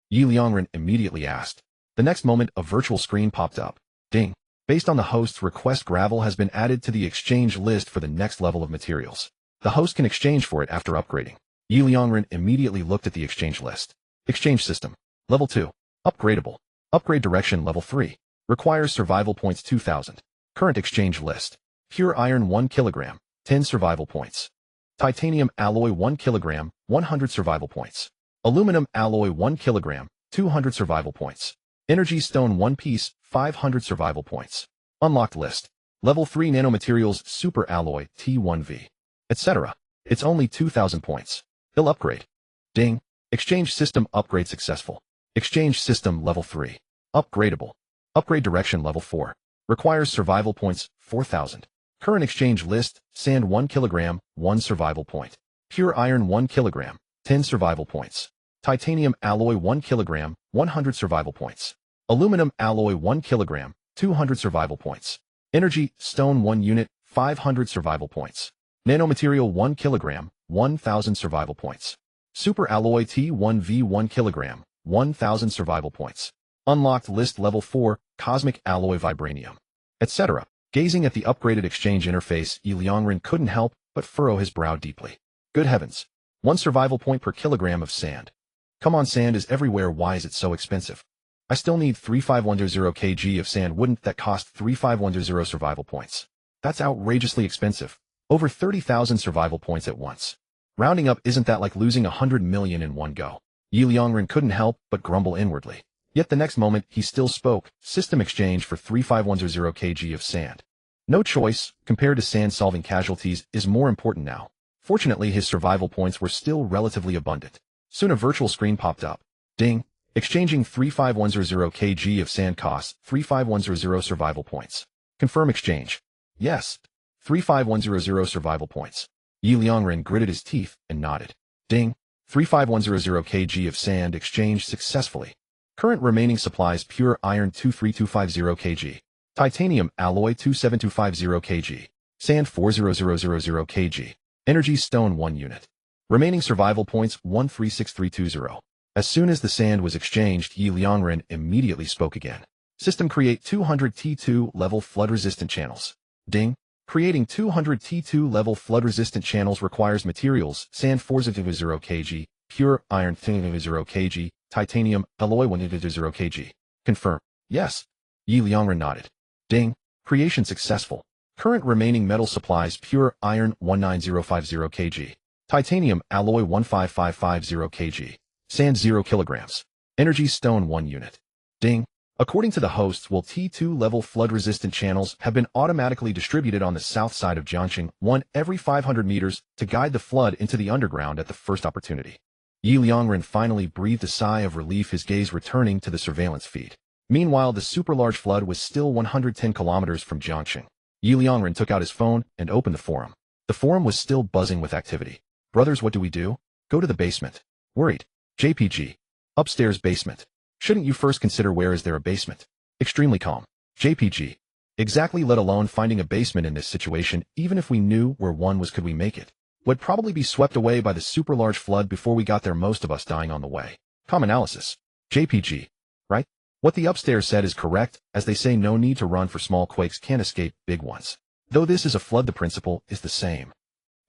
Ye Liangren immediately asked. The next moment, a virtual screen popped up. Ding. Based on the host's request, gravel has been added to the exchange list for the next level of materials. The host can exchange for it after upgrading. Ye Liangren immediately looked at the exchange list. Exchange system. Level 2. Upgradable. Upgrade direction level 3. Requires survival points 2000. Current exchange list. Pure iron 1 kilogram, 10 survival points. Titanium alloy 1 kilogram, 100 survival points. Aluminum alloy 1 kilogram, 200 survival points. Energy stone 1 piece, 500 survival points. Unlocked list. Level 3 nanomaterials super alloy T1V. Etc. It's only 2000 points. I'll upgrade. Ding. Exchange system upgrade successful. Exchange system level 3. Upgradable. Upgrade direction level 4. Requires survival points 4000. Current exchange list, sand 1 kilogram, 1 survival point. Pure iron 1 kilogram, 10 survival points. Titanium alloy 1 kilogram, 100 survival points. Aluminum alloy 1 kilogram, 200 survival points. Energy stone 1 unit, 500 survival points. Nanomaterial 1 kilogram, 1000 survival points. Super alloy T1V 1 kilogram, 1000 survival points. Unlocked list level 4, cosmic alloy vibranium. Etc. Gazing at the upgraded exchange interface, Ye Liangren couldn't help but furrow his brow deeply. Good heavens. 1 survival point per kilogram of sand. Come on, sand is everywhere, why is it so expensive? I still need 3510 kg of sand, wouldn't that cost 3510 survival points? That's outrageously expensive. Over 30,000 survival points at once. Rounding up, isn't that like losing 100 million in one go? Ye Liangren couldn't help but grumble inwardly. Yet the next moment, he still spoke. System exchange for 3510 kg of sand. No choice, compared to sand-solving casualties, is more important now. Fortunately, his survival points were still relatively abundant. Soon a virtual screen popped up. Ding. Exchanging 3510 kg of sand costs 3510 survival points. Confirm exchange. Yes. 35100 survival points. Ye Liangren gritted his teeth and nodded. Ding. 35100 kg of sand exchanged successfully. Current remaining supplies: pure iron 23250 kg. Titanium alloy 27250 kg. Sand 40000 kg. Energy stone 1 unit. Remaining survival points 136320. As soon as the sand was exchanged, Ye Liangren immediately spoke again. System, create 200 T2 level flood-resistant channels. Ding. Creating 200 T2 level flood-resistant channels requires materials: sand 400 kg, pure iron 300 kg, titanium alloy 100 kg. Confirm. Yes. Ye Liangren nodded. Ding. Creation successful. Current remaining metal supplies: pure iron 19050 kg, titanium alloy 15550 kg, sand 0 kilograms. Energy stone 1 unit. Ding. According to the hosts, will T2 level flood-resistant channels have been automatically distributed on the south side of Jiangxing, 1 every 500 meters, to guide the flood into the underground at the first opportunity. Ye Liangren finally breathed a sigh of relief, his gaze returning to the surveillance feed. Meanwhile, the super-large flood was still 110 kilometers from Jiangxing. Ye Liangren took out his phone and opened the forum. The forum was still buzzing with activity. Brothers, what do we do? Go to the basement. Worried. JPG. Upstairs basement. Shouldn't you first consider where is there a basement? Extremely calm. JPG. Exactly, let alone finding a basement in this situation. Even if we knew where one was, could we make it? Would probably be swept away by the super large flood before we got there, most of us dying on the way. Calm analysis. JPG. Right? What the upstairs said is correct, as they say no need to run for small quakes, can't escape big ones. Though this is a flood, the principle is the same.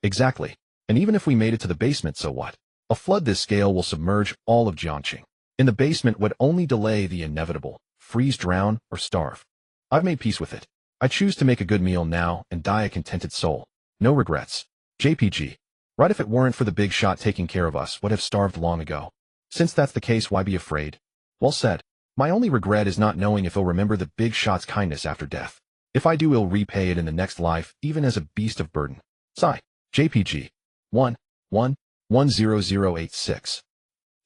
Exactly. And even if we made it to the basement, so what? A flood this scale will submerge all of Jiangxing. In the basement would only delay the inevitable: freeze, drown, or starve. I've made peace with it. I choose to make a good meal now and die a contented soul. No regrets. JPG. Right, if it weren't for the big shot taking care of us, would have starved long ago. Since that's the case, why be afraid? Well said. My only regret is not knowing if he'll remember the big shot's kindness after death. If I do, he'll repay it in the next life, even as a beast of burden. Sigh. JPG. 1-1-10086.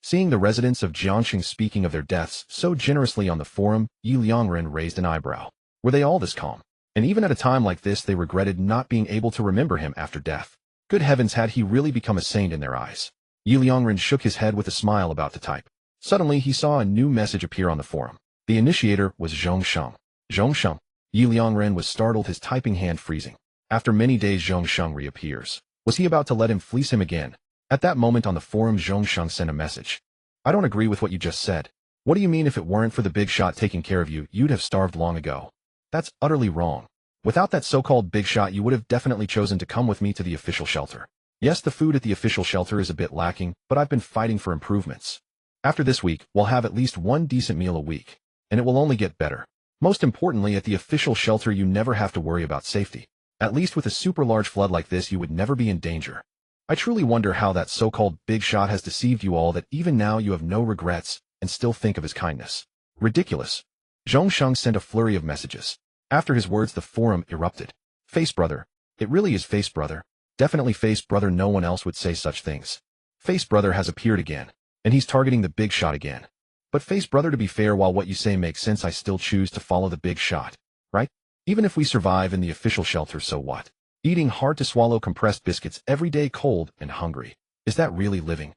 Seeing the residents of Jiangxing speaking of their deaths so generously on the forum, Ye Liangren raised an eyebrow. Were they all this calm? And even at a time like this, they regretted not being able to remember him after death. Good heavens, had he really become a saint in their eyes? Ye Liangren shook his head with a smile about to type. Suddenly, he saw a new message appear on the forum. The initiator was Zhong Sheng. Zhong Sheng. Ye Liangren was startled, his typing hand freezing. After many days, Zhong Sheng reappears. Was he about to let him fleece him again? At that moment on the forum, Zhong Sheng sent a message. I don't agree with what you just said. What do you mean if it weren't for the big shot taking care of you, you'd have starved long ago? That's utterly wrong. Without that so-called big shot, you would have definitely chosen to come with me to the official shelter. Yes, the food at the official shelter is a bit lacking, but I've been fighting for improvements. After this week, we'll have at least one decent meal a week, and it will only get better. Most importantly, at the official shelter, you never have to worry about safety. At least with a super large flood like this, you would never be in danger. I truly wonder how that so-called big shot has deceived you all that even now you have no regrets and still think of his kindness. Ridiculous. Zhong Sheng sent a flurry of messages. After his words, the forum erupted. Face brother. It really is face brother. Definitely face brother, no one else would say such things. Face brother has appeared again, and he's targeting the big shot again. But face brother, to be fair, while what you say makes sense, I still choose to follow the big shot. Right? Even if we survive in the official shelter, so what? Eating hard-to-swallow compressed biscuits every day, cold and hungry. Is that really living?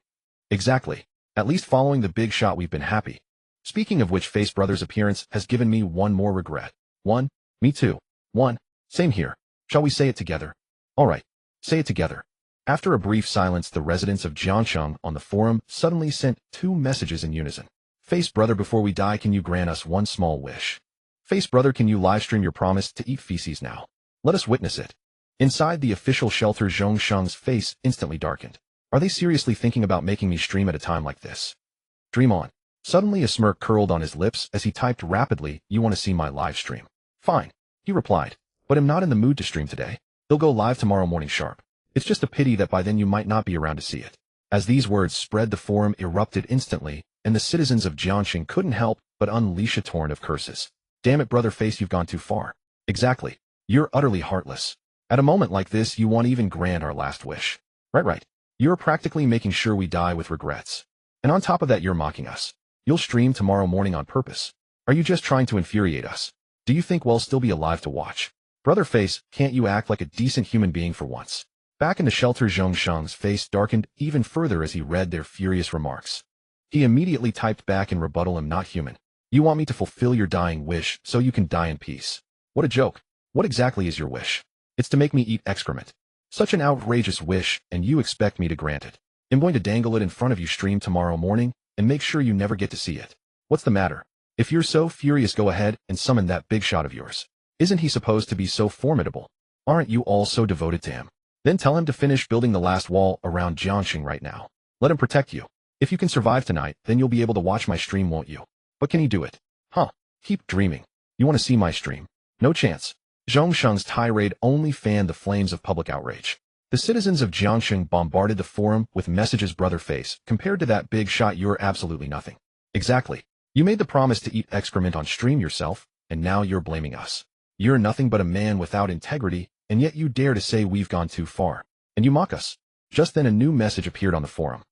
Exactly. At least following the big shot, we've been happy. Speaking of which, face brother's appearance has given me one more regret. Me too. Same here. Shall we say it together? All right. Say it together. After a brief silence, the residents of Jiangxing on the forum suddenly sent two messages in unison. Face brother, before we die, can you grant us one small wish? Face brother, can you livestream your promise to eat feces now? Let us witness it. Inside the official shelter, Zhong Sheng's face instantly darkened. Are they seriously thinking about making me stream at a time like this? Dream on. Suddenly a smirk curled on his lips as he typed rapidly, you want to see my live stream? Fine, he replied, but I'm not in the mood to stream today. They'll go live tomorrow morning sharp. It's just a pity that by then you might not be around to see it. As these words spread, the forum erupted instantly, and the citizens of Jiangxing couldn't help but unleash a torrent of curses. Damn it, brother face, you've gone too far. Exactly. You're utterly heartless. At a moment like this, you won't even grant our last wish. Right. You're practically making sure we die with regrets. And on top of that, you're mocking us. You'll stream tomorrow morning on purpose. Are you just trying to infuriate us? Do you think we'll still be alive to watch? Brother face, can't you act like a decent human being for once? Back in the shelter, Zhong Sheng's face darkened even further as he read their furious remarks. He immediately typed back in rebuttal, I'm not human. You want me to fulfill your dying wish so you can die in peace. What a joke. What exactly is your wish? It's to make me eat excrement. Such an outrageous wish, and you expect me to grant it. I'm going to dangle it in front of you stream tomorrow morning, and make sure you never get to see it. What's the matter? If you're so furious, go ahead and summon that big shot of yours. Isn't he supposed to be so formidable? Aren't you all so devoted to him? Then tell him to finish building the last wall around Jiangxing right now. Let him protect you. If you can survive tonight, then you'll be able to watch my stream, won't you? But can he do it? Keep dreaming. You want to see my stream? No chance. Zhong Sheng's tirade only fanned the flames of public outrage. The citizens of Jiangxing bombarded the forum with messages, brother face, compared to that big shot, you're absolutely nothing. Exactly. You made the promise to eat excrement on stream yourself, and now you're blaming us. You're nothing but a man without integrity, and yet you dare to say we've gone too far. And you mock us. Just then a new message appeared on the forum.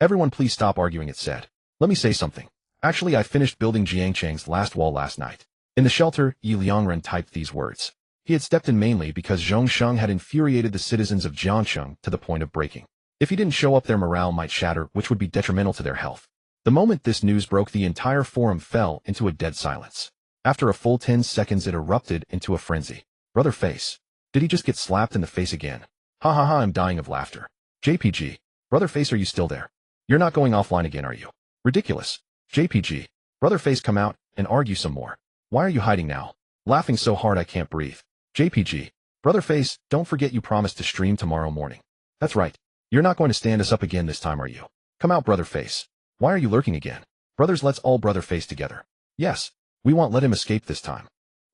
Everyone please stop arguing, it said. Let me say something. Actually, I finished building Jiangxing's last wall last night. In the shelter, Ye Liangren typed these words. He had stepped in mainly because Zhong Sheng had infuriated the citizens of Jiangxing to the point of breaking. If he didn't show up, their morale might shatter, which would be detrimental to their health. The moment this news broke, the entire forum fell into a dead silence. After a full 10 seconds, it erupted into a frenzy. Brother face. Did he just get slapped in the face again? I'm dying of laughter. JPG. Brother face, are you still there? You're not going offline again, are you? Ridiculous. JPG. Brother face, come out and argue some more. Why are you hiding now? Laughing so hard I can't breathe. JPG. Brother face, don't forget you promised to stream tomorrow morning. That's right. You're not going to stand us up again this time, are you? Come out, brother face. Why are you lurking again? Brothers, let's all brother face together. Yes. We won't let him escape this time.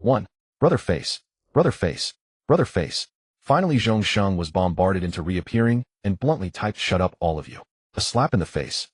Brother face. Brother face. Brother face. Finally, Zhong Sheng was bombarded into reappearing and bluntly typed, shut up, all of you. A slap in the face.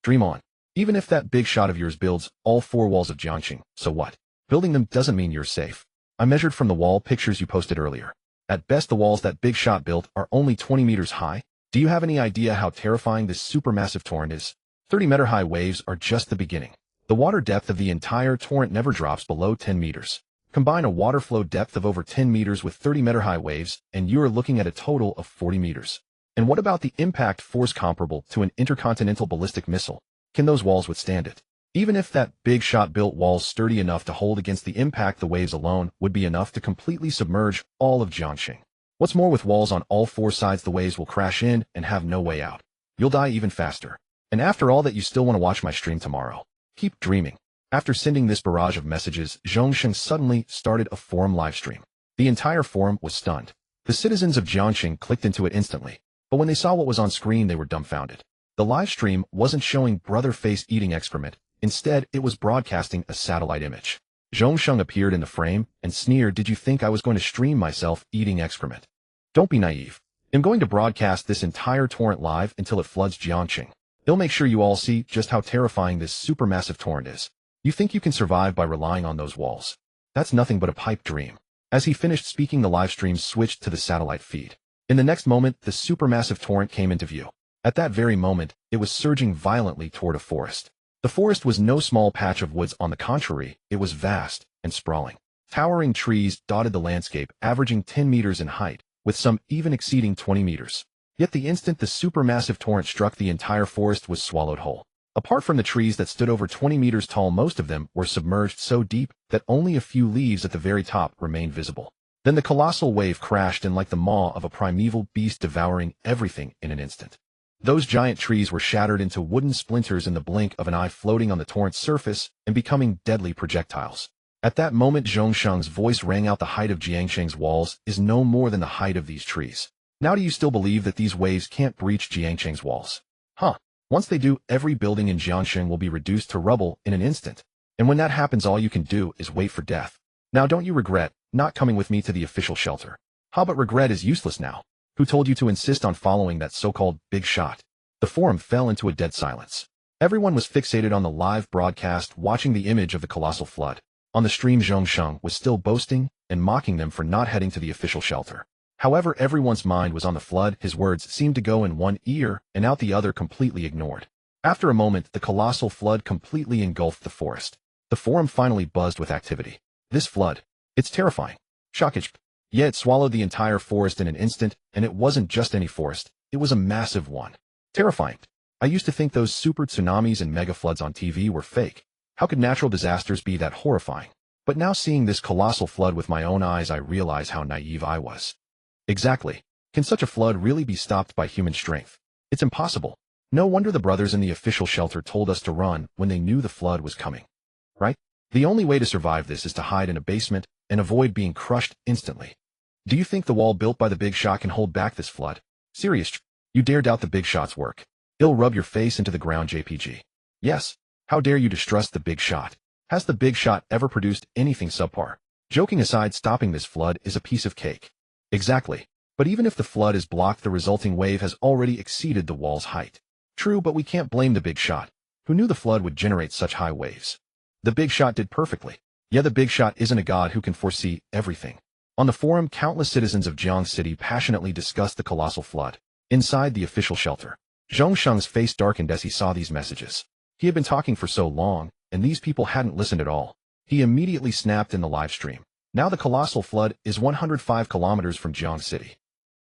Dream on. Even if that big shot of yours builds all 4 walls of Jiangxing, so what? Building them doesn't mean you're safe. I measured from the wall pictures you posted earlier. At best, the walls that big shot built are only 20 meters high. Do you have any idea how terrifying this supermassive torrent is? 30-meter high waves are just the beginning. The water depth of the entire torrent never drops below 10 meters. Combine a water flow depth of over 10 meters with 30-meter high waves, and you are looking at a total of 40 meters. And what about the impact force comparable to an intercontinental ballistic missile? Can those walls withstand it? Even if that big shot built walls sturdy enough to hold against the impact, the waves alone would be enough to completely submerge all of Jiangxing. What's more, with walls on all 4 sides, the waves will crash in and have no way out. You'll die even faster. And after all that, you still want to watch my stream tomorrow. Keep dreaming. After sending this barrage of messages, Zhongsheng suddenly started a forum livestream. The entire forum was stunned. The citizens of Jiangxing clicked into it instantly, but when they saw what was on screen, they were dumbfounded. The live stream wasn't showing brother face eating excrement. Instead, it was broadcasting a satellite image. Zhongsheng appeared in the frame and sneered, "Did you think I was going to stream myself eating excrement? Don't be naive. I'm going to broadcast this entire torrent live until it floods Jiangxing. It'll make sure you all see just how terrifying this supermassive torrent is. You think you can survive by relying on those walls? That's nothing but a pipe dream." As he finished speaking, the live stream switched to the satellite feed. In the next moment, the supermassive torrent came into view. At that very moment, it was surging violently toward a forest. The forest was no small patch of woods. On the contrary, it was vast and sprawling. Towering trees dotted the landscape, averaging 10 meters in height, with some even exceeding 20 meters. Yet the instant the supermassive torrent struck, the entire forest was swallowed whole. Apart from the trees that stood over 20 meters tall, most of them were submerged so deep that only a few leaves at the very top remained visible. Then the colossal wave crashed in like the maw of a primeval beast, devouring everything in an instant. Those giant trees were shattered into wooden splinters in the blink of an eye, floating on the torrent's surface and becoming deadly projectiles. At that moment, Zhongsheng's voice rang out. "The height of Jiangxing's walls is no more than the height of these trees. Now do you still believe that these waves can't breach Jiangxing's walls? Huh. Once they do, every building in Jiangxing will be reduced to rubble in an instant. And when that happens, all you can do is wait for death. Now don't you regret not coming with me to the official shelter? Huh, but regret is useless now. Who told you to insist on following that so-called big shot?" The forum fell into a dead silence. Everyone was fixated on the live broadcast, watching the image of the colossal flood. On the stream, Zhongsheng was still boasting and mocking them for not heading to the official shelter. However, everyone's mind was on the flood. His words seemed to go in one ear and out the other, completely ignored. After a moment, the colossal flood completely engulfed the forest. The forum finally buzzed with activity. "This flood, it's terrifying. Shockage." Yeah, it swallowed the entire forest in an instant, and it wasn't just any forest, it was a massive one. Terrifying. I used to think those super tsunamis and mega floods on TV were fake. How could natural disasters be that horrifying? But now, seeing this colossal flood with my own eyes, I realize how naive I was. Exactly. Can such a flood really be stopped by human strength? It's impossible. No wonder the brothers in the official shelter told us to run when they knew the flood was coming. Right? The only way to survive this is to hide in a basement and avoid being crushed instantly. Do you think the wall built by the big shot can hold back this flood? Serious? You dare doubt the big shot's work? It'll rub your face into the ground, JPG. Yes. How dare you distrust the big shot? Has the big shot ever produced anything subpar? Joking aside, stopping this flood is a piece of cake. Exactly. But even if the flood is blocked, the resulting wave has already exceeded the wall's height. True, but we can't blame the big shot. Who knew the flood would generate such high waves? The big shot did perfectly. Yeah, the big shot isn't a god who can foresee everything. On the forum, countless citizens of Jiang City passionately discussed the colossal flood. Inside the official shelter, Zhongsheng's face darkened as he saw these messages. He had been talking for so long, and these people hadn't listened at all. He immediately snapped in the live stream. Now the colossal flood is 105 kilometers from Jiang City.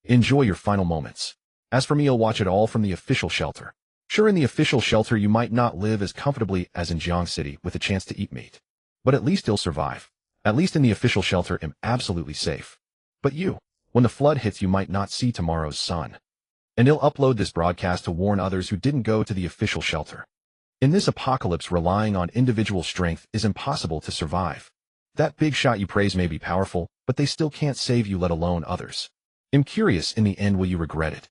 Enjoy your final moments. As for me, I'll watch it all from the official shelter. Sure, in the official shelter you might not live as comfortably as in Jiang City with a chance to eat meat. But at least you'll survive. At least in the official shelter I'm absolutely safe. But you, when the flood hits, you might not see tomorrow's sun. And he'll upload this broadcast to warn others who didn't go to the official shelter. In this apocalypse, relying on individual strength is impossible to survive. That big shot you praise may be powerful, but they still can't save you, let alone others. I'm curious, in the end, will you regret it?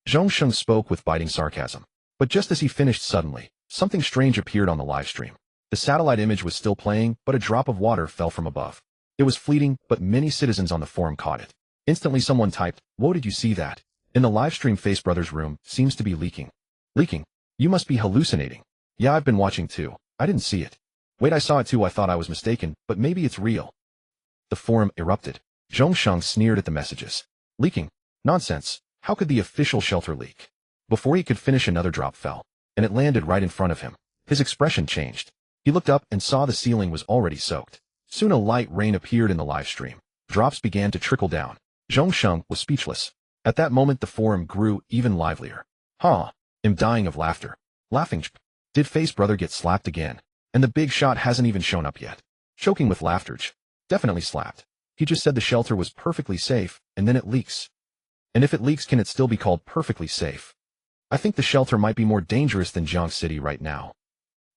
Zhongsheng spoke with biting sarcasm. But just as he finished, suddenly, something strange appeared on the live stream. The satellite image was still playing, but a drop of water fell from above. It was fleeting, but many citizens on the forum caught it. Instantly someone typed, "Whoa, did you see that? In the live stream, Face Brother's room seems to be leaking." Leaking? You must be hallucinating. Yeah, I've been watching too. I didn't see it. Wait, I saw it too. I thought I was mistaken, but maybe it's real. The forum erupted. Zhongsheng sneered at the messages. Leaking? Nonsense. How could the official shelter leak? Before he could finish, another drop fell, and it landed right in front of him. His expression changed. He looked up and saw the ceiling was already soaked. Soon a light rain appeared in the live stream. Drops began to trickle down. Zhongsheng was speechless. At that moment the forum grew even livelier. Huh. I'm dying of laughter. Laughing. Did Face Brother get slapped again? And the big shot hasn't even shown up yet. Choking with laughter. Definitely slapped. He just said the shelter was perfectly safe, and then it leaks. And if it leaks, can it still be called perfectly safe? I think the shelter might be more dangerous than Jiang City right now.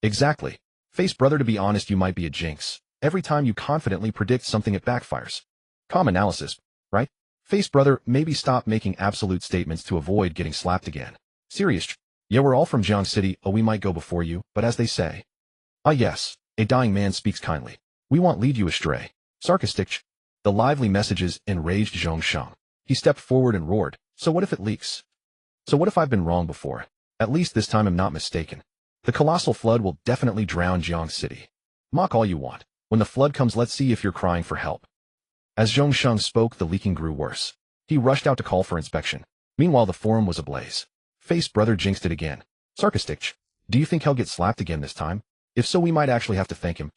Exactly. Face Brother, to be honest, you might be a jinx. Every time you confidently predict something, it backfires. Calm analysis, right? Face Brother, maybe stop making absolute statements to avoid getting slapped again. Serious. Yeah, we're all from Jiang City. Oh, we might go before you, but as they say. Ah yes, a dying man speaks kindly. We won't lead you astray. Sarcastic. The lively messages enraged Zhongsheng. He stepped forward and roared. So what if it leaks? So what if I've been wrong before? At least this time I'm not mistaken. The colossal flood will definitely drown Jiang City. Mock all you want. When the flood comes, let's see if you're crying for help. As Zhongsheng spoke, the leaking grew worse. He rushed out to call for inspection. Meanwhile, the forum was ablaze. Face Brother jinxed it again. Sarcastic. Do you think he'll get slapped again this time? If so, we might actually have to thank him.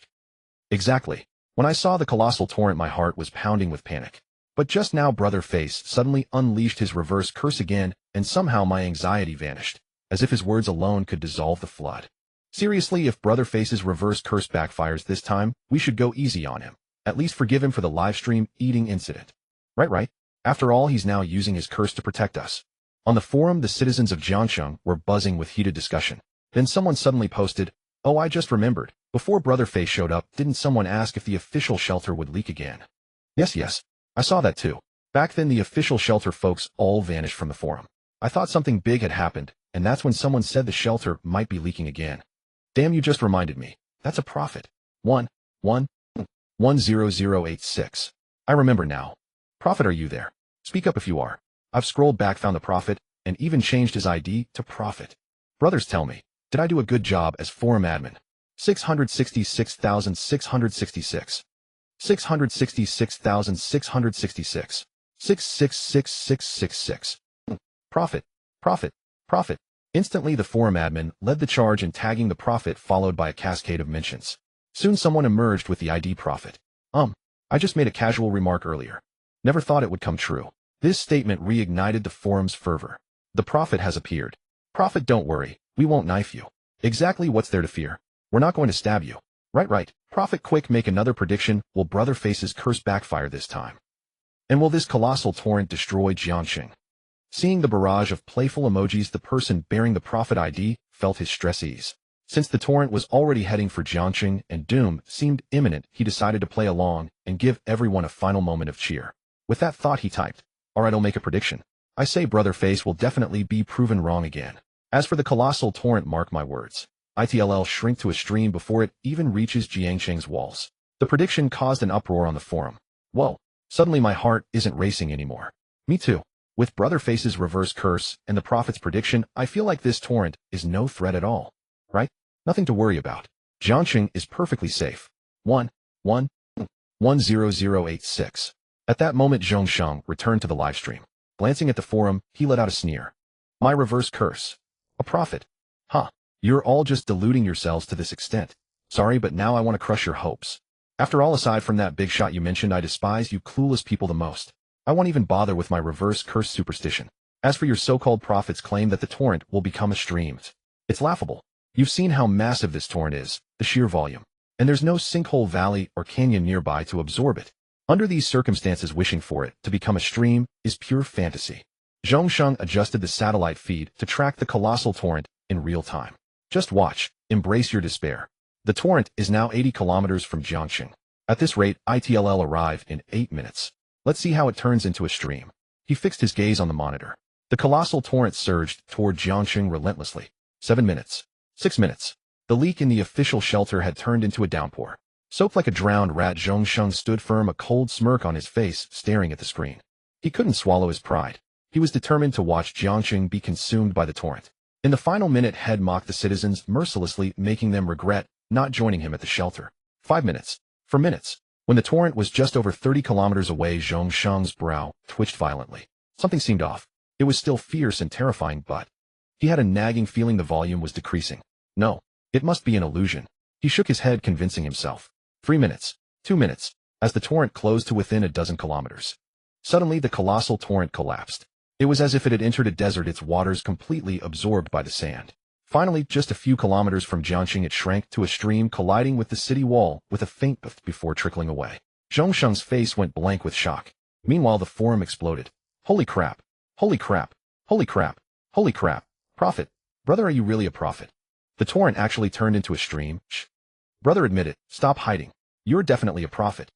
Exactly. When I saw the colossal torrent, my heart was pounding with panic. But just now Brother Face suddenly unleashed his reverse curse again, and somehow my anxiety vanished, as if his words alone could dissolve the flood. Seriously, if Brother Face's reverse curse backfires this time, we should go easy on him. At least forgive him for the livestream eating incident. Right. After all, he's now using his curse to protect us. On the forum, the citizens of Jiangsheng were buzzing with heated discussion. Then someone suddenly posted, "Oh, I just remembered. Before Brother Face showed up, didn't someone ask if the official shelter would leak again?" Yes. I saw that too. Back then the official shelter folks all vanished from the forum. I thought something big had happened, and that's when someone said the shelter might be leaking again. Damn, you just reminded me. That's a prophet. 10086. I remember now. Prophet, are you there? Speak up if you are. I've scrolled back, found the prophet, and even changed his ID to prophet. Brothers, tell me, did I do a good job as forum admin? 666,666. 666,666. 666666. Prophet. Instantly the forum admin led the charge in tagging the prophet, followed by a cascade of mentions. Soon someone emerged with the ID prophet. I just made a casual remark earlier. Never thought it would come true. This statement reignited the forum's fervor. The prophet has appeared. Prophet, don't worry, we won't knife you. Exactly, what's there to fear? We're not going to stab you. Right. Prophet, quick, make another prediction. Will Brother Face's curse backfire this time? And will this colossal torrent destroy Jiangsheng? Seeing the barrage of playful emojis, the person bearing the prophet ID felt his stress ease. Since the torrent was already heading for Jiangsheng and doom seemed imminent, he decided to play along and give everyone a final moment of cheer. With that thought, he typed, "Alright, I'll make a prediction. I say Brother Face will definitely be proven wrong again. As for the colossal torrent, mark my words. It'll shrink to a stream before it even reaches Jiangsheng's walls." The prediction caused an uproar on the forum. Whoa, suddenly my heart isn't racing anymore. Me too. With Brother Face's reverse curse and the prophet's prediction, I feel like this torrent is no threat at all. Right? Nothing to worry about. Jiangsheng is perfectly safe. 10086. At that moment, Zhongsheng returned to the livestream. Glancing at the forum, he let out a sneer. My reverse curse. A prophet. Huh. You're all just deluding yourselves to this extent. Sorry, but now I want to crush your hopes. After all, aside from that big shot you mentioned, I despise you clueless people the most. I won't even bother with my reverse curse superstition. As for your so-called prophet's claim that the torrent will become a stream, it's laughable. You've seen how massive this torrent is, the sheer volume. And there's no sinkhole, valley, or canyon nearby to absorb it. Under these circumstances, wishing for it to become a stream is pure fantasy. Zhongsheng adjusted the satellite feed to track the colossal torrent in real time. Just watch, embrace your despair. The torrent is now 80 kilometers from Jiangsheng. At this rate, it'll arrive in 8 minutes. Let's see how it turns into a stream. He fixed his gaze on the monitor. The colossal torrent surged toward Jiangsheng relentlessly. 7 minutes. 6 minutes. The leak in the official shelter had turned into a downpour. Soaked like a drowned rat, Zhongsheng stood firm, a cold smirk on his face, staring at the screen. He couldn't swallow his pride. He was determined to watch Jiangsheng be consumed by the torrent. In the final minute, Head mocked the citizens mercilessly, making them regret not joining him at the shelter. 5 minutes. For minutes. When the torrent was just over 30 kilometers away, Zhong Sheng's brow twitched violently. Something seemed off. It was still fierce and terrifying, but he had a nagging feeling the volume was decreasing. No, it must be an illusion. He shook his head, convincing himself. 3 minutes. 2 minutes. As the torrent closed to within a dozen kilometers. Suddenly, the colossal torrent collapsed. It was as if it had entered a desert, its waters completely absorbed by the sand. Finally, just a few kilometers from Jiangxing, it shrank to a stream, colliding with the city wall with a faint puff before trickling away. Zhong Sheng's face went blank with shock. Meanwhile, the forum exploded. Holy crap! Holy crap! Holy crap! Holy crap! Prophet! Brother, are you really a prophet? The torrent actually turned into a stream? Shh! Brother, admit it. Stop hiding. You're definitely a prophet.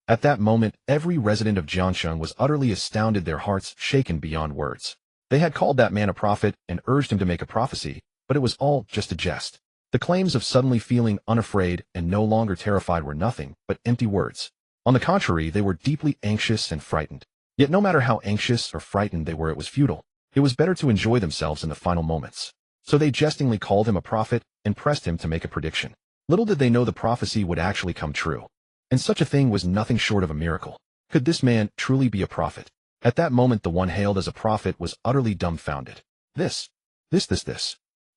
At that moment, every resident of Jiangxing was utterly astounded, their hearts shaken beyond words. They had called that man a prophet and urged him to make a prophecy, but it was all just a jest. The claims of suddenly feeling unafraid and no longer terrified were nothing but empty words. On the contrary, they were deeply anxious and frightened. Yet no matter how anxious or frightened they were, it was futile. It was better to enjoy themselves in the final moments. So they jestingly called him a prophet and pressed him to make a prediction. Little did they know the prophecy would actually come true. And such a thing was nothing short of a miracle. Could this man truly be a prophet? At that moment, the one hailed as a prophet was utterly dumbfounded. This.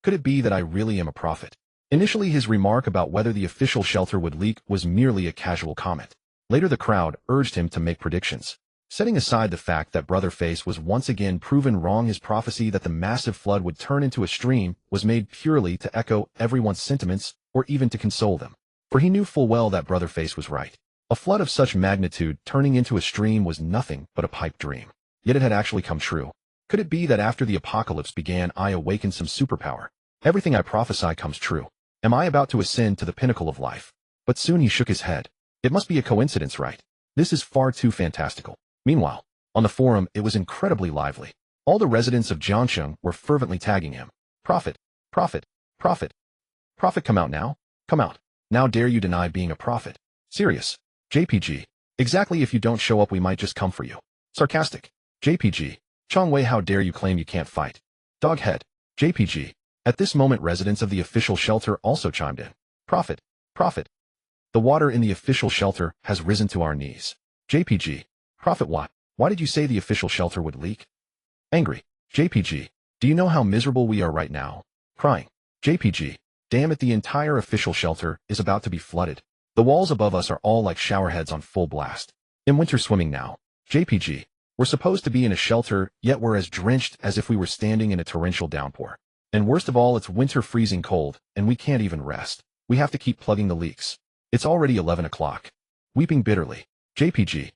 Could it be that I really am a prophet? Initially, his remark about whether the official shelter would leak was merely a casual comment. Later, the crowd urged him to make predictions. Setting aside the fact that Brother Face was once again proven wrong, his prophecy that the massive flood would turn into a stream was made purely to echo everyone's sentiments or even to console them. For he knew full well that Brother Face was right. A flood of such magnitude turning into a stream was nothing but a pipe dream. Yet it had actually come true. Could it be that after the apocalypse began, I awakened some superpower? Everything I prophesy comes true. Am I about to ascend to the pinnacle of life? But soon he shook his head. It must be a coincidence, right? This is far too fantastical. Meanwhile, on the forum, it was incredibly lively. All the residents of Jiangxing were fervently tagging him. Prophet, prophet, prophet. Prophet, come out now. Come out. Now dare you deny being a prophet? Serious. JPG. Exactly, if you don't show up, we might just come for you. Sarcastic. JPG. Chongwei, how dare you claim you can't fight? Doghead. JPG. At this moment, residents of the official shelter also chimed in. Prophet, prophet. The water in the official shelter has risen to our knees. JPG. Prophet, why did you say the official shelter would leak? Angry. JPG. Do you know how miserable we are right now? Crying. JPG. Damn it, the entire official shelter is about to be flooded. The walls above us are all like showerheads on full blast. In winter swimming now. JPG. We're supposed to be in a shelter, yet we're as drenched as if we were standing in a torrential downpour. And worst of all, it's winter freezing cold, and we can't even rest. We have to keep plugging the leaks. It's already 11 o'clock. Weeping bitterly. JPG.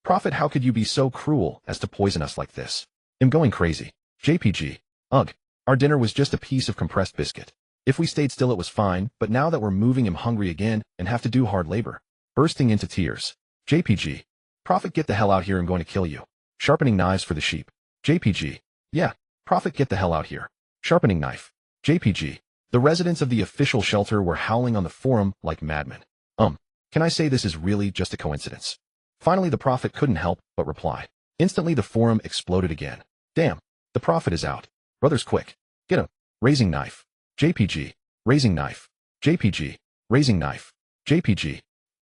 Prophet, how could you be so cruel as to poison us like this? I'm going crazy. JPG. Ugh. Our dinner was just a piece of compressed biscuit. If we stayed still, it was fine, but now that we're moving, I'm hungry again and have to do hard labor. Bursting into tears. JPG. Prophet, get the hell out here, I'm going to kill you. Sharpening knives for the sheep. JPG. Yeah. Prophet, get the hell out here. Sharpening knife. JPG. The residents of the official shelter were howling on the forum like madmen. Can I say this is really just a coincidence? Finally, the prophet couldn't help but reply. Instantly, the forum exploded again. Damn. The prophet is out. Brothers, quick. Get him. Raising knife. JPG. Raising knife. JPG. Raising knife. JPG.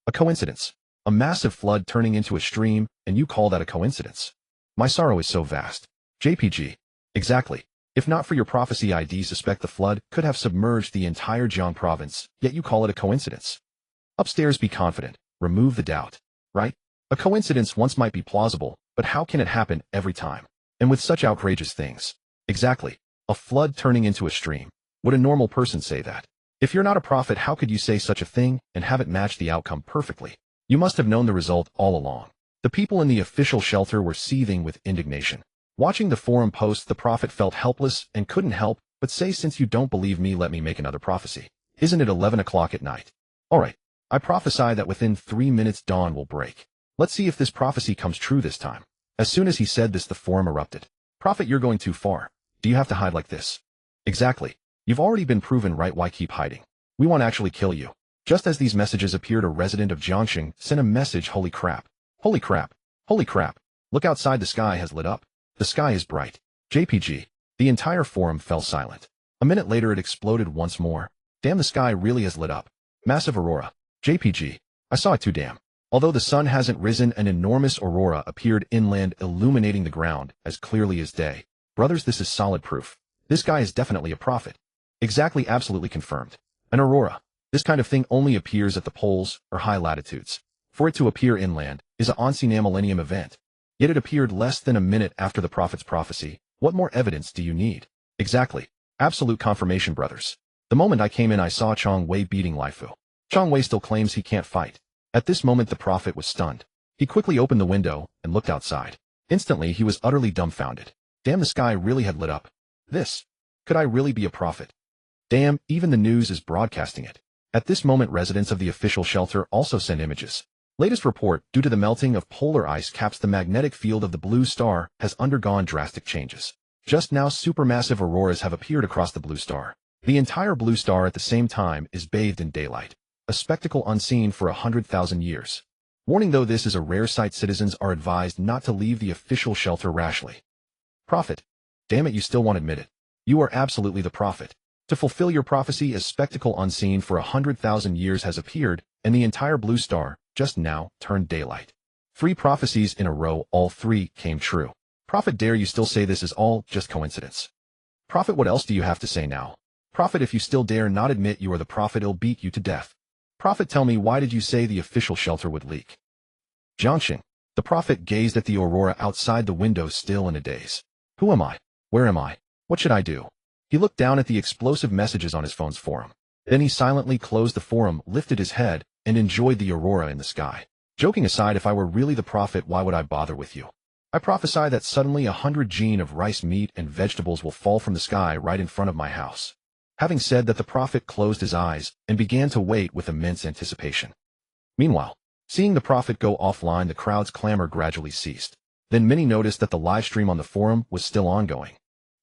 A coincidence. A massive flood turning into a stream, and you call that a coincidence? My sorrow is so vast. JPG. Exactly. If not for your prophecy, I'd suspect the flood could have submerged the entire Jiang province, yet you call it a coincidence. Upstairs, be confident. Remove the doubt. Right? A coincidence once might be plausible, but how can it happen every time? And with such outrageous things? Exactly. A flood turning into a stream. Would a normal person say that? If you're not a prophet, how could you say such a thing and have it match the outcome perfectly? You must have known the result all along. The people in the official shelter were seething with indignation. Watching the forum post, the prophet felt helpless and couldn't help but say, since you don't believe me, let me make another prophecy. Isn't it 11 o'clock at night? All right. I prophesy that within 3 minutes dawn will break. Let's see if this prophecy comes true this time. As soon as he said this, the forum erupted. Prophet, you're going too far. Do you have to hide like this? Exactly. You've already been proven right, why keep hiding? We won't actually kill you. Just as these messages appeared, a resident of Jiangxing sent a message. Holy crap. Holy crap. Holy crap. Look outside, the sky has lit up. The sky is bright. JPG. The entire forum fell silent. A minute later it exploded once more. Damn, the sky really has lit up. Massive aurora. JPG. I saw it too, damn. Although the sun hasn't risen, an enormous aurora appeared inland, illuminating the ground as clearly as day. Brothers, this is solid proof. This guy is definitely a prophet. Exactly, absolutely confirmed. An aurora. This kind of thing only appears at the poles or high latitudes. For it to appear inland is an ancient millennium event. Yet it appeared less than a minute after the prophet's prophecy. What more evidence do you need? Exactly. Absolute confirmation, brothers. The moment I came in, I saw Chong Wei beating Lai Fu. Chong Wei still claims he can't fight. At this moment the prophet was stunned. He quickly opened the window and looked outside. Instantly he was utterly dumbfounded. Damn, the sky really had lit up. Could I really be a prophet? Damn, even the news is broadcasting it. At this moment residents of the official shelter also sent images. Latest report, due to the melting of polar ice caps, the magnetic field of the blue star has undergone drastic changes. Just now supermassive auroras have appeared across the blue star. The entire blue star at the same time is bathed in daylight. A spectacle unseen for 100,000 years. Warning, though this is a rare sight, citizens are advised not to leave the official shelter rashly. Prophet. Damn it, you still won't admit it. You are absolutely the prophet. To fulfill your prophecy, a spectacle unseen for 100,000 years has appeared, and the entire blue star, just now, turned daylight. 3 prophecies in a row, all 3 came true. Prophet, dare you still say this is all just coincidence? Prophet, what else do you have to say now? Prophet, if you still dare not admit you are the prophet, I'll beat you to death. Prophet, tell me, why did you say the official shelter would leak? Jiangxing. The prophet gazed at the aurora outside the window, still in a daze. Who am I? Where am I? What should I do? He looked down at the explosive messages on his phone's forum. Then he silently closed the forum, lifted his head, and enjoyed the aurora in the sky. Joking aside, if I were really the prophet, why would I bother with you? I prophesy that suddenly 100 gene of rice, meat, and vegetables will fall from the sky right in front of my house. Having said that, the prophet closed his eyes and began to wait with immense anticipation. Meanwhile, seeing the prophet go offline, the crowd's clamor gradually ceased. Then many noticed that the live stream on the forum was still ongoing.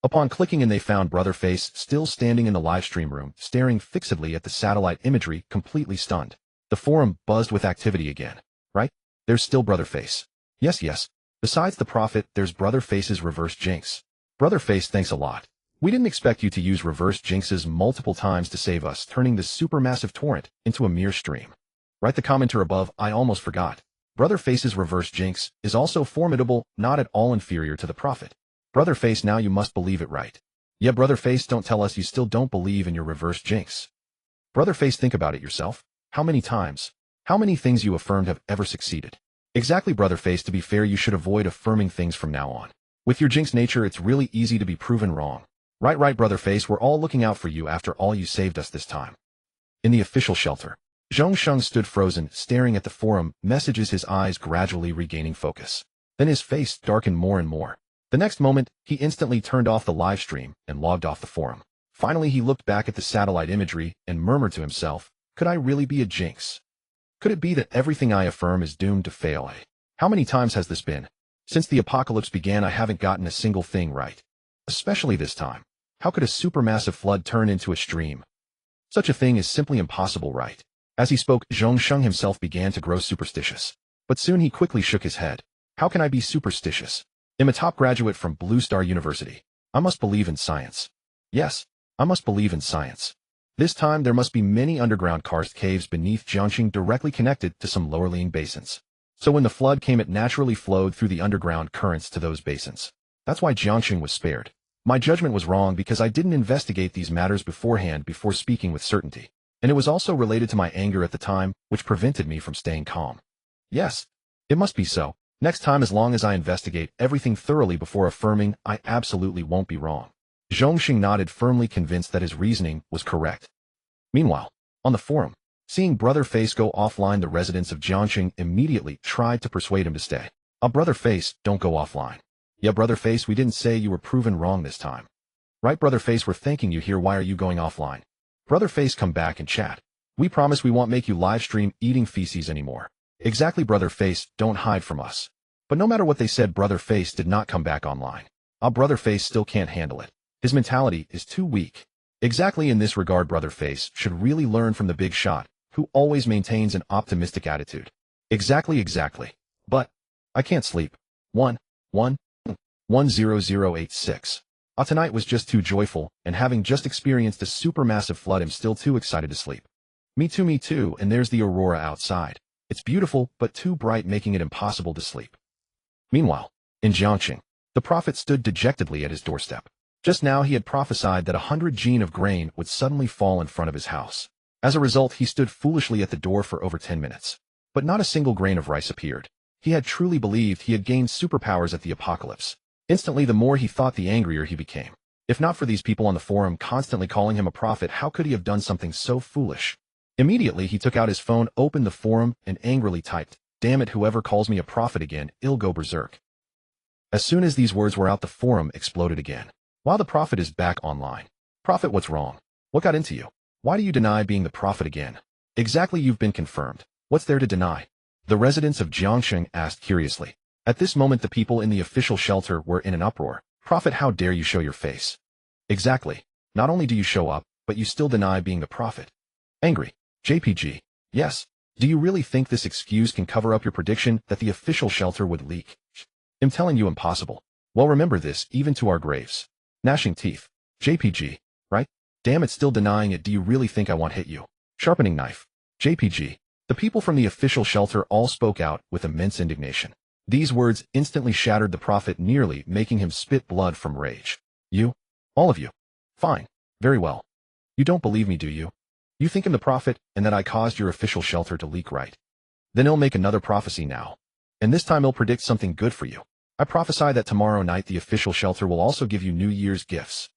Upon clicking in, they found Brother Face still standing in the live stream room, staring fixedly at the satellite imagery, completely stunned. The forum buzzed with activity again. Right? There's still Brother Face. Yes. Besides the prophet, there's Brother Face's reverse jinx. Brother Face, thanks a lot. We didn't expect you to use reverse jinxes multiple times to save us, turning this supermassive torrent into a mere stream. Write the commenter above, I almost forgot. Brother Face's reverse jinx is also formidable, not at all inferior to the prophet. Brother Face, now you must believe it, right? Yeah, Brother Face, don't tell us you still don't believe in your reverse jinx. Brother Face, think about it yourself. How many times? How many things you affirmed have ever succeeded? Exactly, Brother Face, to be fair, you should avoid affirming things from now on. With your jinx nature, it's really easy to be proven wrong. Right, Brother Face, we're all looking out for you after all you saved us this time. In the official shelter, Zhong Sheng stood frozen, staring at the forum messages, his eyes gradually regaining focus. Then his face darkened more and more. The next moment, he instantly turned off the live stream and logged off the forum. Finally, he looked back at the satellite imagery and murmured to himself, could I really be a jinx? Could it be that everything I affirm is doomed to fail? How many times has this been? Since the apocalypse began, I haven't gotten a single thing right. Especially this time. How could a supermassive flood turn into a stream? Such a thing is simply impossible, right? As he spoke, Zhong Sheng himself began to grow superstitious. But soon he quickly shook his head. How can I be superstitious? I'm a top graduate from Blue Star University. I must believe in science. Yes, I must believe in science. This time there must be many underground karst caves beneath Jiangxing directly connected to some lower-lying basins. So when the flood came, it naturally flowed through the underground currents to those basins. That's why Jiangxing was spared. My judgment was wrong because I didn't investigate these matters beforehand before speaking with certainty. And it was also related to my anger at the time, which prevented me from staying calm. Yes, it must be so. Next time, as long as I investigate everything thoroughly before affirming, I absolutely won't be wrong. Zhongxing nodded, firmly convinced that his reasoning was correct. Meanwhile, on the forum, seeing Brother Face go offline, the residents of Jiangxing immediately tried to persuade him to stay. Brother Face, don't go offline. Yeah, Brother Face, we didn't say you were proven wrong this time. Right, Brother Face, we're thanking you here. Why are you going offline? Brother Face, come back and chat. We promise we won't make you live stream eating feces anymore. Exactly, Brother Face, don't hide from us. But no matter what they said, Brother Face did not come back online. Brother Face still can't handle it. His mentality is too weak. Exactly, in this regard, Brother Face should really learn from the big shot, who always maintains an optimistic attitude. Exactly. But I can't sleep. 100086. Tonight was just too joyful, and having just experienced a supermassive flood, I'm still too excited to sleep. Me too, and there's the aurora outside. It's beautiful, but too bright, making it impossible to sleep. Meanwhile, in Jiangxing, the prophet stood dejectedly at his doorstep. Just now he had prophesied that 100 gene of grain would suddenly fall in front of his house. As a result, he stood foolishly at the door for over 10 minutes. But not a single grain of rice appeared. He had truly believed he had gained superpowers at the apocalypse. Instantly, the more he thought, the angrier he became. If not for these people on the forum constantly calling him a prophet, how could he have done something so foolish? Immediately, he took out his phone, opened the forum, and angrily typed, "Damn it, whoever calls me a prophet again, I'll go berserk." As soon as these words were out, the forum exploded again. While the prophet is back online. Prophet, what's wrong? What got into you? Why do you deny being the prophet again? Exactly, you've been confirmed. What's there to deny? The residents of Jiangxing asked curiously. At this moment, the people in the official shelter were in an uproar. Prophet, how dare you show your face? Exactly. Not only do you show up, but you still deny being the prophet. Angry. JPG. Yes. Do you really think this excuse can cover up your prediction that the official shelter would leak? I'm telling you, impossible. Well, remember this, even to our graves. Gnashing teeth. JPG. Right? Damn it, still denying it. Do you really think I won't hit you? Sharpening knife. JPG. The people from the official shelter all spoke out with immense indignation. These words instantly shattered the prophet, nearly making him spit blood from rage. You? All of you? Fine. Very well. You don't believe me, do you? You think I'm the prophet, and that I caused your official shelter to leak, right? Then I'll make another prophecy now. And this time I'll predict something good for you. I prophesy that tomorrow night the official shelter will also give you New Year's gifts.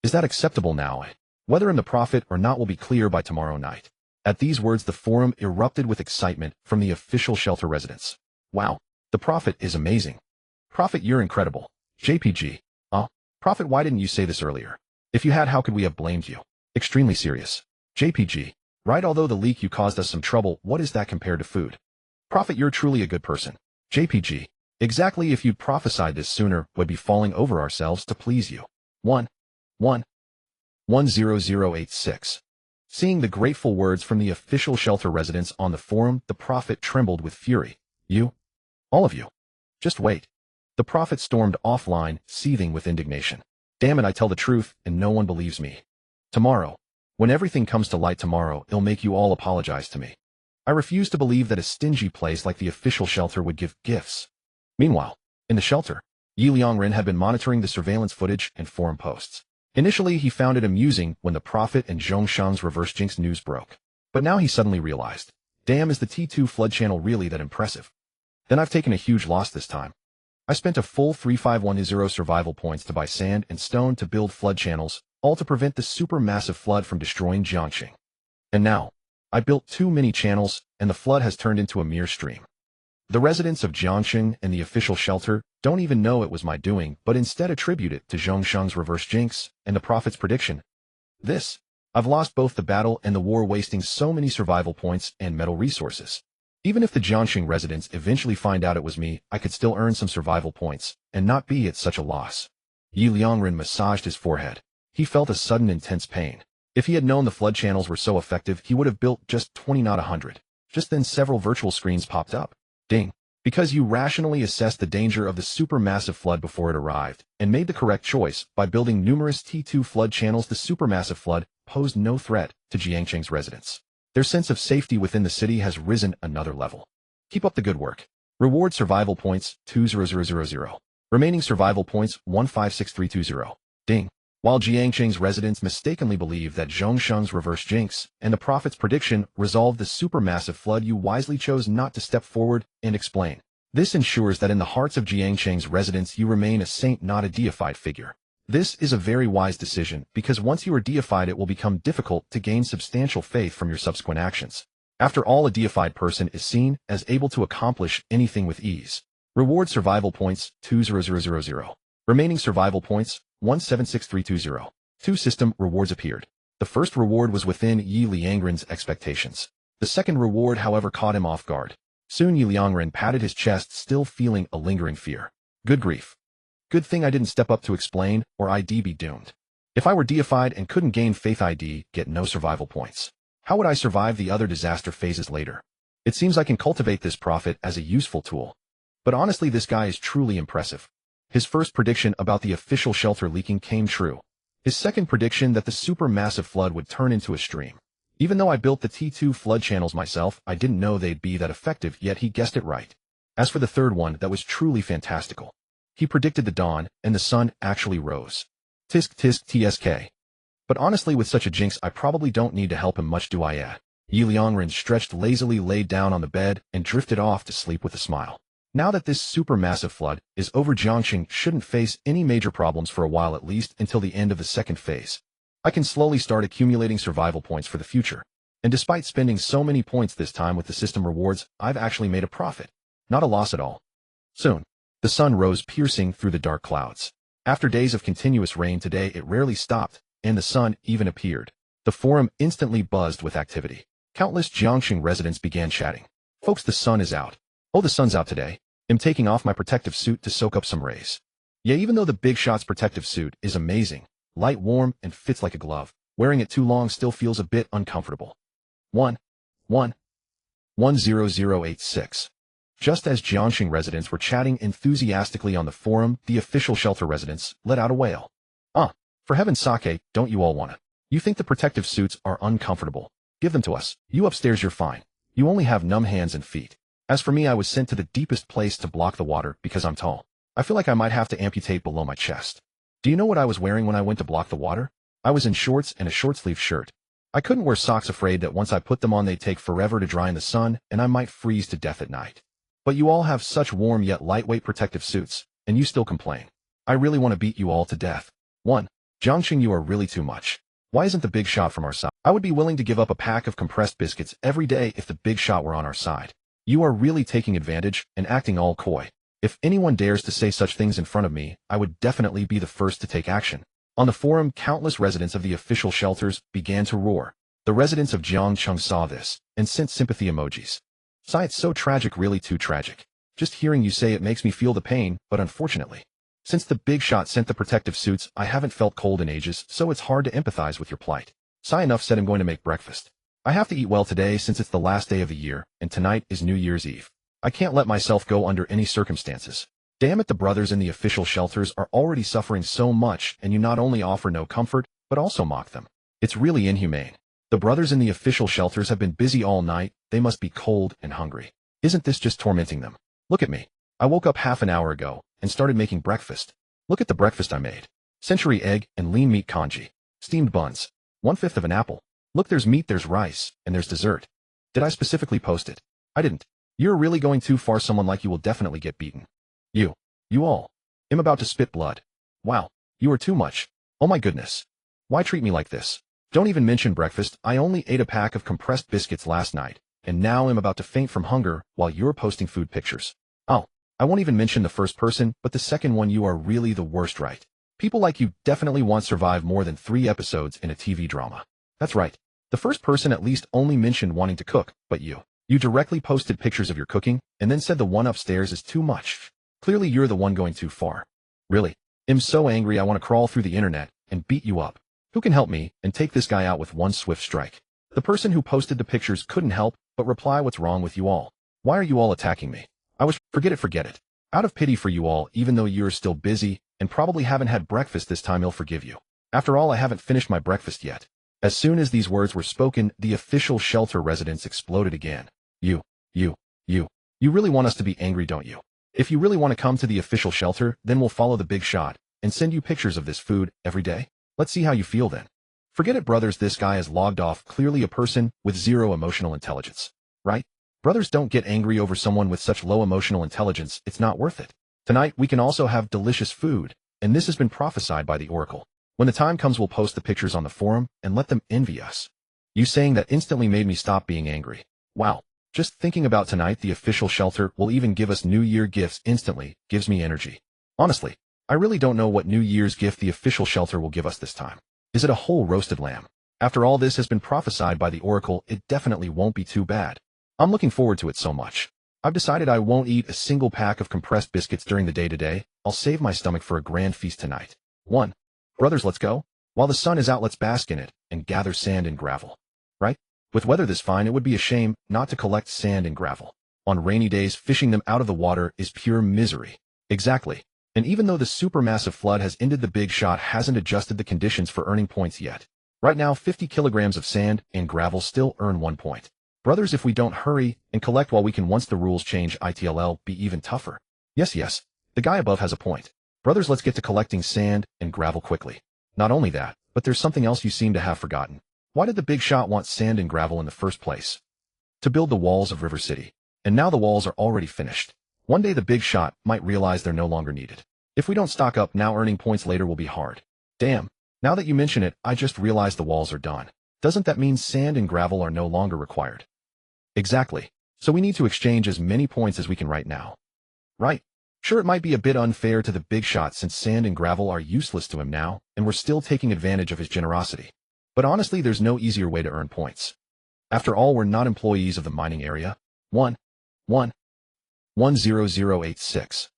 Is that acceptable now? Whether I'm the prophet or not will be clear by tomorrow night. At these words, the forum erupted with excitement from the official shelter residents. Wow. The prophet is amazing. Prophet, you're incredible. JPG. Prophet, why didn't you say this earlier? If you had, how could we have blamed you? Extremely serious. JPG. Right, although the leak you caused us some trouble, what is that compared to food? Prophet, you're truly a good person. JPG. Exactly, if you'd prophesied this sooner, we'd be falling over ourselves to please you. 10086. Seeing the grateful words from the official shelter residents on the forum, the prophet trembled with fury. You? All of you. Just wait. The prophet stormed offline, seething with indignation. Damn it, I tell the truth, and no one believes me. Tomorrow, when everything comes to light tomorrow, it'll make you all apologize to me. I refuse to believe that a stingy place like the official shelter would give gifts. Meanwhile, in the shelter, Ye Liangren had been monitoring the surveillance footage and forum posts. Initially, he found it amusing when the prophet and Zhongshan's reverse jinx news broke. But now he suddenly realized, damn, is the T2 flood channel really that impressive? Then I've taken a huge loss this time. I spent a full 3510 survival points to buy sand and stone to build flood channels, all to prevent the supermassive flood from destroying Jiangxing. And now, I built too many channels, and the flood has turned into a mere stream. The residents of Jiangxing and the official shelter don't even know it was my doing, but instead attribute it to Zhongshan's reverse jinx and the prophet's prediction. I've lost both the battle and the war, wasting so many survival points and metal resources. Even if the Jiangxing residents eventually find out it was me, I could still earn some survival points and not be at such a loss. Ye Liangren massaged his forehead. He felt a sudden intense pain. If he had known the flood channels were so effective, he would have built just 20, not 100. Just then several virtual screens popped up. Ding. Because you rationally assessed the danger of the supermassive flood before it arrived, and made the correct choice by building numerous T2 flood channels, the supermassive flood posed no threat to Jiangxing's residents. Their sense of safety within the city has risen another level. Keep up the good work. Reward survival points 20000. Remaining survival points 156320. Ding. While Jiangxing's residents mistakenly believe that Zhongshan's reverse jinx and the prophet's prediction resolved the supermassive flood, you wisely chose not to step forward and explain. This ensures that in the hearts of Jiangxing's residents you remain a saint, not a deified figure. This is a very wise decision, because once you are deified it will become difficult to gain substantial faith from your subsequent actions. After all, a deified person is seen as able to accomplish anything with ease. Reward survival points 20000. Remaining survival points 176320. 2 system rewards appeared. The first reward was within Ye Liangren's expectations. The second reward, however, caught him off guard. Soon Ye Liangren patted his chest, still feeling a lingering fear. Good grief. Good thing I didn't step up to explain, or I'd be doomed. If I were deified and couldn't gain faith, I'd get no survival points. How would I survive the other disaster phases later? It seems I can cultivate this prophet as a useful tool. But honestly, this guy is truly impressive. His first prediction about the official shelter leaking came true. His second prediction that the supermassive flood would turn into a stream. Even though I built the T2 flood channels myself, I didn't know they'd be that effective, yet he guessed it right. As for the third one, that was truly fantastical. He predicted the dawn, and the sun actually rose. Tisk tisk tsk. But honestly, with such a jinx, I probably don't need to help him much, do I? Ye Liangren stretched lazily, laid down on the bed, and drifted off to sleep with a smile. Now that this supermassive flood is over, Jiangxing shouldn't face any major problems for a while, at least until the end of the second phase. I can slowly start accumulating survival points for the future. And despite spending so many points this time with the system rewards, I've actually made a profit. Not a loss at all. Soon, the sun rose, piercing through the dark clouds. After days of continuous rain, today it rarely stopped, and the sun even appeared. The forum instantly buzzed with activity. Countless Jiangxing residents began chatting. Folks, the sun is out. Oh, the sun's out today. I'm taking off my protective suit to soak up some rays. Yeah, even though the Big Shot's protective suit is amazing, light, warm, and fits like a glove, wearing it too long still feels a bit uncomfortable. 10086. Just as Jiangxing residents were chatting enthusiastically on the forum, the official shelter residents let out a wail. For heaven's sake, don't you all wanna? You think the protective suits are uncomfortable? Give them to us. You upstairs, you're fine. You only have numb hands and feet. As for me, I was sent to the deepest place to block the water because I'm tall. I feel like I might have to amputate below my chest. Do you know what I was wearing when I went to block the water? I was in shorts and a short-sleeved shirt. I couldn't wear socks, afraid that once I put them on they'd take forever to dry in the sun and I might freeze to death at night. But you all have such warm yet lightweight protective suits, and you still complain. I really want to beat you all to death. Jiangxing, you are really too much. Why isn't the Big Shot from our side? I would be willing to give up a pack of compressed biscuits every day if the Big Shot were on our side. You are really taking advantage and acting all coy. If anyone dares to say such things in front of me, I would definitely be the first to take action. On the forum, countless residents of the official shelters began to roar. The residents of Jiangxing saw this and sent sympathy emojis. Sigh, it's so tragic, really too tragic. Just hearing you say it makes me feel the pain, but unfortunately, since the Big Shot sent the protective suits, I haven't felt cold in ages, so it's hard to empathize with your plight. Sigh, enough said. I'm going to make breakfast. I have to eat well today since it's the last day of the year, and tonight is New Year's Eve. I can't let myself go under any circumstances. Damn it, the brothers in the official shelters are already suffering so much, and you not only offer no comfort, but also mock them. It's really inhumane. The brothers in the official shelters have been busy all night. They must be cold and hungry. Isn't this just tormenting them? Look at me. I woke up half an hour ago and started making breakfast. Look at the breakfast I made. Century egg and lean meat congee. Steamed buns. 1/5 of an apple. Look, there's meat, there's rice, and there's dessert. Did I specifically post it? I didn't. You're really going too far. Someone like you will definitely get beaten. You all. I'm about to spit blood. Wow. You are too much. Oh my goodness. Why treat me like this? Don't even mention breakfast. I only ate a pack of compressed biscuits last night, and now I'm about to faint from hunger while you're posting food pictures. Oh, I won't even mention the first person, but the second one. You are really the worst, right? People like you definitely won't survive more than 3 episodes in a TV drama. That's right. The first person at least only mentioned wanting to cook, but you directly posted pictures of your cooking, and then said the one upstairs is too much. Clearly you're the one going too far. Really? I'm so angry I want to crawl through the internet and beat you up. Who can help me and take this guy out with one swift strike? The person who posted the pictures couldn't help but reply, what's wrong with you all? Why are you all attacking me? Forget it. Out of pity for you all, even though you're still busy and probably haven't had breakfast this time, I'll forgive you. After all, I haven't finished my breakfast yet. As soon as these words were spoken, the official shelter residents exploded again. You really want us to be angry, don't you? If you really want to come to the official shelter, then we'll follow the Big Shot and send you pictures of this food every day. Let's see how you feel then. Forget it, brothers, this guy is logged off, clearly a person with zero emotional intelligence. Right? Brothers, don't get angry over someone with such low emotional intelligence, it's not worth it. Tonight we can also have delicious food, and this has been prophesied by the Oracle. When the time comes, we'll post the pictures on the forum and let them envy us. You saying that instantly made me stop being angry. Wow. Just thinking about tonight, the official shelter will even give us New Year gifts instantly, gives me energy. Honestly, I really don't know what New Year's gift the official shelter will give us this time. Is it a whole roasted lamb? After all this has been prophesied by the Oracle, it definitely won't be too bad. I'm looking forward to it so much. I've decided I won't eat a single pack of compressed biscuits during the day today. I'll save my stomach for a grand feast tonight. Brothers, let's go. While the sun is out, let's bask in it and gather sand and gravel. Right? With weather this fine, it would be a shame not to collect sand and gravel. On rainy days, fishing them out of the water is pure misery. Exactly. And even though the supermassive flood has ended, the big shot hasn't adjusted the conditions for earning points yet. Right now, 50 kilograms of sand and gravel still earn 1 point. Brothers, if we don't hurry and collect while we can, once the rules change, it'll be even tougher. Yes, the guy above has a point. Brothers, let's get to collecting sand and gravel quickly. Not only that, but there's something else you seem to have forgotten. Why did the big shot want sand and gravel in the first place? To build the walls of River City. And now the walls are already finished. One day the big shot might realize they're no longer needed. If we don't stock up now, earning points later will be hard. Damn, now that you mention it, I just realized the walls are done. Doesn't that mean sand and gravel are no longer required? Exactly. So we need to exchange as many points as we can right now. Right. Sure, it might be a bit unfair to the big shot since sand and gravel are useless to him now, and we're still taking advantage of his generosity. But honestly, there's no easier way to earn points. After all, we're not employees of the mining area. 10086.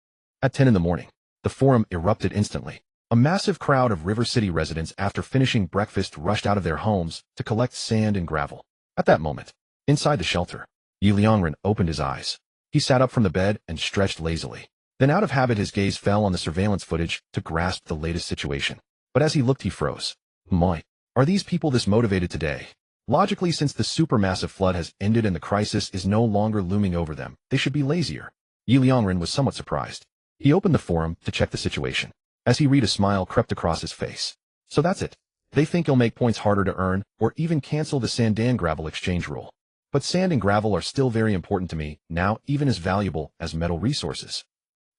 At 10 in the morning, the forum erupted instantly. A massive crowd of River City residents, after finishing breakfast, rushed out of their homes to collect sand and gravel. At that moment, inside the shelter, Ye Liangren opened his eyes. He sat up from the bed and stretched lazily. Then, out of habit, his gaze fell on the surveillance footage to grasp the latest situation. But as he looked, he froze. My, are these people this motivated today? Logically, since the supermassive flood has ended and the crisis is no longer looming over them, they should be lazier. Ye Liangren was somewhat surprised. He opened the forum to check the situation. As he read, a smile crept across his face. So that's it. They think he'll make points harder to earn, or even cancel the sand and gravel exchange rule. But sand and gravel are still very important to me, now even as valuable as metal resources.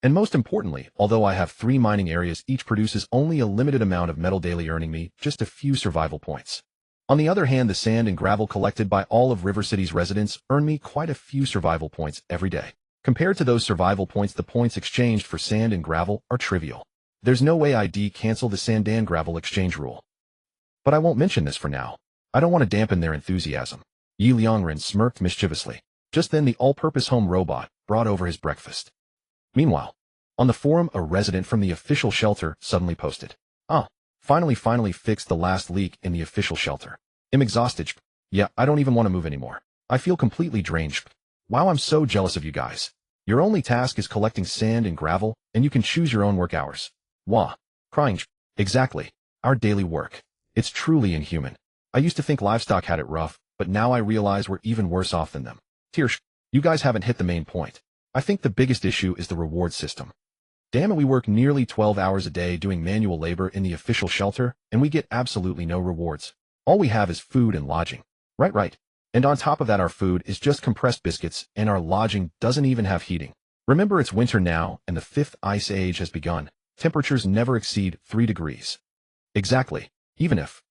And most importantly, although I have 3 mining areas, each produces only a limited amount of metal daily, earning me just a few survival points. On the other hand, the sand and gravel collected by all of River City's residents earn me quite a few survival points every day. Compared to those survival points, the points exchanged for sand and gravel are trivial. There's no way I'd cancel the sand and gravel exchange rule. But I won't mention this for now. I don't want to dampen their enthusiasm. Ye Liangren smirked mischievously. Just then, the all-purpose home robot brought over his breakfast. Meanwhile, on the forum, a resident from the official shelter suddenly posted, finally fixed the last leak in the official shelter. I'm exhausted. Yeah, I don't even want to move anymore. I feel completely drained. Wow, I'm so jealous of you guys. Your only task is collecting sand and gravel, and you can choose your own work hours. Wah. Crying. Exactly. Our daily work. It's truly inhuman. I used to think livestock had it rough, but now I realize we're even worse off than them. Tears. You guys haven't hit the main point. I think the biggest issue is the reward system. Damn it, we work nearly 12 hours a day doing manual labor in the official shelter, and we get absolutely no rewards. All we have is food and lodging. Right. And on top of that, our food is just compressed biscuits, and our lodging doesn't even have heating. Remember, it's winter now, and the 5th ice age has begun. Temperatures never exceed 3 degrees. Exactly. Even if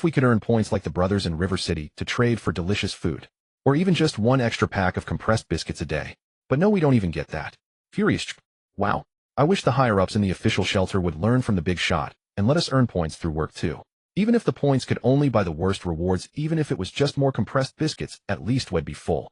we could earn points like the brothers in River City to trade for delicious food, or even just 1 extra pack of compressed biscuits a day. But no, we don't even get that. Furious. Wow. I wish the higher-ups in the official shelter would learn from the big shot and let us earn points through work too. Even if the points could only buy the worst rewards, even if it was just more compressed biscuits, at least we'd be full.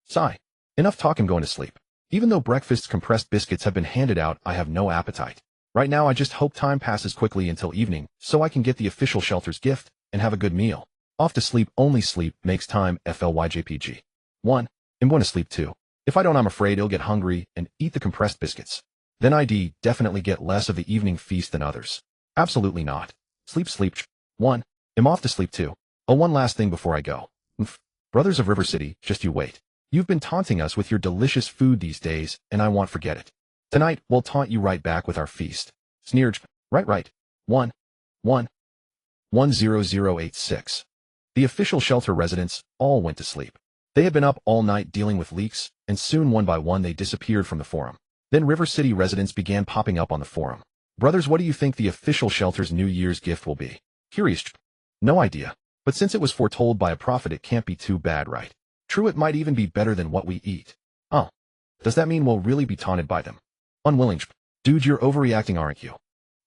Sigh. Enough talk, I'm going to sleep. Even though breakfast's compressed biscuits have been handed out, I have no appetite. Right now, I just hope time passes quickly until evening, so I can get the official shelter's gift and have a good meal. Off to sleep. Only sleep makes time. FLYJPG. 1. I'm going to sleep too. If I don't, I'm afraid I'll get hungry and eat the compressed biscuits. Then I'd definitely get less of the evening feast than others. Absolutely not. Sleep. 1. I'm off to sleep too. Oh, one last thing before I go. Brothers of River City, just you wait. You've been taunting us with your delicious food these days, and I won't forget it. Tonight, we'll taunt you right back with our feast. Sneered. Right. 10086. The official shelter residents all went to sleep. They had been up all night dealing with leaks, and soon one by one they disappeared from the forum. Then River City residents began popping up on the forum. Brothers, what do you think the official shelter's New Year's gift will be? Curious. No idea. But since it was foretold by a prophet, it can't be too bad, right? True, it might even be better than what we eat. Oh. Does that mean we'll really be taunted by them? Unwilling. Dude, you're overreacting, aren't you?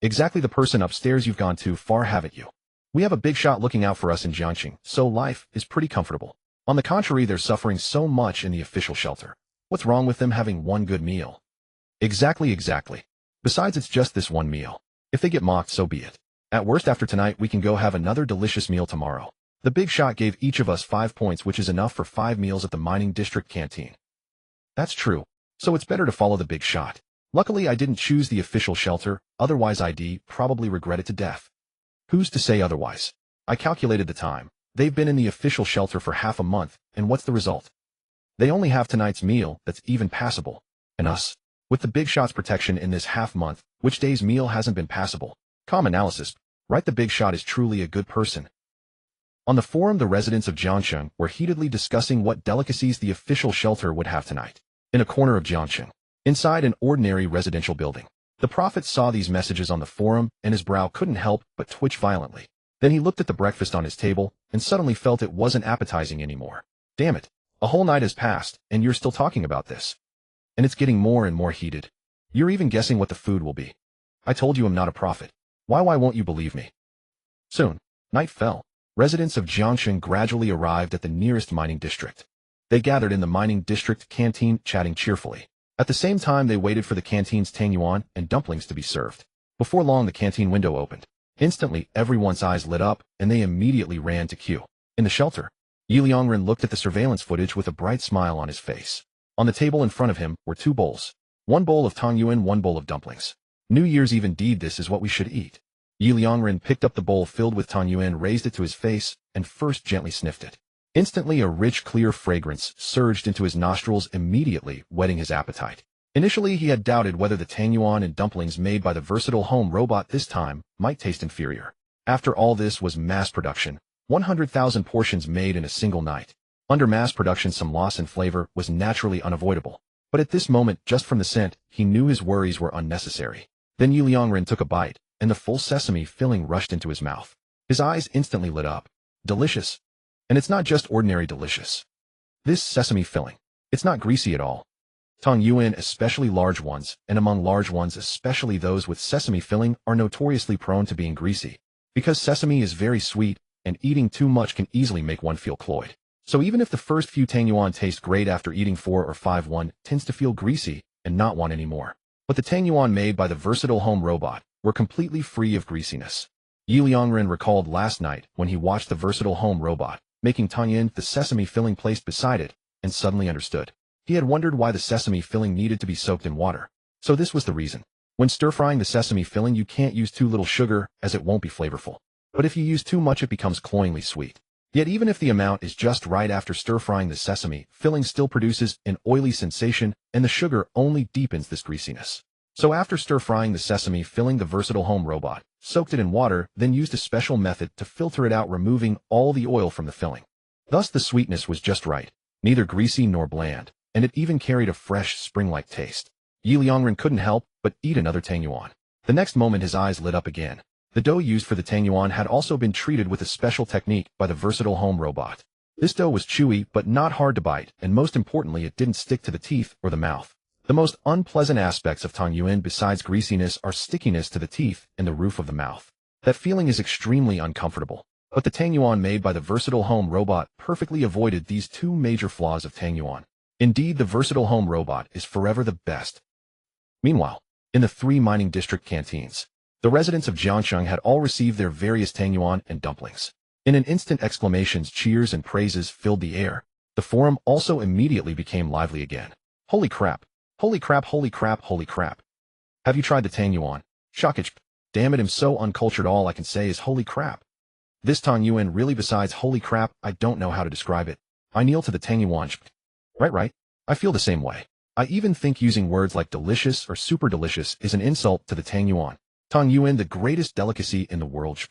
Exactly the person upstairs. You've gone too far, haven't you? We have a big shot looking out for us in Jiangxing, so life is pretty comfortable. On the contrary, they're suffering so much in the official shelter. What's wrong with them having one good meal? Exactly. Besides, it's just this one meal. If they get mocked, so be it. At worst, after tonight, we can go have another delicious meal tomorrow. The big shot gave each of us 5 points, which is enough for 5 meals at the mining district canteen. That's true. So it's better to follow the big shot. Luckily I didn't choose the official shelter, otherwise I'd probably regret it to death. Who's to say otherwise? I calculated the time. They've been in the official shelter for half a month, and what's the result? They only have tonight's meal that's even passable. And us? With the big shot's protection in this half month, which day's meal hasn't been passable? Calm analysis, right? The big shot is truly a good person. On the forum, the residents of Jiangsheng were heatedly discussing what delicacies the official shelter would have tonight. In a corner of Jiangsheng, inside an ordinary residential building, the prophet saw these messages on the forum, and his brow couldn't help but twitch violently. Then he looked at the breakfast on his table, and suddenly felt it wasn't appetizing anymore. Damn it. A whole night has passed, and you're still talking about this. And it's getting more and more heated. You're even guessing what the food will be. I told you I'm not a prophet. Why won't you believe me? Soon, night fell. Residents of Jiangsheng gradually arrived at the nearest mining district. They gathered in the mining district canteen, chatting cheerfully. At the same time, they waited for the canteen's tangyuan and dumplings to be served. Before long, the canteen window opened. Instantly, everyone's eyes lit up, and they immediately ran to queue. In the shelter, Ye Liangren looked at the surveillance footage with a bright smile on his face. On the table in front of him were 2 bowls. 1 bowl of tangyuan, 1 bowl of dumplings. New Year's Eve indeed, this is what we should eat. Ye Liangren picked up the bowl filled with tangyuan, raised it to his face, and first gently sniffed it. Instantly, a rich, clear fragrance surged into his nostrils, immediately whetting his appetite. Initially, he had doubted whether the tangyuan and dumplings made by the versatile home robot this time might taste inferior. After all, this was mass production. 100,000 portions made in a single night. Under mass production, some loss in flavor was naturally unavoidable. But at this moment, just from the scent, he knew his worries were unnecessary. Then Ye Liangren took a bite, and the full sesame filling rushed into his mouth. His eyes instantly lit up. Delicious. And it's not just ordinary delicious. This sesame filling, it's not greasy at all. Tangyuan, especially large ones, and among large ones especially those with sesame filling, are notoriously prone to being greasy. Because sesame is very sweet, and eating too much can easily make one feel cloyed. So even if the first few tangyuan taste great, after eating 4 or 5, one tends to feel greasy and not want any more. But the tangyuan made by the versatile home robot were completely free of greasiness. Ye Liangren recalled last night when he watched the versatile home robot making tangyuan, the sesame filling placed beside it, and suddenly understood. He had wondered why the sesame filling needed to be soaked in water. So this was the reason. When stir-frying the sesame filling, you can't use too little sugar, as it won't be flavorful. But if you use too much, it becomes cloyingly sweet. Yet even if the amount is just right, after stir-frying the sesame filling still produces an oily sensation, and the sugar only deepens this greasiness. So after stir-frying the sesame filling, the versatile home robot soaked it in water, then used a special method to filter it out, removing all the oil from the filling. Thus the sweetness was just right, neither greasy nor bland, and it even carried a fresh, spring-like taste. Ye Liangren couldn't help but eat another tangyuan. The next moment his eyes lit up again. The dough used for the tangyuan had also been treated with a special technique by the versatile home robot. This dough was chewy but not hard to bite, and most importantly, it didn't stick to the teeth or the mouth. The most unpleasant aspects of tangyuan besides greasiness are stickiness to the teeth and the roof of the mouth. That feeling is extremely uncomfortable. But the tangyuan made by the versatile home robot perfectly avoided these 2 major flaws of tangyuan. Indeed, the versatile home robot is forever the best. Meanwhile, in the 3 mining district canteens, the residents of Jiangsheng had all received their various tangyuan and dumplings. In an instant, exclamations, cheers, and praises filled the air. The forum also immediately became lively again. Holy crap! Holy crap! Holy crap! Holy crap! Have you tried the tangyuan? Shockage! Damn it, I'm so uncultured, all I can say is holy crap. This tangyuan really, besides holy crap, I don't know how to describe it. I kneel to the tangyuan. Right. I feel the same way. I even think using words like delicious or super delicious is an insult to the tangyuan. Tangyuan, the greatest delicacy in the world.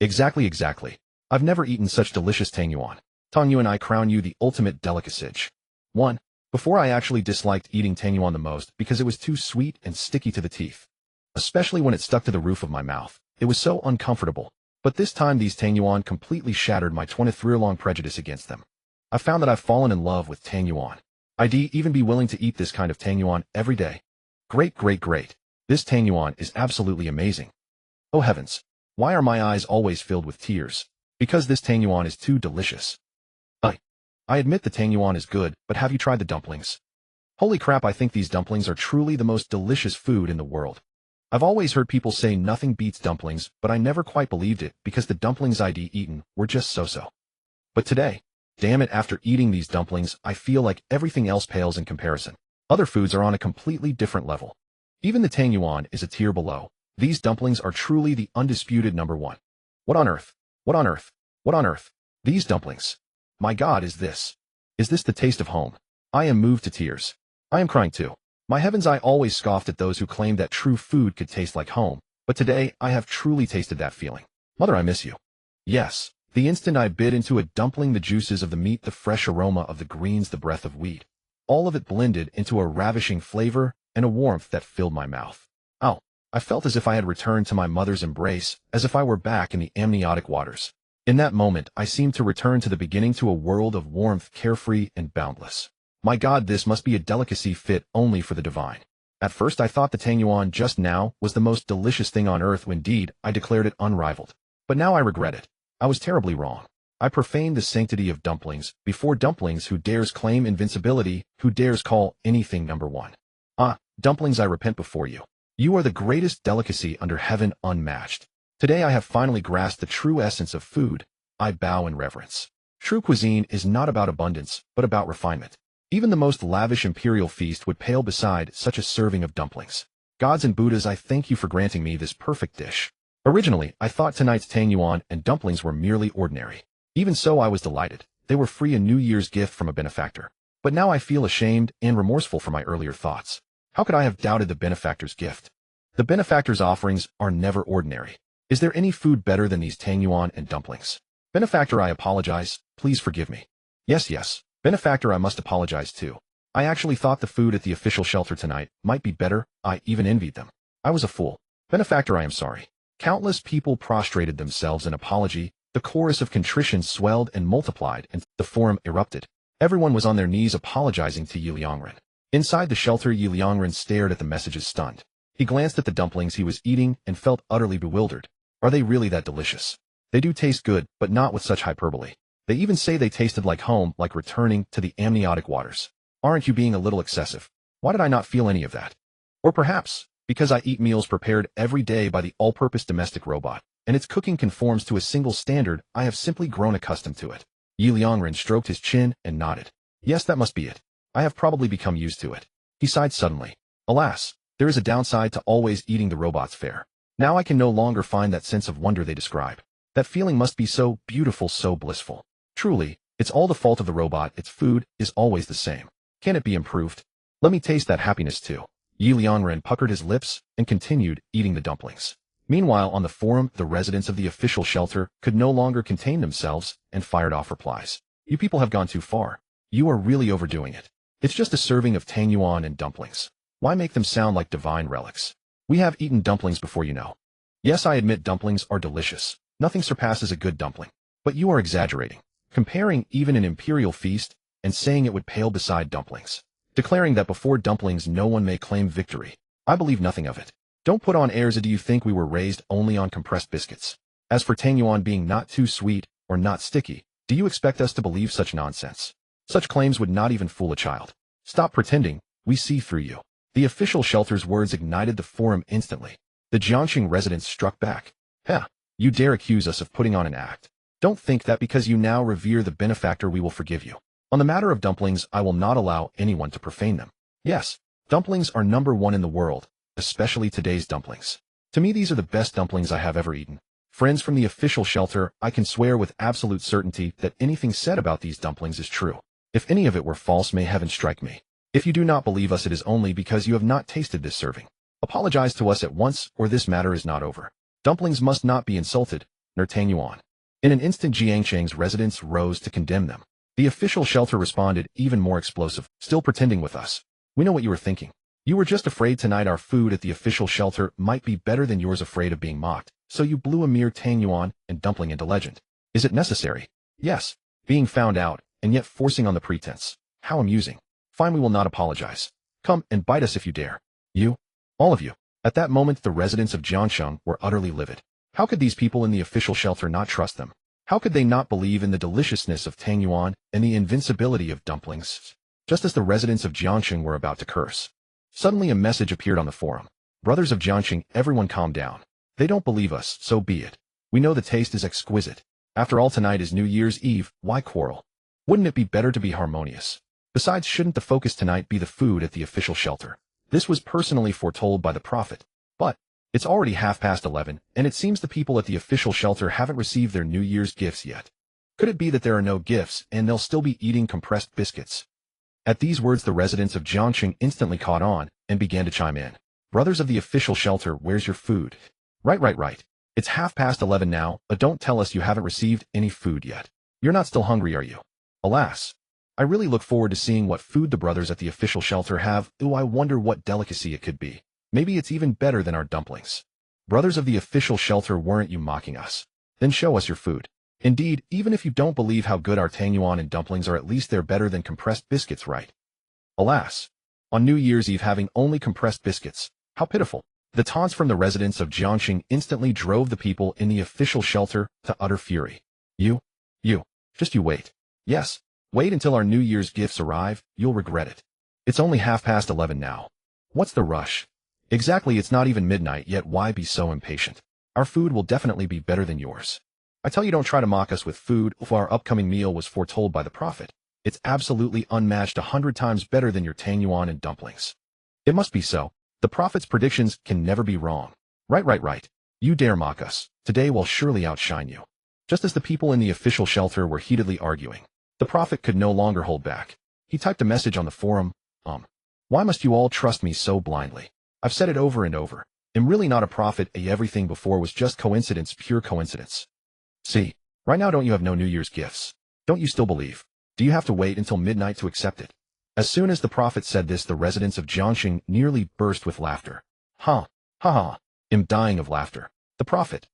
Exactly. I've never eaten such delicious tangyuan. Tangyuan, I crown you the ultimate delicacy. 1. Before, I actually disliked eating tangyuan the most because it was too sweet and sticky to the teeth. Especially when it stuck to the roof of my mouth. It was so uncomfortable. But this time, these tangyuan completely shattered my 23-year-long prejudice against them. I found that I've fallen in love with tangyuan. I'd even be willing to eat this kind of tangyuan every day. Great. This tangyuan is absolutely amazing. Oh heavens! Why are my eyes always filled with tears? Because this tangyuan is too delicious. I admit the tangyuan is good, but have you tried the dumplings? Holy crap, I think these dumplings are truly the most delicious food in the world. I've always heard people say nothing beats dumplings, but I never quite believed it because the dumplings I'd eaten were just so-so. But today, damn it, after eating these dumplings, I feel like everything else pales in comparison. Other foods are on a completely different level. Even the Tangyuan is a tier below. These dumplings are truly the undisputed number one. What on earth? What on earth? What on earth? These dumplings. My God, is this the taste of home? I am moved to tears. I am crying too. My heavens, I always scoffed at those who claimed that true food could taste like home, but today I have truly tasted that feeling. Mother, I miss you. Yes, the instant I bit into a dumpling, the juices of the meat, the fresh aroma of the greens, the breath of wheat, all of it blended into a ravishing flavor and a warmth that filled my mouth. Oh, I felt as if I had returned to my mother's embrace, as if I were back in the amniotic waters. In that moment, I seemed to return to the beginning, to a world of warmth, carefree and boundless. My God, this must be a delicacy fit only for the divine. At first I thought the Tangyuan just now was the most delicious thing on earth. Indeed, I declared it unrivaled. But now I regret it. I was terribly wrong. I profaned the sanctity of dumplings, before dumplings. Who dares claim invincibility? Who dares call anything number one? Ah, dumplings, I repent before you. You are the greatest delicacy under heaven, unmatched. Today I have finally grasped the true essence of food. I bow in reverence. True cuisine is not about abundance, but about refinement. Even the most lavish imperial feast would pale beside such a serving of dumplings. Gods and Buddhas, I thank you for granting me this perfect dish. Originally, I thought tonight's Tangyuan and dumplings were merely ordinary. Even so, I was delighted. They were free, a New Year's gift from a benefactor. But now I feel ashamed and remorseful for my earlier thoughts. How could I have doubted the benefactor's gift? The benefactor's offerings are never ordinary. Is there any food better than these Tangyuan and dumplings? Benefactor, I apologize. Please forgive me. Yes. Benefactor, I must apologize too. I actually thought the food at the official shelter tonight might be better. I even envied them. I was a fool. Benefactor, I am sorry. Countless people prostrated themselves in apology. The chorus of contrition swelled and multiplied, and the forum erupted. Everyone was on their knees apologizing to Ye Liangren. Inside the shelter, Ye Liangren stared at the messages, stunned. He glanced at the dumplings he was eating and felt utterly bewildered. Are they really that delicious? They do taste good, but not with such hyperbole. They even say they tasted like home, like returning to the amniotic waters. Aren't you being a little excessive? Why did I not feel any of that? Or perhaps, because I eat meals prepared every day by the all-purpose domestic robot, and its cooking conforms to a single standard, I have simply grown accustomed to it. Ye Liangren stroked his chin and nodded. Yes, that must be it. I have probably become used to it. He sighed suddenly. Alas, there is a downside to always eating the robot's fare. Now I can no longer find that sense of wonder they describe. That feeling must be so beautiful, so blissful. Truly, it's all the fault of the robot. Its food is always the same. Can it be improved? Let me taste that happiness too. Ye Liangren puckered his lips and continued eating the dumplings. Meanwhile, on the forum, the residents of the official shelter could no longer contain themselves and fired off replies. You people have gone too far. You are really overdoing it. It's just a serving of Tangyuan and dumplings. Why make them sound like divine relics? We have eaten dumplings before, you know. Yes, I admit dumplings are delicious. Nothing surpasses a good dumpling. But you are exaggerating. Comparing even an imperial feast and saying it would pale beside dumplings. Declaring that before dumplings no one may claim victory. I believe nothing of it. Don't put on airs. Do you think we were raised only on compressed biscuits? As for Tangyuan being not too sweet or not sticky, do you expect us to believe such nonsense? Such claims would not even fool a child. Stop pretending. We see through you. The official shelter's words ignited the forum instantly. The Jiangxing residents struck back. Heh, you dare accuse us of putting on an act. Don't think that because you now revere the benefactor we will forgive you. On the matter of dumplings, I will not allow anyone to profane them. Yes, dumplings are number one in the world, especially today's dumplings. To me, these are the best dumplings I have ever eaten. Friends from the official shelter, I can swear with absolute certainty that anything said about these dumplings is true. If any of it were false, may heaven strike me. If you do not believe us, it is only because you have not tasted this serving. Apologize to us at once, or this matter is not over. Dumplings must not be insulted, nor Tangyuan. In an instant, Jiangxing's residents rose to condemn them. The official shelter responded, even more explosive, still pretending with us. We know what you were thinking. You were just afraid tonight our food at the official shelter might be better than yours, afraid of being mocked, so you blew a mere Tangyuan and dumpling into legend. Is it necessary? Yes. Being found out, and yet forcing on the pretense. How amusing. Fine, we will not apologize. Come and bite us if you dare. You? All of you. At that moment, the residents of Jiangxing were utterly livid. How could these people in the official shelter not trust them? How could they not believe in the deliciousness of Tangyuan and the invincibility of dumplings? Just as the residents of Jiangxing were about to curse, suddenly a message appeared on the forum. Brothers of Jiangxing, everyone calm down. They don't believe us, so be it. We know the taste is exquisite. After all, tonight is New Year's Eve, why quarrel? Wouldn't it be better to be harmonious? Besides, shouldn't the focus tonight be the food at the official shelter? This was personally foretold by the prophet. But it's already 11:30, and it seems the people at the official shelter haven't received their New Year's gifts yet. Could it be that there are no gifts and they'll still be eating compressed biscuits? At these words, the residents of Jiangxing instantly caught on and began to chime in. Brothers of the official shelter, where's your food? Right. It's 11:30 now, but don't tell us you haven't received any food yet. You're not still hungry, are you? Alas. I really look forward to seeing what food the brothers at the official shelter have. Ooh, I wonder what delicacy it could be. Maybe it's even better than our dumplings. Brothers of the official shelter, weren't you mocking us? Then show us your food. Indeed, even if you don't believe how good our tangyuan and dumplings are, at least they're better than compressed biscuits, right? Alas. On New Year's Eve having only compressed biscuits. How pitiful. The taunts from the residents of Jiangxing instantly drove the people in the official shelter to utter fury. You wait. Yes, wait until our New Year's gifts arrive, you'll regret it. It's only 11:30 now. What's the rush? Exactly, it's not even midnight yet, why be so impatient? Our food will definitely be better than yours. I tell you, don't try to mock us with food. If our upcoming meal was foretold by the prophet, it's absolutely unmatched, 100 times better than your tangyuan and dumplings. It must be so. The prophet's predictions can never be wrong. Right. You dare mock us. Today we'll surely outshine you. Just as the people in the official shelter were heatedly arguing, the prophet could no longer hold back. He typed a message on the forum. Why must you all trust me so blindly? I've said it over and over. I'm really not a prophet. Everything before was just coincidence, pure coincidence. See, right now don't you have no New Year's gifts? Don't you still believe? Do you have to wait until midnight to accept it? As soon as the prophet said this, the residents of Jiangxing nearly burst with laughter. Ha. I'm dying of laughter. The prophet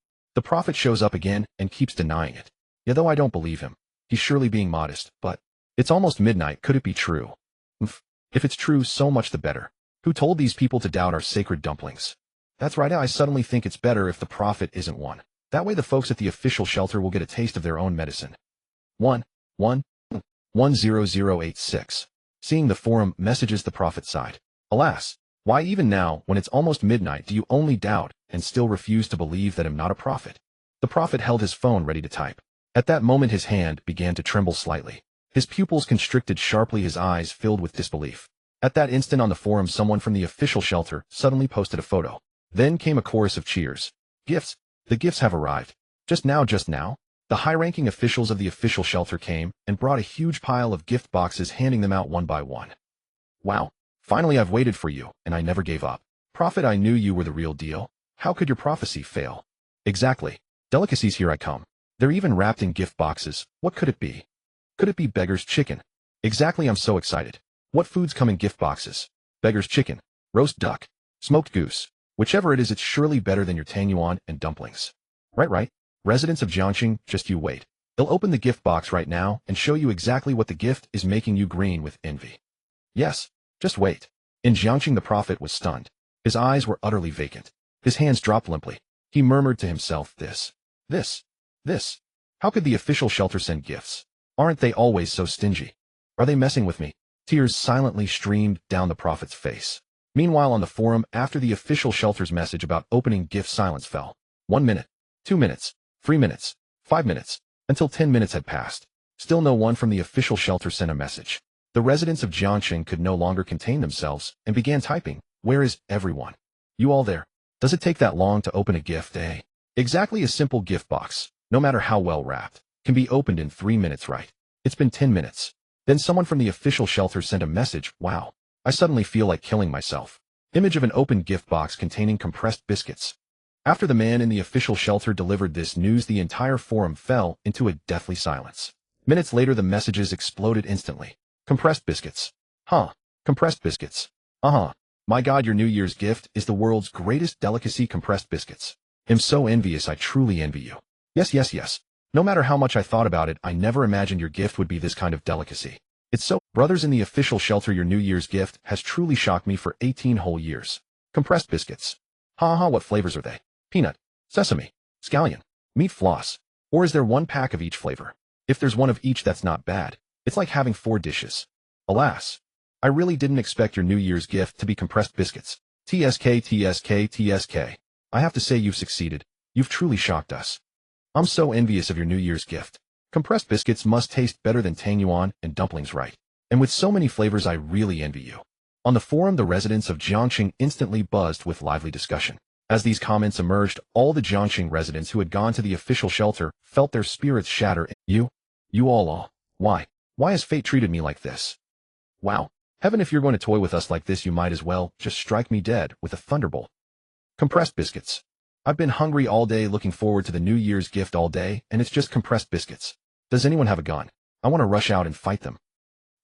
shows up again and keeps denying it. Yeah, though I don't believe him. He's surely being modest, but it's almost midnight. Could it be true? If it's true, so much the better. Who told these people to doubt our sacred dumplings? That's right, I suddenly think it's better if the prophet isn't one. That way the folks at the official shelter will get a taste of their own medicine. 10086. Seeing the forum messages, the prophet sighed. Alas, why even now, when it's almost midnight, do you only doubt and still refuse to believe that I'm not a prophet? The prophet held his phone ready to type. At that moment his hand began to tremble slightly. His pupils constricted sharply, his eyes filled with disbelief. At that instant on the forum, someone from the official shelter suddenly posted a photo. Then came a chorus of cheers. Gifts. The gifts have arrived. Just now. The high-ranking officials of the official shelter came and brought a huge pile of gift boxes, handing them out one by one. Wow. Finally, I've waited for you, and I never gave up. Prophet, I knew you were the real deal. How could your prophecy fail? Exactly. Delicacies, here I come. They're even wrapped in gift boxes. What could it be? Could it be beggar's chicken? Exactly, I'm so excited. What foods come in gift boxes? Beggar's chicken, roast duck, smoked goose. Whichever it is, it's surely better than your tangyuan and dumplings. Right. Residents of Jiangxing, just you wait. They'll open the gift box right now and show you exactly what the gift is, making you green with envy. Yes, just wait. In Jiangxing, the prophet was stunned. His eyes were utterly vacant. His hands dropped limply. He murmured to himself, this. How could the official shelter send gifts? Aren't they always so stingy? Are they messing with me? Tears silently streamed down the prophet's face. Meanwhile, on the forum, after the official shelter's message about opening gifts, silence fell. 1 minute, 2 minutes, 3 minutes, 5 minutes, until 10 minutes had passed. Still no one from the official shelter sent a message. The residents of Jiangxing could no longer contain themselves and began typing. Where is everyone? You all there? Does it take that long to open a gift, eh? Exactly, a simple gift box, no matter how well wrapped, can be opened in 3 minutes, right? It's been 10 minutes. Then someone from the official shelter sent a message. Wow. I suddenly feel like killing myself. Image of an open gift box containing compressed biscuits. After the man in the official shelter delivered this news, the entire forum fell into a deathly silence. Minutes later, the messages exploded instantly. Compressed biscuits. Compressed biscuits. My God, your New Year's gift is the world's greatest delicacy, compressed biscuits. I'm so envious, I truly envy you. Yes. No matter how much I thought about it, I never imagined your gift would be this kind of delicacy. It's so, brothers in the official shelter, your New Year's gift has truly shocked me for 18 whole years. Compressed biscuits. What flavors are they? Peanut, sesame, scallion, meat floss. Or is there one pack of each flavor? If there's one of each, that's not bad. It's like having 4 dishes. Alas. I really didn't expect your New Year's gift to be compressed biscuits. TSK. I have to say, you've succeeded. You've truly shocked us. I'm so envious of your New Year's gift. Compressed biscuits must taste better than tangyuan and dumplings, right? And with so many flavors, I really envy you. On the forum, the residents of Jiangxing instantly buzzed with lively discussion. As these comments emerged, all the Jiangxing residents who had gone to the official shelter felt their spirits shatter. You all. Why? Why has fate treated me like this? Wow. Heaven, if you're going to toy with us like this, you might as well just strike me dead with a thunderbolt. Compressed biscuits. I've been hungry all day, looking forward to the New Year's gift all day, and it's just compressed biscuits. Does anyone have a gun? I want to rush out and fight them.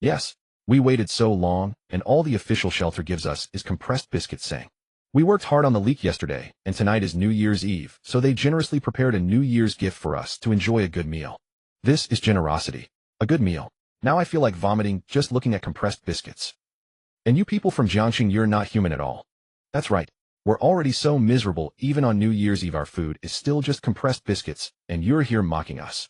Yes. We waited so long, and all the official shelter gives us is compressed biscuits, saying, we worked hard on the leak yesterday, and tonight is New Year's Eve, so they generously prepared a New Year's gift for us to enjoy a good meal. This is generosity. A good meal. Now I feel like vomiting just looking at compressed biscuits. And you people from Jiangxing, you're not human at all. That's right. We're already so miserable, even on New Year's Eve our food is still just compressed biscuits, and you're here mocking us.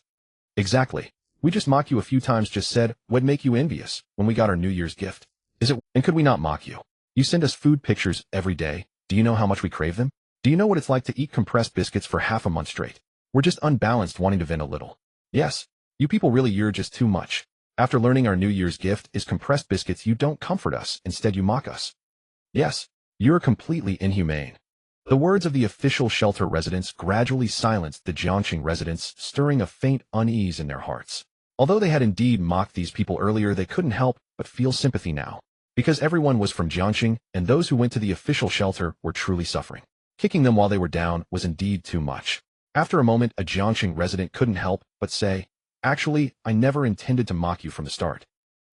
Exactly. We just mocked you a few times, just said, what'd make you envious when we got our New Year's gift? Is it? And could we not mock you? You send us food pictures every day. Do you know how much we crave them? Do you know what it's like to eat compressed biscuits for half a month straight? We're just unbalanced, wanting to vent a little. Yes. You people really, you're just too much. After learning our New Year's gift is compressed biscuits, you don't comfort us, instead you mock us. Yes, you're completely inhumane. The words of the official shelter residents gradually silenced the Jiangxing residents, stirring a faint unease in their hearts. Although they had indeed mocked these people earlier, they couldn't help but feel sympathy now. Because everyone was from Jiangxing, and those who went to the official shelter were truly suffering. Kicking them while they were down was indeed too much. After a moment, a Jiangxing resident couldn't help but say, actually, I never intended to mock you from the start.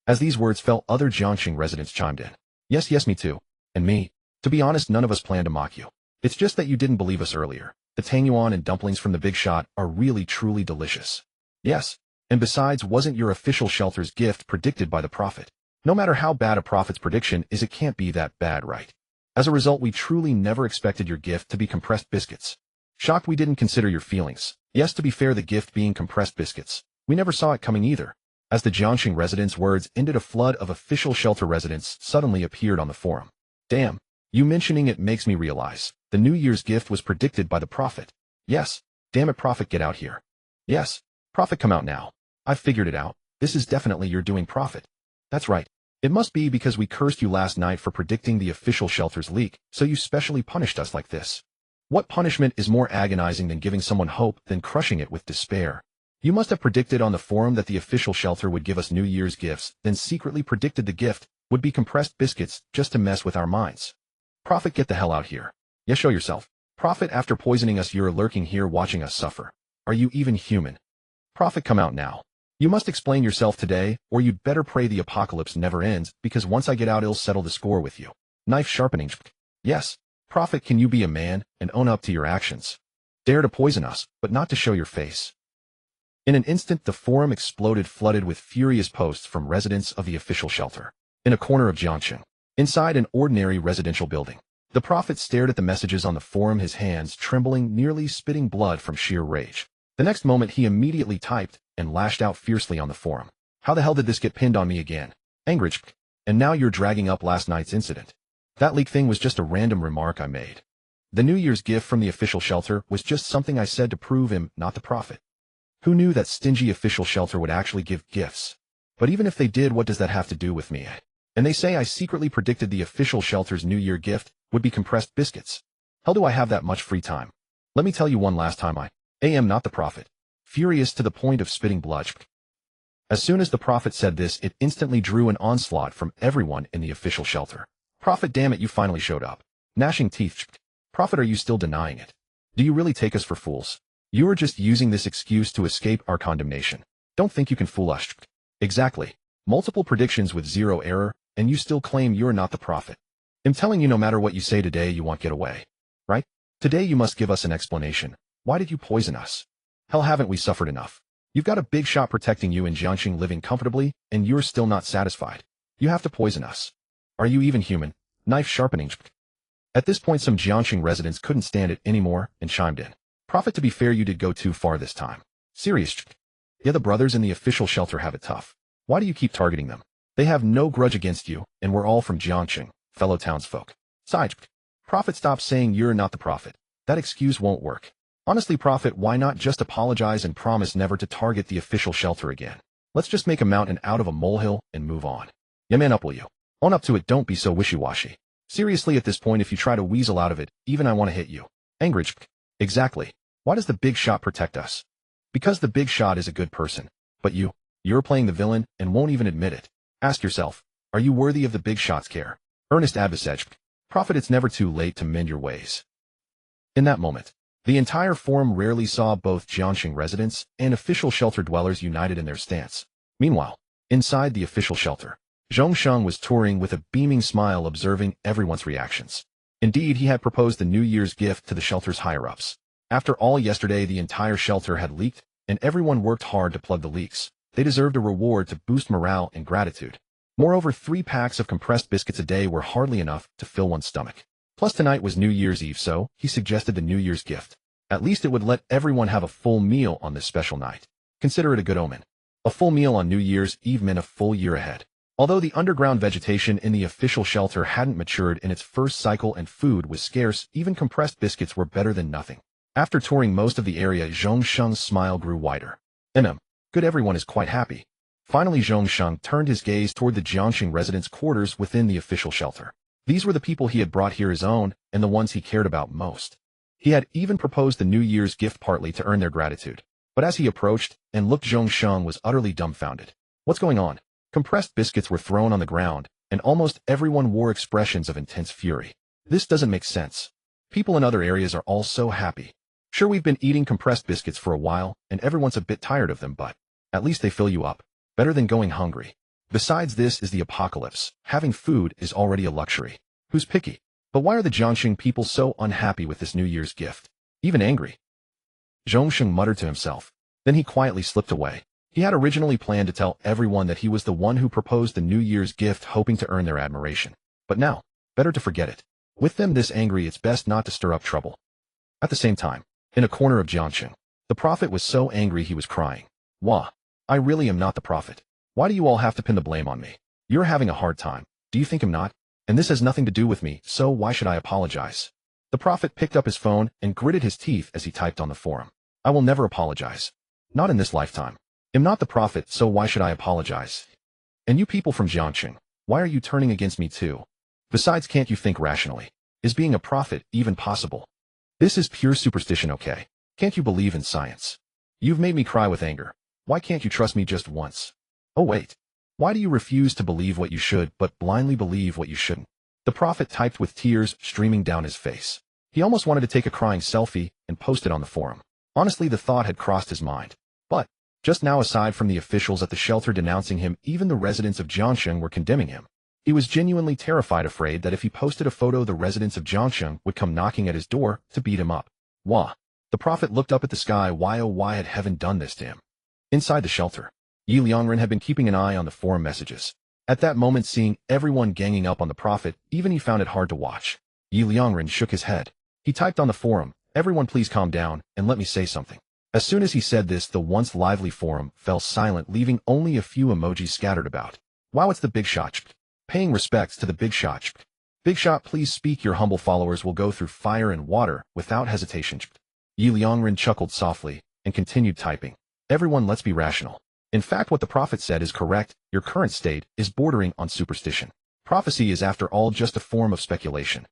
As these words fell, other Jiangxing residents chimed in. Yes, me too. And me. To be honest, none of us planned to mock you. It's just that you didn't believe us earlier. The tangyuan and dumplings from the big shot are really truly delicious. Yes. And besides, wasn't your official shelter's gift predicted by the prophet? No matter how bad a prophet's prediction is, it can't be that bad, right? As a result, we truly never expected your gift to be compressed biscuits. Shocked we didn't consider your feelings. Yes, to be fair, the gift being compressed biscuits. We never saw it coming either. As the Jiangxing residents' words ended, a flood of official shelter residents suddenly appeared on the forum. Damn, you mentioning it makes me realize the New Year's gift was predicted by the prophet. Yes, damn it, prophet, get out here. Yes, prophet, come out now. I've figured it out. This is definitely your doing, prophet. That's right. It must be because we cursed you last night for predicting the official shelter's leak, so you specially punished us like this. What punishment is more agonizing than giving someone hope than crushing it with despair? You must have predicted on the forum that the official shelter would give us New Year's gifts, then secretly predicted the gift would be compressed biscuits just to mess with our minds. Prophet, get the hell out here. Yes, show yourself. Prophet, after poisoning us, you're lurking here watching us suffer. Are you even human? Prophet, come out now. You must explain yourself today, or you'd better pray the apocalypse never ends, because once I get out, I'll settle the score with you. Knife sharpening. Yes. Prophet, can you be a man and own up to your actions? Dare to poison us, but not to show your face. In an instant, the forum exploded, flooded with furious posts from residents of the official shelter. In a corner of Jiangxing, inside an ordinary residential building, the prophet stared at the messages on the forum, his hands trembling, nearly spitting blood from sheer rage. The next moment, he immediately typed and lashed out fiercely on the forum. How the hell did this get pinned on me again? Angry. And now you're dragging up last night's incident. That leak thing was just a random remark I made. The New Year's gift from the official shelter was just something I said to prove him, not the prophet. Who knew that stingy official shelter would actually give gifts? But even if they did, what does that have to do with me? And they say I secretly predicted the official shelter's New Year gift would be compressed biscuits. How do I have that much free time? Let me tell you one last time, I am not the prophet. Furious to the point of spitting blood. As soon as the prophet said this, it instantly drew an onslaught from everyone in the official shelter. Prophet, damn it, you finally showed up. Gnashing teeth. Prophet, are you still denying it? Do you really take us for fools? You are just using this excuse to escape our condemnation. Don't think you can fool us. Exactly. Multiple predictions with zero error, and you still claim you're not the prophet. I'm telling you, no matter what you say today, you won't get away. Right? Today you must give us an explanation. Why did you poison us? Hell, haven't we suffered enough? You've got a big shot protecting you in Jiangxing, living comfortably, and you're still not satisfied. You have to poison us. Are you even human? Knife sharpening. At this point, some Jiangxing residents couldn't stand it anymore and chimed in. Prophet, to be fair, you did go too far this time. Serious. Yeah, the brothers in the official shelter have it tough. Why do you keep targeting them? They have no grudge against you, and we're all from Jiangxing, fellow townsfolk. Side. Prophet, stop saying you're not the prophet. That excuse won't work. Honestly, prophet, why not just apologize and promise never to target the official shelter again? Let's just make a mountain out of a molehill and move on. Yeah, man up, will you? Own up to it, don't be so wishy-washy. Seriously, at this point, if you try to weasel out of it, even I want to hit you. Angrich. Exactly. Why does the big shot protect us? Because the big shot is a good person. But you're playing the villain and won't even admit it. Ask yourself, are you worthy of the big shot's care? Ernest advised. Prophet, it's never too late to mend your ways. In that moment, the entire forum rarely saw both Jiangxing residents and official shelter dwellers united in their stance. Meanwhile, inside the official shelter, Zhongsheng was touring with a beaming smile, observing everyone's reactions. Indeed, he had proposed the New Year's gift to the shelter's higher-ups. After all, yesterday the entire shelter had leaked, and everyone worked hard to plug the leaks. They deserved a reward to boost morale and gratitude. Moreover, 3 packs of compressed biscuits a day were hardly enough to fill one's stomach. Plus, tonight was New Year's Eve, so he suggested the New Year's gift. At least it would let everyone have a full meal on this special night. Consider it a good omen. A full meal on New Year's Eve meant a full year ahead. Although the underground vegetation in the official shelter hadn't matured in its first cycle and food was scarce, even compressed biscuits were better than nothing. After touring most of the area, Zhongsheng's smile grew wider. Good, everyone is quite happy. Finally, Zhongsheng turned his gaze toward the Jiangxing residents' quarters within the official shelter. These were the people he had brought here his own, and the ones he cared about most. He had even proposed the New Year's gift partly to earn their gratitude. But as he approached and looked, Zhongsheng was utterly dumbfounded. What's going on? Compressed biscuits were thrown on the ground, and almost everyone wore expressions of intense fury. This doesn't make sense. People in other areas are all so happy. Sure, we've been eating compressed biscuits for a while, and everyone's a bit tired of them, but at least they fill you up. Better than going hungry. Besides, this is the apocalypse. Having food is already a luxury. Who's picky? But why are the Jiangxing people so unhappy with this New Year's gift? Even angry? Zhongsheng muttered to himself. Then he quietly slipped away. He had originally planned to tell everyone that he was the one who proposed the New Year's gift, hoping to earn their admiration. But now, better to forget it. With them this angry, it's best not to stir up trouble. At the same time, in a corner of Jiangxing, the prophet was so angry he was crying. Wah! I really am not the prophet. Why do you all have to pin the blame on me? You're having a hard time. Do you think I'm not? And this has nothing to do with me, so why should I apologize? The prophet picked up his phone and gritted his teeth as he typed on the forum. I will never apologize. Not in this lifetime. I'm not the prophet, so why should I apologize? And you people from Jiangxing, why are you turning against me too? Besides, can't you think rationally? Is being a prophet even possible? This is pure superstition, okay? Can't you believe in science? You've made me cry with anger. Why can't you trust me just once? Oh wait. Why do you refuse to believe what you should but blindly believe what you shouldn't? The prophet typed with tears streaming down his face. He almost wanted to take a crying selfie and post it on the forum. Honestly, the thought had crossed his mind. But just now, aside from the officials at the shelter denouncing him, even the residents of Jiangxing were condemning him. He was genuinely terrified, afraid that if he posted a photo, the residents of Jiangxing would come knocking at his door to beat him up. Wah! The prophet looked up at the sky. Why, oh why had heaven done this to him? Inside the shelter, Ye Liangren had been keeping an eye on the forum messages. At that moment, seeing everyone ganging up on the prophet, even he found it hard to watch. Ye Liangren shook his head. He typed on the forum, "Everyone please calm down and let me say something." As soon as he said this, the once lively forum fell silent, leaving only a few emojis scattered about. Wow, it's the big shot. Paying respects to the big shot. Big shot, please speak. Your humble followers will go through fire and water without hesitation. Ye Liangren chuckled softly and continued typing. Everyone, let's be rational. In fact, what the prophet said is correct. Your current state is bordering on superstition. Prophecy is, after all, just a form of speculation.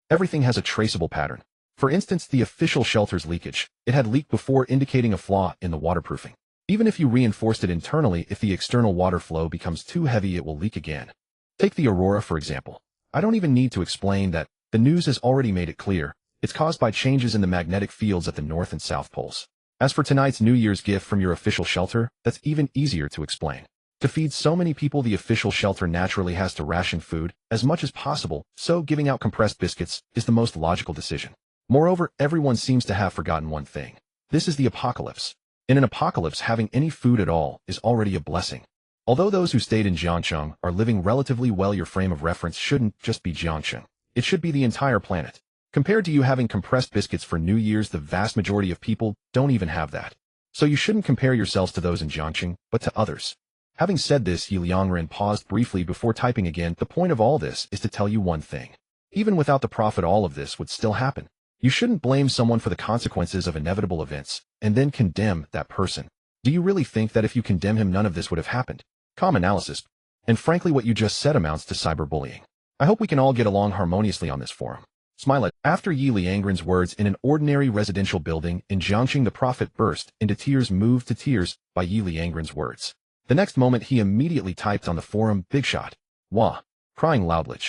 Everything has a traceable pattern. For instance, the official shelter's leakage. It had leaked before, indicating a flaw in the waterproofing. Even if you reinforced it internally, if the external water flow becomes too heavy, it will leak again. Take the aurora, for example. I don't even need to explain that. The news has already made it clear. It's caused by changes in the magnetic fields at the North and South poles. As for tonight's New Year's gift from your official shelter, that's even easier to explain. To feed so many people, the official shelter naturally has to ration food as much as possible, so giving out compressed biscuits is the most logical decision. Moreover, everyone seems to have forgotten one thing. This is the apocalypse. In an apocalypse, having any food at all is already a blessing. Although those who stayed in Jiangxing are living relatively well, your frame of reference shouldn't just be Jiangxing. It should be the entire planet. Compared to you having compressed biscuits for New Year's, the vast majority of people don't even have that. So you shouldn't compare yourselves to those in Jiangxing, but to others. Having said this, Ye Liangren paused briefly before typing again. The point of all this is to tell you one thing. Even without the prophet, all of this would still happen. You shouldn't blame someone for the consequences of inevitable events, and then condemn that person. Do you really think that if you condemn him, none of this would have happened? Calm analysis. And frankly, what you just said amounts to cyberbullying. I hope we can all get along harmoniously on this forum. Smile. After Ye Liangren's words in an ordinary residential building in Jiangxing, the prophet burst into tears, moved to tears by Ye Liangren's words. The next moment, he immediately typed on the forum, "Big shot. Wah." Crying loudly.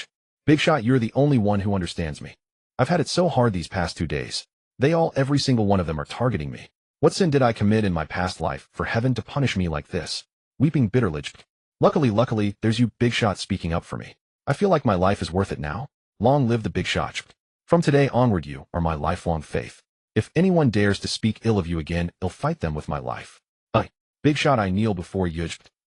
"Big shot, you're the only one who understands me. I've had it so hard these past 2 days. Every single one of them are targeting me. What sin did I commit in my past life for heaven to punish me like this?" Weeping bitterly. Luckily, there's you, Big Shot, speaking up for me. I feel like my life is worth it now. Long live the Big Shot. From today onward, you are my lifelong faith. If anyone dares to speak ill of you again, I'll fight them with my life. Big Shot, I kneel before you.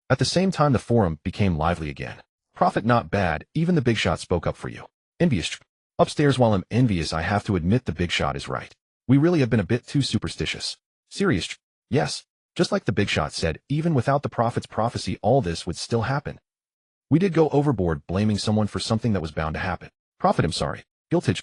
At the same time, the forum became lively again. Prophet, not bad, even the Big Shot spoke up for you. Envious. Upstairs, while I'm envious, I have to admit the Big Shot is right. We really have been a bit too superstitious. Serious. Yes. Just like the Big Shot said, even without the prophet's prophecy, all this would still happen. We did go overboard blaming someone for something that was bound to happen. Prophet, I'm sorry. Guilty.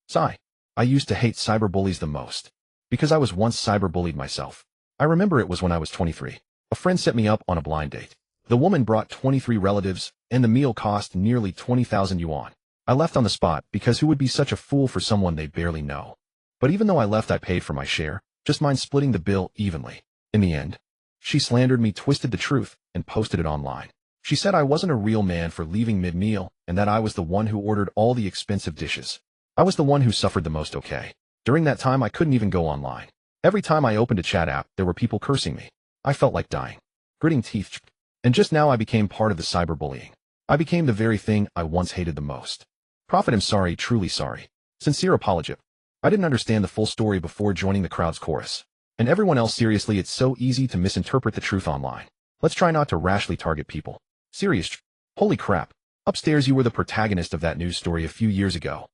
Sigh. I used to hate cyberbullies the most. Because I was once cyberbullied myself. I remember it was when I was 23. A friend set me up on a blind date. The woman brought 23 relatives, and the meal cost nearly 20,000 yuan. I left on the spot because who would be such a fool for someone they barely know? But even though I left, I paid for my share, just mind splitting the bill evenly. In the end, she slandered me, twisted the truth, and posted it online. She said I wasn't a real man for leaving mid-meal, and that I was the one who ordered all the expensive dishes. I was the one who suffered the most. Okay. During that time, I couldn't even go online. Every time I opened a chat app, there were people cursing me. I felt like dying. Gritting teeth. And just now I became part of the cyberbullying. I became the very thing I once hated the most. Prophet, I'm sorry, truly sorry. Sincere apology. I didn't understand the full story before joining the crowd's chorus. And everyone else, seriously, it's so easy to misinterpret the truth online. Let's try not to rashly target people. Serious. Holy crap. Upstairs, you were the protagonist of that news story a few years ago.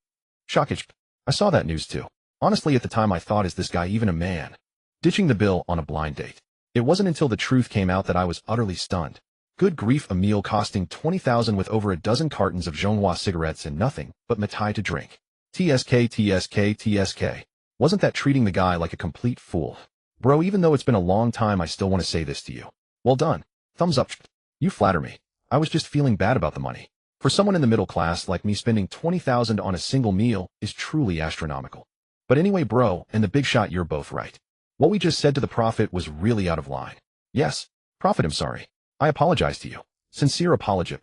Shockage. I saw that news too. Honestly, at the time I thought, is this guy even a man? Ditching the bill on a blind date. It wasn't until the truth came out that I was utterly stunned. Good grief, a meal costing 20,000 with over a dozen cartons of Zhonghua cigarettes and nothing but Matai to drink. TSK. Wasn't that treating the guy like a complete fool? Bro, even though it's been a long time, I still want to say this to you. Well done. Thumbs up. You flatter me. I was just feeling bad about the money. For someone in the middle class like me, spending 20,000 on a single meal is truly astronomical. But anyway, bro, and the Big Shot, you're both right. What we just said to the prophet was really out of line. Yes, prophet, I'm sorry. I apologize to you. Sincere apology.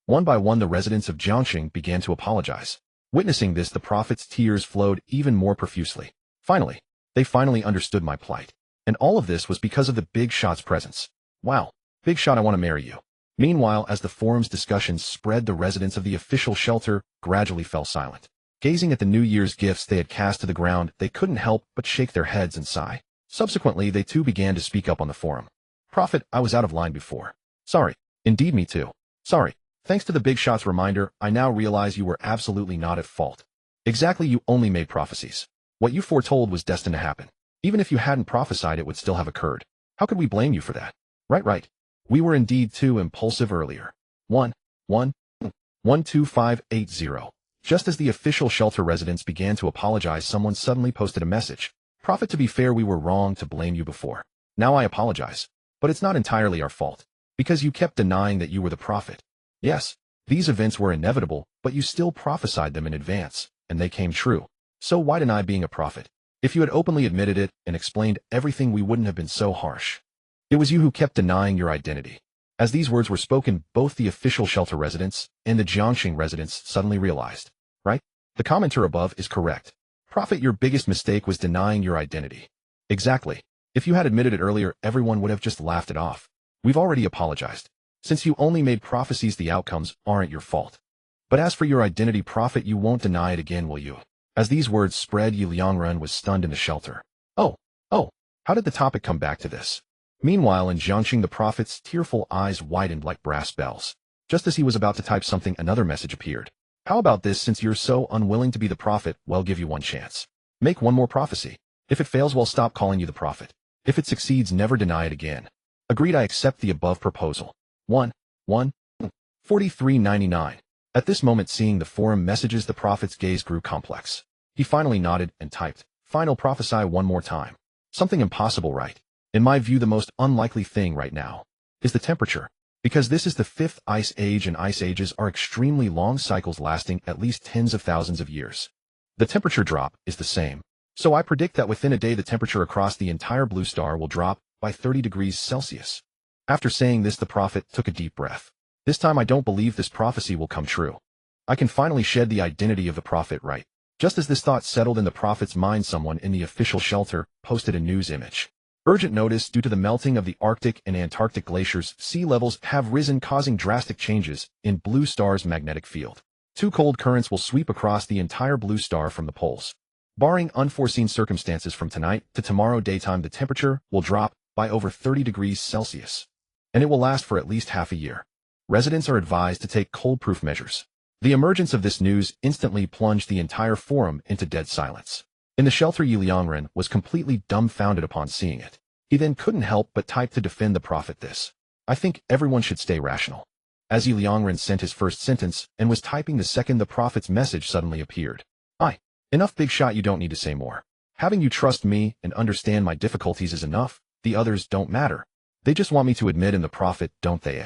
One by one, the residents of Jiangxing began to apologize. Witnessing this, the prophet's tears flowed even more profusely. Finally, they understood my plight. And all of this was because of the Big Shot's presence. Wow, Big Shot, I want to marry you. Meanwhile, as the forum's discussions spread, the residents of the official shelter gradually fell silent. Gazing at the New Year's gifts they had cast to the ground, they couldn't help but shake their heads and sigh. Subsequently, they too began to speak up on the forum. Prophet, I was out of line before. Sorry. Indeed, me too. Sorry. Thanks to the Big Shot's reminder, I now realize you were absolutely not at fault. Exactly, you only made prophecies. What you foretold was destined to happen. Even if you hadn't prophesied, it would still have occurred. How could we blame you for that? Right. We were indeed too impulsive earlier. 12580. Just as the official shelter residents began to apologize, someone suddenly posted a message. Prophet, to be fair, we were wrong to blame you before. Now I apologize. But it's not entirely our fault. Because you kept denying that you were the prophet. Yes, these events were inevitable, but you still prophesied them in advance, and they came true. So why deny being a prophet? If you had openly admitted it and explained everything, we wouldn't have been so harsh. It was you who kept denying your identity. As these words were spoken, both the official shelter residents and the Jiangxing residents suddenly realized. Right? The commenter above is correct. Prophet, your biggest mistake was denying your identity. Exactly. If you had admitted it earlier, everyone would have just laughed it off. We've already apologized. Since you only made prophecies, the outcomes aren't your fault. But as for your identity, prophet, you won't deny it again, will you? As these words spread, Ye Liangren was stunned in the shelter. Oh, how did the topic come back to this? Meanwhile, in Jiangxing, the prophet's tearful eyes widened like brass bells. Just as he was about to type something, another message appeared. How about this? Since you're so unwilling to be the prophet, well, give you one chance. Make one more prophecy. If it fails, well, stop calling you the prophet. If it succeeds, never deny it again. Agreed, I accept the above proposal. 4399. At this moment, seeing the forum messages, the prophet's gaze grew complex. He finally nodded and typed, "Final prophesy one more time." Something impossible, right? In my view, the most unlikely thing right now is the temperature. Because this is the fifth ice age, and ice ages are extremely long cycles lasting at least tens of thousands of years. The temperature drop is the same. So I predict that within a day the temperature across the entire blue star will drop by 30 degrees Celsius. After saying this, the prophet took a deep breath. This time I don't believe this prophecy will come true. I can finally shed the identity of the prophet, right? Just as this thought settled in the prophet's mind, someone in the official shelter posted a news image. Urgent notice: due to the melting of the Arctic and Antarctic glaciers, sea levels have risen, causing drastic changes in blue star's magnetic field. 2 cold currents will sweep across the entire blue star from the poles. Barring unforeseen circumstances, from tonight to tomorrow daytime, the temperature will drop by over 30 degrees Celsius. And it will last for at least half a year. Residents are advised to take cold-proof measures. The emergence of this news instantly plunged the entire forum into dead silence. In the shelter, Ye Liangren was completely dumbfounded upon seeing it. He then couldn't help but type to defend the prophet this. I think everyone should stay rational. As Ye Liangren sent his first sentence and was typing the second, the prophet's message suddenly appeared. Enough, big shot, you don't need to say more. Having you trust me and understand my difficulties is enough. The others don't matter. They just want me to admit in the prophet, don't they?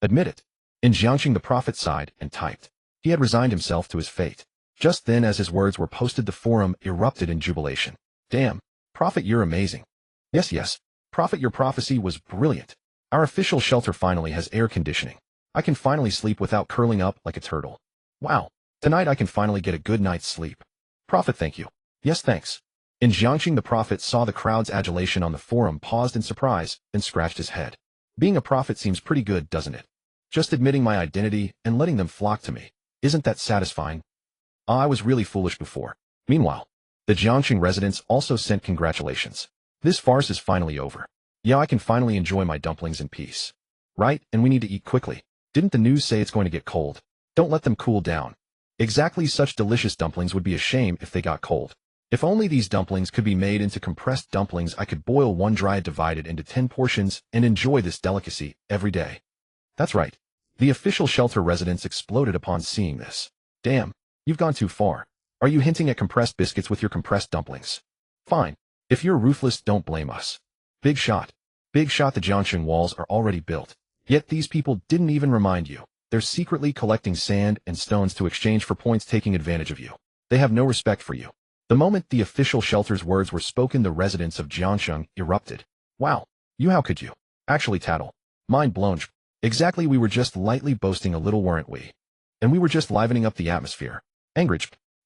Admit it. In Jiangxing, the prophet sighed and typed. He had resigned himself to his fate. Just then, as his words were posted, the forum erupted in jubilation. Damn, prophet, you're amazing. Yes, prophet, your prophecy was brilliant. Our official shelter finally has air conditioning. I can finally sleep without curling up like a turtle. Wow, tonight I can finally get a good night's sleep. Prophet, thank you. Yes, thanks. In Jiangxing, the prophet saw the crowd's adulation on the forum, paused in surprise, then scratched his head. Being a prophet seems pretty good, doesn't it? Just admitting my identity and letting them flock to me. Isn't that satisfying? I was really foolish before. Meanwhile, the Jiangxing residents also sent congratulations. This farce is finally over. Yeah, I can finally enjoy my dumplings in peace. Right, and we need to eat quickly. Didn't the news say it's going to get cold? Don't let them cool down. Exactly, such delicious dumplings would be a shame if they got cold. If only these dumplings could be made into compressed dumplings, I could boil one dry, divide it into 10 portions, and enjoy this delicacy every day. That's right. The official shelter residents exploded upon seeing this. Damn, you've gone too far. Are you hinting at compressed biscuits with your compressed dumplings? Fine. If you're ruthless, don't blame us. Big shot. Big shot, the Jiangxing walls are already built. Yet these people didn't even remind you. They're secretly collecting sand and stones to exchange for points, taking advantage of you. They have no respect for you. The moment the official shelter's words were spoken, the residents of Jiangxing erupted. Wow, how could you? Actually, tattle. Mind blown. Exactly, we were just lightly boasting a little, weren't we? And we were just livening up the atmosphere. Angry,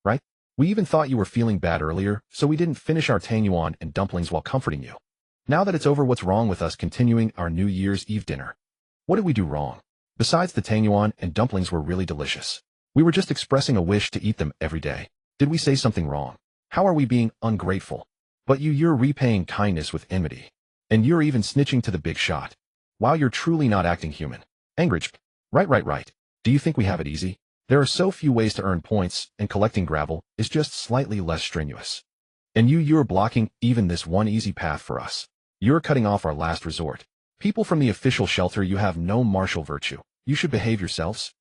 right? We even thought you were feeling bad earlier, so we didn't finish our tangyuan and dumplings while comforting you. Now that it's over, what's wrong with us continuing our New Year's Eve dinner? What did we do wrong? Besides, the tangyuan and dumplings were really delicious. We were just expressing a wish to eat them every day. Did we say something wrong? How are we being ungrateful? But you're repaying kindness with enmity. And you're even snitching to the big shot. Wow, you're truly not acting human. Angry. Right. Do you think we have it easy? There are so few ways to earn points, and collecting gravel is just slightly less strenuous. And you're blocking even this one easy path for us. You're cutting off our last resort. People from the official shelter, you have no martial virtue. You should behave yourselves.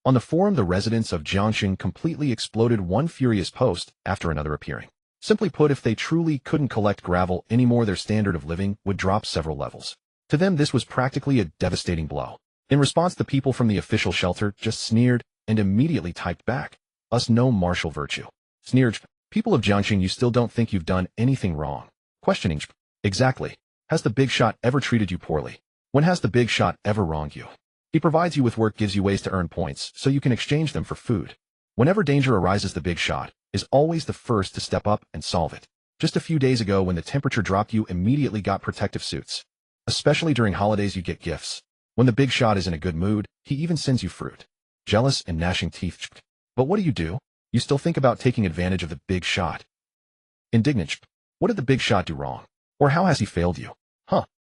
On the forum, the residents of Jiangxing completely exploded, one furious post after another appearing. Simply put, if they truly couldn't collect gravel anymore, their standard of living would drop several levels. To them, this was practically a devastating blow. In response, the people from the official shelter just sneered and immediately typed back, "Us no martial virtue." Sneered. People of Jiangxing, you still don't think you've done anything wrong. Questioning. Exactly. Has the big shot ever treated you poorly? When has the big shot ever wronged you? He provides you with work, gives you ways to earn points, so you can exchange them for food. Whenever danger arises, the big shot is always the first to step up and solve it. Just a few days ago, when the temperature dropped, you immediately got protective suits. Especially during holidays, you get gifts. When the big shot is in a good mood, he even sends you fruit. Jealous and gnashing teeth. But what do? You still think about taking advantage of the big shot. Indignant. What did the big shot do wrong? Or how has he failed you?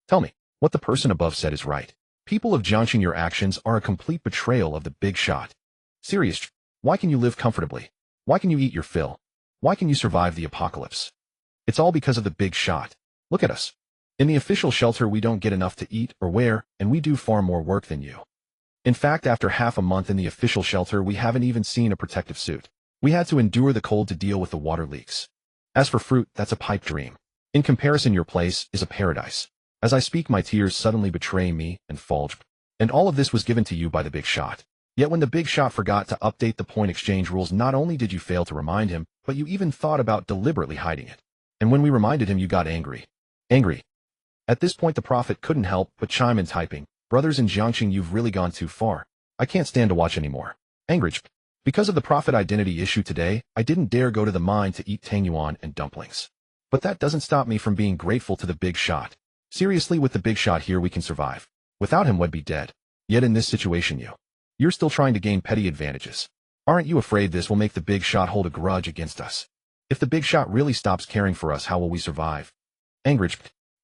Tell me. What the person above said is right. People of Jiangxing, your actions are a complete betrayal of the big shot. Serious. Why can you live comfortably? Why can you eat your fill? Why can you survive the apocalypse? It's all because of the big shot. Look at us. In the official shelter, we don't get enough to eat or wear, and we do far more work than you. In fact, after half a month in the official shelter, we haven't even seen a protective suit. We had to endure the cold to deal with the water leaks. As for fruit, that's a pipe dream. In comparison, your place is a paradise. As I speak, my tears suddenly betray me and fall. And all of this was given to you by the big shot. Yet when the big shot forgot to update the point exchange rules, not only did you fail to remind him, but you even thought about deliberately hiding it. And when we reminded him, you got angry. Angry. At this point, the prophet couldn't help but chime in, typing, "Brothers in Jiangxing, you've really gone too far. I can't stand to watch anymore." Angry. Because of the prophet identity issue today, I didn't dare go to the mine to eat tangyuan and dumplings. But that doesn't stop me from being grateful to the big shot. Seriously, with the big shot here, we can survive. Without him, we'd be dead. Yet in this situation, you're still trying to gain petty advantages. Aren't you afraid this will make the big shot hold a grudge against us? If the big shot really stops caring for us, how will we survive? Angry.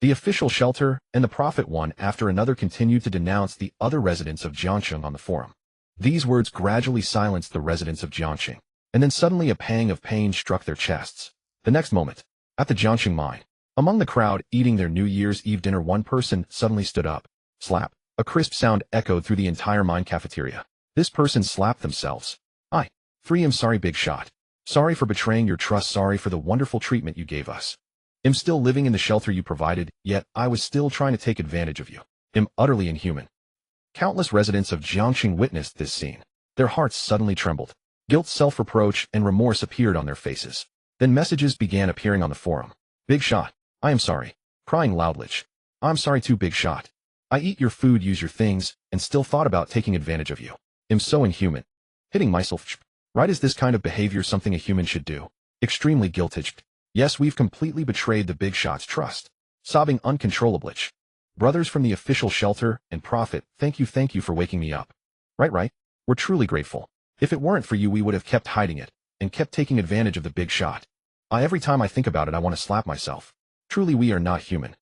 The official shelter and the prophet, one after another, continued to denounce the other residents of Jiangxing on the forum. These words gradually silenced the residents of Jiangxing, and then suddenly a pang of pain struck their chests. The next moment, at the Jiangxing mine, among the crowd eating their New Year's Eve dinner, one person suddenly stood up. Slap. A crisp sound echoed through the entire mine cafeteria. This person slapped themselves. I'm sorry, big shot. Sorry for betraying your trust. Sorry for the wonderful treatment you gave us. I'm still living in the shelter you provided, yet I was still trying to take advantage of you. I'm utterly inhuman. Countless residents of Jiangxing witnessed this scene. Their hearts suddenly trembled. Guilt, self-reproach, and remorse appeared on their faces. Then messages began appearing on the forum. Big shot. I am sorry. Crying loudly. I'm sorry too, big shot. I eat your food, use your things, and still thought about taking advantage of you. I'm so inhuman. Hitting myself. Right, is this kind of behavior something a human should do? Extremely guilty. Yes, we've completely betrayed the big shot's trust. Sobbing uncontrollably. Brothers from the official shelter and prophet, thank you for waking me up. Right. We're truly grateful. If it weren't for you, we would have kept hiding it and kept taking advantage of the big shot. Every time I think about it, I want to slap myself. Truly, we are not human.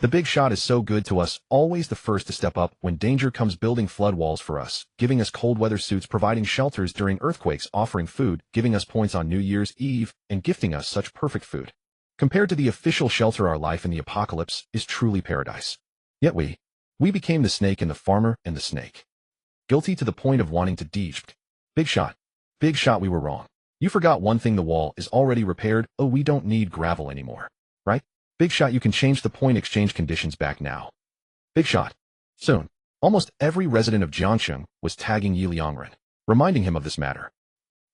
The big shot is so good to us, always the first to step up when danger comes, building flood walls for us, giving us cold weather suits, providing shelters during earthquakes, offering food, giving us points on New Year's Eve, and gifting us such perfect food. Compared to the official shelter, our life in the apocalypse is truly paradise. Yet we became the snake and the farmer and the snake. Guilty to the point of wanting to deej. Big shot, we were wrong. You forgot one thing, the wall is already repaired. Oh, we don't need gravel anymore. Right? Big shot, you can change the point exchange conditions back now. Big shot. Soon, almost every resident of Jiangxing was tagging Ye Liangren, reminding him of this matter.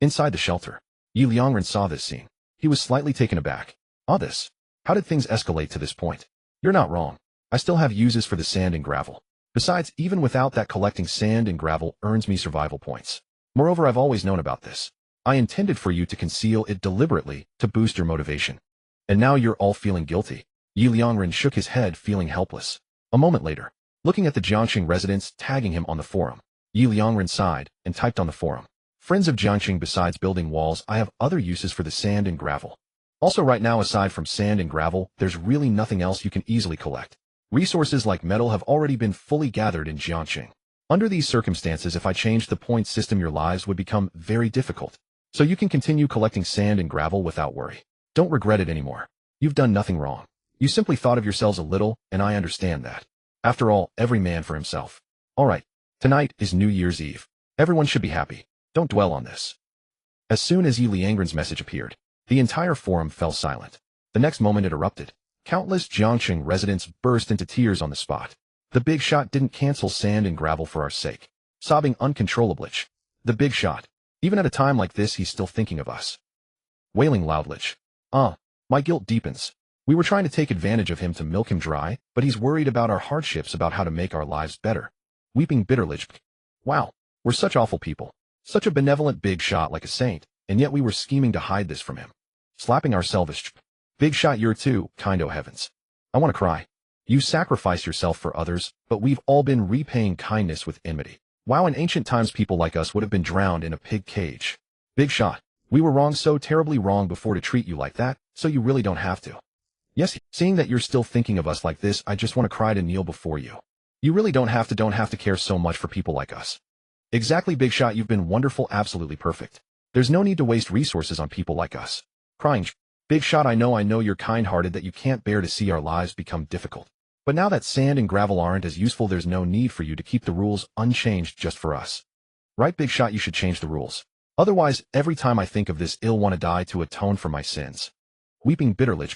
Inside the shelter, Ye Liangren saw this scene. He was slightly taken aback. This. How did things escalate to this point? You're not wrong. I still have uses for the sand and gravel. Besides, even without that, collecting sand and gravel earns me survival points. Moreover, I've always known about this. I intended for you to conceal it deliberately to boost your motivation. And now you're all feeling guilty. Ye Liangren shook his head, feeling helpless. A moment later, looking at the Jiangxing residents tagging him on the forum, Ye Liangren sighed and typed on the forum, "Friends of Jiangxing, besides building walls, I have other uses for the sand and gravel. Also, right now, aside from sand and gravel, there's really nothing else you can easily collect. Resources like metal have already been fully gathered in Jiangxing. Under these circumstances, if I changed the point system, your lives would become very difficult. So you can continue collecting sand and gravel without worry. Don't regret it anymore. You've done nothing wrong. You simply thought of yourselves a little, and I understand that. After all, every man for himself. All right, tonight is New Year's Eve. Everyone should be happy. Don't dwell on this." As soon as Ye Liangren's message appeared, the entire forum fell silent. The next moment it erupted. Countless Jiangxing residents burst into tears on the spot. The big shot didn't cancel sand and gravel for our sake. Sobbing uncontrollably. The big shot. Even at a time like this, he's still thinking of us. Wailing loudly. My guilt deepens. We were trying to take advantage of him to milk him dry, but he's worried about our hardships, about how to make our lives better. Weeping bitterly. Wow, we're such awful people. Such a benevolent big shot, like a saint, and yet we were scheming to hide this from him. Slapping ourselves. Big shot, you're too kind, oh heavens. I want to cry. You sacrifice yourself for others, but we've all been repaying kindness with enmity. Wow, in ancient times people like us would have been drowned in a pig cage. Big shot, we were wrong, so terribly wrong before, to treat you like that, so you really don't have to. Yes, seeing that you're still thinking of us like this, I just want to cry to kneel before you. You really don't have to care so much for people like us. Exactly, big shot, you've been wonderful, absolutely perfect. There's no need to waste resources on people like us. Crying. Big shot, I know you're kind-hearted, that you can't bear to see our lives become difficult. But now that sand and gravel aren't as useful, there's no need for you to keep the rules unchanged just for us. Right, big shot, you should change the rules. Otherwise, every time I think of this, I'll want to die to atone for my sins. Weeping bitterly.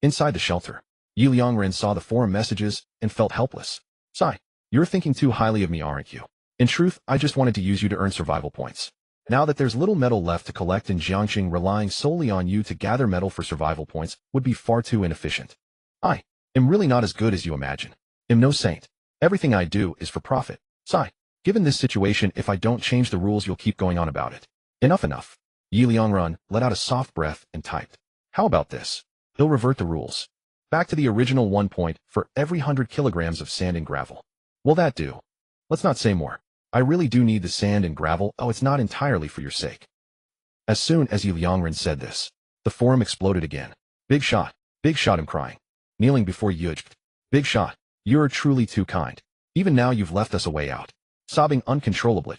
Inside the shelter, Ye Liangren saw the forum messages and felt helpless. Sigh. You're thinking too highly of me, aren't you? In truth, I just wanted to use you to earn survival points. Now that there's little metal left to collect in Jiangxing, relying solely on you to gather metal for survival points would be far too inefficient. I am really not as good as you imagine. I'm no saint. Everything I do is for profit. Sigh. Given this situation, if I don't change the rules, you'll keep going on about it. Enough. Ye Liangren let out a soft breath and typed. How about this? He'll revert the rules. Back to the original 1 point for every 100 kilograms of sand and gravel. Will that do? Let's not say more. I really do need the sand and gravel. Oh, it's not entirely for your sake. As soon as Ye Liangren said this, the forum exploded again. Big shot, I'm crying. Kneeling before Yujt. Big shot, you're truly too kind. Even now you've left us a way out. Sobbing uncontrollably.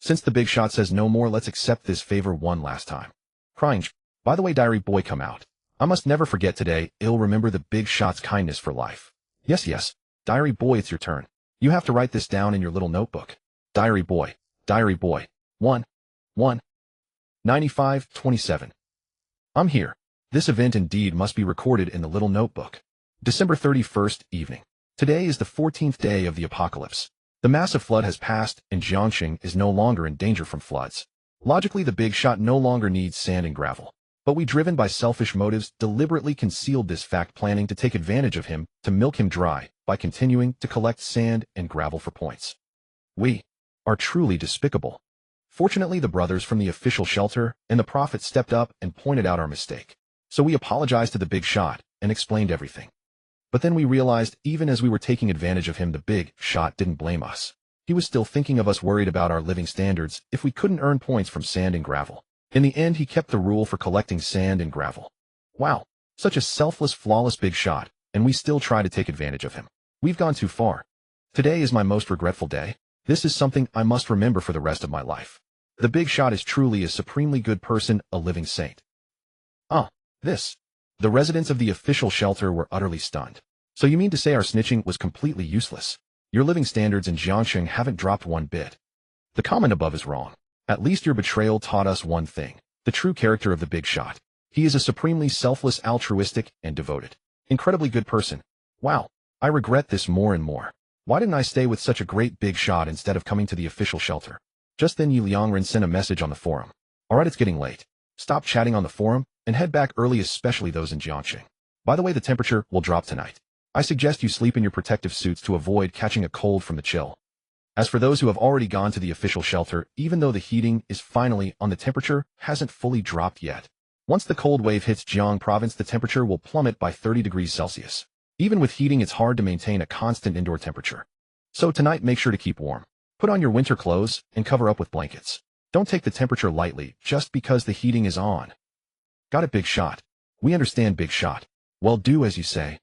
Since the big shot says no more, let's accept this favor one last time. Crying. By the way, diary boy, come out. I must never forget today. I'll remember the big shot's kindness for life. Yes. Diary boy, it's your turn. You have to write this down in your little notebook. Diary boy. 1/1/95/27. I'm here. This event indeed must be recorded in the little notebook. December 31st, evening. Today is the 14th day of the apocalypse. The massive flood has passed, and Jiangxing is no longer in danger from floods. Logically, the big shot no longer needs sand and gravel. But we, driven by selfish motives, deliberately concealed this fact, planning to take advantage of him, to milk him dry, by continuing to collect sand and gravel for points. We are truly despicable. Fortunately, the brothers from the official shelter and the prophet stepped up and pointed out our mistake. So we apologized to the big shot and explained everything. But then we realized, even as we were taking advantage of him, the big shot didn't blame us. He was still thinking of us, worried about our living standards if we couldn't earn points from sand and gravel. In the end, he kept the rule for collecting sand and gravel. Wow, such a selfless, flawless big shot, and we still try to take advantage of him. We've gone too far. Today is my most regretful day. This is something I must remember for the rest of my life. The big shot is truly a supremely good person, a living saint. The residents of the official shelter were utterly stunned. So you mean to say our snitching was completely useless? Your living standards in Jiangxing haven't dropped one bit. The comment above is wrong. At least your betrayal taught us one thing, the true character of the big shot. He is a supremely selfless, altruistic, and devoted, incredibly good person. Wow, I regret this more and more. Why didn't I stay with such a great big shot instead of coming to the official shelter? Just then Ye Liangren sent a message on the forum. Alright, it's getting late. Stop chatting on the forum and head back early, especially those in Jiangxing. By the way, the temperature will drop tonight. I suggest you sleep in your protective suits to avoid catching a cold from the chill. As for those who have already gone to the official shelter, even though the heating is finally on, the temperature hasn't fully dropped yet. Once the cold wave hits Jiang province, the temperature will plummet by 30 degrees Celsius. Even with heating, it's hard to maintain a constant indoor temperature. So tonight, make sure to keep warm. Put on your winter clothes and cover up with blankets. Don't take the temperature lightly just because the heating is on. Got it, big shot. We understand, big shot. Well, do as you say.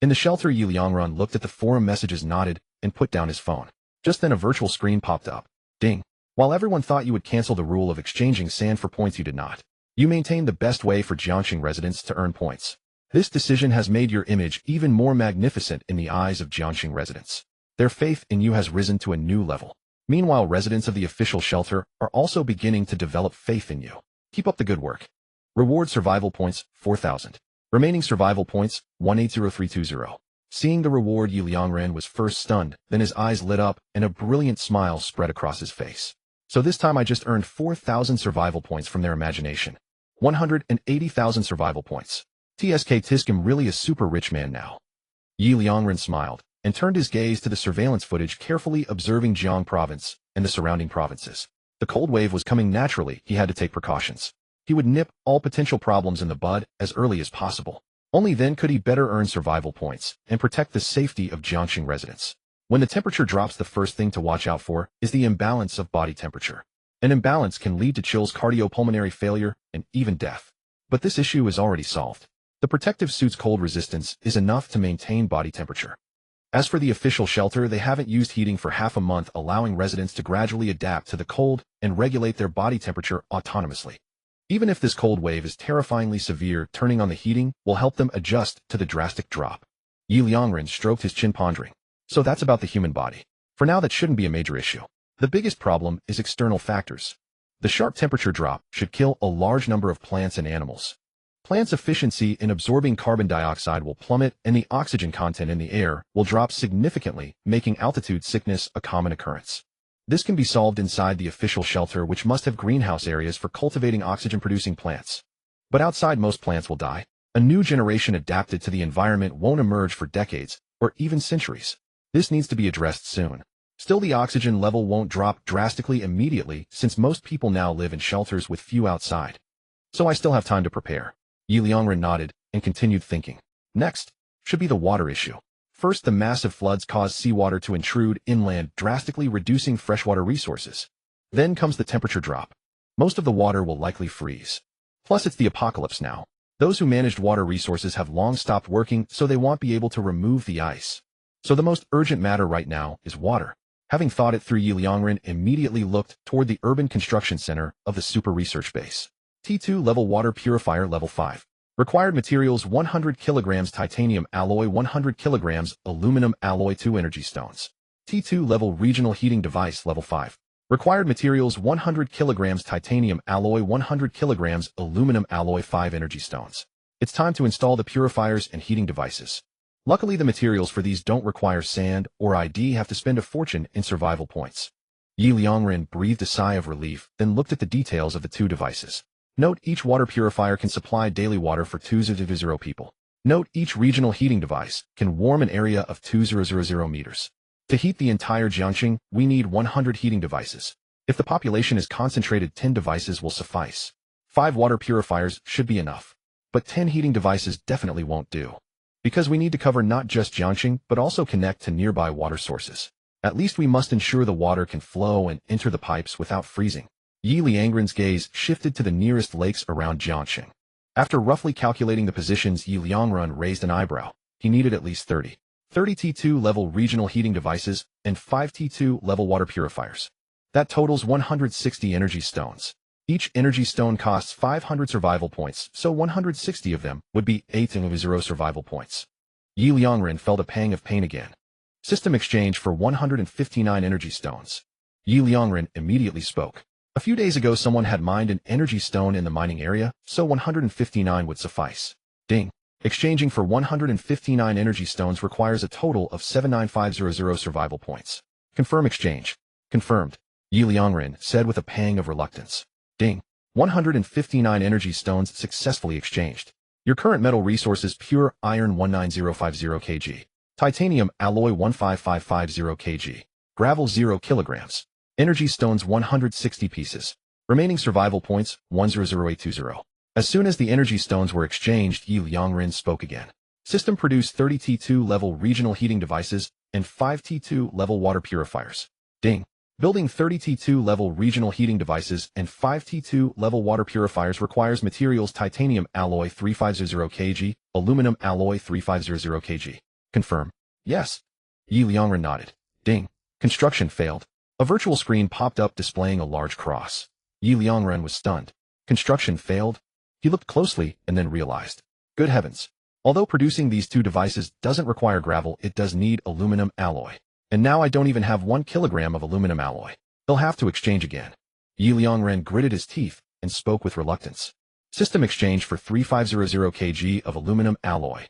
In the shelter, Ye Liangren looked at the forum messages, nodded, and put down his phone. Just then a virtual screen popped up. Ding. While everyone thought you would cancel the rule of exchanging sand for points, you did not. You maintained the best way for Jiangxing residents to earn points. This decision has made your image even more magnificent in the eyes of Jiangxing residents. Their faith in you has risen to a new level. Meanwhile, residents of the official shelter are also beginning to develop faith in you. Keep up the good work. Reward survival points, 4,000. Remaining survival points, 180320. Seeing the reward, Ye Liangren was first stunned, then his eyes lit up, and a brilliant smile spread across his face. So this time I just earned 4,000 survival points from their imagination. 180,000 survival points. TSK Tiskim really a super rich man now. Ye Liangren smiled, and turned his gaze to the surveillance footage, carefully observing Jiang province and the surrounding provinces. The cold wave was coming naturally. He had to take precautions. He would nip all potential problems in the bud as early as possible. Only then could he better earn survival points and protect the safety of Jiangxing residents. When the temperature drops, the first thing to watch out for is the imbalance of body temperature. An imbalance can lead to chills, cardiopulmonary failure, and even death. But this issue is already solved. The protective suit's cold resistance is enough to maintain body temperature. As for the official shelter, they haven't used heating for half a month, allowing residents to gradually adapt to the cold and regulate their body temperature autonomously. Even if this cold wave is terrifyingly severe, turning on the heating will help them adjust to the drastic drop. Ye Liangren stroked his chin, pondering. So that's about the human body. For now, that shouldn't be a major issue. The biggest problem is external factors. The sharp temperature drop should kill a large number of plants and animals. Plants' efficiency in absorbing carbon dioxide will plummet and the oxygen content in the air will drop significantly, making altitude sickness a common occurrence. This can be solved inside the official shelter, which must have greenhouse areas for cultivating oxygen-producing plants. But outside, most plants will die. A new generation adapted to the environment won't emerge for decades, or even centuries. This needs to be addressed soon. Still, the oxygen level won't drop drastically immediately since most people now live in shelters with few outside. So I still have time to prepare. Ye Liangren nodded and continued thinking. Next should be the water issue. First, the massive floods cause seawater to intrude inland, drastically reducing freshwater resources. Then comes the temperature drop. Most of the water will likely freeze. Plus, it's the apocalypse now. Those who managed water resources have long stopped working, so they won't be able to remove the ice. So the most urgent matter right now is water. Having thought it through, Ye Liangren immediately looked toward the urban construction center of the super research base. T2 level water purifier level 5. Required materials 100 kilograms titanium alloy, 100 kilograms aluminum alloy, 2 energy stones. T2 level regional heating device level 5. Required materials 100 kilograms titanium alloy, 100 kilograms aluminum alloy, 5 energy stones. It's time to install the purifiers and heating devices. Luckily, the materials for these don't require sand or have to spend a fortune in survival points. Ye Liangren breathed a sigh of relief, then looked at the details of the 2 devices. Note, each water purifier can supply daily water for 200 people. Note, each regional heating device can warm an area of 2000 meters. To heat the entire Jiangxing, we need 100 heating devices. If the population is concentrated, 10 devices will suffice. 5 water purifiers should be enough. But 10 heating devices definitely won't do. Because we need to cover not just Jiangxing, but also connect to nearby water sources. At least we must ensure the water can flow and enter the pipes without freezing. Ye Liangren's gaze shifted to the nearest lakes around Jiangxing. After roughly calculating the positions, Ye Liangren raised an eyebrow. He needed at least 30 T2 level regional heating devices and 5 T2 level water purifiers. That totals 160 energy stones. Each energy stone costs 500 survival points, so 160 of them would be 800 survival points. Ye Liangren felt a pang of pain again. System exchange for 159 energy stones. Ye Liangren immediately spoke. A few days ago, someone had mined an energy stone in the mining area, so 159 would suffice. Ding. Exchanging for 159 energy stones requires a total of 79500 survival points. Confirm exchange. Confirmed. Ye Liangren said with a pang of reluctance. Ding. 159 energy stones successfully exchanged. Your current metal resources: pure iron 19050 kg, titanium alloy 15550 kg, gravel 0 kilograms. Energy stones 160 pieces. Remaining survival points 100820. As soon as the energy stones were exchanged, Ye Liangren spoke again. System produced 30 T2 level regional heating devices and 5 T2 level water purifiers. Ding. Building 30 T2 level regional heating devices and 5 T2 level water purifiers requires materials: titanium alloy 3500 kg, aluminum alloy 3500 kg. Confirm. Yes. Ye Liangren nodded. Ding. Construction failed. A virtual screen popped up displaying a large cross. Ye Liangren was stunned. Construction failed? He looked closely and then realized. Good heavens. Although producing these 2 devices doesn't require gravel, it does need aluminum alloy. And now I don't even have 1 kilogram of aluminum alloy. They'll have to exchange again. Ye Liangren gritted his teeth and spoke with reluctance. System exchange for 3500 kg of aluminum alloy.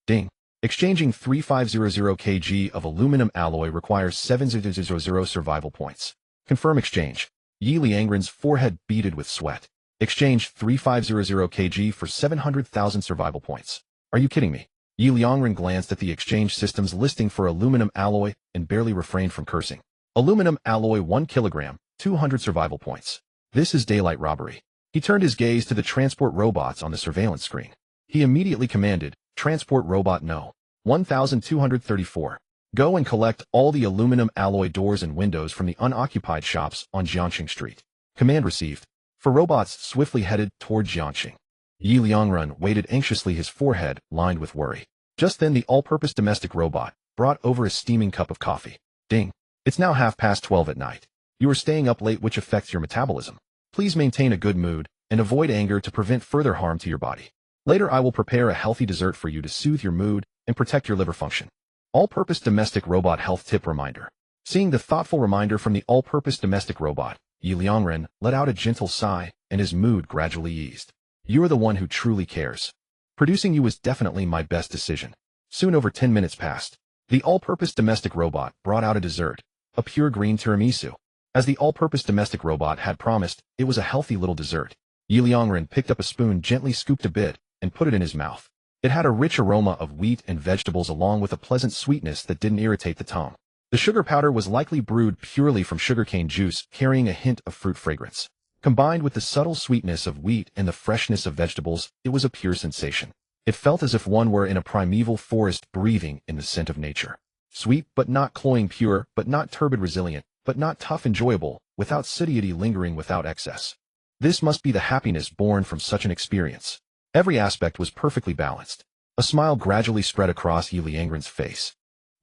Ding. Exchanging 3500 kg of aluminum alloy requires 700 survival points. Confirm exchange. Ye Liangren's forehead beaded with sweat. Exchange 3500 kg for 700,000 survival points. Are you kidding me? Ye Liangren glanced at the exchange system's listing for aluminum alloy and barely refrained from cursing. Aluminum alloy 1 kilogram, 200 survival points. This is daylight robbery. He turned his gaze to the transport robots on the surveillance screen. He immediately commanded, Transport robot no. 1234. Go and collect all the aluminum alloy doors and windows from the unoccupied shops on Jiangxing Street. Command received. For robots swiftly headed toward Jiangxing. Ye Liangren waited anxiously, his forehead lined with worry. Just then the all-purpose domestic robot brought over a steaming cup of coffee. Ding. It's now 12:30 at night. You are staying up late, which affects your metabolism. Please maintain a good mood and avoid anger to prevent further harm to your body. Later I will prepare a healthy dessert for you to soothe your mood and protect your liver function. All-purpose domestic robot health tip reminder. Seeing the thoughtful reminder from the all-purpose domestic robot, Ye Liangren let out a gentle sigh and his mood gradually eased. You're the one who truly cares. Producing you was definitely my best decision. Soon over 10 minutes passed. The all-purpose domestic robot brought out a dessert, a pure green tiramisu. As the all-purpose domestic robot had promised, it was a healthy little dessert. Ye Liangren picked up a spoon, gently scooped a bit, and put it in his mouth. It had a rich aroma of wheat and vegetables along with a pleasant sweetness that didn't irritate the tongue. The sugar powder was likely brewed purely from sugarcane juice, carrying a hint of fruit fragrance. Combined with the subtle sweetness of wheat and the freshness of vegetables, it was a pure sensation. It felt as if one were in a primeval forest breathing in the scent of nature. Sweet but not cloying, pure but not turbid, resilient but not tough, enjoyable, without satiety, lingering without excess. This must be the happiness born from such an experience. Every aspect was perfectly balanced. A smile gradually spread across Ye Liangren's face.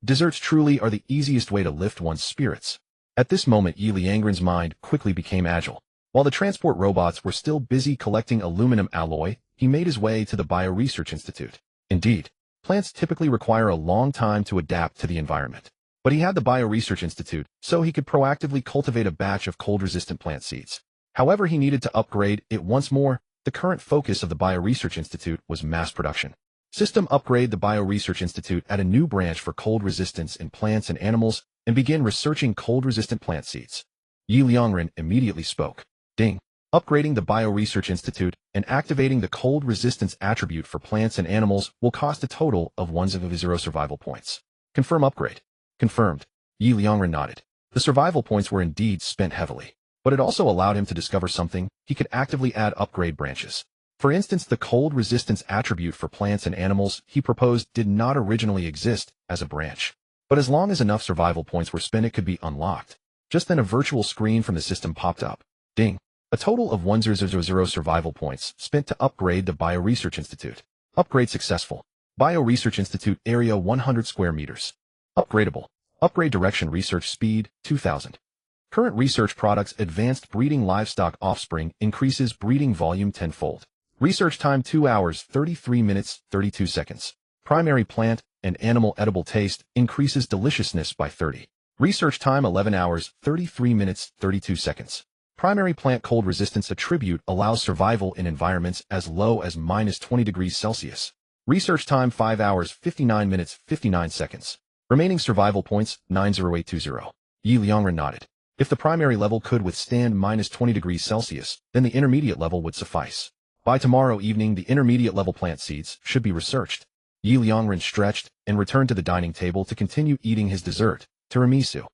Desserts truly are the easiest way to lift one's spirits. At this moment, Ye Liangren's mind quickly became agile. While the transport robots were still busy collecting aluminum alloy, he made his way to the Bioresearch Institute. Indeed, plants typically require a long time to adapt to the environment. But he had the Bioresearch Institute, so he could proactively cultivate a batch of cold-resistant plant seeds. However, he needed to upgrade it once more. The current focus of the Bioresearch Institute was mass production. System upgrade the Bioresearch Institute at a new branch for cold resistance in plants and animals and begin researching cold-resistant plant seeds. Ye Liangren immediately spoke. Ding. Upgrading the Bioresearch Institute and activating the cold resistance attribute for plants and animals will cost a total of 10 survival points. Confirm upgrade. Confirmed. Ye Liangren nodded. The survival points were indeed spent heavily, but it also allowed him to discover something. He could actively add upgrade branches. For instance, the cold resistance attribute for plants and animals he proposed did not originally exist as a branch. But as long as enough survival points were spent, it could be unlocked. Just then a virtual screen from the system popped up. Ding. A total of 1000 survival points spent to upgrade the Bioresearch Institute. Upgrade successful. Bioresearch Institute area 100 square meters. Upgradable. Upgrade direction, research speed 2000. Current research products, advanced breeding livestock offspring increases breeding volume 10-fold. Research time 2 hours 33 minutes 32 seconds. Primary plant and animal edible taste increases deliciousness by 30. Research time 11 hours 33 minutes 32 seconds. Primary plant cold resistance attribute allows survival in environments as low as -20 degrees Celsius. Research time 5 hours 59 minutes 59 seconds. Remaining survival points 90820. Ye Liangren nodded. If the primary level could withstand -20 degrees Celsius, then the intermediate level would suffice. By tomorrow evening, the intermediate level plant seeds should be researched. Ye Liangren stretched and returned to the dining table to continue eating his dessert, tiramisu.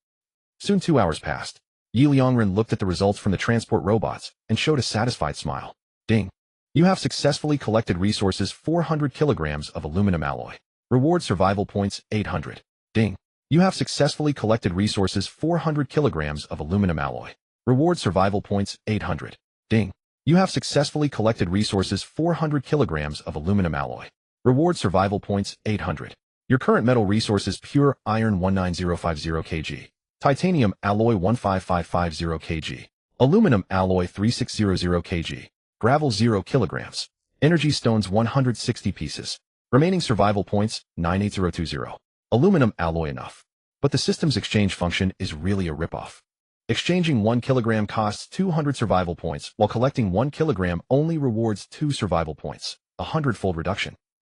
Soon 2 hours passed. Ye Liangren looked at the results from the transport robots and showed a satisfied smile. Ding. You have successfully collected resources 400 kilograms of aluminum alloy. Reward survival points 800. Ding. You have successfully collected resources 400 kilograms of aluminum alloy. Reward survival points 800. Ding. You have successfully collected resources 400 kilograms of aluminum alloy. Reward survival points 800. Your current metal resources: pure iron 19050 kg. Titanium alloy 15550 kg. Aluminum alloy 3600 kg. Gravel 0 kilograms. Energy stones 160 pieces. Remaining survival points 98020. Aluminum alloy enough. But the system's exchange function is really a ripoff. Exchanging 1 kilogram costs 200 survival points, while collecting 1 kilogram only rewards 2 survival points, a 100-fold reduction.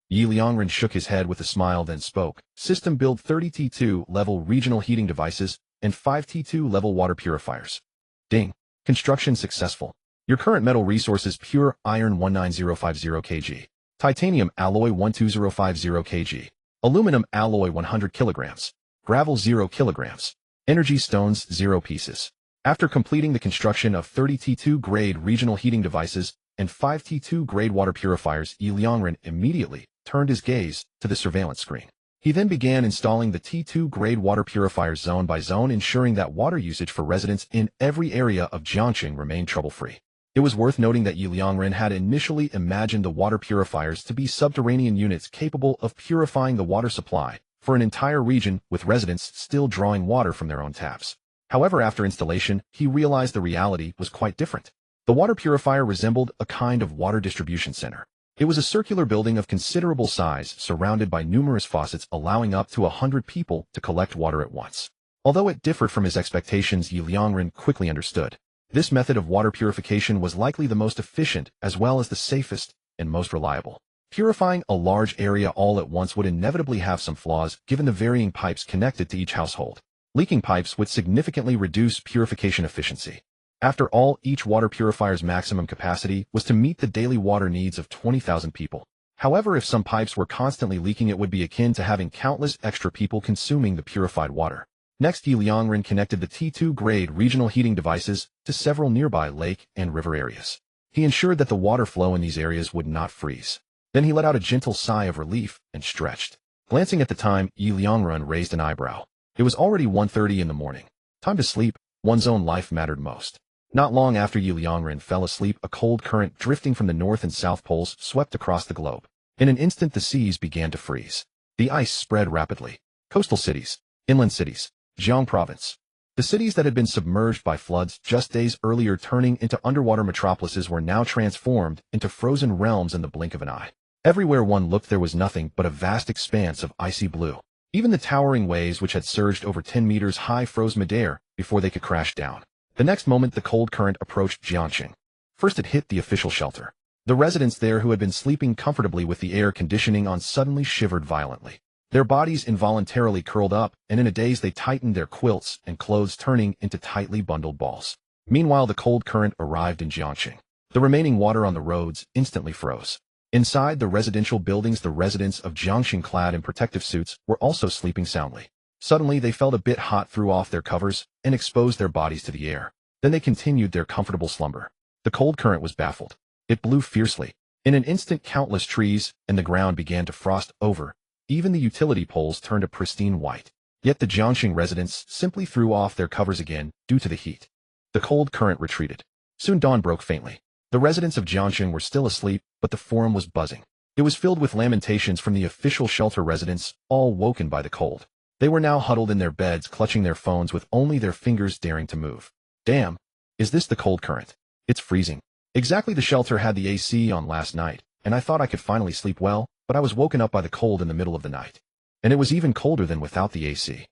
Ye Liangren shook his head with a smile, then spoke. System build 30 T2 level regional heating devices and 5 T2 level water purifiers. Ding. Construction successful. Your current metal resources: pure iron 19050 kg. Titanium alloy 12050 kg. Aluminum alloy 100 kilograms. Gravel 0 kilograms. Energy stones 0 pieces. After completing the construction of 30 T2 grade regional heating devices and 5 T2 grade water purifiers, Ye Liangren immediately turned his gaze to the surveillance screen. He then began installing the T2 grade water purifiers zone by zone, ensuring that water usage for residents in every area of Jiangxing remained trouble-free. It was worth noting that Ye Liangren had initially imagined the water purifiers to be subterranean units capable of purifying the water supply for an entire region, with residents still drawing water from their own taps. However, after installation, he realized the reality was quite different. The water purifier resembled a kind of water distribution center. It was a circular building of considerable size, surrounded by numerous faucets, allowing up to 100 people to collect water at once. Although it differed from his expectations, Ye Liangren quickly understood. This method of water purification was likely the most efficient as well as the safest and most reliable. Purifying a large area all at once would inevitably have some flaws given the varying pipes connected to each household. Leaking pipes would significantly reduce purification efficiency. After all, each water purifier's maximum capacity was to meet the daily water needs of 20,000 people. However, if some pipes were constantly leaking, it would be akin to having countless extra people consuming the purified water. Next, Ye Liangren connected the T2-grade regional heating devices to several nearby lake and river areas. He ensured that the water flow in these areas would not freeze. Then he let out a gentle sigh of relief and stretched. Glancing at the time, Ye Liangren raised an eyebrow. It was already 1:30 in the morning. Time to sleep. One's own life mattered most. Not long after Ye Liangren fell asleep, a cold current drifting from the north and south poles swept across the globe. In an instant, the seas began to freeze. The ice spread rapidly. Coastal cities, inland cities, Jiang province. The cities that had been submerged by floods just days earlier, turning into underwater metropolises, were now transformed into frozen realms in the blink of an eye. Everywhere one looked, there was nothing but a vast expanse of icy blue. Even the towering waves, which had surged over 10 meters high, froze midair before they could crash down. The next moment, the cold current approached Jiangxing. First, it hit the official shelter. The residents there, who had been sleeping comfortably with the air conditioning on, suddenly shivered violently. Their bodies involuntarily curled up, and in a daze they tightened their quilts and clothes, turning into tightly bundled balls. Meanwhile, the cold current arrived in Jiangxing. The remaining water on the roads instantly froze. Inside the residential buildings, the residents of Jiangxing, clad in protective suits, were also sleeping soundly. Suddenly, they felt a bit hot, threw off their covers, and exposed their bodies to the air. Then they continued their comfortable slumber. The cold current was baffled. It blew fiercely. In an instant, countless trees and the ground began to frost over. Even the utility poles turned a pristine white. Yet the Jiangxing residents simply threw off their covers again due to the heat. The cold current retreated. Soon dawn broke faintly. The residents of Jiangxing were still asleep, but the forum was buzzing. It was filled with lamentations from the official shelter residents, all woken by the cold. They were now huddled in their beds, clutching their phones with only their fingers daring to move. Damn! Is this the cold current? It's freezing. Exactly. The shelter had the AC on last night, and I thought I could finally sleep well, but I was woken up by the cold in the middle of the night. And it was even colder than without the AC.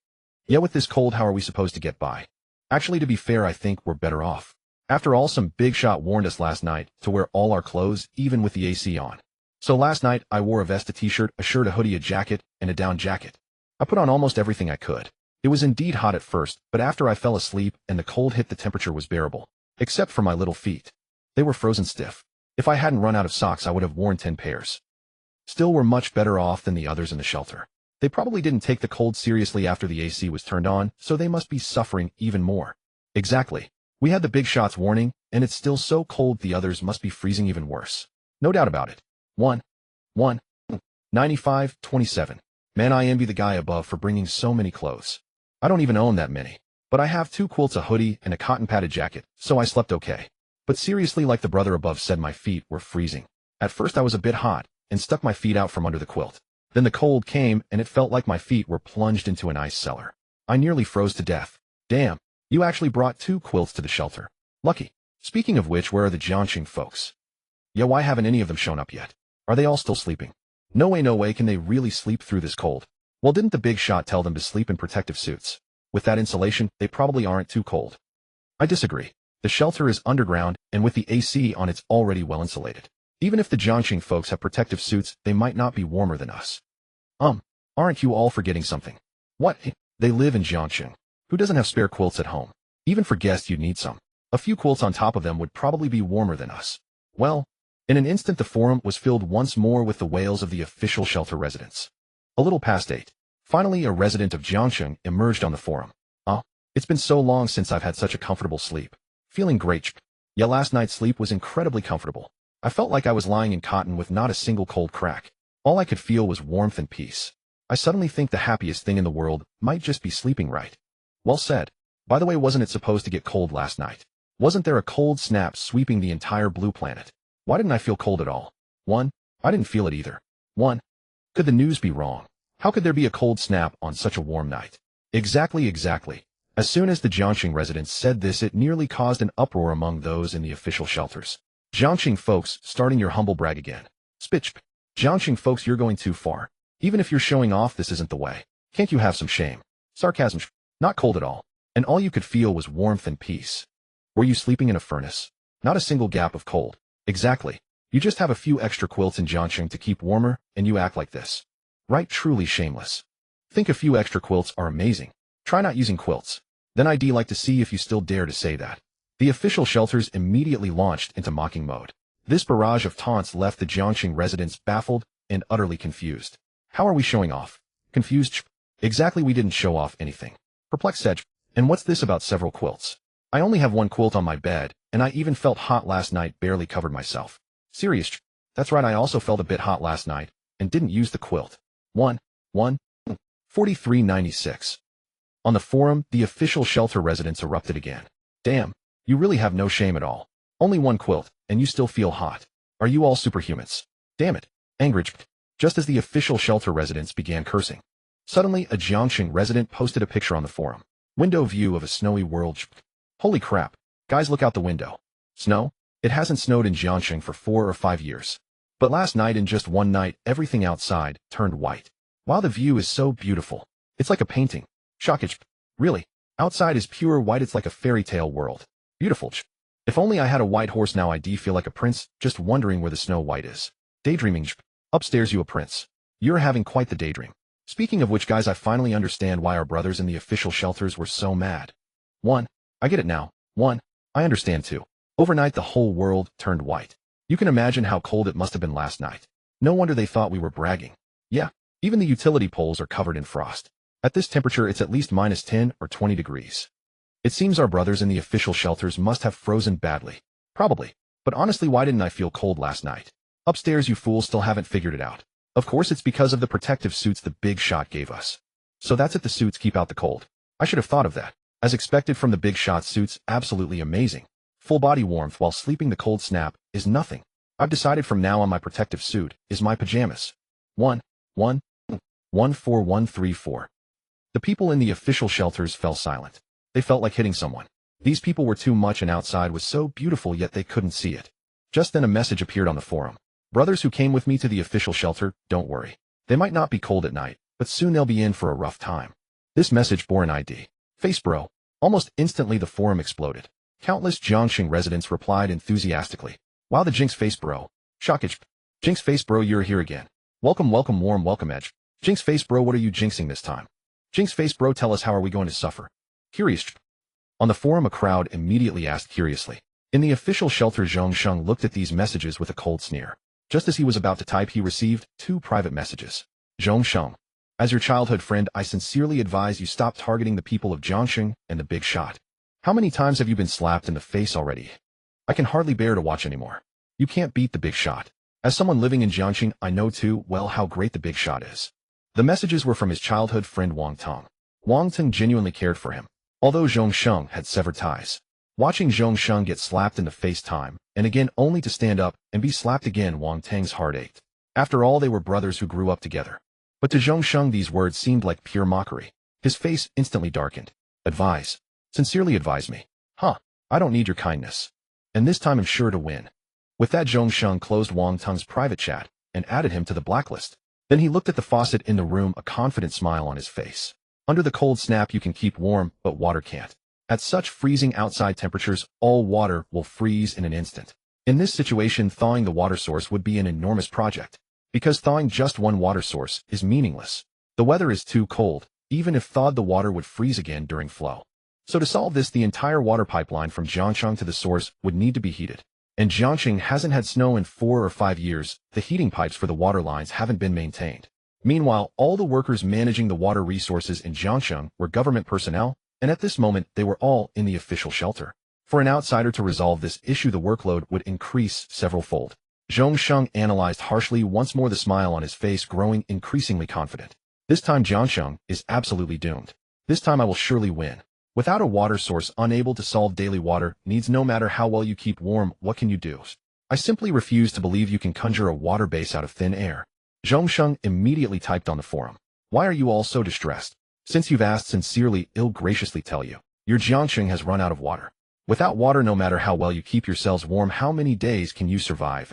Yeah, with this cold, how are we supposed to get by? Actually, to be fair, I think we're better off. After all, some big shot warned us last night to wear all our clothes, even with the AC on. So last night, I wore a vest, a t-shirt, a shirt, a hoodie, a jacket, and a down jacket. I put on almost everything I could. It was indeed hot at first, but after I fell asleep and the cold hit, the temperature was bearable. Except for my little feet. They were frozen stiff. If I hadn't run out of socks, I would have worn 10 pairs. Still, we're much better off than the others in the shelter. They probably didn't take the cold seriously after the AC was turned on, so they must be suffering even more. Exactly. We had the big shots warning, and it's still so cold the others must be freezing even worse. No doubt about it. 95-27. Man, I envy the guy above for bringing so many clothes. I don't even own that many. But I have 2 quilts, a hoodie, and a cotton padded jacket, so I slept okay. But seriously, like the brother above said, my feet were freezing. At first I was a bit hot, and stuck my feet out from under the quilt. Then the cold came, and it felt like my feet were plunged into an ice cellar. I nearly froze to death. Damn, you actually brought 2 quilts to the shelter. Lucky. Speaking of which, where are the Jiangxing folks? Yeah, why haven't any of them shown up yet? Are they all still sleeping? No way can they really sleep through this cold. Well, didn't the big shot tell them to sleep in protective suits? With that insulation, they probably aren't too cold. I disagree. The shelter is underground, and with the AC on, it's already well insulated. Even if the Jiangxing folks have protective suits, they might not be warmer than us. Aren't you all forgetting something? What? They live in Jiangxing. Who doesn't have spare quilts at home? Even for guests, you'd need some. A few quilts on top of them would probably be warmer than us. Well, in an instant the forum was filled once more with the wails of the official shelter residents. A little past 8. Finally, a resident of Jiangxing emerged on the forum. It's been so long since I've had such a comfortable sleep. Feeling great. Yeah, last night's sleep was incredibly comfortable. I felt like I was lying in cotton with not a single cold crack. All I could feel was warmth and peace. I suddenly think the happiest thing in the world might just be sleeping right. Well said. By the way, wasn't it supposed to get cold last night? Wasn't there a cold snap sweeping the entire blue planet? Why didn't I feel cold at all? I didn't feel it either. Could the news be wrong? How could there be a cold snap on such a warm night? Exactly. As soon as the Jiangxing residents said this, it nearly caused an uproar among those in the official shelters. Jiangxing folks, starting your humble brag again. Spitch. Jiangxing folks, you're going too far. Even if you're showing off, this isn't the way. Can't you have some shame? Sarcasm. Not cold at all. And all you could feel was warmth and peace. Were you sleeping in a furnace? Not a single gap of cold. Exactly. You just have a few extra quilts in Jiangxing to keep warmer, and you act like this. Right? Truly shameless. Think a few extra quilts are amazing. Try not using quilts. Then I'd like to see if you still dare to say that. The official shelters immediately launched into mocking mode. This barrage of taunts left the Jiangxing residents baffled and utterly confused. How are we showing off? Confused? Exactly, we didn't show off anything. Perplexed said, and what's this about several quilts? I only have one quilt on my bed, and I even felt hot last night, barely covered myself. Serious? That's right, I also felt a bit hot last night, and didn't use the quilt. 4396. On the forum, the official shelter residents erupted again. Damn, you really have no shame at all. Only one quilt, and you still feel hot. Are you all superhumans? Damn it. Angered. Just as the official shelter residents began cursing. Suddenly, a Jiangxing resident posted a picture on the forum. Window view of a snowy world. Holy crap. Guys, look out the window. Snow? It hasn't snowed in Jiangxing for 4 or 5 years. But last night, in just one night, everything outside turned white. Wow, the view is so beautiful. It's like a painting. Shockage. Really? Outside is pure white, it's like a fairy tale world. Beautiful. If only I had a white horse now, I'd feel like a prince, just wondering where the Snow White is. Daydreaming. Upstairs, you a prince. You're having quite the daydream. Speaking of which, guys, I finally understand why our brothers in the official shelters were so mad. 1. I get it now. 1. I understand too. Overnight, the whole world turned white. You can imagine how cold it must have been last night. No wonder they thought we were bragging. Yeah, even the utility poles are covered in frost. At this temperature, it's at least minus 10 or 20 degrees. It seems our brothers in the official shelters must have frozen badly. Probably. But honestly, why didn't I feel cold last night? Upstairs, you fools still haven't figured it out. Of course, it's because of the protective suits the big shot gave us. So that's it, the suits keep out the cold. I should have thought of that. As expected from the big shot suits, absolutely amazing. Full body warmth while sleeping, the cold snap is nothing. I've decided from now on my protective suit is my pajamas. 14134. The people in the official shelters fell silent. They felt like hitting someone. These people were too much, and outside was so beautiful, yet they couldn't see it. Just then a message appeared on the forum. Brothers who came with me to the official shelter, don't worry. They might not be cold at night, but soon they'll be in for a rough time. This message bore an ID. Face bro. Almost instantly the forum exploded. Countless Jiangxing residents replied enthusiastically. Wow, the Jinx face bro. Shockage. Jinx face bro, you're here again. Welcome, welcome, warm welcome, Edge. Jinx face bro, what are you jinxing this time? Jinx face bro, tell us, how are we going to suffer? Curious. On the forum, a crowd immediately asked curiously. In the official shelter, Zhongsheng looked at these messages with a cold sneer. Just as he was about to type, he received 2 private messages. Zhongsheng. As your childhood friend, I sincerely advise you stop targeting the people of Jiangxing and the big shot. How many times have you been slapped in the face already? I can hardly bear to watch anymore. You can't beat the big shot. As someone living in Jiangxing, I know too well how great the big shot is. The messages were from his childhood friend Wang Tong. Wang Tong genuinely cared for him, although Zhongsheng had severed ties. Watching Zhongsheng get slapped in the face time and again only to stand up and be slapped again, Wang Tong's heart ached. After all, they were brothers who grew up together. But to Zhongsheng, these words seemed like pure mockery. His face instantly darkened. Advise. Sincerely advise me. Huh, I don't need your kindness. And this time I'm sure to win. With that, Zhongsheng closed Wang Tong's private chat and added him to the blacklist. Then he looked at the faucet in the room, a confident smile on his face. Under the cold snap, you can keep warm, but water can't. At such freezing outside temperatures, all water will freeze in an instant. In this situation, thawing the water source would be an enormous project, because thawing just one water source is meaningless. The weather is too cold. Even if thawed, the water would freeze again during flow. So to solve this, the entire water pipeline from Jiangxing to the source would need to be heated. And Jiangxing hasn't had snow in 4 or 5 years. The heating pipes for the water lines haven't been maintained. Meanwhile, all the workers managing the water resources in Jiangxing were government personnel, and at this moment they were all in the official shelter. For an outsider to resolve this issue, the workload would increase several-fold. Zhongsheng analyzed harshly, once more the smile on his face growing increasingly confident. This time Jiangxing is absolutely doomed. This time I will surely win. Without a water source, unable to solve daily water needs, no matter how well you keep warm, what can you do? I simply refuse to believe you can conjure a water base out of thin air. Zhongsheng immediately typed on the forum. Why are you all so distressed? Since you've asked, sincerely, graciously tell you. Your Jiangxing has run out of water. Without water, no matter how well you keep yourselves warm, how many days can you survive?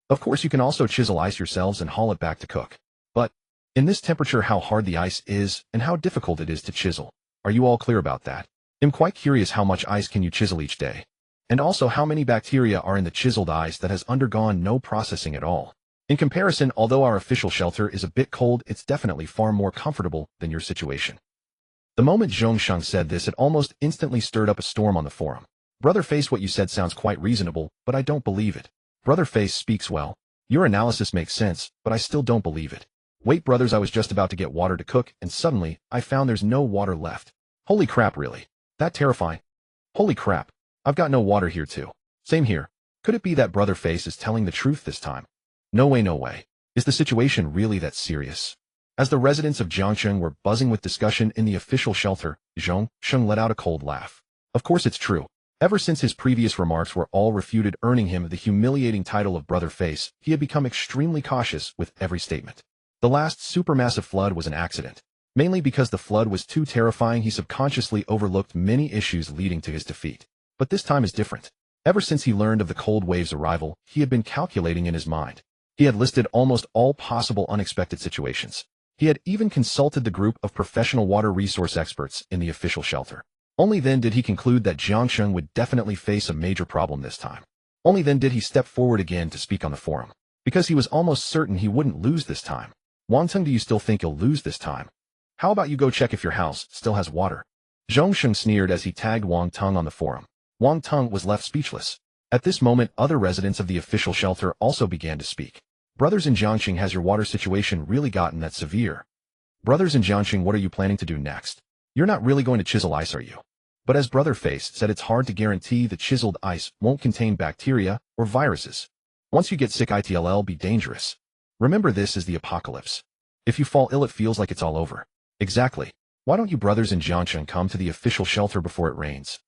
Of course, you can also chisel ice yourselves and haul it back to cook. But in this temperature, how hard the ice is and how difficult it is to chisel. Are you all clear about that? I'm quite curious, how much ice can you chisel each day? And also how many bacteria are in the chiseled ice that has undergone no processing at all. In comparison, although our official shelter is a bit cold, it's definitely far more comfortable than your situation. The moment Zhongsheng said this, it almost instantly stirred up a storm on the forum. Brother Face, what you said sounds quite reasonable, but I don't believe it. Brother Face speaks well. Your analysis makes sense, but I still don't believe it. Wait, brothers, I was just about to get water to cook, and suddenly, I found there's no water left. Holy crap, really? That terrifying? Holy crap. I've got no water here too. Same here. Could it be that Brother Face is telling the truth this time? No way, no way. Is the situation really that serious? As the residents of Jiangcheng were buzzing with discussion in the official shelter, Zhongsheng let out a cold laugh. Of course it's true. Ever since his previous remarks were all refuted, earning him the humiliating title of Brother Face, he had become extremely cautious with every statement. The last supermassive flood was an accident. Mainly because the flood was too terrifying, he subconsciously overlooked many issues leading to his defeat. But this time is different. Ever since he learned of the cold wave's arrival, he had been calculating in his mind. He had listed almost all possible unexpected situations. He had even consulted the group of professional water resource experts in the official shelter. Only then did he conclude that Jiangsheng would definitely face a major problem this time. Only then did he step forward again to speak on the forum. Because he was almost certain he wouldn't lose this time. Wangteng, do you still think you'll lose this time? How about you go check if your house still has water? Zhongsheng sneered as he tagged Wang Teng on the forum. Wang Teng was left speechless. At this moment, other residents of the official shelter also began to speak. Brothers in Jiangxing, has your water situation really gotten that severe? Brothers in Jiangxing, what are you planning to do next? You're not really going to chisel ice, are you? But as Brother Face said, it's hard to guarantee the chiseled ice won't contain bacteria or viruses. Once you get sick, it'll be dangerous. Remember, this is the apocalypse. If you fall ill, it feels like it's all over. Exactly. Why don't you brothers in Jiangxing come to the official shelter before it rains?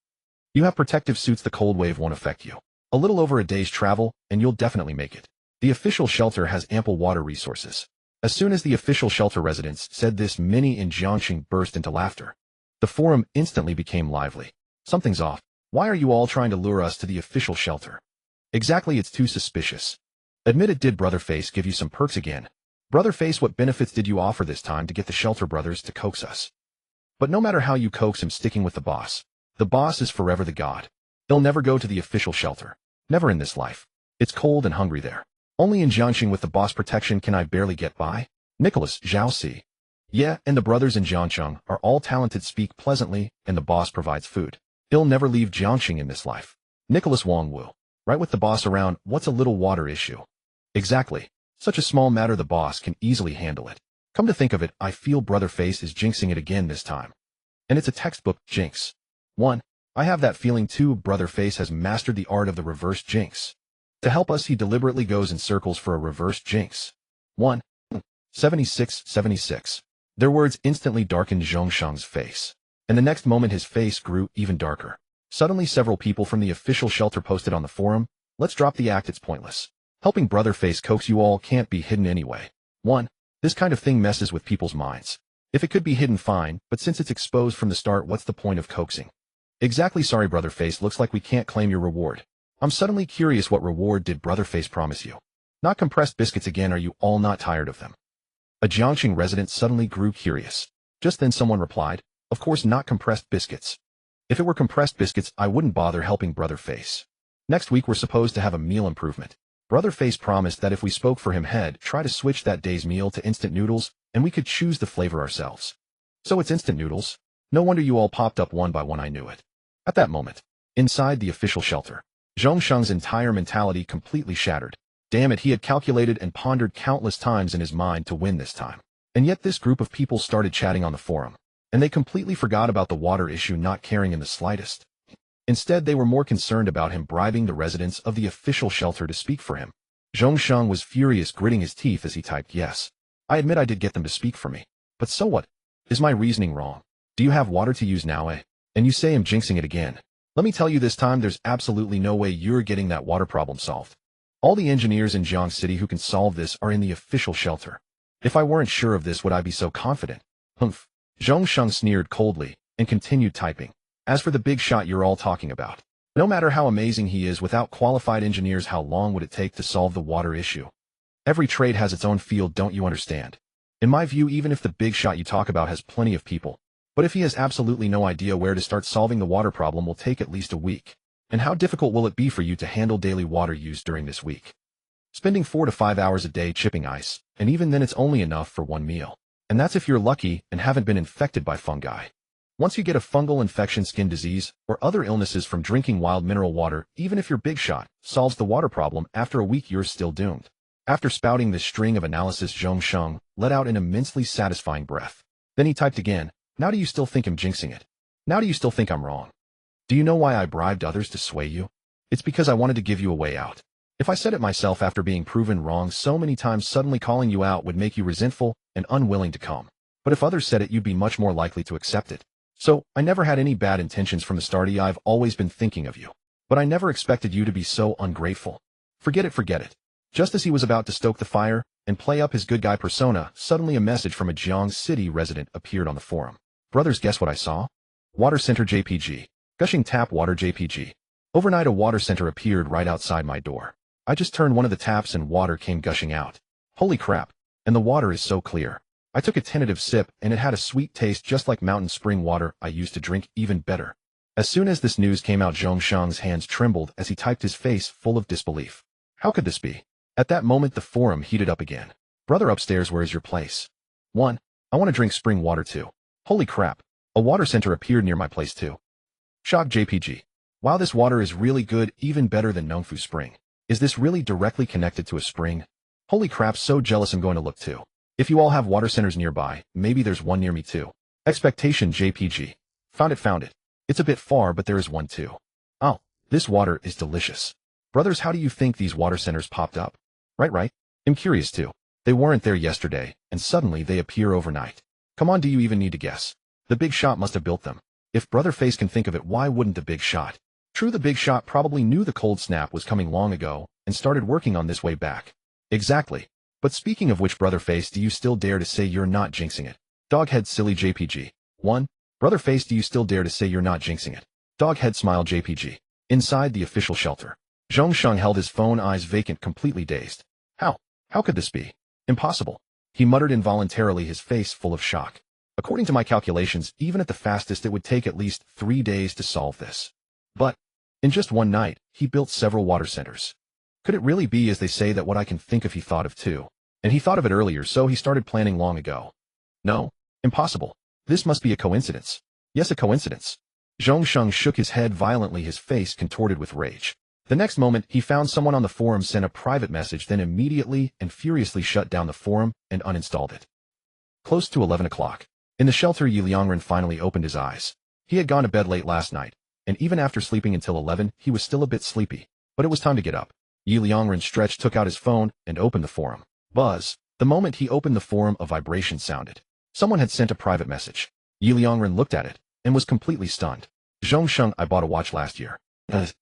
You have protective suits, the cold wave won't affect you. A little over a day's travel, and you'll definitely make it. The official shelter has ample water resources. As soon as the official shelter residents said this, many in Jiangxing burst into laughter. The forum instantly became lively. Something's off. Why are you all trying to lure us to the official shelter? Exactly, it's too suspicious. Admit it. Did Brother Face give you some perks again? Brother Face, what benefits did you offer this time to get the shelter brothers to coax us? But no matter how you coax him, sticking with the boss. The boss is forever the god. He'll never go to the official shelter. Never in this life. It's cold and hungry there. Only in Jiangxing with the boss protection can I barely get by. Nicholas, Zhao Si. Yeah, and the brothers in Jiangxing are all talented, speak pleasantly, and the boss provides food. He'll never leave Jiangxing in this life. Nicholas Wang Wu. Right, with the boss around, what's a little water issue? Exactly. Such a small matter, the boss can easily handle it. Come to think of it, I feel Brother Face is jinxing it again this time. And it's a textbook jinx. 1. I have that feeling too. Brother Face has mastered the art of the reverse jinx. To help us, he deliberately goes in circles for a reverse jinx. 1. 76. Their words instantly darkened Zhongsheng's face. And the next moment his face grew even darker. Suddenly several people from the official shelter posted on the forum, let's drop the act, it's pointless. Helping Brother Face coax you all can't be hidden anyway. 1. This kind of thing messes with people's minds. If it could be hidden, fine, but since it's exposed from the start, what's the point of coaxing? Exactly. Sorry, Brother Face, looks like we can't claim your reward. I'm suddenly curious, what reward did Brother Face promise you? Not compressed biscuits again, are you all not tired of them? A Jiangxing resident suddenly grew curious. Just then someone replied, of course not compressed biscuits. If it were compressed biscuits, I wouldn't bother helping Brother Face. Next week we're supposed to have a meal improvement. Brother Face promised that if we spoke for him, he'd try to switch that day's meal to instant noodles, and we could choose the flavor ourselves. So it's instant noodles? No wonder you all popped up one by one, I knew it. At that moment, inside the official shelter, Zhongsheng's entire mentality completely shattered. Damn it, he had calculated and pondered countless times in his mind to win this time. And yet this group of people started chatting on the forum, and they completely forgot about the water issue, not caring in the slightest. Instead, they were more concerned about him bribing the residents of the official shelter to speak for him. Zhongsheng was furious, gritting his teeth as he typed, yes. I admit I did get them to speak for me. But so what? Is my reasoning wrong? Do you have water to use now, eh? And you say I'm jinxing it again. Let me tell you, this time there's absolutely no way you're getting that water problem solved. All the engineers in Jiang City who can solve this are in the official shelter. If I weren't sure of this, would I be so confident? Humph. Zhongsheng sneered coldly and continued typing. As for the big shot you're all talking about, no matter how amazing he is, without qualified engineers, how long would it take to solve the water issue? Every trade has its own field, don't you understand? In my view, even if the big shot you talk about has plenty of people, but if he has absolutely no idea where to start, solving the water problem will take at least a week. And how difficult will it be for you to handle daily water use during this week? Spending 4 to 5 hours a day chipping ice, and even then it's only enough for one meal. And that's if you're lucky and haven't been infected by fungi. Once you get a fungal infection, skin disease, or other illnesses from drinking wild mineral water, even if your big shot solves the water problem, after a week you're still doomed. After spouting this string of analysis, Zhong Sheng let out an immensely satisfying breath. Then he typed again, "Now do you still think I'm jinxing it? Now do you still think I'm wrong? Do you know why I bribed others to sway you? It's because I wanted to give you a way out. If I said it myself after being proven wrong so many times, suddenly calling you out would make you resentful and unwilling to come. But if others said it, you'd be much more likely to accept it. So, I never had any bad intentions from the start. I've always been thinking of you. But I never expected you to be so ungrateful. Forget it, forget it." Just as he was about to stoke the fire and play up his good guy persona, suddenly a message from a Jiang City resident appeared on the forum. "Brothers, guess what I saw? Water center JPG. Gushing tap water JPG. Overnight a water center appeared right outside my door. I just turned one of the taps and water came gushing out. Holy crap. And the water is so clear. I took a tentative sip and it had a sweet taste just like mountain spring water I used to drink, even better." As soon as this news came out, Zhong Sheng's hands trembled as he typed, his face full of disbelief. How could this be? At that moment the forum heated up again. "Brother upstairs, where is your place? 1. I want to drink spring water too. Holy crap. A water center appeared near my place too. Shock JPG. Wow, this water is really good, even better than Nongfu Spring. Is this really directly connected to a spring? Holy crap, so jealous, I'm going to look too. If you all have water centers nearby, maybe there's one near me too. Expectation JPG. Found it. It's a bit far, but there is one too. Oh, this water is delicious. Brothers, how do you think these water centers popped up? Right. I'm curious too. They weren't there yesterday, and suddenly they appear overnight. Come on, do you even need to guess? The big shot must have built them. If Brother Face can think of it, why wouldn't the big shot? True, the big shot probably knew the cold snap was coming long ago and started working on this way back. Exactly. But speaking of which, Brother Face, do you still dare to say you're not jinxing it? Doghead silly JPG. 1. Brother Face, do you still dare to say you're not jinxing it? Doghead smile JPG. Inside the official shelter, Zhong Sheng held his phone, eyes vacant, completely dazed. How could this be? Impossible. He muttered involuntarily, his face full of shock. According to my calculations, even at the fastest it would take at least 3 days to solve this. But, in just one night, he built several water centers. Could it really be, as they say, that what I can think of he thought of too? And he thought of it earlier, so he started planning long ago. No, impossible. This must be a coincidence. Yes, a coincidence. Zhong Sheng shook his head violently, his face contorted with rage. The next moment, he found someone on the forum sent a private message, then immediately and furiously shut down the forum and uninstalled it. Close to 11 o'clock. In the shelter, Ye Liangren finally opened his eyes. He had gone to bed late last night, and even after sleeping until 11, he was still a bit sleepy. But it was time to get up. Ye Liangren stretched, took out his phone, and opened the forum. Buzz. The moment he opened the forum, a vibration sounded. Someone had sent a private message. Ye Liangren looked at it, and was completely stunned. Zhong Sheng, I bought a watch last year.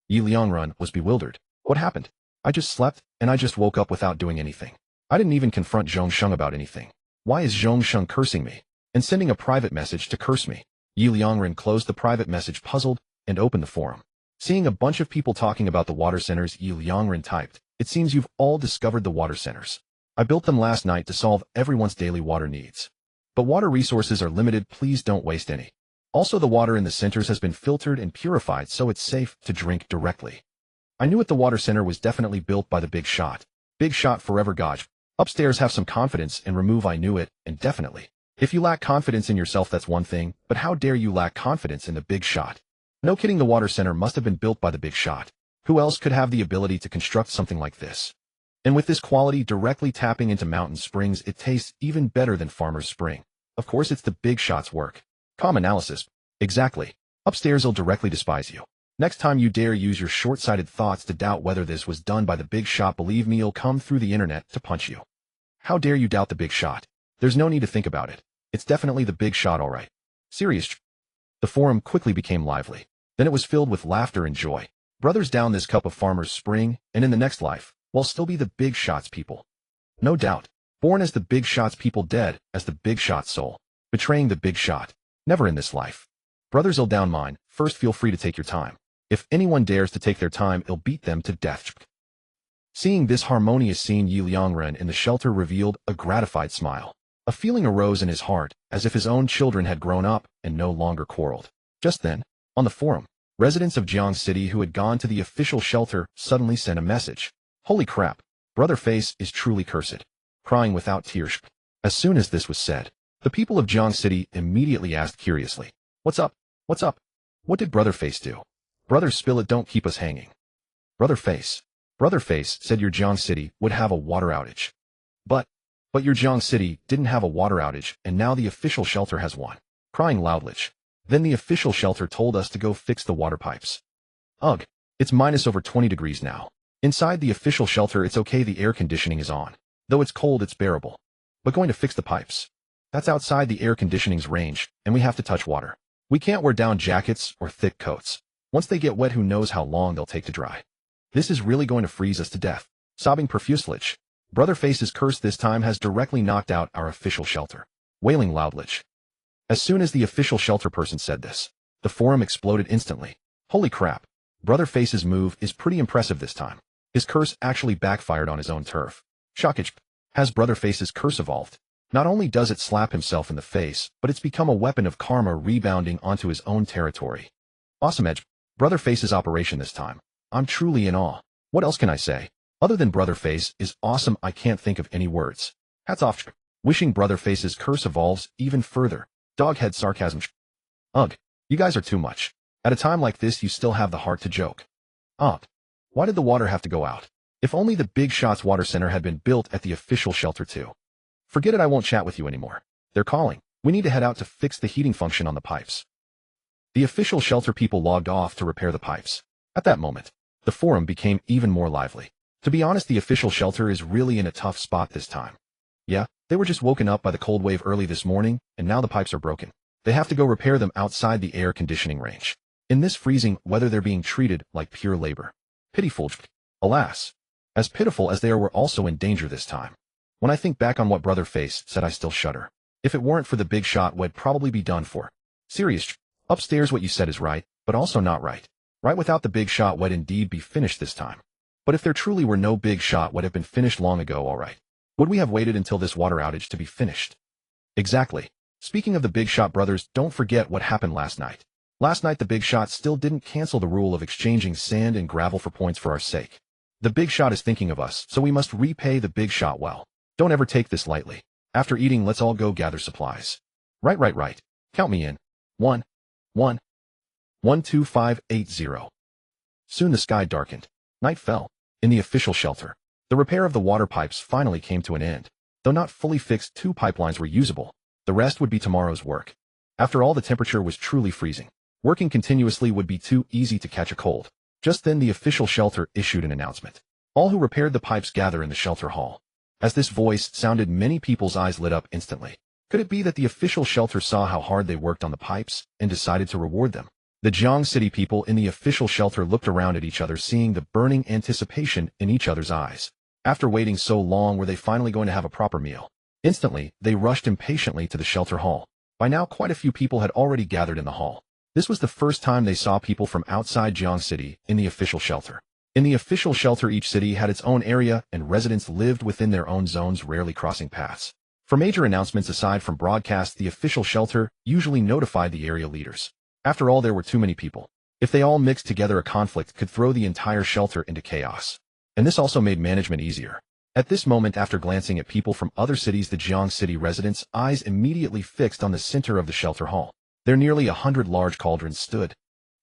Ye Liangren was bewildered. What happened? I just slept, and I just woke up without doing anything. I didn't even confront Zhong Sheng about anything. Why is Zhong Sheng cursing me and sending a private message to curse me? Ye Liangren closed the private message, puzzled, and opened the forum. Seeing a bunch of people talking about the water centers, Ye Liangren typed, "It seems you've all discovered the water centers. I built them last night to solve everyone's daily water needs. But water resources are limited, please don't waste any. Also, the water in the centers has been filtered and purified so it's safe to drink directly. I knew it, the water center was definitely built by the big shot. Big shot forever, Gaj. Upstairs, have some confidence and remove I knew it, and definitely. If you lack confidence in yourself, that's one thing, but how dare you lack confidence in the big shot? No kidding, the water center must have been built by the big shot. Who else could have the ability to construct something like this? And with this quality directly tapping into mountain springs, it tastes even better than Farmer's Spring. Of course, it's the big shot's work. Calm analysis. Exactly. Upstairs, he'll directly despise you. Next time you dare use your short-sighted thoughts to doubt whether this was done by the big shot, believe me, he'll come through the internet to punch you. How dare you doubt the big shot? There's no need to think about it. It's definitely the big shot, all right. Serious. The forum quickly became lively. Then it was filled with laughter and joy. Brothers, down this cup of Farmer's Spring, and in the next life, we'll still be the big shot's people. No doubt. Born as the big shot's people, dead as the big shot's soul. Betraying the big shot. Never in this life. Brothers, ill down mine, first feel free to take your time. If anyone dares to take their time, I'll beat them to death. Seeing this harmonious scene, Ye Liangren in the shelter revealed a gratified smile. A feeling arose in his heart, as if his own children had grown up and no longer quarreled. Just then, on the forum, Residents of Jiang City who had gone to the official shelter suddenly sent a message. Holy crap, Brother Face is truly cursed. Crying without tears. As soon as this was said, the people of Jiang City immediately asked curiously, "What's up? What's up? What did Brother Face do? Brother Spill It, don't keep us hanging." Brother Face said your Jiang City would have a water outage. But your Jiang City didn't have a water outage, and now the official shelter has one. Crying loudly. Then the official shelter told us to go fix the water pipes. Ugh, it's minus over 20 degrees now. Inside the official shelter it's okay, the air conditioning is on. Though it's cold, it's bearable. But going to fix the pipes? That's outside the air conditioning's range, and we have to touch water. We can't wear down jackets or thick coats. Once they get wet, who knows how long they'll take to dry. This is really going to freeze us to death. Sobbing profusely. Brother Face's curse this time has directly knocked out our official shelter. Wailing loudly. As soon as the official shelter person said this, the forum exploded instantly. Holy crap, Brother Face's move is pretty impressive this time. His curse actually backfired on his own turf. Shockage. Has Brother Face's curse evolved? Not only does it slap himself in the face, but it's become a weapon of karma rebounding onto his own territory. Awesome edge. Brother Face's operation this time. I'm truly in awe. What else can I say? Other than Brother Face is awesome, I can't think of any words. Hats off. Wishing Brother Face's curse evolves even further. Doghead sarcasm. Ugh, you guys are too much. At a time like this you still have the heart to joke. Ugh. Why did the water have to go out? If only the Big Shots Water Center had been built at the official shelter too. Forget it, I won't chat with you anymore. They're calling. We need to head out to fix the heating function on the pipes. The official shelter people logged off to repair the pipes. At that moment, the forum became even more lively. To be honest, the official shelter is really in a tough spot this time. Yeah, they were just woken up by the cold wave early this morning, and now the pipes are broken. They have to go repair them outside the air conditioning range. In this freezing weather they're being treated like pure labor. Pitiful. Alas, as pitiful as they were also in danger this time. When I think back on what Brother Face said, I still shudder. If it weren't for the big shot, we'd probably be done for. Serious. Upstairs what you said is right, but also not right. Right, without the big shot we'd indeed be finished this time. But if there truly were no big shot, would have been finished long ago, alright. Would we have waited until this water outage to be finished? Exactly. Speaking of the Big Shot brothers, don't forget what happened last night. Last night the Big Shot still didn't cancel the rule of exchanging sand and gravel for points for our sake. The Big Shot is thinking of us, so we must repay the Big Shot well. Don't ever take this lightly. After eating, let's all go gather supplies. Right. Count me in. 1, 1, 1, 2, 5, 8, 0. Soon the sky darkened. Night fell. In the official shelter, the repair of the water pipes finally came to an end. Though not fully fixed, 2 pipelines were usable. The rest would be tomorrow's work. After all, the temperature was truly freezing. Working continuously would be too easy to catch a cold. Just then the official shelter issued an announcement. All who repaired the pipes gather in the shelter hall. As this voice sounded, many people's eyes lit up instantly. Could it be that the official shelter saw how hard they worked on the pipes and decided to reward them? The Jiang City people in the official shelter looked around at each other, seeing the burning anticipation in each other's eyes. After waiting so long, were they finally going to have a proper meal? Instantly, they rushed impatiently to the shelter hall. By now, quite a few people had already gathered in the hall. This was the first time they saw people from outside Jiang City in the official shelter. In the official shelter, each city had its own area, and residents lived within their own zones, rarely crossing paths. For major announcements aside from broadcasts, the official shelter usually notified the area leaders. After all, there were too many people. If they all mixed together, a conflict could throw the entire shelter into chaos. And this also made management easier. At this moment, after glancing at people from other cities, the Jiang City residents' eyes immediately fixed on the center of the shelter hall. There nearly 100 large cauldrons stood.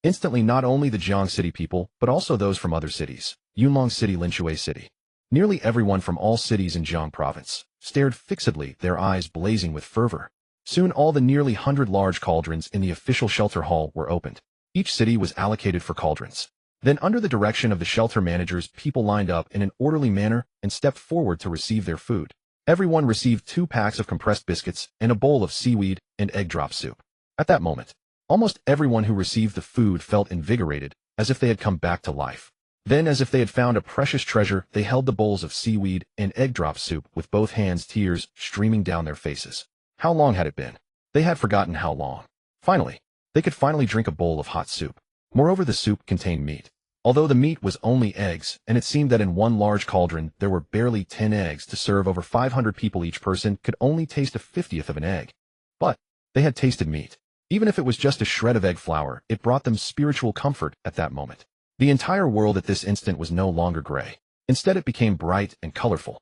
Instantly, not only the Jiang City people, but also those from other cities, Yunlong City, Linshui City. Nearly everyone from all cities in Jiang Province stared fixedly, their eyes blazing with fervor. Soon all the nearly 100 large cauldrons in the official shelter hall were opened. Each city was allocated for cauldrons. Then, under the direction of the shelter managers, people lined up in an orderly manner and stepped forward to receive their food. Everyone received 2 packs of compressed biscuits and a bowl of seaweed and egg drop soup. At that moment, almost everyone who received the food felt invigorated, as if they had come back to life. Then, as if they had found a precious treasure, they held the bowls of seaweed and egg drop soup with both hands, tears streaming down their faces. How long had it been? They had forgotten how long. Finally, they could finally drink a bowl of hot soup. Moreover, the soup contained meat. Although the meat was only eggs, and it seemed that in one large cauldron there were barely 10 eggs to serve over 500 people, each person could only taste a 50th of an egg. But they had tasted meat. Even if it was just a shred of egg flour, it brought them spiritual comfort at that moment. The entire world at this instant was no longer gray. Instead, it became bright and colorful.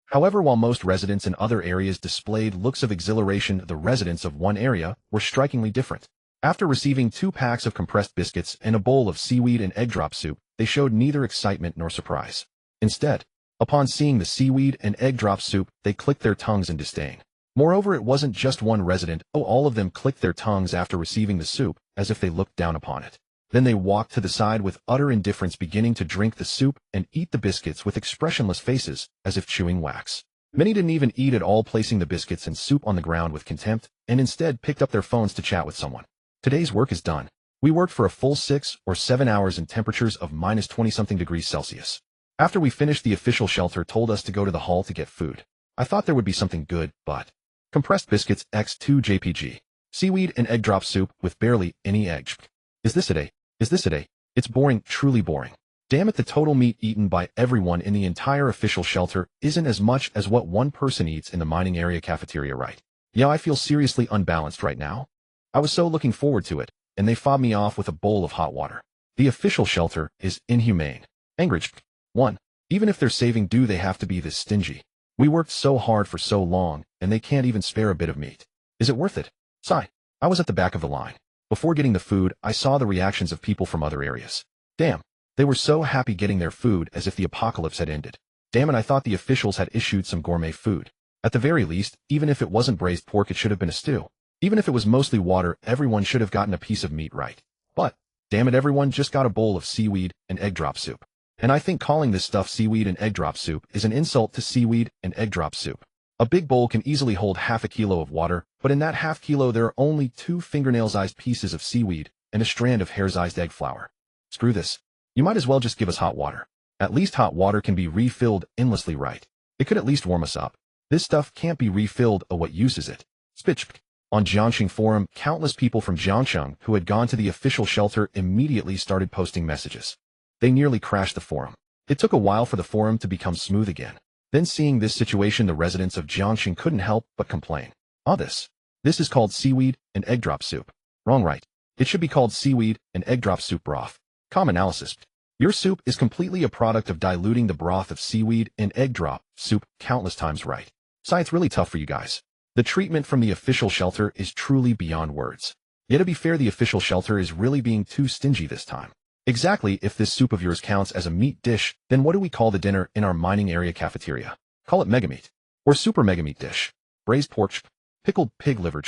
However, while most residents in other areas displayed looks of exhilaration, the residents of one area were strikingly different. After receiving 2 packs of compressed biscuits and a bowl of seaweed and egg drop soup, they showed neither excitement nor surprise. Instead, upon seeing the seaweed and egg drop soup, they clicked their tongues in disdain. Moreover, it wasn't just one resident, all of them clicked their tongues after receiving the soup, as if they looked down upon it. Then they walked to the side with utter indifference, beginning to drink the soup and eat the biscuits with expressionless faces, as if chewing wax. Many didn't even eat at all, placing the biscuits and soup on the ground with contempt, and instead picked up their phones to chat with someone. Today's work is done. We worked for a full 6 or 7 hours in temperatures of minus 20-something degrees Celsius. After we finished, the official shelter told us to go to the hall to get food. I thought there would be something good, but compressed biscuits x2 JPG, seaweed and egg drop soup with barely any eggs. Is this a day? Is this a day? It's boring, truly boring. Damn it, the total meat eaten by everyone in the entire official shelter isn't as much as what one person eats in the mining area cafeteria, right? Yeah, I feel seriously unbalanced right now. I was so looking forward to it, and they fobbed me off with a bowl of hot water. The official shelter is inhumane. Angrage. 1. Even if they're saving, do they have to be this stingy? We worked so hard for so long, and they can't even spare a bit of meat. Is it worth it? Sigh. I was at the back of the line. Before getting the food, I saw the reactions of people from other areas. Damn. They were so happy getting their food, as if the apocalypse had ended. Damn it, I thought the officials had issued some gourmet food. At the very least, even if it wasn't braised pork, it should have been a stew. Even if it was mostly water, everyone should have gotten a piece of meat, right? But, damn it, everyone just got a bowl of seaweed and egg drop soup. And I think calling this stuff seaweed and egg drop soup is an insult to seaweed and egg drop soup. A big bowl can easily hold half a kilo of water, but in that half kilo there are only 2 fingernail-sized pieces of seaweed and a strand of hair-sized egg flour. Screw this. You might as well just give us hot water. At least hot water can be refilled endlessly, right? It could at least warm us up. This stuff can't be refilled, what use is it? Spitch. On Jiangxing Forum, countless people from Jiangxing who had gone to the official shelter immediately started posting messages. They nearly crashed the forum. It took a while for the forum to become smooth again. Then, seeing this situation, the residents of Jiangxing couldn't help but complain. This is called seaweed and egg drop soup. Wrong, right? It should be called seaweed and egg drop soup broth. Common analysis. Your soup is completely a product of diluting the broth of seaweed and egg drop soup countless times, right? So it's really tough for you guys. The treatment from the official shelter is truly beyond words. Yet to be fair, the official shelter is really being too stingy this time. Exactly, if this soup of yours counts as a meat dish, then what do we call the dinner in our mining area cafeteria? Call it mega meat. Or super mega meat dish. Braised pork, pickled pig liver,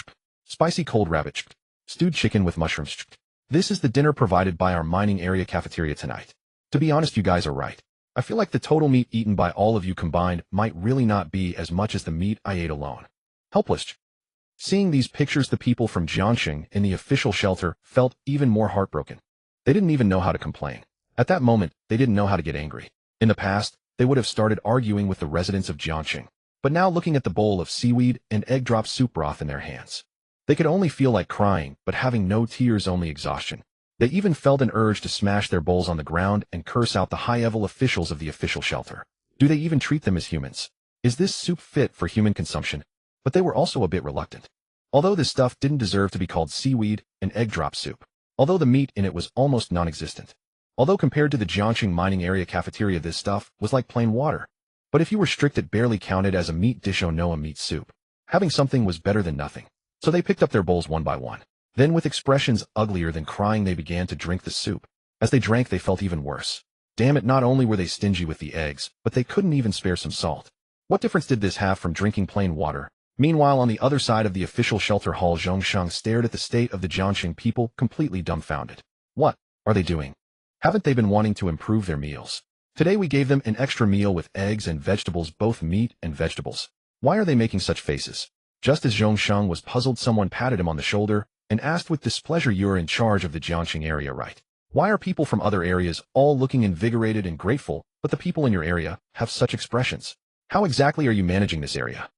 spicy cold rabbit, stewed chicken with mushrooms. This is the dinner provided by our mining area cafeteria tonight. To be honest, you guys are right. I feel like the total meat eaten by all of you combined might really not be as much as the meat I ate alone. Helpless. Seeing these pictures, the people from Jiangxing in the official shelter felt even more heartbroken. They didn't even know how to complain. At that moment, they didn't know how to get angry. In the past, they would have started arguing with the residents of Jiangxing. But now, looking at the bowl of seaweed and egg drop soup broth in their hands, they could only feel like crying, but having no tears, only exhaustion. They even felt an urge to smash their bowls on the ground and curse out the high-level officials of the official shelter. Do they even treat them as humans? Is this soup fit for human consumption? But they were also a bit reluctant. Although this stuff didn't deserve to be called seaweed and egg drop soup. Although the meat in it was almost non-existent. Although compared to the Jiangxing mining area cafeteria, this stuff was like plain water. But if you were strict, it barely counted as a meat dish. Oh no, a meat soup. Having something was better than nothing. So they picked up their bowls one by one. Then, with expressions uglier than crying, they began to drink the soup. As they drank, they felt even worse. Damn it, not only were they stingy with the eggs, but they couldn't even spare some salt. What difference did this have from drinking plain water? Meanwhile, on the other side of the official shelter hall, Zhongsheng stared at the state of the Jiangxing people, completely dumbfounded. What are they doing? Haven't they been wanting to improve their meals? Today we gave them an extra meal with eggs and vegetables, both meat and vegetables. Why are they making such faces? Just as Zhongsheng was puzzled, someone patted him on the shoulder and asked with displeasure, "You're in charge of the Jiangxing area, right? Why are people from other areas all looking invigorated and grateful, but the people in your area have such expressions? How exactly are you managing this area?"